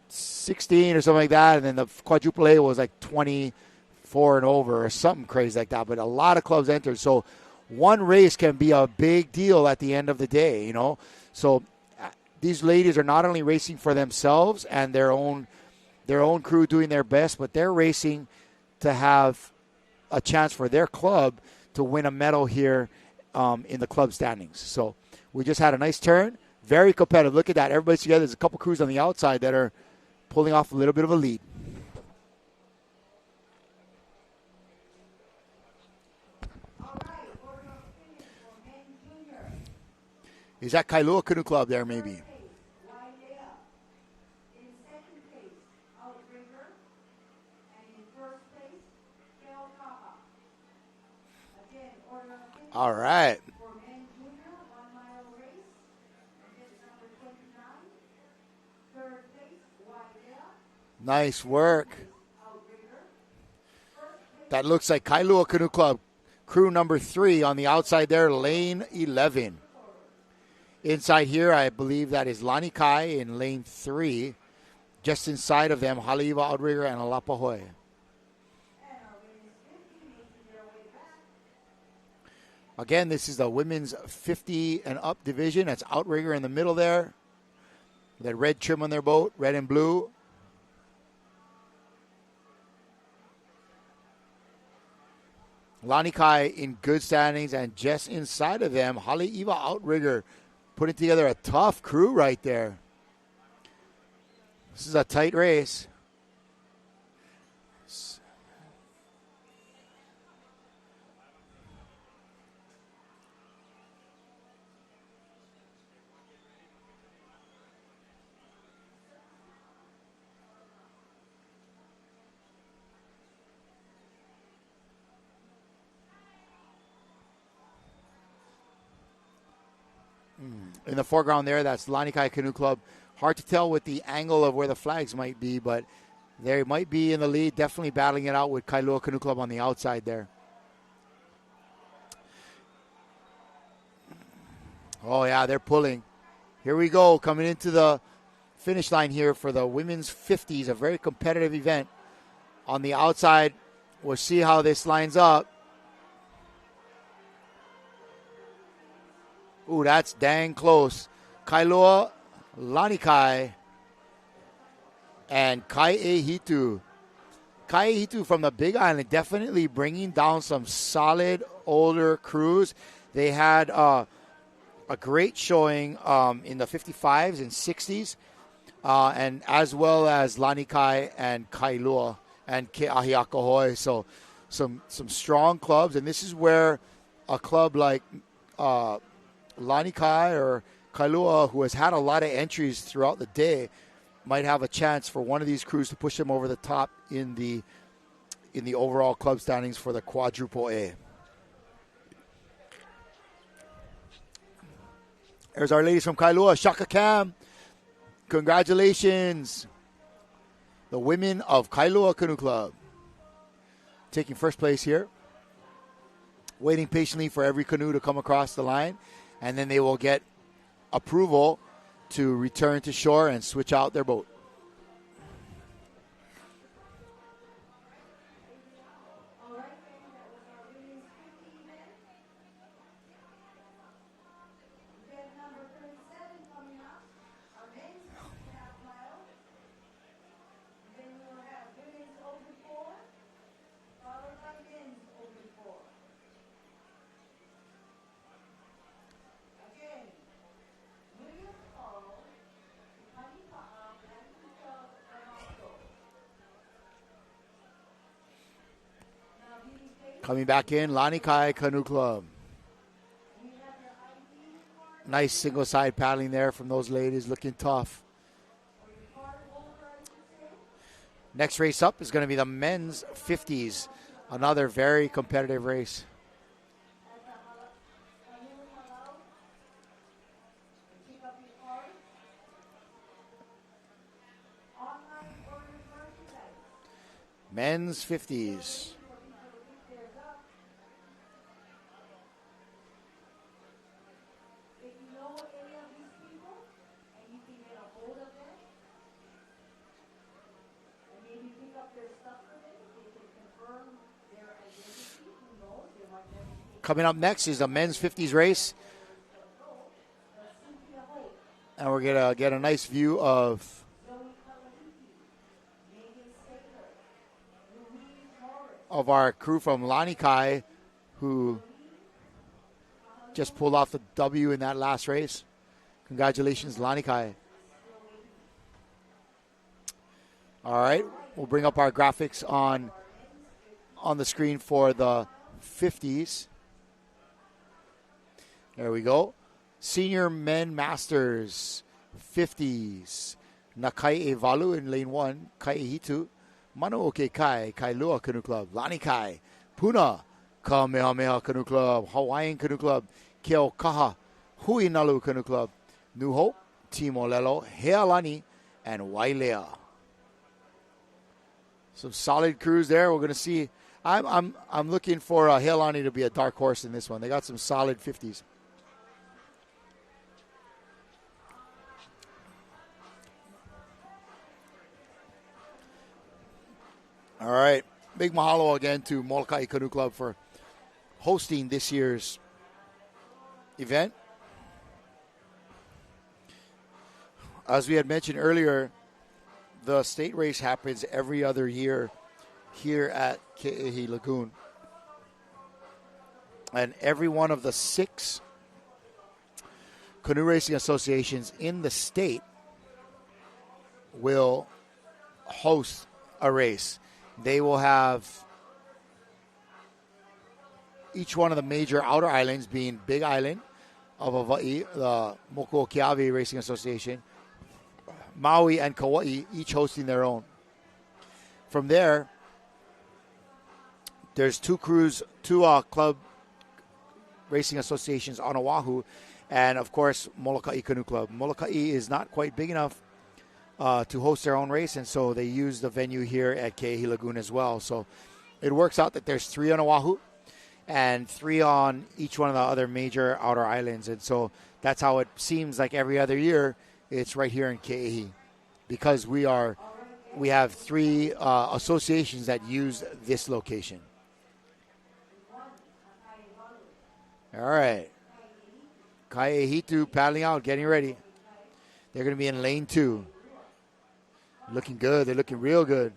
16 or something like that. And then the quadruple A was like 24 and over or something crazy like that. But a lot of clubs entered. So one race can be a big deal at the end of the day, you know. So these ladies are not only racing for themselves and their own crew doing their best, but they're racing to have a chance for their club to win a medal here in the club standings. So we just had a nice turn. Very competitive. Look at that. Everybody's together. There's a couple crews on the outside that are pulling off a little bit of a lead. Is that Kailua Canoe Club there maybe? In second place, Outrigger. And in first place, Shaka. Again, order of finish All right. for men junior 1 mile race. Event number 29. Third place, Wailea. Nice work. Outrigger. That looks like Kailua Canoe Club. Crew number 3 on the outside there, lane 11. Inside here, I believe that is Lanikai in lane 3. Just inside of them, Haleiwa Outrigger and Alapahoe. Again, this is the women's 50 and up division. That's Outrigger in the middle there. That red trim on their boat, red and blue. Lanikai in good standings, and just inside of them, Haleiwa Outrigger putting together a tough crew right there. This is a tight race. In the foreground there, that's Lanikai Canoe Club. Hard to tell with the angle of where the flags might be, but they might be in the lead, definitely battling it out with Kailua Canoe Club on the outside there. Oh, yeah, they're pulling. Here we go, coming into the finish line here for the women's 50s, a very competitive event. On the outside, we'll see how this lines up. Ooh, that's dang close. Kailua, Lanikai, and Kai'ehitu. Kai'ehitu from the Big Island definitely bringing down some solid older crews. They had a great showing in the 55s and 60s, and as well as Lanikai and Kailua and Ke'ahiakahoe. So some strong clubs, and this is where a club like Lanikai or Kailua, who has had a lot of entries throughout the day, might have a chance for one of these crews to push them over the top in the overall club standings for the quadruple A. There's our ladies from Kailua, Shaka Cam. Congratulations. The women of Kailua Canoe Club taking first place here. Waiting patiently for every canoe to come across the line. And then they will get approval to return to shore and switch out their boat. All right, that was our women's 50 event. Event number 37 coming up, our men's half mile. Then we will have women's open 4, followed by men's open 4. Again, William Paul, Kanipa'a, Blanquita, Ronaldo. Now, these ladies, Coming back in, Lanikai Canoe Club. we have their ID card Nice single side paddling there from those ladies, looking tough. or your card holder, I should say. Next race up is going to be the men's 50s. Another very competitive race. At the Canoe Halau, and pick up your card. Online orders merchandise. Men's 50s. For people to pick theirs up. If you know any of these people and you can get a hold of them and maybe pick up their stuff for them, they can confirm their identity. Who knows? They might never see Coming up next is the men's 50s race. Cynthia Hope, And we're going to get a nice view of Zoe Kalahiki, Megan Saylor, Louise Morris, our crew from Lanikai, who just pulled off the W in that last race. Congratulations, Lanikai. All right, we'll bring up our graphics on the screen for the 50s. There we go. Senior Men Masters 50s. Nakai Evalu in lane 1. Kai Hitu. Manuoke Kai. Kailua Canoe Club. Lani Kai. Puna. Kamehameha Canoe Club. Hawaiian Canoe Club. Keokaha. Huinalu Canoe Club. New Hope. Timolelo. Healani. And Wailea. Some solid crews there. We're going to see. I'm looking for Healani to be a dark horse in this one. They got some solid 50s. All right. Big mahalo again to Molokai Canoe Club for hosting this year's event. As we had mentioned earlier, the state race happens every other year here at Ke'ehi Lagoon. And every one of the 6 canoe racing associations in the state will host a race. They will have each one of the major outer islands, being Big Island of Hawaii, the Mokuokeawe Racing Association, Maui and Kauai, each hosting their own. From there, there's 2 club racing associations on Oahu, and of course Molokai Canoe Club. Molokai is not quite big enough to host their own race, and so they use the venue here at Ke'ehi Lagoon as well. So it works out that there's 3 on Oahu and 3 on each one of the other major outer islands, and so that's how it seems like every other year. It's right here in Ke'ehi because we have 3 associations that use this location. All right. Kaihitu paddling out, getting ready. They're going to be in lane 2. Looking good. They're looking real good.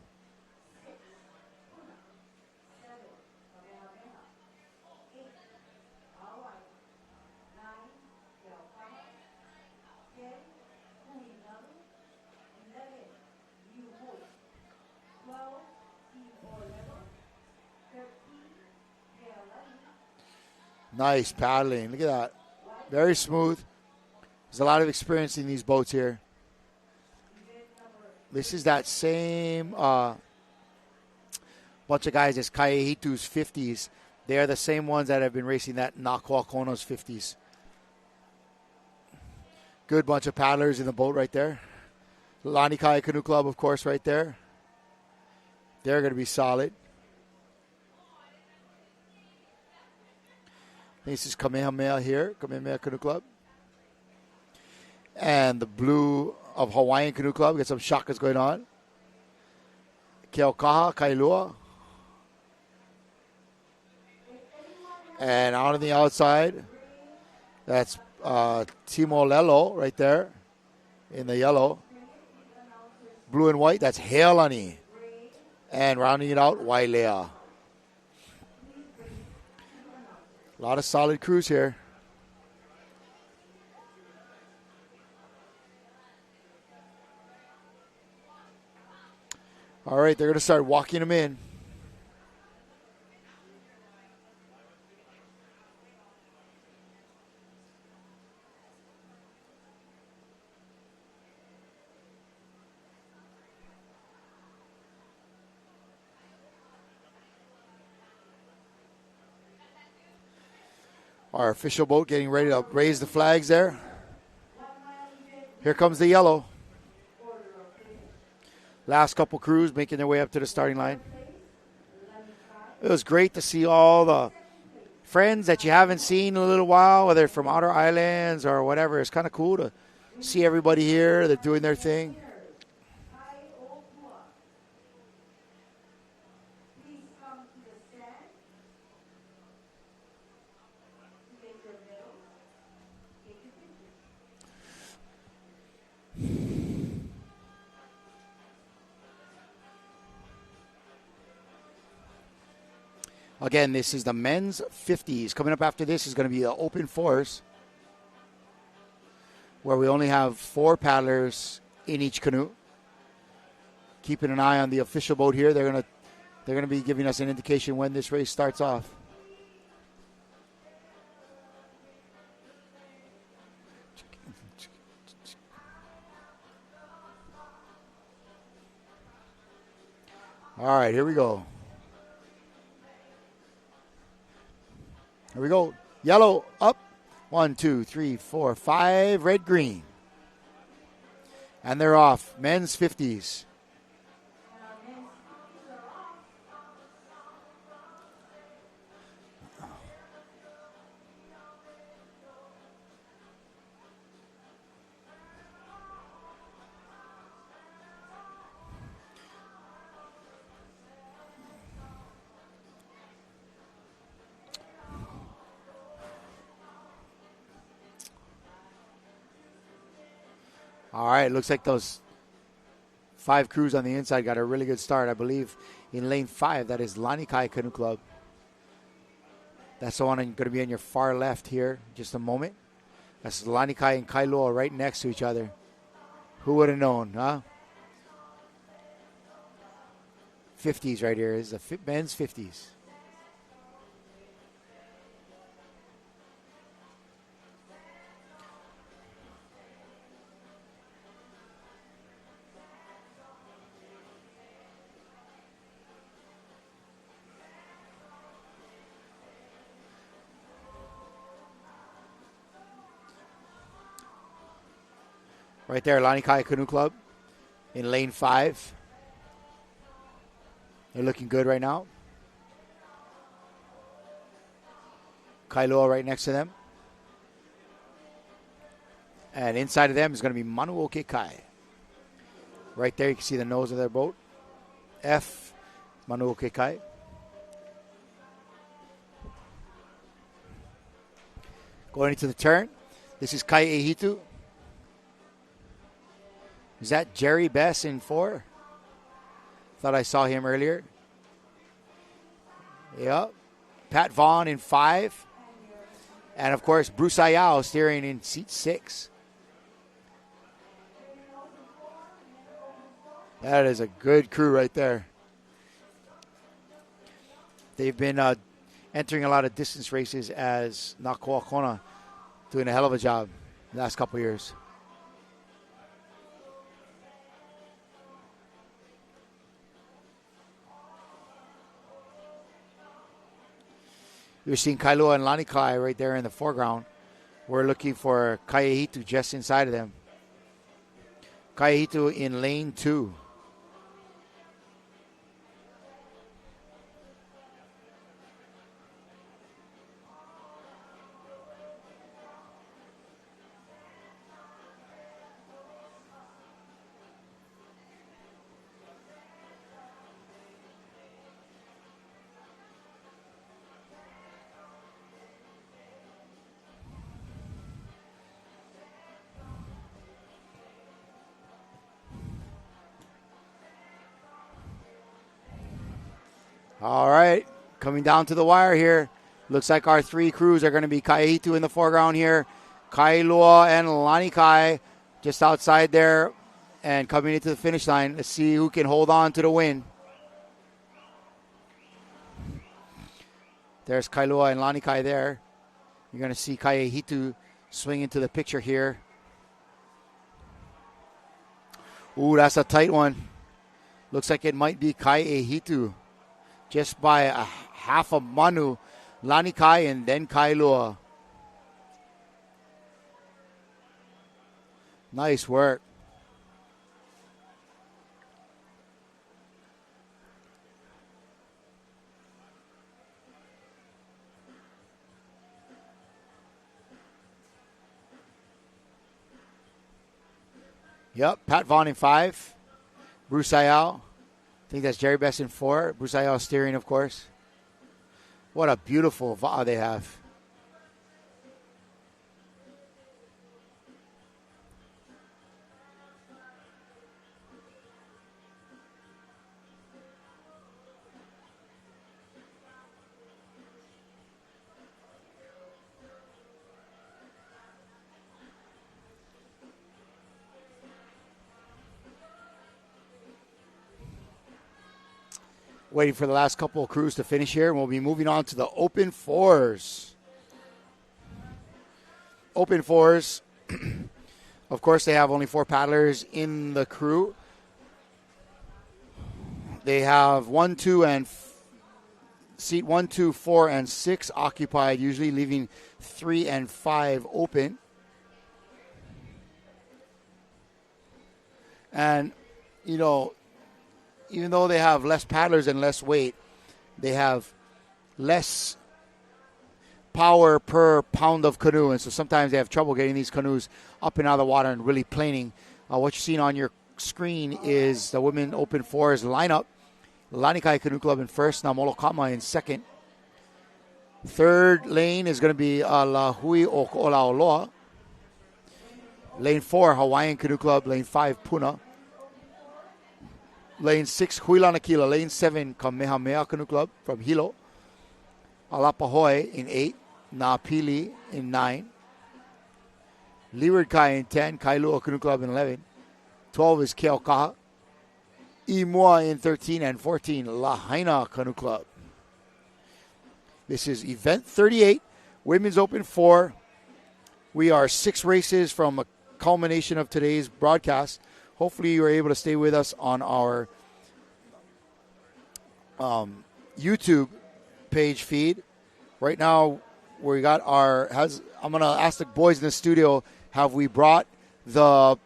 Nice paddling. Look at that. Very smooth. There's a lot of experience in these boats here. This is that same bunch of guys as Kaihitu's 50s. They are the same ones that have been racing that Nakua Kono's 50s. Good bunch of paddlers in the boat right there. Lanikai Canoe Club, of course, right there. They're going to be solid. This is Kamehameha here, Kamehameha Canoe Club. And the blue of Hawaiian Canoe Club. Get some shakas going on. Keokaha, Kailua. And out on the outside, that's Timolelo right there in the yellow. Blue and white, that's Healani. And rounding it out, Wailea. A lot of solid crews here. All right, they're going to start walking them in. Our official boat getting ready to raise the flags there. Here comes the yellow. Last couple crews making their way up to the starting line. It was great to see all the friends that you haven't seen in a little while, whether from outer islands or whatever. It's kind of cool to see everybody here. They're doing their thing. Again, this is the men's 50s. Coming up after this is going to be an open force where we only have 4 paddlers in each canoe. Keeping an eye on the official boat here. They're going to be giving us an indication when this race starts off. All right, here we go. Here we go. Yellow up. 1, 2, 3, 4, 5. Red, green. And they're off. Men's 50s. All right, looks like those 5 crews on the inside got a really good start. I believe in lane 5, that is Lanikai Canoe Club. That's the one going to be on your far left here. Just a moment. That's Lanikai and Kailua right next to each other. Who would have known, huh? 50s right here. This is a men's 50s. Right there, Lanikai Canoe Club in lane 5. They're looking good right now. Kailua right next to them. And inside of them is going to be Manuoke Kai. Right there, you can see the nose of their boat. F, Manuoke Kai. Going into the turn. This is Kai Ehitu. Is that Jerry Bess in 4? Thought I saw him earlier. Yep. Pat Vaughn in 5. And, of course, Bruce Ayao steering in seat 6. That is a good crew right there. They've been entering a lot of distance races as Nakua Kona, doing a hell of a job the last couple years. You're seeing Kailua and Lanikai right there in the foreground. We're looking for Kaiehitu just inside of them. Kaiehitu in lane 2. All right, coming down to the wire here. Looks like our 3 crews are going to be Kaiehitu in the foreground here. Kailua and Lanikai just outside there and coming into the finish line. Let's see who can hold on to the win. There's Kailua and Lanikai there. You're going to see Kaiehitu swing into the picture here. Ooh, that's a tight one. Looks like it might be Kaiehitu. Just by a half a manu, Lanikai and then Kailua. Nice work. Yep, Pat Vaughn in 5. Bruce Ayao. I think that's Jerry Best in 4. Bruce Ayao steering, of course. What a beautiful va'a they have. Waiting for the last couple of crews to finish here, and we'll be moving on to the Open Fours. Open Fours, of course, they have only 4 paddlers in the crew. They have seat 1, 2, 4, and 6 occupied, usually leaving 3 and 5 open. And, you know, even though they have less paddlers and less weight, they have less power per pound of canoe. And so sometimes they have trouble getting these canoes up and out of the water and really planing. What you're seeing on your screen is the women open fours lineup. Lanikai Canoe Club in first, now Molokai in second. Third lane is going to be La Hui o Olaoloa. Lane 4, Hawaiian Canoe Club. Lane 5, Puna. Lane 6, Huilanakila. Lane 7, Kamehameha Canoe Club from Hilo. Alapahoi in 8. Napili in 9. Leeward Kai in 10. Kailua Canoe Club in 11. 12 is Keaukaha. Imua in 13 and 14, Lahaina Canoe Club. This is event 38, Women's Open 4. We are 6 races from a culmination of today's broadcast. Hopefully you are able to stay with us on our YouTube page feed. Right now, we got I'm going to ask the boys in the studio, have we brought the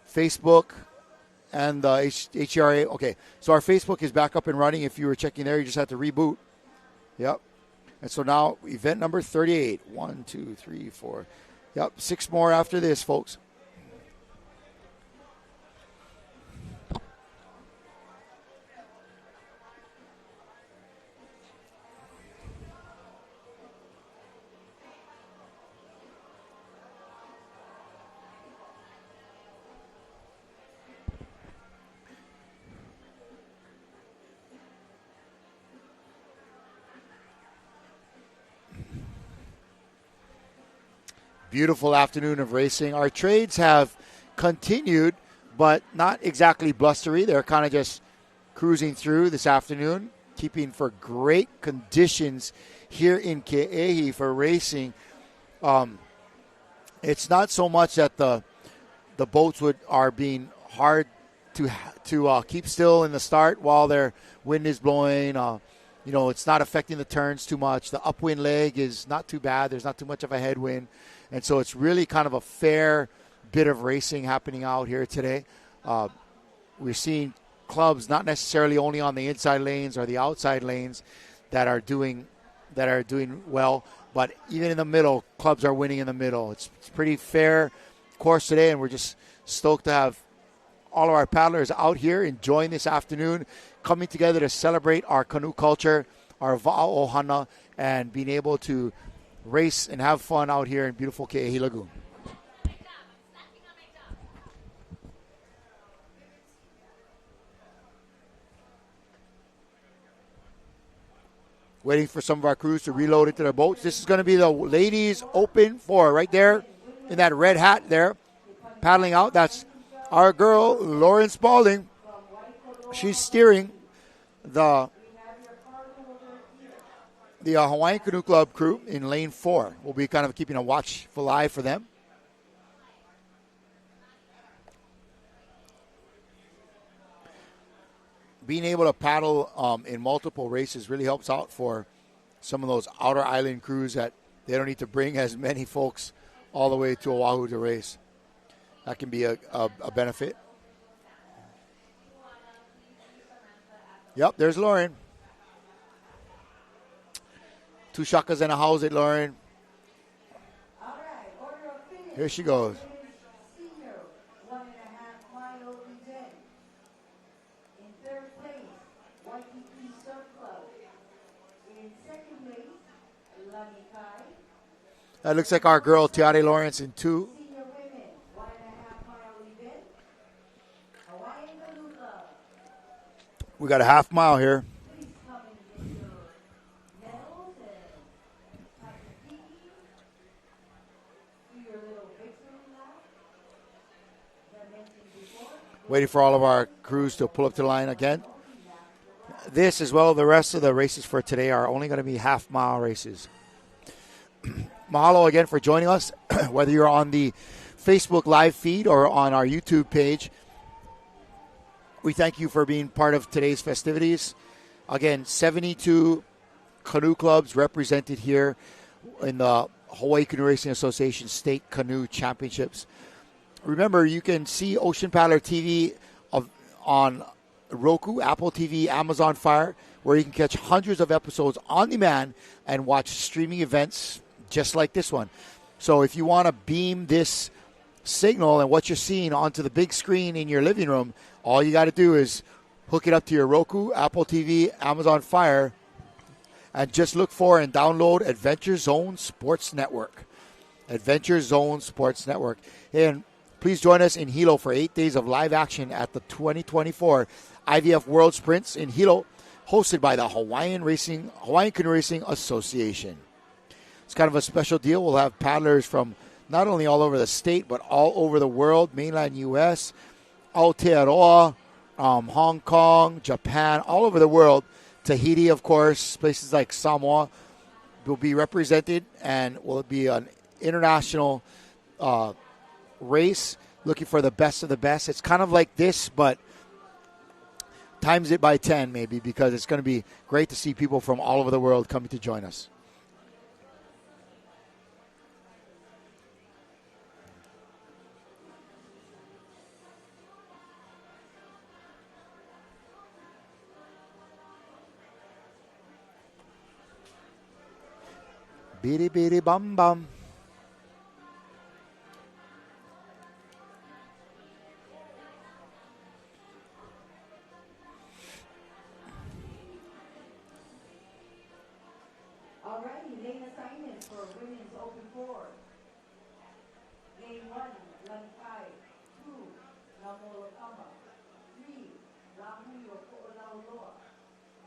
Facebook and the HCRA? Okay, so our Facebook is back up and running. If you were checking there, you just have to reboot. Yep. And so now, event number 38. 1, 2, 3, 4. Yep, 6 more after this, folks. Beautiful afternoon of racing. Our trades have continued, but not exactly blustery. They're kind of just cruising through this afternoon, keeping for great conditions here in Ke'ehi for racing. It's not so much that the boats are being hard to keep still in the start while their wind is blowing. It's not affecting the turns too much. The upwind leg is not too bad. There's not too much of a headwind. And so it's really kind of a fair bit of racing happening out here today. We're seeing clubs not necessarily only on the inside lanes or the outside lanes that are doing well, but even in the middle, clubs are winning in the middle. It's pretty fair course today, and we're just stoked to have all of our paddlers out here enjoying this afternoon, coming together to celebrate our canoe culture, our va'aohana, and being able to race and have fun out here in beautiful Ke'ehi Lagoon. Waiting for some of our crews to reload into their boats. This is going to be the ladies open 4 right there in that red hat there, paddling out. That's our girl, Lauren Spalding. She's steering the Hawaiian Canoe Club crew in lane 4. We'll be kind of keeping a watchful eye for them. Being able to paddle in multiple races really helps out for some of those outer island crews that they don't need to bring as many folks all the way to Oahu to race. That can be a benefit. Yep, there's Lauren. 2 Shakas and a house at Lauren. Here she goes. Senior 1.5 mile event. In third place, Waikiki Surf Club. In second place, Lanikai. That looks like our girl, Tiare Lawrence, in 2. Senior women 1.5 mile event. Hawaiian Canoe Club. We got a half mile here. Please come and get your medals and Takiki. Do your little victory lap. That I mentioned before. Waiting for all of our crews to pull up to the line again. This, as well as the rest of the races for today, are only going to be half-mile races. Mahalo again for joining us, whether you're on the Facebook live feed or on our YouTube page. we thank you for being part of today's festivities. Again, 72 canoe clubs represented here in the Hawaii Canoe Racing Association State Canoe Championships. Remember, you can see Ocean Paddler TV on Roku, Apple TV, Amazon Fire, where you can catch hundreds of episodes on demand and watch streaming events just like this one. So if you want to beam this signal and what you're seeing onto the big screen in your living room, all you got to do is hook it up to your Roku, Apple TV, Amazon Fire, and just look for and download Adventure Zone Sports Network. Adventure Zone Sports Network. And please join us in Hilo for 8 days of live action at the 2024 IVF World Sprints in Hilo, hosted by the Hawaiian Canoe Racing Association. It's kind of a special deal. We'll have paddlers from not only all over the state, but all over the world, mainland U.S., Aotearoa, Hong Kong, Japan, all over the world. Tahiti, of course, places like Samoa will be represented, and will be an international race looking for the best of the best. It's kind of like this, but times it by 10 maybe, because it's going to be great to see people from all over the world coming to join us. Bidi bidi bum bum. Alrighty, lane assignments for women's open 4. Lane 1, Molokai. 2, Molokai. 3, Lagoon.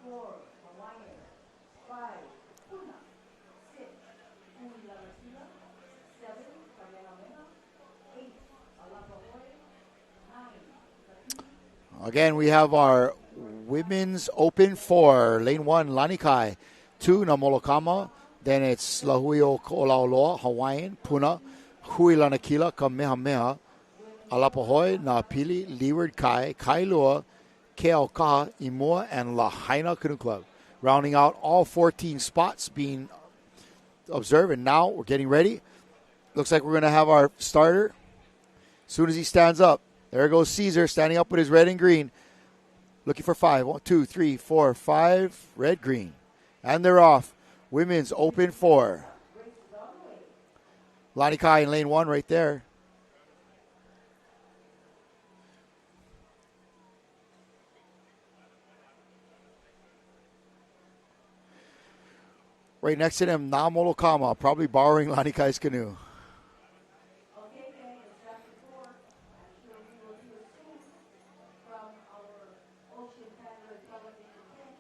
4, Hawaiian. 5, Puna. 6, Lagoon. 7, Kamehameha. 8, Alapahoe. 9, Again, we have our women's open 4. Lane 1, Lanikai. 2, na Molokama. Then it's Lahui o Ko'olauloa, Hawaiian, Puna, Hui Lanakila, Kamehameha, Alapahoe, Na Pili, Leeward Kai, Kailua, Keaukaha, Imua, and Lahaina Canoe Club. Rounding out all 14 spots being observed. And now we're getting ready. Looks like we're going to have our starter. As soon as he stands up, there goes Caesar standing up with his red and green. Looking for 5. 1, 2, 3, 4, 5. Red, green. And they're off. Women's open 4. Lanikai in lane 1 right there. Right next to them, Na Molokama, probably borrowing Lanikai's canoe. Okay, gang, it's chapter 4. I'm sure we will hear soon from our Ocean Paddler television tent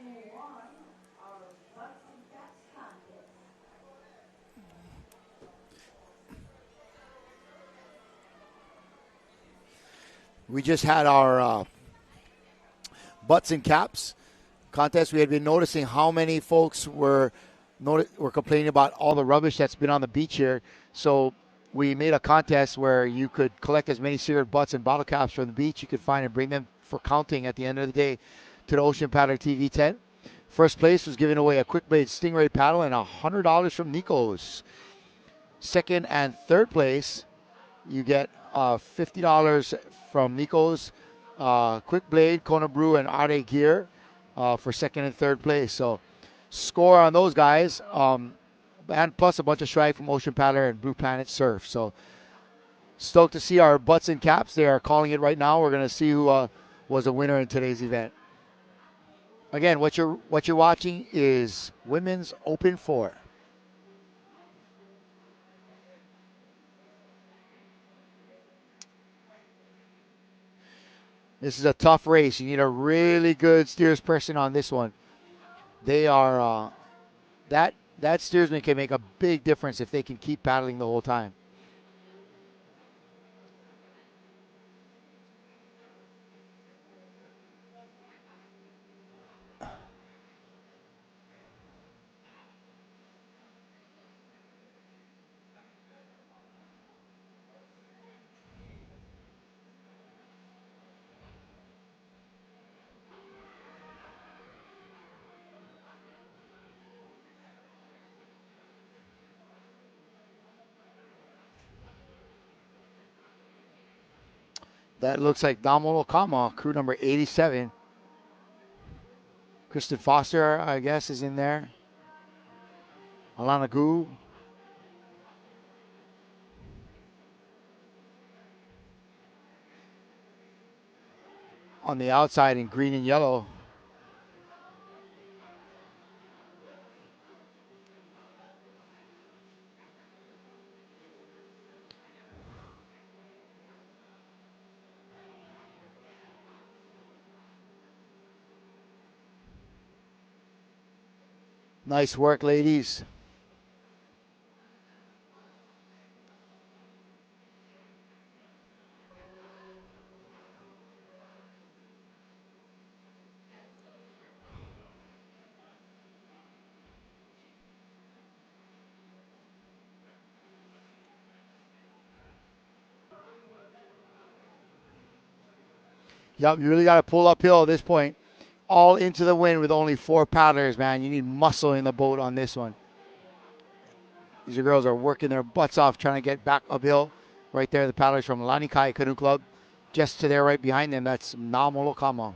who won our Butts and Caps contest. We just had our butts and caps contest. We had been noticing how many folks were complaining about all the rubbish that's been on the beach here. So we made a contest where you could collect as many cigarette butts and bottle caps from the beach you could find and bring them for counting at the end of the day to the Ocean Paddler TV tent. First place was giving away a quick blade Stingray paddle and $100 from Nico's. Second and third place, you get $50 from Nico's, Quick Blade, Kona Brew, and Are gear for second and third place. So score on those guys, and plus a bunch of swag from Ocean Paddler and Blue Planet Surf. So stoked to see our butts and caps. They are calling it right now. We're going to see who was a winner in today's event. Again, what you're watching is Women's Open 4. This is a tough race. You need a really good steersperson on this one. They are that steersman can make a big difference if they can keep paddling the whole time. That looks like Damolo Kama, crew number 87. Kristen Foster, I guess, is in there. Alana Gu. On the outside in green and yellow. Nice work, ladies. Yep, you really got to pull uphill at this point. All into the wind with only 4 paddlers, man. You need muscle in the boat on this one. These girls are working their butts off trying to get back uphill. Right there, the paddlers from Lanikai Canoe Club. Just to their right behind them, that's Na Molokama.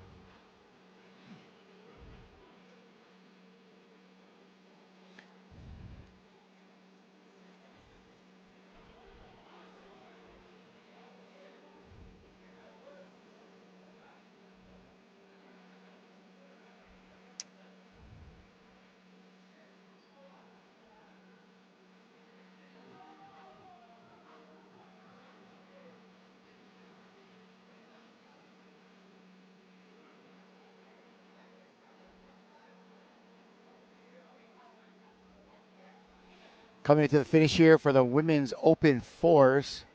Coming into the finish here for the women's open fours.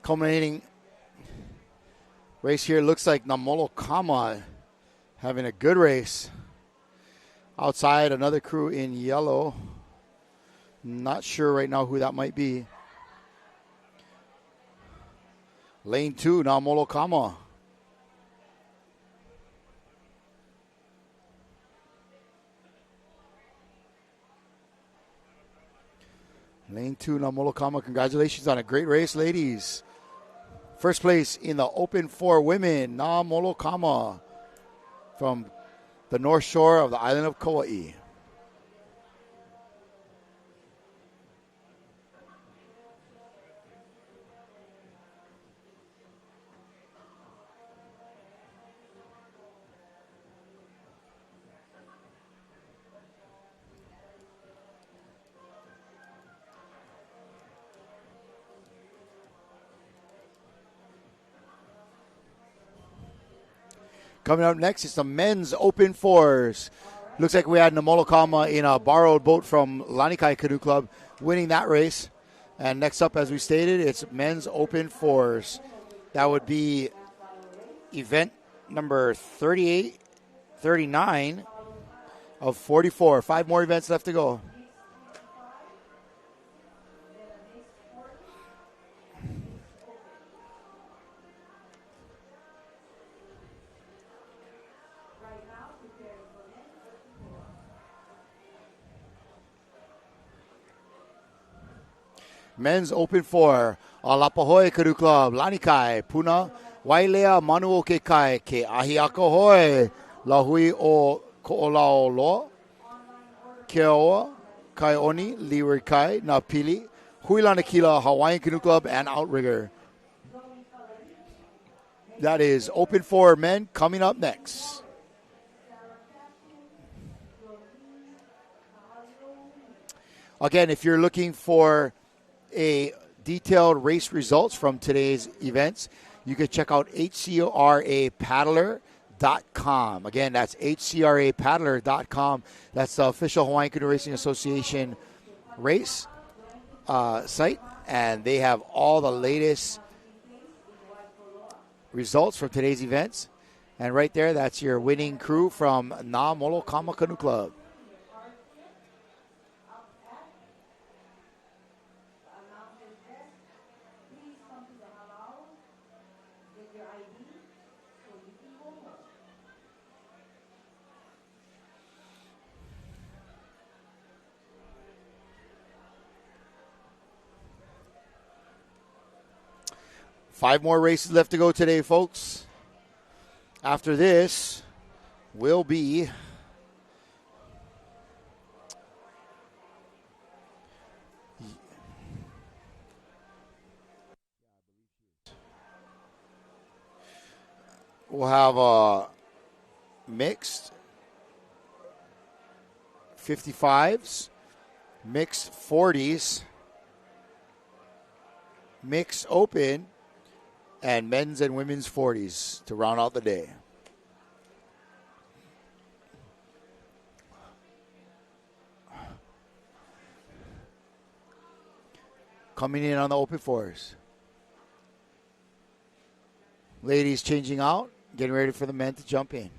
Culminating race here looks like Namolo Kama having a good race. Outside, another crew in yellow. Not sure right now who that might be. Lane 2, Namolo Kama. Lane 2, Namolo Kama. Congratulations on a great race, ladies. First place in the Open 4 women, Namolo Kama from the North Shore of the island of Kauai. Coming up next is the men's open fours. Looks like we had Namolo Kama in a borrowed boat from Lanikai Canoe Club winning that race. And next up, as we stated, it's men's open fours. That would be event number 38, 39 of 44. 5 more events left to go. Men's Open 4, Alapahoe Canoe Club, Lanikai, Puna, Wailea Manu ke kai, ke Ahiaka Hoi, Lahui o Ko'olaolo, Keoa, Kaioni, Liwerikai, Napili, Huilanakila, Hawaiian Canoe Club, and Outrigger. That is Open 4 men coming up next. Again, if you're looking for a detailed race results from today's events, you can check out HCRApaddler.com. Again, that's HCRApaddler.com. That's the official Hawaiian Canoe Racing Association race site, and they have all the latest results from today's events. And right there, that's your winning crew from Na Molokama Canoe Club. 5 more races left to go today, folks. After this will be we'll have a mixed 55s, mixed 40s, mixed open, and men's and women's 40s to round out the day. Coming in on the open 4s. Ladies changing out, getting ready for the men to jump in.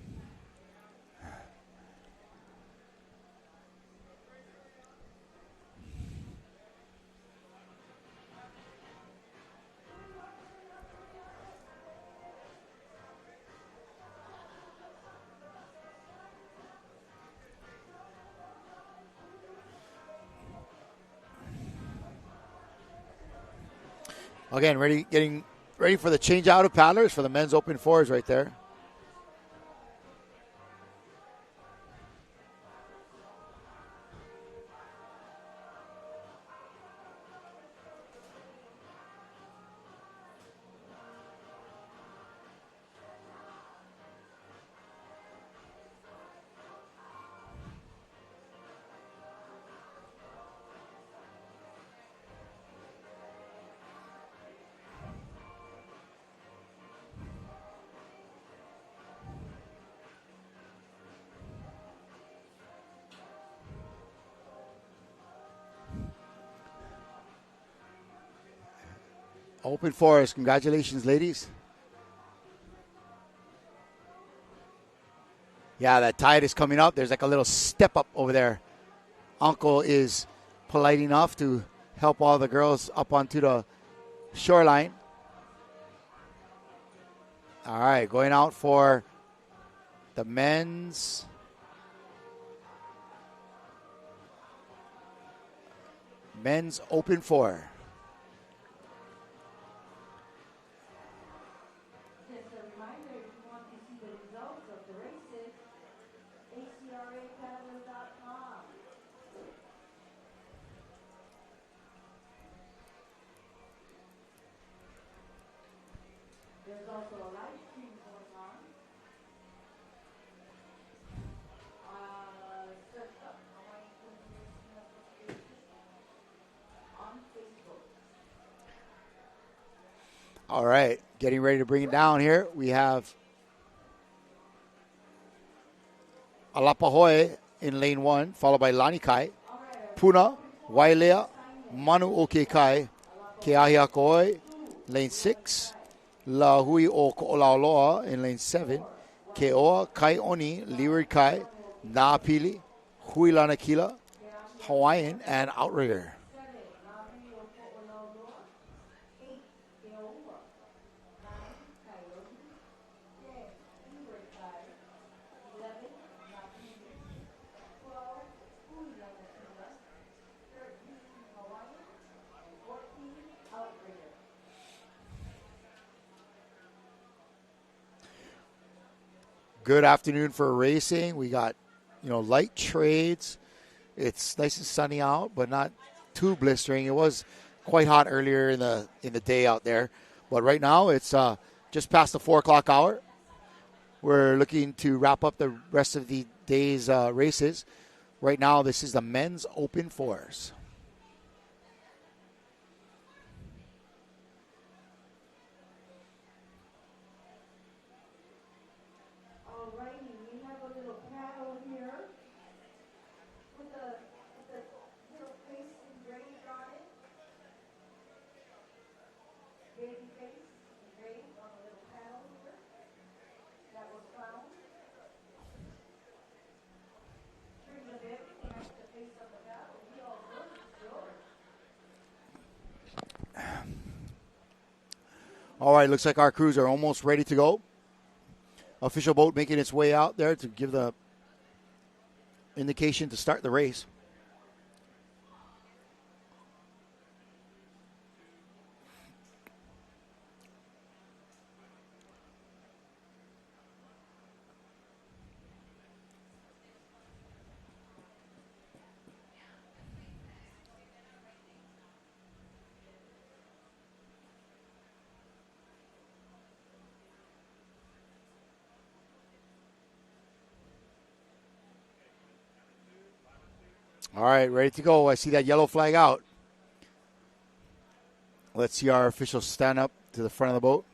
Again, getting ready for the change out of paddlers for the men's open 4s right there. Open 4s. Congratulations, ladies. Yeah, that tide is coming up. There's like a little step up over there. Uncle is polite enough to help all the girls up onto the shoreline. All right, going out for the men's open 4. Just a reminder, if you want to see the results of the races, HCRA.com. There's also a live stream going on. Search up on Facebook. All right, getting ready to bring it down here. We have Alapahoe in lane 1, followed by Lanikai, Puna, Wailea, Manu Okekai, Keahiakoe, lane 6, La Hui o Ko'olaoloa in lane 7, Keoa, Kai Oni, Leeward Kai, Naapili, Hui Lanakila, Hawaiian, and Outrigger. Good afternoon for racing. We got, light trades. It's nice and sunny out, but not too blistering. It was quite hot earlier in the day out there, but right now it's just past the 4 o'clock hour. We're looking to wrap up the rest of the day's races. Right now, this is the men's open 4s. Alrighty, we have a little paddle here with a little face engraved on it. Baby face engraved on a little paddle here that was found. Here's a bit next to the face of the paddle. We all know it's yours. All right, looks like our crews are almost ready to go. Official boat making its way out there to give the indication to start the race. All right, ready to go. I see that yellow flag out. Let's see our officials stand up to the front of the boat.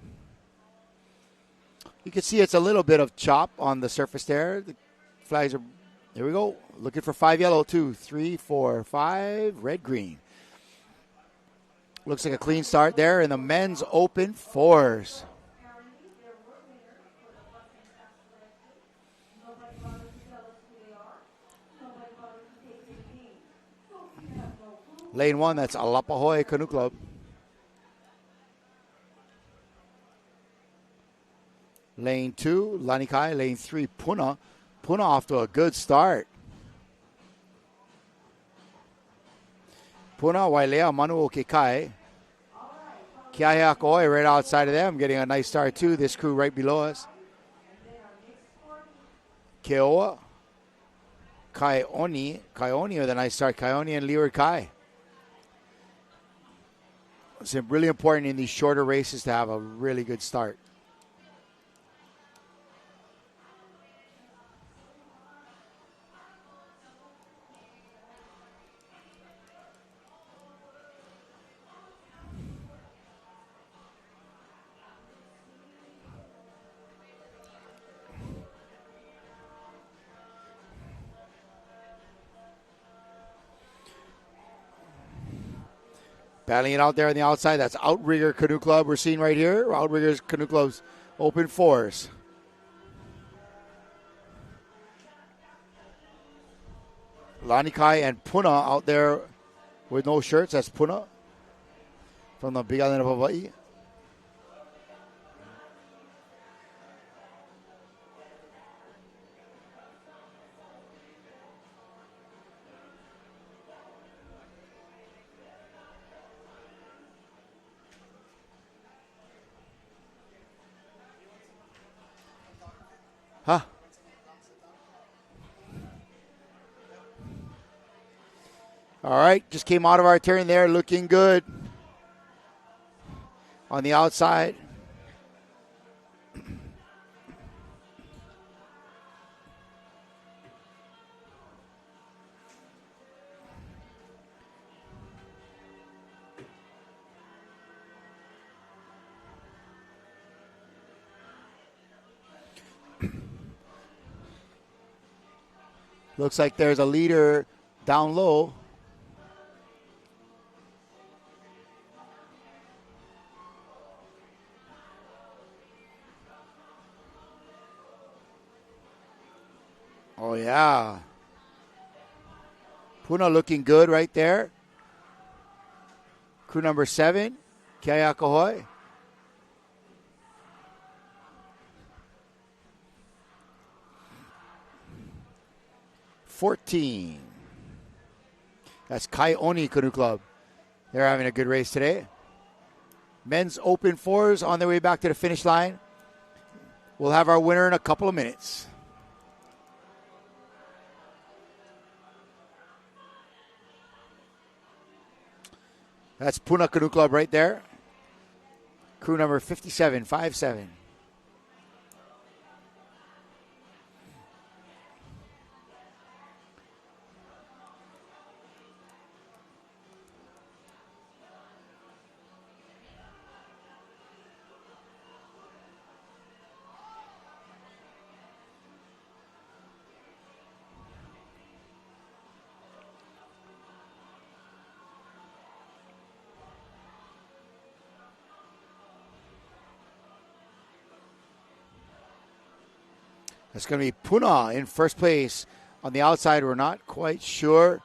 You can see it's a little bit of chop on the surface there. The flags are, there we go. Looking for 5 yellow, 2, 3, 4, 5, red, green. Looks like a clean start there in the men's open fours. Lane 1, that's Alapahoe Canoe Club. Lane 2, Lanikai. Lane 3, Puna. Puna off to a good start. Puna, Wailea, Manu, Kekai. Kiahiakoe right outside of them, getting a nice start too. This crew right below us. Keoa. Kaioni with a nice start. Kaioni and Leeward Kai. It's really important in these shorter races to have a really good start. Battling it out there on the outside. That's Outrigger Canoe Club we're seeing right here. Outrigger's Canoe Club's open fours. Lanikai and Puna out there with no shirts. That's Puna from the Big Island of Hawaii. Huh? All right, just came out of our turn there, looking good on the outside. Looks like there's a leader down low. Oh, yeah. Puna looking good right there. Crew number 7, Kiahiakoe. That's Kaioni Canoe Club. They're having a good race today. Men's open fours on their way back to the finish line. We'll have our winner in a couple of minutes. That's Puna Canoe Club right there. Crew number 57, 5-7. It's going to be Puna in first place. On the outside, we're not quite sure.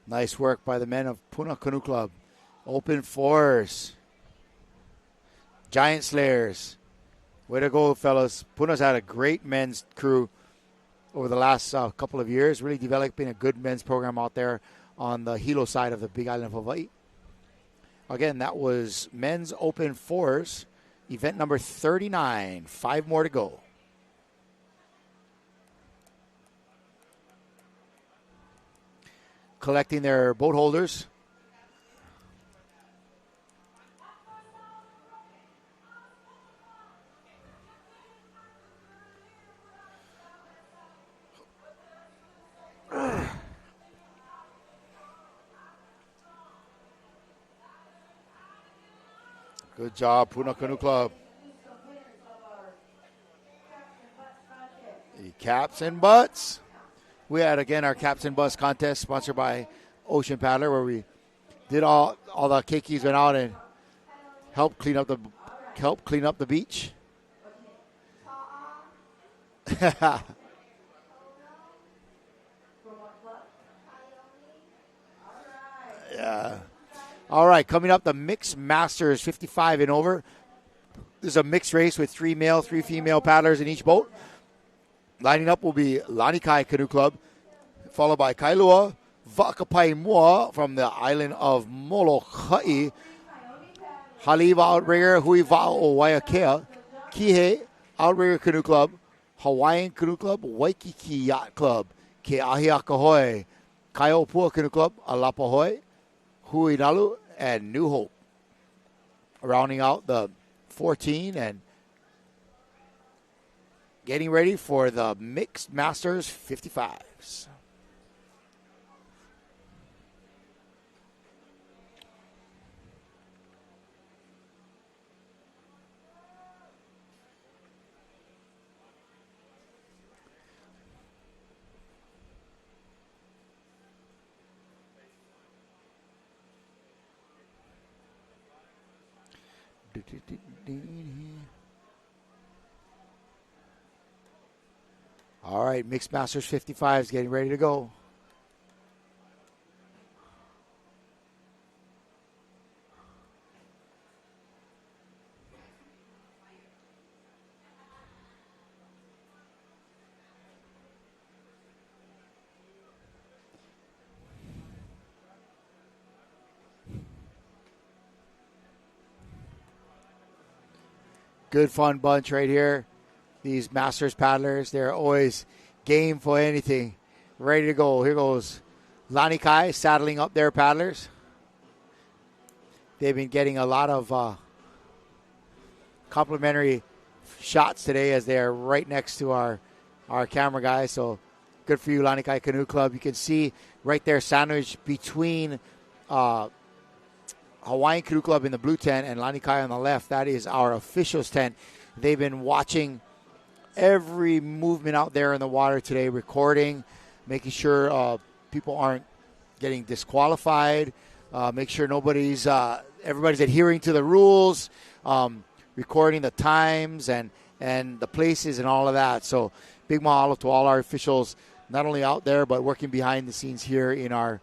Nice work by the men of Puna Canoe Club. Open fours. Giant Slayers. Way to go, fellas. Puna's had a great men's crew over the last couple of years, really developing a good men's program out there on the Hilo side of the Big Island of Hawaii. Again, that was men's open fours, event number 39. 5 more to go. Collecting their boat holders. Good job, Puna Canoe Club. The Caps and Butts. We had, again, our Caps and Butts contest sponsored by Ocean Paddler, where we did all the keikis went out and helped clean up the beach. Yeah. All right, coming up, the Mixed Masters 55 and over. This is a mixed race with 3 male, 3 female paddlers in each boat. Lining up will be Lanikai Canoe Club, followed by Kailua Vakapaimua from the island of Molokai, Haliva Outrigger Huivao Waiakea, Kihei Outrigger Canoe Club, Hawaiian Canoe Club, Waikiki Yacht Club, Ke Ahiakahoe, Kaiopua Canoe Club, Alapahoe, Huinalu, and New Hope. Rounding out the 14 and getting ready for the Mixed Masters 55s. All right, Mixed Masters 55 is getting ready to go. Good fun bunch right here. These Masters paddlers, they're always game for anything. Ready to go. Here goes Lanikai saddling up their paddlers. They've been getting a lot of complimentary shots today as they're right next to our camera guys. So good for you, Lanikai Canoe Club. You can see right there sandwiched between Hawaiian Canoe Club in the blue tent and Lanikai on the left. That is our officials tent. They've been watching every movement out there in the water today, recording, making sure people aren't getting disqualified, make sure everybody's adhering to the rules, recording the times and the places and all of that. So big mahalo to all our officials, not only out there but working behind the scenes here in our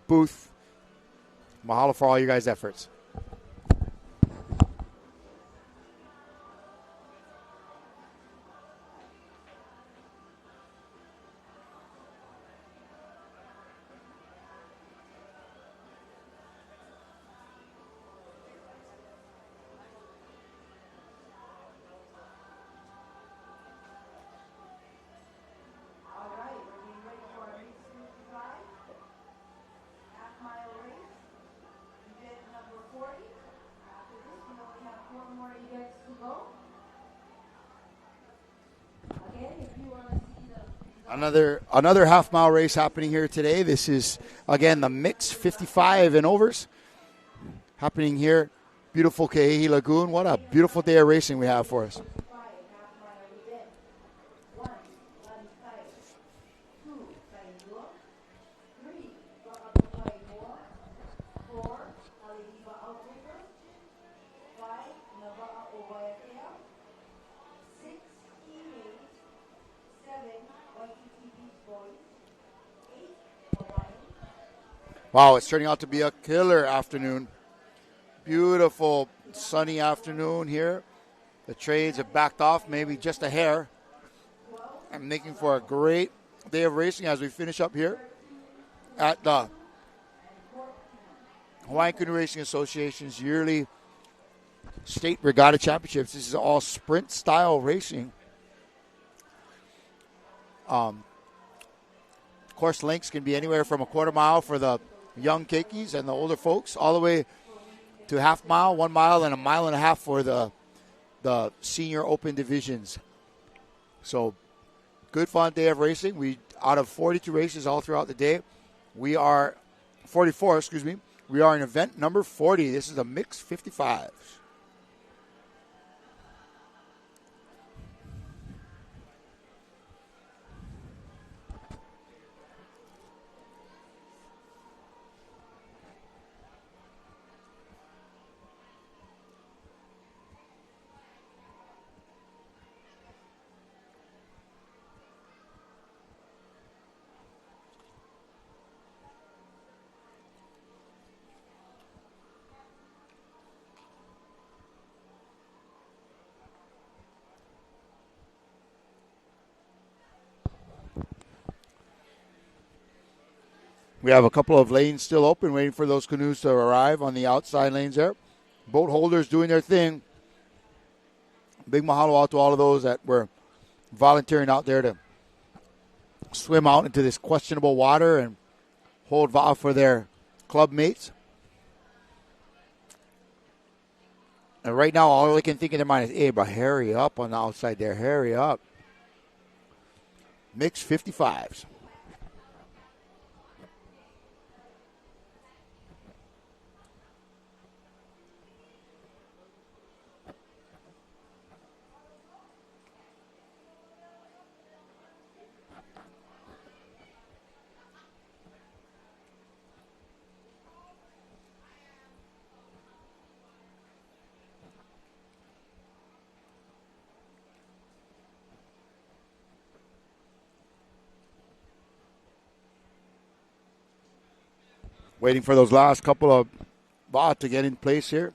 booth. Mahalo for all you guys' efforts. Another half-mile race happening here today. This is, again, the mixed 55 and overs happening here. Beautiful Ke'ehi Lagoon. What a beautiful day of racing we have for us. Wow, it's turning out to be a killer afternoon. Beautiful sunny afternoon here. The trades have backed off maybe just a hair. I'm making for a great day of racing as we finish up here at the Hawaiian Canoe Racing Association's yearly state regatta championships. This is all sprint style racing. Course lengths can be anywhere from a quarter mile for the young keikis and the older folks, all the way to half mile, 1 mile, and a mile and a half for the senior open divisions. So good fun day of racing. We out of 42 races all throughout the day, we are 44. We We are in event number 40. This is a mixed 55s. We have a couple of lanes still open, waiting for those canoes to arrive on the outside lanes there. Boat holders doing their thing. Big mahalo out to all of those that were volunteering out there to swim out into this questionable water and hold vow for their club mates. And right now, all they can think in their mind is, hey, but hurry up on the outside there. Hurry up. Mixed 55s. Waiting for those last couple of bots to get in place here.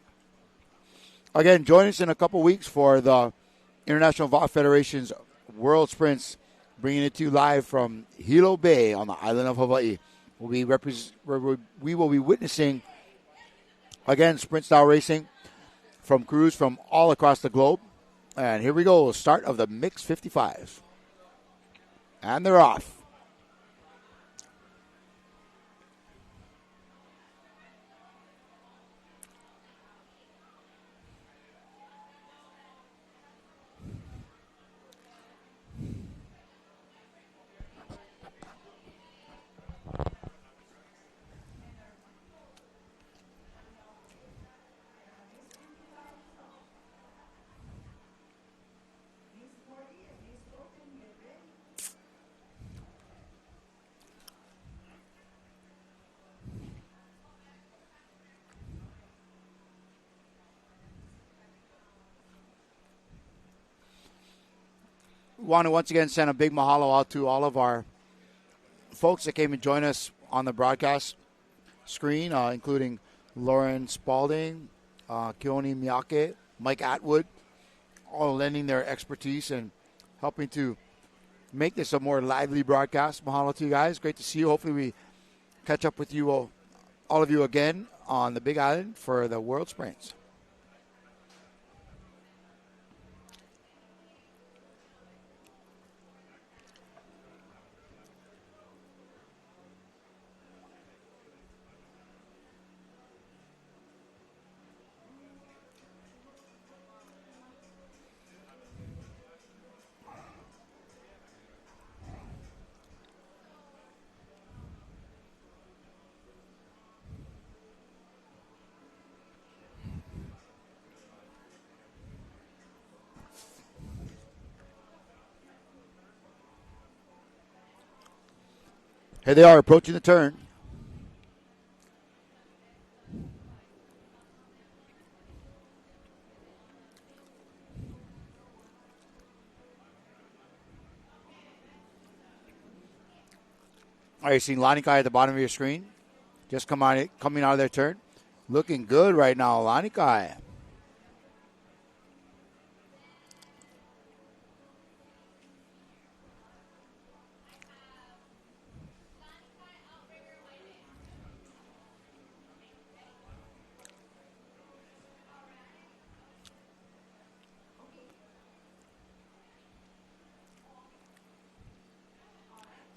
Again, join us in a couple weeks for the International Vought Federation's World Sprints, bringing it to you live from Hilo Bay on the island of Hawaii. We will be witnessing, again, sprint-style racing from crews from all across the globe. And here we go, start of the mixed 55s. And they're off. Want to once again send a big mahalo out to all of our folks that came and joined us on the broadcast screen, including Lauren Spalding, Keone Miyake, Mike Atwood, all lending their expertise and helping to make this a more lively broadcast. Mahalo to you guys. Great to see you. Hopefully we catch up with you, all of you again on the Big Island for the World Sprints. Here they are approaching the turn. Are you seeing Lanikai at the bottom of your screen? Just coming out of their turn. Looking good right now, Lanikai.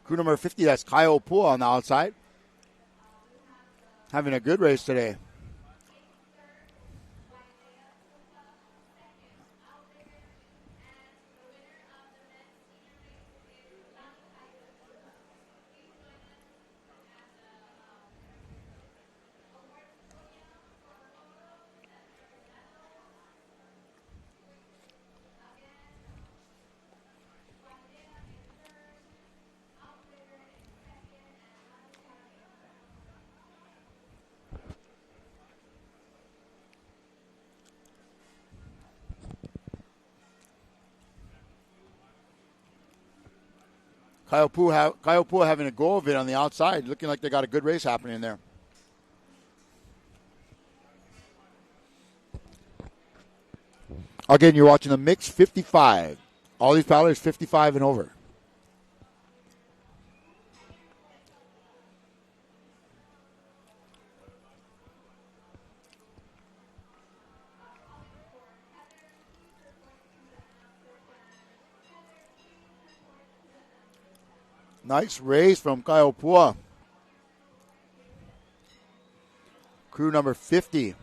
Crew number 50, that's Kyle Pua on the outside. Having a good race today. Kaiopua having a go of it on the outside, looking like they got a good race happening there. Again, you're watching the mix 55. All these paddlers 55 and over. Nice race from Kaiopua. Crew number 50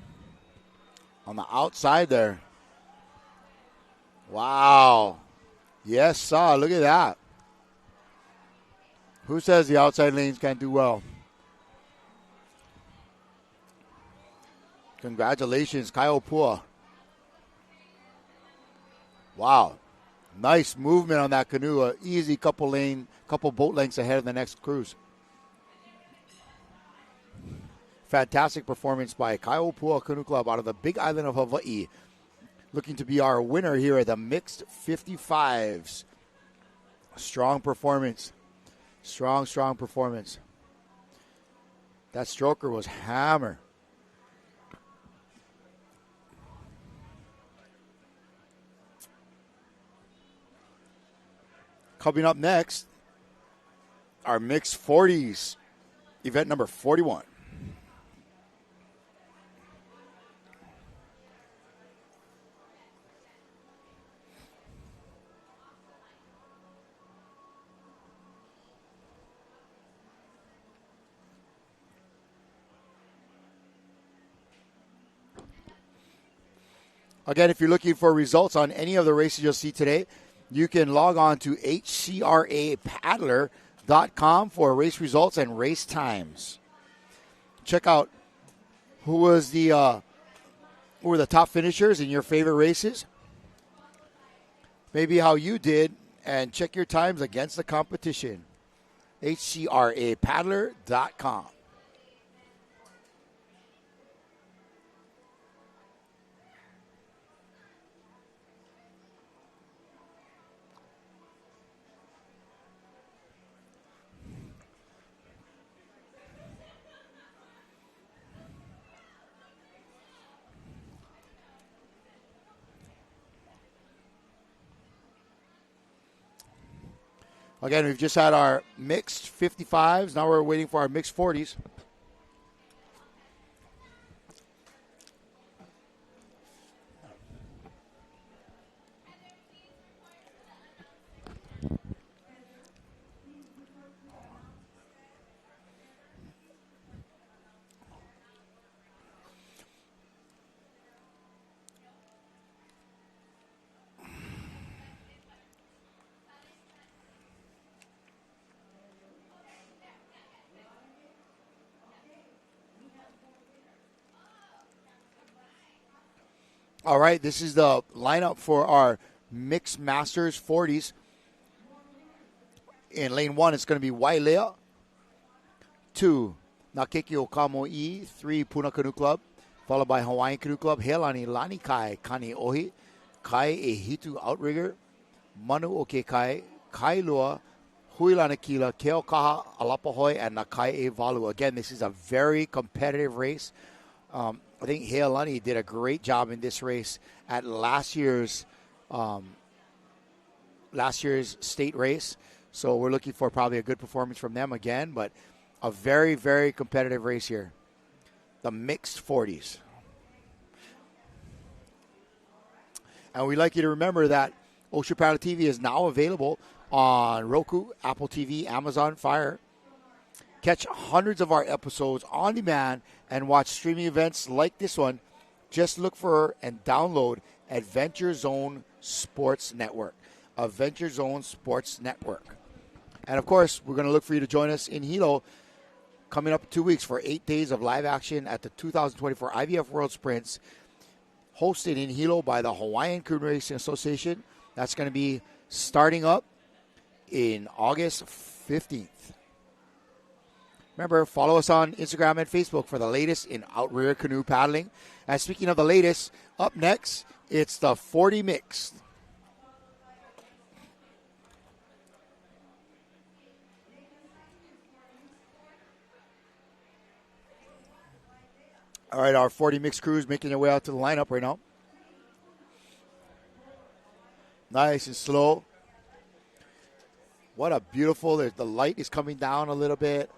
on the outside there. Wow. Yes, sir. Look at that. Who says the outside lanes can't do well? Congratulations, Kaiopua. Wow. Nice movement on that canoe. An easy couple boat lengths ahead of the next cruise. Fantastic performance by Kaiopua Canoe Club out of the Big Island of Hawaii. Looking to be our winner here at the mixed 55s. Strong performance. Strong performance. That stroker was hammer. Coming up next, our mixed 40s, event number 41. Again, if you're looking for results on any of the races you'll see today, you can log on to HCRApaddler.com for race results and race times. Check out who were the top finishers in your favorite races. Maybe how you did, and check your times against the competition. HCRApaddler.com. Again, we've just had our mixed 55s. Now we're waiting for our mixed 40s. All right, this is the lineup for our Mixed Masters 40s. In lane 1, it's going to be Wailea. 2, Nakeki Okamoi. 3, Puna Canoe Club. Followed by Hawaiian Canoe Club. Helani Lanikai Kani Ohi. Kai Ehitu Outrigger. Manu Okekai. Kailua. Huilanakila. Keokaha Alapahoi. And Nakai Evalu. Again, this is a very competitive race. I think Healani did a great job in this race at last year's state race. So we're looking for probably a good performance from them again, but a very, very competitive race here. The mixed 40s. And we'd like you to remember that Ocean Paddle TV is now available on Roku, Apple TV, Amazon Fire. Catch hundreds of our episodes on demand and watch streaming events like this one. Just look for and download Adventure Zone Sports Network. Adventure Zone Sports Network. And, of course, we're going to look for you to join us in Hilo coming up in 2 weeks for 8 days of live action at the 2024 IVF World Sprints, hosted in Hilo by the Hawaiian Canoe Racing Association. That's going to be starting up in August 15th. Remember, follow us on Instagram and Facebook for the latest in outrigger canoe paddling. And speaking of the latest, up next, it's the 40 mixed. All right, our 40 mixed crews making their way out to the lineup right now. Nice and slow. What a beautiful, the light is coming down a little bit.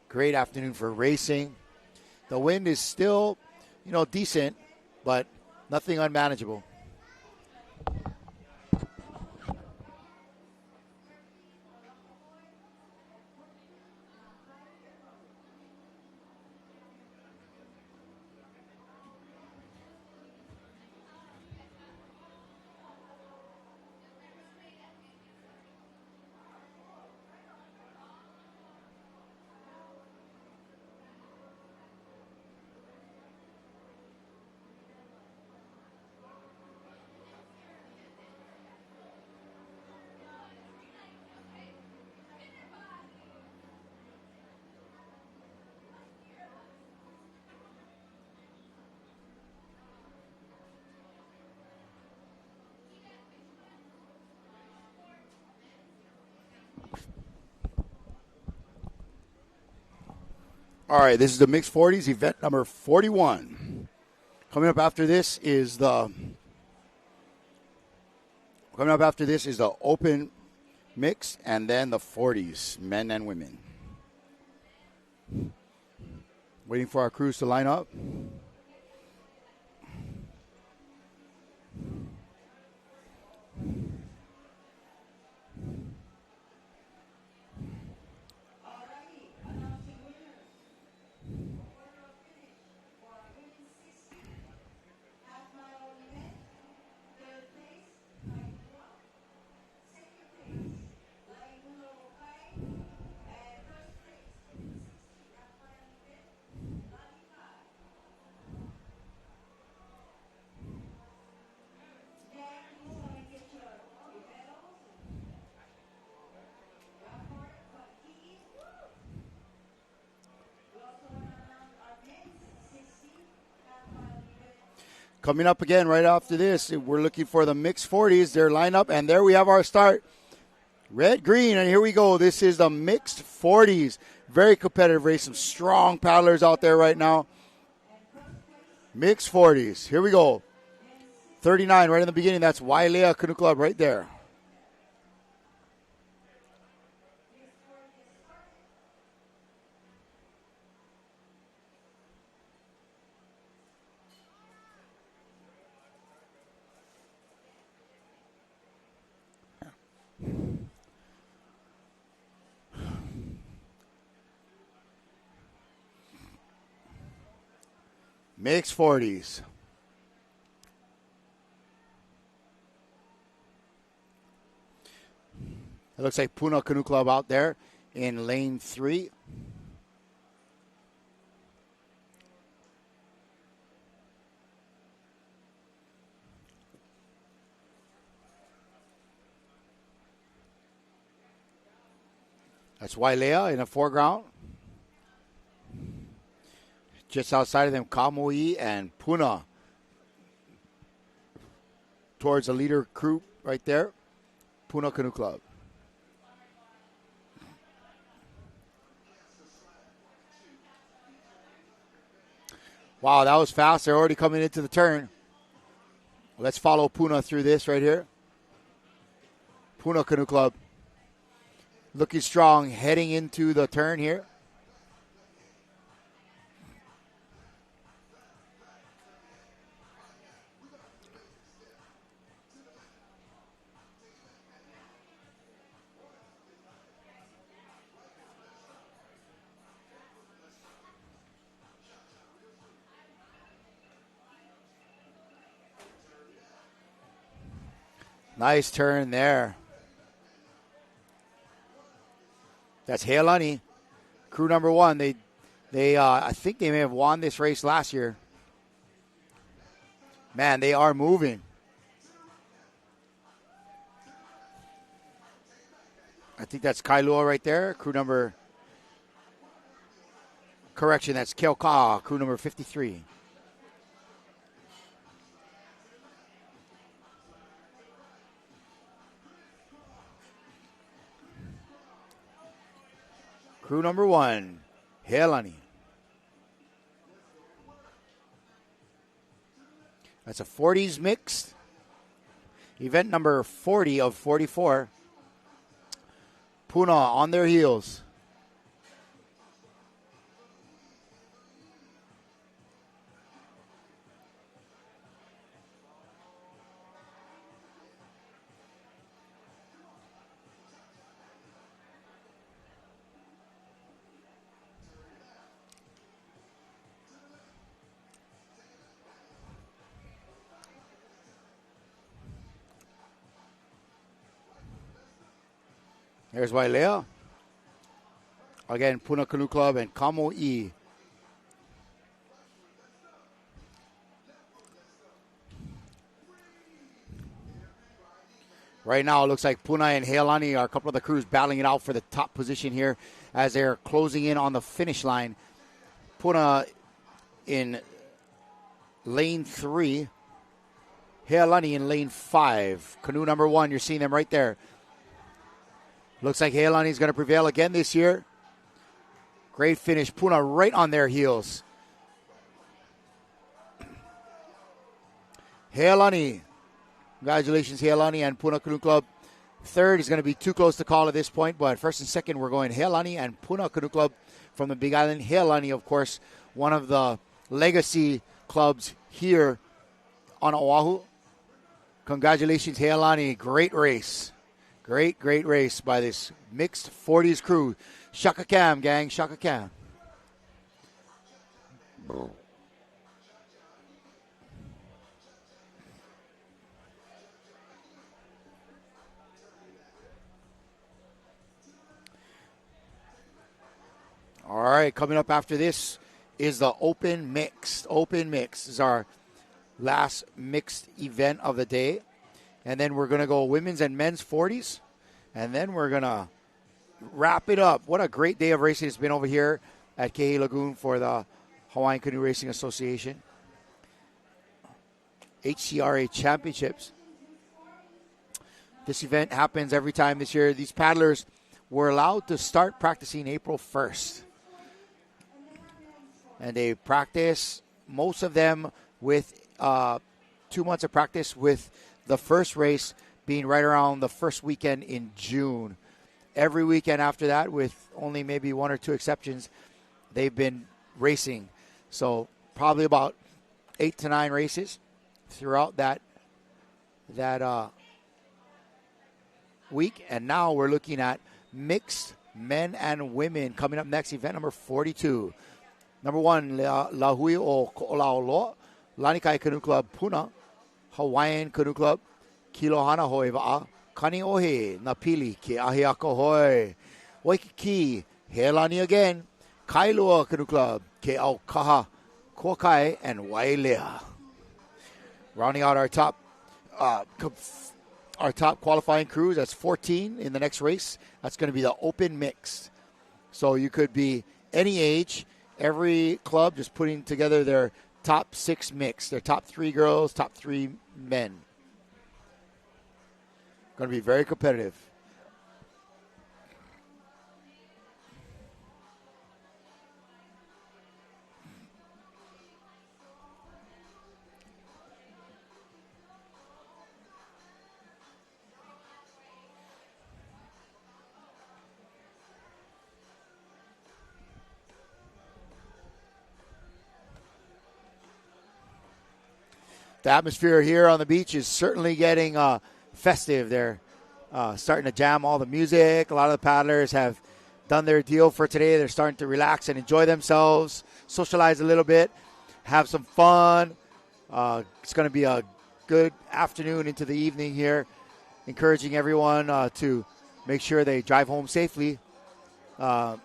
Great afternoon for racing. The wind is still, decent, but nothing unmanageable. All right, this is the mixed 40s, event number 41. Coming up after this is the open mix and then the 40s, men and women. Waiting for our crews to line up. Coming up again right after this, we're looking for the mixed 40s. Their lineup, and there we have our start. Red, green, and here we go. This is the mixed 40s. Very competitive race. Some strong paddlers out there right now. Mixed 40s. Here we go. 39 right in the beginning. That's Wailea Canoe Club right there. Mixed 40s. It looks like Puna Canoe Club out there in lane 3. That's Wailea in the foreground. Just outside of them, Kamui and Puna towards the leader group right there. Puna Canoe Club. Wow, that was fast. They're already coming into the turn. Let's follow Puna through this right here. Puna Canoe Club. Looking strong, heading into the turn here. Nice turn there. That's Heilani, crew number 1. They I think they may have won this race last year. Man, they are moving. I think that's Kailua right there, crew number. Correction, that's Keoka, crew number 53. Crew number 1, Heilani. That's a 40s mixed. Event number 40 of 44. Puna on their heels. Here's Wailea. Again, Puna Canoe Club and Kamo-i. Right now, it looks like Puna and Heilani are a couple of the crews battling it out for the top position here as they're closing in on the finish line. Puna in lane 3. Heilani in lane 5. Canoe number 1, you're seeing them right there. Looks like Heilani is going to prevail again this year. Great finish. Puna right on their heels. Heilani. Congratulations, Heilani and Puna Canoe Club. Third is going to be too close to call at this point, but first and second, we're going Heilani and Puna Canoe Club from the Big Island. Heilani, of course, one of the legacy clubs here on Oahu. Congratulations, Heilani. Great race. Great race by this mixed 40s crew. Shaka Cam, gang. Shaka Cam. All right, coming up after this is the Open Mixed. Open Mixed is our last mixed event of the day. And then we're going to go women's and men's 40s. And then we're going to wrap it up. What a great day of racing it's been over here at Ke'e Lagoon for the Hawaiian Canoe Racing Association. HCRA Championships. This event happens every time this year. These paddlers were allowed to start practicing April 1st. And they practice, most of them with 2 months of practice, with the first race being right around the first weekend in June. Every weekend after that, with only maybe 1 or 2 exceptions, they've been racing. So probably about 8 to 9 races throughout that week. And now we're looking at mixed men and women coming up next, event number 42. Number 1, La Hui o Ko'olauloa, Lanikai Canoe Club Puna, Hawaiian Canoe Club, Kilohana Hoi Va'a, Kani Ohe, Napili, Ke Ahiako Hoi, Waikiki, Heilani again, Kailua Canoe Club, Ke Aukaha, Kokai, and Wailea. Rounding out our top qualifying crews, that's 14 in the next race. That's going to be the Open Mixed. So you could be any age. Every club just putting together their top 6 mix, their top 3 girls, top 3 men. Going to be very competitive. The atmosphere here on the beach is certainly getting festive. They're starting to jam all the music. A lot of the paddlers have done their deal for today. They're starting to relax and enjoy themselves, socialize a little bit, have some fun. It's going to be a good afternoon into the evening here, encouraging everyone to make sure they drive home safely. Get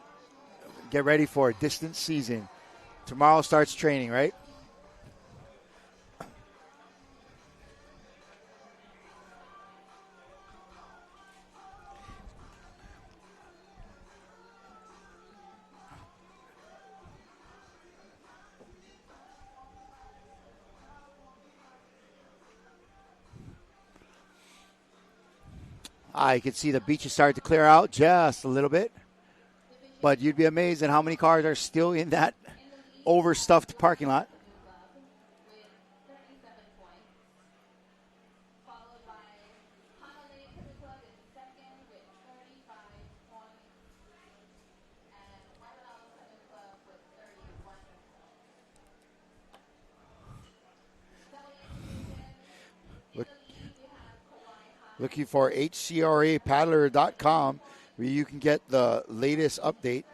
ready for a distance season. Tomorrow starts training, right? I can see the beach is starting to clear out just a little bit. But you'd be amazed at how many cars are still in that overstuffed parking lot. looking for HCRApaddler.com, where you can get the latest update.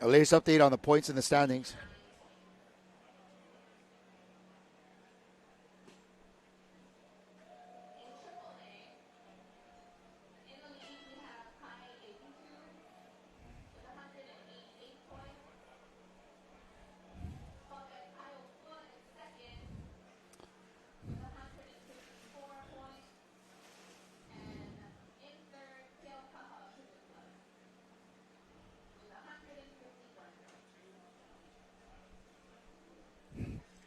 A latest update on the points and the standings.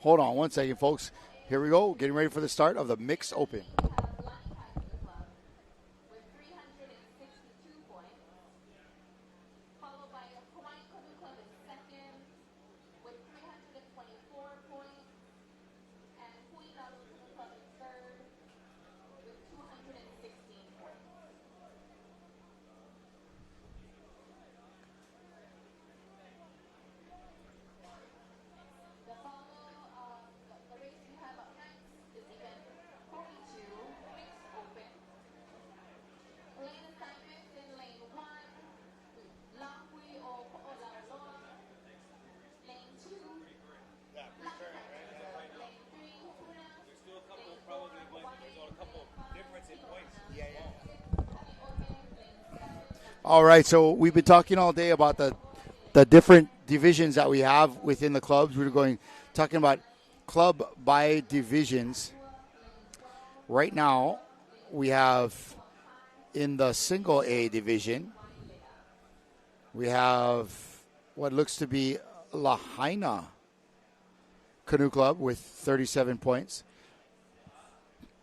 Hold on one second, folks. Here we go. Getting ready for the start of the Mixed Open. All right, so we've been talking all day about the different divisions that we have within the clubs. We're talking about club by divisions. Right now, we have in the single A division, we have what looks to be Lahaina Canoe Club with 37 points.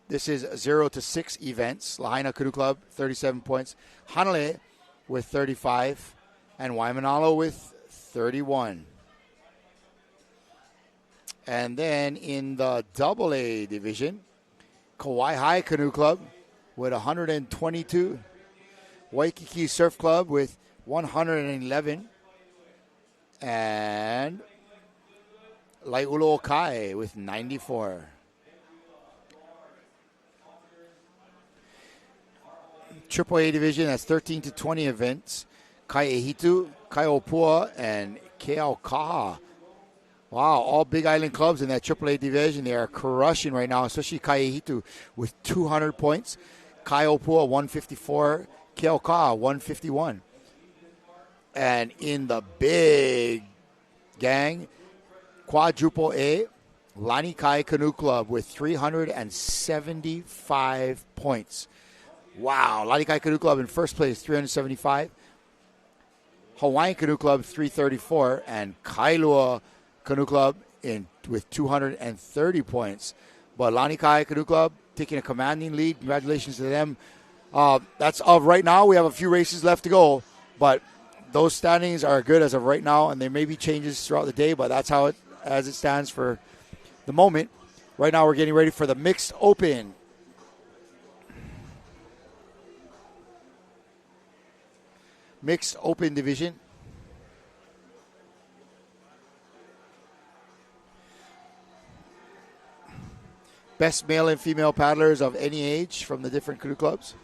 This is 0 to 6 events. Lahaina Canoe Club, 37 points. Hanalei with 35, and Waimanalo with 31. And then in the Double A division, Kauai High Canoe Club with 122, Waikiki Surf Club with 111, and Laiulokai with 94. Triple A division, that's 13 to 20 events. Kaiehitu, Kaiopua, and Keaukaha. Wow, all Big Island clubs in that Triple A division. They are crushing right now, especially Kaiehitu with 200 points. Kaiopua, 154. Keaukaha, 151. And in the big gang, Quadruple A, Lanikai Canoe Club with 375 points. Wow, Lanikai Canoe Club in first place, 375. Hawaiian Canoe Club, 334. And Kailua Canoe Club with 230 points. But Lanikai Canoe Club taking a commanding lead. Congratulations to them. That's of right now. We have a few races left to go. But those standings are good as of right now. And there may be changes throughout the day. But that's how it stands for the moment. Right now we're getting ready for the Mixed Open. Mixed Open division. Best male and female paddlers of any age from the different canoe clubs.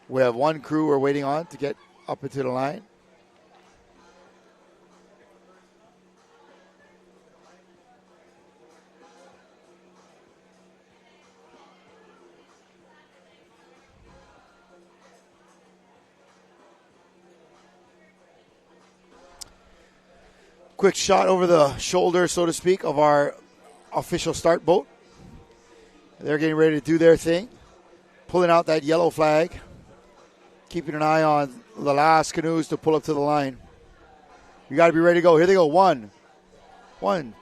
We have one crew we're waiting on to get up into the line. Quick shot over the shoulder, so to speak, of our official start boat. They're getting ready to do their thing. Pulling out that yellow flag. Keeping an eye on the last canoes to pull up to the line. You got to be ready to go. Here they go. 1,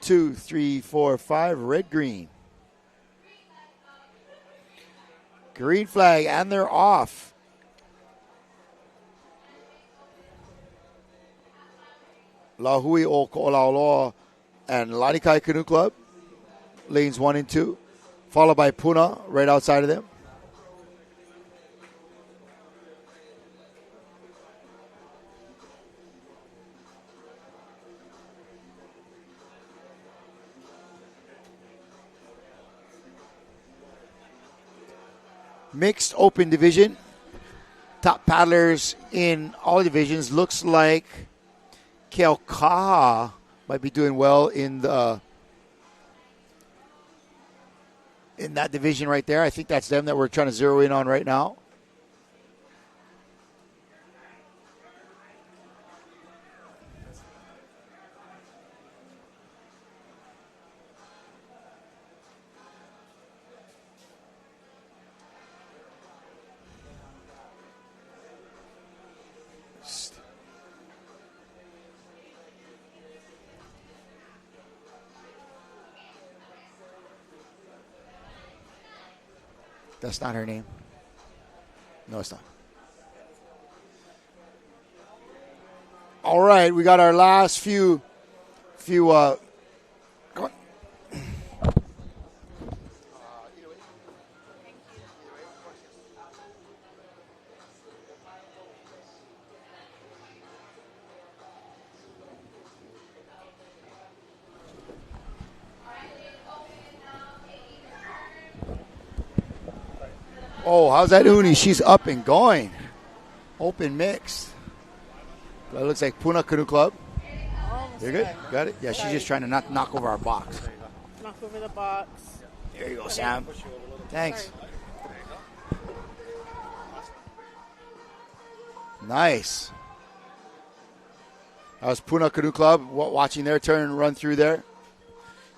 2, 3, 4, 5. Red, green. Green flag, and they're off. Lahui o Ko'olauloa and Lanikai Canoe Club, lanes 1 and 2, followed by Puna right outside of them. mixed open division. Top paddlers in all divisions. Looks like Keaukaha might be doing well in that division right there. I think that's them that we're trying to zero in on right now. That's not her name. No, it's not. All right, we got our last few. Come on. Oh, how's that uni? She's up and going. Open mix. That looks like Puna Canoe Club. You're good? Got it? Yeah, she's just trying to not knock over our box. Knock over the box. There you go, Sam. Thanks. Nice. That was Puna Canoe Club watching their turn run through there.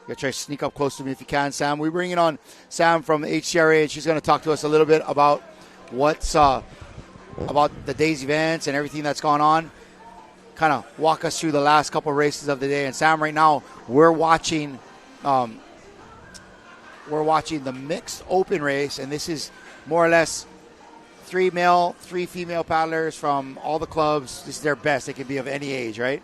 You gotta try to sneak up close to me if you can, Sam. We're bringing on Sam from HCRA, and she's going to talk to us a little bit about what's about the day's events and everything that's gone on. Kind of walk us through the last couple of races of the day. And Sam, right now we're watching the mixed open race, and this is more or less 3 male, 3 female paddlers from all the clubs. This is their best. They can be of any age, right?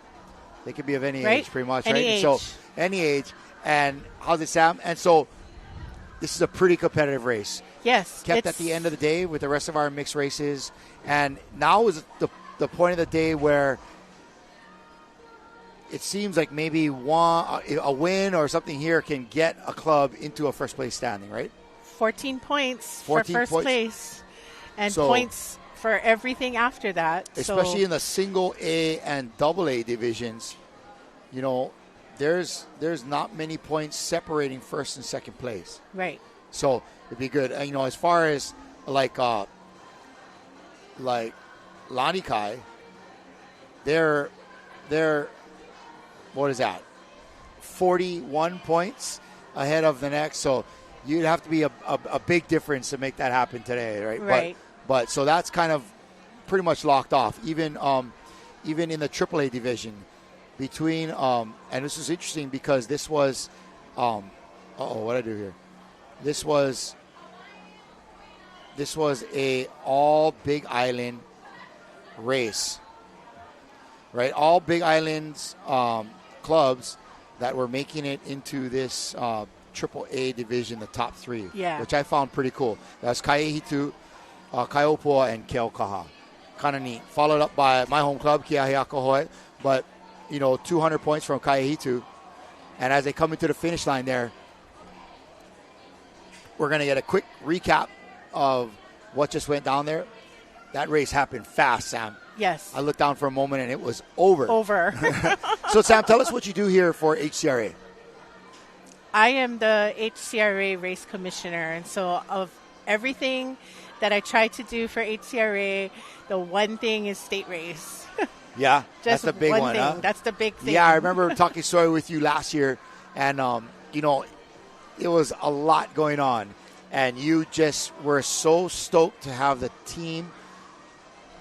They can be of any age, pretty much, any right? Age. So any age. And how's it, Sam? And so this is a pretty competitive race. Yes. Kept at the end of the day with the rest of our mixed races. And now is the point of the day where it seems like maybe a win or something here can get a club into a first place standing, right? 14 points 14 for first points. place. And So- points for everything after that. Especially in the single A and double A divisions, there's not many points separating first and second place. Right. So it'd be good. As far as like Lanikai, they're what is that? 41 points ahead of the next. So you'd have to be a big difference to make that happen today, right? Right. But so that's kind of pretty much locked off. Even in the AAA division, between and this is interesting because this was what I do here? This was a all Big Island race, right? All Big Islands clubs that were making it into this AAA division, the top 3, which I found pretty cool. That's Kaiehitu, Kaiopoa, and Keaukaha. Kind of neat. Followed up by my home club, Keahiakahoe, but 200 points from Kaiehitu. And as they come into the finish line there, we're going to get a quick recap of what just went down there. That race happened fast, Sam. Yes. I looked down for a moment and it was over. Over. So, Sam, tell us what you do here for HCRA. I am the HCRA race commissioner, and so of everything that I try to do for HCRA, the one thing is state race. Yeah, Just that's the big one, thing. huh? That's the big thing. Yeah, I remember talking story with you last year, and it was a lot going on, and you just were so stoked to have the team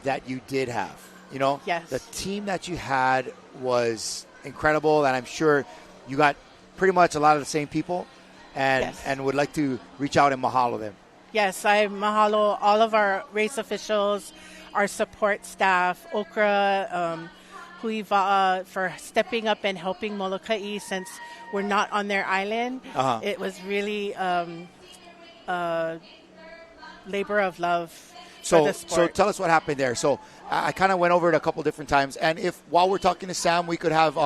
that you did have. Yes. The team that you had was incredible, and I'm sure you got pretty much a lot of the same people, and would like to reach out and mahalo them. Yes, I mahalo all of our race officials, our support staff, Okra, Huiva'a, for stepping up and helping Molokai since we're not on their island. Uh-huh. It was really labor of love for the sport. So tell us what happened there. So I kind of went over it a couple different times, and if while we're talking to Sam, we could have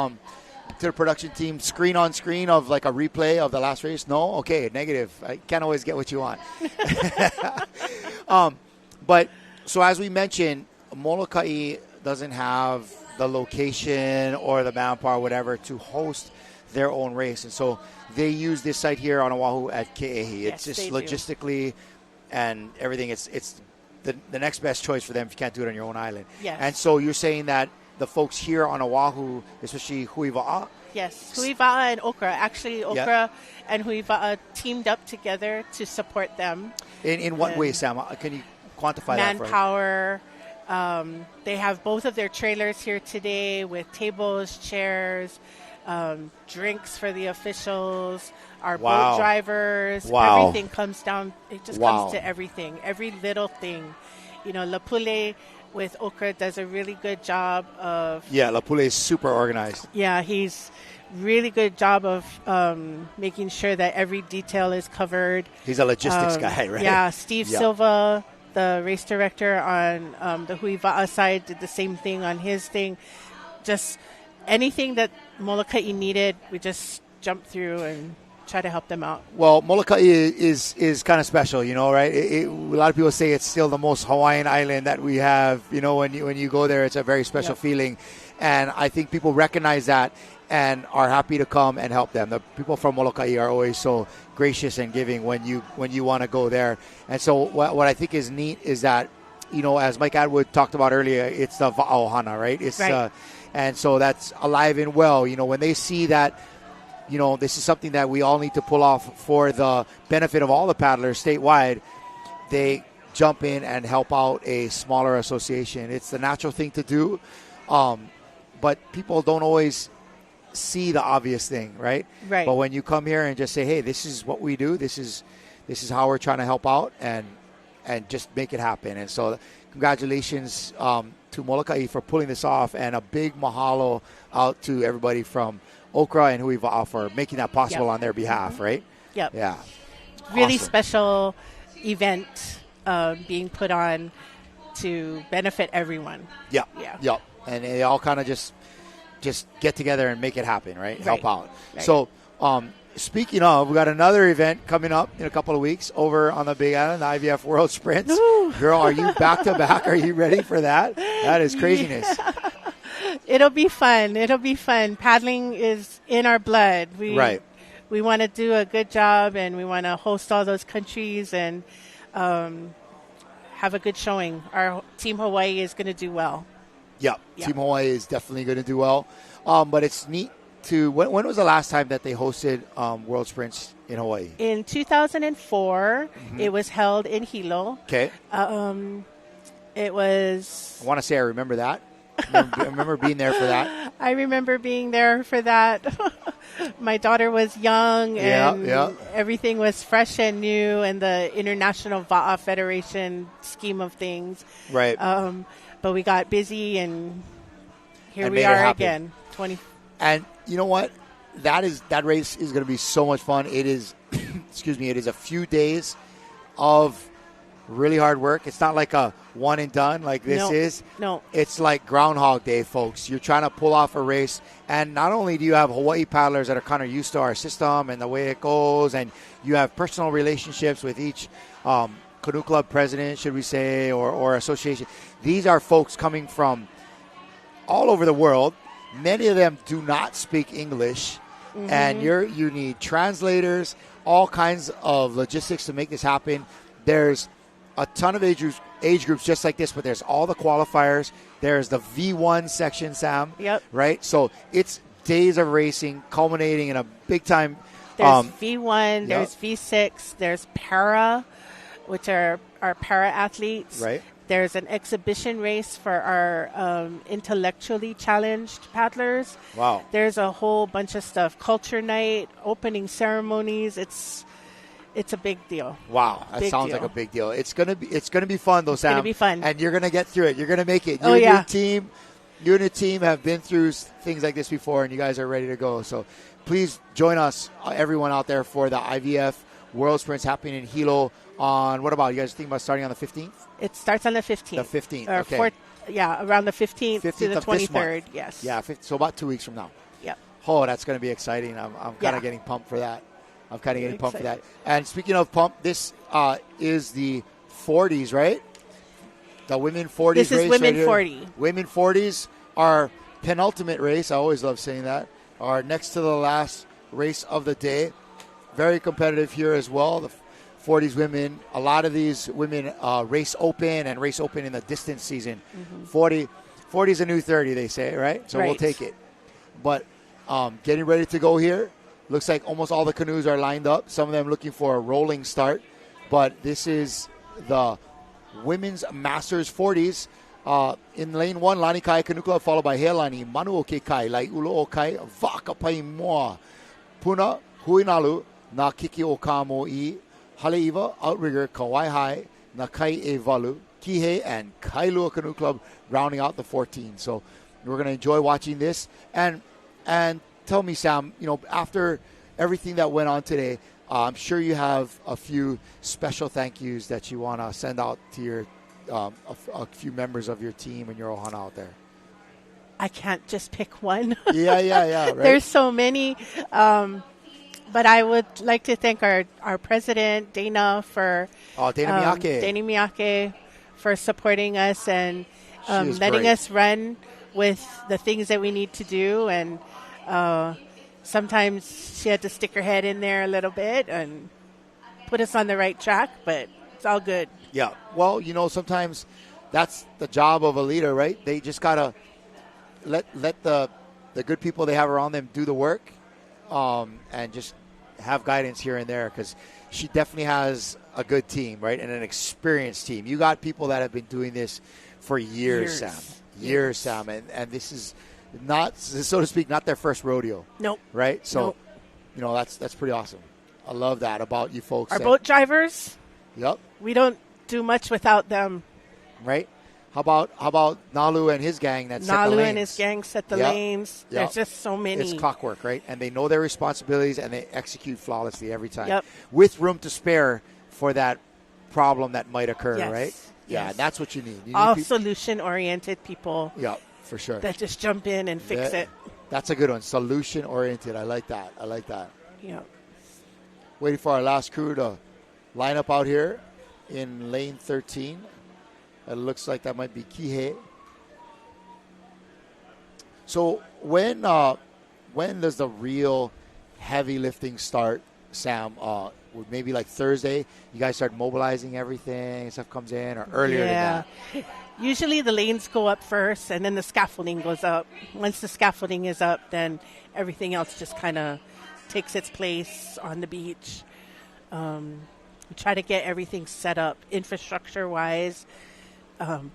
to the production team, screen on screen of like a replay of the last race? No? Okay, negative. I can't always get what you want. But so as we mentioned, Molokai doesn't have the location or the manpower, whatever, to host their own race. And so they use this site here on Oahu at Ke'ehi. Yes, it's just they logistically and everything. It's the next best choice for them if you can't do it on your own island. Yes. And so you're saying that the folks here on Oahu, especially Huiva'a. Yes, Huiva'a and Okra. Actually, Okra and Huiva'a teamed up together to support them. In what way, Sam? Can you quantify that for us? Manpower. They have both of their trailers here today with tables, chairs, drinks for the officials, our boat drivers. Wow. Everything comes down. It just comes to everything, every little thing. You know, Lapule with Okra does a really good job of... Yeah, Lapule is super organized. Yeah, he's really good job of making sure that every detail is covered. He's a logistics guy, right? Yeah, Steve Silva, the race director on the Huiva'a side, did the same thing on his thing. Just anything that Molokai needed, we just jumped through and try to help them out. Well, Molokai is kind of special, you know, right? A lot of people say it's still the most Hawaiian island that we have. You know, when you go there, it's a very special feeling. And I think people recognize that and are happy to come and help them. The people from Molokai are always so gracious and giving when you want to go there. And so what I think is neat is that, you know, as Mike Atwood talked about earlier, it's the Va'auhana, right? It's right. And so that's alive and well. You know, when they see that, you know, this is something that we all need to pull off for the benefit of all the paddlers statewide, they jump in and help out a smaller association. It's the natural thing to do, but people don't always see the obvious thing, right? Right. But when you come here and just say, hey, this is what we do, this is how we're trying to help out and just make it happen. And so congratulations to Molokai for pulling this off, and a big mahalo out to everybody from Okra and Huiva'a for making that possible on their behalf, right? Yep. Yeah. Really Awesome. special event being put on to benefit everyone. Yeah. Yeah. Yep. And they all kind of just get together and make it happen, right? Help out. Right. So, speaking of, we got another event coming up in a couple of weeks over on the Big Island, the IVF World Sprints. Ooh. Girl, are you back to back? Are you ready for that? That is craziness. Yeah. It'll be fun. Paddling is in our blood. We want to do a good job, and we want to host all those countries and have a good showing. Our Team Hawaii is going to do well. Yeah, Team Hawaii is definitely going to do well. But it's neat to, when was the last time that they hosted World Sprints in Hawaii? In 2004, it was held in Hilo. Okay. It was... I want to say I remember that. I remember being there for that. I remember being there for that. My daughter was young, and everything was fresh and new, and the International Va'a Federation scheme of things. Right. But we got busy, and here we are again. And you know what? That race is going to be so much fun. It is, excuse me, it is a few days of really hard work. It's not like a one and done like this is. No. It's like Groundhog Day, folks. You're trying to pull off a race. And not only do you have Hawaii paddlers that are kind of used to our system and the way it goes, and you have personal relationships with each canoe club president, should we say, or association. These are folks coming from all over the world. Many of them do not speak English. And you need translators, all kinds of logistics to make this happen. There's a ton of age groups just like this, but there's all the qualifiers. There's the V1 section, Sam. Yep. Right? So it's days of racing culminating in a big-time... There's V1, there's V6, there's para, which are our para-athletes. Right. There's an exhibition race for our intellectually challenged paddlers. Wow. There's a whole bunch of stuff. Culture night, opening ceremonies. It's a big deal. Wow, that sounds like a big deal. It's gonna be fun though, Sam. It's gonna be fun, and you're gonna get through it. You're gonna make it. You and your team have been through things like this before, and you guys are ready to go. So please join us, everyone out there, for the IVF World Sprints happening in Hilo on, what about, you guys think about starting on the 15th? It starts on the 15th. The 15th, okay. Around the 15th to the 23rd, yes. Yeah, so about 2 weeks from now. Yep. Oh, that's going to be exciting. I'm kind of getting pumped for that. And speaking of pump, this is the 40s, right? The women 40s This is race women right 40. Women 40s are penultimate race. I always love saying that. Are next to the last race of the day. Very competitive here as well. The 40s women, a lot of these women race open and race open in the distance season. 40 is a new 30, they say, right? So we'll take it. But getting ready to go here. Looks like almost all the canoes are lined up. Some of them looking for a rolling start. But this is the Women's Masters 40s. In lane 1, Lani Kai Canoe Club, followed by Helani, Manu Oke Kai, Lai Ulo O Kai, Vaka Pai Moa, Puna, Huinalu, Na Kiki O Kamo I, Haleiwa, Outrigger, Kauai Hai, Na Kai E Valu, Kihei, and Kailua Canoe Club rounding out the 14. So we're going to enjoy watching this. And tell me, Sam, after everything that went on today, I'm sure you have a few special thank yous that you want to send out to your a few members of your team and your ohana out there. I can't just pick one. Yeah. Right? There's so many. But I would like to thank our president, Dana, for Dana Miyake, for supporting us and letting great. us run with the things that we need to do. And sometimes she had to stick her head in there a little bit and put us on the right track, but it's all good. Yeah. Well, sometimes that's the job of a leader, right? They just got to let the good people they have around them do the work and just have guidance here and there, because she definitely has a good team, right, and an experienced team. You got people that have been doing this for years. Sam. And this is not, so to speak, not their first rodeo. Nope. Right? So, that's pretty awesome. I love that about you folks. Our boat drivers, yep. We don't do much without them. Right? How about Nalu and his gang that set the lanes? Nalu and his gang set the lanes. There's just so many. It's clockwork, right? And they know their responsibilities and they execute flawlessly every time. Yep. With room to spare for that problem that might occur, right? Yeah, Yes. That's what you need. All solution-oriented people. Yeah, for sure. That just jump in and fix it. That's a good one. Solution-oriented. I like that. Yeah. Waiting for our last crew to line up out here in lane 13. It looks like that might be Kihei. So when does the real heavy lifting start, Sam? Maybe like Thursday, you guys start mobilizing everything, stuff comes in, or earlier than that? Usually the lanes go up first, and then the scaffolding goes up. Once the scaffolding is up, then everything else just kind of takes its place on the beach. We try to get everything set up infrastructure-wise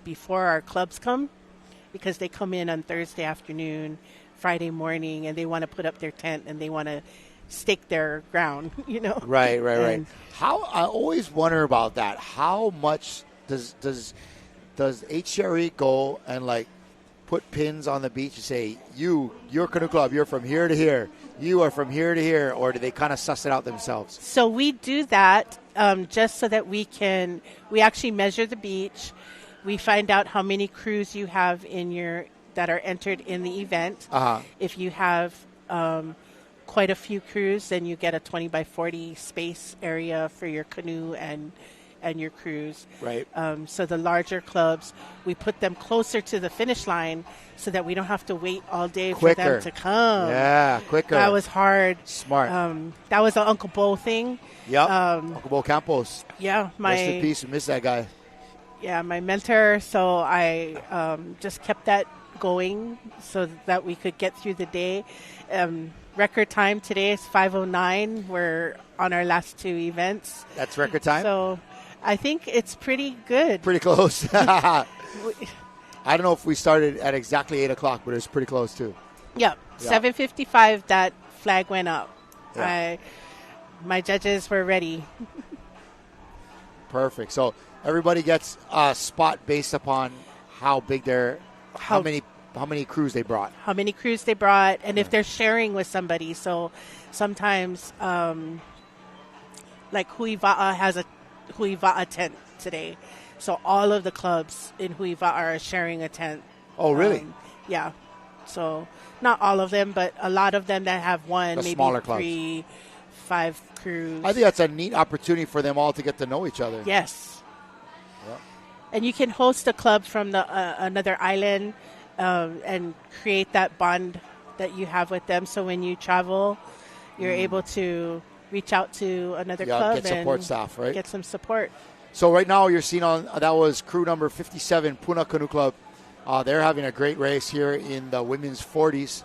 before our clubs come, because they come in on Thursday afternoon, Friday morning, and they want to put up their tent and they want to stake their ground, Right. How I always wonder about that. How much does HCRA go and like put pins on the beach and say, your canoe club, you're from here to here, you are from here to here, or do they kind of suss it out themselves? So we do that just so that we actually measure the beach. We find out how many crews you have that are entered in the event. If you have quite a few crews, then you get a 20 by 40 space area for your canoe and your crews. Right. So the larger clubs, we put them closer to the finish line so that we don't have to wait all day for them to come. Yeah, quicker. That was hard. Smart. That was an Uncle Bo thing. Yep. Uncle Bo Campos. Yeah. Rest in peace. We miss that guy. Yeah, my mentor. So I just kept that going so that we could get through the day. Record time today is 5:09. We're on our last two events. That's record time? So I think it's pretty good. Pretty close. I don't know if we started at exactly 8 o'clock, but it was pretty close too. Yeah. 7:55, that flag went up. Yeah. My judges were ready. Perfect. So everybody gets a spot based upon how big how many crews they brought. How many crews they brought, and if they're sharing with somebody. So sometimes, like Huiva'a has a Huiva'a tent today. So all of the clubs in Huiva'a are sharing a tent. Oh, really? Yeah. So not all of them, but a lot of them that have one, The maybe smaller clubs. 3, 5 crews. I think that's a neat opportunity for them all to get to know each other. Yes. Yeah. And you can host a club from the another island and create that bond that you have with them. So when you travel, you're able to reach out to another club get support and staff, right? get some support. So right now you're seeing on that was crew number 57, Puna Canoe Club. They're having a great race here in the women's 40s.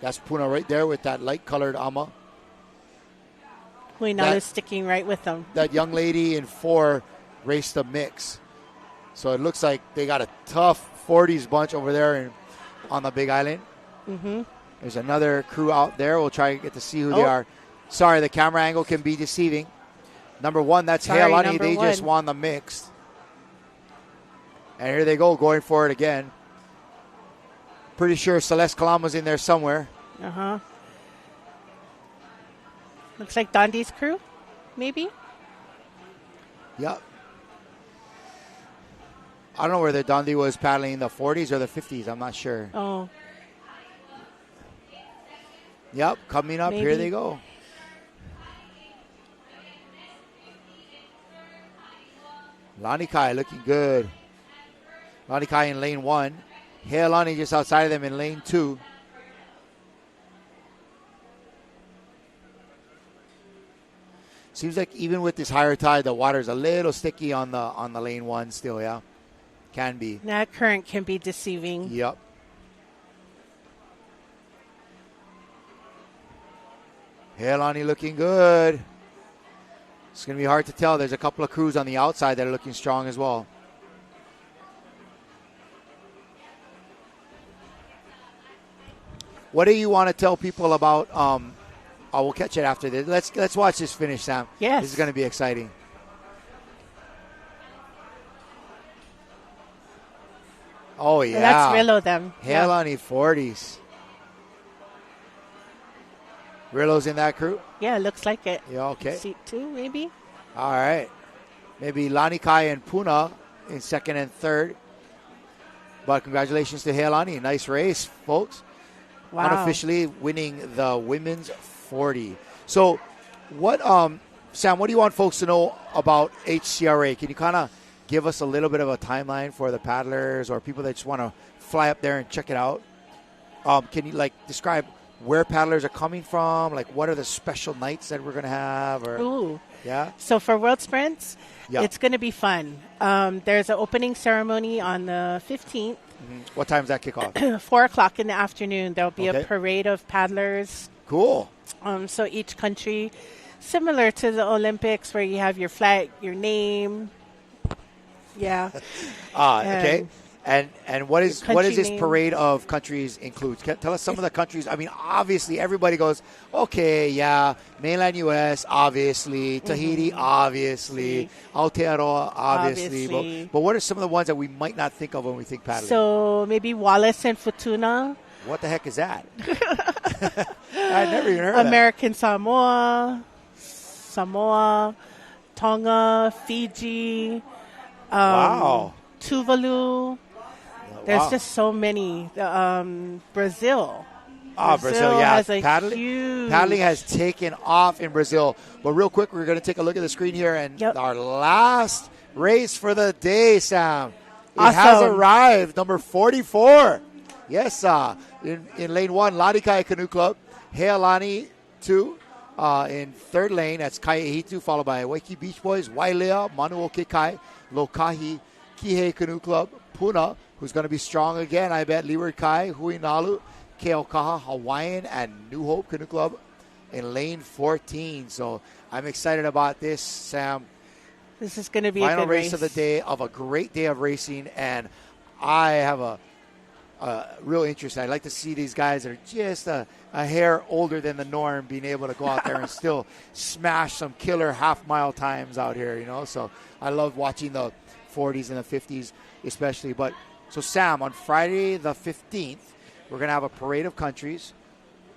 That's Puna right there with that light-colored ama. Huinala is sticking right with them. That young lady in 4 raced the mix. So it looks like they got a tough 40s bunch over there on the Big Island. Mm-hmm. There's another crew out there. We'll try to get to see who they are. Sorry, the camera angle can be deceiving. Number 1, that's Healani. They just won the mixed. And here they go, going for it again. Pretty sure Celeste Kalama's in there somewhere. Uh-huh. Looks like Dondi's crew, maybe? Yep. I don't know whether Dondi was paddling in the 40s or the 50s. I'm not sure. Oh. Yep, coming up. Maybe. Here they go. Lanikai looking good. Lanikai in lane 1. Healani just outside of them in lane 2. Seems like even with this higher tide, the water's a little sticky on the lane 1 still, yeah? Can be. That current can be deceiving. Yep. Healani looking good. It's going to be hard to tell. There's a couple of crews on the outside that are looking strong as well. What do you want to tell people about? We'll catch it after this. Let's watch this finish, Sam. Yes. This is going to be exciting. Oh, yeah. That's Rillo, them. Healani 40s. Rillo's in that crew? Yeah, it looks like it. Yeah, okay. Seat 2, maybe? All right. Maybe Lanikai and Puna in 2nd and 3rd. But congratulations to Healani. Nice race, folks. Wow. Unofficially winning the women's 40. So, what, Sam, what do you want folks to know about HCRA? Can you kind of give us a little bit of a timeline for the paddlers or people that just want to fly up there and check it out? Can you, describe where paddlers are coming from? What are the special nights that we're going to have? Ooh. Yeah. So for World Sprints, it's going to be fun. There's an opening ceremony on the 15th. Mm-hmm. What time does that kick off? 4 o'clock in the afternoon. There'll be a parade of paddlers. Cool. So each country, similar to the Olympics, where you have your flag, your name. Yeah. Okay. And what is this name. parade of countries includes? Tell us some of the countries. I mean, obviously, everybody goes, okay, yeah, mainland U.S., obviously, Tahiti, obviously, Aotearoa, obviously. But what are some of the ones that we might not think of when we think paddling? So maybe Wallace and Futuna. What the heck is that? I never even heard of that. American Samoa, Tonga, Fiji. Wow. Tuvalu. There's just so many. Brazil. Brazil, yeah. Has paddling has taken off in Brazil. But real quick, we're going to take a look at the screen here. And our last race for the day, Sam. It has arrived. Number 44. Yes, in lane 1, Lanikai Canoe Club. Healani 2. In 3rd lane, that's Kaiahitu, followed by Waikiki Beach Boys, Wailea, Manuo Kekai, Lokahi, Kihei Canoe Club, Puna, who's going to be strong again, I bet, Leeward Kai, Huinalu, Keokaha, Hawaiian, and New Hope Canoe Club in lane 14. So I'm excited about this, Sam. This is going to be a good final race of the day, of a great day of racing, and I have a real interest. I'd like to see these guys that are just a hair older than the norm being able to go out there and still smash some killer half-mile times out here, So I love watching the 40s and the 50s especially. But so, Sam, on Friday the 15th, we're going to have a parade of countries.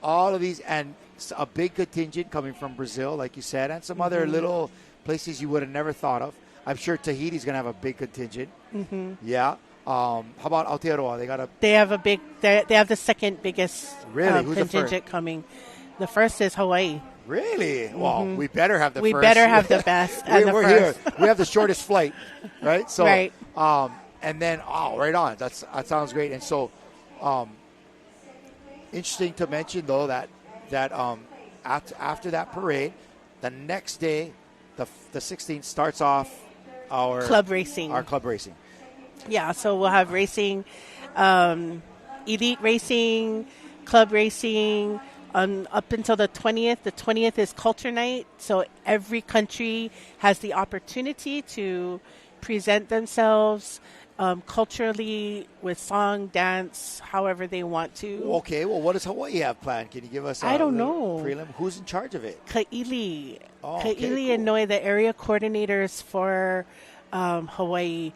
All of these, and a big contingent coming from Brazil, like you said, and some other little places you would have never thought of. I'm sure Tahiti's going to have a big contingent. Mm-hmm. Yeah. How about Aotearoa? They have they have the second biggest Really? Who's the contingent coming. The first is Hawaii. Really? Well, we better have the We first. better have the best and the we're first. here. We have the shortest flight, right? So, Right. And then, right on. That sounds great. And so, interesting to mention though that after that parade, the next day, the 16th starts off our Club racing. Our club racing. Yeah, so we'll have racing, elite racing, club racing, up until the 20th. The 20th is Culture Night, so every country has the opportunity to present themselves culturally with song, dance, however they want to. Okay, well, what does Hawaii have planned? Can you give us I don't know. prelim? Who's in charge of it? Ka'ili. Okay, Ka'ili and cool. Noe, the area coordinators for Hawaii.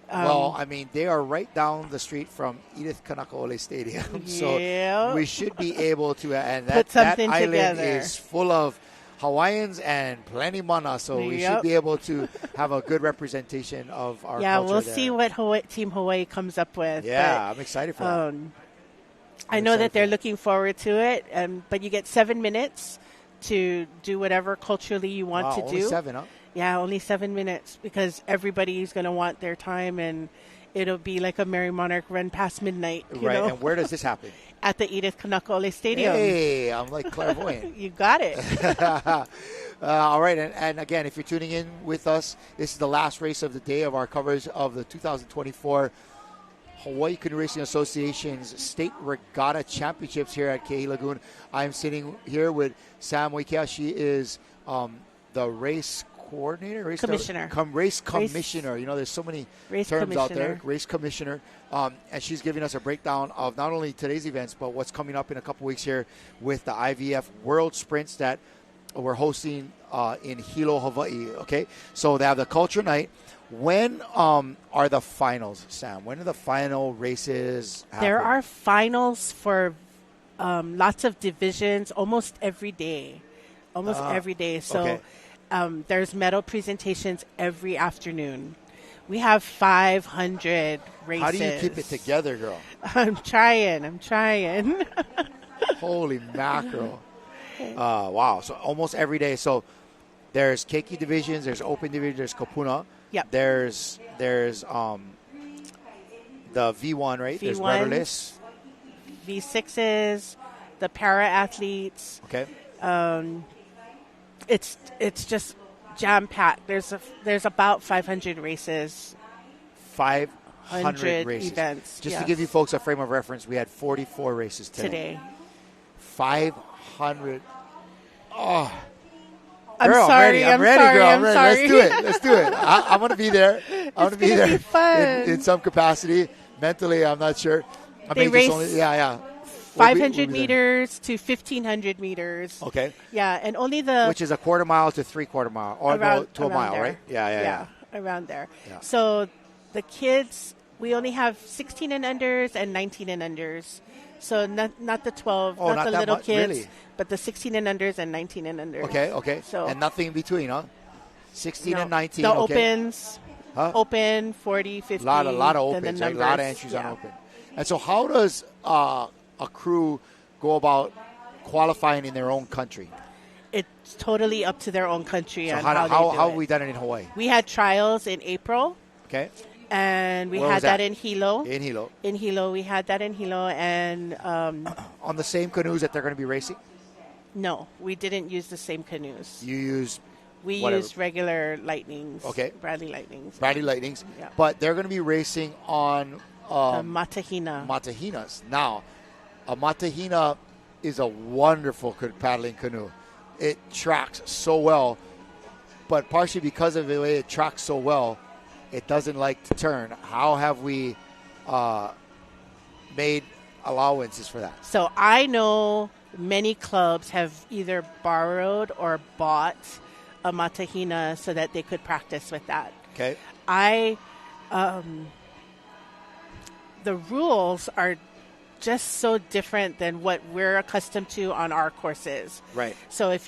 Well, I mean, they are right down the street from Edith Kanakaole Stadium, so Yeah. we should be able to. And Put that something island together. is full of Hawaiians and plenty mana, so we should Yep. be able to have a good representation of our Yeah, culture we'll there. see what Team Hawaii comes up with. Yeah, I'm excited for that. I know that they're looking forward to it, but you get 7 minutes to do whatever culturally you want to only do. 7, huh? Yeah, only 7 minutes because everybody's going to want their time, and it'll be like a Merry Monarch run past midnight. You Right, know? and where does this happen? At the Edith Kanakaole Stadium. Hey, I'm like clairvoyant. You got it. All right, and again, if you're tuning in with us, this is the last race of the day of our coverage of the 2024 Hawaii Canoe Racing Association's State Regatta Championships here at Ke'ehi Lagoon. I'm sitting here with Sam Waikia. She is the race coordinator, race Commissioner. Race commissioner. You know, there's so many Race terms out there. commissioner. Race commissioner. And she's giving us a breakdown of not only today's events, but what's coming up in a couple weeks here with the IVF World Sprints that we're hosting in Hilo, Hawaii. Okay, so they have the Culture Night. When are the finals, Sam? When are the final races happen? There are finals for lots of divisions almost every day. Every day. So okay. There's medal presentations every afternoon. We have 500 races. How do you keep it together, girl? I'm trying. Holy mackerel. Wow. So almost every day. So there's keiki divisions, there's open division, there's kapuna. Yep. There's the V1, right? There's V1s. rudderless. V6s, the para athletes. Okay. It's just jam packed. There's about 500 races. 500 races. events. Just yes. to give you folks a frame of reference, we had 44 races today. 500. Oh. I'm Girl, sorry. I'm ready, girl. I'm ready. sorry. Let's do it. I'm going to be there. I'm going to be gonna there be fun. in some capacity. Mentally, I'm not sure. They race 500 We'll be meters to 1,500 meters. Okay. Yeah, and only the Which is a quarter mile to 3/4 mile, or to a mile, there. right? Yeah. Around there. Yeah. So the kids, we only have 16 and unders and 19 and unders. So not the 12, Oh, not not the that little much? kids, Really? but the 16 and unders and 19 and unders. Okay. So And nothing in between, huh? 16 no, and 19. The okay. opens, Huh? open 40, 50. A lot of then the opens, right? A lot of numbers. entries on open. And so how does a crew go about qualifying in their own country? It's totally up to their own country. So on how they do have it. we done it in Hawaii? We had trials in April, Okay. and we Where had was that? that in Hilo. In Hilo. In Hilo, we had that in Hilo, and On the same canoes that they're going to be racing? no, we didn't use the same canoes. You use We whatever. used regular Lightnings. Okay. Bradley Lightnings. Bradley Lightnings, Yeah. but they're going to be racing on The Matahina. Matahinas. Now, a Matahina is a wonderful paddling canoe. It tracks so well, but partially because of the way it tracks so well, it doesn't like to turn. How have we made allowances for that? So I know many clubs have either borrowed or bought a Matahina so that they could practice with that. Okay. The rules are just so different than what we're accustomed to on our courses. Right. So if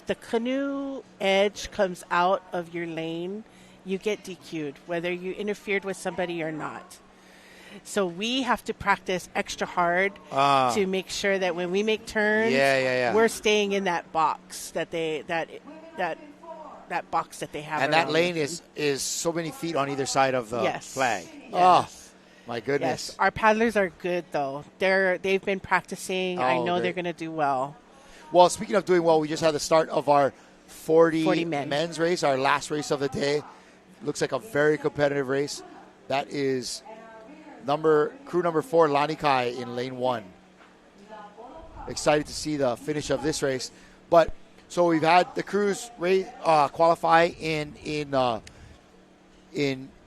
the canoe edge comes out of your lane, you get DQ'd, whether you interfered with somebody or not. So we have to practice extra hard to make sure that when we make turns, we're staying in that box that box that they have. And that lane is so many feet on either side of the flag. Yes. Oh, my goodness. Yes. Our paddlers are good, though. They've been practicing. I know they're going to do well. Well, speaking of doing well, we just had the start of our 40 men's race, our last race of the day. Looks like a very competitive race. That is crew number 4, Lanikai, in lane 1. Excited to see the finish of this race. But so we've had the crews qualify in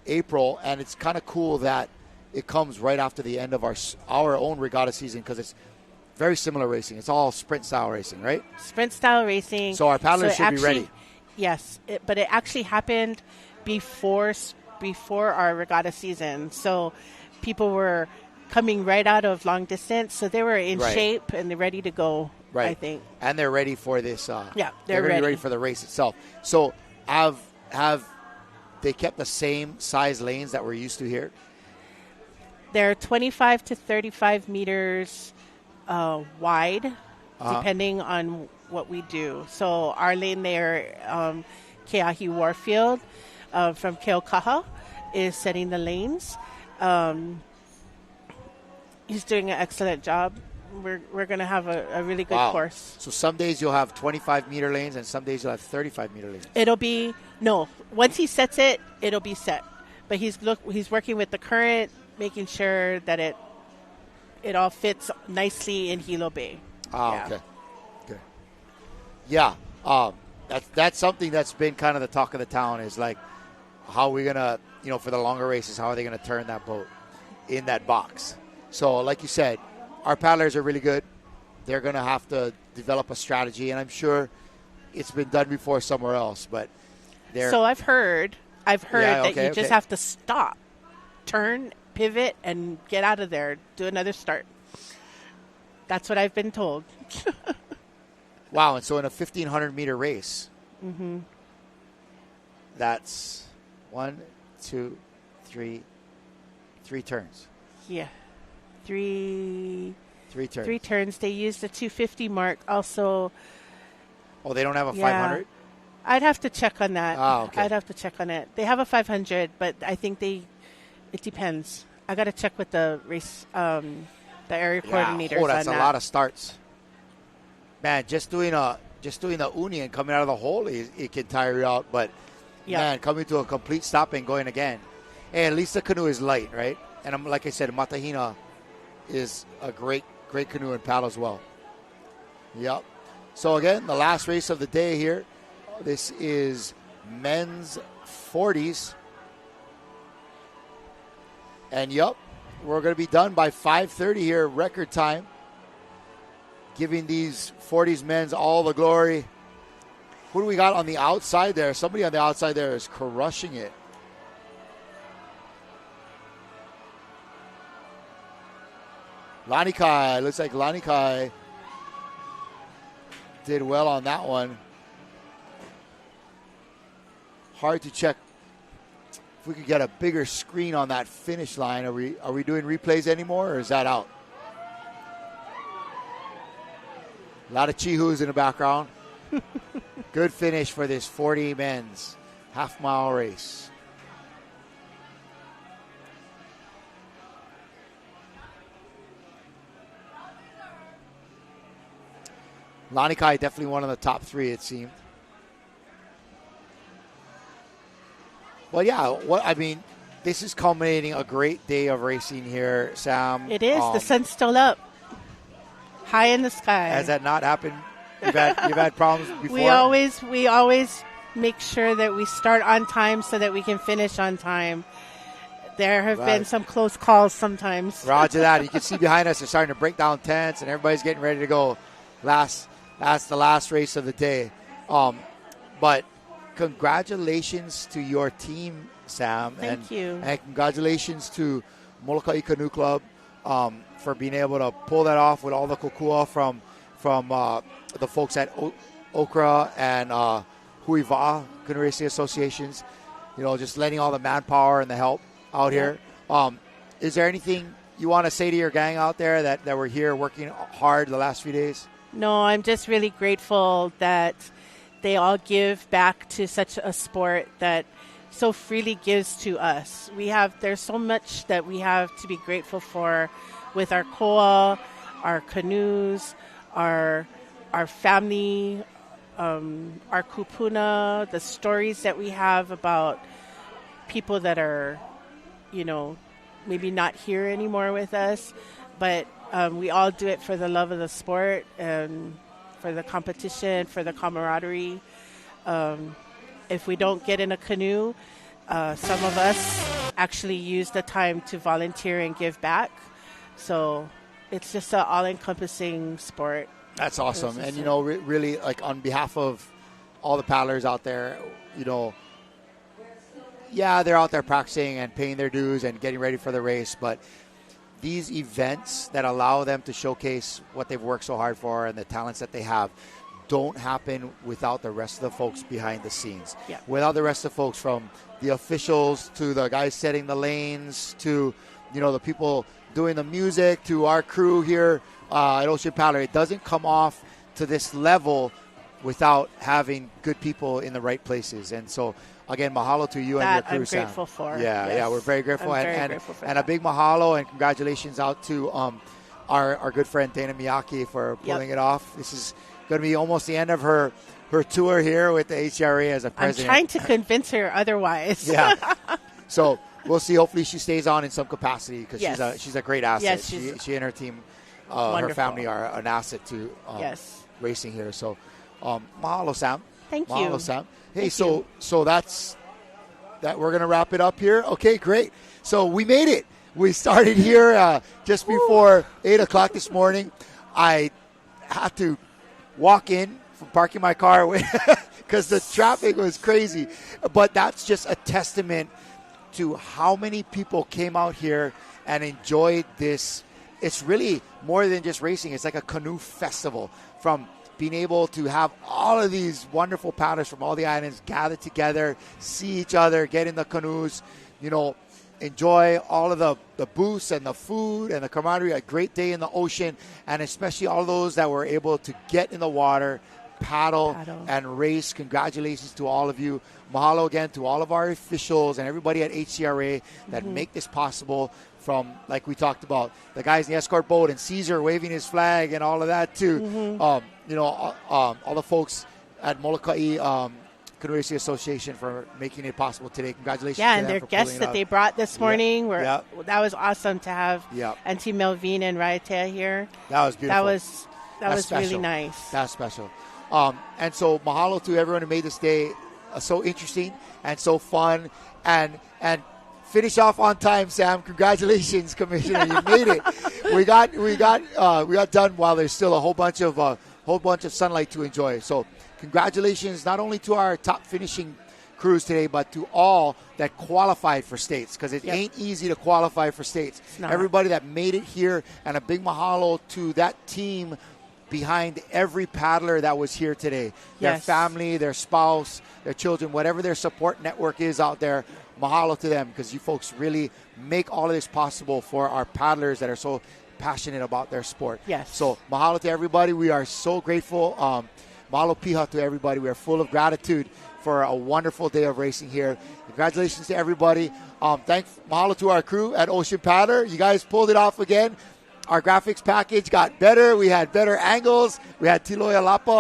April, and it's kind of cool that it comes right after the end of our own regatta season, because it's very similar racing. It's all sprint style racing, right? Sprint style racing. So our paddlers should be ready. Yes, but it actually happened before our regatta season. So people were coming right out of long distance, so they were in shape and they're ready to go. Right. I think. And they're ready for this. They're ready for the race itself. So have they kept the same size lanes that we're used to here? They're 25 to 35 meters wide, depending on what we do. So our lane there, Keahi Warfield from Keokaha, is setting the lanes. He's doing an excellent job. We're going to have a really good course. So some days you'll have 25-meter lanes, and some days you'll have 35-meter lanes. Once he sets it, it'll be set. But he's working with the current, making sure that it all fits nicely in Hilo Bay. Okay. Yeah, that's something that's been kind of the talk of the town, is like, how are we going to, for the longer races, how are they going to turn that boat in that box? So like you said, our paddlers are really good. They're going to have to develop a strategy, and I'm sure it's been done before somewhere else. But so I've heard that you just have to stop, turn, pivot, and get out of there. Do another start. That's what I've been told. Wow! And so in a 1,500-meter race, that's 1, 2, 3 turns. Yeah. Three turns. 3 turns. They use the 250 mark also. Oh, they don't have a 500? I'd have to check on that. Okay. I'd have to check on it. They have a 500, but I think it depends. I got to check with the race, the area coordinators on that. That's a lot of starts. Man, just doing the uni and coming out of the hole, it can tire you out. But, man, coming to a complete stop and going again. Hey, at least the canoe is light, right? And like I said, Matahina is a great canoe and paddle as well. Yep. So, again, the last race of the day here. This is men's 40s. And, we're going to be done by 5:30 here, record time. Giving these 40s men's all the glory. Who do we got on the outside there? Somebody on the outside there is crushing it. Lanikai. Looks like Lanikai did well on that one. Hard to check if we could get a bigger screen on that finish line. Are we doing replays anymore, or is that out? A lot of chihus in the background. Good finish for this 40 men's half-mile race. Lanikai definitely one of the top 3, it seemed. Well, this is culminating a great day of racing here, Sam. It is. The sun's still up, high in the sky. Has that not happened? You've had problems before? We always make sure that we start on time so that we can finish on time. There have been some close calls sometimes. Roger that. You can see behind us, they're starting to break down tents, and everybody's getting ready to go. That's the last race of the day. But congratulations to your team, Sam. Thank you. And congratulations to Molokai Canoe Club for being able to pull that off with all the kokua from the folks at Okra and Huiva'a Canoe Racing Associations. just letting all the manpower and the help out here. Is there anything you want to say to your gang out there that were here working hard the last few days? No, I'm just really grateful that they all give back to such a sport that so freely gives to us. There's so much that we have to be grateful for with our koa, our canoes, our family, our kupuna, the stories that we have about people that are, maybe not here anymore with us, but we all do it for the love of the sport and for the competition, for the camaraderie. If we don't get in a canoe, some of us actually use the time to volunteer and give back. So it's just an all-encompassing sport. That's awesome. And, really, like, on behalf of all the paddlers out there, they're out there practicing and paying their dues and getting ready for the race, but these events that allow them to showcase what they've worked so hard for and the talents that they have don't happen without the rest of the folks behind the scenes. Yeah. Without the rest of the folks, from the officials to the guys setting the lanes to, the people doing the music to our crew here at Ocean Paddler. It doesn't come off to this level without having good people in the right places. And so, again, mahalo to you and your crew, Sam. I'm grateful for. Yeah, we're very grateful. I'm very grateful for and that. A big mahalo and congratulations out to our good friend Dana Miyake for pulling it off. This is going to be almost the end of her tour here with the HCRA as a president. I'm trying to convince her otherwise. Yeah. So we'll see. Hopefully she stays on in some capacity because she's a great asset. Yes, she and her team, her family are an asset to racing here. So mahalo, Sam. Thank you. Mahalo, Sam. Hey, Thank so that's that. We're going to wrap it up here. Okay, great. So we made it. We started here just before 8 o'clock this morning. I had to walk in from parking my car because the traffic was crazy. But that's just a testament to how many people came out here and enjoyed this. It's really more than just racing. It's like a canoe festival, from being able to have all of these wonderful paddlers from all the islands gather together, see each other, get in the canoes, enjoy all of the booths and the food and the camaraderie, a great day in the ocean, and especially all those that were able to get in the water, paddle and race. Congratulations to all of you. Mahalo again to all of our officials and everybody at HCRA that make this possible, from, like we talked about, the guys in the escort boat and Caesar waving his flag and all of that too. All the folks at Molokai Canoe Racing Association for making it possible today. Congratulations to them. And their guests that they brought this morning that was awesome to have. Auntie Melvine and Raitea here. That was beautiful. That was really nice. That's special. And so mahalo to everyone who made this day so interesting and so fun, and finish off on time, Sam. Congratulations, Commissioner. You made it. We got done while there's still a whole bunch of sunlight to enjoy. So congratulations not only to our top finishing crews today, but to all that qualified for states, because it ain't easy to qualify for states. Everybody that made it here, and a big mahalo to that team behind every paddler that was here today. Their family, their spouse, their children, whatever their support network is out there, mahalo to them, because you folks really make all of this possible for our paddlers that are so passionate about their sport. So mahalo to everybody. We are so grateful. Mahalo piha to everybody. We are full of gratitude for a wonderful day of racing here. Congratulations to everybody. Mahalo to our crew at Ocean Paddler. You guys pulled it off again. Our graphics package got better. We had better angles. We had Tiloya Lapa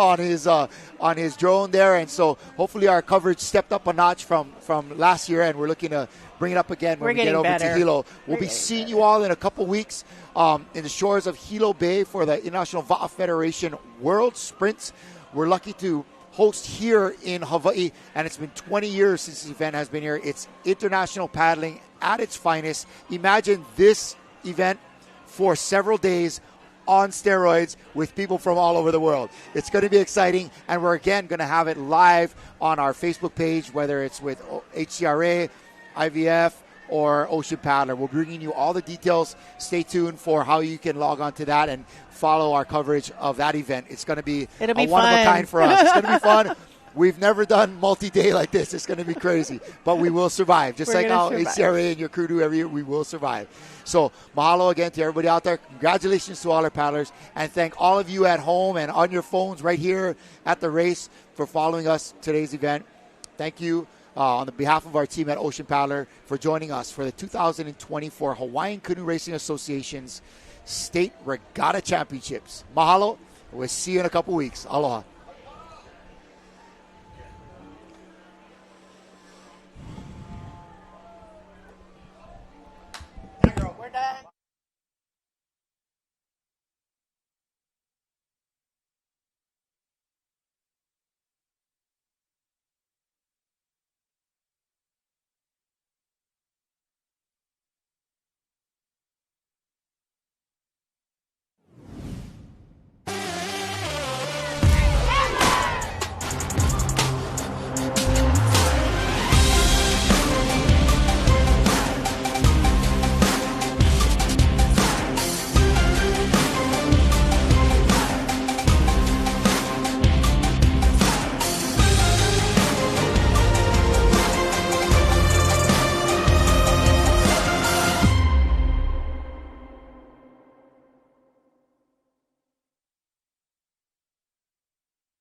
on his drone there, and so hopefully our coverage stepped up a notch from last year, and we're looking to bring it up again when we get over to Hilo. We'll be seeing you all in a couple weeks in the shores of Hilo Bay for the International Va'a Federation World Sprints. We're lucky to host here in Hawaii, and it's been 20 years since this event has been here. It's international paddling at its finest. Imagine this event for several days on steroids with people from all over the world. It's going to be exciting, and we're again going to have it live on our Facebook page, whether it's with HCRA, IVF, or Ocean Paddler. We're bringing you all the details. Stay tuned for how you can log on to that and follow our coverage of that event. It's going to be a one of a kind for us. It's going to be fun. We've never done multi-day like this. It's going to be crazy, but we will survive. Just We're like gonna how survive. HCRA and your crew do every year, we will survive. So mahalo again to everybody out there. Congratulations to all our paddlers, and thank all of you at home and on your phones right here at the race for following us today's event. Thank you on the behalf of our team at Ocean Paddler for joining us for the 2024 Hawaiian Canoe Racing Association's State Regatta Championships. Mahalo. We'll see you in a couple weeks. Aloha.